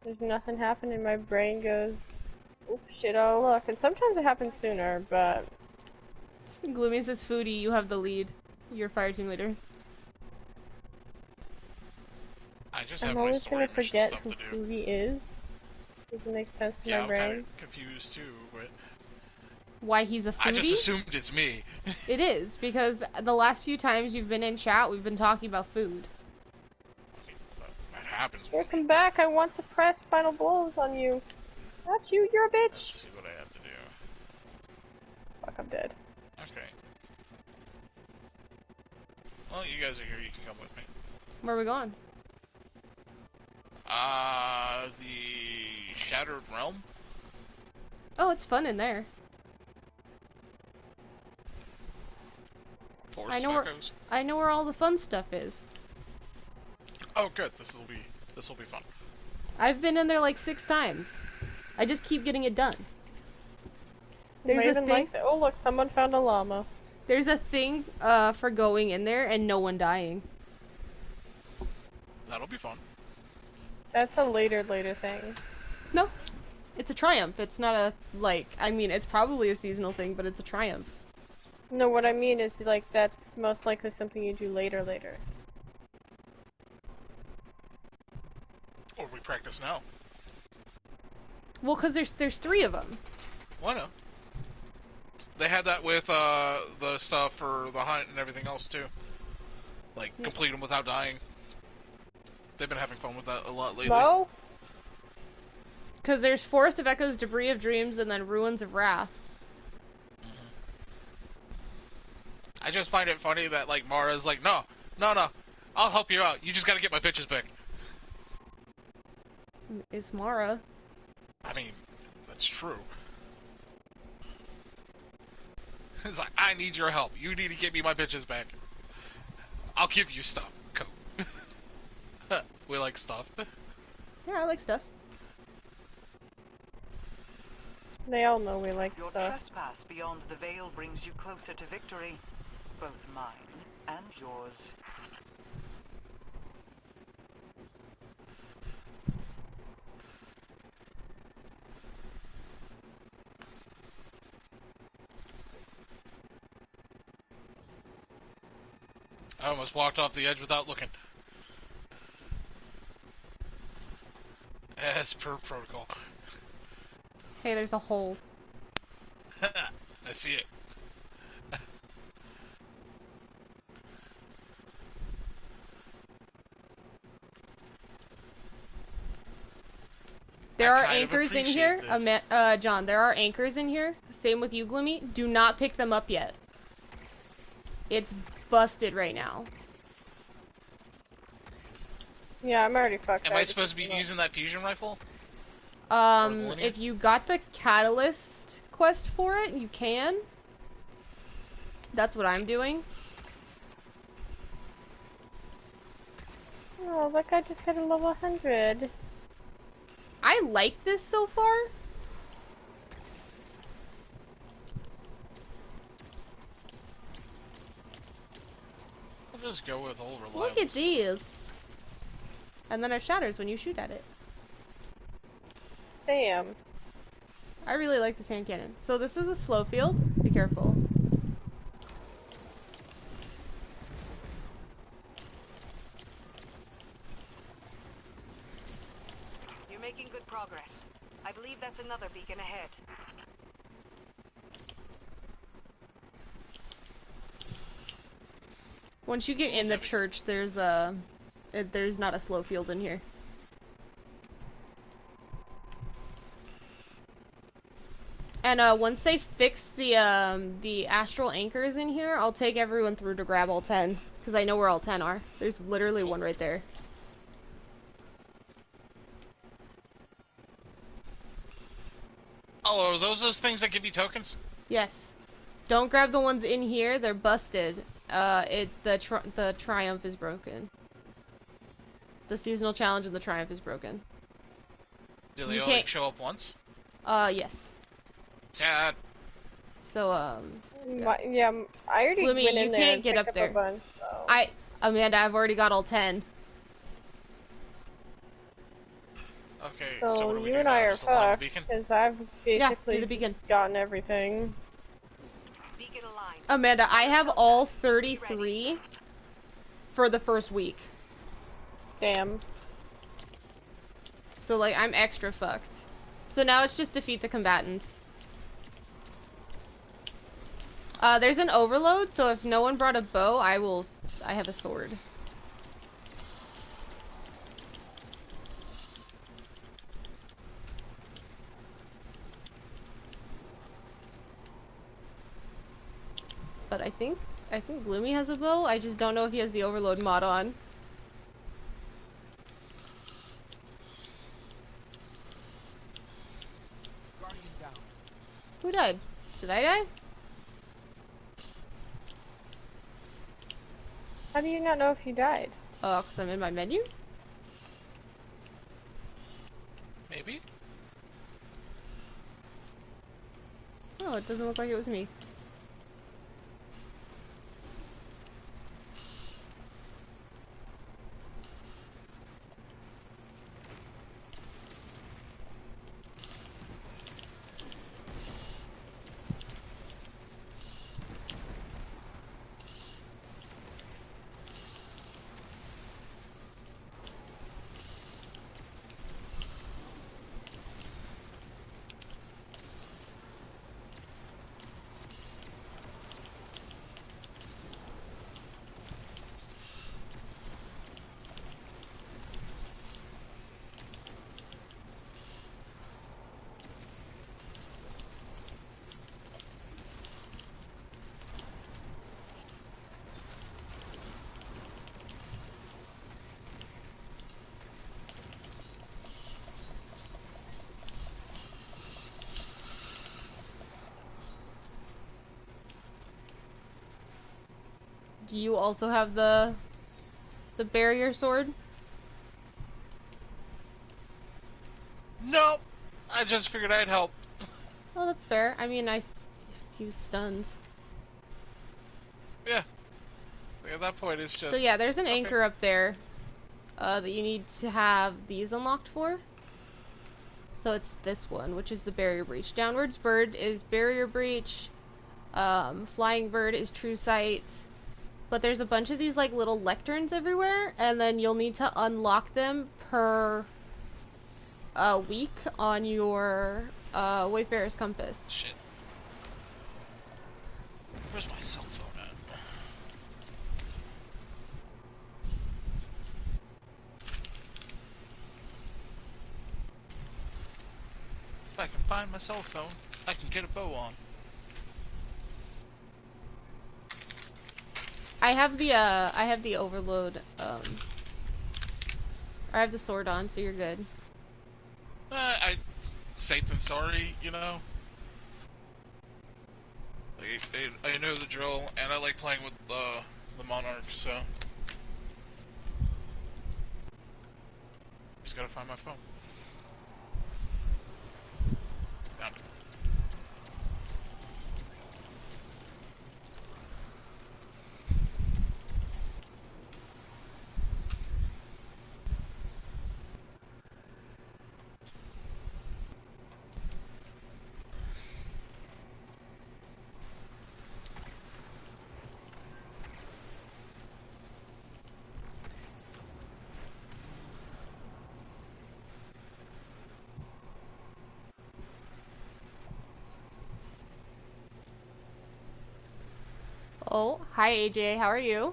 There's nothing happening. My brain goes, oh shit, oh look. And sometimes it happens sooner, but... Gloomy says, Foodie, you have the lead. You're fire team leader. I'm always gonna forget who Foodie is. Just doesn't make sense to my brain. Yeah, I'm kinda confused too, but... Why he's a foodie? I just assumed it's me. It is, because the last few times you've been in chat, we've been talking about food. That happens. Welcome back, I want to press final blows on you. Not you, you're a bitch! Let's see what I have to do. Fuck, I'm dead. Okay. Well, you guys are here, you can come with me. Where are we going? The Shattered Realm? Oh, it's fun in there. I know where all the fun stuff is. Oh, good. This will be fun. I've been in there like 6 times. I just keep getting it done. There's a thing. Likes it. Oh look, someone found a llama. There's a thing for going in there and no one dying. That'll be fun. That's a later thing. No, it's a triumph. It's not a I mean, it's probably a seasonal thing, but it's a triumph. No, what I mean is, like, that's most likely something you do later. Or we practice now. Well, because there's 3 of them. Why not? They had that with the stuff for the hunt and everything else too. Like, complete them without dying. They've been having fun with that a lot lately. No? Because there's Forest of Echoes, Debris of Dreams, and then Ruins of Wrath. I just find it funny that, like, Mara's like, no, I'll help you out. You just gotta get my bitches back. It's Mara. I mean, that's true. It's like, I need your help. You need to get me my bitches back. I'll give you stuff. Cool. We like stuff. Yeah, I like stuff. They all know we like Your stuff. trespass beyond the veil brings you closer to victory. Both mine and yours. I almost walked off the edge without looking. As per protocol. Hey, there's a hole. I see it. There are anchors in here. John, there are anchors in here. Same with you, Gloomy. Do not pick them up yet. It's busted right now. Yeah, I'm already fucked. Am I supposed to be using that fusion rifle? If you got the catalyst quest for it, you can. That's what I'm doing. Oh, that guy just hit a level 100. I like this so far. I'll just go with all reliable. Look at these. And then it shatters when you shoot at it. Damn. I really like this hand cannon. So this is a slow field. Be careful. You're making good progress. I believe that's another beacon ahead. Once you get in the church, there's not a slow field in here. And once they fix the astral anchors in here, I'll take everyone through to grab all 10, because I know where all 10 are. There's literally one right there. Oh, are those things that give you tokens? Yes. Don't grab the ones in here, they're busted. The triumph is broken. The seasonal challenge and the triumph is broken. Do they only show up once? Yes. Sad. So, yeah, I already Gloomy, went in you there can't and get picked up there. A bunch, so. Amanda, I've already got all 10. Okay, so what do we you do and now? I are Just align the fucked, beacon? because I've basically do the beacon. just gotten everything. Beacon aligned. Amanda, I have all 33 for the first week. Damn. So, like, I'm extra fucked. So now it's just defeat the combatants. There's an overload, so if no one brought a bow, I have a sword. But I think Gloomy has a bow, I just don't know if he has the overload mod on. Who died? Did I die? How do you not know if you died? Oh, because I'm in my menu? Maybe? Oh, it doesn't look like it was me. Do you also have the barrier sword? Nope. I just figured I'd help. Oh, that's fair. I mean, he was stunned. Yeah. At that point, it's just... So yeah, there's an anchor up there that you need to have these unlocked for. So it's this one, which is the barrier breach. Downwards bird is barrier breach. Flying bird is true sight. But there's a bunch of these like little lecterns everywhere, and then you'll need to unlock them per week on your Wayfarer's Compass. Shit. Where's my cell phone at? If I can find my cell phone, I can get a bow on. I have the overload I have the sword on, so you're good. Safe than sorry, you know? I know the drill, and I like playing with the Monarch, so... Just gotta find my phone. Found it. Oh, hi AJ, how are you?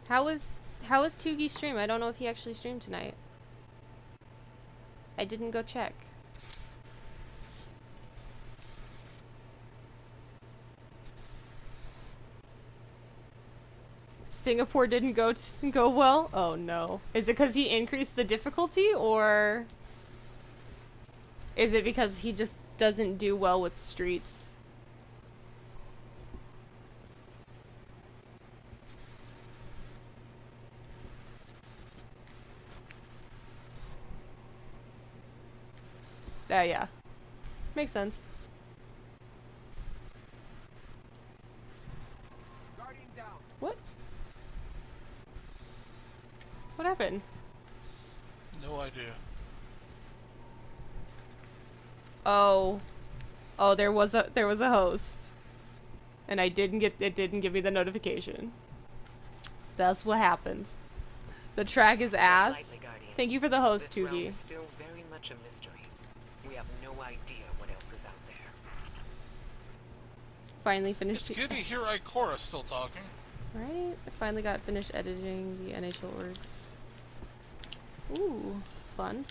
How was Tugi's stream? I don't know if he actually streamed tonight. I didn't go check. Singapore didn't go well? Oh no. Is it because he increased the difficulty, or is it because he just doesn't do well with streets? Yeah. Makes sense. What? What happened? No idea. Oh, there was a host, and it didn't give me the notification. That's what happened. The track is ass. Thank you for the host, This realm Tugi. is still very much a mystery. We have no idea what else is out there. Finally finished. It's good to hear Ikora still talking. Right? I finally got finished editing the NHL orgs. Ooh, fun.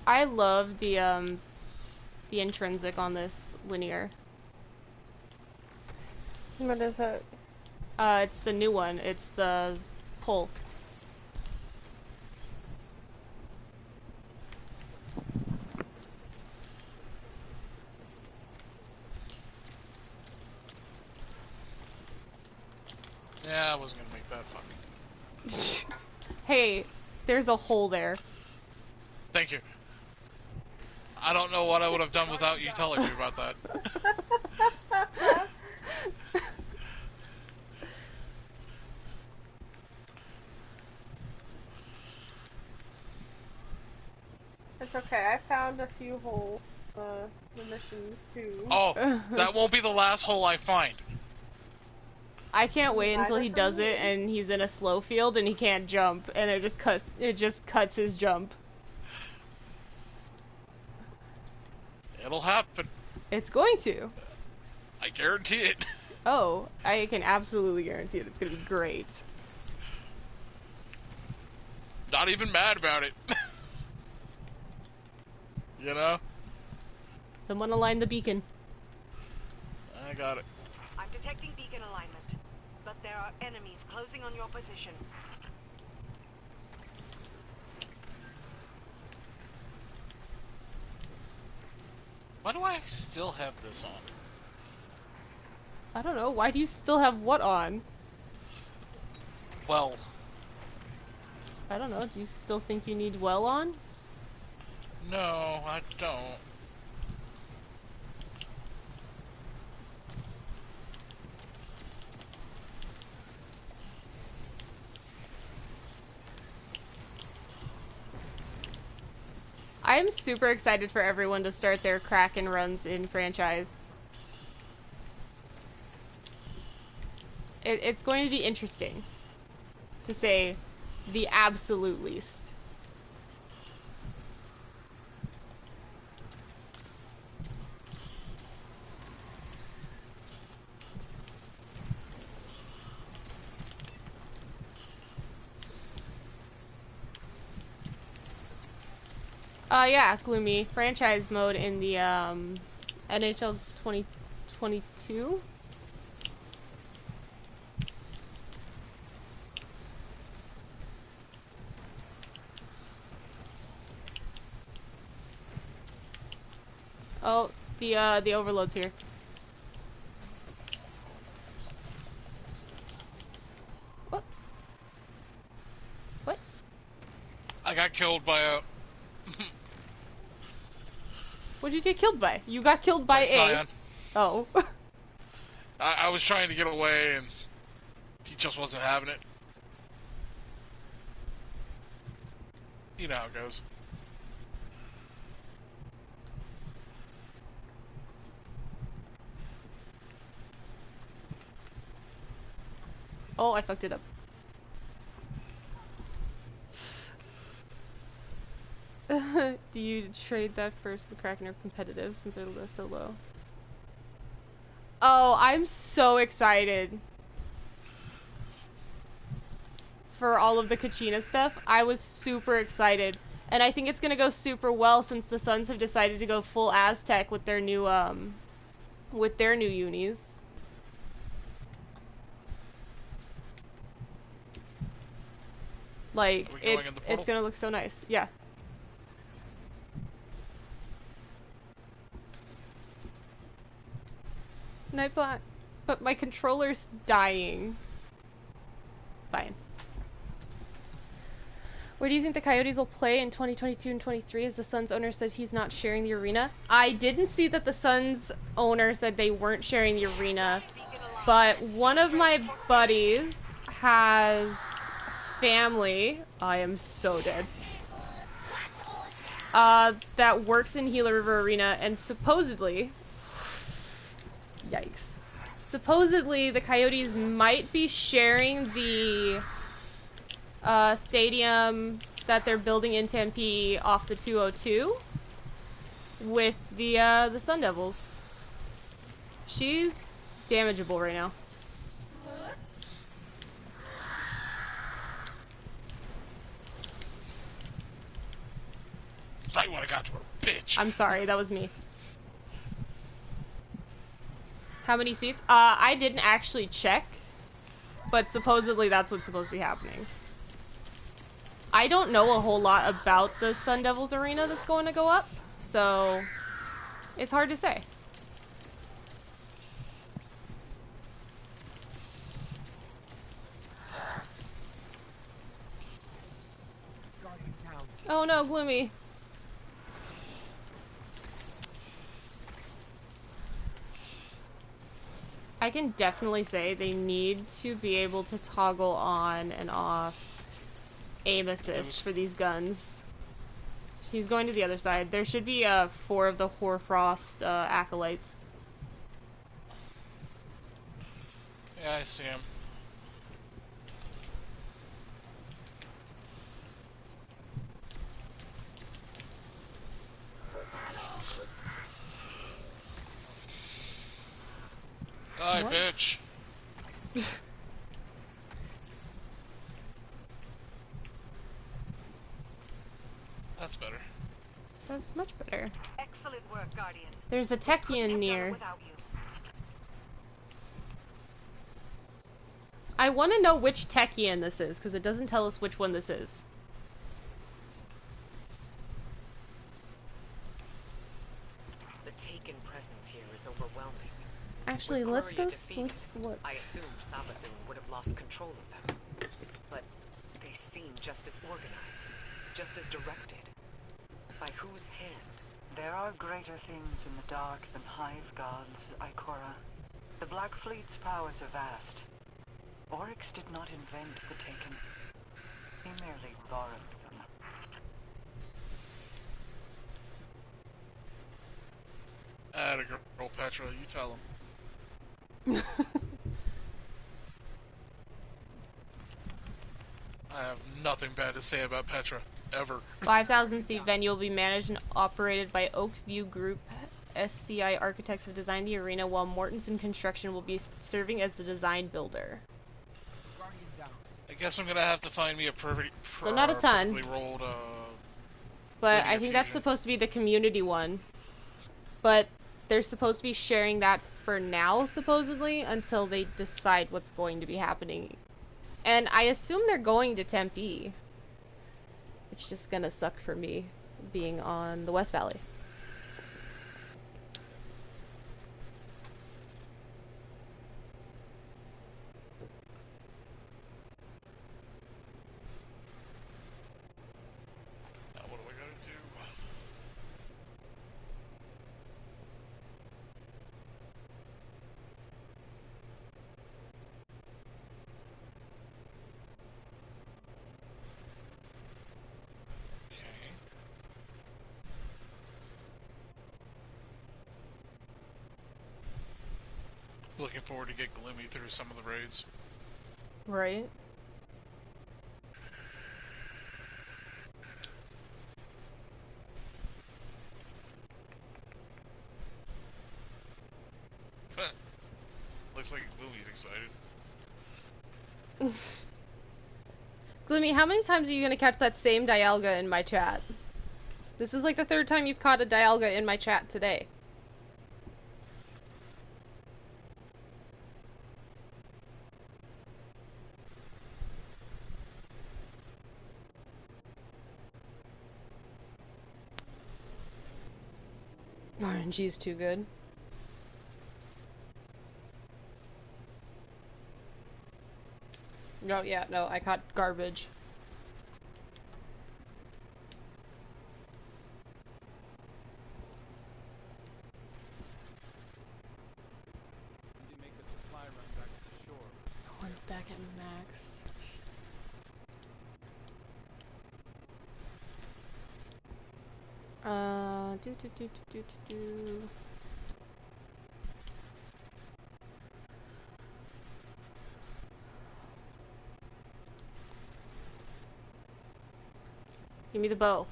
I love the intrinsic on this linear. What is it? It's the new one. It's the pull. Yeah, I wasn't gonna make that fucking. Hey, there's a hole there. Thank you. I don't know what I would have done without you telling me about that. It's okay, I found a few holes, the missions too. Oh, that won't be the last hole I find. I can't wait until he does it and he's in a slow field and he can't jump and it just cuts his jump. It'll happen. It's going to. I guarantee it. Oh, I can absolutely guarantee it. It's gonna be great. Not even mad about it. You know? Someone align the beacon. I got it. I'm detecting beacon alignment, but there are enemies closing on your position. Why do I still have this on? I don't know. Why do you still have what on? Well. I don't know. Do you still think you need well on? No, I don't. I'm super excited for everyone to start their Kraken runs in franchise. It's going to be interesting, to say the absolute least. Yeah, Gloomy. Franchise mode in the, NHL 2022? Oh, the overload's here. What? What? I got killed by a... What'd you get killed by? You got killed by a... Scion. Oh. I was trying to get away, and he just wasn't having it. You know how it goes. Oh, I fucked it up. Do you trade that first with Kraken or competitive since they're so low? Oh, I'm so excited for all of the Kachina stuff. I was super excited. And I think it's gonna go super well since the Suns have decided to go full Aztec with their new unis. Like, it's gonna look so nice. Yeah. Nightbot. But my controller's dying. Fine. Where do you think the Coyotes will play in 2022 and 23 as the Suns owner says he's not sharing the arena? I didn't see that the Suns owner said they weren't sharing the arena, but one of my buddies has family, I am so dead, that works in Gila River Arena, and supposedly, yikes, supposedly the Coyotes might be sharing the stadium that they're building in Tempe off the 202 with the Sun Devils. She's damageable right now. Right when I got to her, bitch. I'm sorry, that was me. How many seats? I didn't actually check, but supposedly that's what's supposed to be happening. I don't know a whole lot about the Sun Devils arena that's going to go up, so it's hard to say. Oh no, Gloomy. I can definitely say they need to be able to toggle on and off aim assist for these guns. She's going to the other side. There should be 4 of the Hoarfrost acolytes. Yeah, I see him. Die, what? Bitch. That's better. That's much better. Excellent work, Guardian. There's a Techian near. I want to know which Techian this is, because it doesn't tell us which one this is. The Taken presence here is overwhelming. Actually, let's look. I assume Savathun would have lost control of them. But they seem just as organized, just as directed. By whose hand? There are greater things in the dark than hive gods, Ikora. The Black Fleet's powers are vast. Oryx did not invent the Taken. He merely borrowed them. Atta girl, Petra, you tell him. I have nothing bad to say about Petra, ever. 5,000 seat venue will be managed and operated by Oakview Group. SCI architects have designed the arena, while Mortensen Construction will be serving as the design builder. I guess I'm gonna have to find me a So not a ton, perfectly rolled, but I think that's supposed to be the community one. But they're supposed to be sharing that for now, supposedly, until they decide what's going to be happening. And I assume they're going to Tempe. It's just gonna suck for me being on the West Valley. Looking forward to get Gloomy through some of the raids. Right. Looks like Gloomy's excited. Gloomy, how many times are you gonna catch that same Dialga in my chat? This is like the third time you've caught a Dialga in my chat today. RNG is too good. No, yeah, no, I caught garbage. Need to make a supply run back to the shore. Oh, I'm back at max. Do. Give me the bow.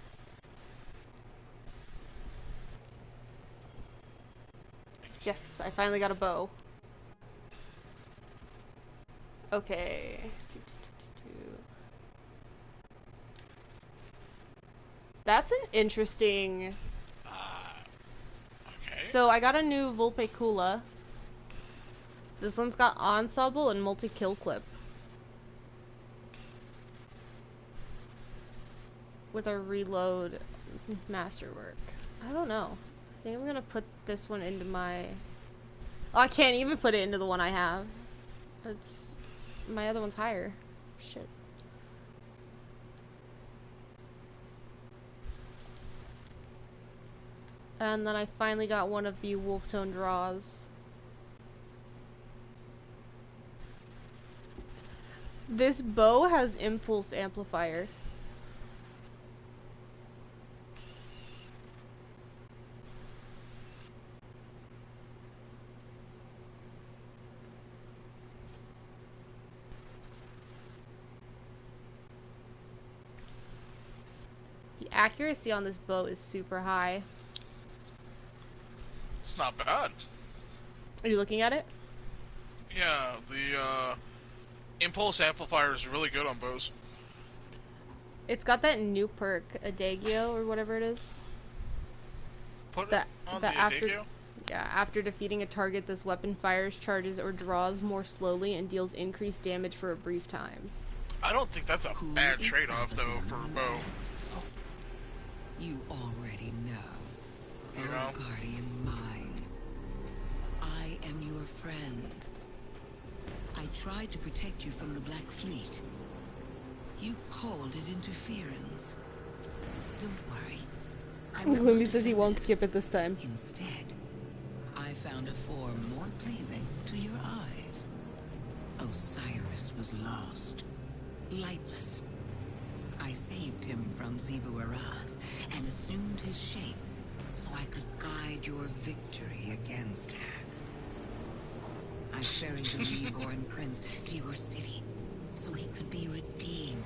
Yes, I finally got a bow. Okay. That's an interesting... Okay. So I got a new Vulpecula. This one's got ensemble and multi-kill clip. With a reload masterwork. I don't know. I think I'm gonna put this one into my... Oh, I can't even put it into the one I have. It's... My other one's higher. Shit. And then I finally got one of the wolf tone draws. This bow has impulse amplifier. The accuracy on this bow is super high. It's not bad. Are you looking at it? Yeah, the impulse amplifier is really good on bows. It's got that new perk, Adagio or whatever it is. Put it on the Adagio? Yeah, after defeating a target, this weapon fires, charges, or draws more slowly and deals increased damage for a brief time. I don't think that's a bad trade-off, though, for a bow. You already know. You know? Guardian mine. I am your friend. I tried to protect you from the Black Fleet. You called it interference. Don't worry. Gloomy says he won't skip it this time. Instead, I found a form more pleasing to your eyes. Osiris was lost, lightless. I saved him from Xivu Arath and assumed his shape so I could guide your victory against her. I ferried the reborn prince to your city so he could be redeemed.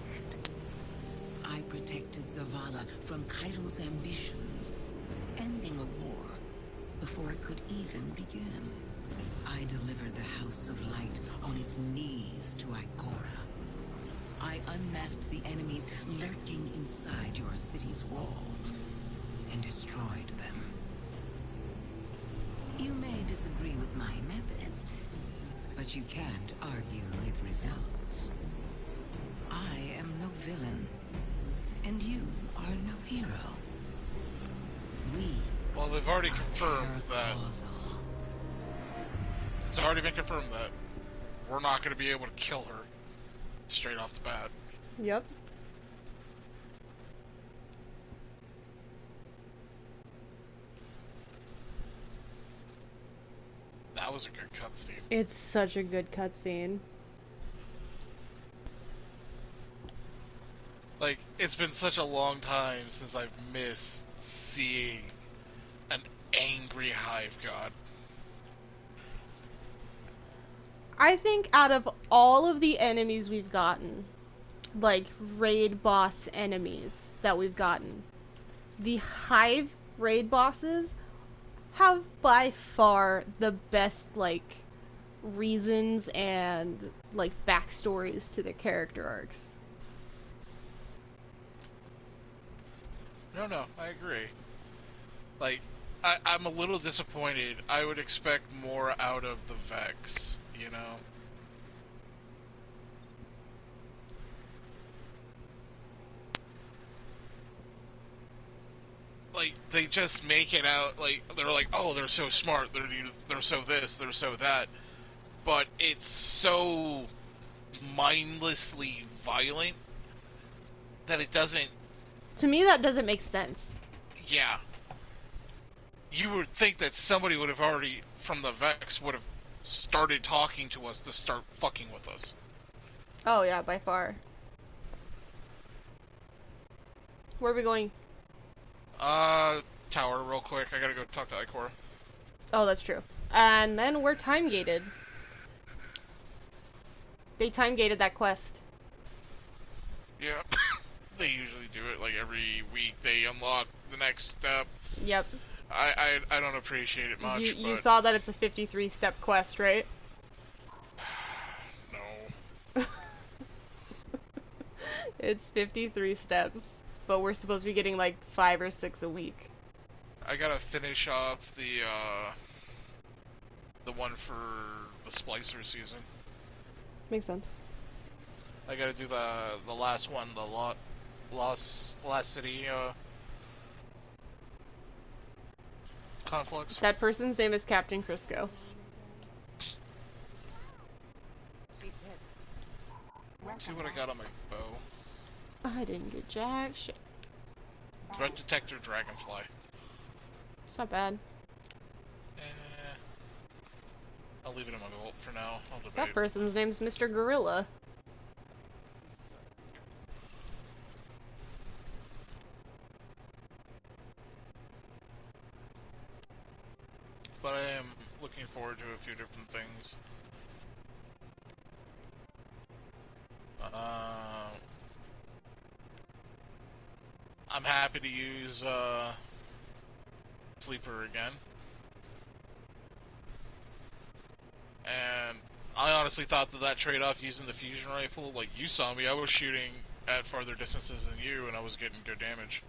I protected Zavala from Kaido's ambitions, ending a war before it could even begin. I delivered the House of Light on its knees to Ikora. I unmasked the enemies lurking inside your city's walls and destroyed them. You may disagree with my methods, but you can't argue with results. I am no villain, and you are no hero. Well, they've already confirmed that. It's already been confirmed that we're not going to be able to kill her straight off the bat. Yep. That was a good cutscene. It's such a good cutscene. Like, it's been such a long time since I've missed seeing an angry hive god. I think out of all of the enemies we've gotten, like raid boss enemies that we've gotten, the Hive raid bosses have by far the best, like, reasons and, like, backstories to their character arcs. No, I agree. Like, I'm a little disappointed. I would expect more out of the Vex, you know? Like, they just make it out, like, they're like, oh, they're so smart, they're so this, they're so that. But it's so mindlessly violent that it doesn't... To me, that doesn't make sense. Yeah. You would think that somebody would have already, from the Vex, would have started talking to us to start fucking with us. Oh yeah, by far. Where are we going? Tower, real quick. I gotta go talk to Ikora. Oh, that's true. And then we're time gated. They time gated that quest. Yeah. They usually do it like every week. They unlock the next step. Yep. I don't appreciate it much. You saw that it's a 53-step quest, right? No. It's 53 steps, but we're supposed to be getting like 5 or 6 a week. I gotta finish off the one for the Splicer season. Makes sense. I gotta do the last one, the Lost City conflicts. That person's name is Captain Crisco. Let's see what I got on my bow. I didn't get jack shit. Threat detector, dragonfly. It's not bad. I'll leave it in my vault for now. I'll debate. That person's name's Mr. Gorilla. But I am looking forward to a few different things. I'm happy to use Sleeper again. And I honestly thought that trade-off using the fusion rifle, like you saw me, I was shooting at farther distances than you and I was getting good damage.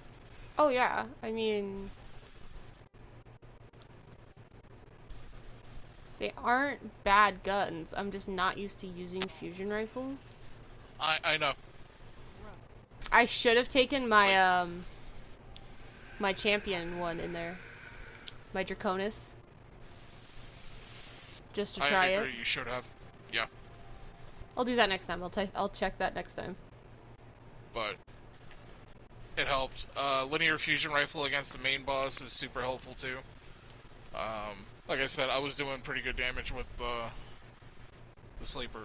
Oh yeah, I mean... They aren't bad guns, I'm just not used to using fusion rifles. I know. I should have taken my, my champion one in there. My Draconis. Just to try it. I agree, you should have. Yeah. I'll do that next time. I'll check that next time. But it helped. Linear fusion rifle against the main boss is super helpful too. Like I said, I was doing pretty good damage with the sleeper.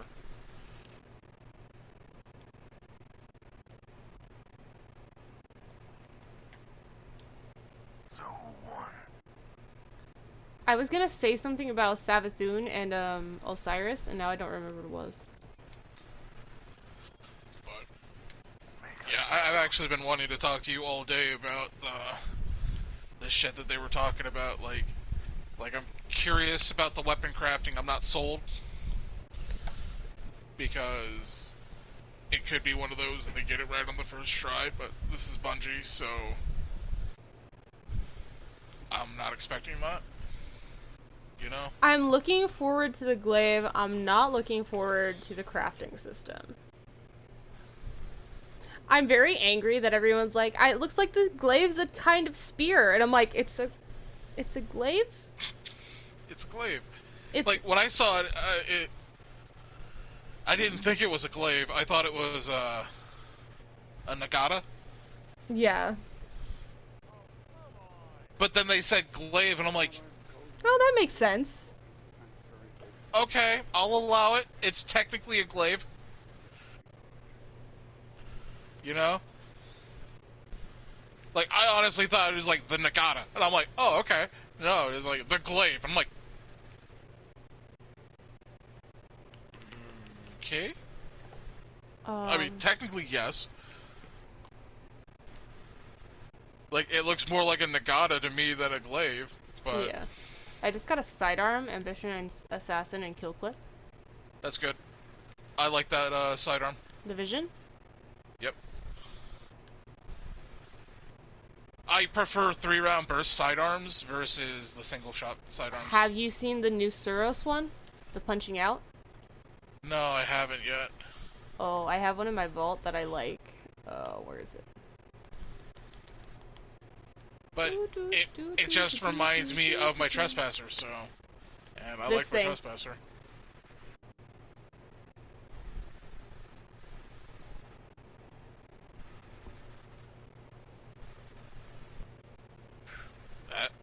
So who won? I was gonna say something about Savathun and Osiris, and now I don't remember what it was. Yeah, I've actually been wanting to talk to you all day about the shit that they were talking about. Like I'm curious about the weapon crafting. I'm not sold because it could be one of those and they get it right on the first try. But this is Bungie, so I'm not expecting that. You know? I'm looking forward to the glaive. I'm not looking forward to the crafting system. I'm very angry that everyone's like, it looks like the glaive's a kind of spear, and I'm like, it's a glaive? It's a glaive. Like, when I saw it, I didn't think it was a glaive. I thought it was a Nagata. Yeah. But then they said glaive, and I'm like, oh, that makes sense. Okay, I'll allow it. It's technically a glaive. You know? Like, I honestly thought it was like the Nagata. And I'm like, oh, okay. No, it was like the glaive. I'm like, okay. I mean, technically, yes. Like, it looks more like a Nagata to me than a glaive, but... Yeah. I just got a sidearm, ambition, and assassin, and kill clip. That's good. I like that sidearm. The vision? Yep. I prefer 3-round burst sidearms versus the single shot sidearms. Have you seen the new Suros one? The punching out? No, I haven't yet. Oh, I have one in my vault that I like. Where is it? But it just reminds me of my Trespasser, so... And I like my Trespasser.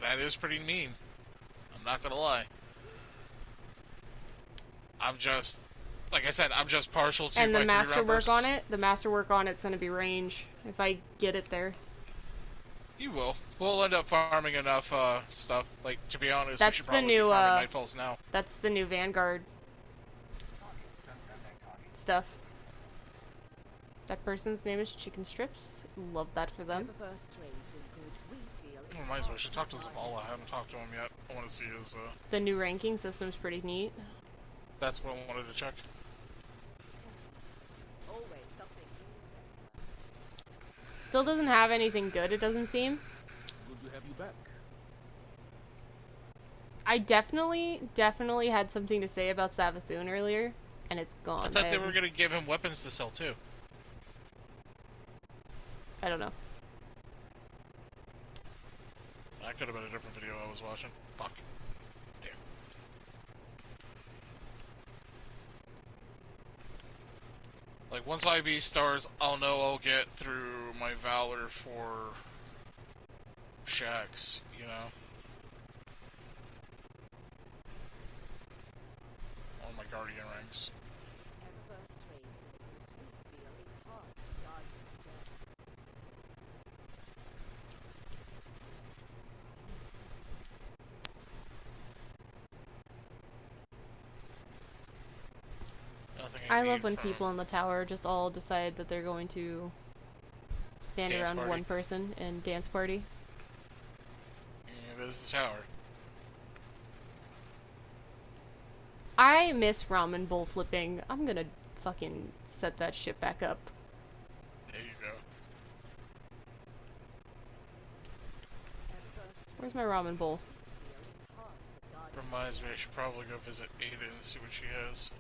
That is pretty mean. I'm not gonna lie. I'm just... Like I said, I'm just partial to and my the masterwork bursts. on it? The masterwork on it's gonna be range, if I get it there. You will. We'll end up farming enough stuff. Like, to be honest, That's we should the probably new, be farming Nightfalls now. That's the new Vanguard stuff. That person's name is Chicken Strips. Love that for them. Reminds me, I should talk to Zavala. I haven't talked to him yet. I want to see his, The new ranking system's pretty neat. That's what I wanted to check. Still doesn't have anything good, it doesn't seem. Good to have you back. I definitely had something to say about Savathun earlier, and it's gone. I thought they were going to give him weapons to sell, too. I don't know. That could have been a different video I was watching. Fuck. Damn. Like, once IB starts, I'll know I'll get through my Valor for Shax, you know? Or my Guardian ranks. I love when people in the tower just all decide that they're going to stand Dance around party. one person and dance party. Yeah, there's the tower. I miss ramen bowl flipping. I'm gonna fucking set that shit back up. There you go. Where's my ramen bowl? Reminds me I should probably go visit Ada and see what she has.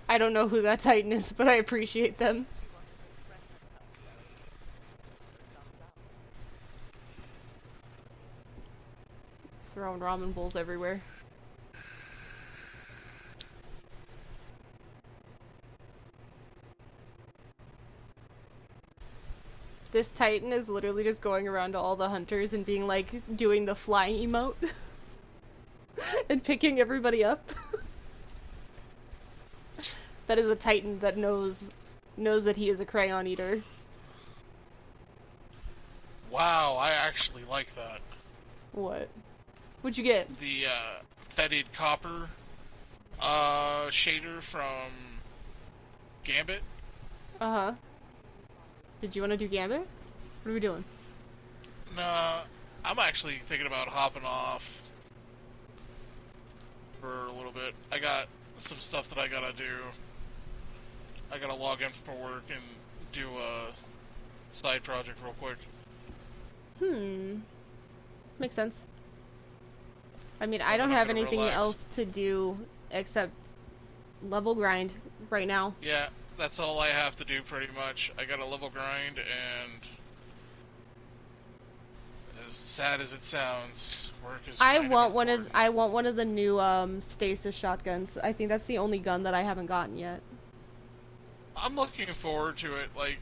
I don't know who that Titan is, but I appreciate them. Throwing ramen bowls everywhere. This Titan is literally just going around to all the hunters and being like, doing the flying emote. And picking everybody up. That is a Titan that knows that he is a crayon eater. Wow, I actually like that. What? What'd you get? The fetid copper shader from Gambit. Uh-huh. Did you want to do Gambit? What are we doing? Nah, I'm actually thinking about hopping off for a little bit. I got some stuff that I gotta do. I gotta log in for work and do a side project real quick. Makes sense. I mean, I don't have anything else to do except level grind right now. Yeah, that's all I have to do pretty much. I got a level grind and as sad as it sounds, work is. I want one of the new stasis shotguns. I think that's the only gun that I haven't gotten yet. I'm looking forward to it. Like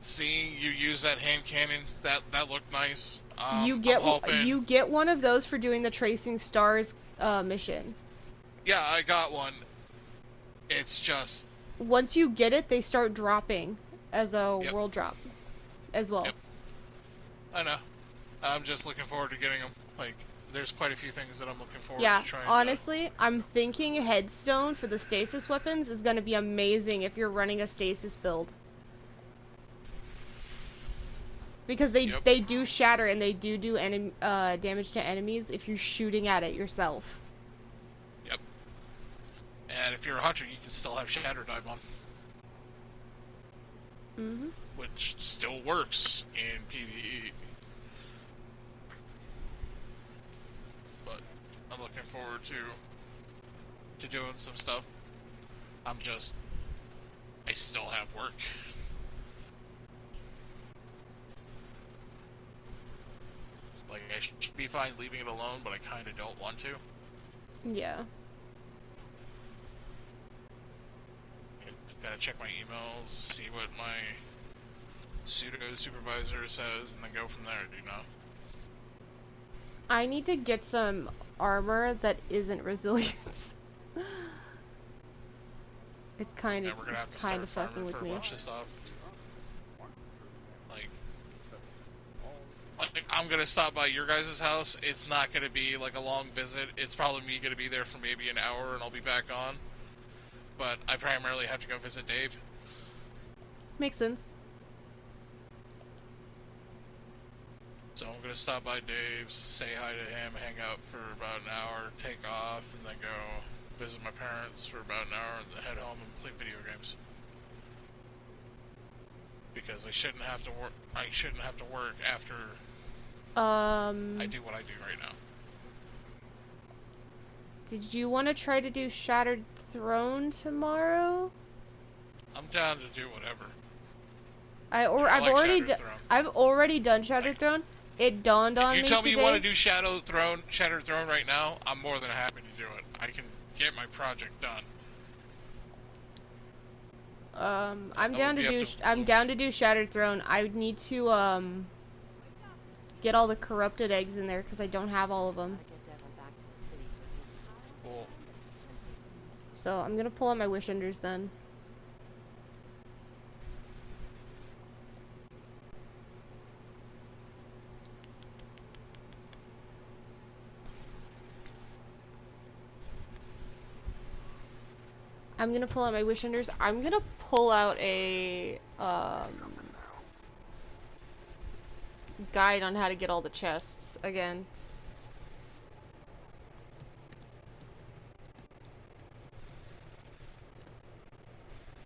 seeing you use that hand cannon. That looked nice. You get one of those for doing the Tracing Stars mission. Yeah, I got one. It's just once you get it, they start dropping as a world drop as well. Yep. I know. I'm just looking forward to getting them. Like, there's quite a few things that I'm looking forward to trying. Honestly, I'm thinking Headstone for the stasis weapons is going to be amazing if you're running a stasis build. Because they do shatter and they do damage to enemies if you're shooting at it yourself. Yep. And if you're a hunter, you can still have shatter dive on. Mm-hmm. Which still works in PvE. But I'm looking forward to doing some stuff. I still have work. Like, I should be fine leaving it alone, but I kind of don't want to. Yeah. Gotta check my emails, see what my pseudo supervisor says, and then go from there, you know? I need to get some armor that isn't resilient. It's kind of fucking with me. Bunch of stuff. Like, I'm gonna stop by your guys' house. It's not gonna be like a long visit. It's probably me gonna be there for maybe an hour and I'll be back on. But I primarily have to go visit Dave. Makes sense. So I'm gonna stop by Dave's, say hi to him, hang out for about an hour, take off, and then go visit my parents for about an hour, and then head home and play video games. Because I shouldn't have to work. I shouldn't have to work after I do what I do right now. Did you want to try to do Shattered Throne tomorrow? I'm down to do whatever. I've already done Shattered Throne. It dawned on me today. If you tell me you want to do Shattered Throne right now, I'm more than happy to do it. I can get my project done. I'm down to do Shattered Throne. I would need to get all the corrupted eggs in there because I don't have all of them. Cool. So I'm gonna pull out my wish enders then. I'm gonna pull out my wish enders. I'm gonna pull out a guide on how to get all the chests again.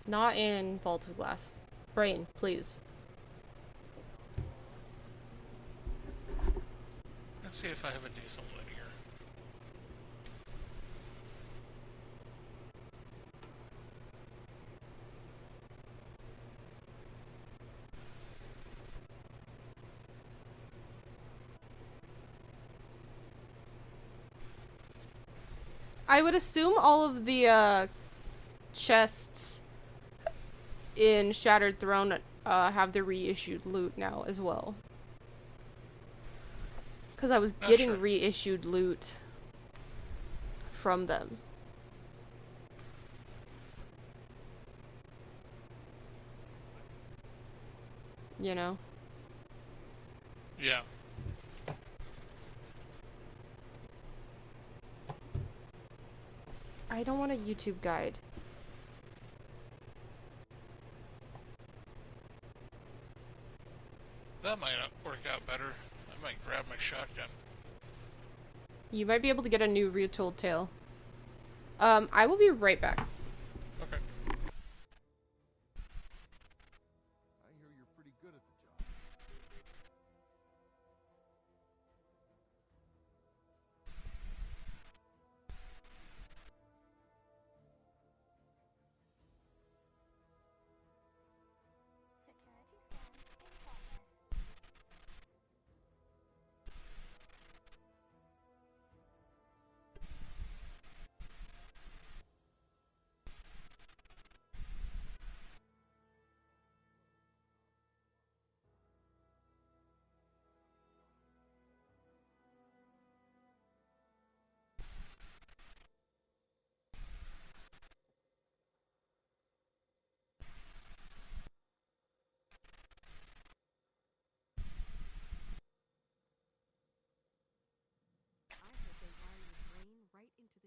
Not in Vault of Glass. Brain, please. Let's see if I have a decent one here. I would assume all of the chests in Shattered Throne have the reissued loot now as well. Because I was getting reissued loot from them. You know? Yeah. I don't want a YouTube guide. That might work out better. I might grab my shotgun. You might be able to get a new retooled tail. I will be right back. Okay. I hear you're pretty good at the job. Security scans in progress.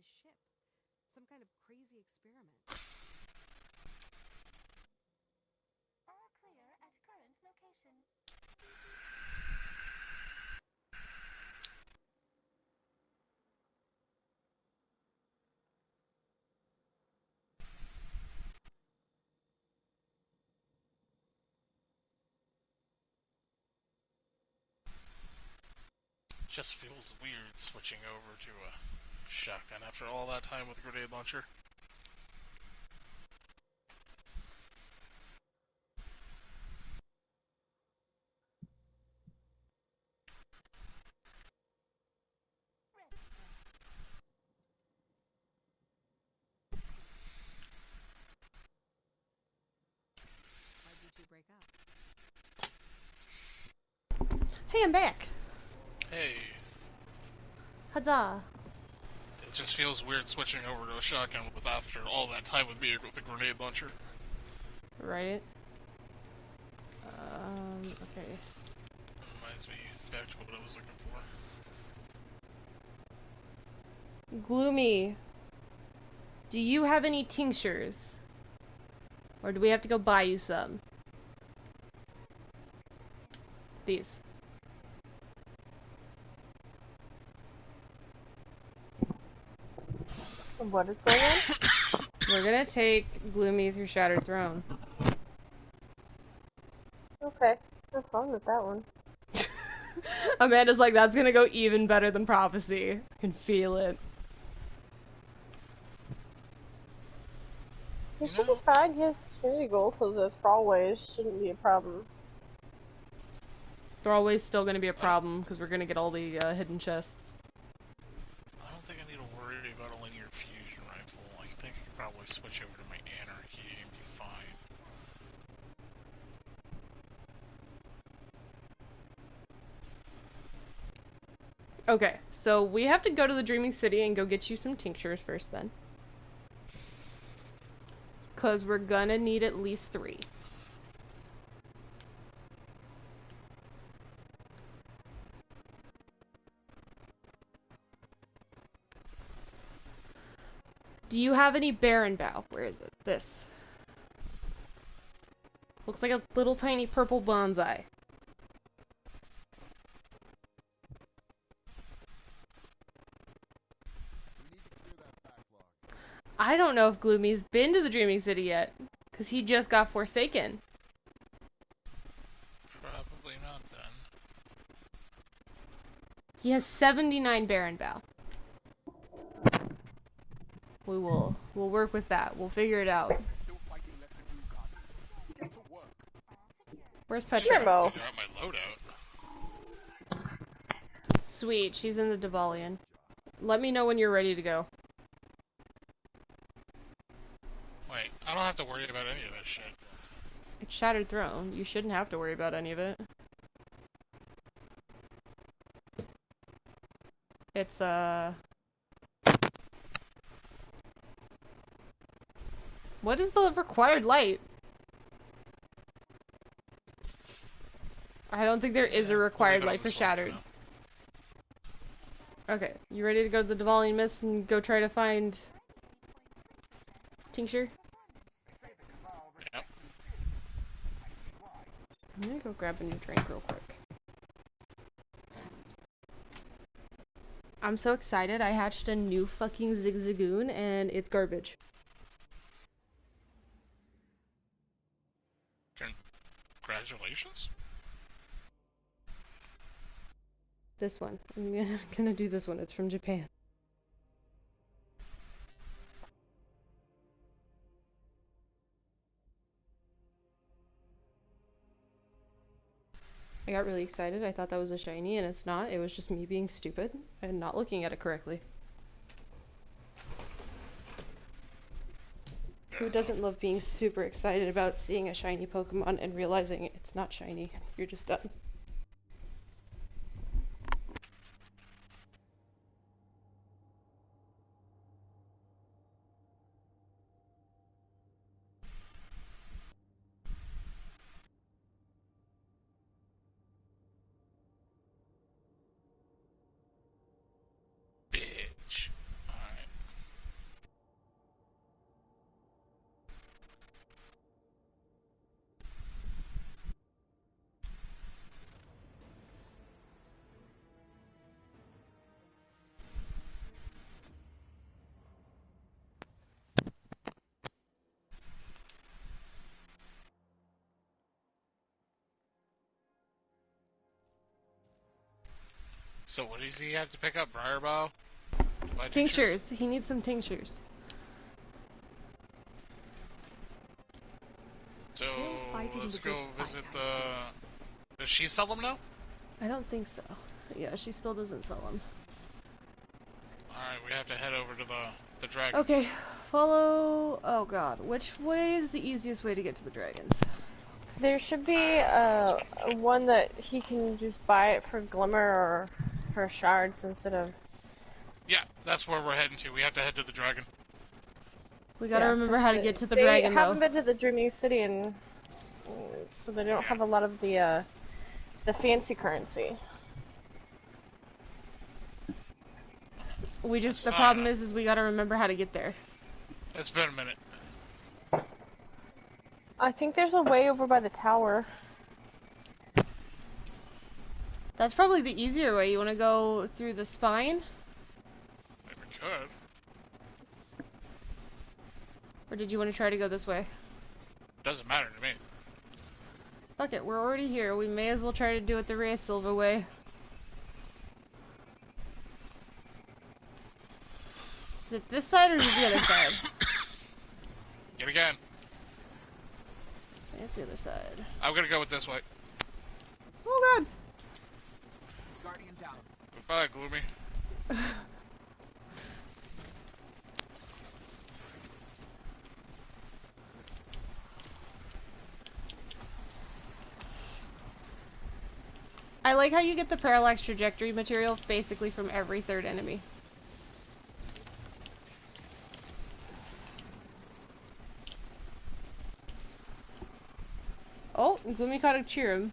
this ship. Some kind of crazy experiment. All clear at current location. Just feels weird switching over to a shotgun after all that time with a grenade launcher. Why'd you two break up? Hey, I'm back. Hey. Huzzah. It just feels weird switching over to a shotgun with after all that time with me with a grenade launcher. Right. Okay. Reminds me back to what I was looking for. Gloomy. Do you have any tinctures? Or do we have to go buy you some? These. What is going on? We're gonna take Gloomy through Shattered Throne. Okay, I'm fine with that one. Amanda's like, that's gonna go even better than Prophecy. I can feel it. He should be fine. He has security goals, so the throwaways shouldn't be a problem. Throwaway's still gonna be a problem, because we're gonna get all the hidden chests. I don't think I need to worry about a linear fusion rifle. I think I could probably switch over to my anarchy and be fine. Okay, so we have to go to the Dreaming City and go get you some tinctures first then. Because we're gonna need at least 3. Do you have any Baron Bow? Where is it? This. Looks like a little tiny purple bonsai. I don't know if Gloomy's been to the Dreaming City yet, because he just got Forsaken. Probably not then. He has 79 Baron Bow. We'll work with that. We'll figure it out. Where's Petra? Figure out my loadout. Sweet, she's in the Devalian. Let me know when you're ready to go. Wait, I don't have to worry about any of this shit. It's Shattered Throne. You shouldn't have to worry about any of it. It's, what is the required light? I don't think there is a required light for Shattered. Okay, you ready to go to the Devalian Mist and go try to find tincture? Yep. I'm gonna go grab a new drink real quick. I'm so excited. I hatched a new fucking Zigzagoon and it's garbage. Congratulations? This one. I'm gonna do this one. It's from Japan. I got really excited. I thought that was a shiny, and it's not. It was just me being stupid and not looking at it correctly. Who doesn't love being super excited about seeing a shiny Pokemon and realizing it's not shiny? You're just done. Bitch. Alright. So what does he have to pick up? Briarbow? Tinctures. He needs some tinctures. So let's go visit the... Does she sell them now? I don't think so. Yeah, she still doesn't sell them. Alright, we have to head over to the dragon. Okay, follow... Oh god, which way is the easiest way to get to the dragons? There should be one that he can just buy it for glimmer or for shards instead of... Yeah, that's where we're heading to. We have to head to the dragon. We gotta remember how to get to the dragon, though. They haven't been to the Dreaming City, and so they don't have a lot of the fancy currency. The problem is we gotta remember how to get there. It's been a minute. I think there's a way over by the tower. That's probably the easier way. You wanna go through the spine? If we could. Or did you want to try to go this way? Doesn't matter to me. Fuck it, we're already here. We may as well try to do it the Rhea Silva way. Is it this side or is it the other side? Get again. It's the other side. I'm gonna go with this way. Oh god! Guardian down. Goodbye, Gloomy. I like how you get the parallax trajectory material basically from every third enemy. Oh, Gloomy caught a cheer him.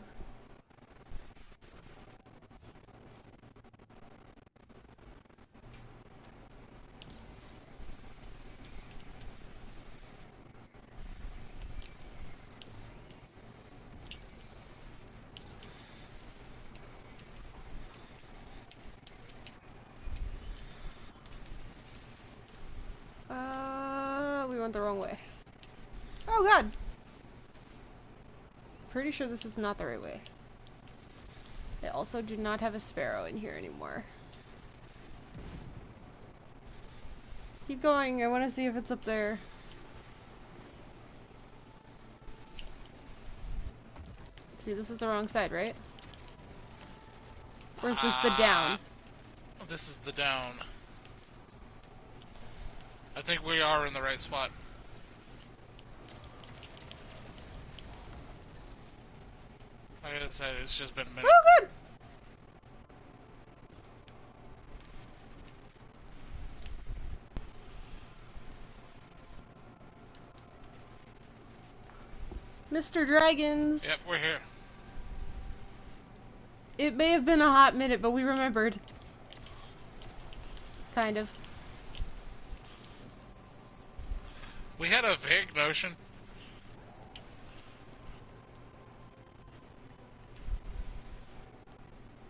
We went the wrong way. Oh god! Pretty sure this is not the right way. They also do not have a sparrow in here anymore. Keep going, I want to see if it's up there. See, this is the wrong side, right? Or is this the down? This is the down. I think we are in the right spot. Like I said, it's just been a minute. Oh, good! Mr. Dragons! Yep, we're here. It may have been a hot minute, but we remembered. Kind of. We had a vague notion.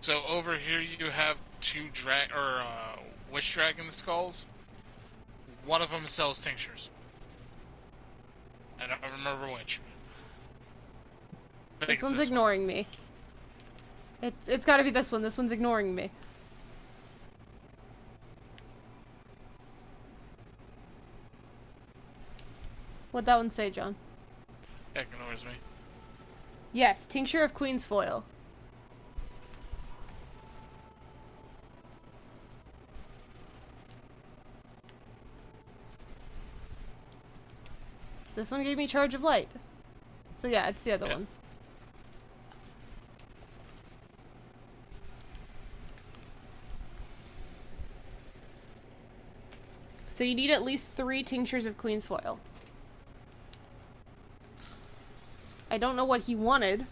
So over here you have two wish dragon skulls. One of them sells tinctures. I don't remember which. This one's ignoring me. It's gotta be this one. This one's ignoring me. What'd that one say, John? Ignores me. Yes, tincture of queen's foil. This one gave me charge of light. So yeah, it's the other one. So you need at least 3 tinctures of queen's foil. I don't know what he wanted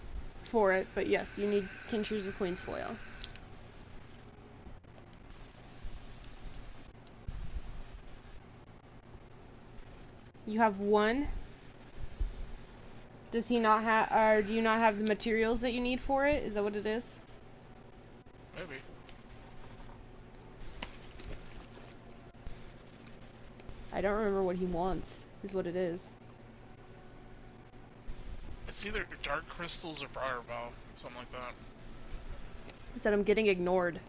for it, but yes, you need tinctures of queen's foil. You have 1. Does he not have, or do you not have the materials that you need for it? Is that what it is? Maybe. I don't remember what he wants, is what it is. It's either dark crystals or briarbow, something like that. He said I'm getting ignored.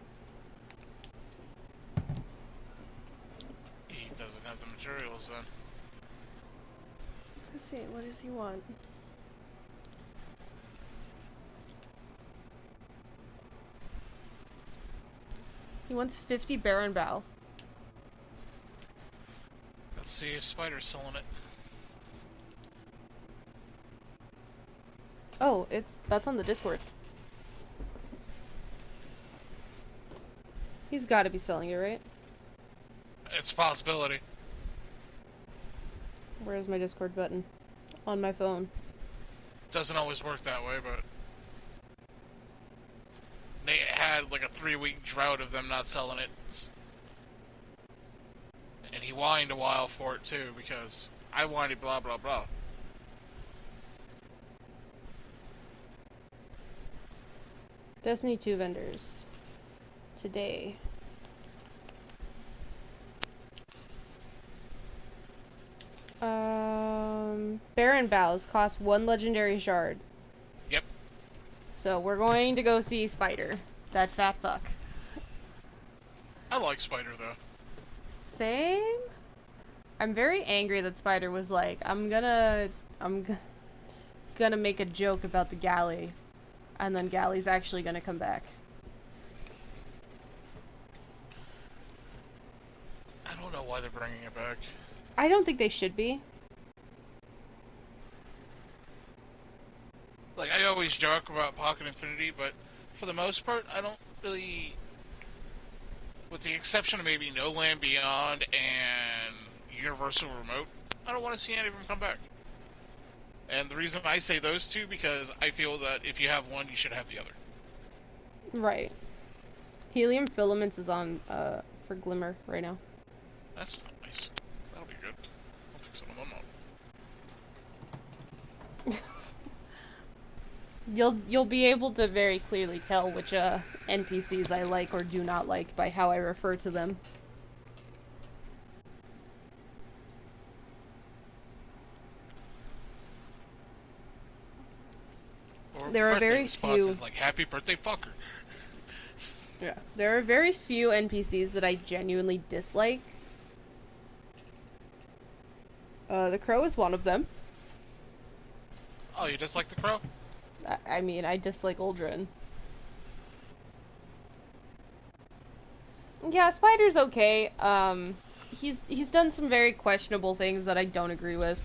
then. Let's go see. What does he want? He wants 50 Baron Bow. Let's see if Spider's selling it. Oh, that's on the Discord. He's got to be selling it, right? It's a possibility. Where's my Discord button? On my phone. Doesn't always work that way, but they had like a 3-week drought of them not selling it. And he whined a while for it too, because I whined blah blah blah. Destiny 2 vendors. Today. Baron Bows cost 1 legendary shard. Yep. So we're going to go see Spider. That fat fuck. I like Spider though. Same? I'm very angry that Spider was like, I'm gonna make a joke about the galley. And then Galley's actually gonna come back. I don't know why they're bringing it back. I don't think they should be. Like, I always joke about Pocket Infinity, but for the most part, I don't really... With the exception of maybe No Land Beyond and Universal Remote, I don't want to see any of them come back. And the reason I say those two, because I feel that if you have one, you should have the other. Right. Helium Filaments is on, for Glimmer right now. That's nice. That'll be good. I'll pick some of them up. You'll be able to very clearly tell which NPCs I like or do not like by how I refer to them. Or there are very few. Like happy birthday, fucker. Yeah, there are very few NPCs that I genuinely dislike. The Crow is one of them. Oh, you dislike the Crow? I mean, I dislike Uldren. Yeah, Spider's okay. He's done some very questionable things that I don't agree with.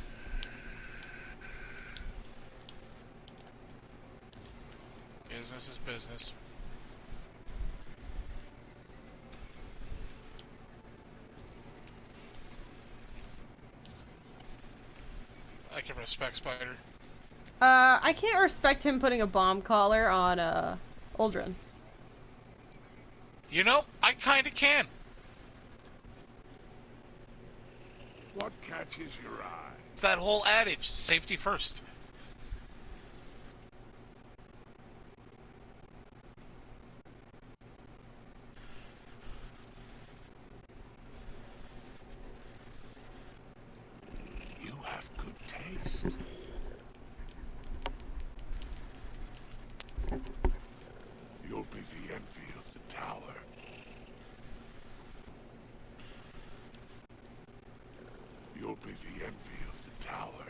Business is business. I can respect Spider. I can't respect him putting a bomb collar on, Uldren. You know, I kinda can. What catches your eye? It's that whole adage, safety first. You have good taste. You'll be the envy of the tower. You'll be the envy of the tower.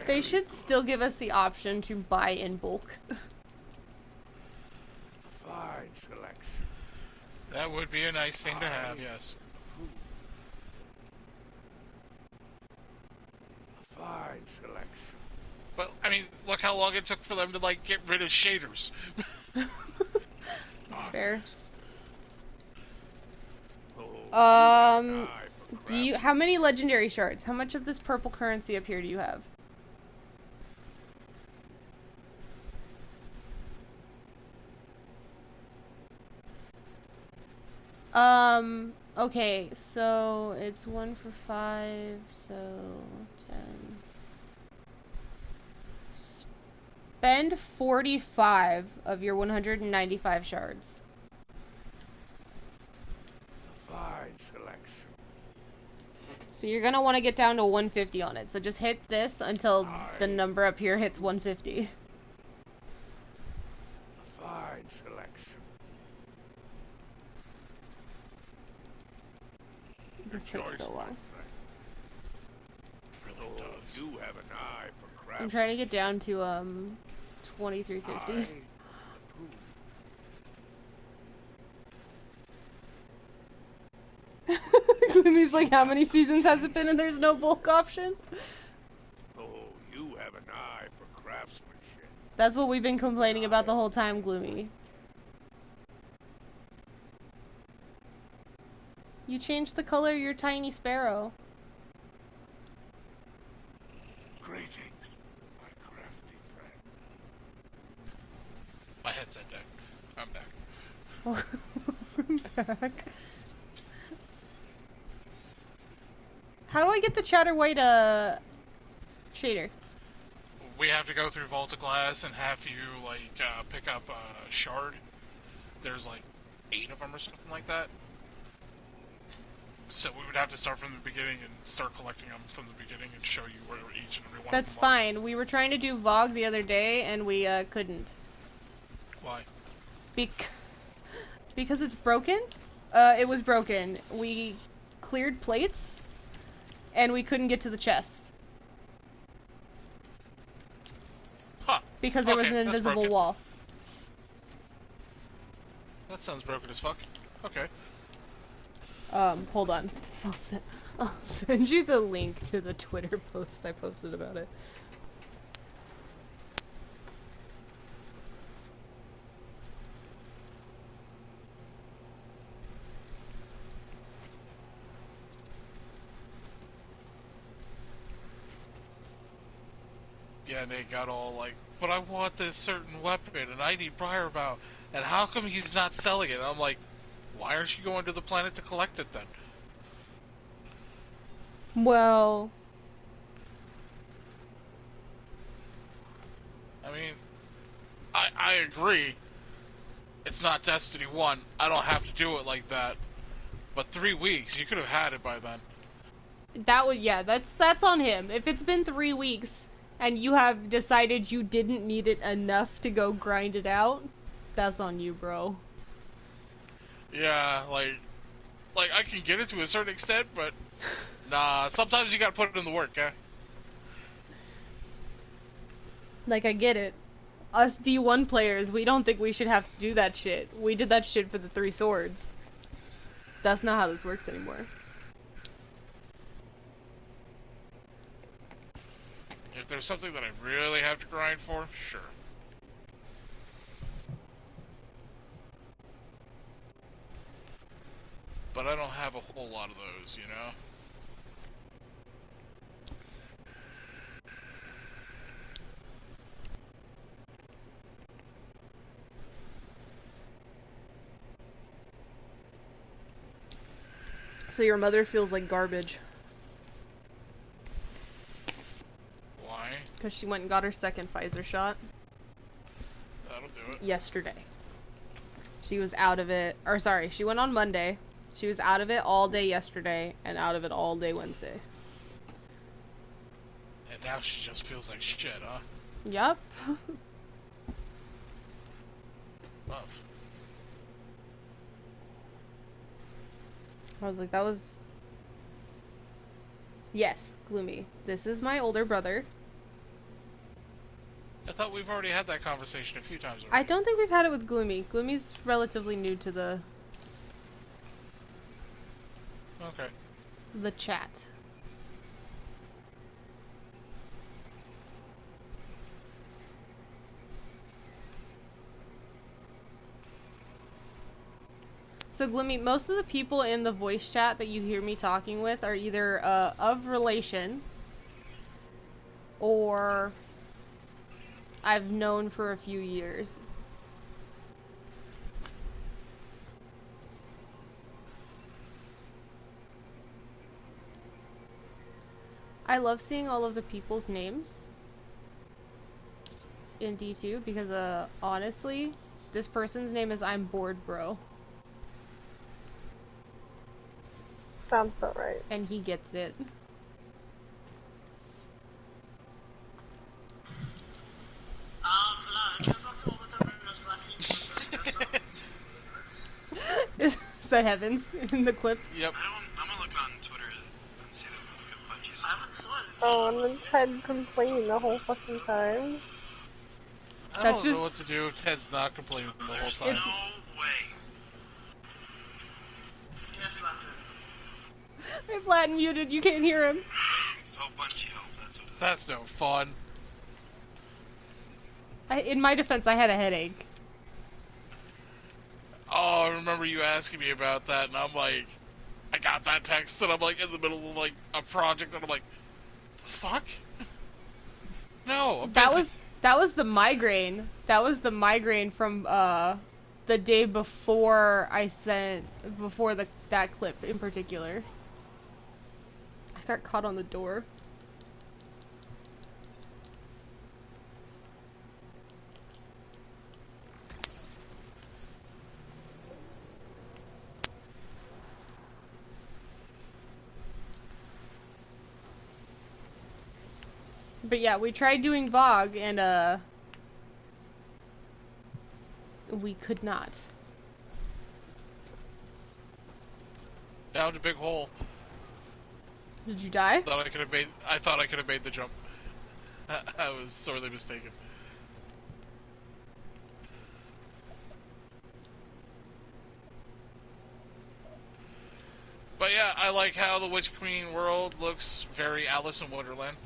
They should still give us the option to buy in bulk. Fine selection. That would be a nice thing to have, yes. A fine selection. But, I mean, look how long it took for them to, like, get rid of shaders. Fair. How many legendary shards? How much of this purple currency up here do you have? Okay, so it's 1 for 5, so 10. Spend 45 of your 195 shards. A fine selection. So you're gonna want to get down to 150 on it, so just hit this until the number up here hits 150. A fine selection. This takes so long. It really does. You have an eye for crafts. I'm trying to get down to 2350. He's like, how many seasons has it been and there's no bulk option? Oh, you have an eye for craftsmanship. That's what we've been complaining about the whole time, Gloomy. You changed the color of your tiny sparrow. Greetings, my crafty friend. My headset died. I'm back. I'm back. How do I get the Chatter White shader? We have to go through Volta Glass and have you like pick up a shard. There's like 8 of them or something like that. So we would have to start from the beginning and start collecting them from the beginning and show you where each and every one That's of them fine. We were trying to do VOG the other day and we couldn't. Why? Because it's broken. It was broken. We cleared plates and we couldn't get to the chest. Huh. Because there was an invisible wall. That sounds broken as fuck. Okay. Hold on. I'll send you the link to the Twitter post I posted about it. Yeah, and they got all like, but I want this certain weapon and I need Briar Bow, and how come he's not selling it? And I'm like, why aren't you going to the planet to collect it then? Well, I mean, I agree. It's not Destiny 1. I don't have to do it like that. But 3 weeks, you could have had it by then. that's on him. If it's been 3 weeks and you have decided you didn't need it enough to go grind it out, that's on you, bro. Yeah, like I can get it to a certain extent, but nah, sometimes you gotta put it in the work, eh? Like, I get it. Us D1 players, we don't think we should have to do that shit. We did that shit for the 3 swords. That's not how this works anymore. If there's something that I really have to grind for, sure. But I don't have a whole lot of those, you know? So your mother feels like garbage. Why? Because she went and got her second Pfizer shot. That'll do it. Yesterday. She was out of it, or sorry, she went on Monday. She was out of it all day yesterday, and out of it all day Wednesday. And now she just feels like shit, huh? Yup. Love. I was like, that was... Yes, Gloomy. This is my older brother. I thought we've already had that conversation a few times already. I don't think we've had it with Gloomy. Gloomy's relatively new to the chat. So Gloomy, most of the people in the voice chat that you hear me talking with are either of relation or I've known for a few years. I love seeing all of the people's names in D2 because, honestly, this person's name is I'm Bored Bro. Sounds about right. And he gets it. Is that Heavens in the clip? Yep. I'm gonna look on Twitter. Oh, and then Ted complained the whole fucking time. I don't know what to do if Ted's not complaining the whole time. No way. Yes, Latin. If Latin muted, you can't hear him. Oh, Bunchy, oh, that's what it is. That's no fun. In my defense, I had a headache. Oh, I remember you asking me about that, and I'm like, I got that text, and I'm like in the middle of like a project, and I'm like, the fuck? No, I'm busy. That was the migraine. That was the migraine from the day before that clip in particular. I got caught on the door. But yeah, we tried doing VOG and we could not. Down a big hole. Did you die? I thought I could have made the jump. I was sorely mistaken. But yeah, I like how the Witch Queen world looks very Alice in Wonderland.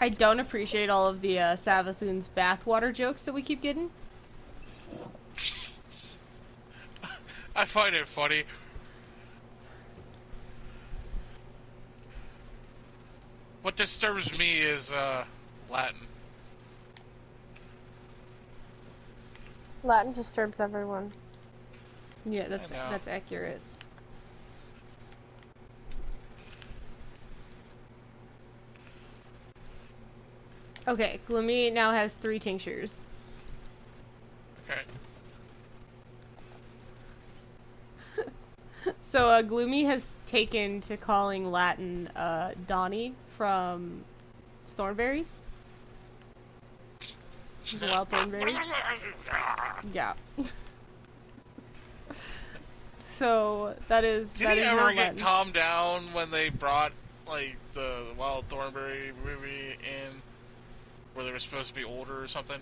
I don't appreciate all of the Savathun's bathwater jokes that we keep getting. I find it funny. What disturbs me is Latin. Latin disturbs everyone. Yeah, that's accurate. Okay, Gloomy now has 3 tinctures. Okay. So, Gloomy has taken to calling Latin, Donnie from Thornberries. The wild Thornberries. Yeah. So, that is Did he ever get calmed down when they brought, like, the Wild Thornberry movie in? Where they were supposed to be older or something?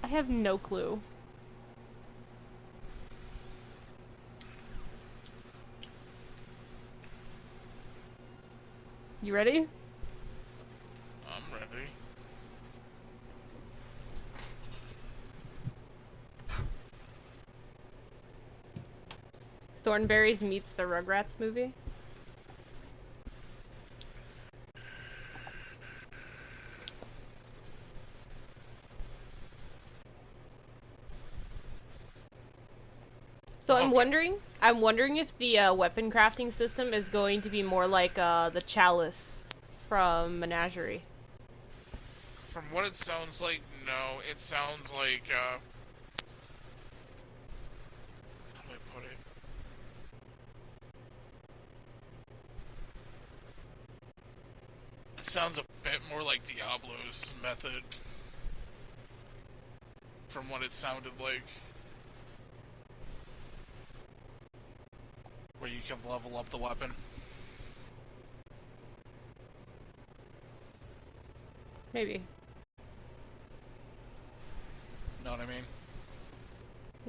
I have no clue. You ready? I'm ready. Thornberries meets the Rugrats movie. So I'm wondering if the weapon crafting system is going to be more like the chalice from Menagerie. From what it sounds like, no. It sounds like, how do I put it? It sounds a bit more like Diablo's method. From what it sounded like. Where you can level up the weapon. Maybe. Know what I mean?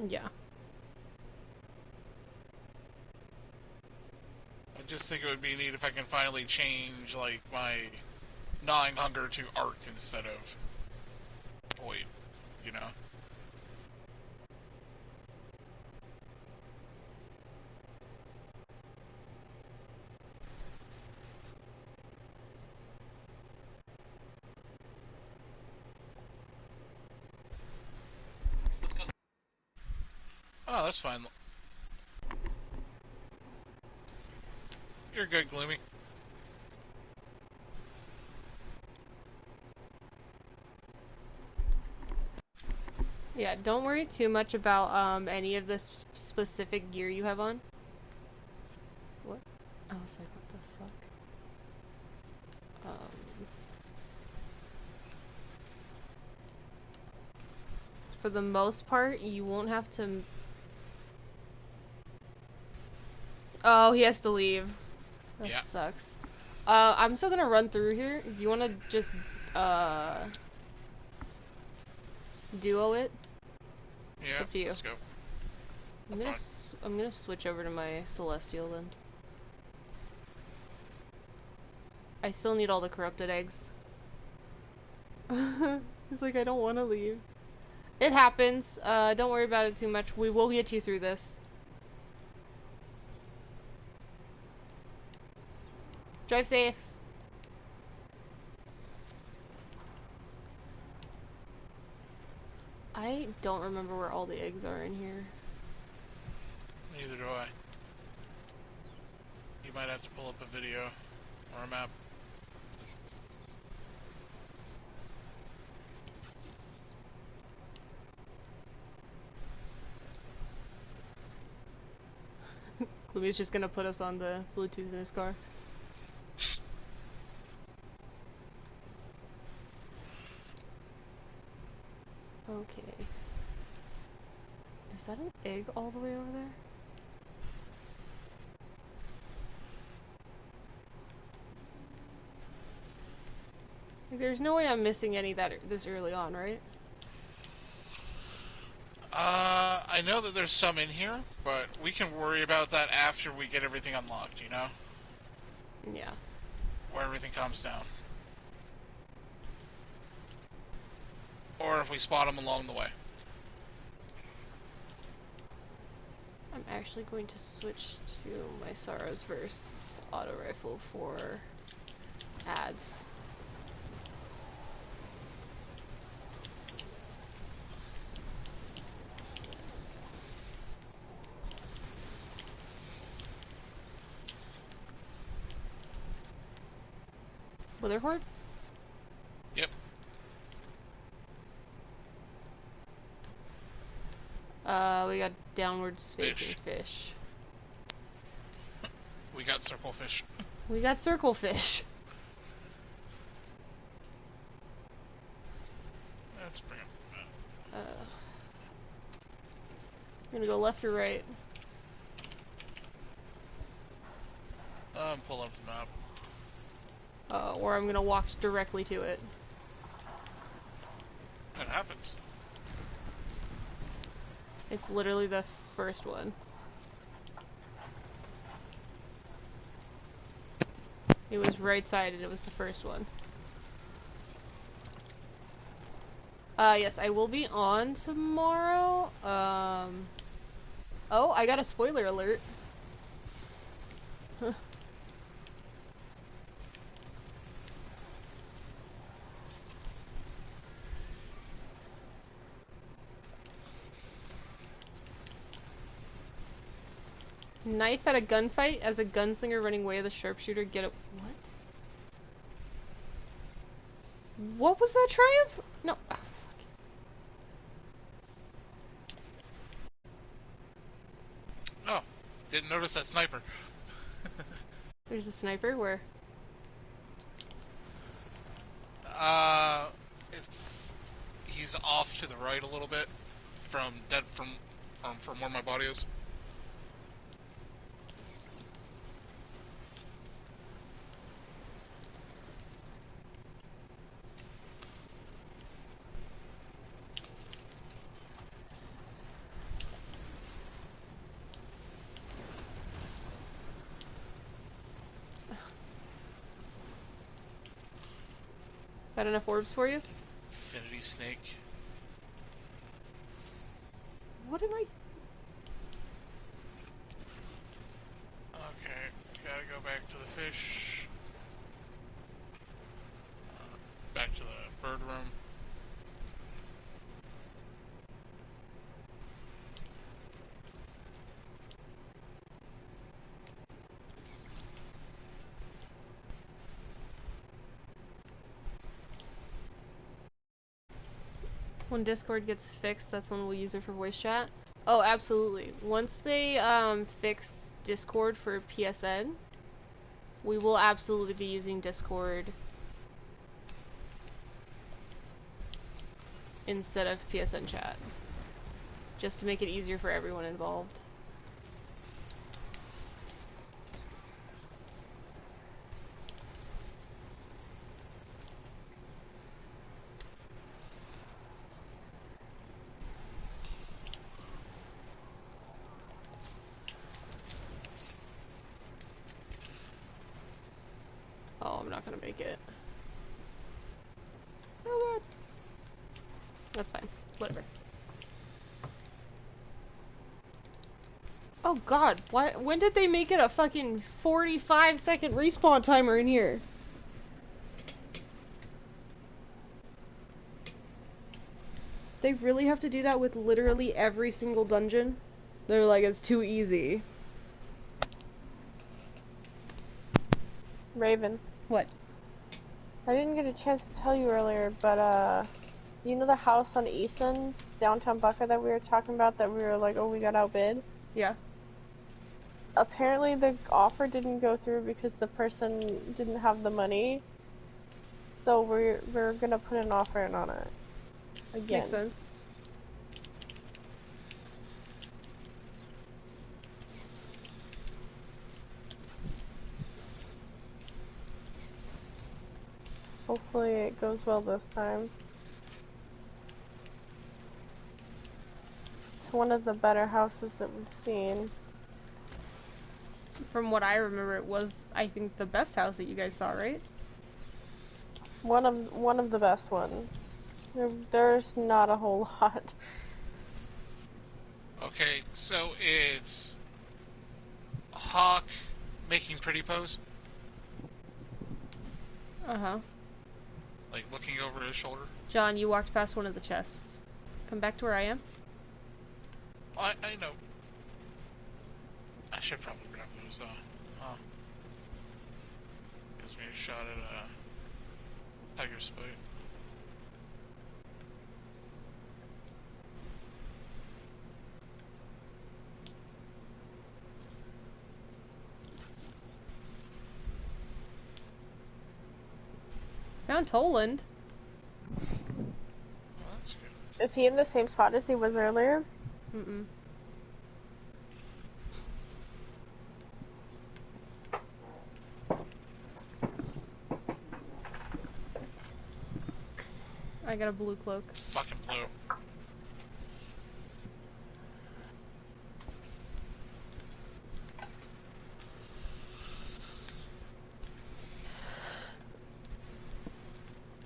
Yeah. I just think it would be neat if I can finally change, like, my gnawing hunger to arc instead of void, you know? Oh, that's fine. You're good, Gloomy. Yeah, don't worry too much about any of this specific gear you have on. What? I was like, what the fuck? For the most part, you won't have to... Oh, he has to leave. That sucks. I'm still gonna run through here. Do you wanna just, duo it? Yeah, it's up to you. let's go. I'm gonna switch over to my Celestial then. I still need all the corrupted eggs. He's like, I don't want to leave. It happens. Don't worry about it too much. We will get you through this. Drive safe. I don't remember where all the eggs are in here. Neither do I. You might have to pull up a video or a map. Glooby's just gonna put us on the Bluetooth in his car. Okay. Is that an egg all the way over there? Like, there's no way I'm missing any this early on, right? I know that there's some in here, but we can worry about that after we get everything unlocked, you know? Yeah. Where everything calms down. Or if we spot them along the way. I'm actually going to switch to my Sorrow's Verse auto rifle for ads. Witherhoard? Yep. We got downward spacing fish. We got circle fish. We got circle fish. Let's bring it. We're gonna go left or right? I'm pulling up the map. Or I'm gonna walk directly to it. That happens. It's literally the first one. It was right-sided, it was the first one. Yes, I will be on tomorrow. Oh, I got a spoiler alert. Knife at a gunfight as a gunslinger running away, the sharpshooter get a— what? What was that, Triumph? No. Oh, oh, didn't notice that sniper. There's a sniper? Where? He's off to the right a little bit from where my body is. Got enough orbs for you? Infinity snake. What am I— Okay, gotta go back to the fish. Back to the bird room. When Discord gets fixed, that's when we'll use it for voice chat? Oh, absolutely. Once they fix Discord for PSN, we will absolutely be using Discord instead of PSN chat. Just to make it easier for everyone involved. not gonna make it. Oh god. That's fine. Whatever. Oh god, why? When did they make it a fucking 45-second respawn timer in here? They really have to do that with literally every single dungeon? They're like, it's too easy. Raven. What? I didn't get a chance to tell you earlier, but you know the house on Easton, downtown Bucka that we were talking about that we were like, oh, we got outbid? Yeah. Apparently the offer didn't go through because the person didn't have the money. So we're gonna put an offer in on it. Again. Makes sense. Hopefully it goes well this time. It's one of the better houses that we've seen. From what I remember, it was, I think, the best house that you guys saw, right? One of the best ones. There's not a whole lot. Okay, so it's Hawk making pretty pose? Uh-huh. Like looking over his shoulder? John, you walked past one of the chests. Come back to where I am. I know. I should probably grab those, huh? Gives me a shot at a tiger spite. Found Toland. Well, that's good. Is he in the same spot as he was earlier? Mm-mm. I got a blue cloak. Fucking blue.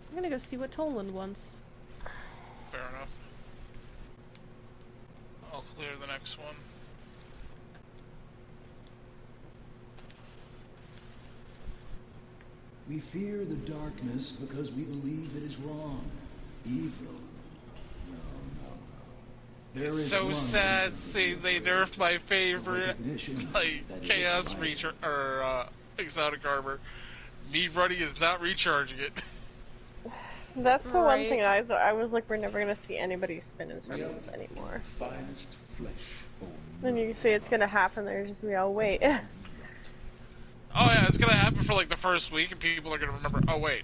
I'm gonna go see what Toland wants. Fair enough. I'll clear the next one. We fear the darkness because we believe it is wrong. Evil. No. There It's is so one sad reason seeing they nerfed my favorite, recognition like, that it Chaos is right. Exotic Armor. Me running is not recharging it. That's the one Right. thing I was like, we're never gonna see anybody spin in circles anymore. Finest flesh. Then you see it's gonna happen, they're just oh wait. Oh yeah, it's gonna happen for like the first week and people are gonna remember, oh wait.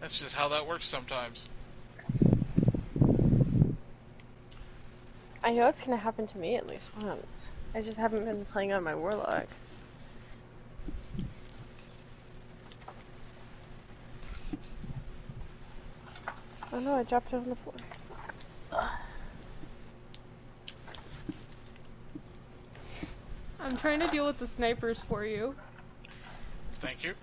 That's just how that works sometimes. I know it's gonna happen to me at least once. I just haven't been playing on my Warlock. Oh no, I dropped it on the floor. I'm trying to deal with the snipers for you. Thank you.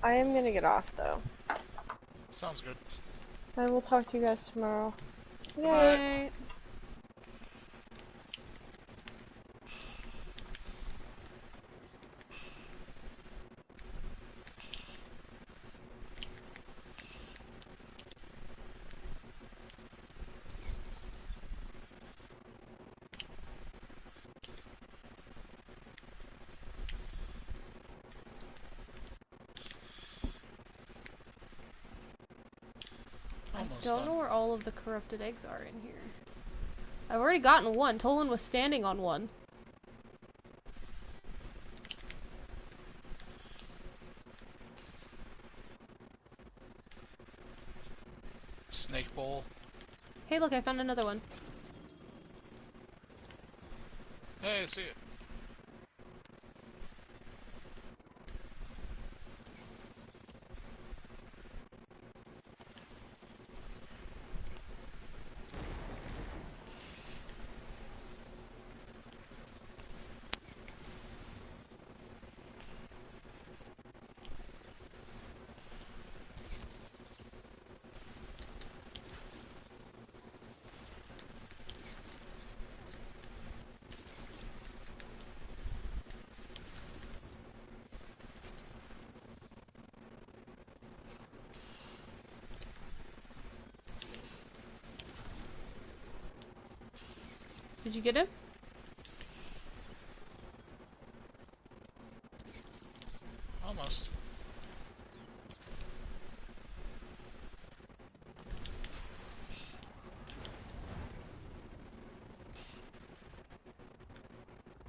I am gonna get off though. Sounds good. I will talk to you guys tomorrow. Yay! I don't know where all of the corrupted eggs are in here. I've already gotten one. Toland was standing on one. Snake bowl. Hey, look, I found another one. Hey, I see it. Did you get him? Almost.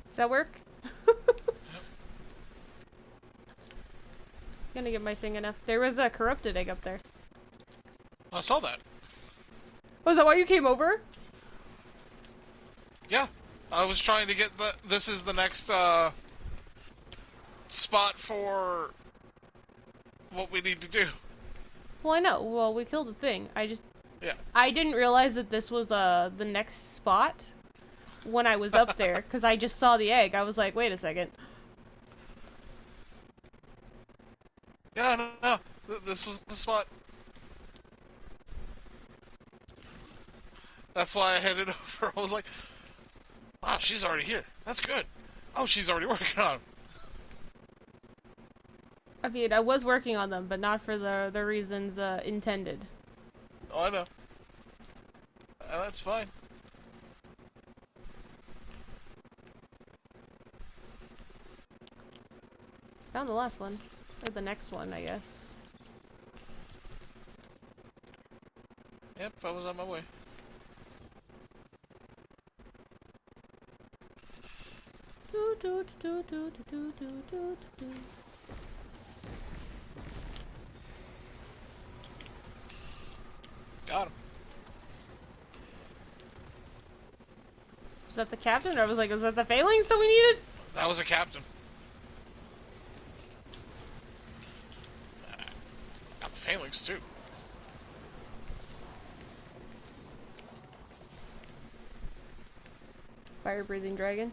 Does that work? Gonna get my thing enough. There was a corrupted egg up there. I saw that. Was that why you came over? Yeah. I was trying to get the... This is the next, spot for what we need to do. Well, I know. Well, we killed the thing. Yeah. I didn't realize that this was, the next spot when I was up there, because I just saw the egg. I was like, wait a second. Yeah, no. This was the spot. That's why I headed over. I was like, wow, she's already here. That's good. Oh, she's already working on them. I mean, I was working on them, but not for the reasons intended. Oh, I know. That's fine. Found the last one. Or the next one, I guess. Yep, I was on my way. Got him. Was that the captain? Or I was like, was that the phalanx that we needed? That was a captain. Got the phalanx too. Fire-breathing dragon.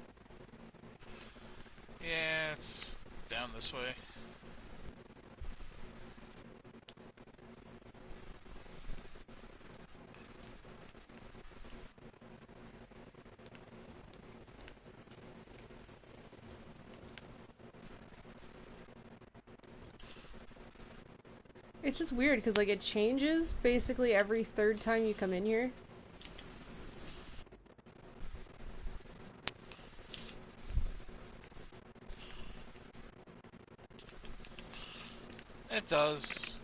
Yeah, it's down this way. It's just weird, because, like, it changes basically every third time you come in here. It does.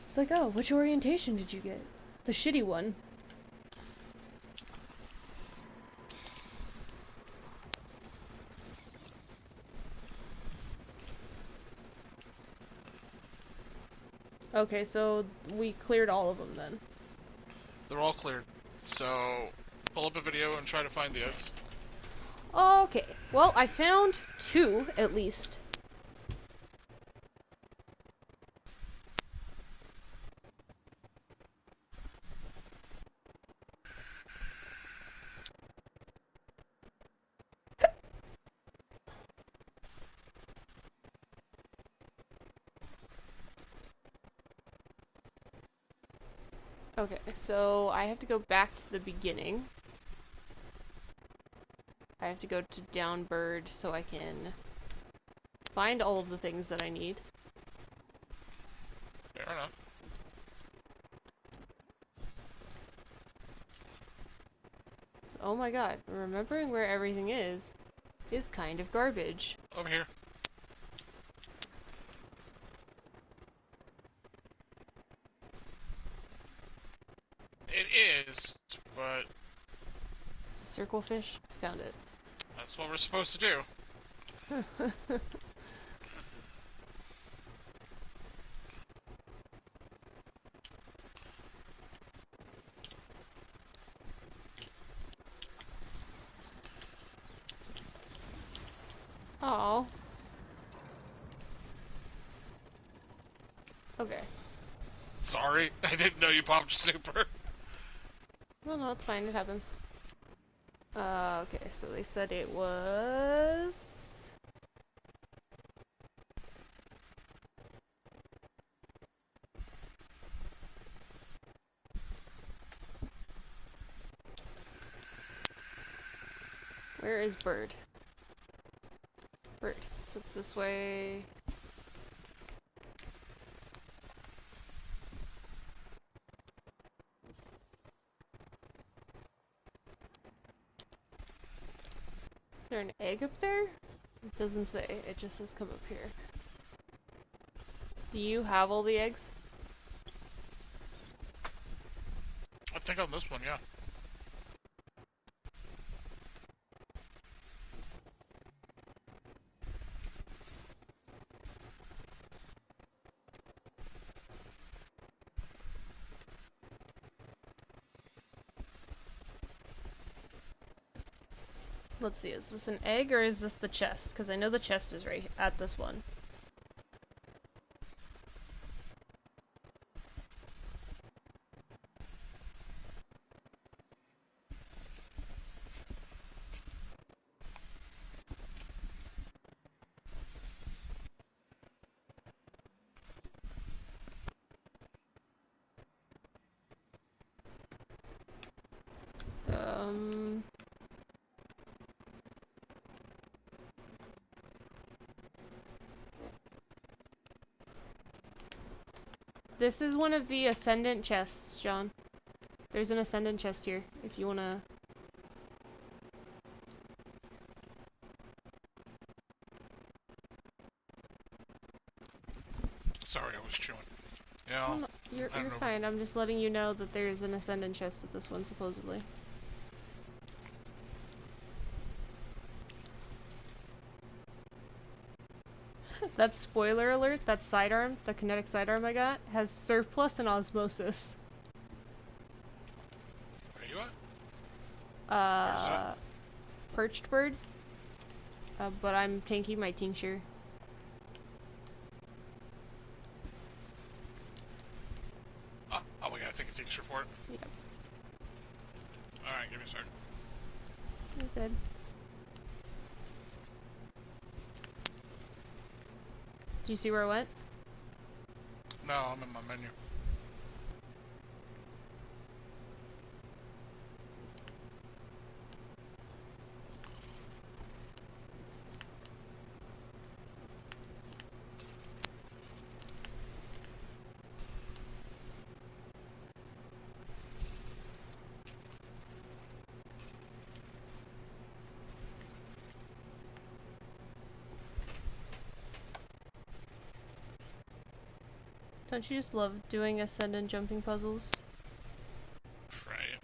It's like, oh, which orientation did you get? The shitty one. Okay, so we cleared all of them then. They're all cleared. So, pull up a video and try to find the eggs. Okay, well, I found 2, at least. Okay, so I have to go back to the beginning. I have to go to Downbird so I can find all of the things that I need. Fair enough. So, oh my god, remembering where everything is kind of garbage. Over here. It is, but... It's a circle fish? Found it. That's what we're supposed to do. Okay. Sorry, I didn't know you popped super. No, it's fine. It happens. Okay, so they said it was... Where is Bird? Bird. So it's this way. Is there an egg up there? It doesn't say. It just says come up here. Do you have all the eggs? I think on this one, yeah. Let's see, is this an egg or is this the chest? Because I know the chest is right at this one. This is one of the ascendant chests, John. There's an ascendant chest here, if you wanna... Sorry, I was chewing. Yeah, Oh, no, you're fine. I'm just letting you know that there's an ascendant chest at this one, supposedly. That spoiler alert, that sidearm, the kinetic sidearm I got, has surplus and osmosis. Where you at? Perched bird. But I'm tanking my tincture. Oh, we gotta take a tincture for it? Yep. Alright, give me a sec. You're good. Do you see where I went? No, I'm in my menu. Don't you just love doing ascendant jumping puzzles? Right.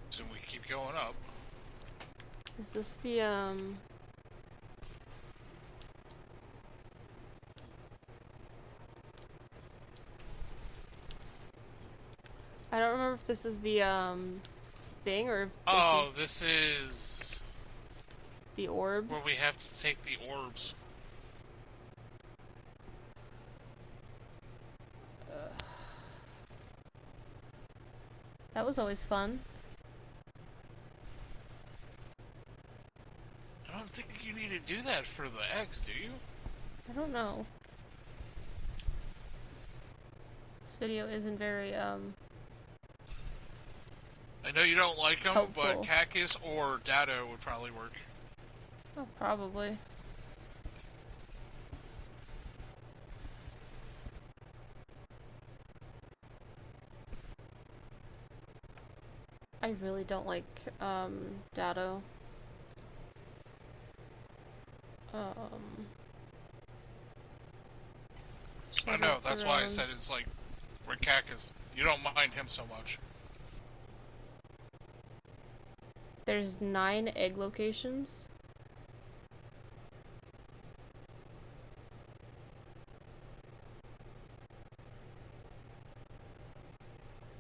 So we keep going up. Is this the, I don't remember if this is the, thing, or if this is... the orb? Where we have to take the orbs. That was always fun. I don't think you need to do that for the eggs, do you? I don't know. This video isn't very, I know you don't like them, helpful. but Cactus or Dado would probably work. Oh, probably. I really don't like, Dado. I know, that's why I said it's like, where Cactus, you don't mind him so much. There's 9 egg locations.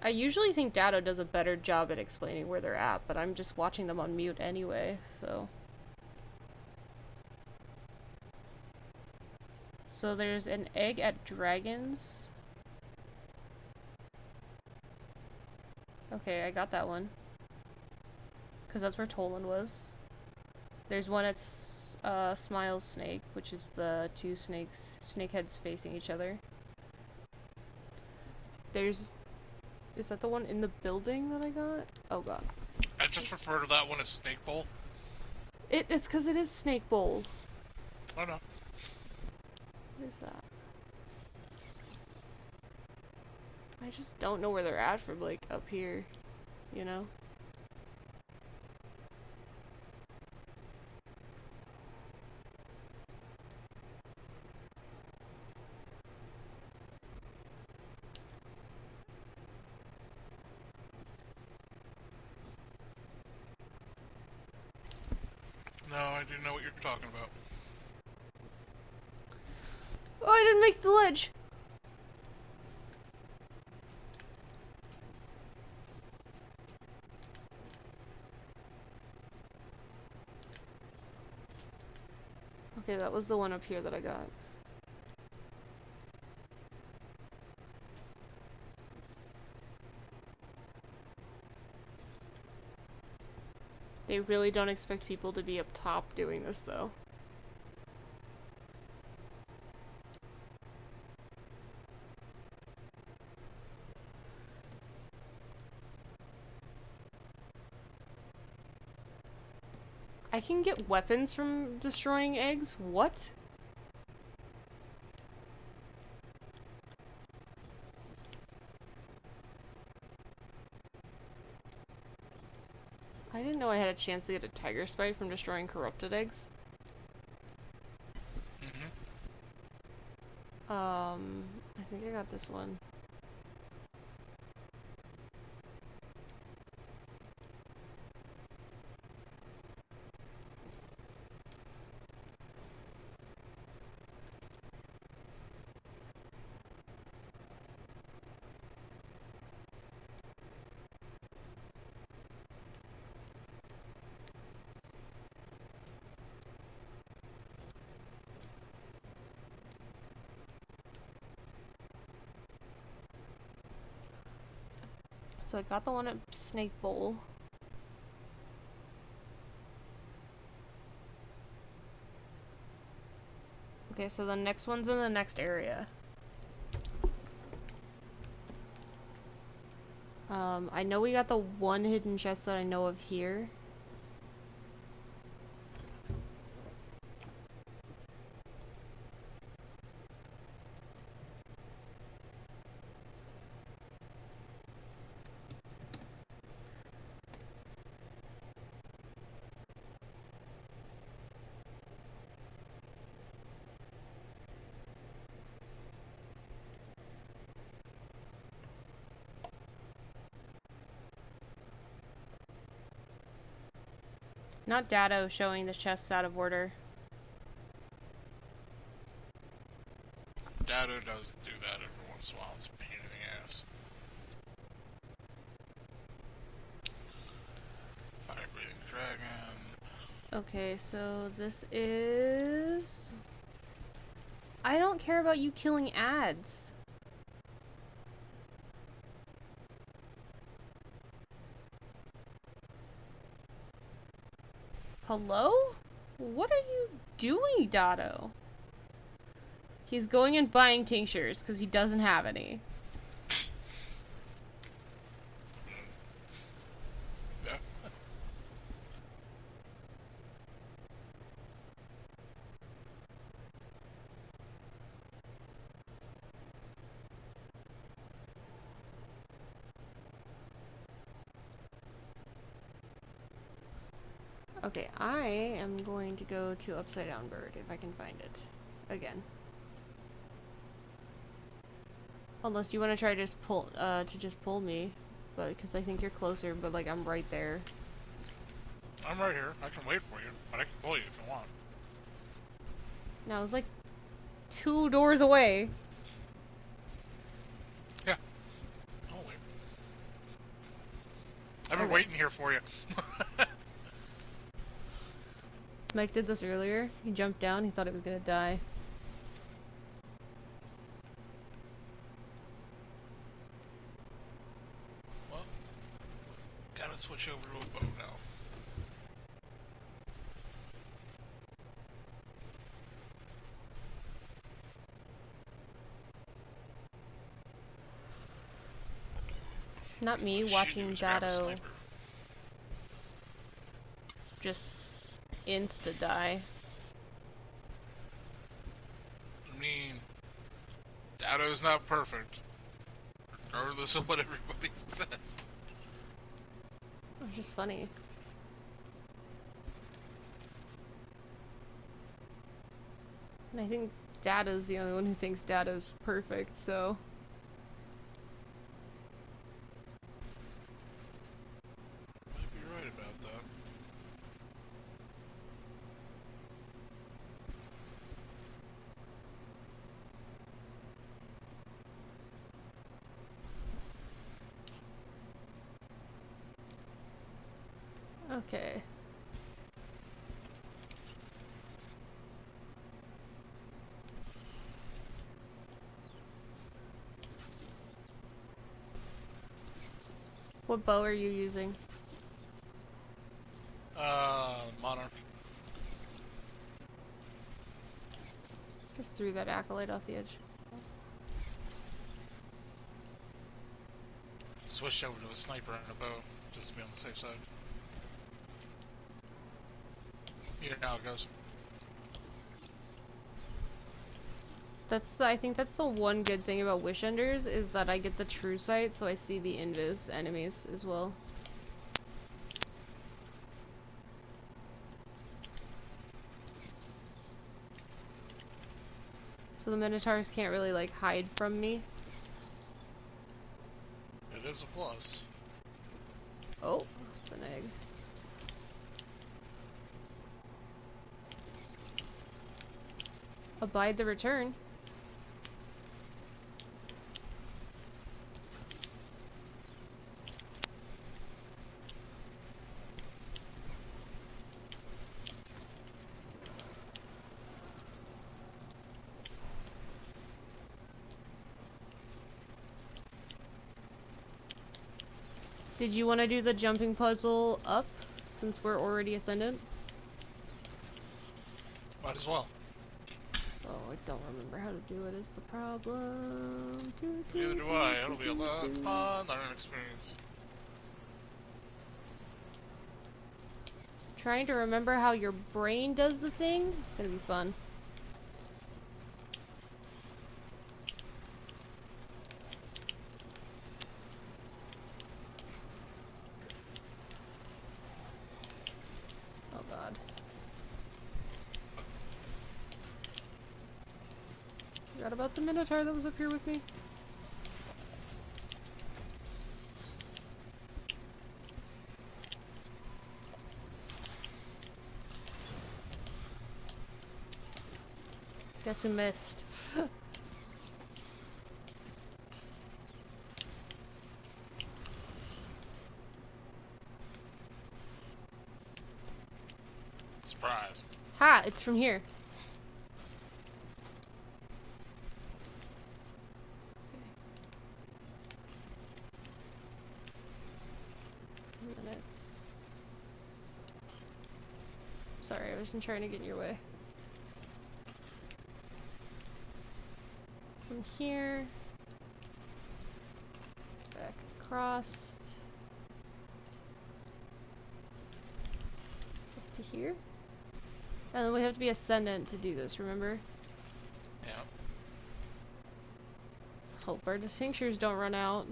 I usually think Dado does a better job at explaining where they're at, but I'm just watching them on mute anyway, so... So there's an egg at Dragons. Okay, I got that one. Because that's where Toland was. There's one at Smiles Snake, which is the two snake heads facing each other. There's... Is that the one in the building that I got? Oh god. I just refer to that one as Snake Bowl. It's because it is Snake Bowl. Oh no. What is that? I just don't know where they're at from, like, up here, you know? No, I didn't know what you were talking about. Oh, I didn't make the ledge! Okay, that was the one up here that I got. They really don't expect people to be up top doing this, though. I can get weapons from destroying eggs? What? I didn't know I had a chance to get a tiger spite from destroying corrupted eggs. I think I got this one. So I got the one at Snake Bowl. Okay, so the next one's in the next area. I know we got the one hidden chest that I know of here. Not Dado showing the chests out of order. Dado does do that every once in a while. It's a pain in the ass. Fire-breathing dragon. Okay, so this is... I don't care about you killing ads. Hello? What are you doing, Dado? He's going and buying tinctures because he doesn't have any. Okay, I am going to go to Upside Down Bird if I can find it again. Unless you want to try to just pull me, but because I think you're closer, but like I'm right there. I'm right here. I can wait for you, but I can pull you if you want. No, I was like 2 doors away. Yeah. I'll wait. waiting here for you. Mike did this earlier. He jumped down. He thought he was gonna die. Well, gotta switch over to a bow now. Not me watching Dado just insta-die. I mean, Dado's not perfect, regardless of what everybody says. It's just funny. And I think Dado's the only one who thinks Dado's perfect, so... Might be right about that. Okay. What bow are you using? Monarch. Just threw that acolyte off the edge. Switched over to a sniper and a bow, just to be on the safe side. You know how it goes. I think that's the one good thing about Wish Enders, is that I get the true sight, so I see the invis enemies as well. So the Minotaurs can't really, like, hide from me. It is a plus. Oh, it's an egg. Abide the return. Did you want to do the jumping puzzle up, since we're already ascendant? Might as well. Oh, I don't remember how to do it is the problem. Neither do I. It'll be a lot of fun learning experience. Trying to remember how your brain does the thing? It's gonna be fun. Oh god. Forgot about the Minotaur that was up here with me. Guess who missed? Surprise. Ha! It's from here. Minutes. Sorry, I wasn't trying to get in your way. From here, back across, up to here, and then we have to be ascendant to do this, remember? Yeah. Let's hope our tinctures don't run out.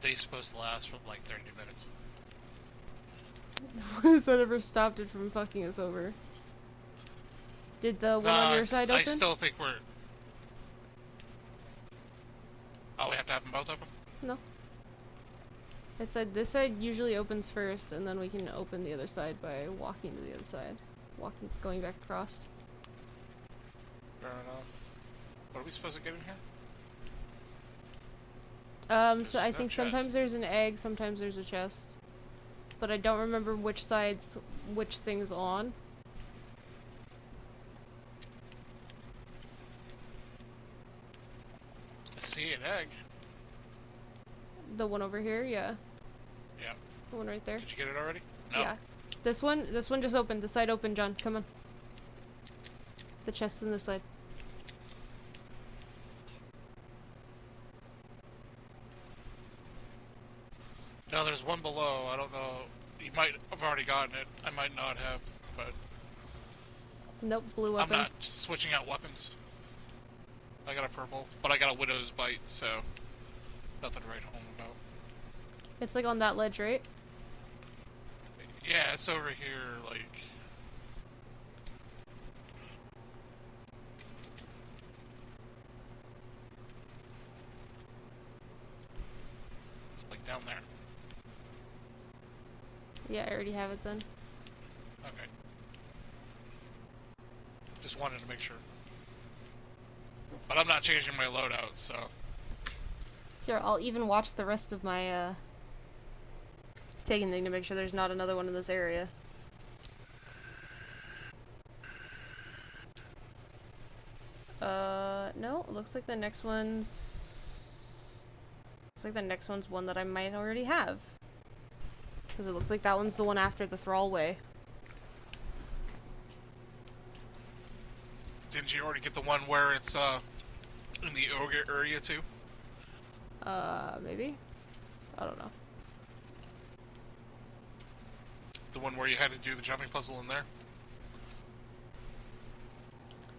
They're supposed to last for like 30 minutes. When has that ever stopped it from fucking us over? Did the one on your side open? I still think we're... Oh, we have to have them both open? No. It said this side usually opens first, and then we can open the other side by walking to the other side. Going back across. Fair enough. What are we supposed to get in here? So I think sometimes there's an egg, sometimes there's a chest. But I don't remember which side's which thing's on. I see an egg. The one over here, yeah. Yeah. The one right there. Did you get it already? No. Yeah. This one just opened. The side opened, John. Come on. The chest's in this side. No, there's one below. I don't know. You might have already gotten it. I might not have, but... Nope, blue weapon. I'm not switching out weapons. I got a purple, but I got a widow's bite, so... Nothing to write home about. It's like on that ledge, right? Yeah, it's over here, like... It's like down there. Yeah, I already have it then. Okay. Just wanted to make sure. But I'm not changing my loadout, so... Here, I'll even watch the rest of my, taking thing to make sure there's not another one in this area. No, it looks like the next one's... Looks like the next one's one that I might already have. Because it looks like that one's the one after the Thrallway. Didn't you already get the one where it's, in the ogre area, too? Maybe? I don't know. The one where you had to do the jumping puzzle in there?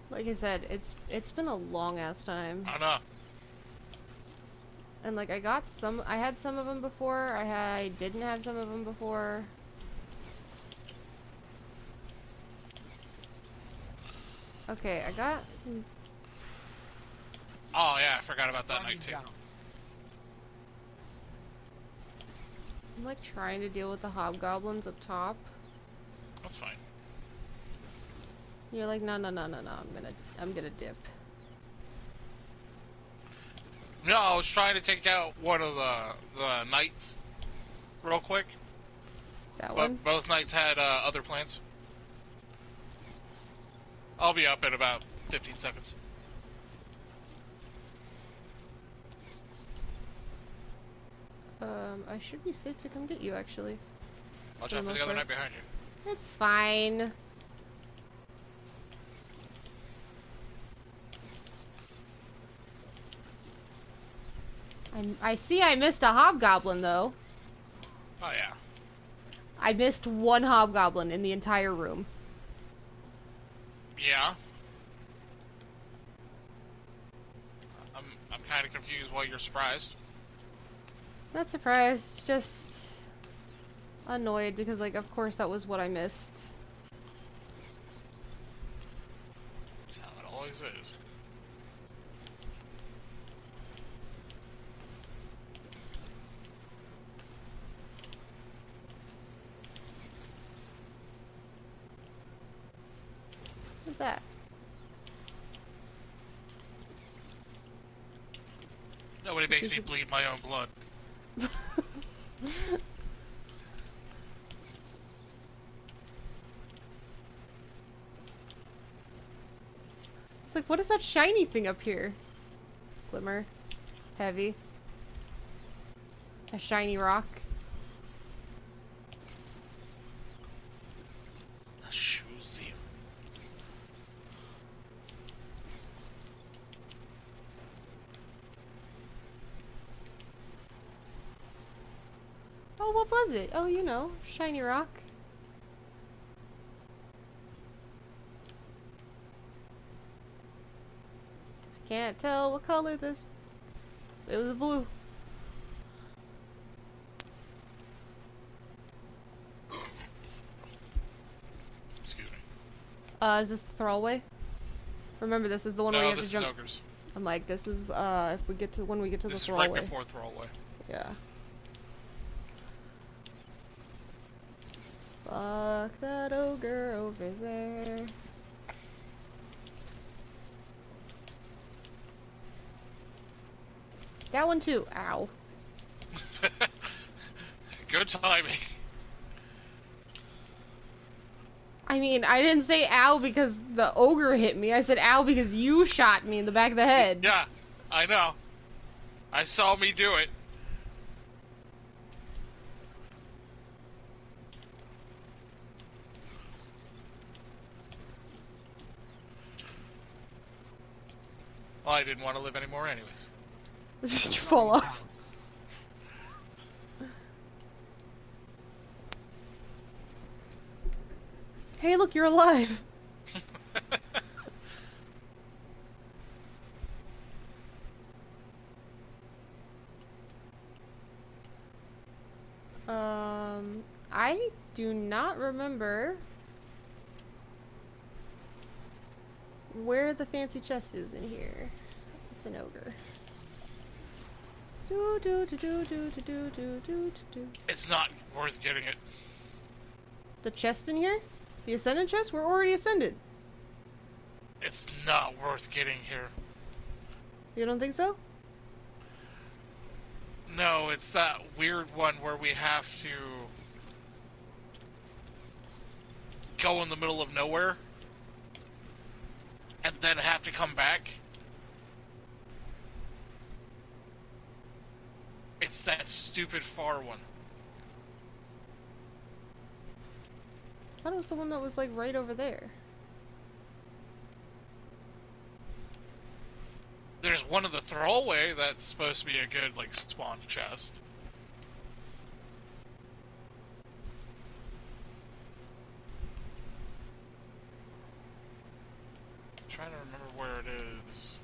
Like I said, it's been a long ass time. I know. And like I had some of them before. I didn't have some of them before. Okay, I got. Oh yeah, I forgot about that night too. I'm like trying to deal with the hobgoblins up top. That's fine. You're like, no, I'm gonna dip. No, I was trying to take out one of the knights real quick. That one? Both knights had other plans. I'll be up in about 15 seconds. I should be safe to come get you, actually. Watch out for the other knight behind you. It's fine. I see I missed a hobgoblin, though. Oh, yeah. I missed one hobgoblin in the entire room. Yeah. I'm kind of confused why you're surprised. Not surprised, just annoyed because, like, of course that was what I missed. That's how it always is. What's that? Nobody makes me bleed my own blood. It's like, what is that shiny thing up here? Glimmer. Heavy. A shiny rock. A shoesium. Oh, what was it? Oh, you know, shiny rock. Can't tell what color this. It was blue. Excuse me. Is this the Thrallway? Remember, this is the one where you have to jump. Ogres. I'm like, this is if we get to when we get to This the is Thrallway. right before Thrallway. Yeah. Fuck that ogre over there. That one too. Ow. Good timing. I mean, I didn't say ow because the ogre hit me. I said ow because you shot me in the back of the head. Yeah, I know. I saw me do it. Well, I didn't want to live anymore anyways. Did you fall off? Hey, look, you're alive. I do not remember where the fancy chest is in here. It's an ogre. Do do do do do do do do do do. It's not worth getting it. The chest in here? The ascended chest? We're already ascended. It's not worth getting here. You don't think so? No, it's that weird one where we have to go in the middle of nowhere and then have to come back. It's that stupid far one. I thought it was the one that was like right over there. There's one of the throwaway that's supposed to be a good, like, spawn chest. I'm trying to remember where it is.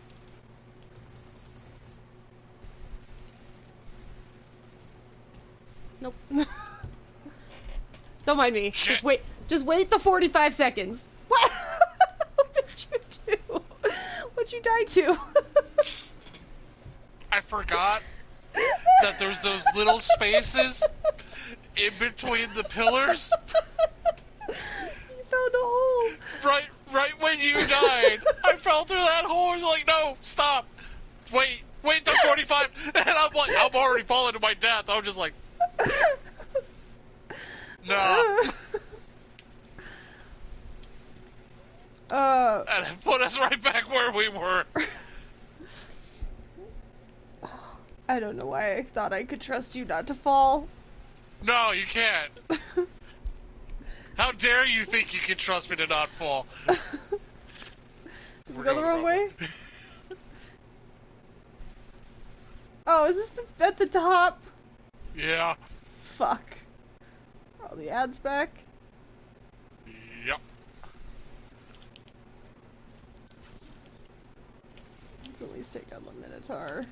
Nope. Don't mind me. Shit. Just wait the 45 seconds. What? What did you do? What'd you die to? I forgot that there's those little spaces in between the pillars. You found a hole. Right when you died, I fell through that hole. I was like, no, stop. Wait the 45. And I'm like, I'm already falling to my death. I'm just like, nah. And it put us right back where we were. I don't know why I thought I could trust you not to fall. No, you can't. How dare you think you can trust me to not fall? Did we go the wrong way? Oh, is this at the top? Yeah. Fuck. Are all the ads back? Yep. Let's at least take out the Minotaur.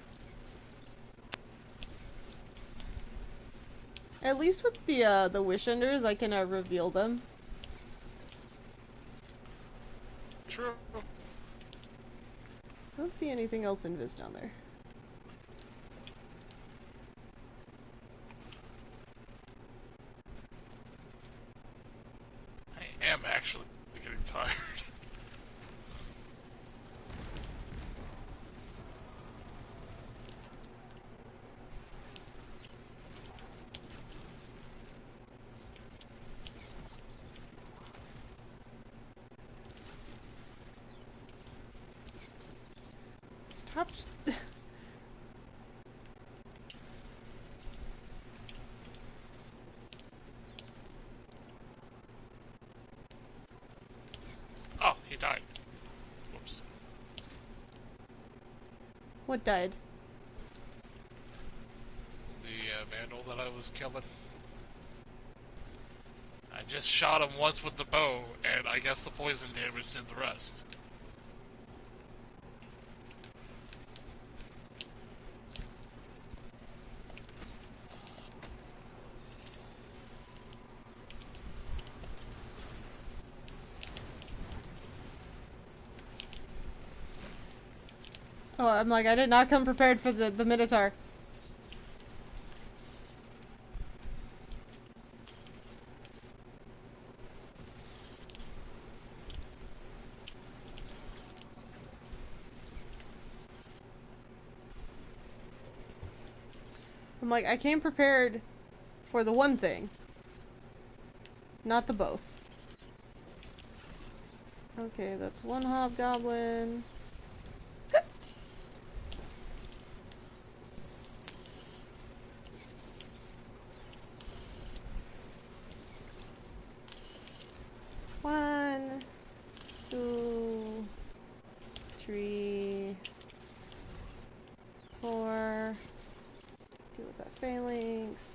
At least with the Wish Enders, I can reveal them. True. I don't see anything else invis down there. I am actually getting tired. Stop. Oh, he died. Whoops. What died? The vandal that I was killing. I just shot him once with the bow, and I guess the poison damage did the rest. Oh, I'm like, I did not come prepared for the Minotaur. I'm like, I came prepared for the one thing, not the both. Okay, that's one hobgoblin. One, two, three, four. Deal with that phalanx.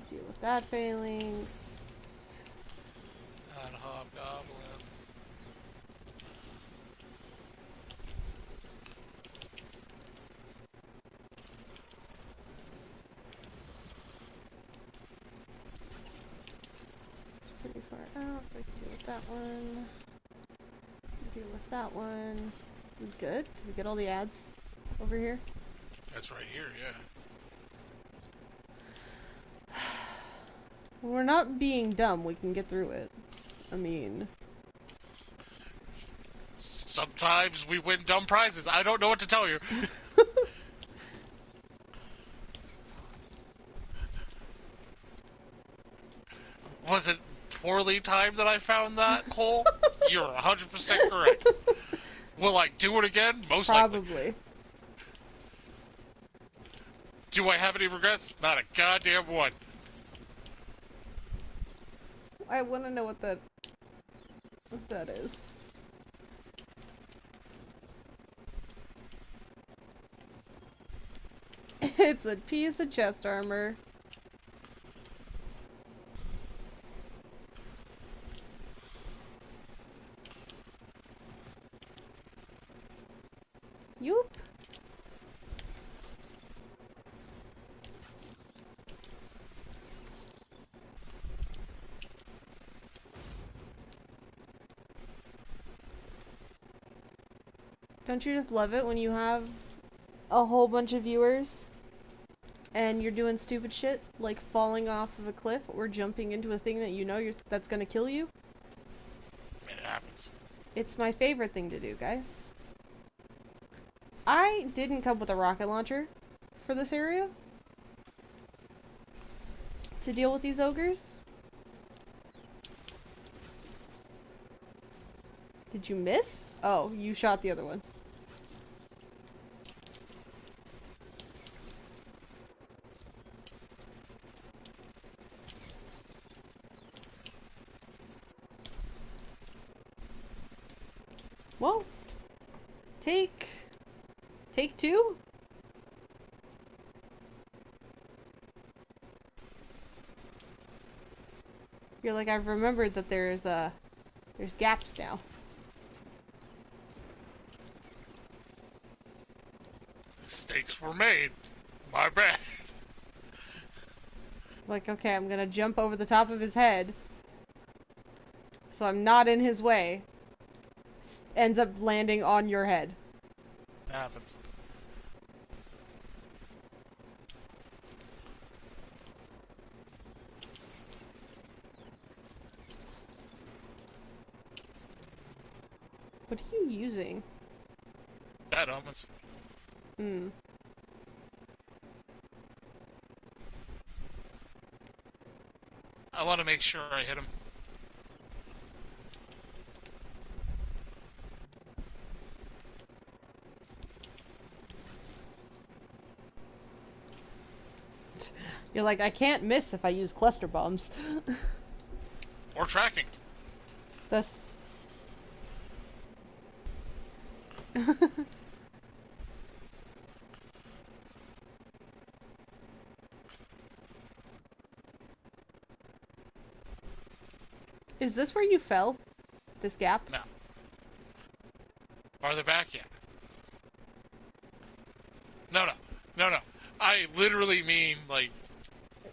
Deal with that phalanx. And hobgoblin. Pretty far out. I can deal with that one. Deal with that one. We good? Did we get all the ads over here? That's right here, yeah. We're not being dumb. We can get through it. I mean... Sometimes we win dumb prizes. I don't know what to tell you. Was it poorly timed that I found that hole? You're 100% correct. Will I do it again? Most likely. Probably. Do I have any regrets? Not a goddamn one. I want to know what that is. It's a piece of chest armor. Yoop. Don't you just love it when you have a whole bunch of viewers and you're doing stupid shit like falling off of a cliff or jumping into a thing that you know that's gonna kill you? It happens. It's my favorite thing to do, guys. I didn't come with a rocket launcher for this area to deal with these ogres. Did you miss? Oh, you shot the other one. Well, take two? You're like, I've remembered that there's gaps now. Mistakes were made. My bad. Like, okay, I'm gonna jump over the top of his head, so I'm not in his way. Ends up landing on your head. It happens. What are you using? Bad omens. Hmm. I want to make sure I hit him. You're like, I can't miss if I use cluster bombs. Or tracking. That's... Is this where you fell? This gap? No. Farther back, yeah. No. I literally mean, like,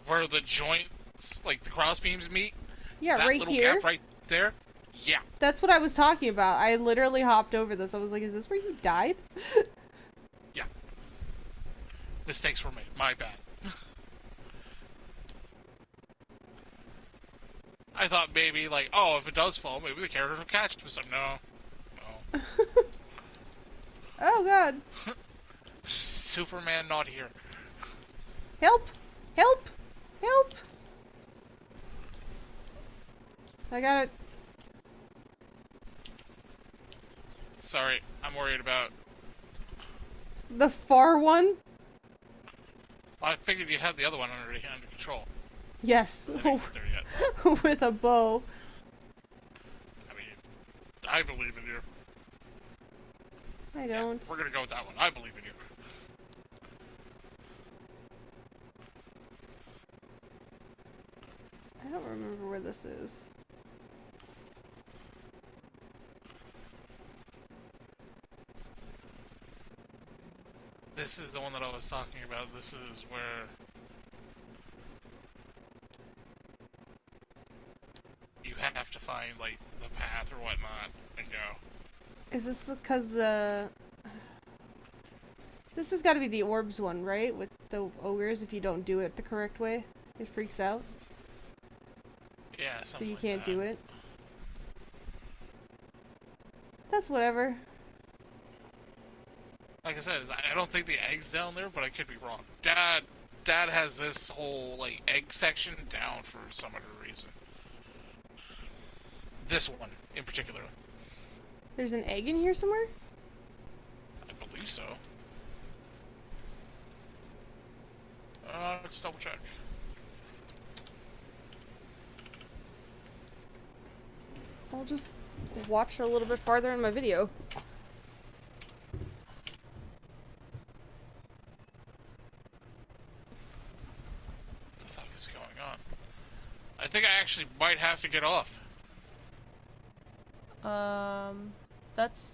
where the joints, like, the cross beams meet. Yeah, that right little here. Gap right there. Yeah. That's what I was talking about. I literally hopped over this. I was like, is this where you died? Yeah. Mistakes were made. My bad. I thought maybe, like, oh, if it does fall, maybe the character will catch it. So, no. Oh, God. Superman not here. Help! Help! Help! I got it. Sorry, I'm worried about... The far one? I figured you had the other one already under control. Yes. I didn't get there yet. With a bow. I mean, I believe in you. I don't. We're gonna go with that one. I believe in you. I don't remember where this is. This is the one that I was talking about. This is where... you have to find, like, the path or whatnot and go. Is this because the... This has got to be the orbs one, right? With the ogres, if you don't do it the correct way, it freaks out. Yeah, so you like can't that. do it. That's whatever. Like I said, I don't think the egg's down there, but I could be wrong. Dad has this whole, like, egg section down for some other reason. This one, in particular. There's an egg in here somewhere? I believe so. Let's double check. I'll just watch a little bit farther in my video. What the fuck is going on? I think I actually might have to get off.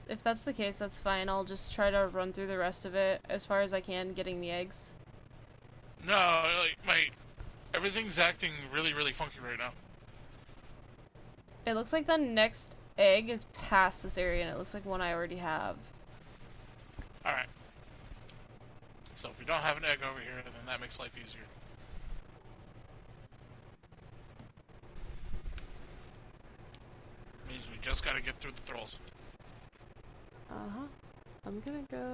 If that's the case, that's fine. I'll just try to run through the rest of it as far as I can, getting the eggs. No, like, everything's acting really, really funky right now. It looks like the next egg is past this area, and it looks like one I already have. Alright. So if we don't have an egg over here, then that makes life easier. Means we just gotta get through the thralls. Uh-huh. I'm gonna go...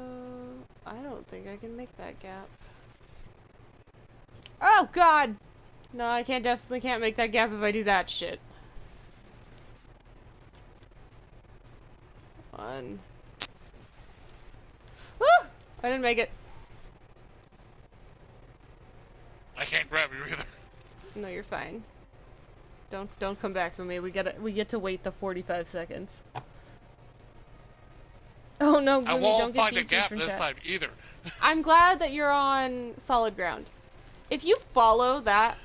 I don't think I can make that gap. Oh, God! No, I definitely can't make that gap if I do that shit. One. Woo! I didn't make it. I can't grab you either. No, you're fine. Don't come back for me. We get to wait the 45 seconds. Oh no, Gloomy, I won't don't get find a DC gap from this chat. time either. I'm glad that you're on solid ground. If you follow that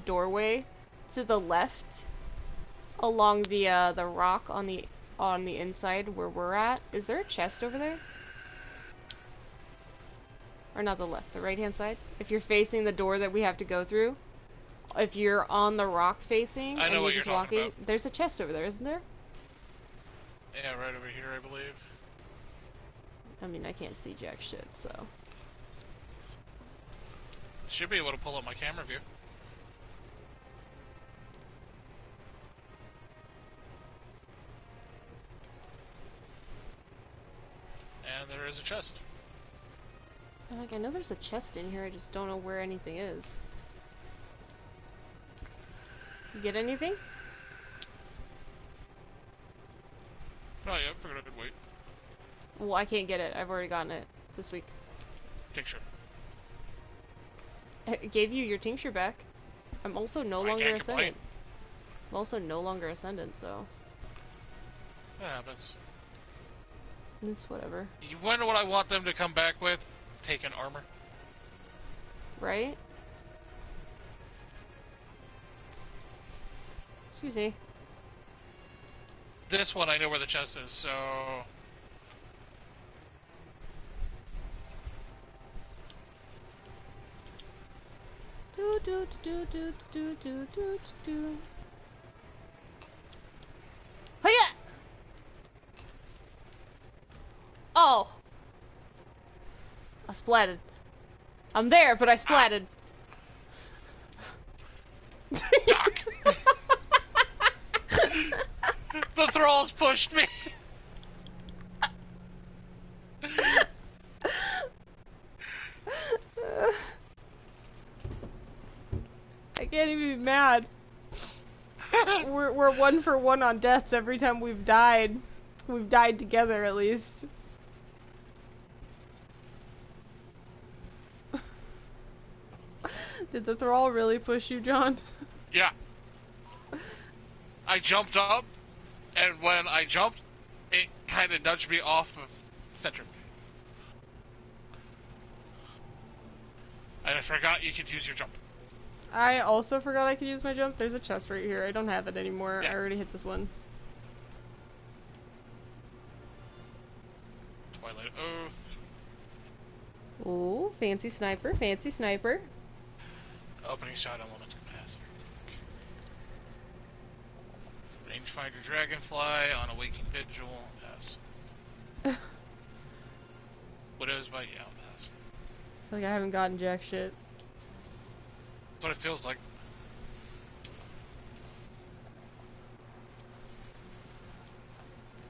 doorway to the left along the rock on the inside where we're at, is there a chest over there? Or not the left, the right hand side? If you're facing the door that we have to go through, if you're on the rock facing I know and what you're just you're talking walking, about. there's a chest over there, isn't there? Yeah, right over here, I believe. I mean, I can't see jack shit, so. Should be able to pull up my camera view. And there is a chest. Like, I know there's a chest in here, I just don't know where anything is. You get anything? Oh yeah, figured I could wait. Well, I can't get it. I've already gotten it this week. Tincture. I gave you your tincture back. I'm also no longer ascendant. I'm also no longer ascendant, so. That happens. It's whatever. You wonder what I want them to come back with? Taken armor. Right? Excuse me. This one I know where the chest is, so... Do do do do do do do do. Hiya! Oh! I splatted. I'm there, but I splatted. Doc! The thralls pushed me! mad. We're 1 for 1 on deaths every time we've died. We've died together, at least. Did the thrall really push you, John? Yeah. I jumped up, and when I jumped, it kind of nudged me off of center. And I forgot you could use your jump. I also forgot I could use my jump. There's a chest right here. I don't have it anymore. Yeah. I already hit this one. Twilight Oath. Ooh, fancy sniper, fancy sniper. Opening shot element capacitor. Rangefinder Dragonfly on Awaking Vigil. Pass. Widow's Bite, yeah, I'll pass. Like I haven't gotten jack shit. That's what it feels like.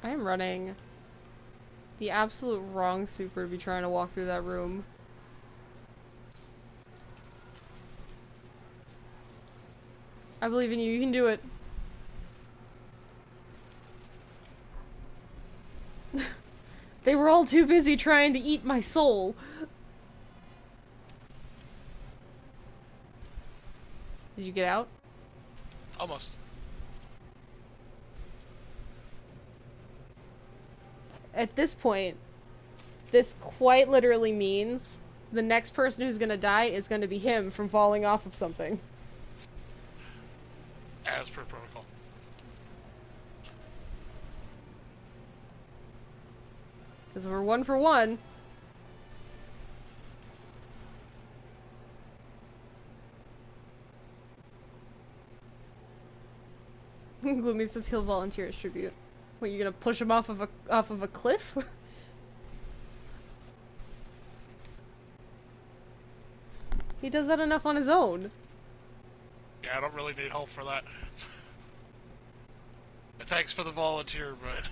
I am running the absolute wrong super to be trying to walk through that room. I believe in you. You can do it. They were all too busy trying to eat my soul. Did you get out? Almost. At this point, this quite literally means the next person who's gonna die is gonna be him from falling off of something. As per protocol. Because we're 1 for 1. Gloomy says he'll volunteer as tribute. What, you gonna push him off of a cliff? He does that enough on his own. Yeah, I don't really need help for that. Thanks for the volunteer, but...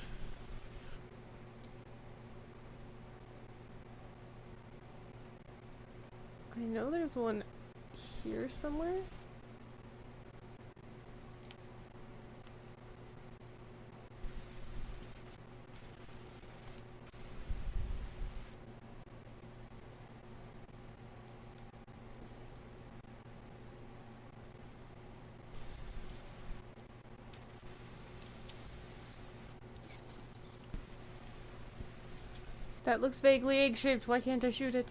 I know there's one here somewhere. That looks vaguely egg-shaped. Why can't I shoot it?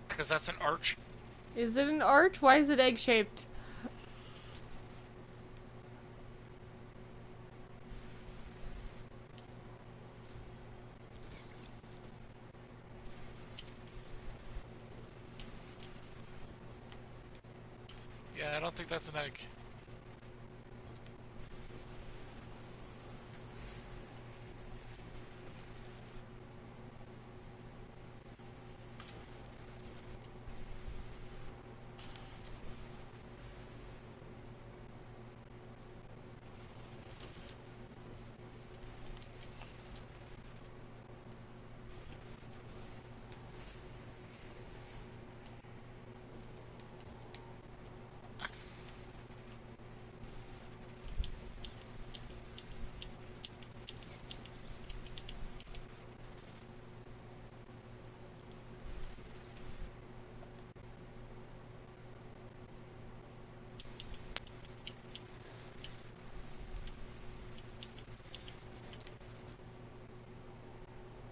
Because that's an arch. Is it an arch? Why is it egg-shaped? Yeah, I don't think that's an egg.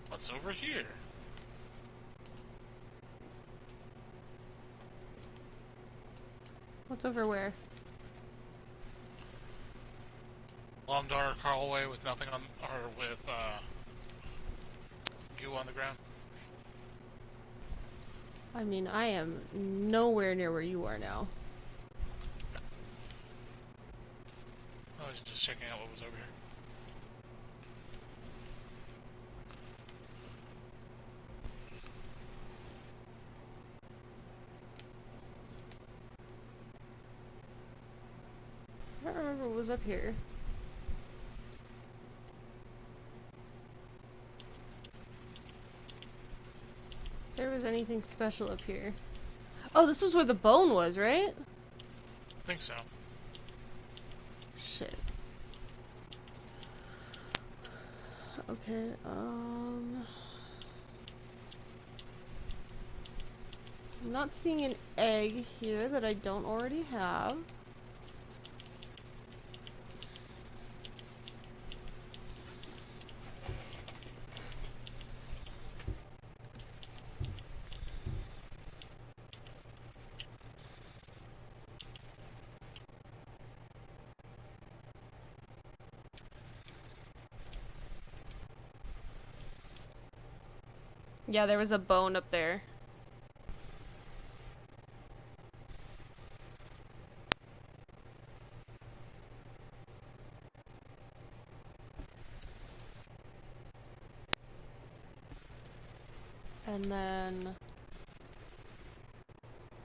What's over here? What's over where? Long dark hallway with nothing on, or with goo on the ground. I mean, I am nowhere near where you are now. I was just checking out what was over here. I don't remember what was up here. If there was anything special up here. Oh, this is where the bone was, right? I think so. Shit. Okay, I'm not seeing an egg here that I don't already have. Yeah, there was a bone up there. And then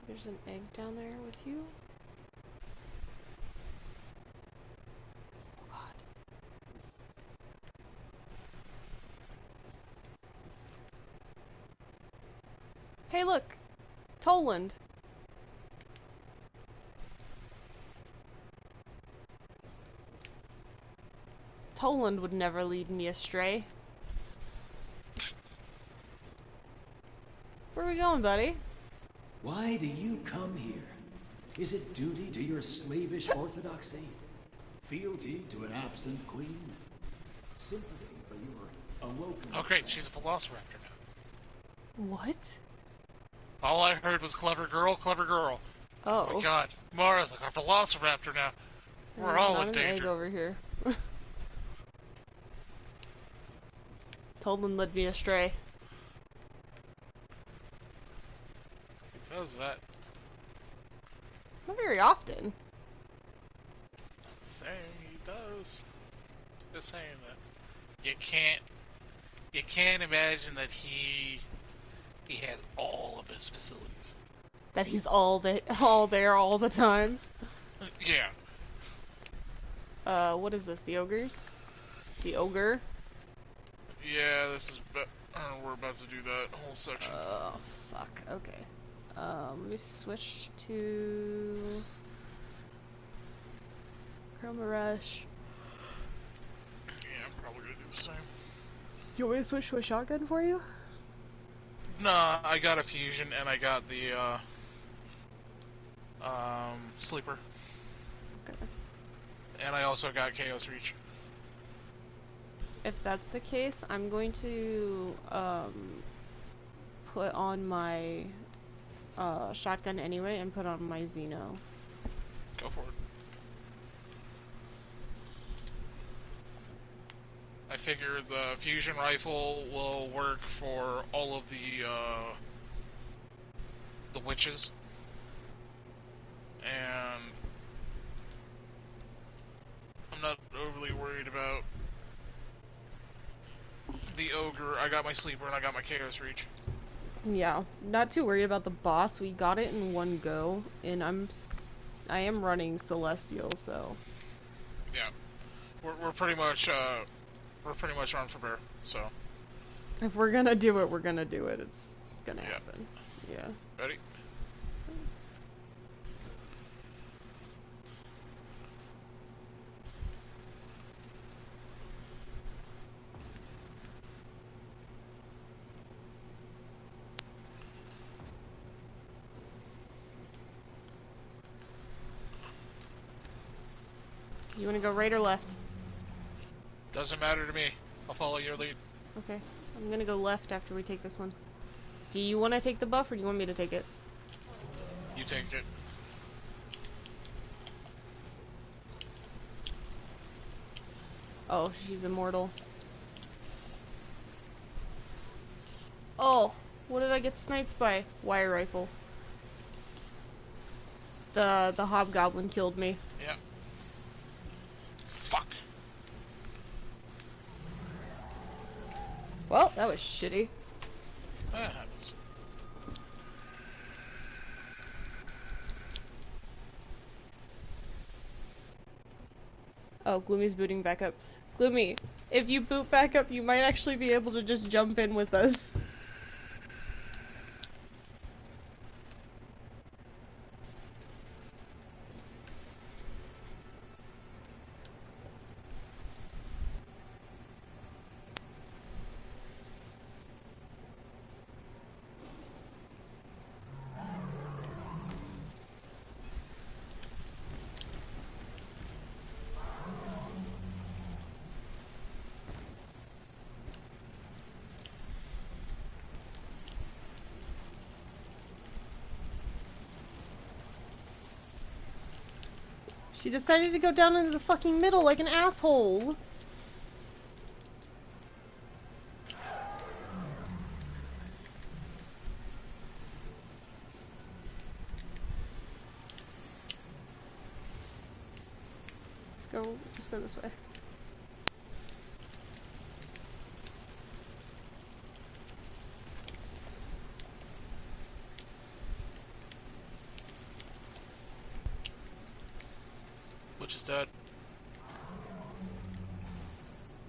there's an egg down there with you. Oh God. Hey, look, Toland. Toland would never lead me astray. Where are we going, buddy? Why do you come here? Is it duty to your slavish orthodoxy? Fealty to an absent queen? Sympathy for your awoken... Oh great, she's a velociraptor now. What? All I heard was clever girl, clever girl. Oh. Oh my god, Mara's like a velociraptor now. We're all in an danger. Egg over here. Toland led me astray. He does that. Not very often. Not saying he does. Just saying that you can't imagine that he has all of his facilities. That he's all there all the time. Yeah. What is this? The ogres? The ogre? Yeah, this is. We're about to do that whole section. Oh, fuck. Okay. Let me switch to Chroma Rush. Yeah, I'm probably gonna do the same. You want me to switch to a shotgun for you? Nah, I got a fusion and I got the sleeper. Okay. And I also got Chaos Reach. If that's the case, I'm going to put on my shotgun anyway and put on my Xeno. Go for it. I figure the fusion rifle will work for all of the witches. And I'm not overly worried about the ogre. I got my sleeper and I got my Chaos Reach. Yeah, not too worried about the boss. We got it in one go, and I am running Celestial, so yeah, we're pretty much on for bear. So if we're gonna do it, we're gonna do it. It's gonna happen. Yeah. Ready? You wanna go right or left? Doesn't matter to me. I'll follow your lead. Okay. I'm gonna go left after we take this one. Do you want to take the buff or do you want me to take it? You take it. Oh, she's immortal. Oh, what did I get sniped by? Wire rifle. The hobgoblin killed me. Yeah. Fuck. Well, that was shitty. That happens. Oh, Gloomy's booting back up. Gloomy, if you boot back up, you might actually be able to just jump in with us. She decided to go down into the fucking middle like an asshole. Let's go this way. Which is dead.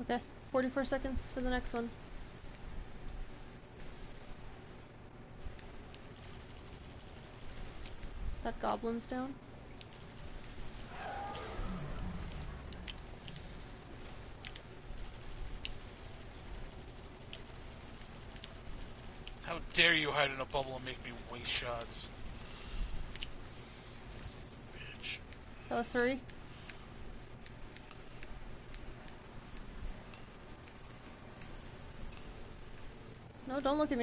Okay, 44 seconds for the next one. That goblin's down. How dare you hide in a bubble and make me waste shots? Bitch. That was 3. No, don't look at me.